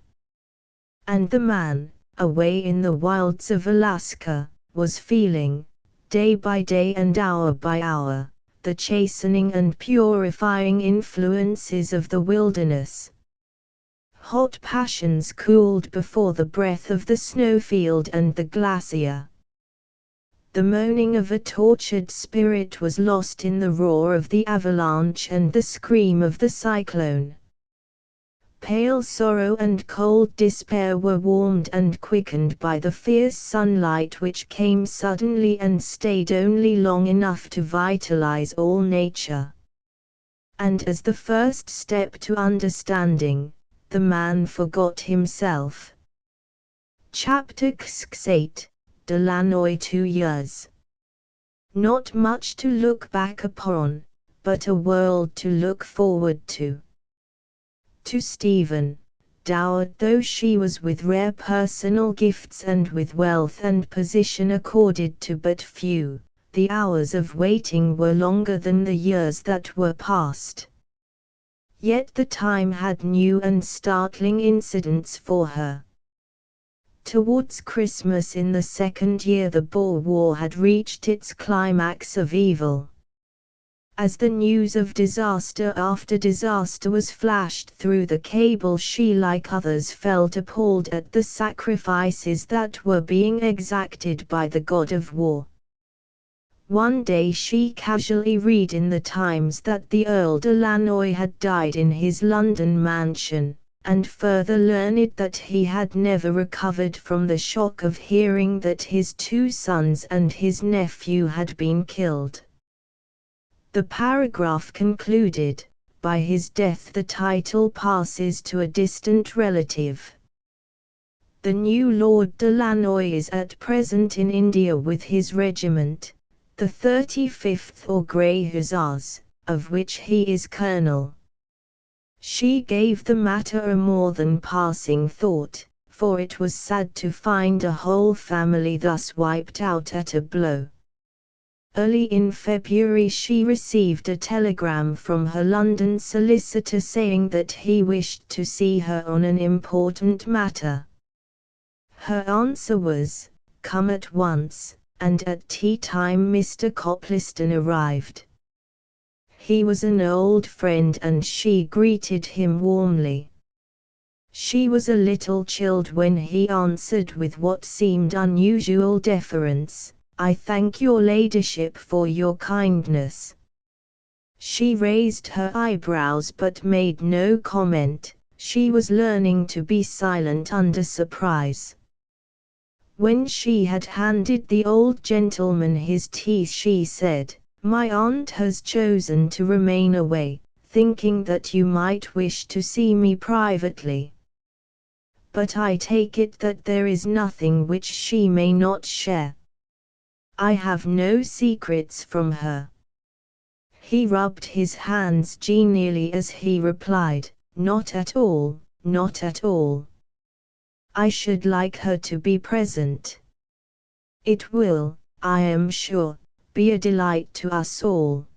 And the man, away in the wilds of Alaska, was feeling, day by day and hour by hour, the chastening and purifying influences of the wilderness. Hot passions cooled before the breath of the snowfield and the glacier. The moaning of a tortured spirit was lost in the roar of the avalanche and the scream of the cyclone. Pale sorrow and cold despair were warmed and quickened by the fierce sunlight which came suddenly and stayed only long enough to vitalize all nature. And as the first step to understanding, the man forgot himself. Chapter 8, Delanoy 2 years. Not much to look back upon, but a world to look forward to. To Stephen, dowered though she was with rare personal gifts and with wealth and position accorded to but few, the hours of waiting were longer than the years that were past. Yet the time had new and startling incidents for her. Towards Christmas in the second year the Boer War had reached its climax of evil. As the news of disaster after disaster was flashed through the cable, she like others felt appalled at the sacrifices that were being exacted by the god of war. One day she casually read in the Times that the Earl Delanoy had died in his London mansion, and further learned that he had never recovered from the shock of hearing that his 2 sons and his nephew had been killed. The paragraph concluded, "By his death the title passes to a distant relative." The new Lord Delanoy is at present in India with his regiment, the 35th or Grey Hussars, of which he is colonel. She gave the matter a more than passing thought, for it was sad to find a whole family thus wiped out at a blow. Early in February she received a telegram from her London solicitor saying that he wished to see her on an important matter. Her answer was, "Come at once," and at tea time Mr. Copliston arrived. He was an old friend and she greeted him warmly. She was a little chilled when he answered with what seemed unusual deference, "I thank your ladyship for your kindness." She raised her eyebrows but made no comment. She was learning to be silent under surprise. When she had handed the old gentleman his tea she said, "My aunt has chosen to remain away, thinking that you might wish to see me privately. But I take it that there is nothing which she may not share. I have no secrets from her." He rubbed his hands genially as he replied, "Not at all, not at all. I should like her to be present. It will, I am sure, be a delight to us all."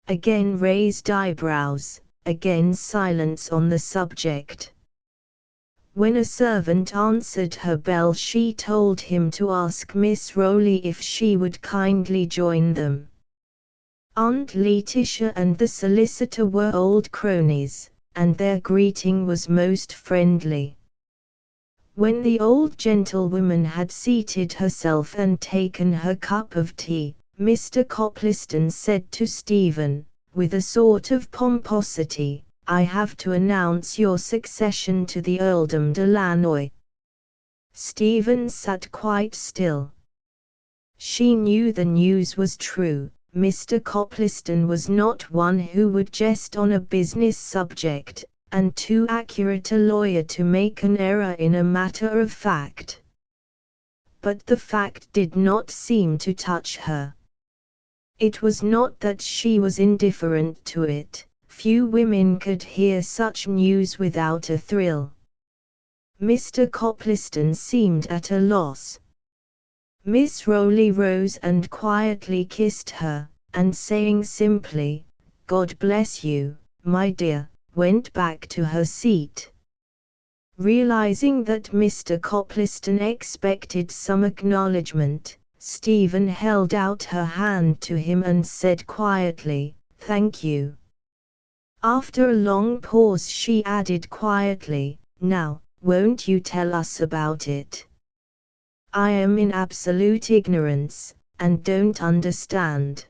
Again raised eyebrows, again silence on the subject. When a servant answered her bell she told him to ask Miss Rowley if she would kindly join them. Aunt Letitia and the solicitor were old cronies, and their greeting was most friendly. When the old gentlewoman had seated herself and taken her cup of tea, Mr. Copliston said to Stephen, with a sort of pomposity, "I have to announce your succession to the Earldom Delanoy." Stephen sat quite still. She knew the news was true. Mr. Copliston was not one who would jest on a business subject, and too accurate a lawyer to make an error in a matter of fact. But the fact did not seem to touch her. It was not that she was indifferent to it. Few women could hear such news without a thrill. Mr. Copliston seemed at a loss. Miss Rowley rose and quietly kissed her, and saying simply, "God bless you, my dear," went back to her seat. Realizing that Mr. Copliston expected some acknowledgement, Stephen held out her hand to him and said quietly, "Thank you." After a long pause she added quietly, "Now, won't you tell us about it? I am in absolute ignorance, and don't understand.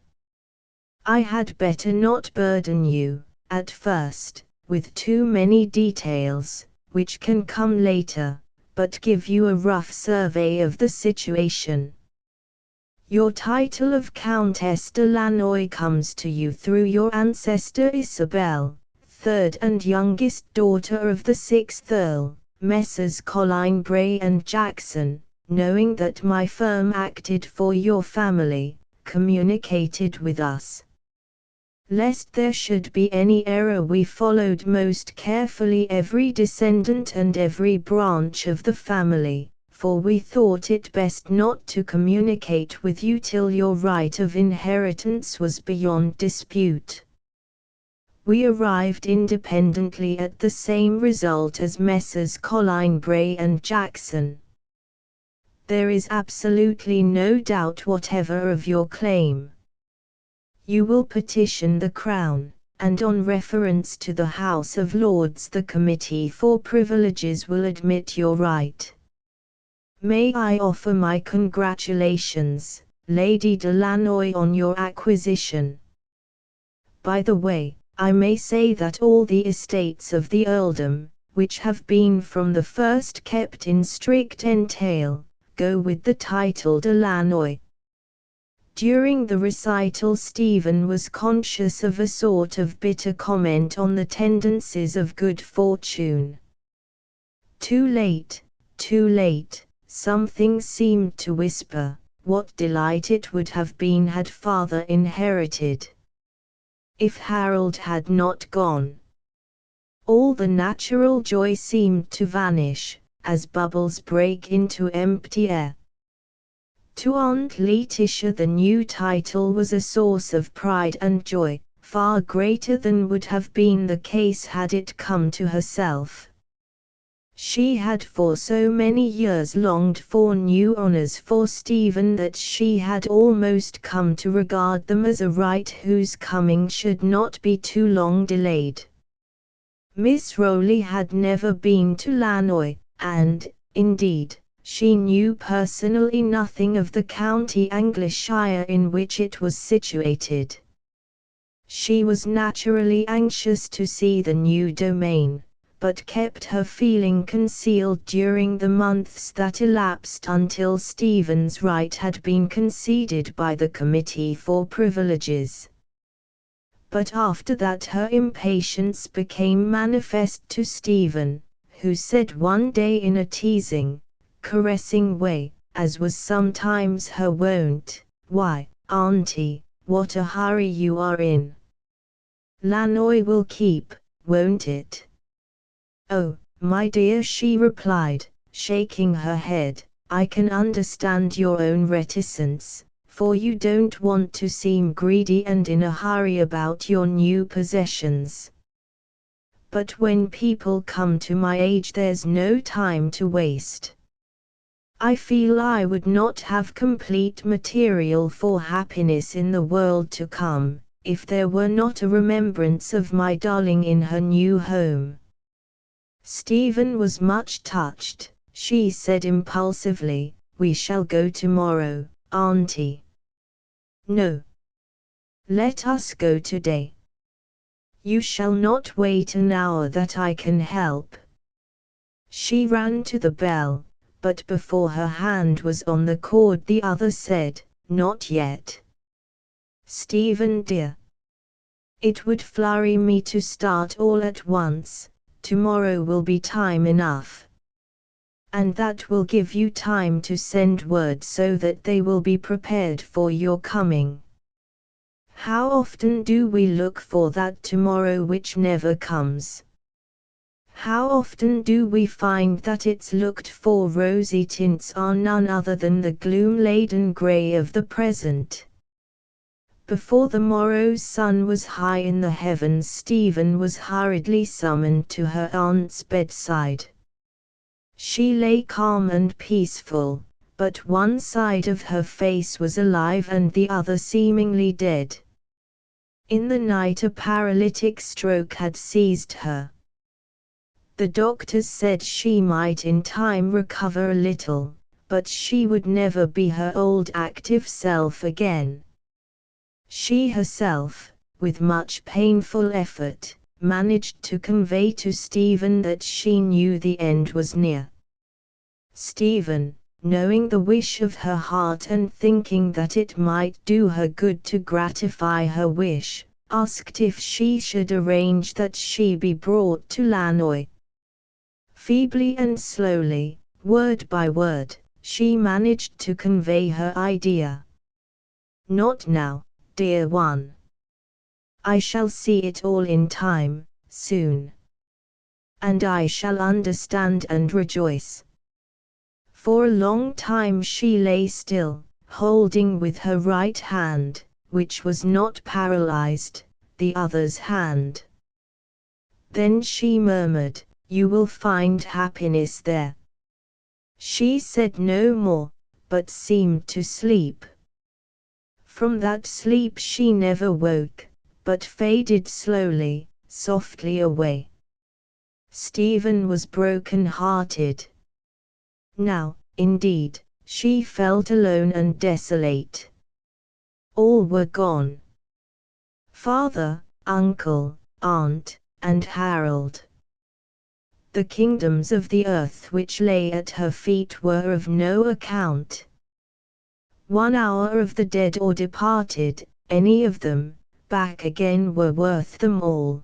I had better not burden you, at first, with too many details, which can come later, but give you a rough survey of the situation. Your title of Countess de Lannoy comes to you through your ancestor Isabel, third and youngest daughter of the 6th Earl, Messrs. Colline Bray and Jackson, knowing that my firm acted for your family, communicated with us. Lest there should be any error, we followed most carefully every descendant and every branch of the family, for we thought it best not to communicate with you till your right of inheritance was beyond dispute. We arrived independently at the same result as Messrs. Colline Bray and Jackson. There is absolutely no doubt whatever of your claim. You will petition the Crown, and on reference to the House of Lords the Committee for Privileges will admit your right. May I offer my congratulations, Lady de Lannoy, on your acquisition. By the way, I may say that all the estates of the earldom, which have been from the first kept in strict entail, go with the title de Lannoy. During the recital Stephen was conscious of a sort of bitter comment on the tendencies of good fortune. Too late, something seemed to whisper, what delight it would have been had father inherited. If Harold had not gone. All the natural joy seemed to vanish, as bubbles break into empty air. To Aunt Letitia the new title was a source of pride and joy, far greater than would have been the case had it come to herself. She had for so many years longed for new honors for Stephen that she had almost come to regard them as a right whose coming should not be too long delayed. Miss Rowley had never been to Lannoy, and, indeed, she knew personally nothing of the county Angleshire in which it was situated. She was naturally anxious to see the new domain, but kept her feeling concealed during the months that elapsed until Stephen's right had been conceded by the Committee for Privileges. But after that her impatience became manifest to Stephen, who said one day in a teasing, caressing way, as was sometimes her wont, "Why, Auntie, what a hurry you are in! Lannoy will keep, won't it?" "Oh, my dear," she replied, shaking her head, "I can understand your own reticence, for you don't want to seem greedy and in a hurry about your new possessions. But when people come to my age there's no time to waste. I feel I would not have complete material for happiness in the world to come, if there were not a remembrance of my darling in her new home." Stephen was much touched. She said impulsively, "We shall go tomorrow, Auntie." "No. Let us go today. You shall not wait an hour that I can help." She ran to the bell, but before her hand was on the cord the other said, "Not yet. Stephen dear. It would flurry me to start all at once. Tomorrow will be time enough. And that will give you time to send word so that they will be prepared for your coming. How often do we look for that tomorrow which never comes? How often do we find that its looked-for rosy tints are none other than the gloom-laden grey of the present? Before the morrow's sun was high in the heavens Stephen was hurriedly summoned to her aunt's bedside. She lay calm and peaceful, but one side of her face was alive and the other seemingly dead. In the night a paralytic stroke had seized her. The doctors said she might in time recover a little, but she would never be her old active self again. She herself, with much painful effort, managed to convey to Stephen that she knew the end was near. Stephen, knowing the wish of her heart and thinking that it might do her good to gratify her wish, asked if she should arrange that she be brought to Lannoy. Feebly and slowly, word by word, she managed to convey her idea. "Not now, dear one. I shall see it all in time, soon. And I shall understand and rejoice." For a long time she lay still, holding with her right hand, which was not paralyzed, the other's hand. Then she murmured, "You will find happiness there." She said no more, but seemed to sleep. From that sleep she never woke, but faded slowly, softly away. Stephen was broken-hearted. Now, indeed, she felt alone and desolate. All were gone. Father, uncle, aunt, and Harold. The kingdoms of the earth which lay at her feet were of no account. 1 hour of the dead or departed, any of them, back again were worth them all.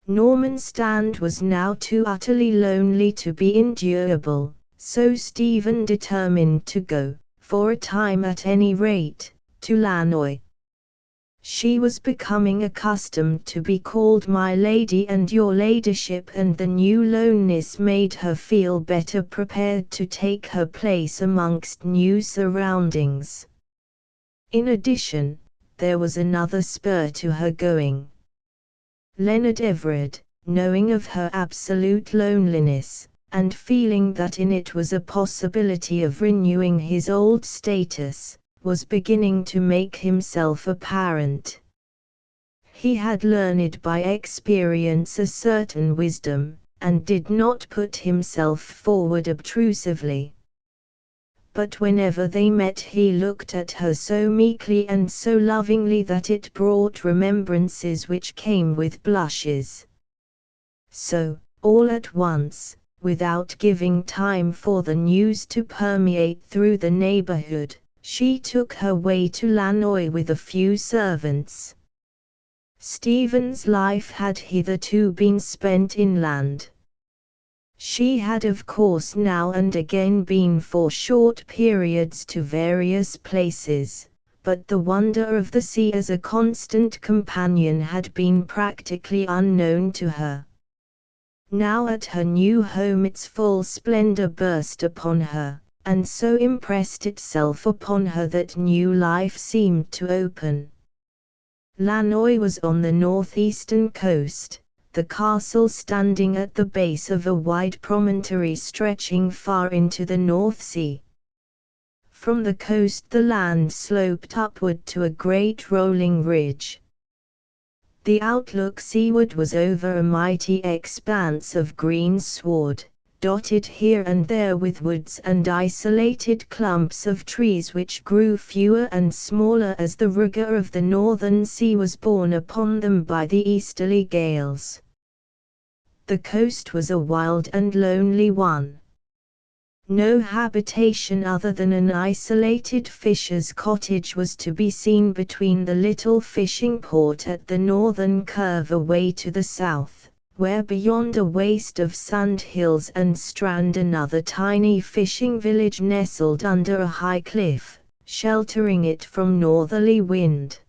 Normanstand was now too utterly lonely to be endurable, so Stephen determined to go, for a time at any rate, to Lannoy. She was becoming accustomed to be called my lady and your ladyship, and the new loneness made her feel better prepared to take her place amongst new surroundings. In addition, there was another spur to her going. Leonard Everard, knowing of her absolute loneliness, and feeling that in it was a possibility of renewing his old status, was beginning to make himself apparent. He had learned by experience a certain wisdom, and did not put himself forward obtrusively. But whenever they met he looked at her so meekly and so lovingly that it brought remembrances which came with blushes. So, all at once, without giving time for the news to permeate through the neighborhood, she took her way to Lannoy with a few servants. Stephen's life had hitherto been spent inland. She had of course now and again been for short periods to various places, but the wonder of the sea as a constant companion had been practically unknown to her. Now at her new home its full splendor burst upon her, and so impressed itself upon her that new life seemed to open. Lannoy was on the northeastern coast, the castle standing at the base of a wide promontory stretching far into the North Sea. From the coast the land sloped upward to a great rolling ridge. The outlook seaward was over a mighty expanse of green sward, dotted here and there with woods and isolated clumps of trees which grew fewer and smaller as the rigor of the northern sea was borne upon them by the easterly gales. The coast was a wild and lonely one. No habitation other than an isolated fisher's cottage was to be seen between the little fishing port at the northern curve away to the south, where beyond a waste of sand hills and strand another tiny fishing village nestled under a high cliff, sheltering it from northerly wind.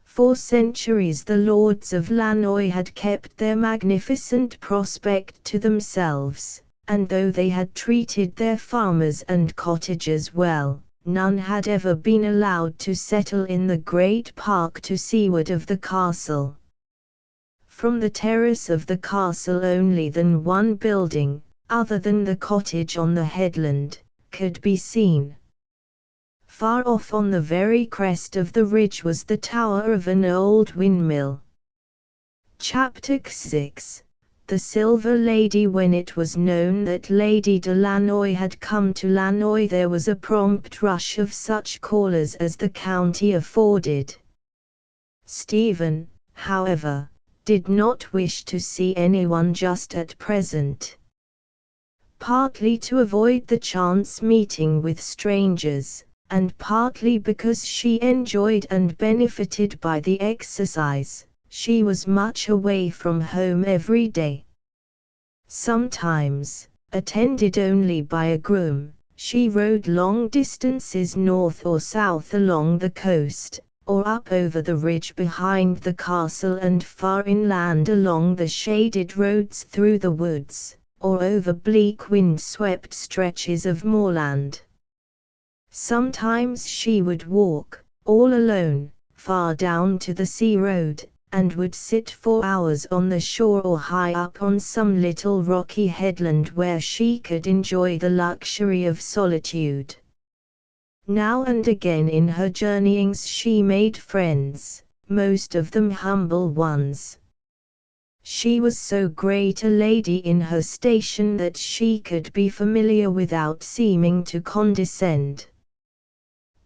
For centuries the lords of Lannoy had kept their magnificent prospect to themselves, and though they had treated their farmers and cottagers well, none had ever been allowed to settle in the great park to seaward of the castle. From the terrace of the castle only then one building, other than the cottage on the headland, could be seen. Far off on the very crest of the ridge was the tower of an old windmill. Chapter 6. The Silver Lady. When it was known that Lady de Lannoy had come to Lannoy, there was a prompt rush of such callers as the county afforded. Stephen, however, did not wish to see anyone just at present. Partly to avoid the chance meeting with strangers, and partly because she enjoyed and benefited by the exercise, she was much away from home every day. Sometimes, attended only by a groom, she rode long distances north or south along the coast, or up over the ridge behind the castle and far inland along the shaded roads through the woods, or over bleak wind-swept stretches of moorland. Sometimes she would walk, all alone, far down to the sea road, and would sit for hours on the shore or high up on some little rocky headland where she could enjoy the luxury of solitude. Now and again in her journeyings she made friends, most of them humble ones. She was so great a lady in her station that she could be familiar without seeming to condescend.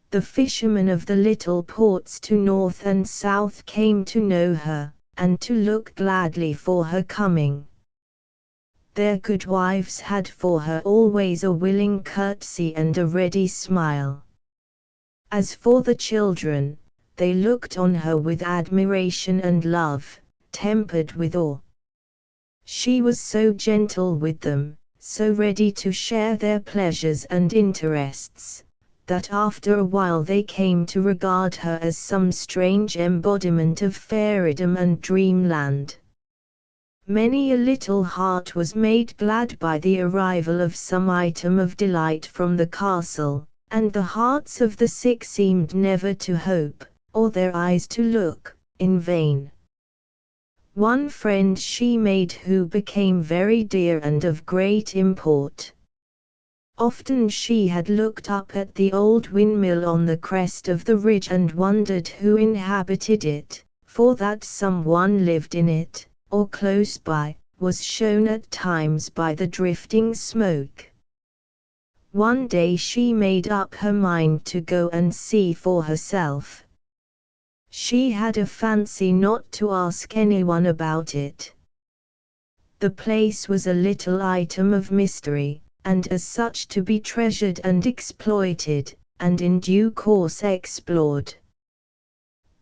The fishermen of the little ports to north and south came to know her, and to look gladly for her coming. Their good wives had for her always a willing courtesy and a ready smile. As for the children, they looked on her with admiration and love, tempered with awe. She was so gentle with them, so ready to share their pleasures and interests, that after a while they came to regard her as some strange embodiment of fairydom and dreamland. Many a little heart was made glad by the arrival of some item of delight from the castle, and the hearts of the sick seemed never to hope, or their eyes to look, in vain. One friend she made who became very dear and of great import. Often she had looked up at the old windmill on the crest of the ridge and wondered who inhabited it, for that someone lived in it, or close by, was shown at times by the drifting smoke. One day she made up her mind to go and see for herself. She had a fancy not to ask anyone about it. The place was a little item of mystery, and as such to be treasured and exploited, and in due course explored.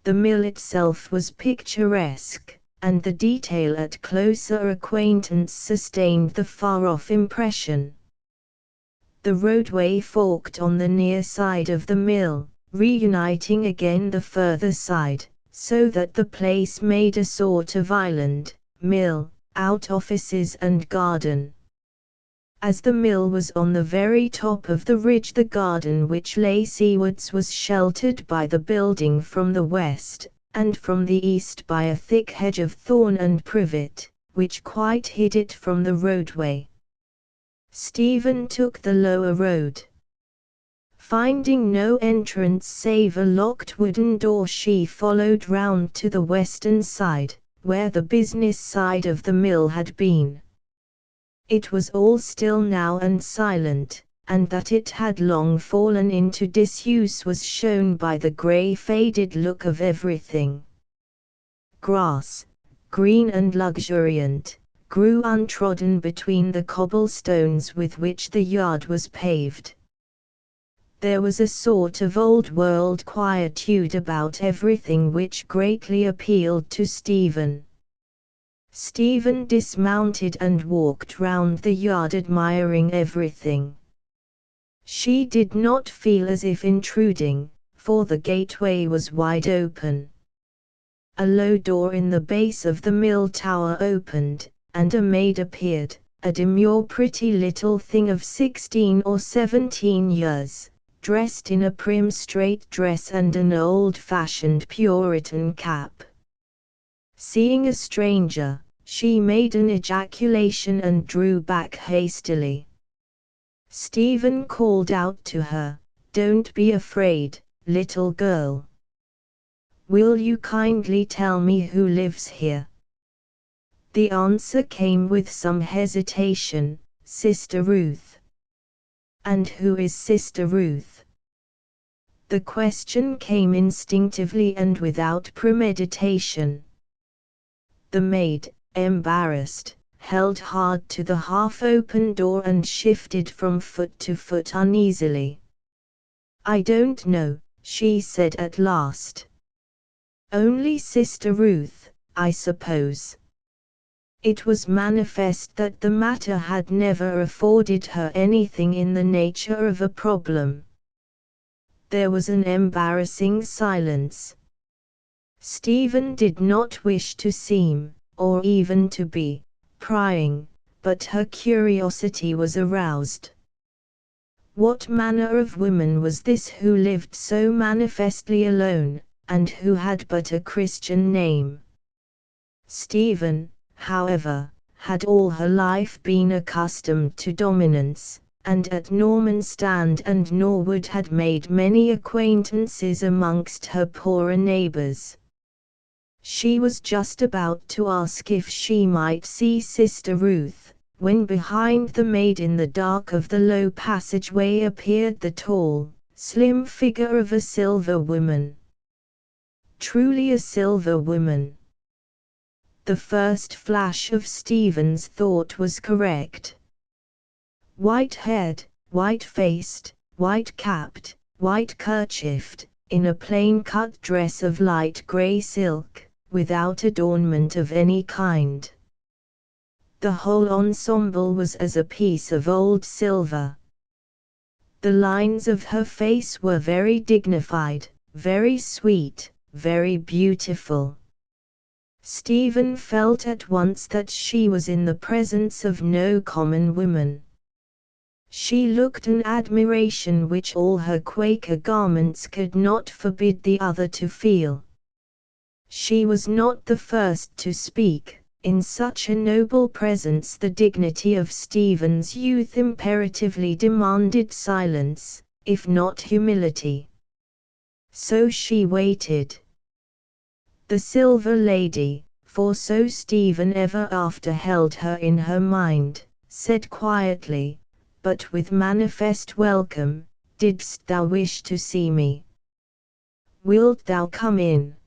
The mill itself was picturesque, and the detail at closer acquaintance sustained the far-off impression. The roadway forked on the near side of the mill, reuniting again the further side, so that the place made a sort of island, mill, out offices and garden. As the mill was on the very top of the ridge, the garden which lay seawards was sheltered by the building from the west, and from the east by a thick hedge of thorn and privet, which quite hid it from the roadway. Stephen took the lower road. Finding no entrance save a locked wooden door, she followed round to the western side, where the business side of the mill had been. It was all still now and silent, and that it had long fallen into disuse was shown by the grey faded look of everything. Grass, green and luxuriant, grew untrodden between the cobblestones with which the yard was paved. There was a sort of old-world quietude about everything which greatly appealed to Stephen. Stephen dismounted and walked round the yard admiring everything. She did not feel as if intruding, for the gateway was wide open. A low door in the base of the mill tower opened, and a maid appeared, a demure pretty little thing of 16 or 17 years, dressed in a prim straight dress and an old-fashioned Puritan cap. Seeing a stranger, she made an ejaculation and drew back hastily. Stephen called out to her, "Don't be afraid, little girl. Will you kindly tell me who lives here?" The answer came with some hesitation, "Sister Ruth." "And who is Sister Ruth?" The question came instinctively and without premeditation. The maid, embarrassed, held hard to the half-open door and shifted from foot to foot uneasily. "I don't know," she said at last. "Only Sister Ruth, I suppose." It was manifest that the matter had never afforded her anything in the nature of a problem. There was an embarrassing silence. Stephen did not wish to seem, or even to be, prying, but her curiosity was aroused. What manner of woman was this who lived so manifestly alone, and who had but a Christian name? Stephen, however, had all her life been accustomed to dominance, and at Normanstown and Norwood had made many acquaintances amongst her poorer neighbours. She was just about to ask if she might see Sister Ruth, when behind the maid in the dark of the low passageway appeared the tall, slim figure of a silver woman. Truly a silver woman. The first flash of Stephen's thought was correct. White-haired, white-faced, white-capped, white-kerchiefed, in a plain-cut dress of light grey silk, without adornment of any kind. The whole ensemble was as a piece of old silver. The lines of her face were very dignified, very sweet, very beautiful. Stephen felt at once that she was in the presence of no common woman. She looked an admiration which all her Quaker garments could not forbid the other to feel. She was not the first to speak. In such a noble presence the dignity of Stephen's youth imperatively demanded silence, if not humility. So she waited. The Silver Lady, for so Stephen ever after held her in her mind, said quietly, but with manifest welcome, "Didst thou wish to see me? Wilt thou come in?"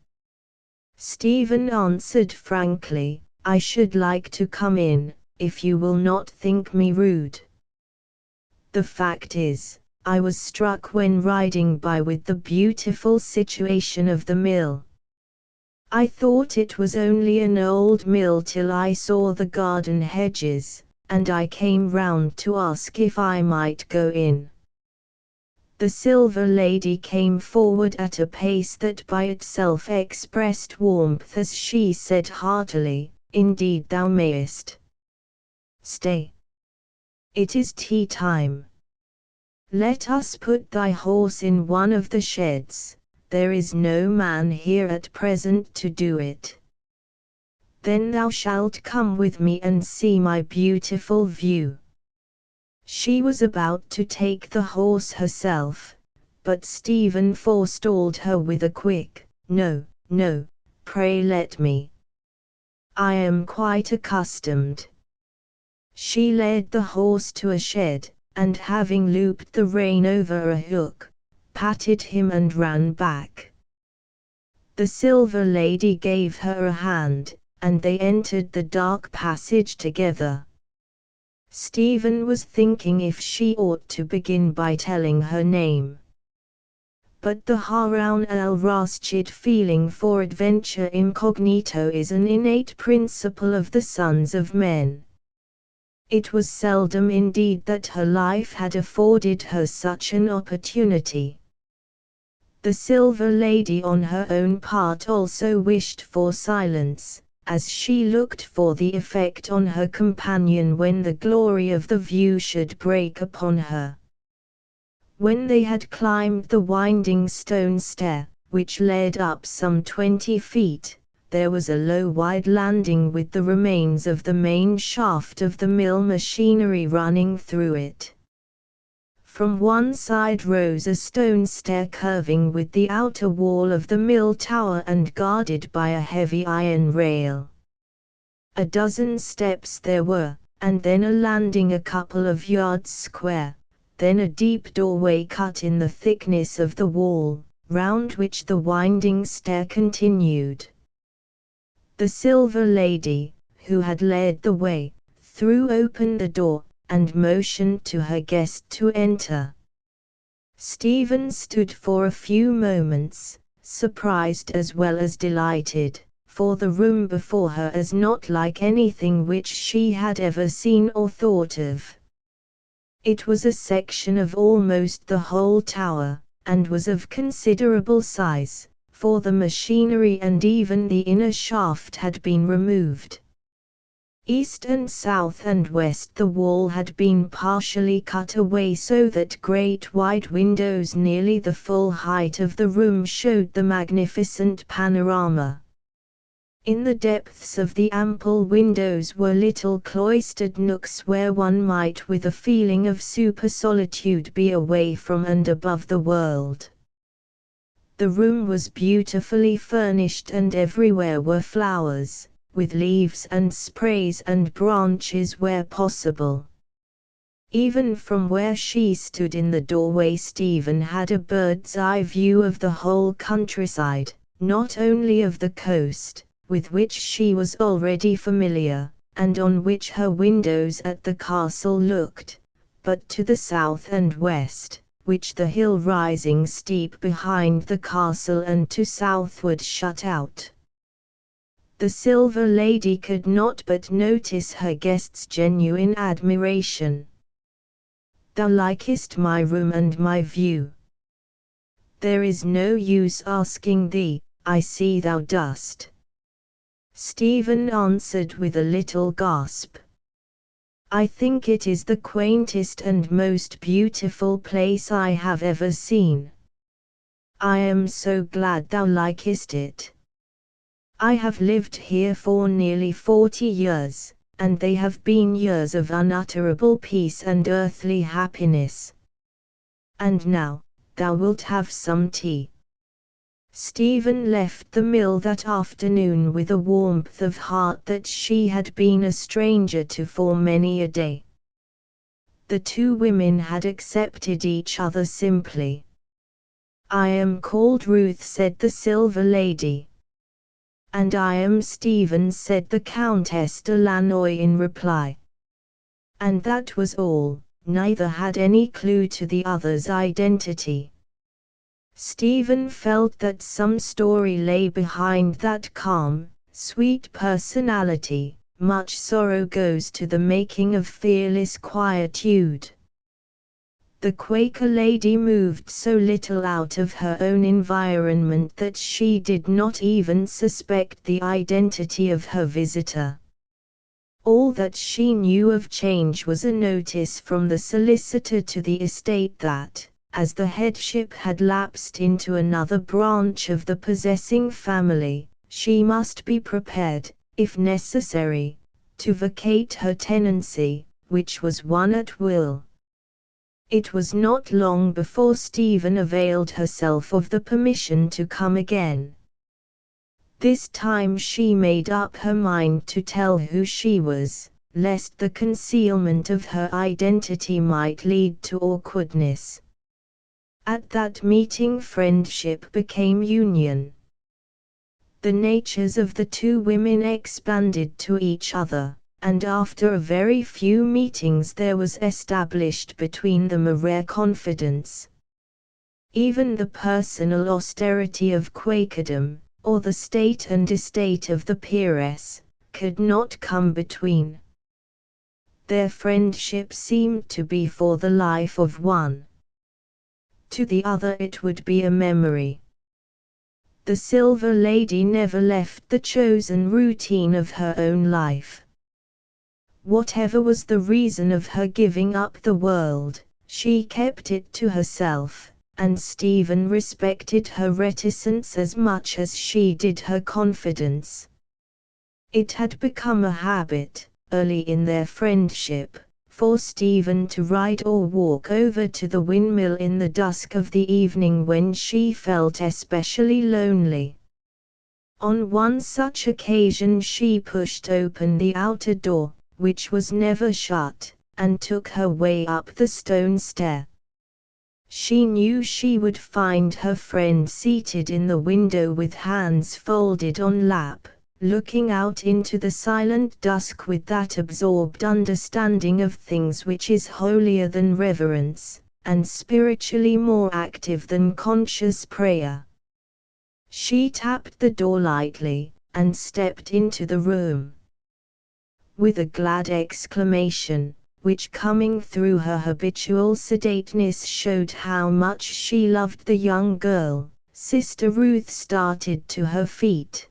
Stephen answered frankly, "I should like to come in, if you will not think me rude. The fact is, I was struck when riding by with the beautiful situation of the mill. I thought it was only an old mill till I saw the garden hedges, and I came round to ask if I might go in." The Silver Lady came forward at a pace that by itself expressed warmth as she said heartily, "Indeed thou mayest. Stay. It is tea time. Let us put thy horse in one of the sheds, there is no man here at present to do it. Then thou shalt come with me and see my beautiful view." She was about to take the horse herself, but Stephen forestalled her with a quick, "No, no, pray let me. I am quite accustomed." She led the horse to a shed, and having looped the rein over a hook, patted him and ran back. The Silver Lady gave her a hand, and they entered the dark passage together. Stephen was thinking if she ought to begin by telling her name. But the Harun al-Rashid feeling for adventure incognito is an innate principle of the sons of men. It was seldom indeed that her life had afforded her such an opportunity. The Silver Lady on her own part also wished for silence, as she looked for the effect on her companion when the glory of the view should break upon her. When they had climbed the winding stone stair, which led up some 20 feet, there was a low wide landing with the remains of the main shaft of the mill machinery running through it. From one side rose a stone stair curving with the outer wall of the mill tower and guarded by a heavy iron rail. A dozen steps there were, and then a landing a couple of yards square, then a deep doorway cut in the thickness of the wall, round which the winding stair continued. The Silver Lady, who had led the way, threw open the door, and motioned to her guest to enter. Stephen stood for a few moments, surprised as well as delighted, for the room before her was not like anything which she had ever seen or thought of. It was a section of almost the whole tower, and was of considerable size, for the machinery and even the inner shaft had been removed. East and south and west the wall had been partially cut away so that great wide windows nearly the full height of the room showed the magnificent panorama. In the depths of the ample windows were little cloistered nooks where one might with a feeling of super solitude be away from and above the world. The room was beautifully furnished and everywhere were flowers, with leaves and sprays and branches where possible. Even from where she stood in the doorway Stephen had a bird's-eye view of the whole countryside, not only of the coast, with which she was already familiar, and on which her windows at the castle looked, but to the south and west, which the hill rising steep behind the castle and to southward shut out. The Silver Lady could not but notice her guest's genuine admiration. "Thou likest my room and my view. There is no use asking thee, I see thou dost," Stephen answered with a little gasp. "I think it is the quaintest and most beautiful place I have ever seen. I am so glad thou likest it. I have lived here for nearly 40 years, and they have been years of unutterable peace and earthly happiness. And now, thou wilt have some tea." Stephen left the mill that afternoon with a warmth of heart that she had been a stranger to for many a day. The two women had accepted each other simply. "I am called Ruth," said the Silver Lady. "And I am Stephen," said the Countess de Lannoy in reply. And that was all. Neither had any clue to the other's identity. Stephen felt that some story lay behind that calm, sweet personality. Much sorrow goes to the making of fearless quietude. The Quaker lady moved so little out of her own environment that she did not even suspect the identity of her visitor. All that she knew of change was a notice from the solicitor to the estate that, as the headship had lapsed into another branch of the possessing family, she must be prepared, if necessary, to vacate her tenancy, which was one at will. It was not long before Stephen availed herself of the permission to come again. This time she made up her mind to tell who she was, lest the concealment of her identity might lead to awkwardness. At that meeting friendship became union. The natures of the two women expanded to each other, and after a very few meetings there was established between them a rare confidence. Even the personal austerity of Quakerdom, or the state and estate of the peeress, could not come between. Their friendship seemed to be for the life of one. To the other it would be a memory. The Silver Lady never left the chosen routine of her own life. Whatever was the reason of her giving up the world, she kept it to herself, and Stephen respected her reticence as much as she did her confidence. It had become a habit, early in their friendship, for Stephen to ride or walk over to the windmill in the dusk of the evening when she felt especially lonely. On one such occasion she pushed open the outer door, which was never shut, and took her way up the stone stair. She knew she would find her friend seated in the window with hands folded on lap, looking out into the silent dusk with that absorbed understanding of things which is holier than reverence, and spiritually more active than conscious prayer. She tapped the door lightly, and stepped into the room. With a glad exclamation, which coming through her habitual sedateness showed how much she loved the young girl, Sister Ruth started to her feet.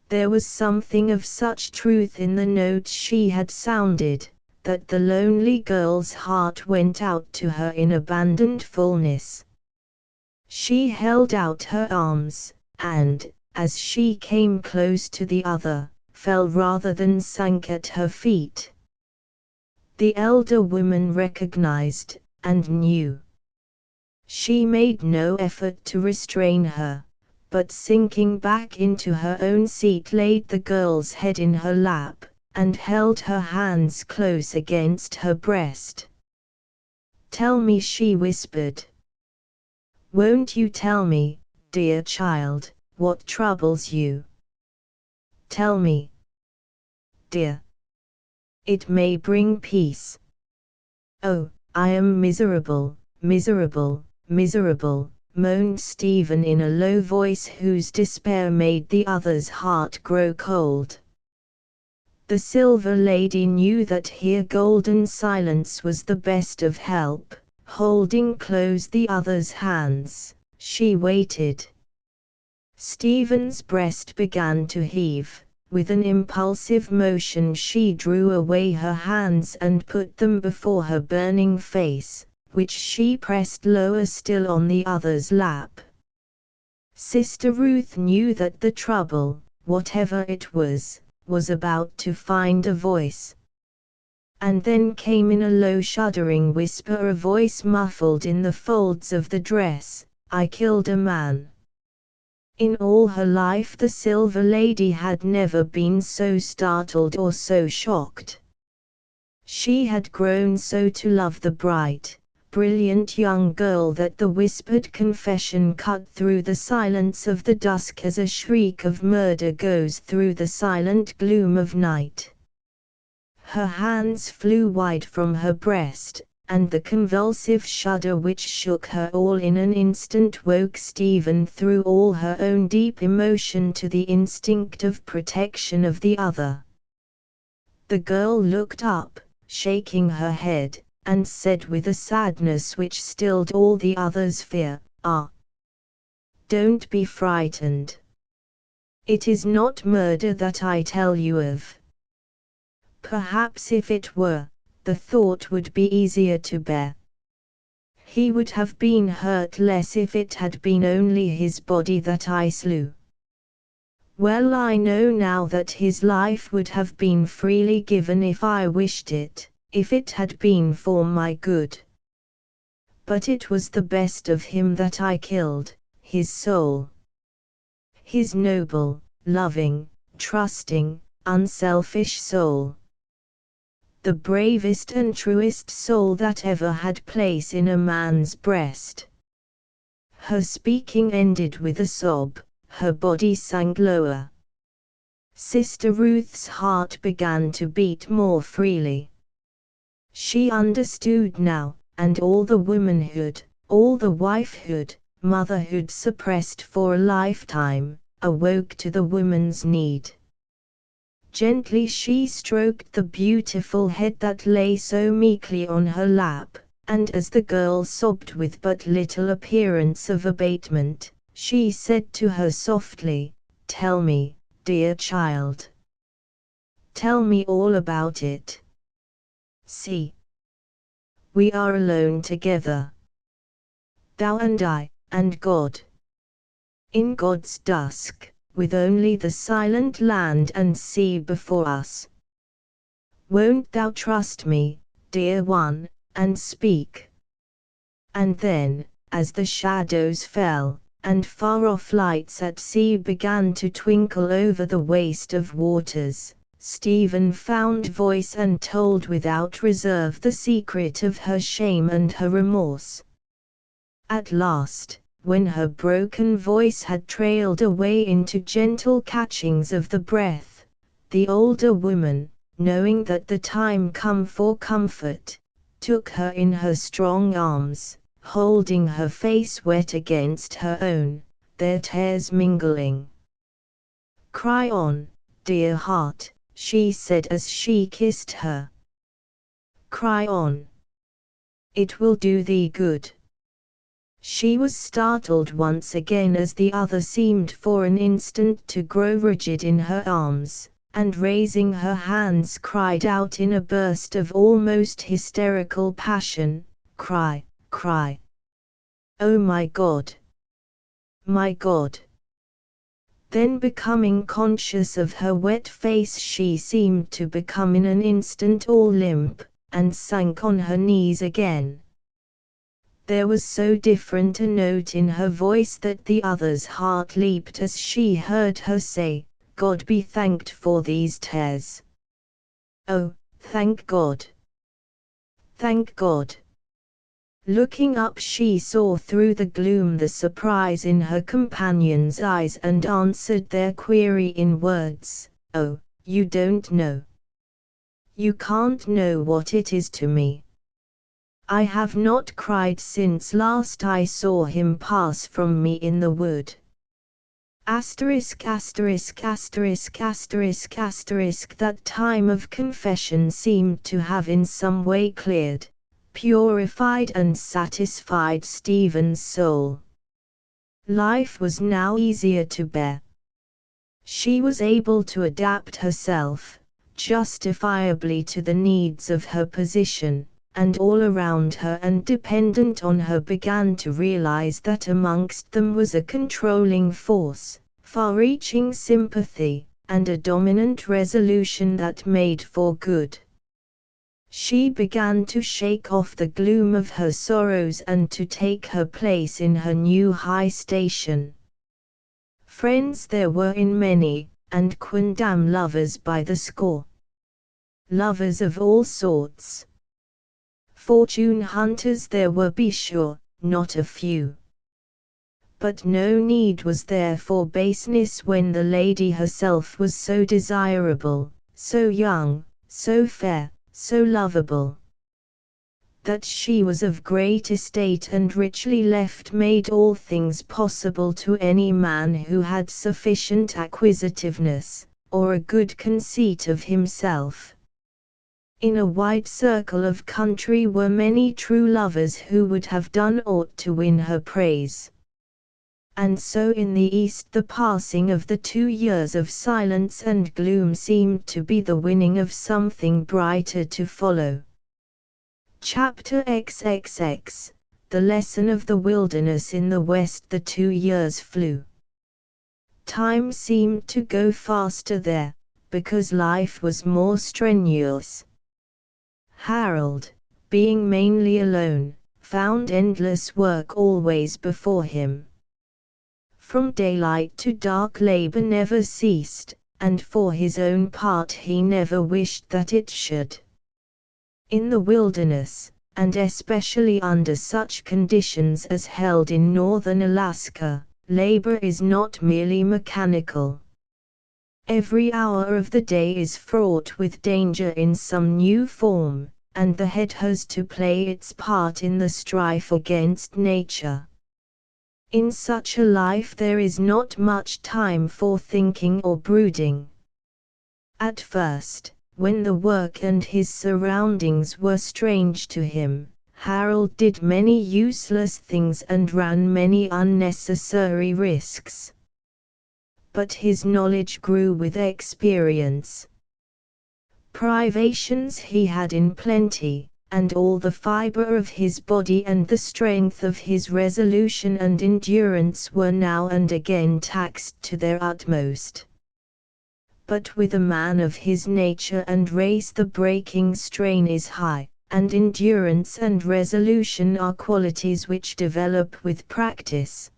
There was something of such truth in the notes she had sounded, that the lonely girl's heart went out to her in abandoned fullness. She held out her arms, and, as she came close to the other, fell rather than sank at her feet. The elder woman recognized, and knew. She made no effort to restrain her, but sinking back into her own seat laid the girl's head in her lap, and held her hands close against her breast. "Tell me," she whispered. "Won't you tell me, dear child, what troubles you? Tell me, dear. It may bring peace." "Oh, I am miserable, miserable, miserable," moaned Stephen in a low voice whose despair made the other's heart grow cold. The Silver Lady knew that here golden silence was the best of help. Holding close the other's hands, she waited. Stephen's breast began to heave. With an impulsive motion she drew away her hands and put them before her burning face, which she pressed lower still on the other's lap. Sister Ruth knew that the trouble, whatever it was about to find a voice. And then came in a low shuddering whisper, a voice muffled in the folds of the dress, "I killed a man." In all her life the Silver Lady had never been so startled or so shocked. She had grown so to love the bright, brilliant young girl that the whispered confession cut through the silence of the dusk as a shriek of murder goes through the silent gloom of night. Her hands flew wide from her breast, and the convulsive shudder which shook her all in an instant woke Stephen through all her own deep emotion to the instinct of protection of the other. The girl looked up, shaking her head, and said with a sadness which stilled all the other's fear, "Ah, don't be frightened. It is not murder that I tell you of. Perhaps if it were, the thought would be easier to bear. He would have been hurt less if it had been only his body that I slew. Well, I know now that his life would have been freely given if I wished it, if it had been for my good. But it was the best of him that I killed, his soul. His noble, loving, trusting, unselfish soul. The bravest and truest soul that ever had place in a man's breast." Her speaking ended with a sob, her body sank lower. Sister Ruth's heart began to beat more freely. She understood now, and all the womanhood, all the wifehood, motherhood suppressed for a lifetime, awoke to the woman's need. Gently she stroked the beautiful head that lay so meekly on her lap, and as the girl sobbed with but little appearance of abatement, she said to her softly, "Tell me, dear child. Tell me all about it. See, we are alone together. Thou and I, and God. In God's dusk, with only the silent land and sea before us. Won't thou trust me, dear one, and speak?" And then, as the shadows fell, and far-off lights at sea began to twinkle over the waste of waters, Stephen found voice and told without reserve the secret of her shame and her remorse. At last, when her broken voice had trailed away into gentle catchings of the breath, the older woman, knowing that the time come for comfort, took her in her strong arms, holding her face wet against her own, their tears mingling. "Cry on, dear heart," she said as she kissed her. "Cry on. It will do thee good." She was startled once again as the other seemed for an instant to grow rigid in her arms, and raising her hands cried out in a burst of almost hysterical passion, "Cry, cry! Oh my God! My God!" Then becoming conscious of her wet face, she seemed to become in an instant all limp, and sank on her knees again. There was so different a note in her voice that the other's heart leaped as she heard her say, "God be thanked for these tears. Oh, thank God! Thank God!" Looking up, she saw through the gloom the surprise in her companion's eyes and answered their query in words, "Oh, you don't know. You can't know what it is to me. I have not cried since last I saw him pass from me in the wood." That time of confession seemed to have in some way cleared, purified and satisfied Stephen's soul. Life was now easier to bear. She was able to adapt herself, justifiably, to the needs of her position, and all around her and dependent on her began to realize that amongst them was a controlling force, far-reaching sympathy, and a dominant resolution that made for good. She began to shake off the gloom of her sorrows and to take her place in her new high station. Friends there were in many, and quondam lovers by the score. Lovers of all sorts. Fortune hunters there were, be sure, not a few. But no need was there for baseness when the lady herself was so desirable, so young, so fair, so lovable. That she was of great estate and richly left made all things possible to any man who had sufficient acquisitiveness, or a good conceit of himself. In a wide circle of country were many true lovers who would have done aught to win her praise. And so in the East the passing of the 2 years of silence and gloom seemed to be the winning of something brighter to follow. Chapter XXX, The Lesson of the Wilderness. In the West the 2 years flew. Time seemed to go faster there, because life was more strenuous. Harold, being mainly alone, found endless work always before him. From daylight to dark labor never ceased, and for his own part he never wished that it should. In the wilderness, and especially under such conditions as held in northern Alaska, labor is not merely mechanical. Every hour of the day is fraught with danger in some new form, and the head has to play its part in the strife against nature. In such a life there is not much time for thinking or brooding. At first, when the work and his surroundings were strange to him, Harold did many useless things and ran many unnecessary risks. But his knowledge grew with experience. Privations he had in plenty, and all the fiber of his body and the strength of his resolution and endurance were now and again taxed to their utmost. But with a man of his nature and race the breaking strain is high, and endurance and resolution are qualities which develop with practice.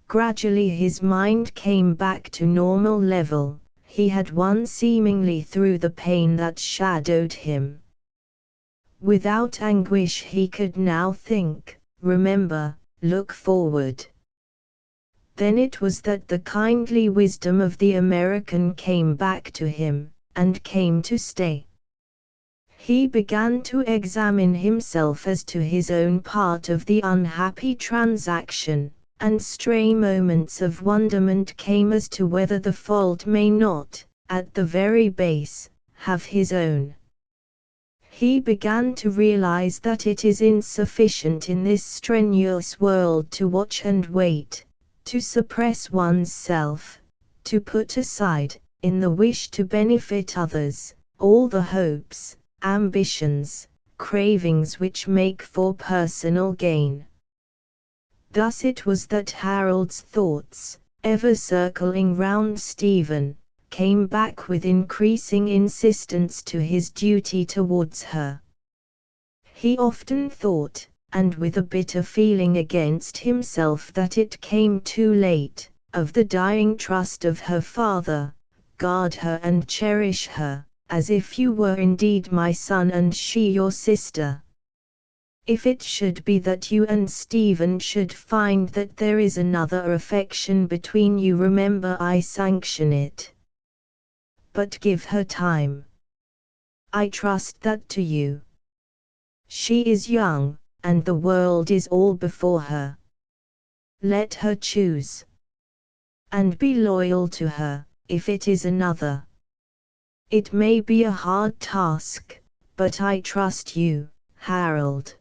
Gradually his mind came back to normal level. He had won seemingly through the pain that shadowed him. Without anguish he could now think, remember, look forward. Then it was that the kindly wisdom of the American came back to him, and came to stay. He began to examine himself as to his own part of the unhappy transaction, and stray moments of wonderment came as to whether the fault may not, at the very base, have his own. He began to realize that it is insufficient in this strenuous world to watch and wait, to suppress one's self, to put aside, in the wish to benefit others, all the hopes, ambitions, cravings which make for personal gain. Thus it was that Harold's thoughts, ever circling round Stephen, came back with increasing insistence to his duty towards her. He often thought, and with a bitter feeling against himself that it came too late, of the dying trust of her father: guard her and cherish her, as if you were indeed my son and she your sister. If it should be that you and Stephen should find that there is another affection between you, remember I sanction it. But give her time. I trust that to you. She is young, and the world is all before her. Let her choose. And be loyal to her, if it is another. It may be a hard task, but I trust you, Harold.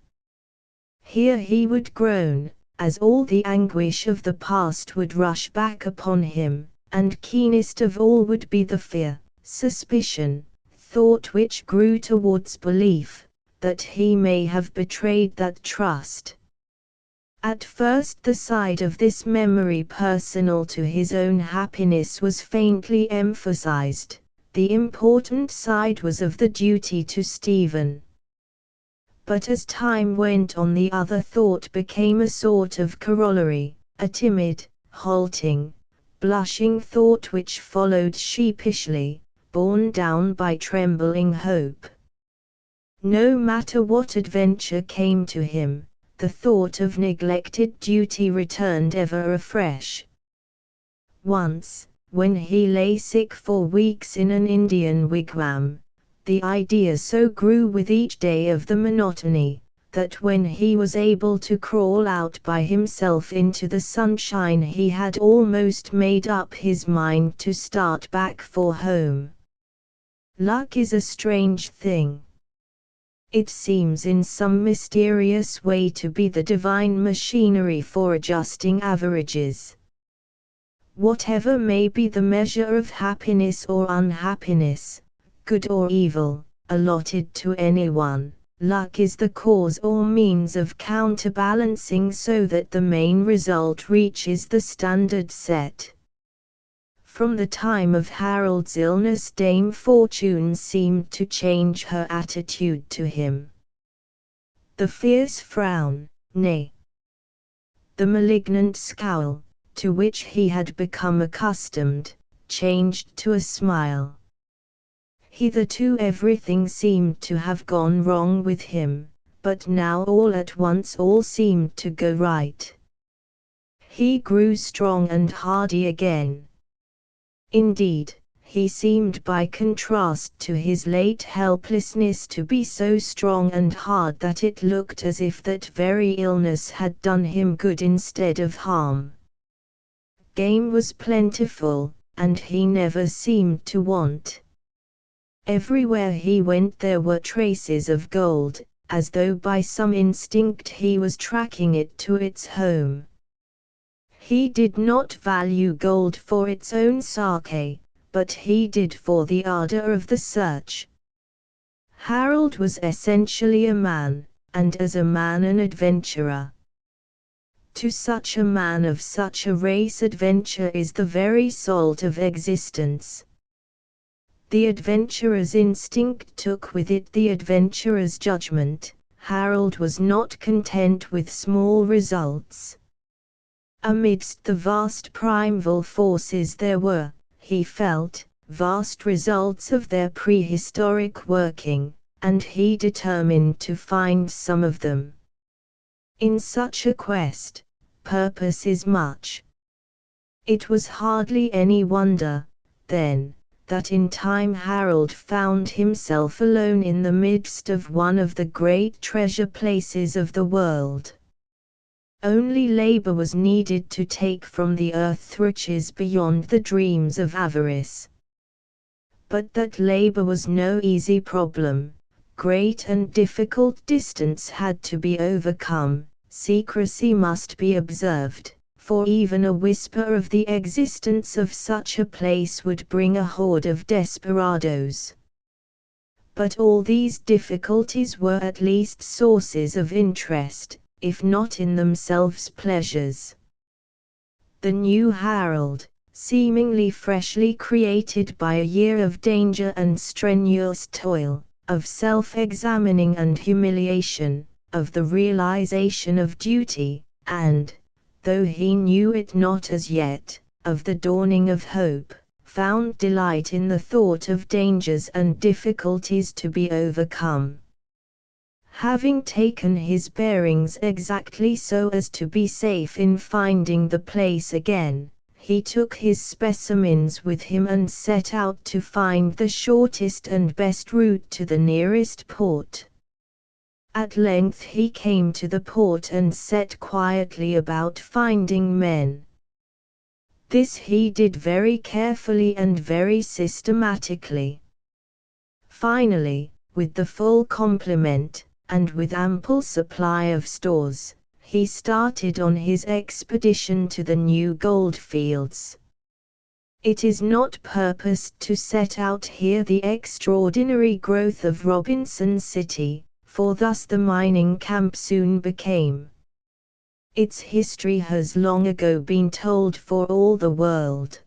Here he would groan, as all the anguish of the past would rush back upon him, and keenest of all would be the fear, suspicion, thought which grew towards belief, that he may have betrayed that trust. At first the side of this memory personal to his own happiness was faintly emphasized, the important side was of the duty to Stephen. But as time went on, the other thought became a sort of corollary, a timid, halting, blushing thought which followed sheepishly, borne down by trembling hope. No matter what adventure came to him, the thought of neglected duty returned ever afresh. Once, when he lay sick for weeks in an Indian wigwam, the idea so grew with each day of the monotony, that when he was able to crawl out by himself into the sunshine he had almost made up his mind to start back for home. Luck is a strange thing. It seems in some mysterious way to be the divine machinery for adjusting averages. Whatever may be the measure of happiness or unhappiness, good or evil, allotted to anyone, luck is the cause or means of counterbalancing so that the main result reaches the standard set. From the time of Harold's illness Dame Fortune seemed to change her attitude to him. The fierce frown, nay, the malignant scowl, to which he had become accustomed, changed to a smile. Hitherto everything seemed to have gone wrong with him, but now all at once all seemed to go right. He grew strong and hardy again. Indeed, he seemed by contrast to his late helplessness to be so strong and hard that it looked as if that very illness had done him good instead of harm. Game was plentiful, and he never seemed to want. Everywhere he went there were traces of gold, as though by some instinct he was tracking it to its home. He did not value gold for its own sake, but he did for the ardor of the search. Harold was essentially a man, and as a man an adventurer. To such a man of such a race adventure is the very salt of existence. The adventurer's instinct took with it the adventurer's judgment. Harold was not content with small results. Amidst the vast primeval forces there were, he felt, vast results of their prehistoric working, and he determined to find some of them. In such a quest, purpose is much. It was hardly any wonder, then, that in time Harold found himself alone in the midst of one of the great treasure places of the world. Only labor was needed to take from the earth riches beyond the dreams of avarice. But that labor was no easy problem. Great and difficult distance had to be overcome, secrecy must be observed, for even a whisper of the existence of such a place would bring a horde of desperadoes. But all these difficulties were at least sources of interest, if not in themselves pleasures. The new Harold, seemingly freshly created by a year of danger and strenuous toil, of self-examining and humiliation, of the realization of duty, and, though he knew it not as yet, of the dawning of hope, found delight in the thought of dangers and difficulties to be overcome. Having taken his bearings exactly so as to be safe in finding the place again, he took his specimens with him and set out to find the shortest and best route to the nearest port. At length he came to the port and set quietly about finding men. This he did very carefully and very systematically. Finally, with the full complement, and with ample supply of stores, he started on his expedition to the new gold fields. It is not purposed to set out here the extraordinary growth of Robinson City, for thus the mining camp soon became. Its history has long ago been told for all the world.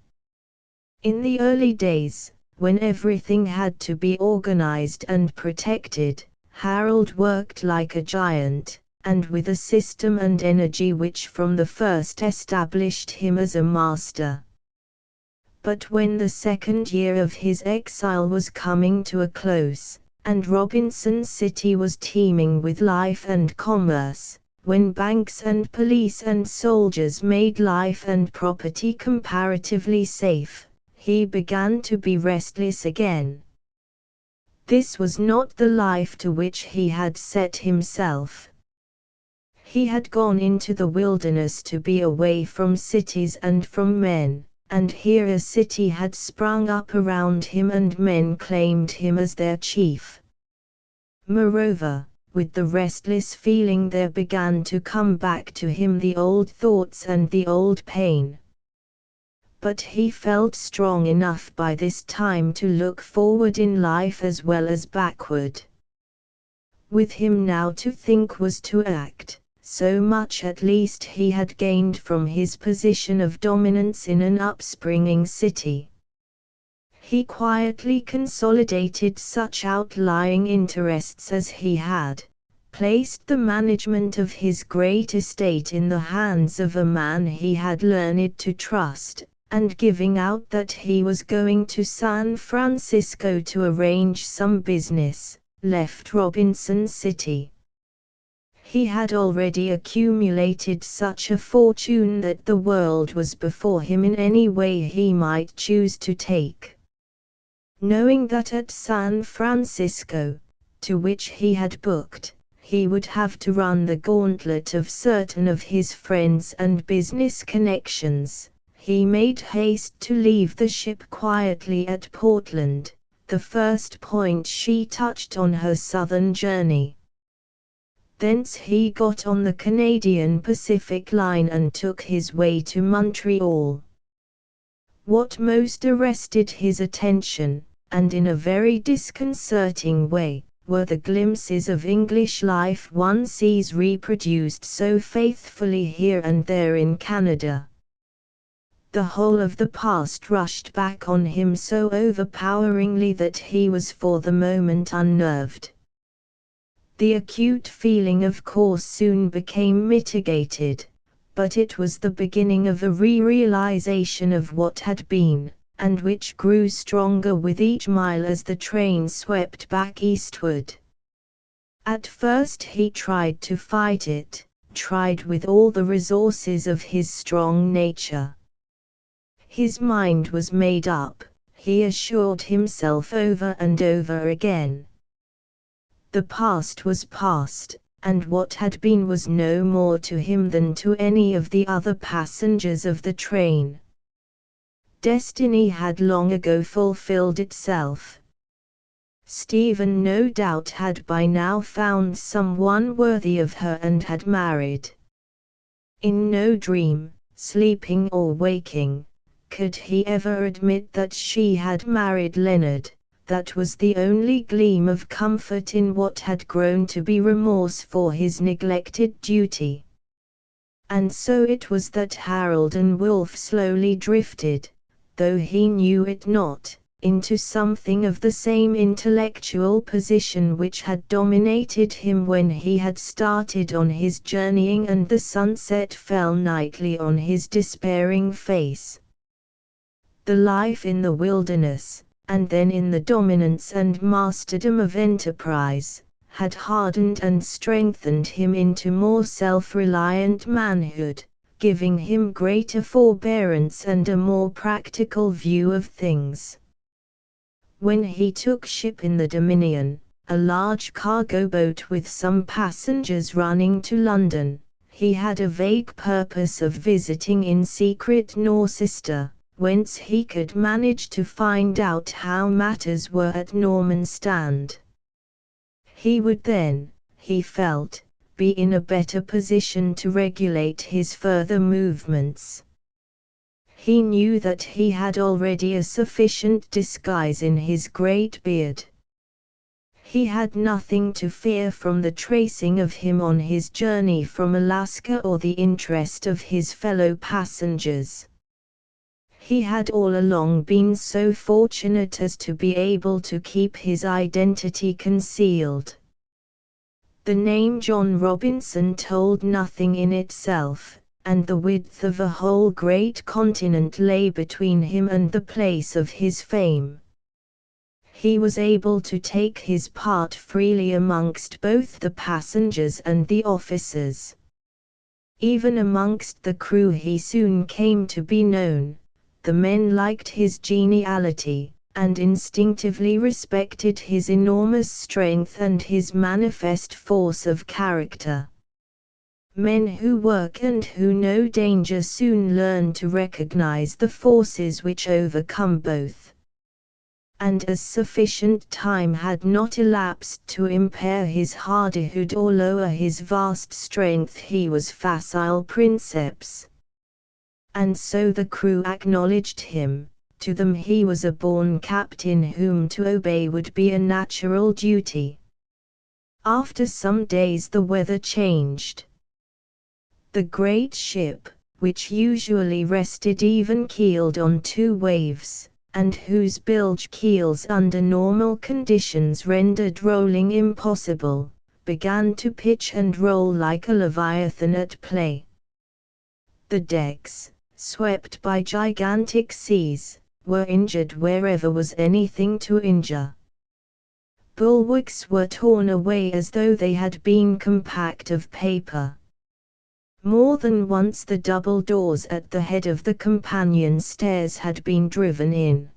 In the early days, when everything had to be organized and protected, Harold worked like a giant, and with a system and energy which from the first established him as a master. But when the second year of his exile was coming to a close, and Robinson City was teeming with life and commerce, when banks and police and soldiers made life and property comparatively safe, he began to be restless again. This was not the life to which he had set himself. He had gone into the wilderness to be away from cities and from men, and here a city had sprung up around him and men claimed him as their chief. Moreover, with the restless feeling there began to come back to him the old thoughts and the old pain. But he felt strong enough by this time to look forward in life as well as backward. With him now to think was to act, so much at least he had gained from his position of dominance in an upspringing city. He quietly consolidated such outlying interests as he had, placed the management of his great estate in the hands of a man he had learned to trust, and giving out that he was going to San Francisco to arrange some business, left Robinson City. He had already accumulated such a fortune that the world was before him in any way he might choose to take. Knowing that at San Francisco, to which he had booked, he would have to run the gauntlet of certain of his friends and business connections, he made haste to leave the ship quietly at Portland, the first point she touched on her southern journey. Thence he got on the Canadian Pacific Line and took his way to Montreal. What most arrested his attention, and in a very disconcerting way, were the glimpses of English life one sees reproduced so faithfully here and there in Canada. The whole of the past rushed back on him so overpoweringly that he was for the moment unnerved. The acute feeling of course soon became mitigated, but it was the beginning of a re-realization of what had been, and which grew stronger with each mile as the train swept back eastward. At first he tried to fight it, tried with all the resources of his strong nature. His mind was made up, he assured himself over and over again. The past was past, and what had been was no more to him than to any of the other passengers of the train. Destiny had long ago fulfilled itself. Stephen no doubt had by now found someone worthy of her and had married. In no dream, sleeping or waking, could he ever admit that she had married Leonard. That was the only gleam of comfort in what had grown to be remorse for his neglected duty. And so it was that Harold and Wolfe slowly drifted, though he knew it not, into something of the same intellectual position which had dominated him when he had started on his journeying and the sunset fell nightly on his despairing face. The life in the wilderness, and then in the dominance and masterdom of enterprise, had hardened and strengthened him into more self-reliant manhood, giving him greater forbearance and a more practical view of things. When he took ship in the Dominion, a large cargo boat with some passengers running to London, he had a vague purpose of visiting in secret Norcester, whence he could manage to find out how matters were at Normanstand. He would then, he felt, be in a better position to regulate his further movements. He knew that he had already a sufficient disguise in his great beard. He had nothing to fear from the tracing of him on his journey from Alaska or the interest of his fellow passengers. He had all along been so fortunate as to be able to keep his identity concealed. The name John Robinson told nothing in itself, and the width of a whole great continent lay between him and the place of his fame. He was able to take his part freely amongst both the passengers and the officers. Even amongst the crew he soon came to be known. The men liked his geniality, and instinctively respected his enormous strength and his manifest force of character. Men who work and who know danger soon learn to recognize the forces which overcome both. And as sufficient time had not elapsed to impair his hardihood or lower his vast strength, he was facile princeps. And so the crew acknowledged him. To them he was a born captain whom to obey would be a natural duty. After some days the weather changed. The great ship, which usually rested even-keeled on two waves, and whose bilge keels under normal conditions rendered rolling impossible, began to pitch and roll like a leviathan at play. The decks, swept by gigantic seas, were injured wherever was anything to injure. Bulwarks were torn away as though they had been compact of paper. More than once the double doors at the head of the companion stairs had been driven in.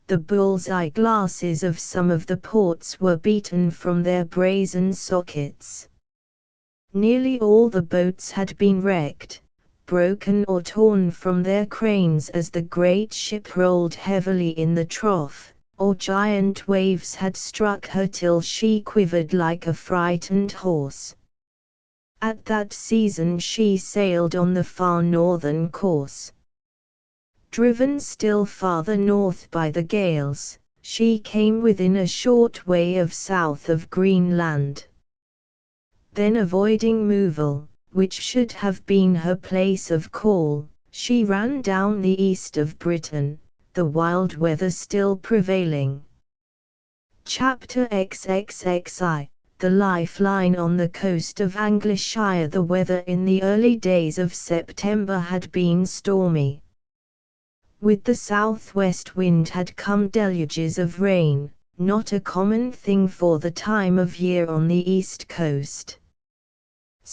The bull's-eye glasses of some of the ports were beaten from their brazen sockets. Nearly all the boats had been wrecked, broken or torn from their cranes as the great ship rolled heavily in the trough, or giant waves had struck her till she quivered like a frightened horse. At that season she sailed on the far northern course. Driven still farther north by the gales, she came within a short way of south of Greenland. Then avoiding Moville, which should have been her place of call, she ran down the east of Britain, the wild weather still prevailing. Chapter XXXI, The Lifeline on the coast of Angleshire. The weather in the early days of September had been stormy. With the southwest wind had come deluges of rain, not a common thing for the time of year on the east coast.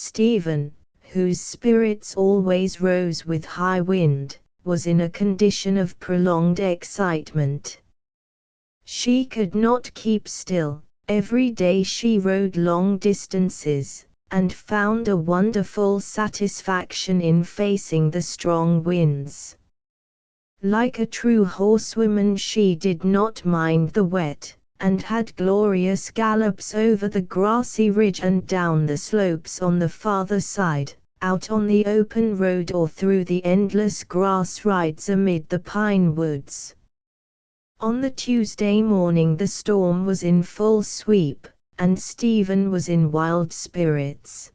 Stephen, whose spirits always rose with high wind, was in a condition of prolonged excitement. She could not keep still. Every day she rode long distances, and found a wonderful satisfaction in facing the strong winds. Like a true horsewoman, she did not mind the wet, and had glorious gallops over the grassy ridge and down the slopes on the farther side, out on the open road or through the endless grass rides amid the pine woods. On the Tuesday morning the storm was in full sweep, and Stephen was in wild spirits.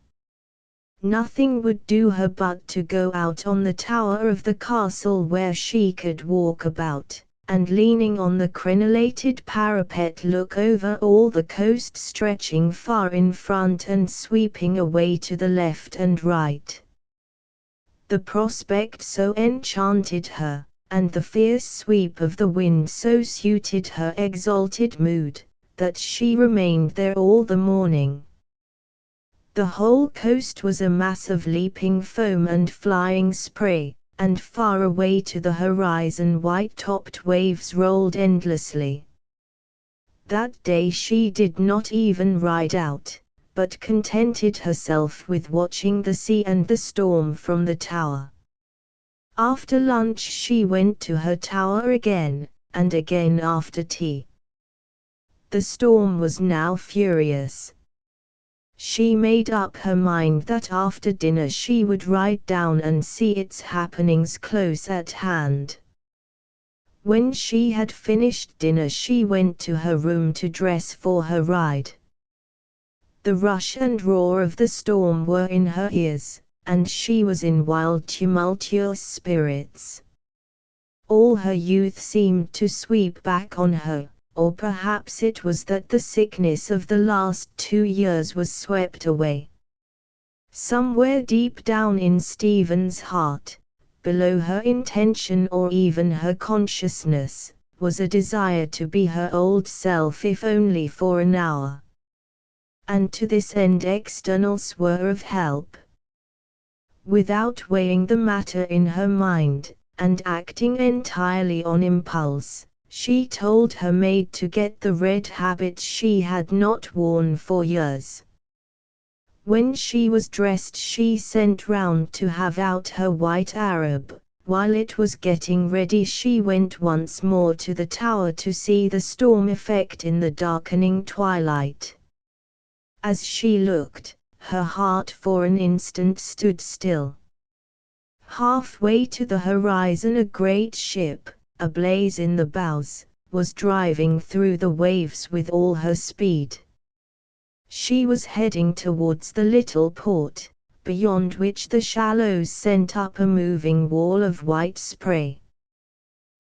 Nothing would do her but to go out on the tower of the castle where she could walk about, and leaning on the crenellated parapet look over all the coast stretching far in front and sweeping away to the left and right. The prospect so enchanted her, and the fierce sweep of the wind so suited her exalted mood, that she remained there all the morning. The whole coast was a mass of leaping foam and flying spray, and far away to the horizon white-topped waves rolled endlessly. That day she did not even ride out, but contented herself with watching the sea and the storm from the tower. After lunch she went to her tower again, and again after tea. The storm was now furious. She made up her mind that after dinner she would ride down and see its happenings close at hand. When she had finished dinner she went to her room to dress for her ride. The rush and roar of the storm were in her ears, and she was in wild tumultuous spirits. All her youth seemed to sweep back on her. Or perhaps it was that the sickness of the last 2 years was swept away. Somewhere deep down in Stephen's heart, below her intention or even her consciousness, was a desire to be her old self if only for an hour. And to this end externals were of help. Without weighing the matter in her mind, and acting entirely on impulse, she told her maid to get the red habit she had not worn for years. When she was dressed she sent round to have out her white Arab. While it was getting ready she went once more to the tower to see the storm effect in the darkening twilight. As she looked, her heart for an instant stood still. Halfway to the horizon a great ship, ablaze in the bows, was driving through the waves with all her speed. She was heading towards the little port, beyond which the shallows sent up a moving wall of white spray.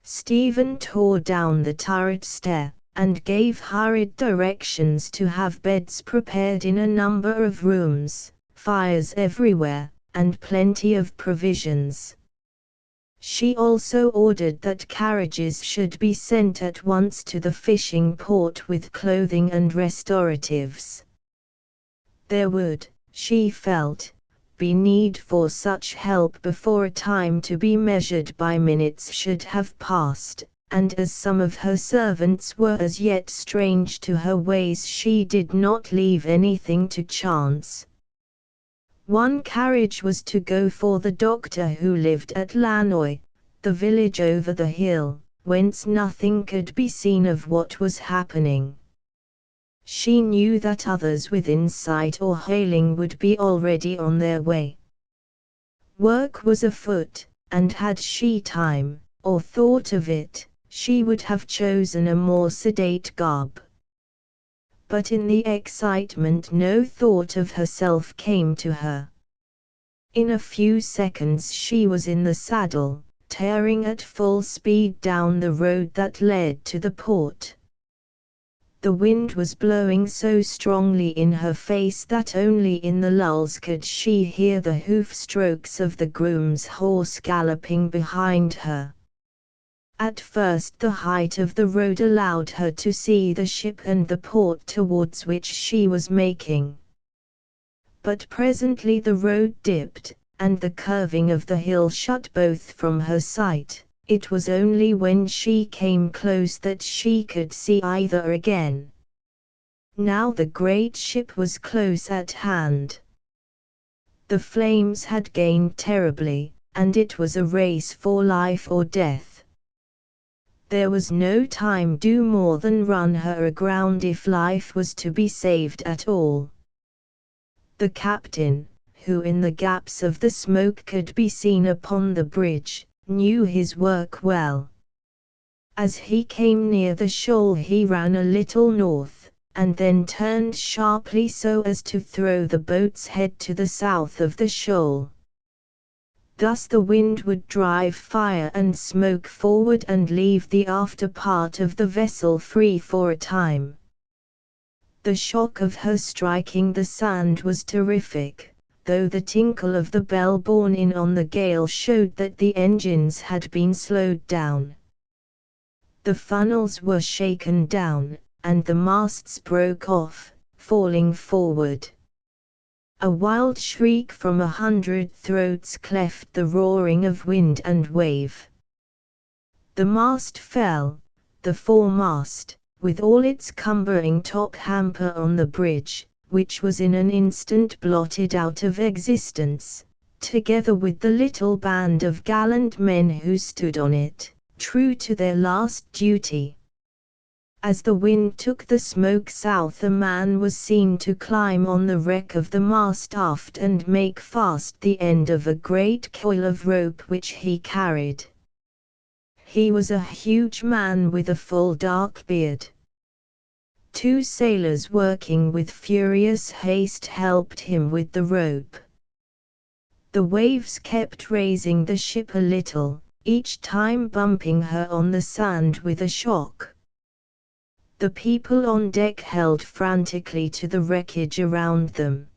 Stephen tore down the turret stair, and gave hurried directions to have beds prepared in a number of rooms, fires everywhere, and plenty of provisions. She also ordered that carriages should be sent at once to the fishing port with clothing and restoratives. There would, she felt, be need for such help before a time to be measured by minutes should have passed, and as some of her servants were as yet strange to her ways she did not leave anything to chance. One carriage was to go for the doctor who lived at Lannoy, the village over the hill, whence nothing could be seen of what was happening. She knew that others within sight or hailing would be already on their way. Work was afoot, and had she time, or thought of it, she would have chosen a more sedate garb. But in the excitement no thought of herself came to her. In a few seconds she was in the saddle, tearing at full speed down the road that led to the port. The wind was blowing so strongly in her face that only in the lulls could she hear the hoof-strokes of the groom's horse galloping behind her. At first the height of the road allowed her to see the ship and the port towards which she was making. But presently the road dipped, and the curving of the hill shut both from her sight. It was only when she came close that she could see either again. Now the great ship was close at hand. The flames had gained terribly, and it was a race for life or death. There was no time to do more than run her aground if life was to be saved at all. The captain, who in the gaps of the smoke could be seen upon the bridge, knew his work well. As he came near the shoal he ran a little north, and then turned sharply so as to throw the boat's head to the south of the shoal. Thus the wind would drive fire and smoke forward and leave the after part of the vessel free for a time. The shock of her striking the sand was terrific, though the tinkle of the bell borne in on the gale showed that the engines had been slowed down. The funnels were shaken down, and the masts broke off, falling forward. A wild shriek from 100 throats cleft the roaring of wind and wave. The mast fell, the foremast, with all its cumbering top hamper on the bridge, which was in an instant blotted out of existence, together with the little band of gallant men who stood on it, true to their last duty. As the wind took the smoke south, a man was seen to climb on the wreck of the mast aft and make fast the end of a great coil of rope which he carried. He was a huge man with a full dark beard. Two sailors working with furious haste helped him with the rope. The waves kept raising the ship a little, each time bumping her on the sand with a shock. The people on deck held frantically to the wreckage around them.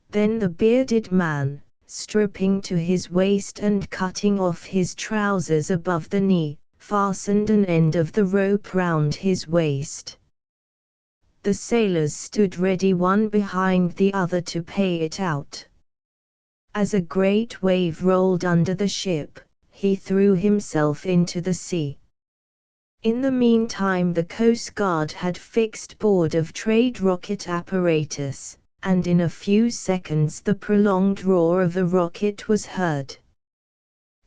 Then the bearded man, stripping to his waist and cutting off his trousers above the knee, fastened an end of the rope round his waist. The sailors stood ready one behind the other to pay it out. As a great wave rolled under the ship, he threw himself into the sea. In the meantime the Coast Guard had fixed board of trade rocket apparatus, and in a few seconds the prolonged roar of a rocket was heard.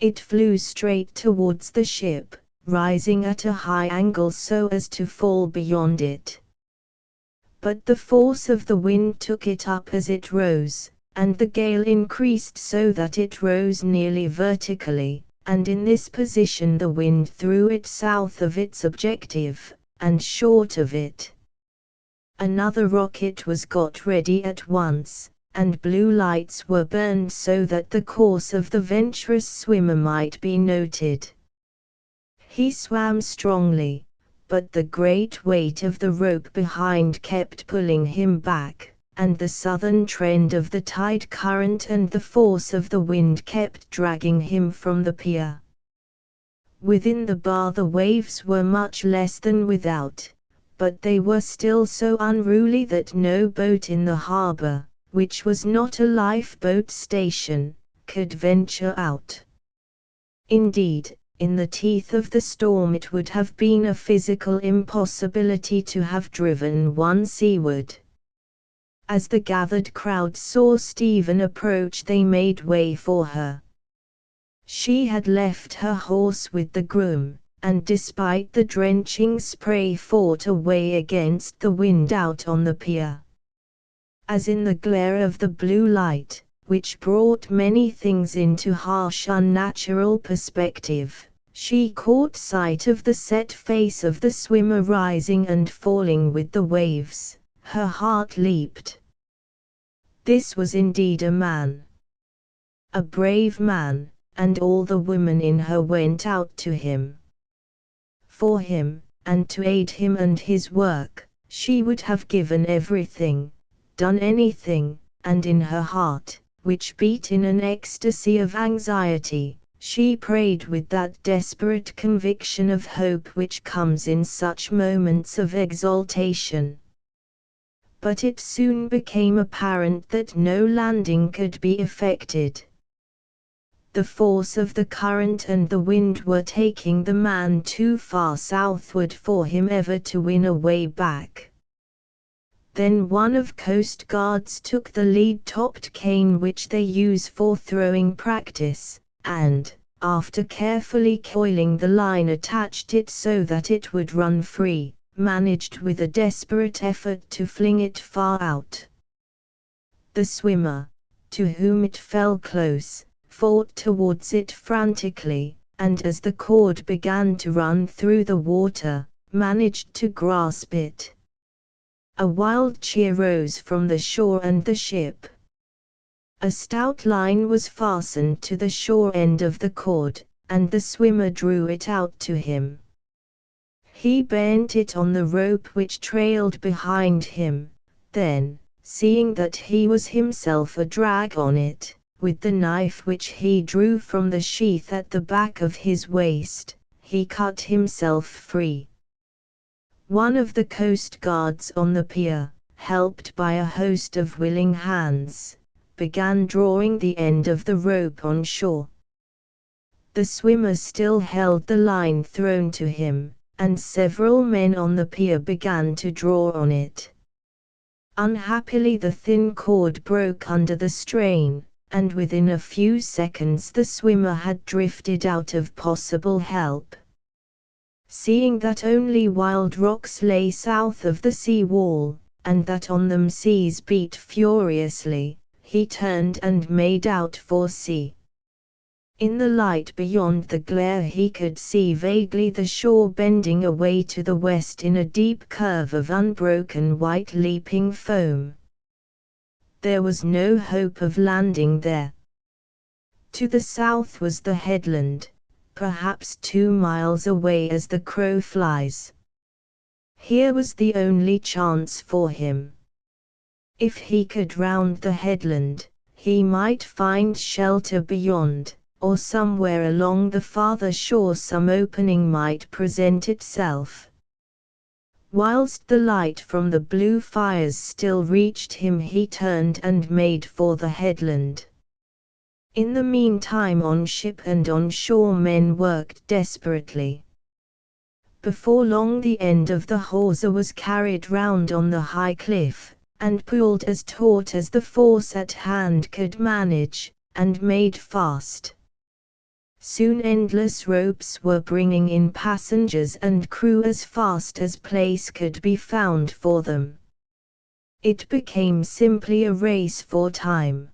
It flew straight towards the ship, rising at a high angle so as to fall beyond it. But the force of the wind took it up as it rose, and the gale increased so that it rose nearly vertically, and in this position the wind threw it south of its objective, and short of it. Another rocket was got ready at once, and blue lights were burned so that the course of the venturous swimmer might be noted. He swam strongly, but the great weight of the rope behind kept pulling him back, and the southern trend of the tide current and the force of the wind kept dragging him from the pier. Within the bar the waves were much less than without, but they were still so unruly that no boat in the harbor, which was not a lifeboat station, could venture out. Indeed, in the teeth of the storm it would have been a physical impossibility to have driven one seaward. As the gathered crowd saw Stephen approach they made way for her. She had left her horse with the groom, and despite the drenching spray fought away against the wind out on the pier. As in the glare of the blue light, which brought many things into harsh unnatural perspective, she caught sight of the set face of the swimmer rising and falling with the waves. Her heart leaped. This was indeed a man. A brave man, and all the women in her went out to him. For him, and to aid him and his work, she would have given everything, done anything, and in her heart, which beat in an ecstasy of anxiety, she prayed with that desperate conviction of hope which comes in such moments of exaltation. but it soon became apparent that no landing could be effected. The force of the current and the wind were taking the man too far southward for him ever to win a way back. Then one of Coast Guards took the lead-topped cane which they use for throwing practice, and, after carefully coiling the line, attached it so that it would run free, managed with a desperate effort to fling it far out. The swimmer, to whom it fell close, fought towards it frantically, and as the cord began to run through the water, managed to grasp it. A wild cheer rose from the shore and the ship. A stout line was fastened to the shore end of the cord, and the swimmer drew it out to him. He bent it on the rope which trailed behind him, then, seeing that he was himself a drag on it, with the knife which he drew from the sheath at the back of his waist, he cut himself free. One of the coast guards on the pier, helped by a host of willing hands, began drawing the end of the rope on shore. The swimmer still held the line thrown to him, and several men on the pier began to draw on it. Unhappily the thin cord broke under the strain, and within a few seconds the swimmer had drifted out of possible help. Seeing that only wild rocks lay south of the sea wall, and that on them seas beat furiously, he turned and made out for sea. In the light beyond the glare he could see vaguely the shore bending away to the west in a deep curve of unbroken white leaping foam. There was no hope of landing there. To the south was the headland, perhaps 2 miles away as the crow flies. Here was the only chance for him. If he could round the headland, he might find shelter beyond, or somewhere along the farther shore some opening might present itself. Whilst the light from the blue fires still reached him, he turned and made for the headland. In the meantime on ship and on shore men worked desperately. Before long the end of the hawser was carried round on the high cliff, and pulled as taut as the force at hand could manage, and made fast. Soon endless ropes were bringing in passengers and crew as fast as place could be found for them. It became simply a race for time.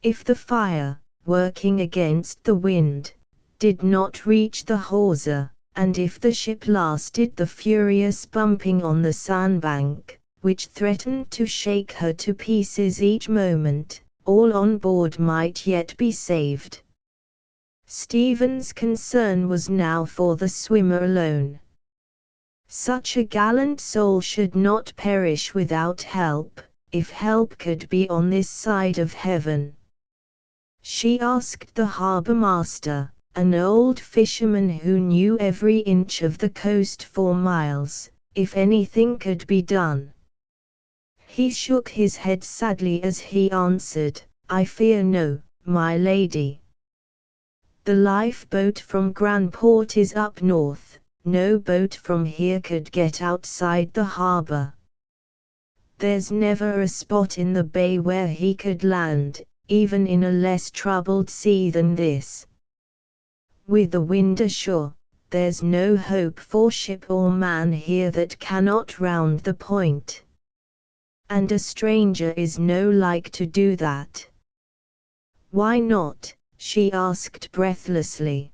If the fire, working against the wind, did not reach the hawser, and if the ship lasted the furious bumping on the sandbank, which threatened to shake her to pieces each moment, all on board might yet be saved. Stephen's concern was now for the swimmer alone. Such a gallant soul should not perish without help, if help could be on this side of heaven. She asked the harbour master, an old fisherman who knew every inch of the coast for miles, if anything could be done. He shook his head sadly as he answered, "I fear no, my lady. The lifeboat from Granport is up north, no boat from here could get outside the harbour. There's never a spot in the bay where he could land, even in a less troubled sea than this. With the wind ashore, there's no hope for ship or man here that cannot round the point. And a stranger is no like to do that." "Why not?" she asked breathlessly.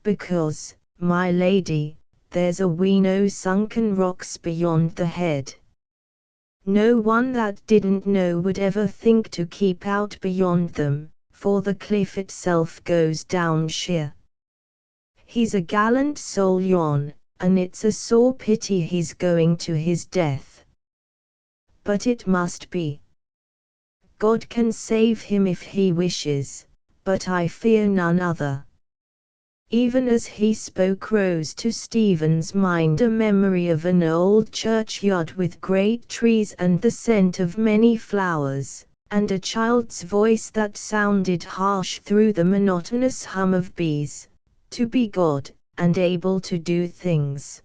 "Because, my lady, there's a wee sunken rocks beyond the head. No one that didn't know would ever think to keep out beyond them, for the cliff itself goes down sheer. He's a gallant soul yon, and it's a sore pity he's going to his death. But it must be. God can save him if he wishes, but I fear none other. Even as he spoke rose to Stephen's mind a memory of an old churchyard with great trees and the scent of many flowers, and a child's voice that sounded harsh through the monotonous hum of bees. To be God, and able to do things.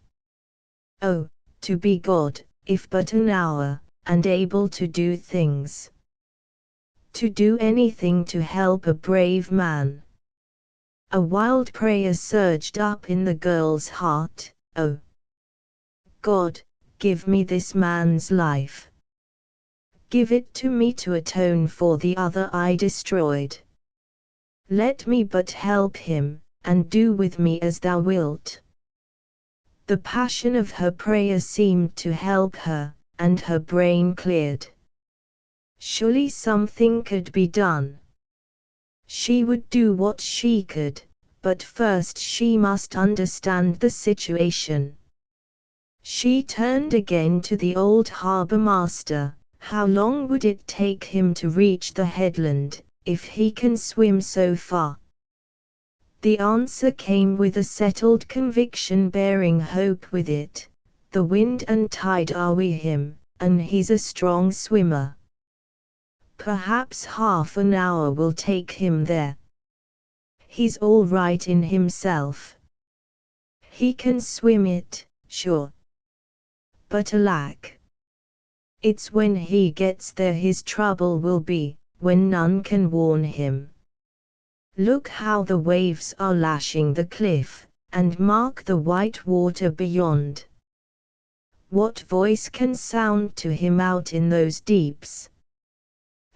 Oh, to be God, if but an hour, and able to do things. To do anything to help a brave man. A wild prayer surged up in the girl's heart. Oh, God, give me this man's life. Give it to me to atone for the other I destroyed. Let me but help him, and do with me as thou wilt. The passion of her prayer seemed to help her, and her brain cleared. Surely something could be done. She would do what she could, but first she must understand the situation. She turned again to the old harbour master. How long would it take him to reach the headland, if he can swim so far? The answer came with a settled conviction bearing hope with it. The wind and tide are with him, and he's a strong swimmer. Perhaps half an hour will take him there. He's all right in himself. He can swim it, sure. But alack! It's when he gets there his trouble will be, when none can warn him. Look how the waves are lashing the cliff, and mark the white water beyond. What voice can sound to him out in those deeps?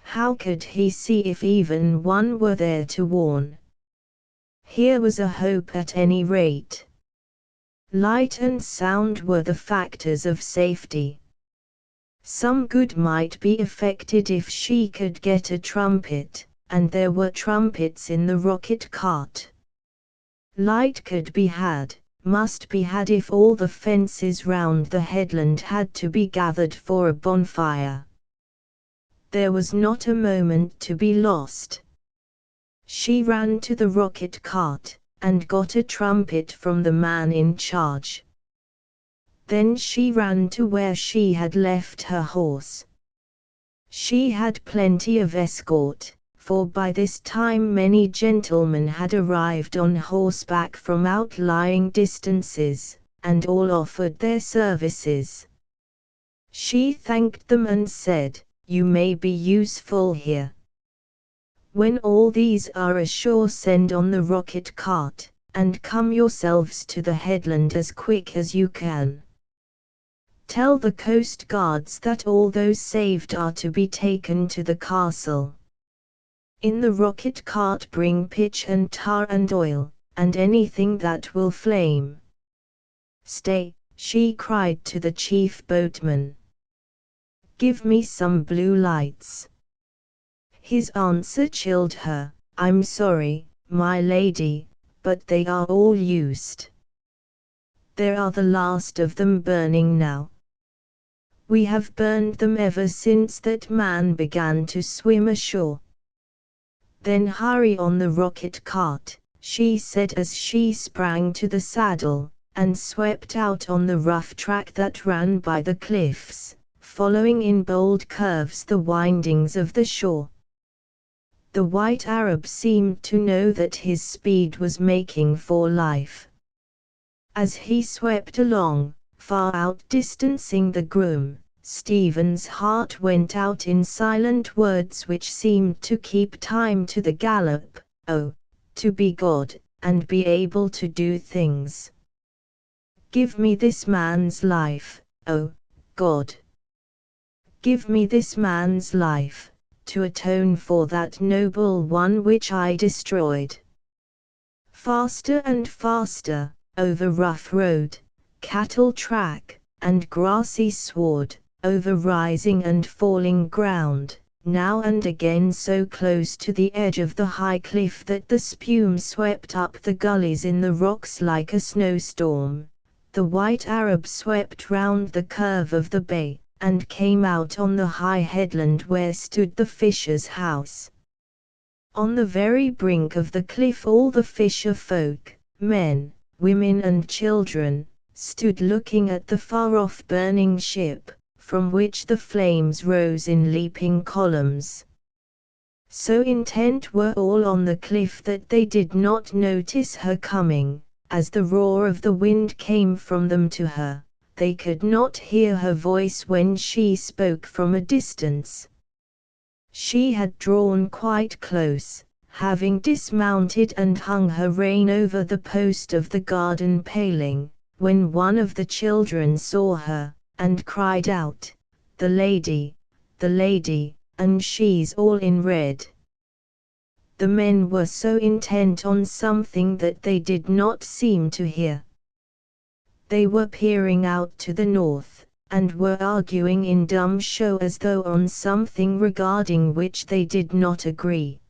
How could he see if even one were there to warn? Here was a hope at any rate. Light and sound were the factors of safety. Some good might be effected if she could get a trumpet, and there were trumpets in the rocket cart. Light could be had, must be had if all the fences round the headland had to be gathered for a bonfire. There was not a moment to be lost. She ran to the rocket cart, and got a trumpet from the man in charge. Then she ran to where she had left her horse. She had plenty of escort, for by this time many gentlemen had arrived on horseback from outlying distances, and all offered their services. She thanked them and said, "You may be useful here. When all these are ashore, send on the rocket cart, and come yourselves to the headland as quick as you can. Tell the coast guards that all those saved are to be taken to the castle. In the rocket cart bring pitch and tar and oil, and anything that will flame." "Stay," she cried to the chief boatman. "Give me some blue lights." His answer chilled her. "I'm sorry, my lady, but they are all used. There are the last of them burning now. We have burned them ever since that man began to swim ashore." "Then hurry on the rocket cart," she said as she sprang to the saddle, and swept out on the rough track that ran by the cliffs, following in bold curves the windings of the shore. The white Arab seemed to know that his speed was making for life. As he swept along, far outdistancing the groom, Stephen's heart went out in silent words which seemed to keep time to the gallop. Oh, to be God, and be able to do things. Give me this man's life, oh, God. Give me this man's life, to atone for that noble one which I destroyed. Faster and faster, over rough road, cattle track, and grassy sward, over rising and falling ground, now and again so close to the edge of the high cliff that the spume swept up the gullies in the rocks like a snowstorm. The white Arab swept round the curve of the bay, and came out on the high headland where stood the fisher's house. On the very brink of the cliff all the fisher folk, Men, women and children, stood looking at the far-off burning ship, from which the flames rose in leaping columns. So intent were all on the cliff that they did not notice her coming. As the roar of the wind came from them to her, they could not hear her voice when she spoke from a distance. She had drawn quite close, having dismounted and hung her rein over the post of the garden paling, when one of the children saw her, and cried out, the lady, and she's all in red." The men were so intent on something that they did not seem to hear. They were peering out to the north, and were arguing in dumb show as though on something regarding which they did not agree.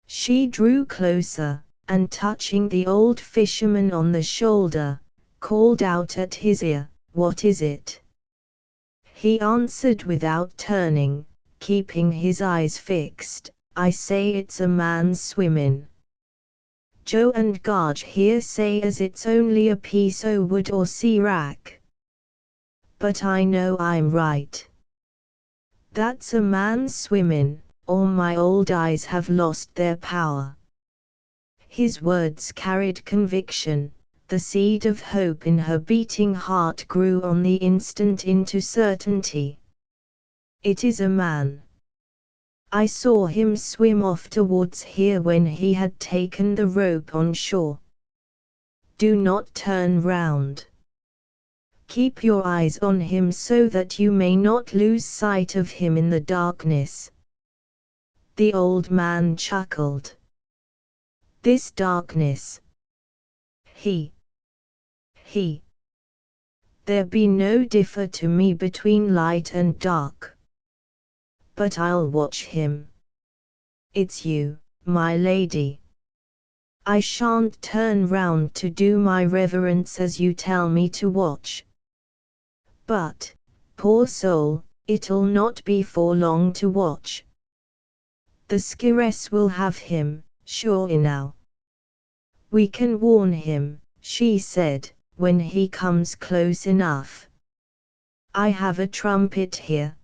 She drew closer, and touching the old fisherman on the shoulder, called out at his ear, "What is it?" He answered without turning, keeping his eyes fixed, "I say it's a man swimmin'. Joe and Garge here say as it's only a piece o' wood or sea wrack. But I know I'm right. That's a man swimmin', or my old eyes have lost their power." His words carried conviction. The seed of hope in her beating heart grew on the instant into certainty. "It is a man. I saw him swim off towards here when he had taken the rope on shore. Do not turn round. Keep your eyes on him so that you may not lose sight of him in the darkness." The old man chuckled. "This darkness. He. There be no differ to me between light and dark. But I'll watch him. It's you, my lady. I shan't turn round to do my reverence as you tell me to watch. But, poor soul, it'll not be for long to watch. The squirress will have him, sure enow. We can warn him," she said, "when he comes close enough. I have a trumpet here."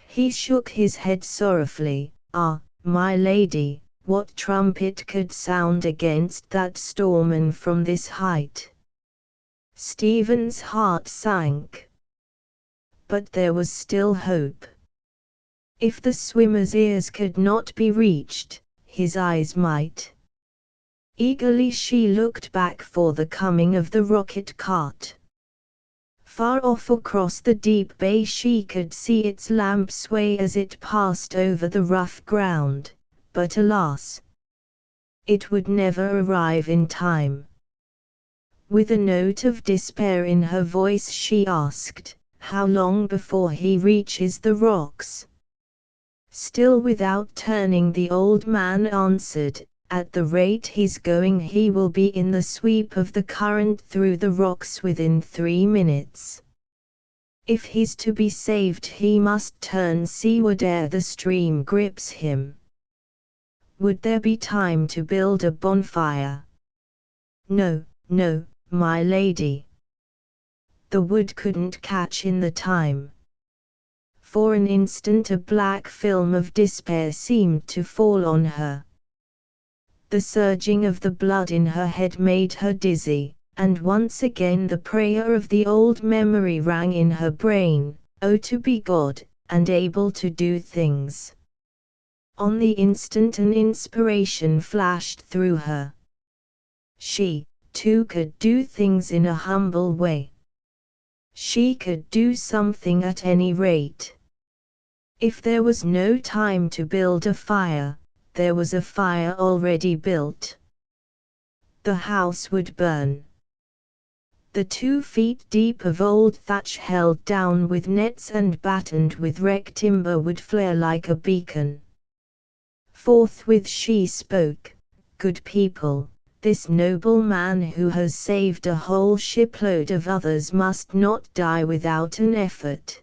He shook his head sorrowfully. "Ah, my lady, what trumpet could sound against that storm and from this height?" Stephen's heart sank. But there was still hope. If the swimmer's ears could not be reached, his eyes might. Eagerly she looked back for the coming of the rocket cart. Far off across the deep bay she could see its lamp sway as it passed over the rough ground, but alas! It would never arrive in time. With a note of despair in her voice she asked, "How long before he reaches the rocks?" Still without turning the old man answered, "At the rate he's going he will be in the sweep of the current through the rocks within 3 minutes. If he's to be saved he must turn seaward ere the stream grips him." Would there be time to build a bonfire? No, my lady. The wood couldn't catch in the time. For an instant a black film of despair seemed to fall on her. The surging of the blood in her head made her dizzy, and once again the prayer of the old memory rang in her brain, "Oh, to be God, and able to do things." On the instant an inspiration flashed through her. She, too, could do things in a humble way. She could do something at any rate. If there was no time to build a fire, there was a fire already built. The house would burn. The 2 feet deep of old thatch held down with nets and battened with wreck timber would flare like a beacon. Forthwith she spoke, "Good people, this noble man who has saved a whole shipload of others must not die without an effort.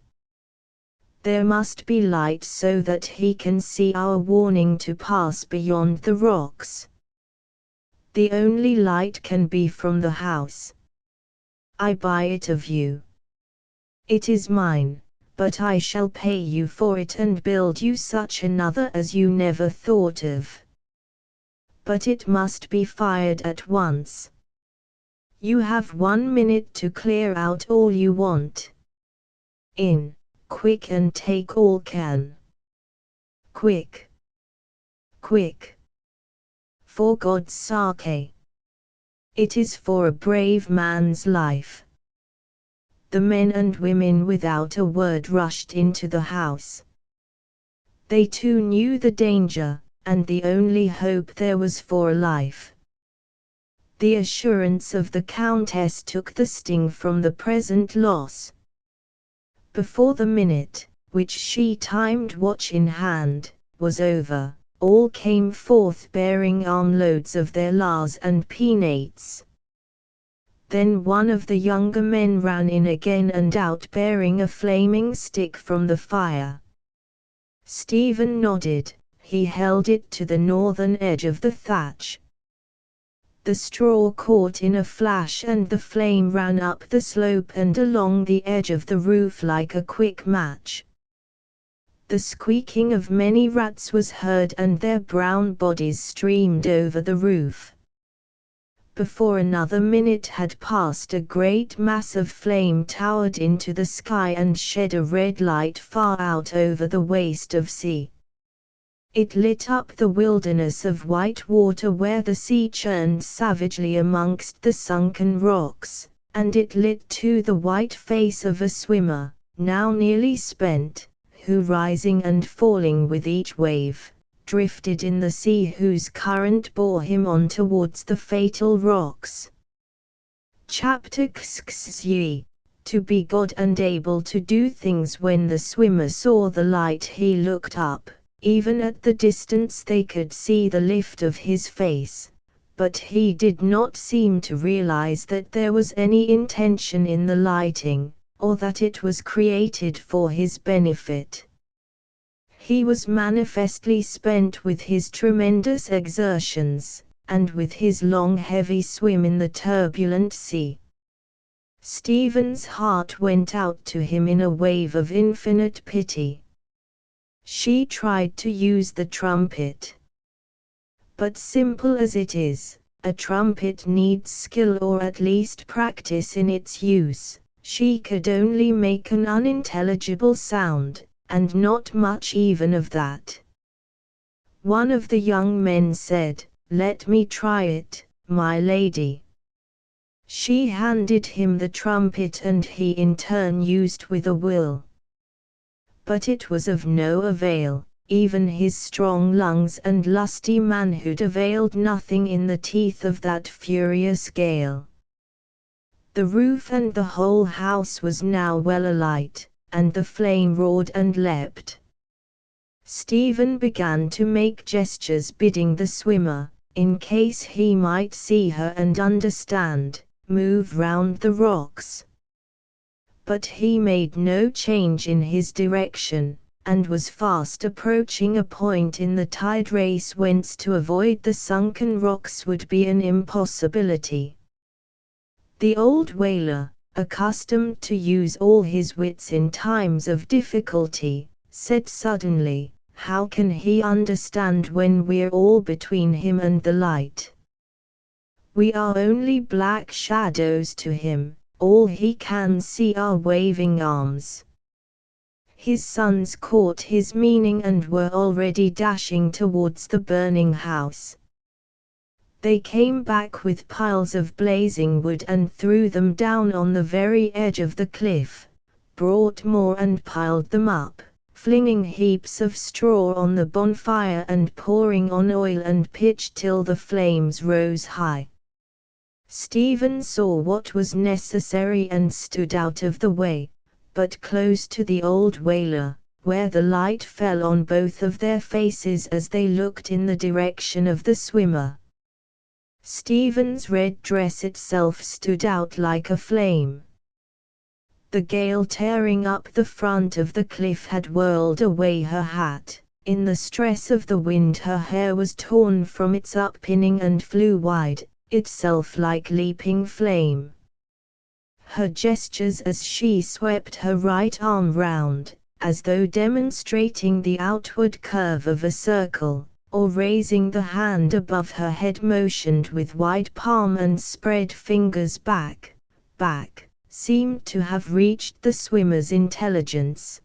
There must be light so that he can see our warning to pass beyond the rocks. The only light can be from the house. I buy it of you. It is mine, but I shall pay you for it and build you such another as you never thought of. But it must be fired at once. You have 1 minute to clear out all you want. In, quick, and take all can. Quick. Quick. For God's sake. It is for a brave man's life. The men and women without a word rushed into the house. They too knew the danger, and the only hope there was for life. The assurance of the Countess took the sting from the present loss. Before the minute, which she timed watch in hand, was over, all came forth bearing armloads of their lars and peanuts. Then one of the younger men ran in again and out bearing a flaming stick from the fire. Stephen nodded, he held it to the northern edge of the thatch. The straw caught in a flash and the flame ran up the slope and along the edge of the roof like a quick match. The squeaking of many rats was heard and their brown bodies streamed over the roof. Before another minute had passed, a great mass of flame towered into the sky and shed a red light far out over the waste of sea. It lit up the wilderness of white water where the sea churned savagely amongst the sunken rocks, and it lit too the white face of a swimmer, now nearly spent, who rising and falling with each wave, drifted in the sea whose current bore him on towards the fatal rocks. Chapter XXX. To be God and able to do things. When the swimmer saw the light he looked up, even at the distance they could see the lift of his face, but he did not seem to realize that there was any intention in the lighting, or that it was created for his benefit. He was manifestly spent with his tremendous exertions, and with his long heavy swim in the turbulent sea. Stephen's heart went out to him in a wave of infinite pity. She tried to use the trumpet. But simple as it is, a trumpet needs skill or at least practice in its use. She could only make an unintelligible sound, and not much even of that. One of the young men said, "Let me try it, my lady." She handed him the trumpet and he in turn used with a will. But it was of no avail, even his strong lungs and lusty manhood availed nothing in the teeth of that furious gale. The roof and the whole house was now well alight, and the flame roared and leapt. Stephen began to make gestures bidding the swimmer, in case he might see her and understand, move round the rocks. But he made no change in his direction, and was fast approaching a point in the tide race whence to avoid the sunken rocks would be an impossibility. The old whaler, accustomed to use all his wits in times of difficulty, said suddenly, "How can he understand when we're all between him and the light? We are only black shadows to him, all he can see are waving arms." His sons caught his meaning and were already dashing towards the burning house. They came back with piles of blazing wood and threw them down on the very edge of the cliff, brought more and piled them up, flinging heaps of straw on the bonfire and pouring on oil and pitch till the flames rose high. Stephen saw what was necessary and stood out of the way, but close to the old whaler, where the light fell on both of their faces as they looked in the direction of the swimmer. Stephen's red dress itself stood out like a flame. The gale tearing up the front of the cliff had whirled away her hat, In the stress of the wind her hair was torn from its up-pinning and flew wide, itself like leaping flame. Her gestures as she swept her right arm round, as though demonstrating the outward curve of a circle, or raising the hand above her head motioned with wide palm and spread fingers back, seemed to have reached the swimmer's intelligence.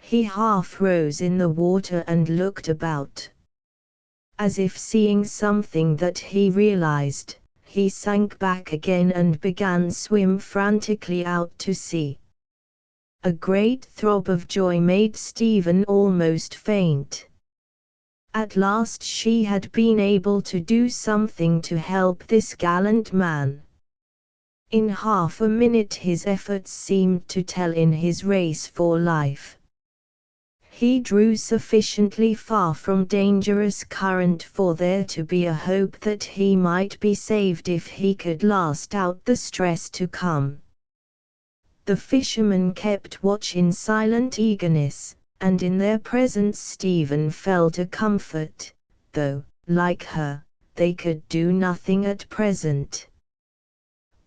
He half rose in the water and looked about. As if seeing something that he realized, he sank back again and began swim frantically out to sea. A great throb of joy made Stephen almost faint. At last she had been able to do something to help this gallant man. In half a minute his efforts seemed to tell in his race for life. He drew sufficiently far from dangerous current for there to be a hope that he might be saved if he could last out the stress to come. The fishermen kept watch in silent eagerness, and in their presence Stephen felt a comfort, though, like her, they could do nothing at present.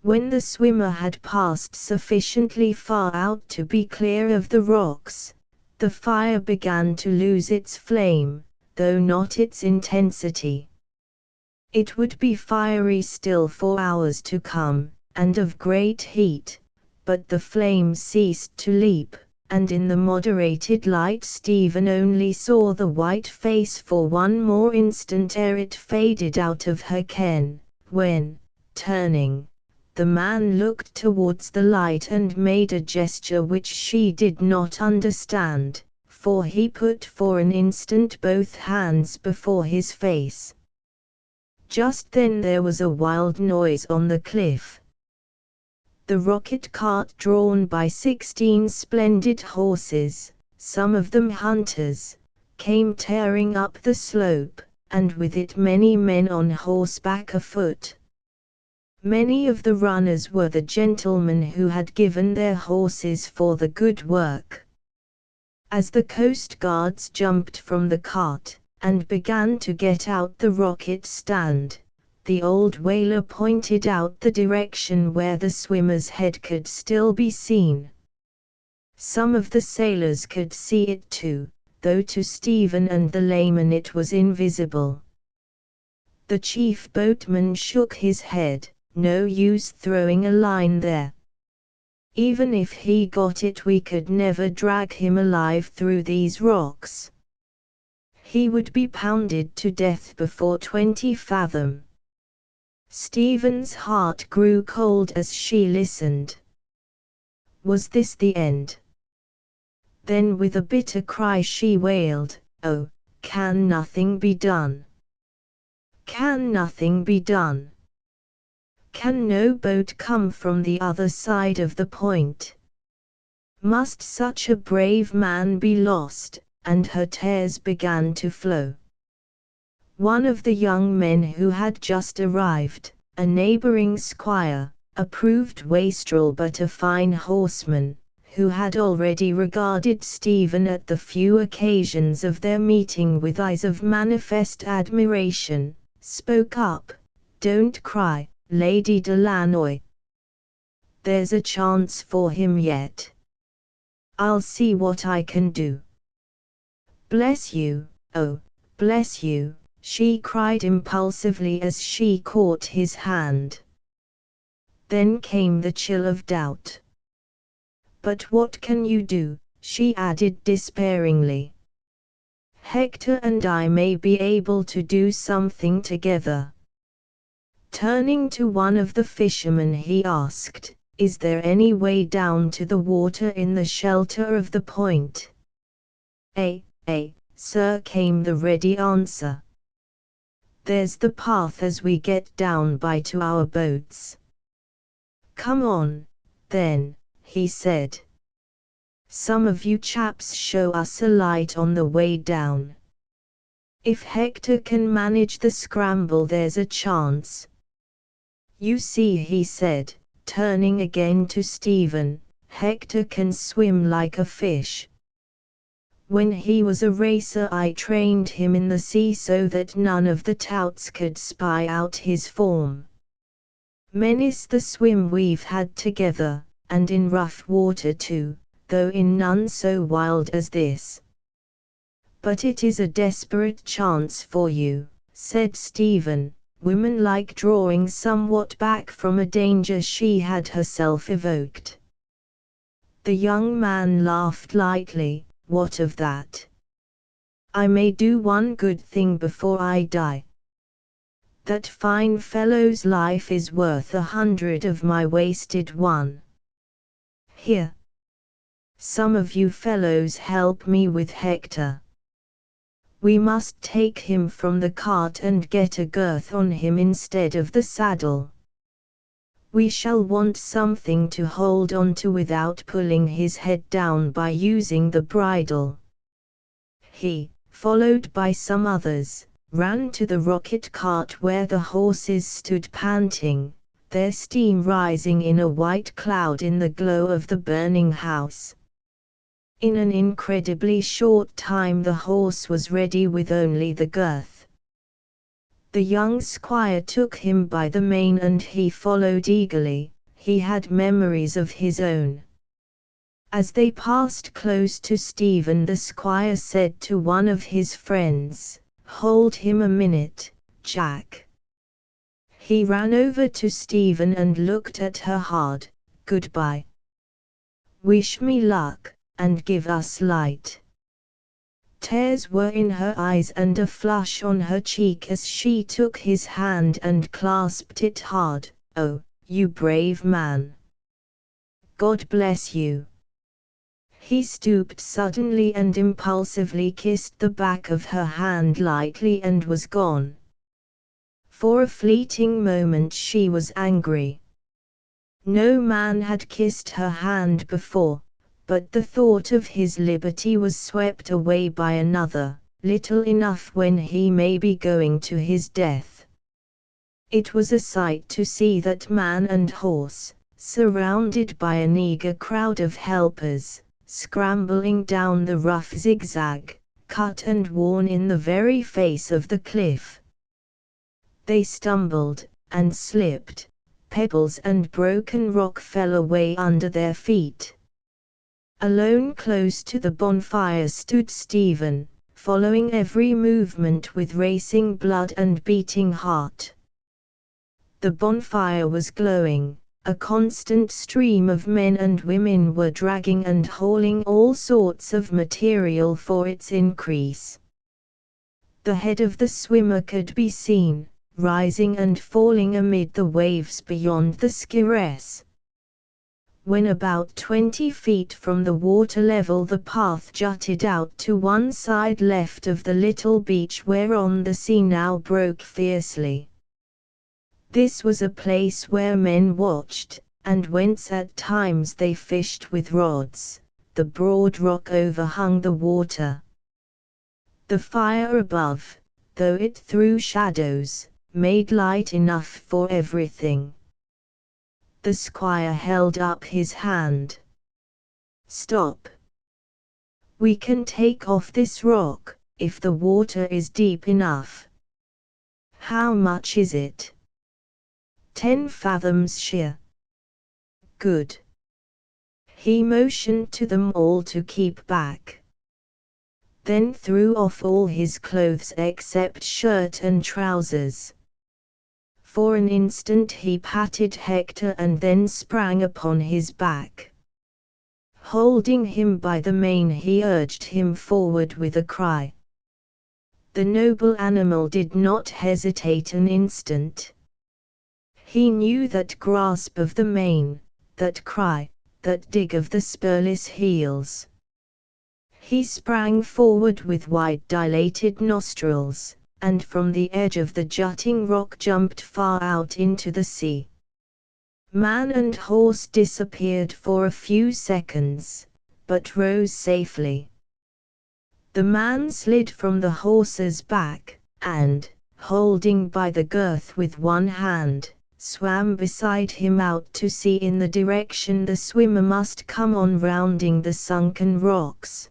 When the swimmer had passed sufficiently far out to be clear of the rocks, the fire began to lose its flame, though not its intensity. It would be fiery still for hours to come, and of great heat, but the flame ceased to leap, and in the moderated light Stephen only saw the white face for one more instant ere it faded out of her ken, when, turning, the man looked towards the light and made a gesture which she did not understand, for he put for an instant both hands before his face. Just then there was a wild noise on the cliff. The rocket cart drawn by 16 splendid horses, some of them hunters, came tearing up the slope, and with it many men on horseback afoot. Many of the runners were the gentlemen who had given their horses for the good work. As the coast guards jumped from the cart, and began to get out the rocket stand, the old whaler pointed out the direction where the swimmer's head could still be seen. Some of the sailors could see it too, though to Stephen and the layman it was invisible. The chief boatman shook his head. No use throwing a line there. Even if he got it we could never drag him alive through these rocks. He would be pounded to death before 20 fathom. Stephen's heart grew cold as she listened. Was this the end? Then with a bitter cry she wailed, "Oh, can nothing be done? Can nothing be done? Can no boat come from the other side of the point? Must such a brave man be lost?" And her tears began to flow. One of the young men who had just arrived, a neighboring squire, a proved wastrel but a fine horseman, who had already regarded Stephen at the few occasions of their meeting with eyes of manifest admiration, spoke up, "Don't cry, Lady Delanoy. There's a chance for him yet. I'll see what I can do." "Bless you, oh, bless you," she cried impulsively as she caught his hand. Then came the chill of doubt. "But what can you do?" she added despairingly. "Hector and I may be able to do something together." Turning to one of the fishermen he asked, "Is there any way down to the water in the shelter of the point?" Sir," came the ready answer. "There's the path as we get down by to our boats." "Come on, then," he said. "Some of you chaps show us a light on the way down. If Hector can manage the scramble there's a chance. You see," he said, turning again to Stephen, "Hector can swim like a fish. When he was a racer I trained him in the sea so that none of the touts could spy out his form. Many's the swim we've had together, and in rough water too, though in none so wild as this. But it is a desperate chance for you, said Stephen, woman-like drawing somewhat back from a danger she had herself evoked. The young man laughed lightly. What of that? I may do one good thing before I die. That fine fellow's life is worth 100 of my wasted one. Here. Some of you fellows help me with Hector. We must take him from the cart and get a girth on him instead of the saddle. We shall want something to hold on to without pulling his head down by using the bridle. He, followed by some others, ran to the rocket cart where the horses stood panting, their steam rising in a white cloud in the glow of the burning house. In an incredibly short time the horse was ready with only the girth. The young squire took him by the mane and he followed eagerly. He had memories of his own. As they passed close to Stephen the squire said to one of his friends, "Hold him a minute, Jack." He ran over to Stephen and looked at her hard. "Goodbye. Wish me luck, and give us light." Tears were in her eyes and a flush on her cheek as she took his hand and clasped it hard. "Oh, you brave man. God bless you." He stooped suddenly and impulsively kissed the back of her hand lightly and was gone. For a fleeting moment she was angry. No man had kissed her hand before, but the thought of his liberty was swept away by another, little enough when he may be going to his death. It was a sight to see that man and horse, surrounded by an eager crowd of helpers, scrambling down the rough zigzag, cut and worn in the very face of the cliff. They stumbled, and slipped, pebbles and broken rock fell away under their feet. Alone close to the bonfire stood Stephen, following every movement with racing blood and beating heart. The bonfire was glowing, a constant stream of men and women were dragging and hauling all sorts of material for its increase. The head of the swimmer could be seen, rising and falling amid the waves beyond the skiress. When about 20 feet from the water level the path jutted out to one side left of the little beach whereon the sea now broke fiercely. This was a place where men watched, and whence at times they fished with rods. The broad rock overhung the water. The fire above, though it threw shadows, made light enough for everything. The squire held up his hand. "Stop. We can take off this rock, if the water is deep enough." "How much is it?" 10 fathoms sheer." "Good." He motioned to them all to keep back. Then threw off all his clothes except shirt and trousers. For an instant he patted Hector and then sprang upon his back. Holding him by the mane he urged him forward with a cry. The noble animal did not hesitate an instant. He knew that grasp of the mane, that cry, that dig of the spurless heels. He sprang forward with wide dilated nostrils, and from the edge of the jutting rock jumped far out into the sea. Man and horse disappeared for a few seconds, but rose safely. The man slid from the horse's back, and, holding by the girth with one hand, swam beside him out to sea in the direction the swimmer must come on rounding the sunken rocks.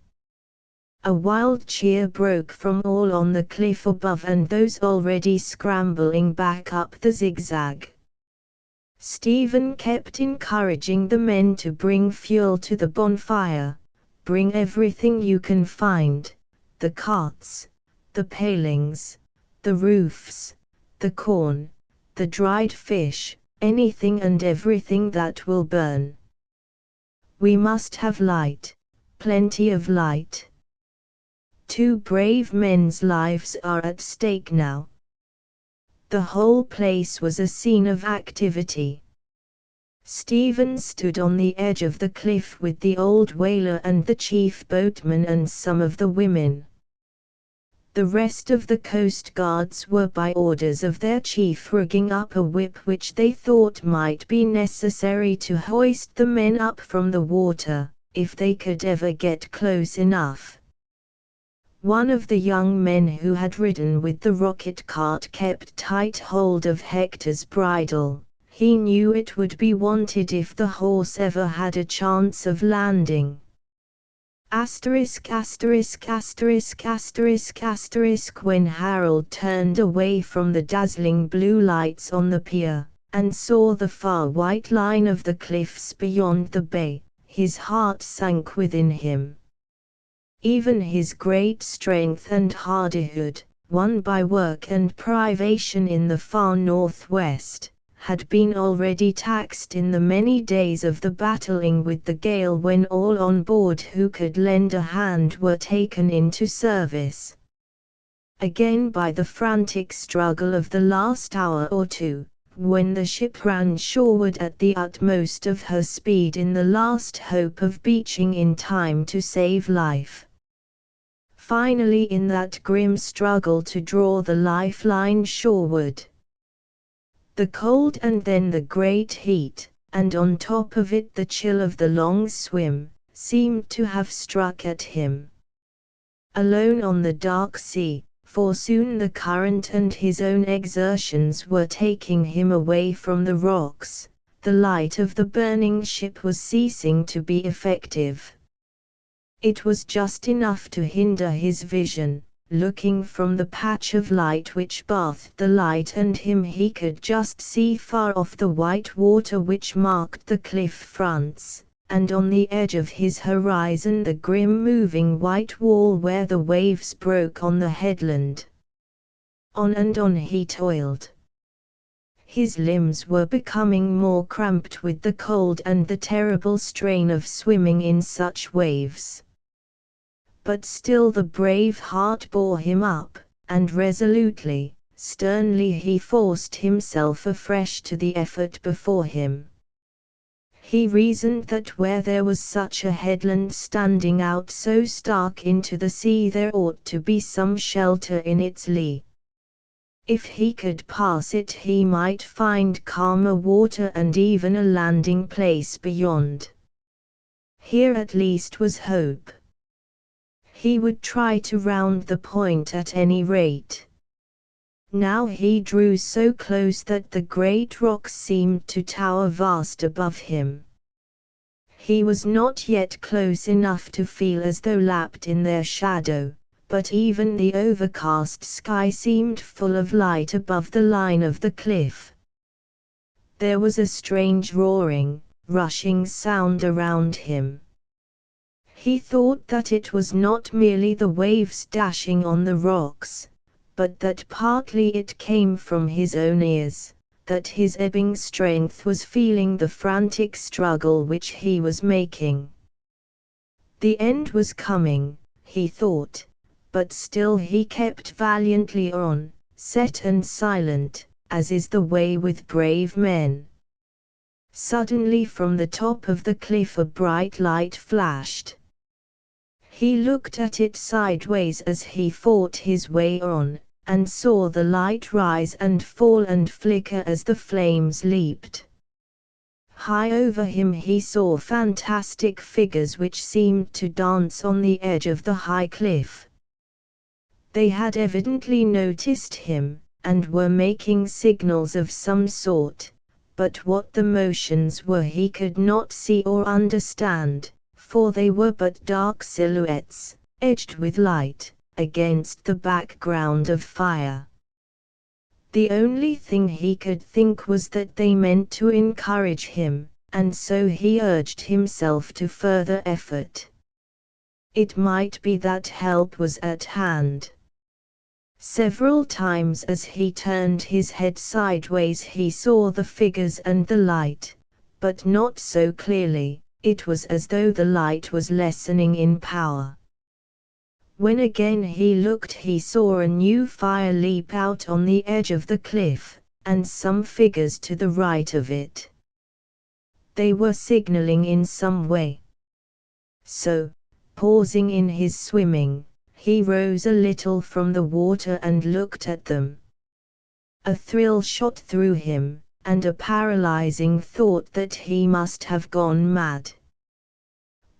A wild cheer broke from all on the cliff above and those already scrambling back up the zigzag. Stephen kept encouraging the men to bring fuel to the bonfire. Bring everything you can find, the carts, the palings, the roofs, the corn, the dried fish, anything and everything that will burn. We must have light, plenty of light. 2 brave men's lives are at stake now. The whole place was a scene of activity. Stephen stood on the edge of the cliff with the old whaler and the chief boatman and some of the women. The rest of the coast guards were by orders of their chief rigging up a whip which they thought might be necessary to hoist the men up from the water, if they could ever get close enough. One of the young men who had ridden with the rocket cart kept tight hold of Hector's bridle. He knew it would be wanted if the horse ever had a chance of landing. Asterisk asterisk asterisk asterisk asterisk when Harold turned away from the dazzling blue lights on the pier, and saw the far white line of the cliffs beyond the bay, his heart sank within him. Even his great strength and hardihood, won by work and privation in the far northwest, had been already taxed in the many days of the battling with the gale when all on board who could lend a hand were taken into service. Again by the frantic struggle of the last hour or two, when the ship ran shoreward at the utmost of her speed in the last hope of beaching in time to save life. Finally in that grim struggle to draw the lifeline shoreward. The cold and then the great heat, and on top of it the chill of the long swim, seemed to have struck at him. Alone on the dark sea, for soon the current and his own exertions were taking him away from the rocks, the light of the burning ship was ceasing to be effective. It was just enough to hinder his vision. Looking from the patch of light which bathed the light and him he could just see far off the white water which marked the cliff fronts, and on the edge of his horizon the grim moving white wall where the waves broke on the headland. On and on he toiled. His limbs were becoming more cramped with the cold and the terrible strain of swimming in such waves. But still the brave heart bore him up, and resolutely, sternly he forced himself afresh to the effort before him. He reasoned that where there was such a headland standing out so stark into the sea there ought to be some shelter in its lee. If he could pass it he might find calmer water and even a landing place beyond. Here at least was hope. He would try to round the point at any rate. Now he drew so close that the great rocks seemed to tower vast above him. He was not yet close enough to feel as though lapped in their shadow, but even the overcast sky seemed full of light above the line of the cliff. There was a strange roaring, rushing sound around him. He thought that it was not merely the waves dashing on the rocks, but that partly it came from his own ears, that his ebbing strength was feeling the frantic struggle which he was making. The end was coming, he thought, but still he kept valiantly on, set and silent, as is the way with brave men. Suddenly from the top of the cliff a bright light flashed. He looked at it sideways as he fought his way on, and saw the light rise and fall and flicker as the flames leaped. High over him he saw fantastic figures which seemed to dance on the edge of the high cliff. They had evidently noticed him, and were making signals of some sort, but what the motions were he could not see or understand, for they were but dark silhouettes, edged with light, against the background of fire. The only thing he could think was that they meant to encourage him, and so he urged himself to further effort. It might be that help was at hand. Several times as he turned his head sideways he saw the figures and the light, but not so clearly. It was as though the light was lessening in power. When again he looked he saw a new fire leap out on the edge of the cliff, and some figures to the right of it. They were signaling in some way. So, pausing in his swimming, he rose a little from the water and looked at them. A thrill shot through him, and a paralyzing thought that he must have gone mad.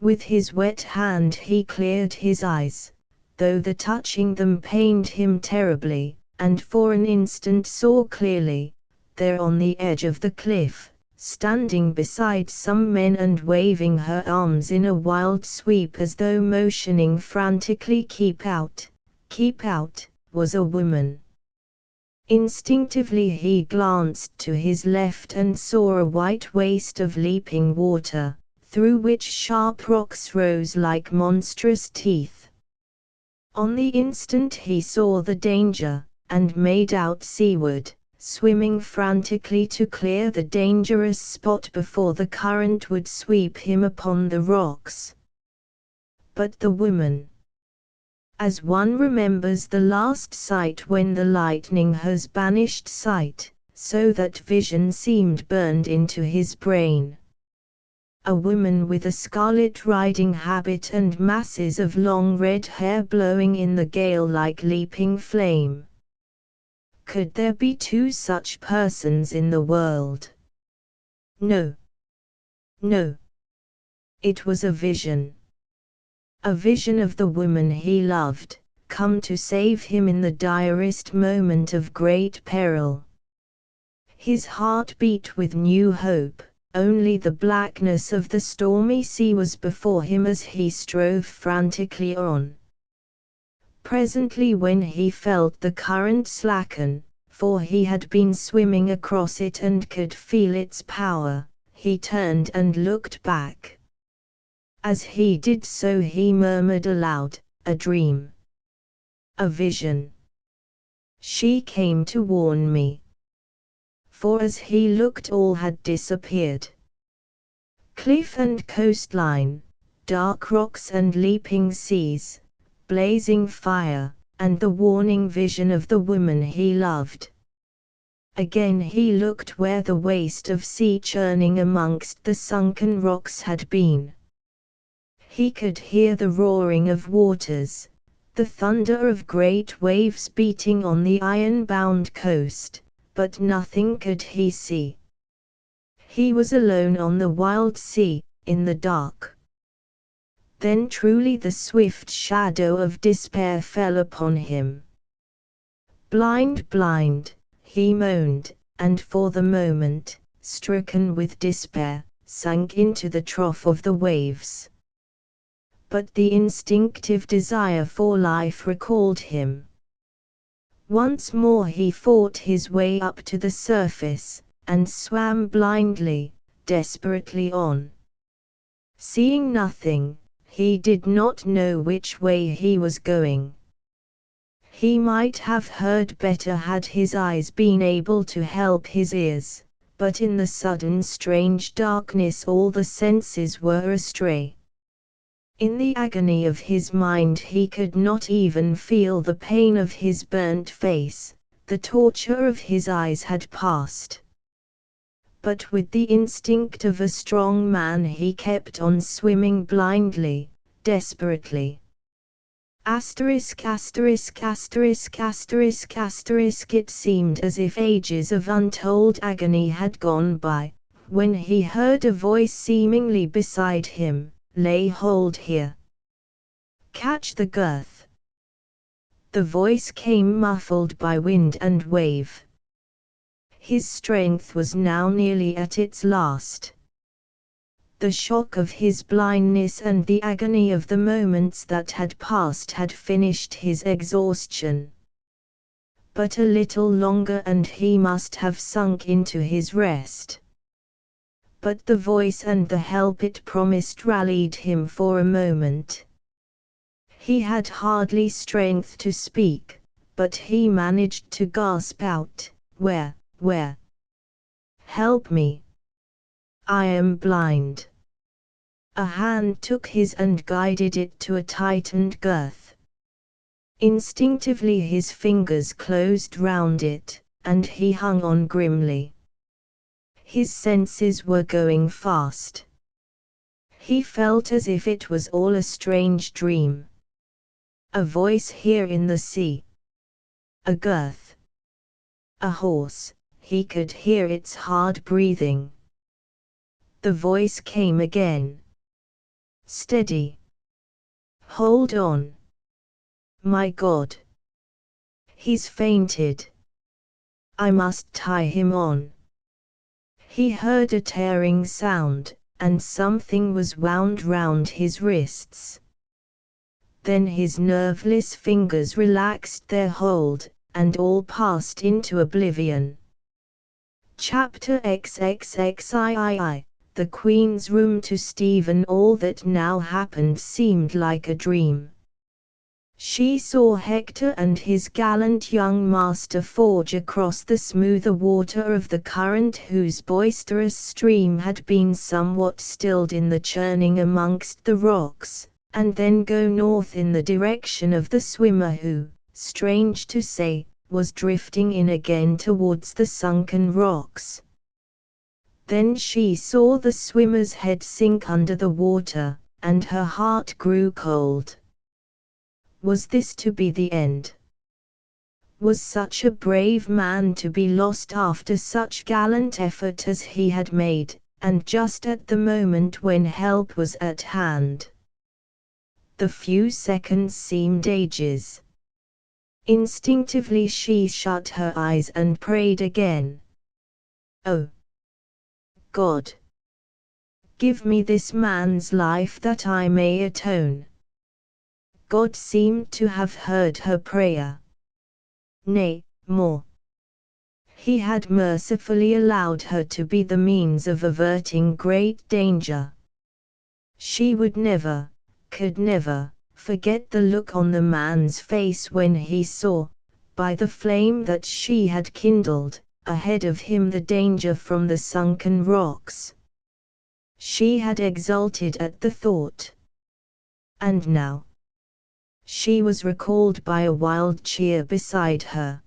With his wet hand he cleared his eyes, though the touching them pained him terribly, and for an instant saw clearly, there on the edge of the cliff, standing beside some men and waving her arms in a wild sweep as though motioning frantically keep out, was a woman. Instinctively he glanced to his left and saw a white waste of leaping water, through which sharp rocks rose like monstrous teeth. On the instant he saw the danger, and made out seaward, swimming frantically to clear the dangerous spot before the current would sweep him upon the rocks. But the woman. As one remembers the last sight when the lightning has banished sight, so that vision seemed burned into his brain. A woman with a scarlet riding habit and masses of long red hair blowing in the gale like leaping flame. Could there be two such persons in the world? No. No. It was a vision. A vision of the woman he loved, come to save him in the direst moment of great peril. His heart beat with new hope. Only the blackness of the stormy sea was before him as he strove frantically on. Presently when he felt the current slacken, for he had been swimming across it and could feel its power, he turned and looked back. As he did so he murmured aloud, "A dream. A vision. She came to warn me." For as he looked all had disappeared. Cliff and coastline, dark rocks and leaping seas, blazing fire, and the warning vision of the woman he loved. Again he looked where the waste of sea churning amongst the sunken rocks had been. He could hear the roaring of waters, the thunder of great waves beating on the iron-bound coast, but nothing could he see. He was alone on the wild sea, in the dark. Then truly the swift shadow of despair fell upon him. "Blind, blind," he moaned, and for the moment, stricken with despair, sank into the trough of the waves. But the instinctive desire for life recalled him. Once more he fought his way up to the surface, and swam blindly, desperately on. Seeing nothing, he did not know which way he was going. He might have heard better had his eyes been able to help his ears, but in the sudden strange darkness all the senses were astray. In the agony of his mind he could not even feel the pain of his burnt face, the torture of his eyes had passed. But with the instinct of a strong man he kept on swimming blindly, desperately. It seemed as if ages of untold agony had gone by, when he heard a voice seemingly beside him, "Lay hold here. Catch the girth." The voice came muffled by wind and wave. His strength was now nearly at its last. The shock of his blindness and the agony of the moments that had passed had finished his exhaustion. But a little longer and he must have sunk into his rest. But the voice and the help it promised rallied him for a moment. He had hardly strength to speak, but he managed to gasp out, Where? Help me. I am blind." A hand took his and guided it to a tightened girth. Instinctively his fingers closed round it, and he hung on grimly. His senses were going fast. He felt as if it was all a strange dream. A voice here in the sea. A girth. A horse, he could hear its hard breathing. The voice came again. "Steady. Hold on. My God. He's fainted. I must tie him on." He heard a tearing sound, and something was wound round his wrists. Then his nerveless fingers relaxed their hold, and all passed into oblivion. Chapter XXXIII. The Queen's room. To Stephen all that now happened seemed like a dream. She saw Hector and his gallant young master forge across the smoother water of the current whose boisterous stream had been somewhat stilled in the churning amongst the rocks, and then go north in the direction of the swimmer who, strange to say, was drifting in again towards the sunken rocks. Then she saw the swimmer's head sink under the water, and her heart grew cold. Was this to be the end? Was such a brave man to be lost after such gallant effort as he had made, and just at the moment when help was at hand? The few seconds seemed ages. Instinctively she shut her eyes and prayed again. "Oh, God, give me this man's life that I may atone." God seemed to have heard her prayer. Nay, more. He had mercifully allowed her to be the means of averting great danger. She would never, could never, forget the look on the man's face when he saw, by the flame that she had kindled, ahead of him the danger from the sunken rocks. She had exulted at the thought. And now she was recalled by a wild cheer beside her.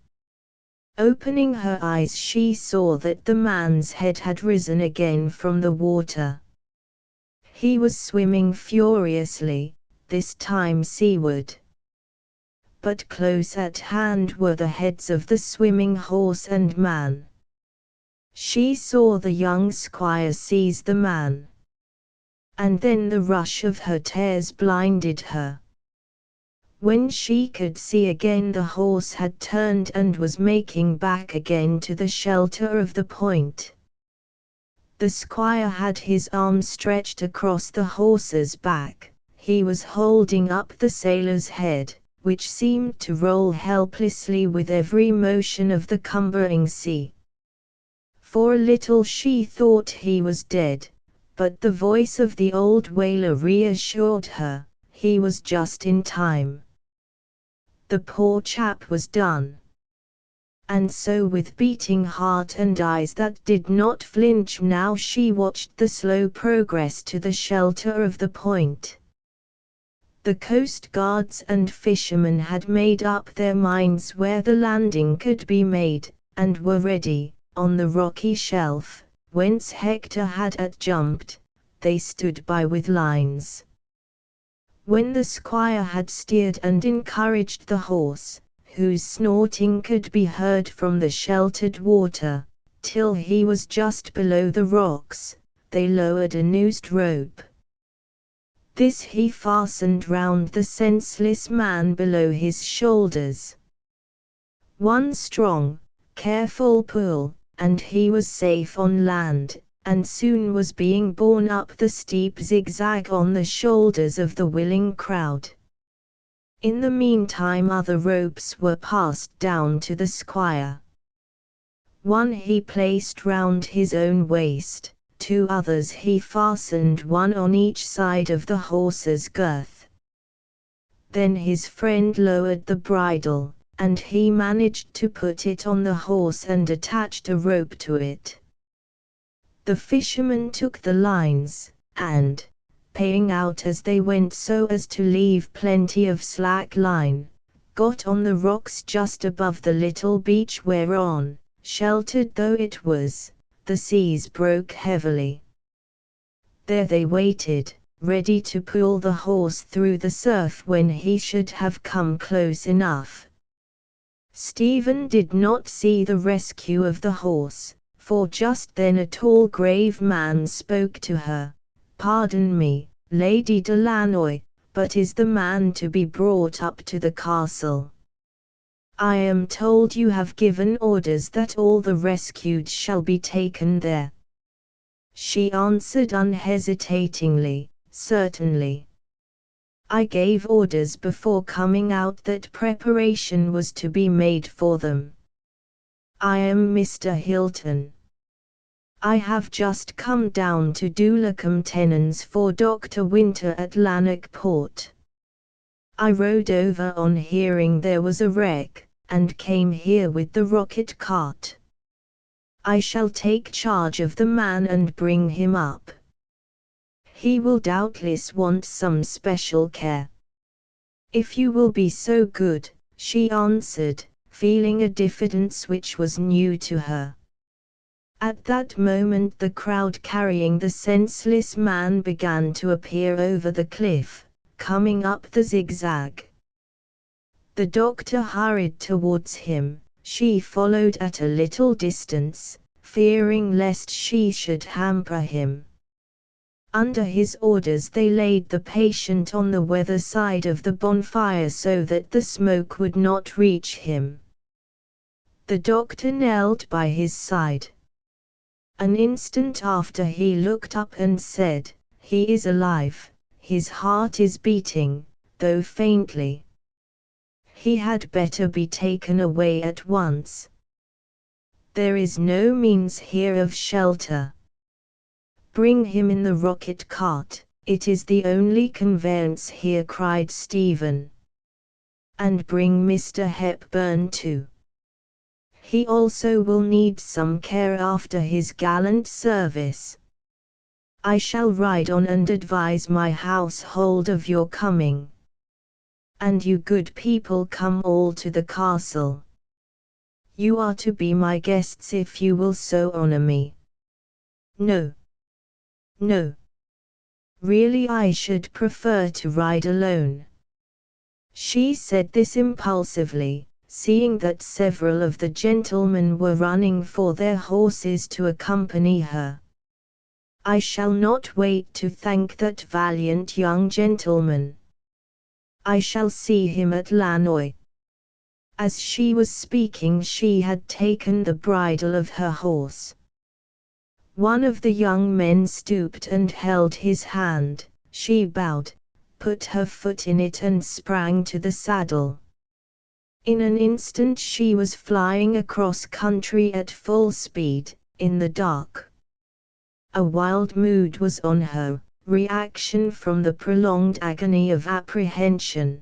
Opening her eyes she saw that the man's head had risen again from the water. He was swimming furiously, this time seaward. But close at hand were the heads of the swimming horse and man. She saw the young squire seize the man. And then the rush of her tears blinded her. When she could see again, the horse had turned and was making back again to the shelter of the point. The squire had his arm stretched across the horse's back. He was holding up the sailor's head, which seemed to roll helplessly with every motion of the cumbering sea. For a little she thought he was dead, but the voice of the old whaler reassured her, he was just in time. The poor chap was done. And so with beating heart and eyes that did not flinch now she watched the slow progress to the shelter of the point. The coast guards and fishermen had made up their minds where the landing could be made, and were ready, on the rocky shelf, whence Hector had jumped, they stood by with lines. When the squire had steered and encouraged the horse, whose snorting could be heard from the sheltered water, till he was just below the rocks, they lowered a noosed rope. This he fastened round the senseless man below his shoulders. One strong, careful pull, and he was safe on land, and soon was being borne up the steep zigzag on the shoulders of the willing crowd. In the meantime other ropes were passed down to the squire. One he placed round his own waist, 2 others he fastened one on each side of the horse's girth. Then his friend lowered the bridle, and he managed to put it on the horse and attached a rope to it. The fishermen took the lines, and, paying out as they went so as to leave plenty of slack line, got on the rocks just above the little beach whereon, sheltered though it was, the seas broke heavily. There they waited, ready to pull the horse through the surf when he should have come close enough. Stephen did not see the rescue of the horse, for just then a tall grave man spoke to her. "Pardon me, Lady Delanoy, but is the man to be brought up to the castle? I am told you have given orders that all the rescued shall be taken there." She answered unhesitatingly, "Certainly. I gave orders before coming out that preparation was to be made for them. I am Mr. Hilton. I have just come down to do locum tenens for Dr. Winter at Lanark Port. I rode over on hearing there was a wreck, and came here with the rocket cart. I shall take charge of the man and bring him up. He will doubtless want some special care." "If you will be so good," she answered, feeling a diffidence which was new to her. At that moment the crowd carrying the senseless man began to appear over the cliff, coming up the zigzag. The doctor hurried towards him, she followed at a little distance, fearing lest she should hamper him. Under his orders they laid the patient on the weather side of the bonfire so that the smoke would not reach him. The doctor knelt by his side. An instant after he looked up and said, "He is alive, his heart is beating, though faintly. He had better be taken away at once. There is no means here of shelter. Bring him in the rocket cart, it is the only conveyance here," cried Stephen. "And bring Mr. Hepburn too. He also will need some care after his gallant service. I shall ride on and advise my household of your coming. And you good people come all to the castle. You are to be my guests if you will so honor me." "No. No. Really I should prefer to ride alone." She said this impulsively, seeing that several of the gentlemen were running for their horses to accompany her. "I shall not wait to thank that valiant young gentleman. I shall see him at Lannoy." As she was speaking she had taken the bridle of her horse. One of the young men stooped and held his hand, she bowed, put her foot in it and sprang to the saddle. In an instant she was flying across country at full speed, in the dark. A wild mood was on her, reaction from the prolonged agony of apprehension.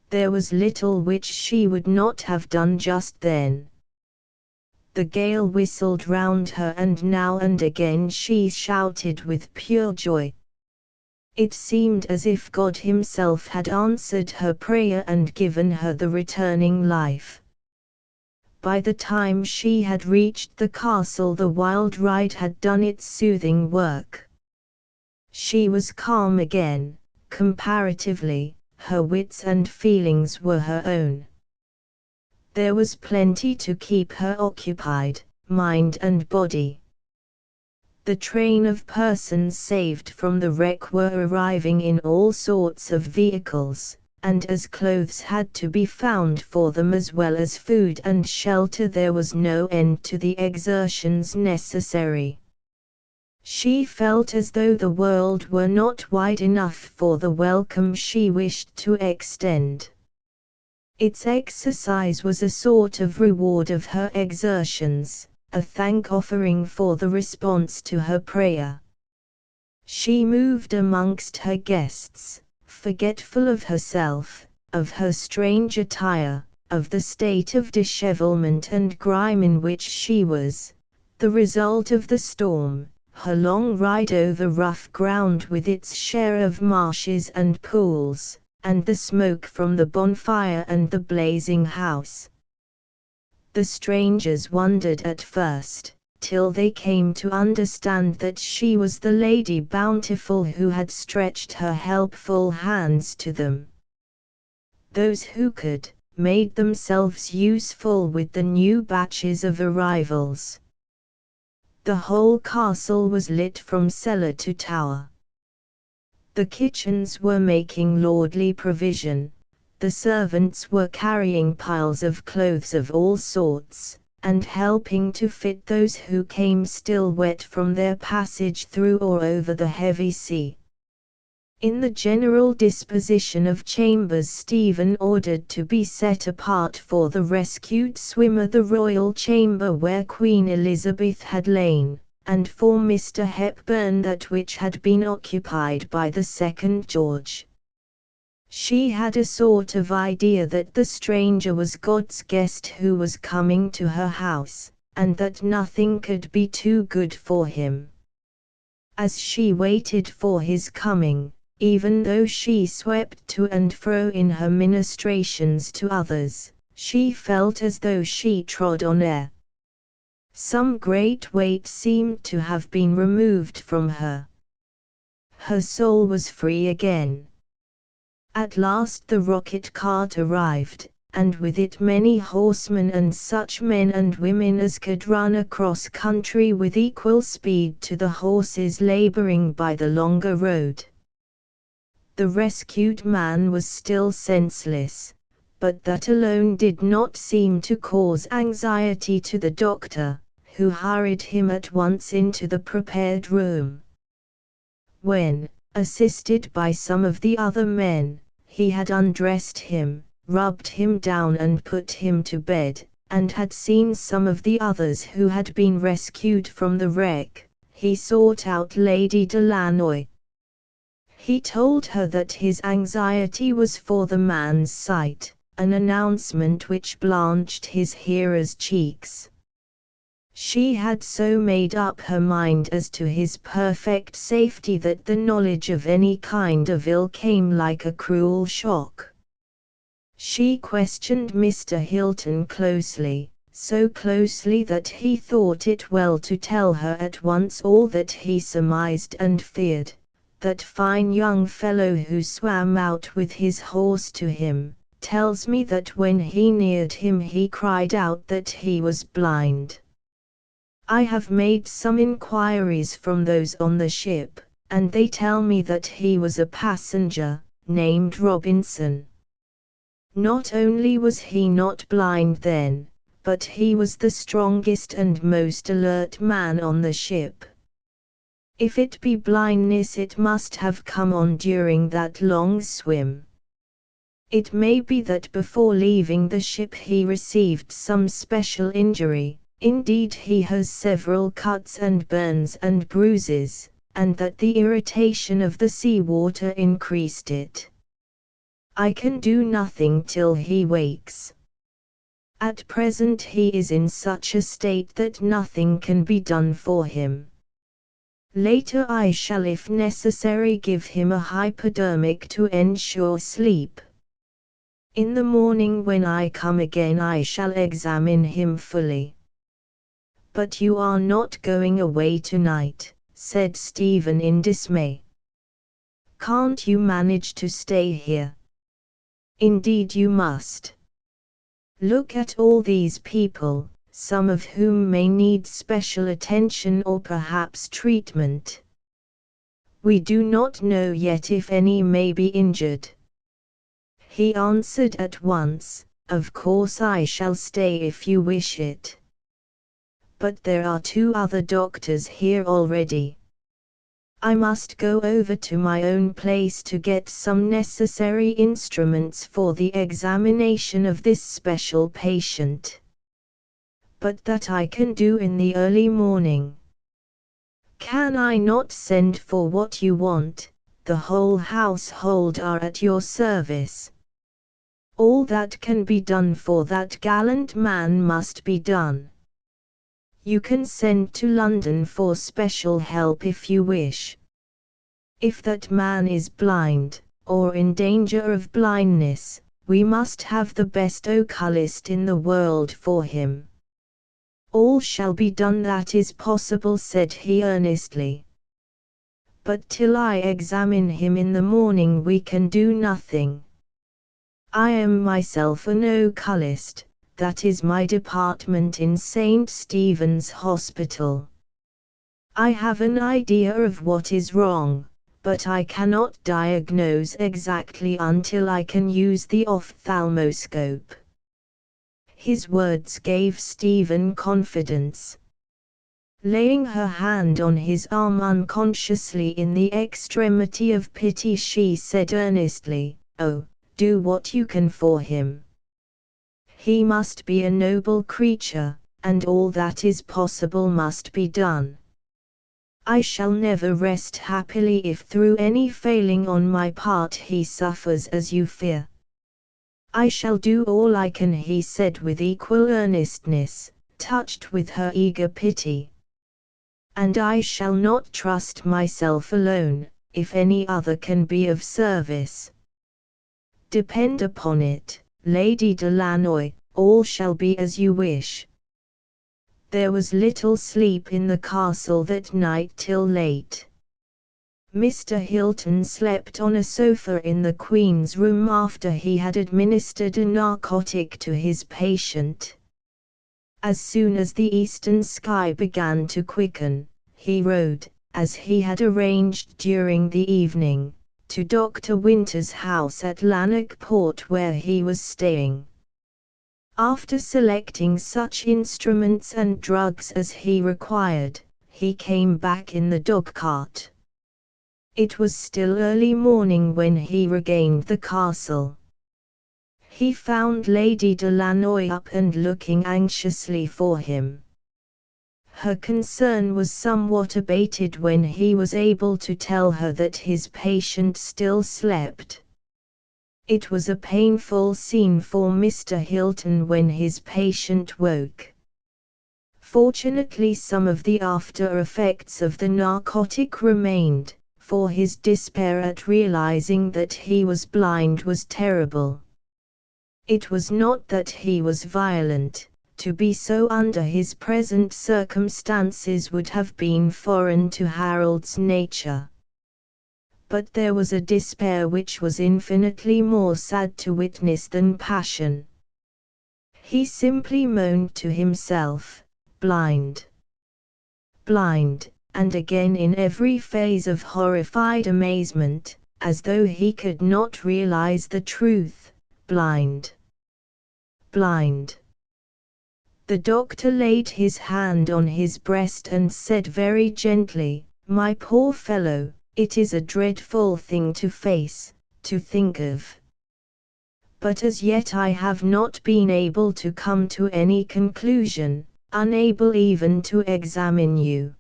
There was little which she would not have done just then. The gale whistled round her and now and again she shouted with pure joy. It seemed as if God Himself had answered her prayer and given her the returning life. By the time she had reached the castle the wild ride had done its soothing work. She was calm again, comparatively, her wits and feelings were her own. There was plenty to keep her occupied, mind and body. The train of persons saved from the wreck were arriving in all sorts of vehicles, and as clothes had to be found for them as well as food and shelter there was no end to the exertions necessary. She felt as though the world were not wide enough for the welcome she wished to extend. Its exercise was a sort of reward of her exertions, a thank-offering for the response to her prayer. She moved amongst her guests, forgetful of herself, of her strange attire, of the state of dishevelment and grime in which she was, the result of the storm, her long ride over rough ground with its share of marshes and pools, and the smoke from the bonfire and the blazing house. The strangers wondered at first, till they came to understand that she was the Lady Bountiful who had stretched her helpful hands to them. Those who could, made themselves useful with the new batches of arrivals. The whole castle was lit from cellar to tower. The kitchens were making lordly provision, the servants were carrying piles of clothes of all sorts, and helping to fit those who came still wet from their passage through or over the heavy sea. In the general disposition of chambers Stephen ordered to be set apart for the rescued swimmer the royal chamber where Queen Elizabeth had lain, and for Mr. Hepburn that which had been occupied by the second George. She had a sort of idea that the stranger was God's guest who was coming to her house, and that nothing could be too good for him. As she waited for his coming, even though she swept to and fro in her ministrations to others, she felt as though she trod on air. Some great weight seemed to have been removed from her. Her soul was free again. At last the rocket cart arrived, and with it many horsemen and such men and women as could run across country with equal speed to the horses laboring by the longer road. The rescued man was still senseless, but that alone did not seem to cause anxiety to the doctor, who hurried him at once into the prepared room. When, assisted by some of the other men, he had undressed him, rubbed him down and put him to bed, and had seen some of the others who had been rescued from the wreck, he sought out Lady Delanoy. He told her that his anxiety was for the man's sight, an announcement which blanched his hearer's cheeks. She had so made up her mind as to his perfect safety that the knowledge of any kind of ill came like a cruel shock. She questioned Mr. Hilton closely, so closely that he thought it well to tell her at once all that he surmised and feared. That fine young fellow who swam out with his horse to him, tells me that when he neared him he cried out that he was blind. I have made some inquiries from those on the ship, and they tell me that he was a passenger, named Robinson. Not only was he not blind then, but he was the strongest and most alert man on the ship. If it be blindness it must have come on during that long swim. It may be that before leaving the ship he received some special injury, indeed he has several cuts and burns and bruises, and that the irritation of the sea water increased it. I can do nothing till he wakes. At present he is in such a state that nothing can be done for him. Later I shall if necessary give him a hypodermic to ensure sleep. In the morning when I come again I shall examine him fully. But you are not going away tonight, said Stephen in dismay. Can't you manage to stay here? Indeed you must. Look at all these people, some of whom may need special attention or perhaps treatment. We do not know yet if any may be injured. He answered at once, of course I shall stay if you wish it. But there are 2 other doctors here already. I must go over to my own place to get some necessary instruments for the examination of this special patient. But that I can do in the early morning. Can I not send for what you want? The whole household are at your service. All that can be done for that gallant man must be done. You can send to London for special help if you wish. If that man is blind, or in danger of blindness, we must have the best oculist in the world for him. All shall be done that is possible, said he earnestly. But till I examine him in the morning we can do nothing. I am myself an oculist, that is my department in St. Stephen's Hospital. I have an idea of what is wrong, but I cannot diagnose exactly until I can use the ophthalmoscope. His words gave Stephen confidence. Laying her hand on his arm unconsciously in the extremity of pity, she said earnestly, "Oh, do what you can for him. He must be a noble creature, and all that is possible must be done. I shall never rest happily if through any failing on my part he suffers as you fear." "I shall do all I can," he said with equal earnestness, touched with her eager pity. "And I shall not trust myself alone, if any other can be of service. Depend upon it, Lady Delanoy, all shall be as you wish." There was little sleep in the castle that night till late. Mr. Hilton slept on a sofa in the Queen's room after he had administered a narcotic to his patient. As soon as the eastern sky began to quicken, he rode, as he had arranged during the evening, to Dr. Winter's house at Lanark Port where he was staying. After selecting such instruments and drugs as he required, he came back in the dogcart. It was still early morning when he regained the castle. He found Lady Delanoy up and looking anxiously for him. Her concern was somewhat abated when he was able to tell her that his patient still slept. It was a painful scene for Mr. Hilton when his patient woke. Fortunately, some of the after effects of the narcotic remained, for his despair at realizing that he was blind was terrible. It was not that he was violent; to be so under his present circumstances would have been foreign to Harold's nature. But there was a despair which was infinitely more sad to witness than passion. He simply moaned to himself, "Blind! Blind!" and again in every phase of horrified amazement, as though he could not realize the truth, "Blind! Blind!" The doctor laid his hand on his breast and said very gently, "My poor fellow, it is a dreadful thing to face, to think of. But as yet I have not been able to come to any conclusion, unable even to examine you.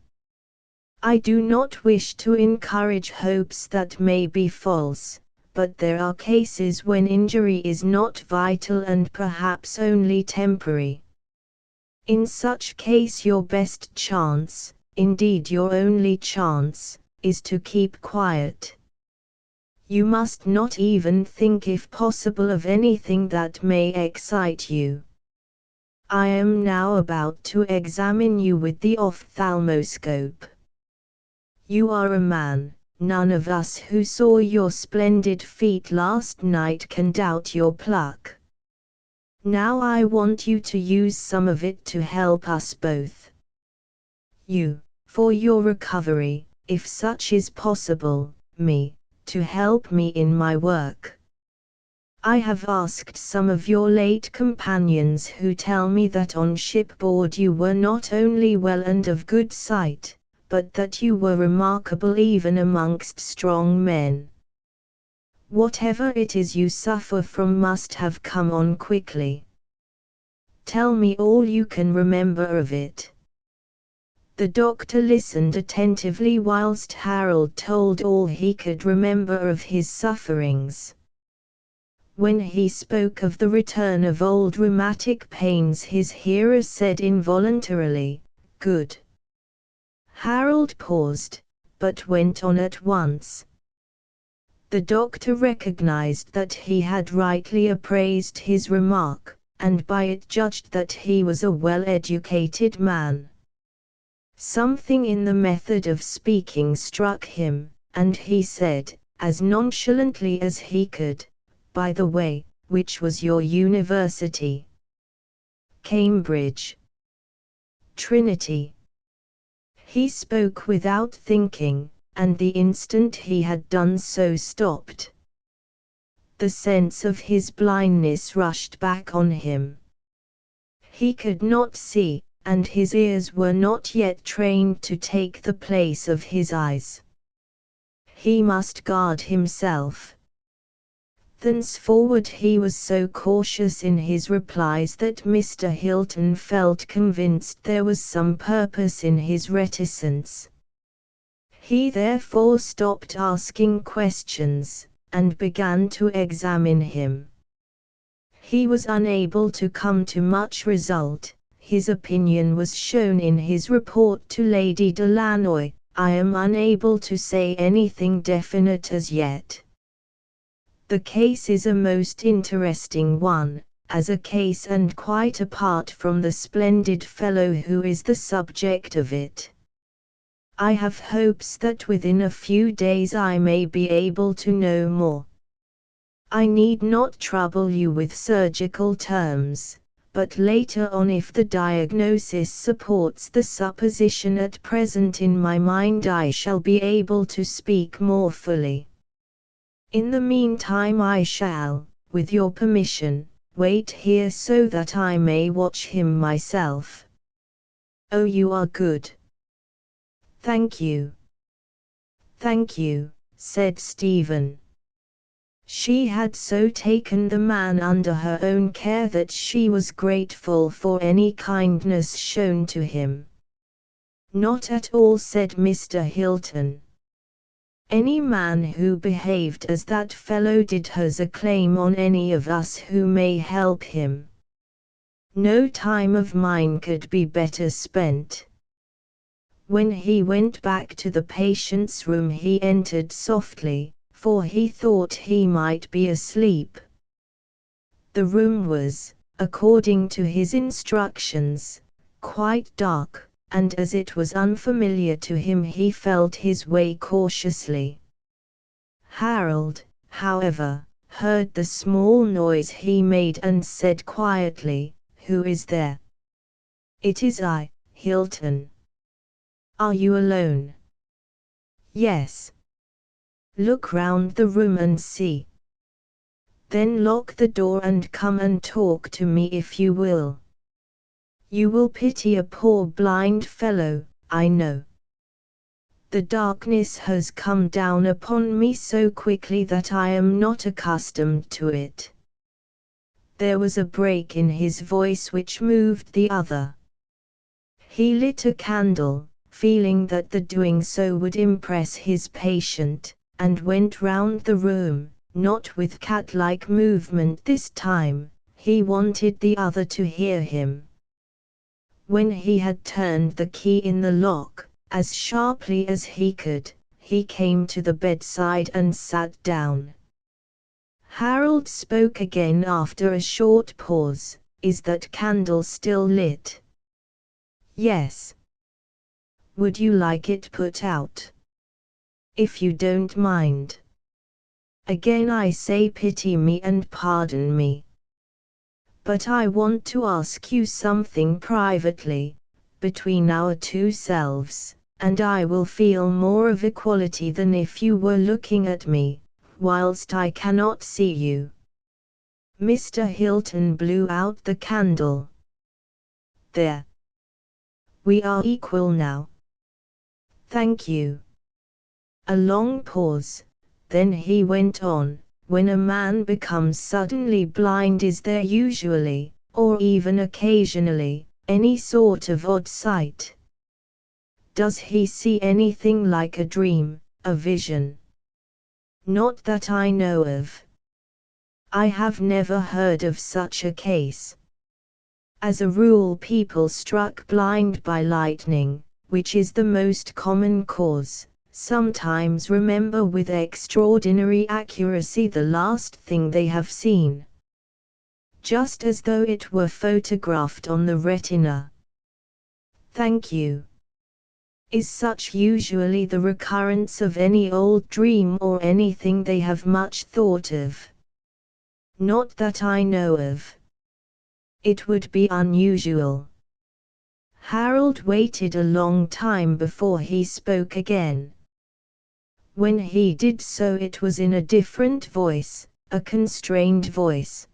I do not wish to encourage hopes that may be false, but there are cases when injury is not vital and perhaps only temporary. In such case your best chance, indeed your only chance, is to keep quiet. You must not even think if possible of anything that may excite you. I am now about to examine you with the ophthalmoscope. You are a man, none of us who saw your splendid feat last night can doubt your pluck. Now I want you to use some of it to help us both. You, for your recovery, if such is possible, me, to help me in my work. I have asked some of your late companions who tell me that on shipboard you were not only well and of good sight, but that you were remarkable even amongst strong men. Whatever it is you suffer from must have come on quickly. Tell me all you can remember of it." The doctor listened attentively whilst Harold told all he could remember of his sufferings. When he spoke of the return of old rheumatic pains, his hearer said involuntarily, "Good." Harold paused, but went on at once. The doctor recognized that he had rightly appraised his remark, and by it judged that he was a well-educated man. Something in the method of speaking struck him, and he said, as nonchalantly as he could, "By the way, which was your university?" "Cambridge." "Trinity." He spoke without thinking, and the instant he had done so stopped. The sense of his blindness rushed back on him. He could not see, and his ears were not yet trained to take the place of his eyes. He must guard himself. Thenceforward he was so cautious in his replies that Mr. Hilton felt convinced there was some purpose in his reticence. He therefore stopped asking questions, and began to examine him. He was unable to come to much result. His opinion was shown in his report to Lady Delanoy. "I am unable to say anything definite as yet. The case is a most interesting one, as a case and quite apart from the splendid fellow who is the subject of it. I have hopes that within a few days I may be able to know more. I need not trouble you with surgical terms, but later on, if the diagnosis supports the supposition at present in my mind, I shall be able to speak more fully. In the meantime I shall, with your permission, wait here so that I may watch him myself." "Oh, you are good." "Thank you." "Thank you," said Stephen. She had so taken the man under her own care that she was grateful for any kindness shown to him. "Not at all," said Mr. Hilton. "Any man who behaved as that fellow did has a claim on any of us who may help him. No time of mine could be better spent." When he went back to the patient's room he entered softly, for he thought he might be asleep. The room was, according to his instructions, quite dark, and as it was unfamiliar to him he felt his way cautiously. Harold, however, heard the small noise he made and said quietly, "Who is there?" "It is I, Hilton." "Are you alone?" "Yes." "Look round the room and see. Then lock the door and come and talk to me if you will. You will pity a poor blind fellow, I know. The darkness has come down upon me so quickly that I am not accustomed to it." There was a break in his voice which moved the other. He lit a candle, feeling that the doing so would impress his patient, and went round the room, not with cat-like movement this time. He wanted the other to hear him. When he had turned the key in the lock, as sharply as he could, he came to the bedside and sat down. Harold spoke again after a short pause. "Is that candle still lit?" "Yes." "Would you like it put out?" "If you don't mind." "Again I say pity me and pardon me. But I want to ask you something privately, between our two selves, and I will feel more of equality than if you were looking at me, whilst I cannot see you." Mr. Hilton blew out the candle. "There. We are equal now. Thank you. A long pause, then he went on, when a man becomes suddenly blind, is there usually, or even occasionally, any sort of odd sight? Does he see anything like a dream, a vision? Not that I know of. I have never heard of such a case. As a rule, people struck blind by lightning, which is the most common cause, sometimes remember with extraordinary accuracy the last thing they have seen, just as though it were photographed on the retina. Thank you. Is such usually the recurrence of any old dream or anything they have much thought of? Not that I know of. It would be unusual. Harold waited a long time before he spoke again. When he did so, it was in a different voice, a constrained voice.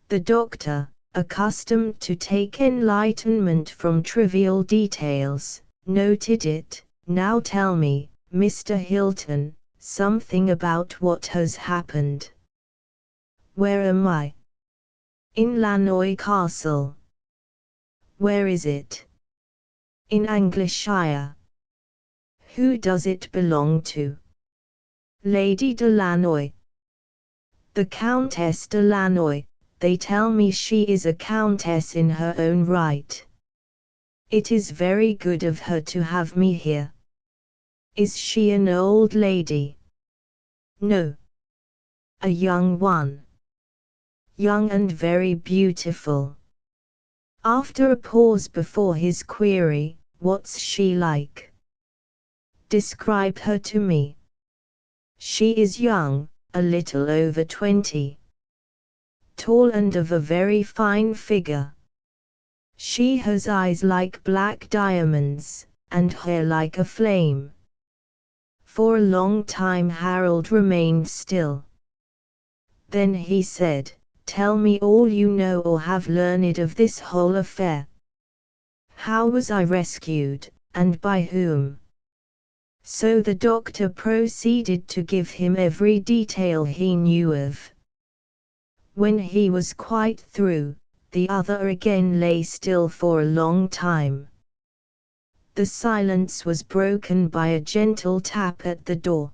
The doctor, accustomed to take enlightenment from trivial details, noted it. Now tell me, Mr. Hilton, something about what has happened. Where am I? In Lannoy Castle. Where is it? In Angleshire. Who does it belong to? Lady de Lannoy. The Countess de Lannoy. They tell me she is a countess in her own right. It is very good of her to have me here. Is she an old lady? No. A young one. Young and very beautiful. After a pause before his query, what's she like? Describe her to me. She is young, a little over 20. Tall and of a very fine figure. She has eyes like black diamonds, and hair like a flame. For a long time Harold remained still. Then he said, "Tell me all you know or have learned of this whole affair. How was I rescued, and by whom?" So the doctor proceeded to give him every detail he knew of. When he was quite through, the other again lay still for a long time. The silence was broken by a gentle tap at the door.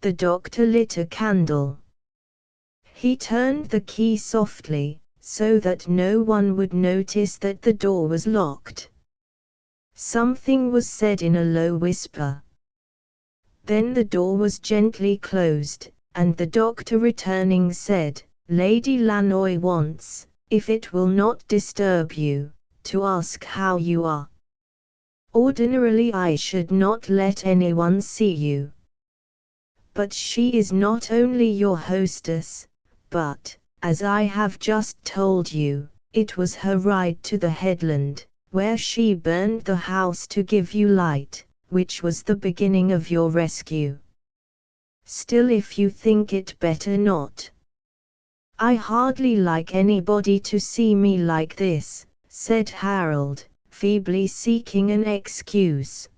The doctor lit a candle. He turned the key softly, so that no one would notice that the door was locked. Something was said in a low whisper. Then the door was gently closed, and the doctor returning said, "Lady Lannoy wants, if it will not disturb you, to ask how you are. Ordinarily I should not let anyone see you. But she is not only your hostess, but, as I have just told you, it was her ride to the headland, where she burned the house to give you light, which was the beginning of your rescue. Still, if you think it better not. I hardly like anybody to see me like this," said Harold, feebly seeking an excuse.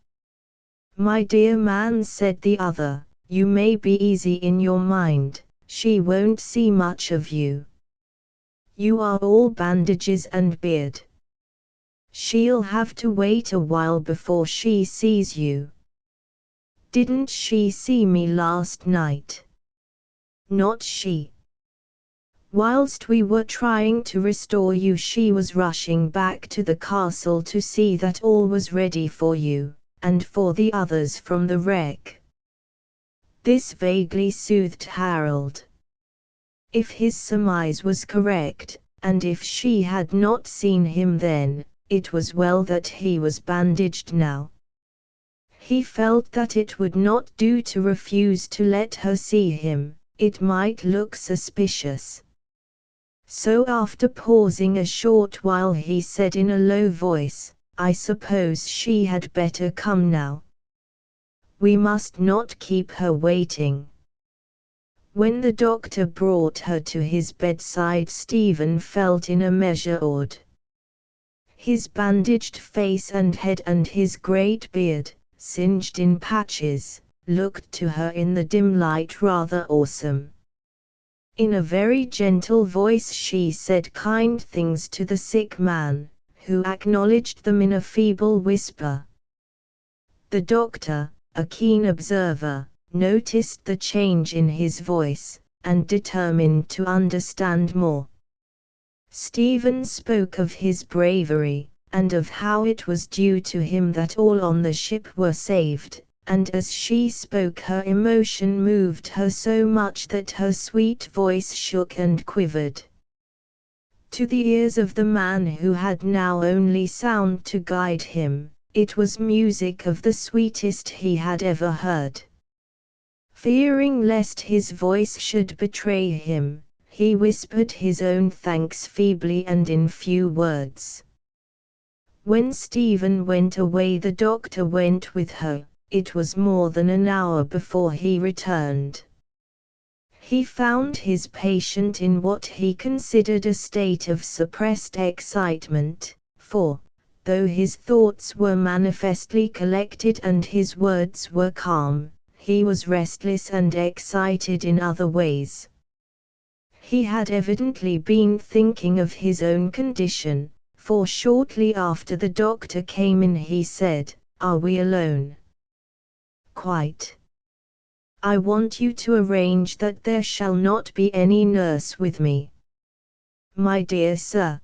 "My dear man," said the other, "you may be easy in your mind, she won't see much of you. You are all bandages and beard. She'll have to wait a while before she sees you." "Didn't she see me last night?" "Not she. Whilst we were trying to restore you, she was rushing back to the castle to see that all was ready for you, and for the others from the wreck." This vaguely soothed Harold. If his surmise was correct, and if she had not seen him then, it was well that he was bandaged now. He felt that it would not do to refuse to let her see him, it might look suspicious. So after pausing a short while he said in a low voice, "I suppose she had better come now. We must not keep her waiting." When the doctor brought her to his bedside, Stephen felt in a measure awed. His bandaged face and head and his great beard, singed in patches, looked to her in the dim light rather awesome. In a very gentle voice she said kind things to the sick man, who acknowledged them in a feeble whisper. The doctor, a keen observer, noticed the change in his voice, and determined to understand more. Stephen spoke of his bravery, and of how it was due to him that all on the ship were saved, and as she spoke her emotion moved her so much that her sweet voice shook and quivered. To the ears of the man who had now only sound to guide him, it was music of the sweetest he had ever heard. Fearing lest his voice should betray him, he whispered his own thanks feebly and in few words. When Stephen went away the doctor went with her. It was more than an hour before he returned. He found his patient in what he considered a state of suppressed excitement, for, though his thoughts were manifestly collected and his words were calm, he was restless and excited in other ways. He had evidently been thinking of his own condition, for shortly after the doctor came in he said, "Are we alone?" "Quite. I want you to arrange that there shall not be any nurse with me. My dear sir.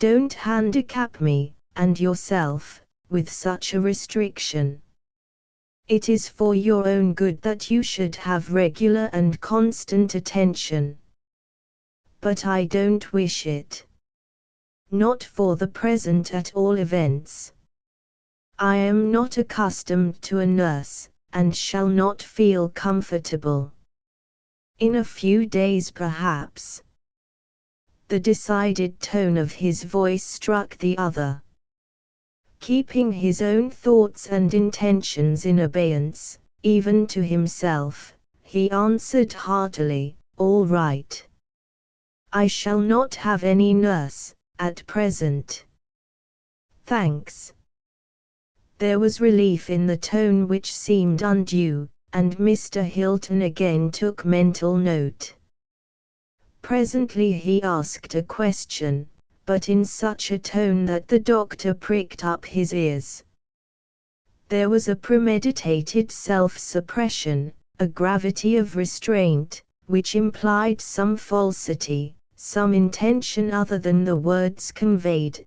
Don't handicap me, and yourself, with such a restriction. It is for your own good that you should have regular and constant attention. But I don't wish it. Not for the present at all events. I am not accustomed to a nurse, and shall not feel comfortable. In a few days perhaps." The decided tone of his voice struck the other. Keeping his own thoughts and intentions in abeyance, even to himself, he answered heartily, "All right. I shall not have any nurse, at present. Thanks." There was relief in the tone which seemed undue, and Mr. Hilton again took mental note. Presently he asked a question, but in such a tone that the doctor pricked up his ears. There was a premeditated self-suppression, a gravity of restraint, which implied some falsity, some intention other than the words conveyed,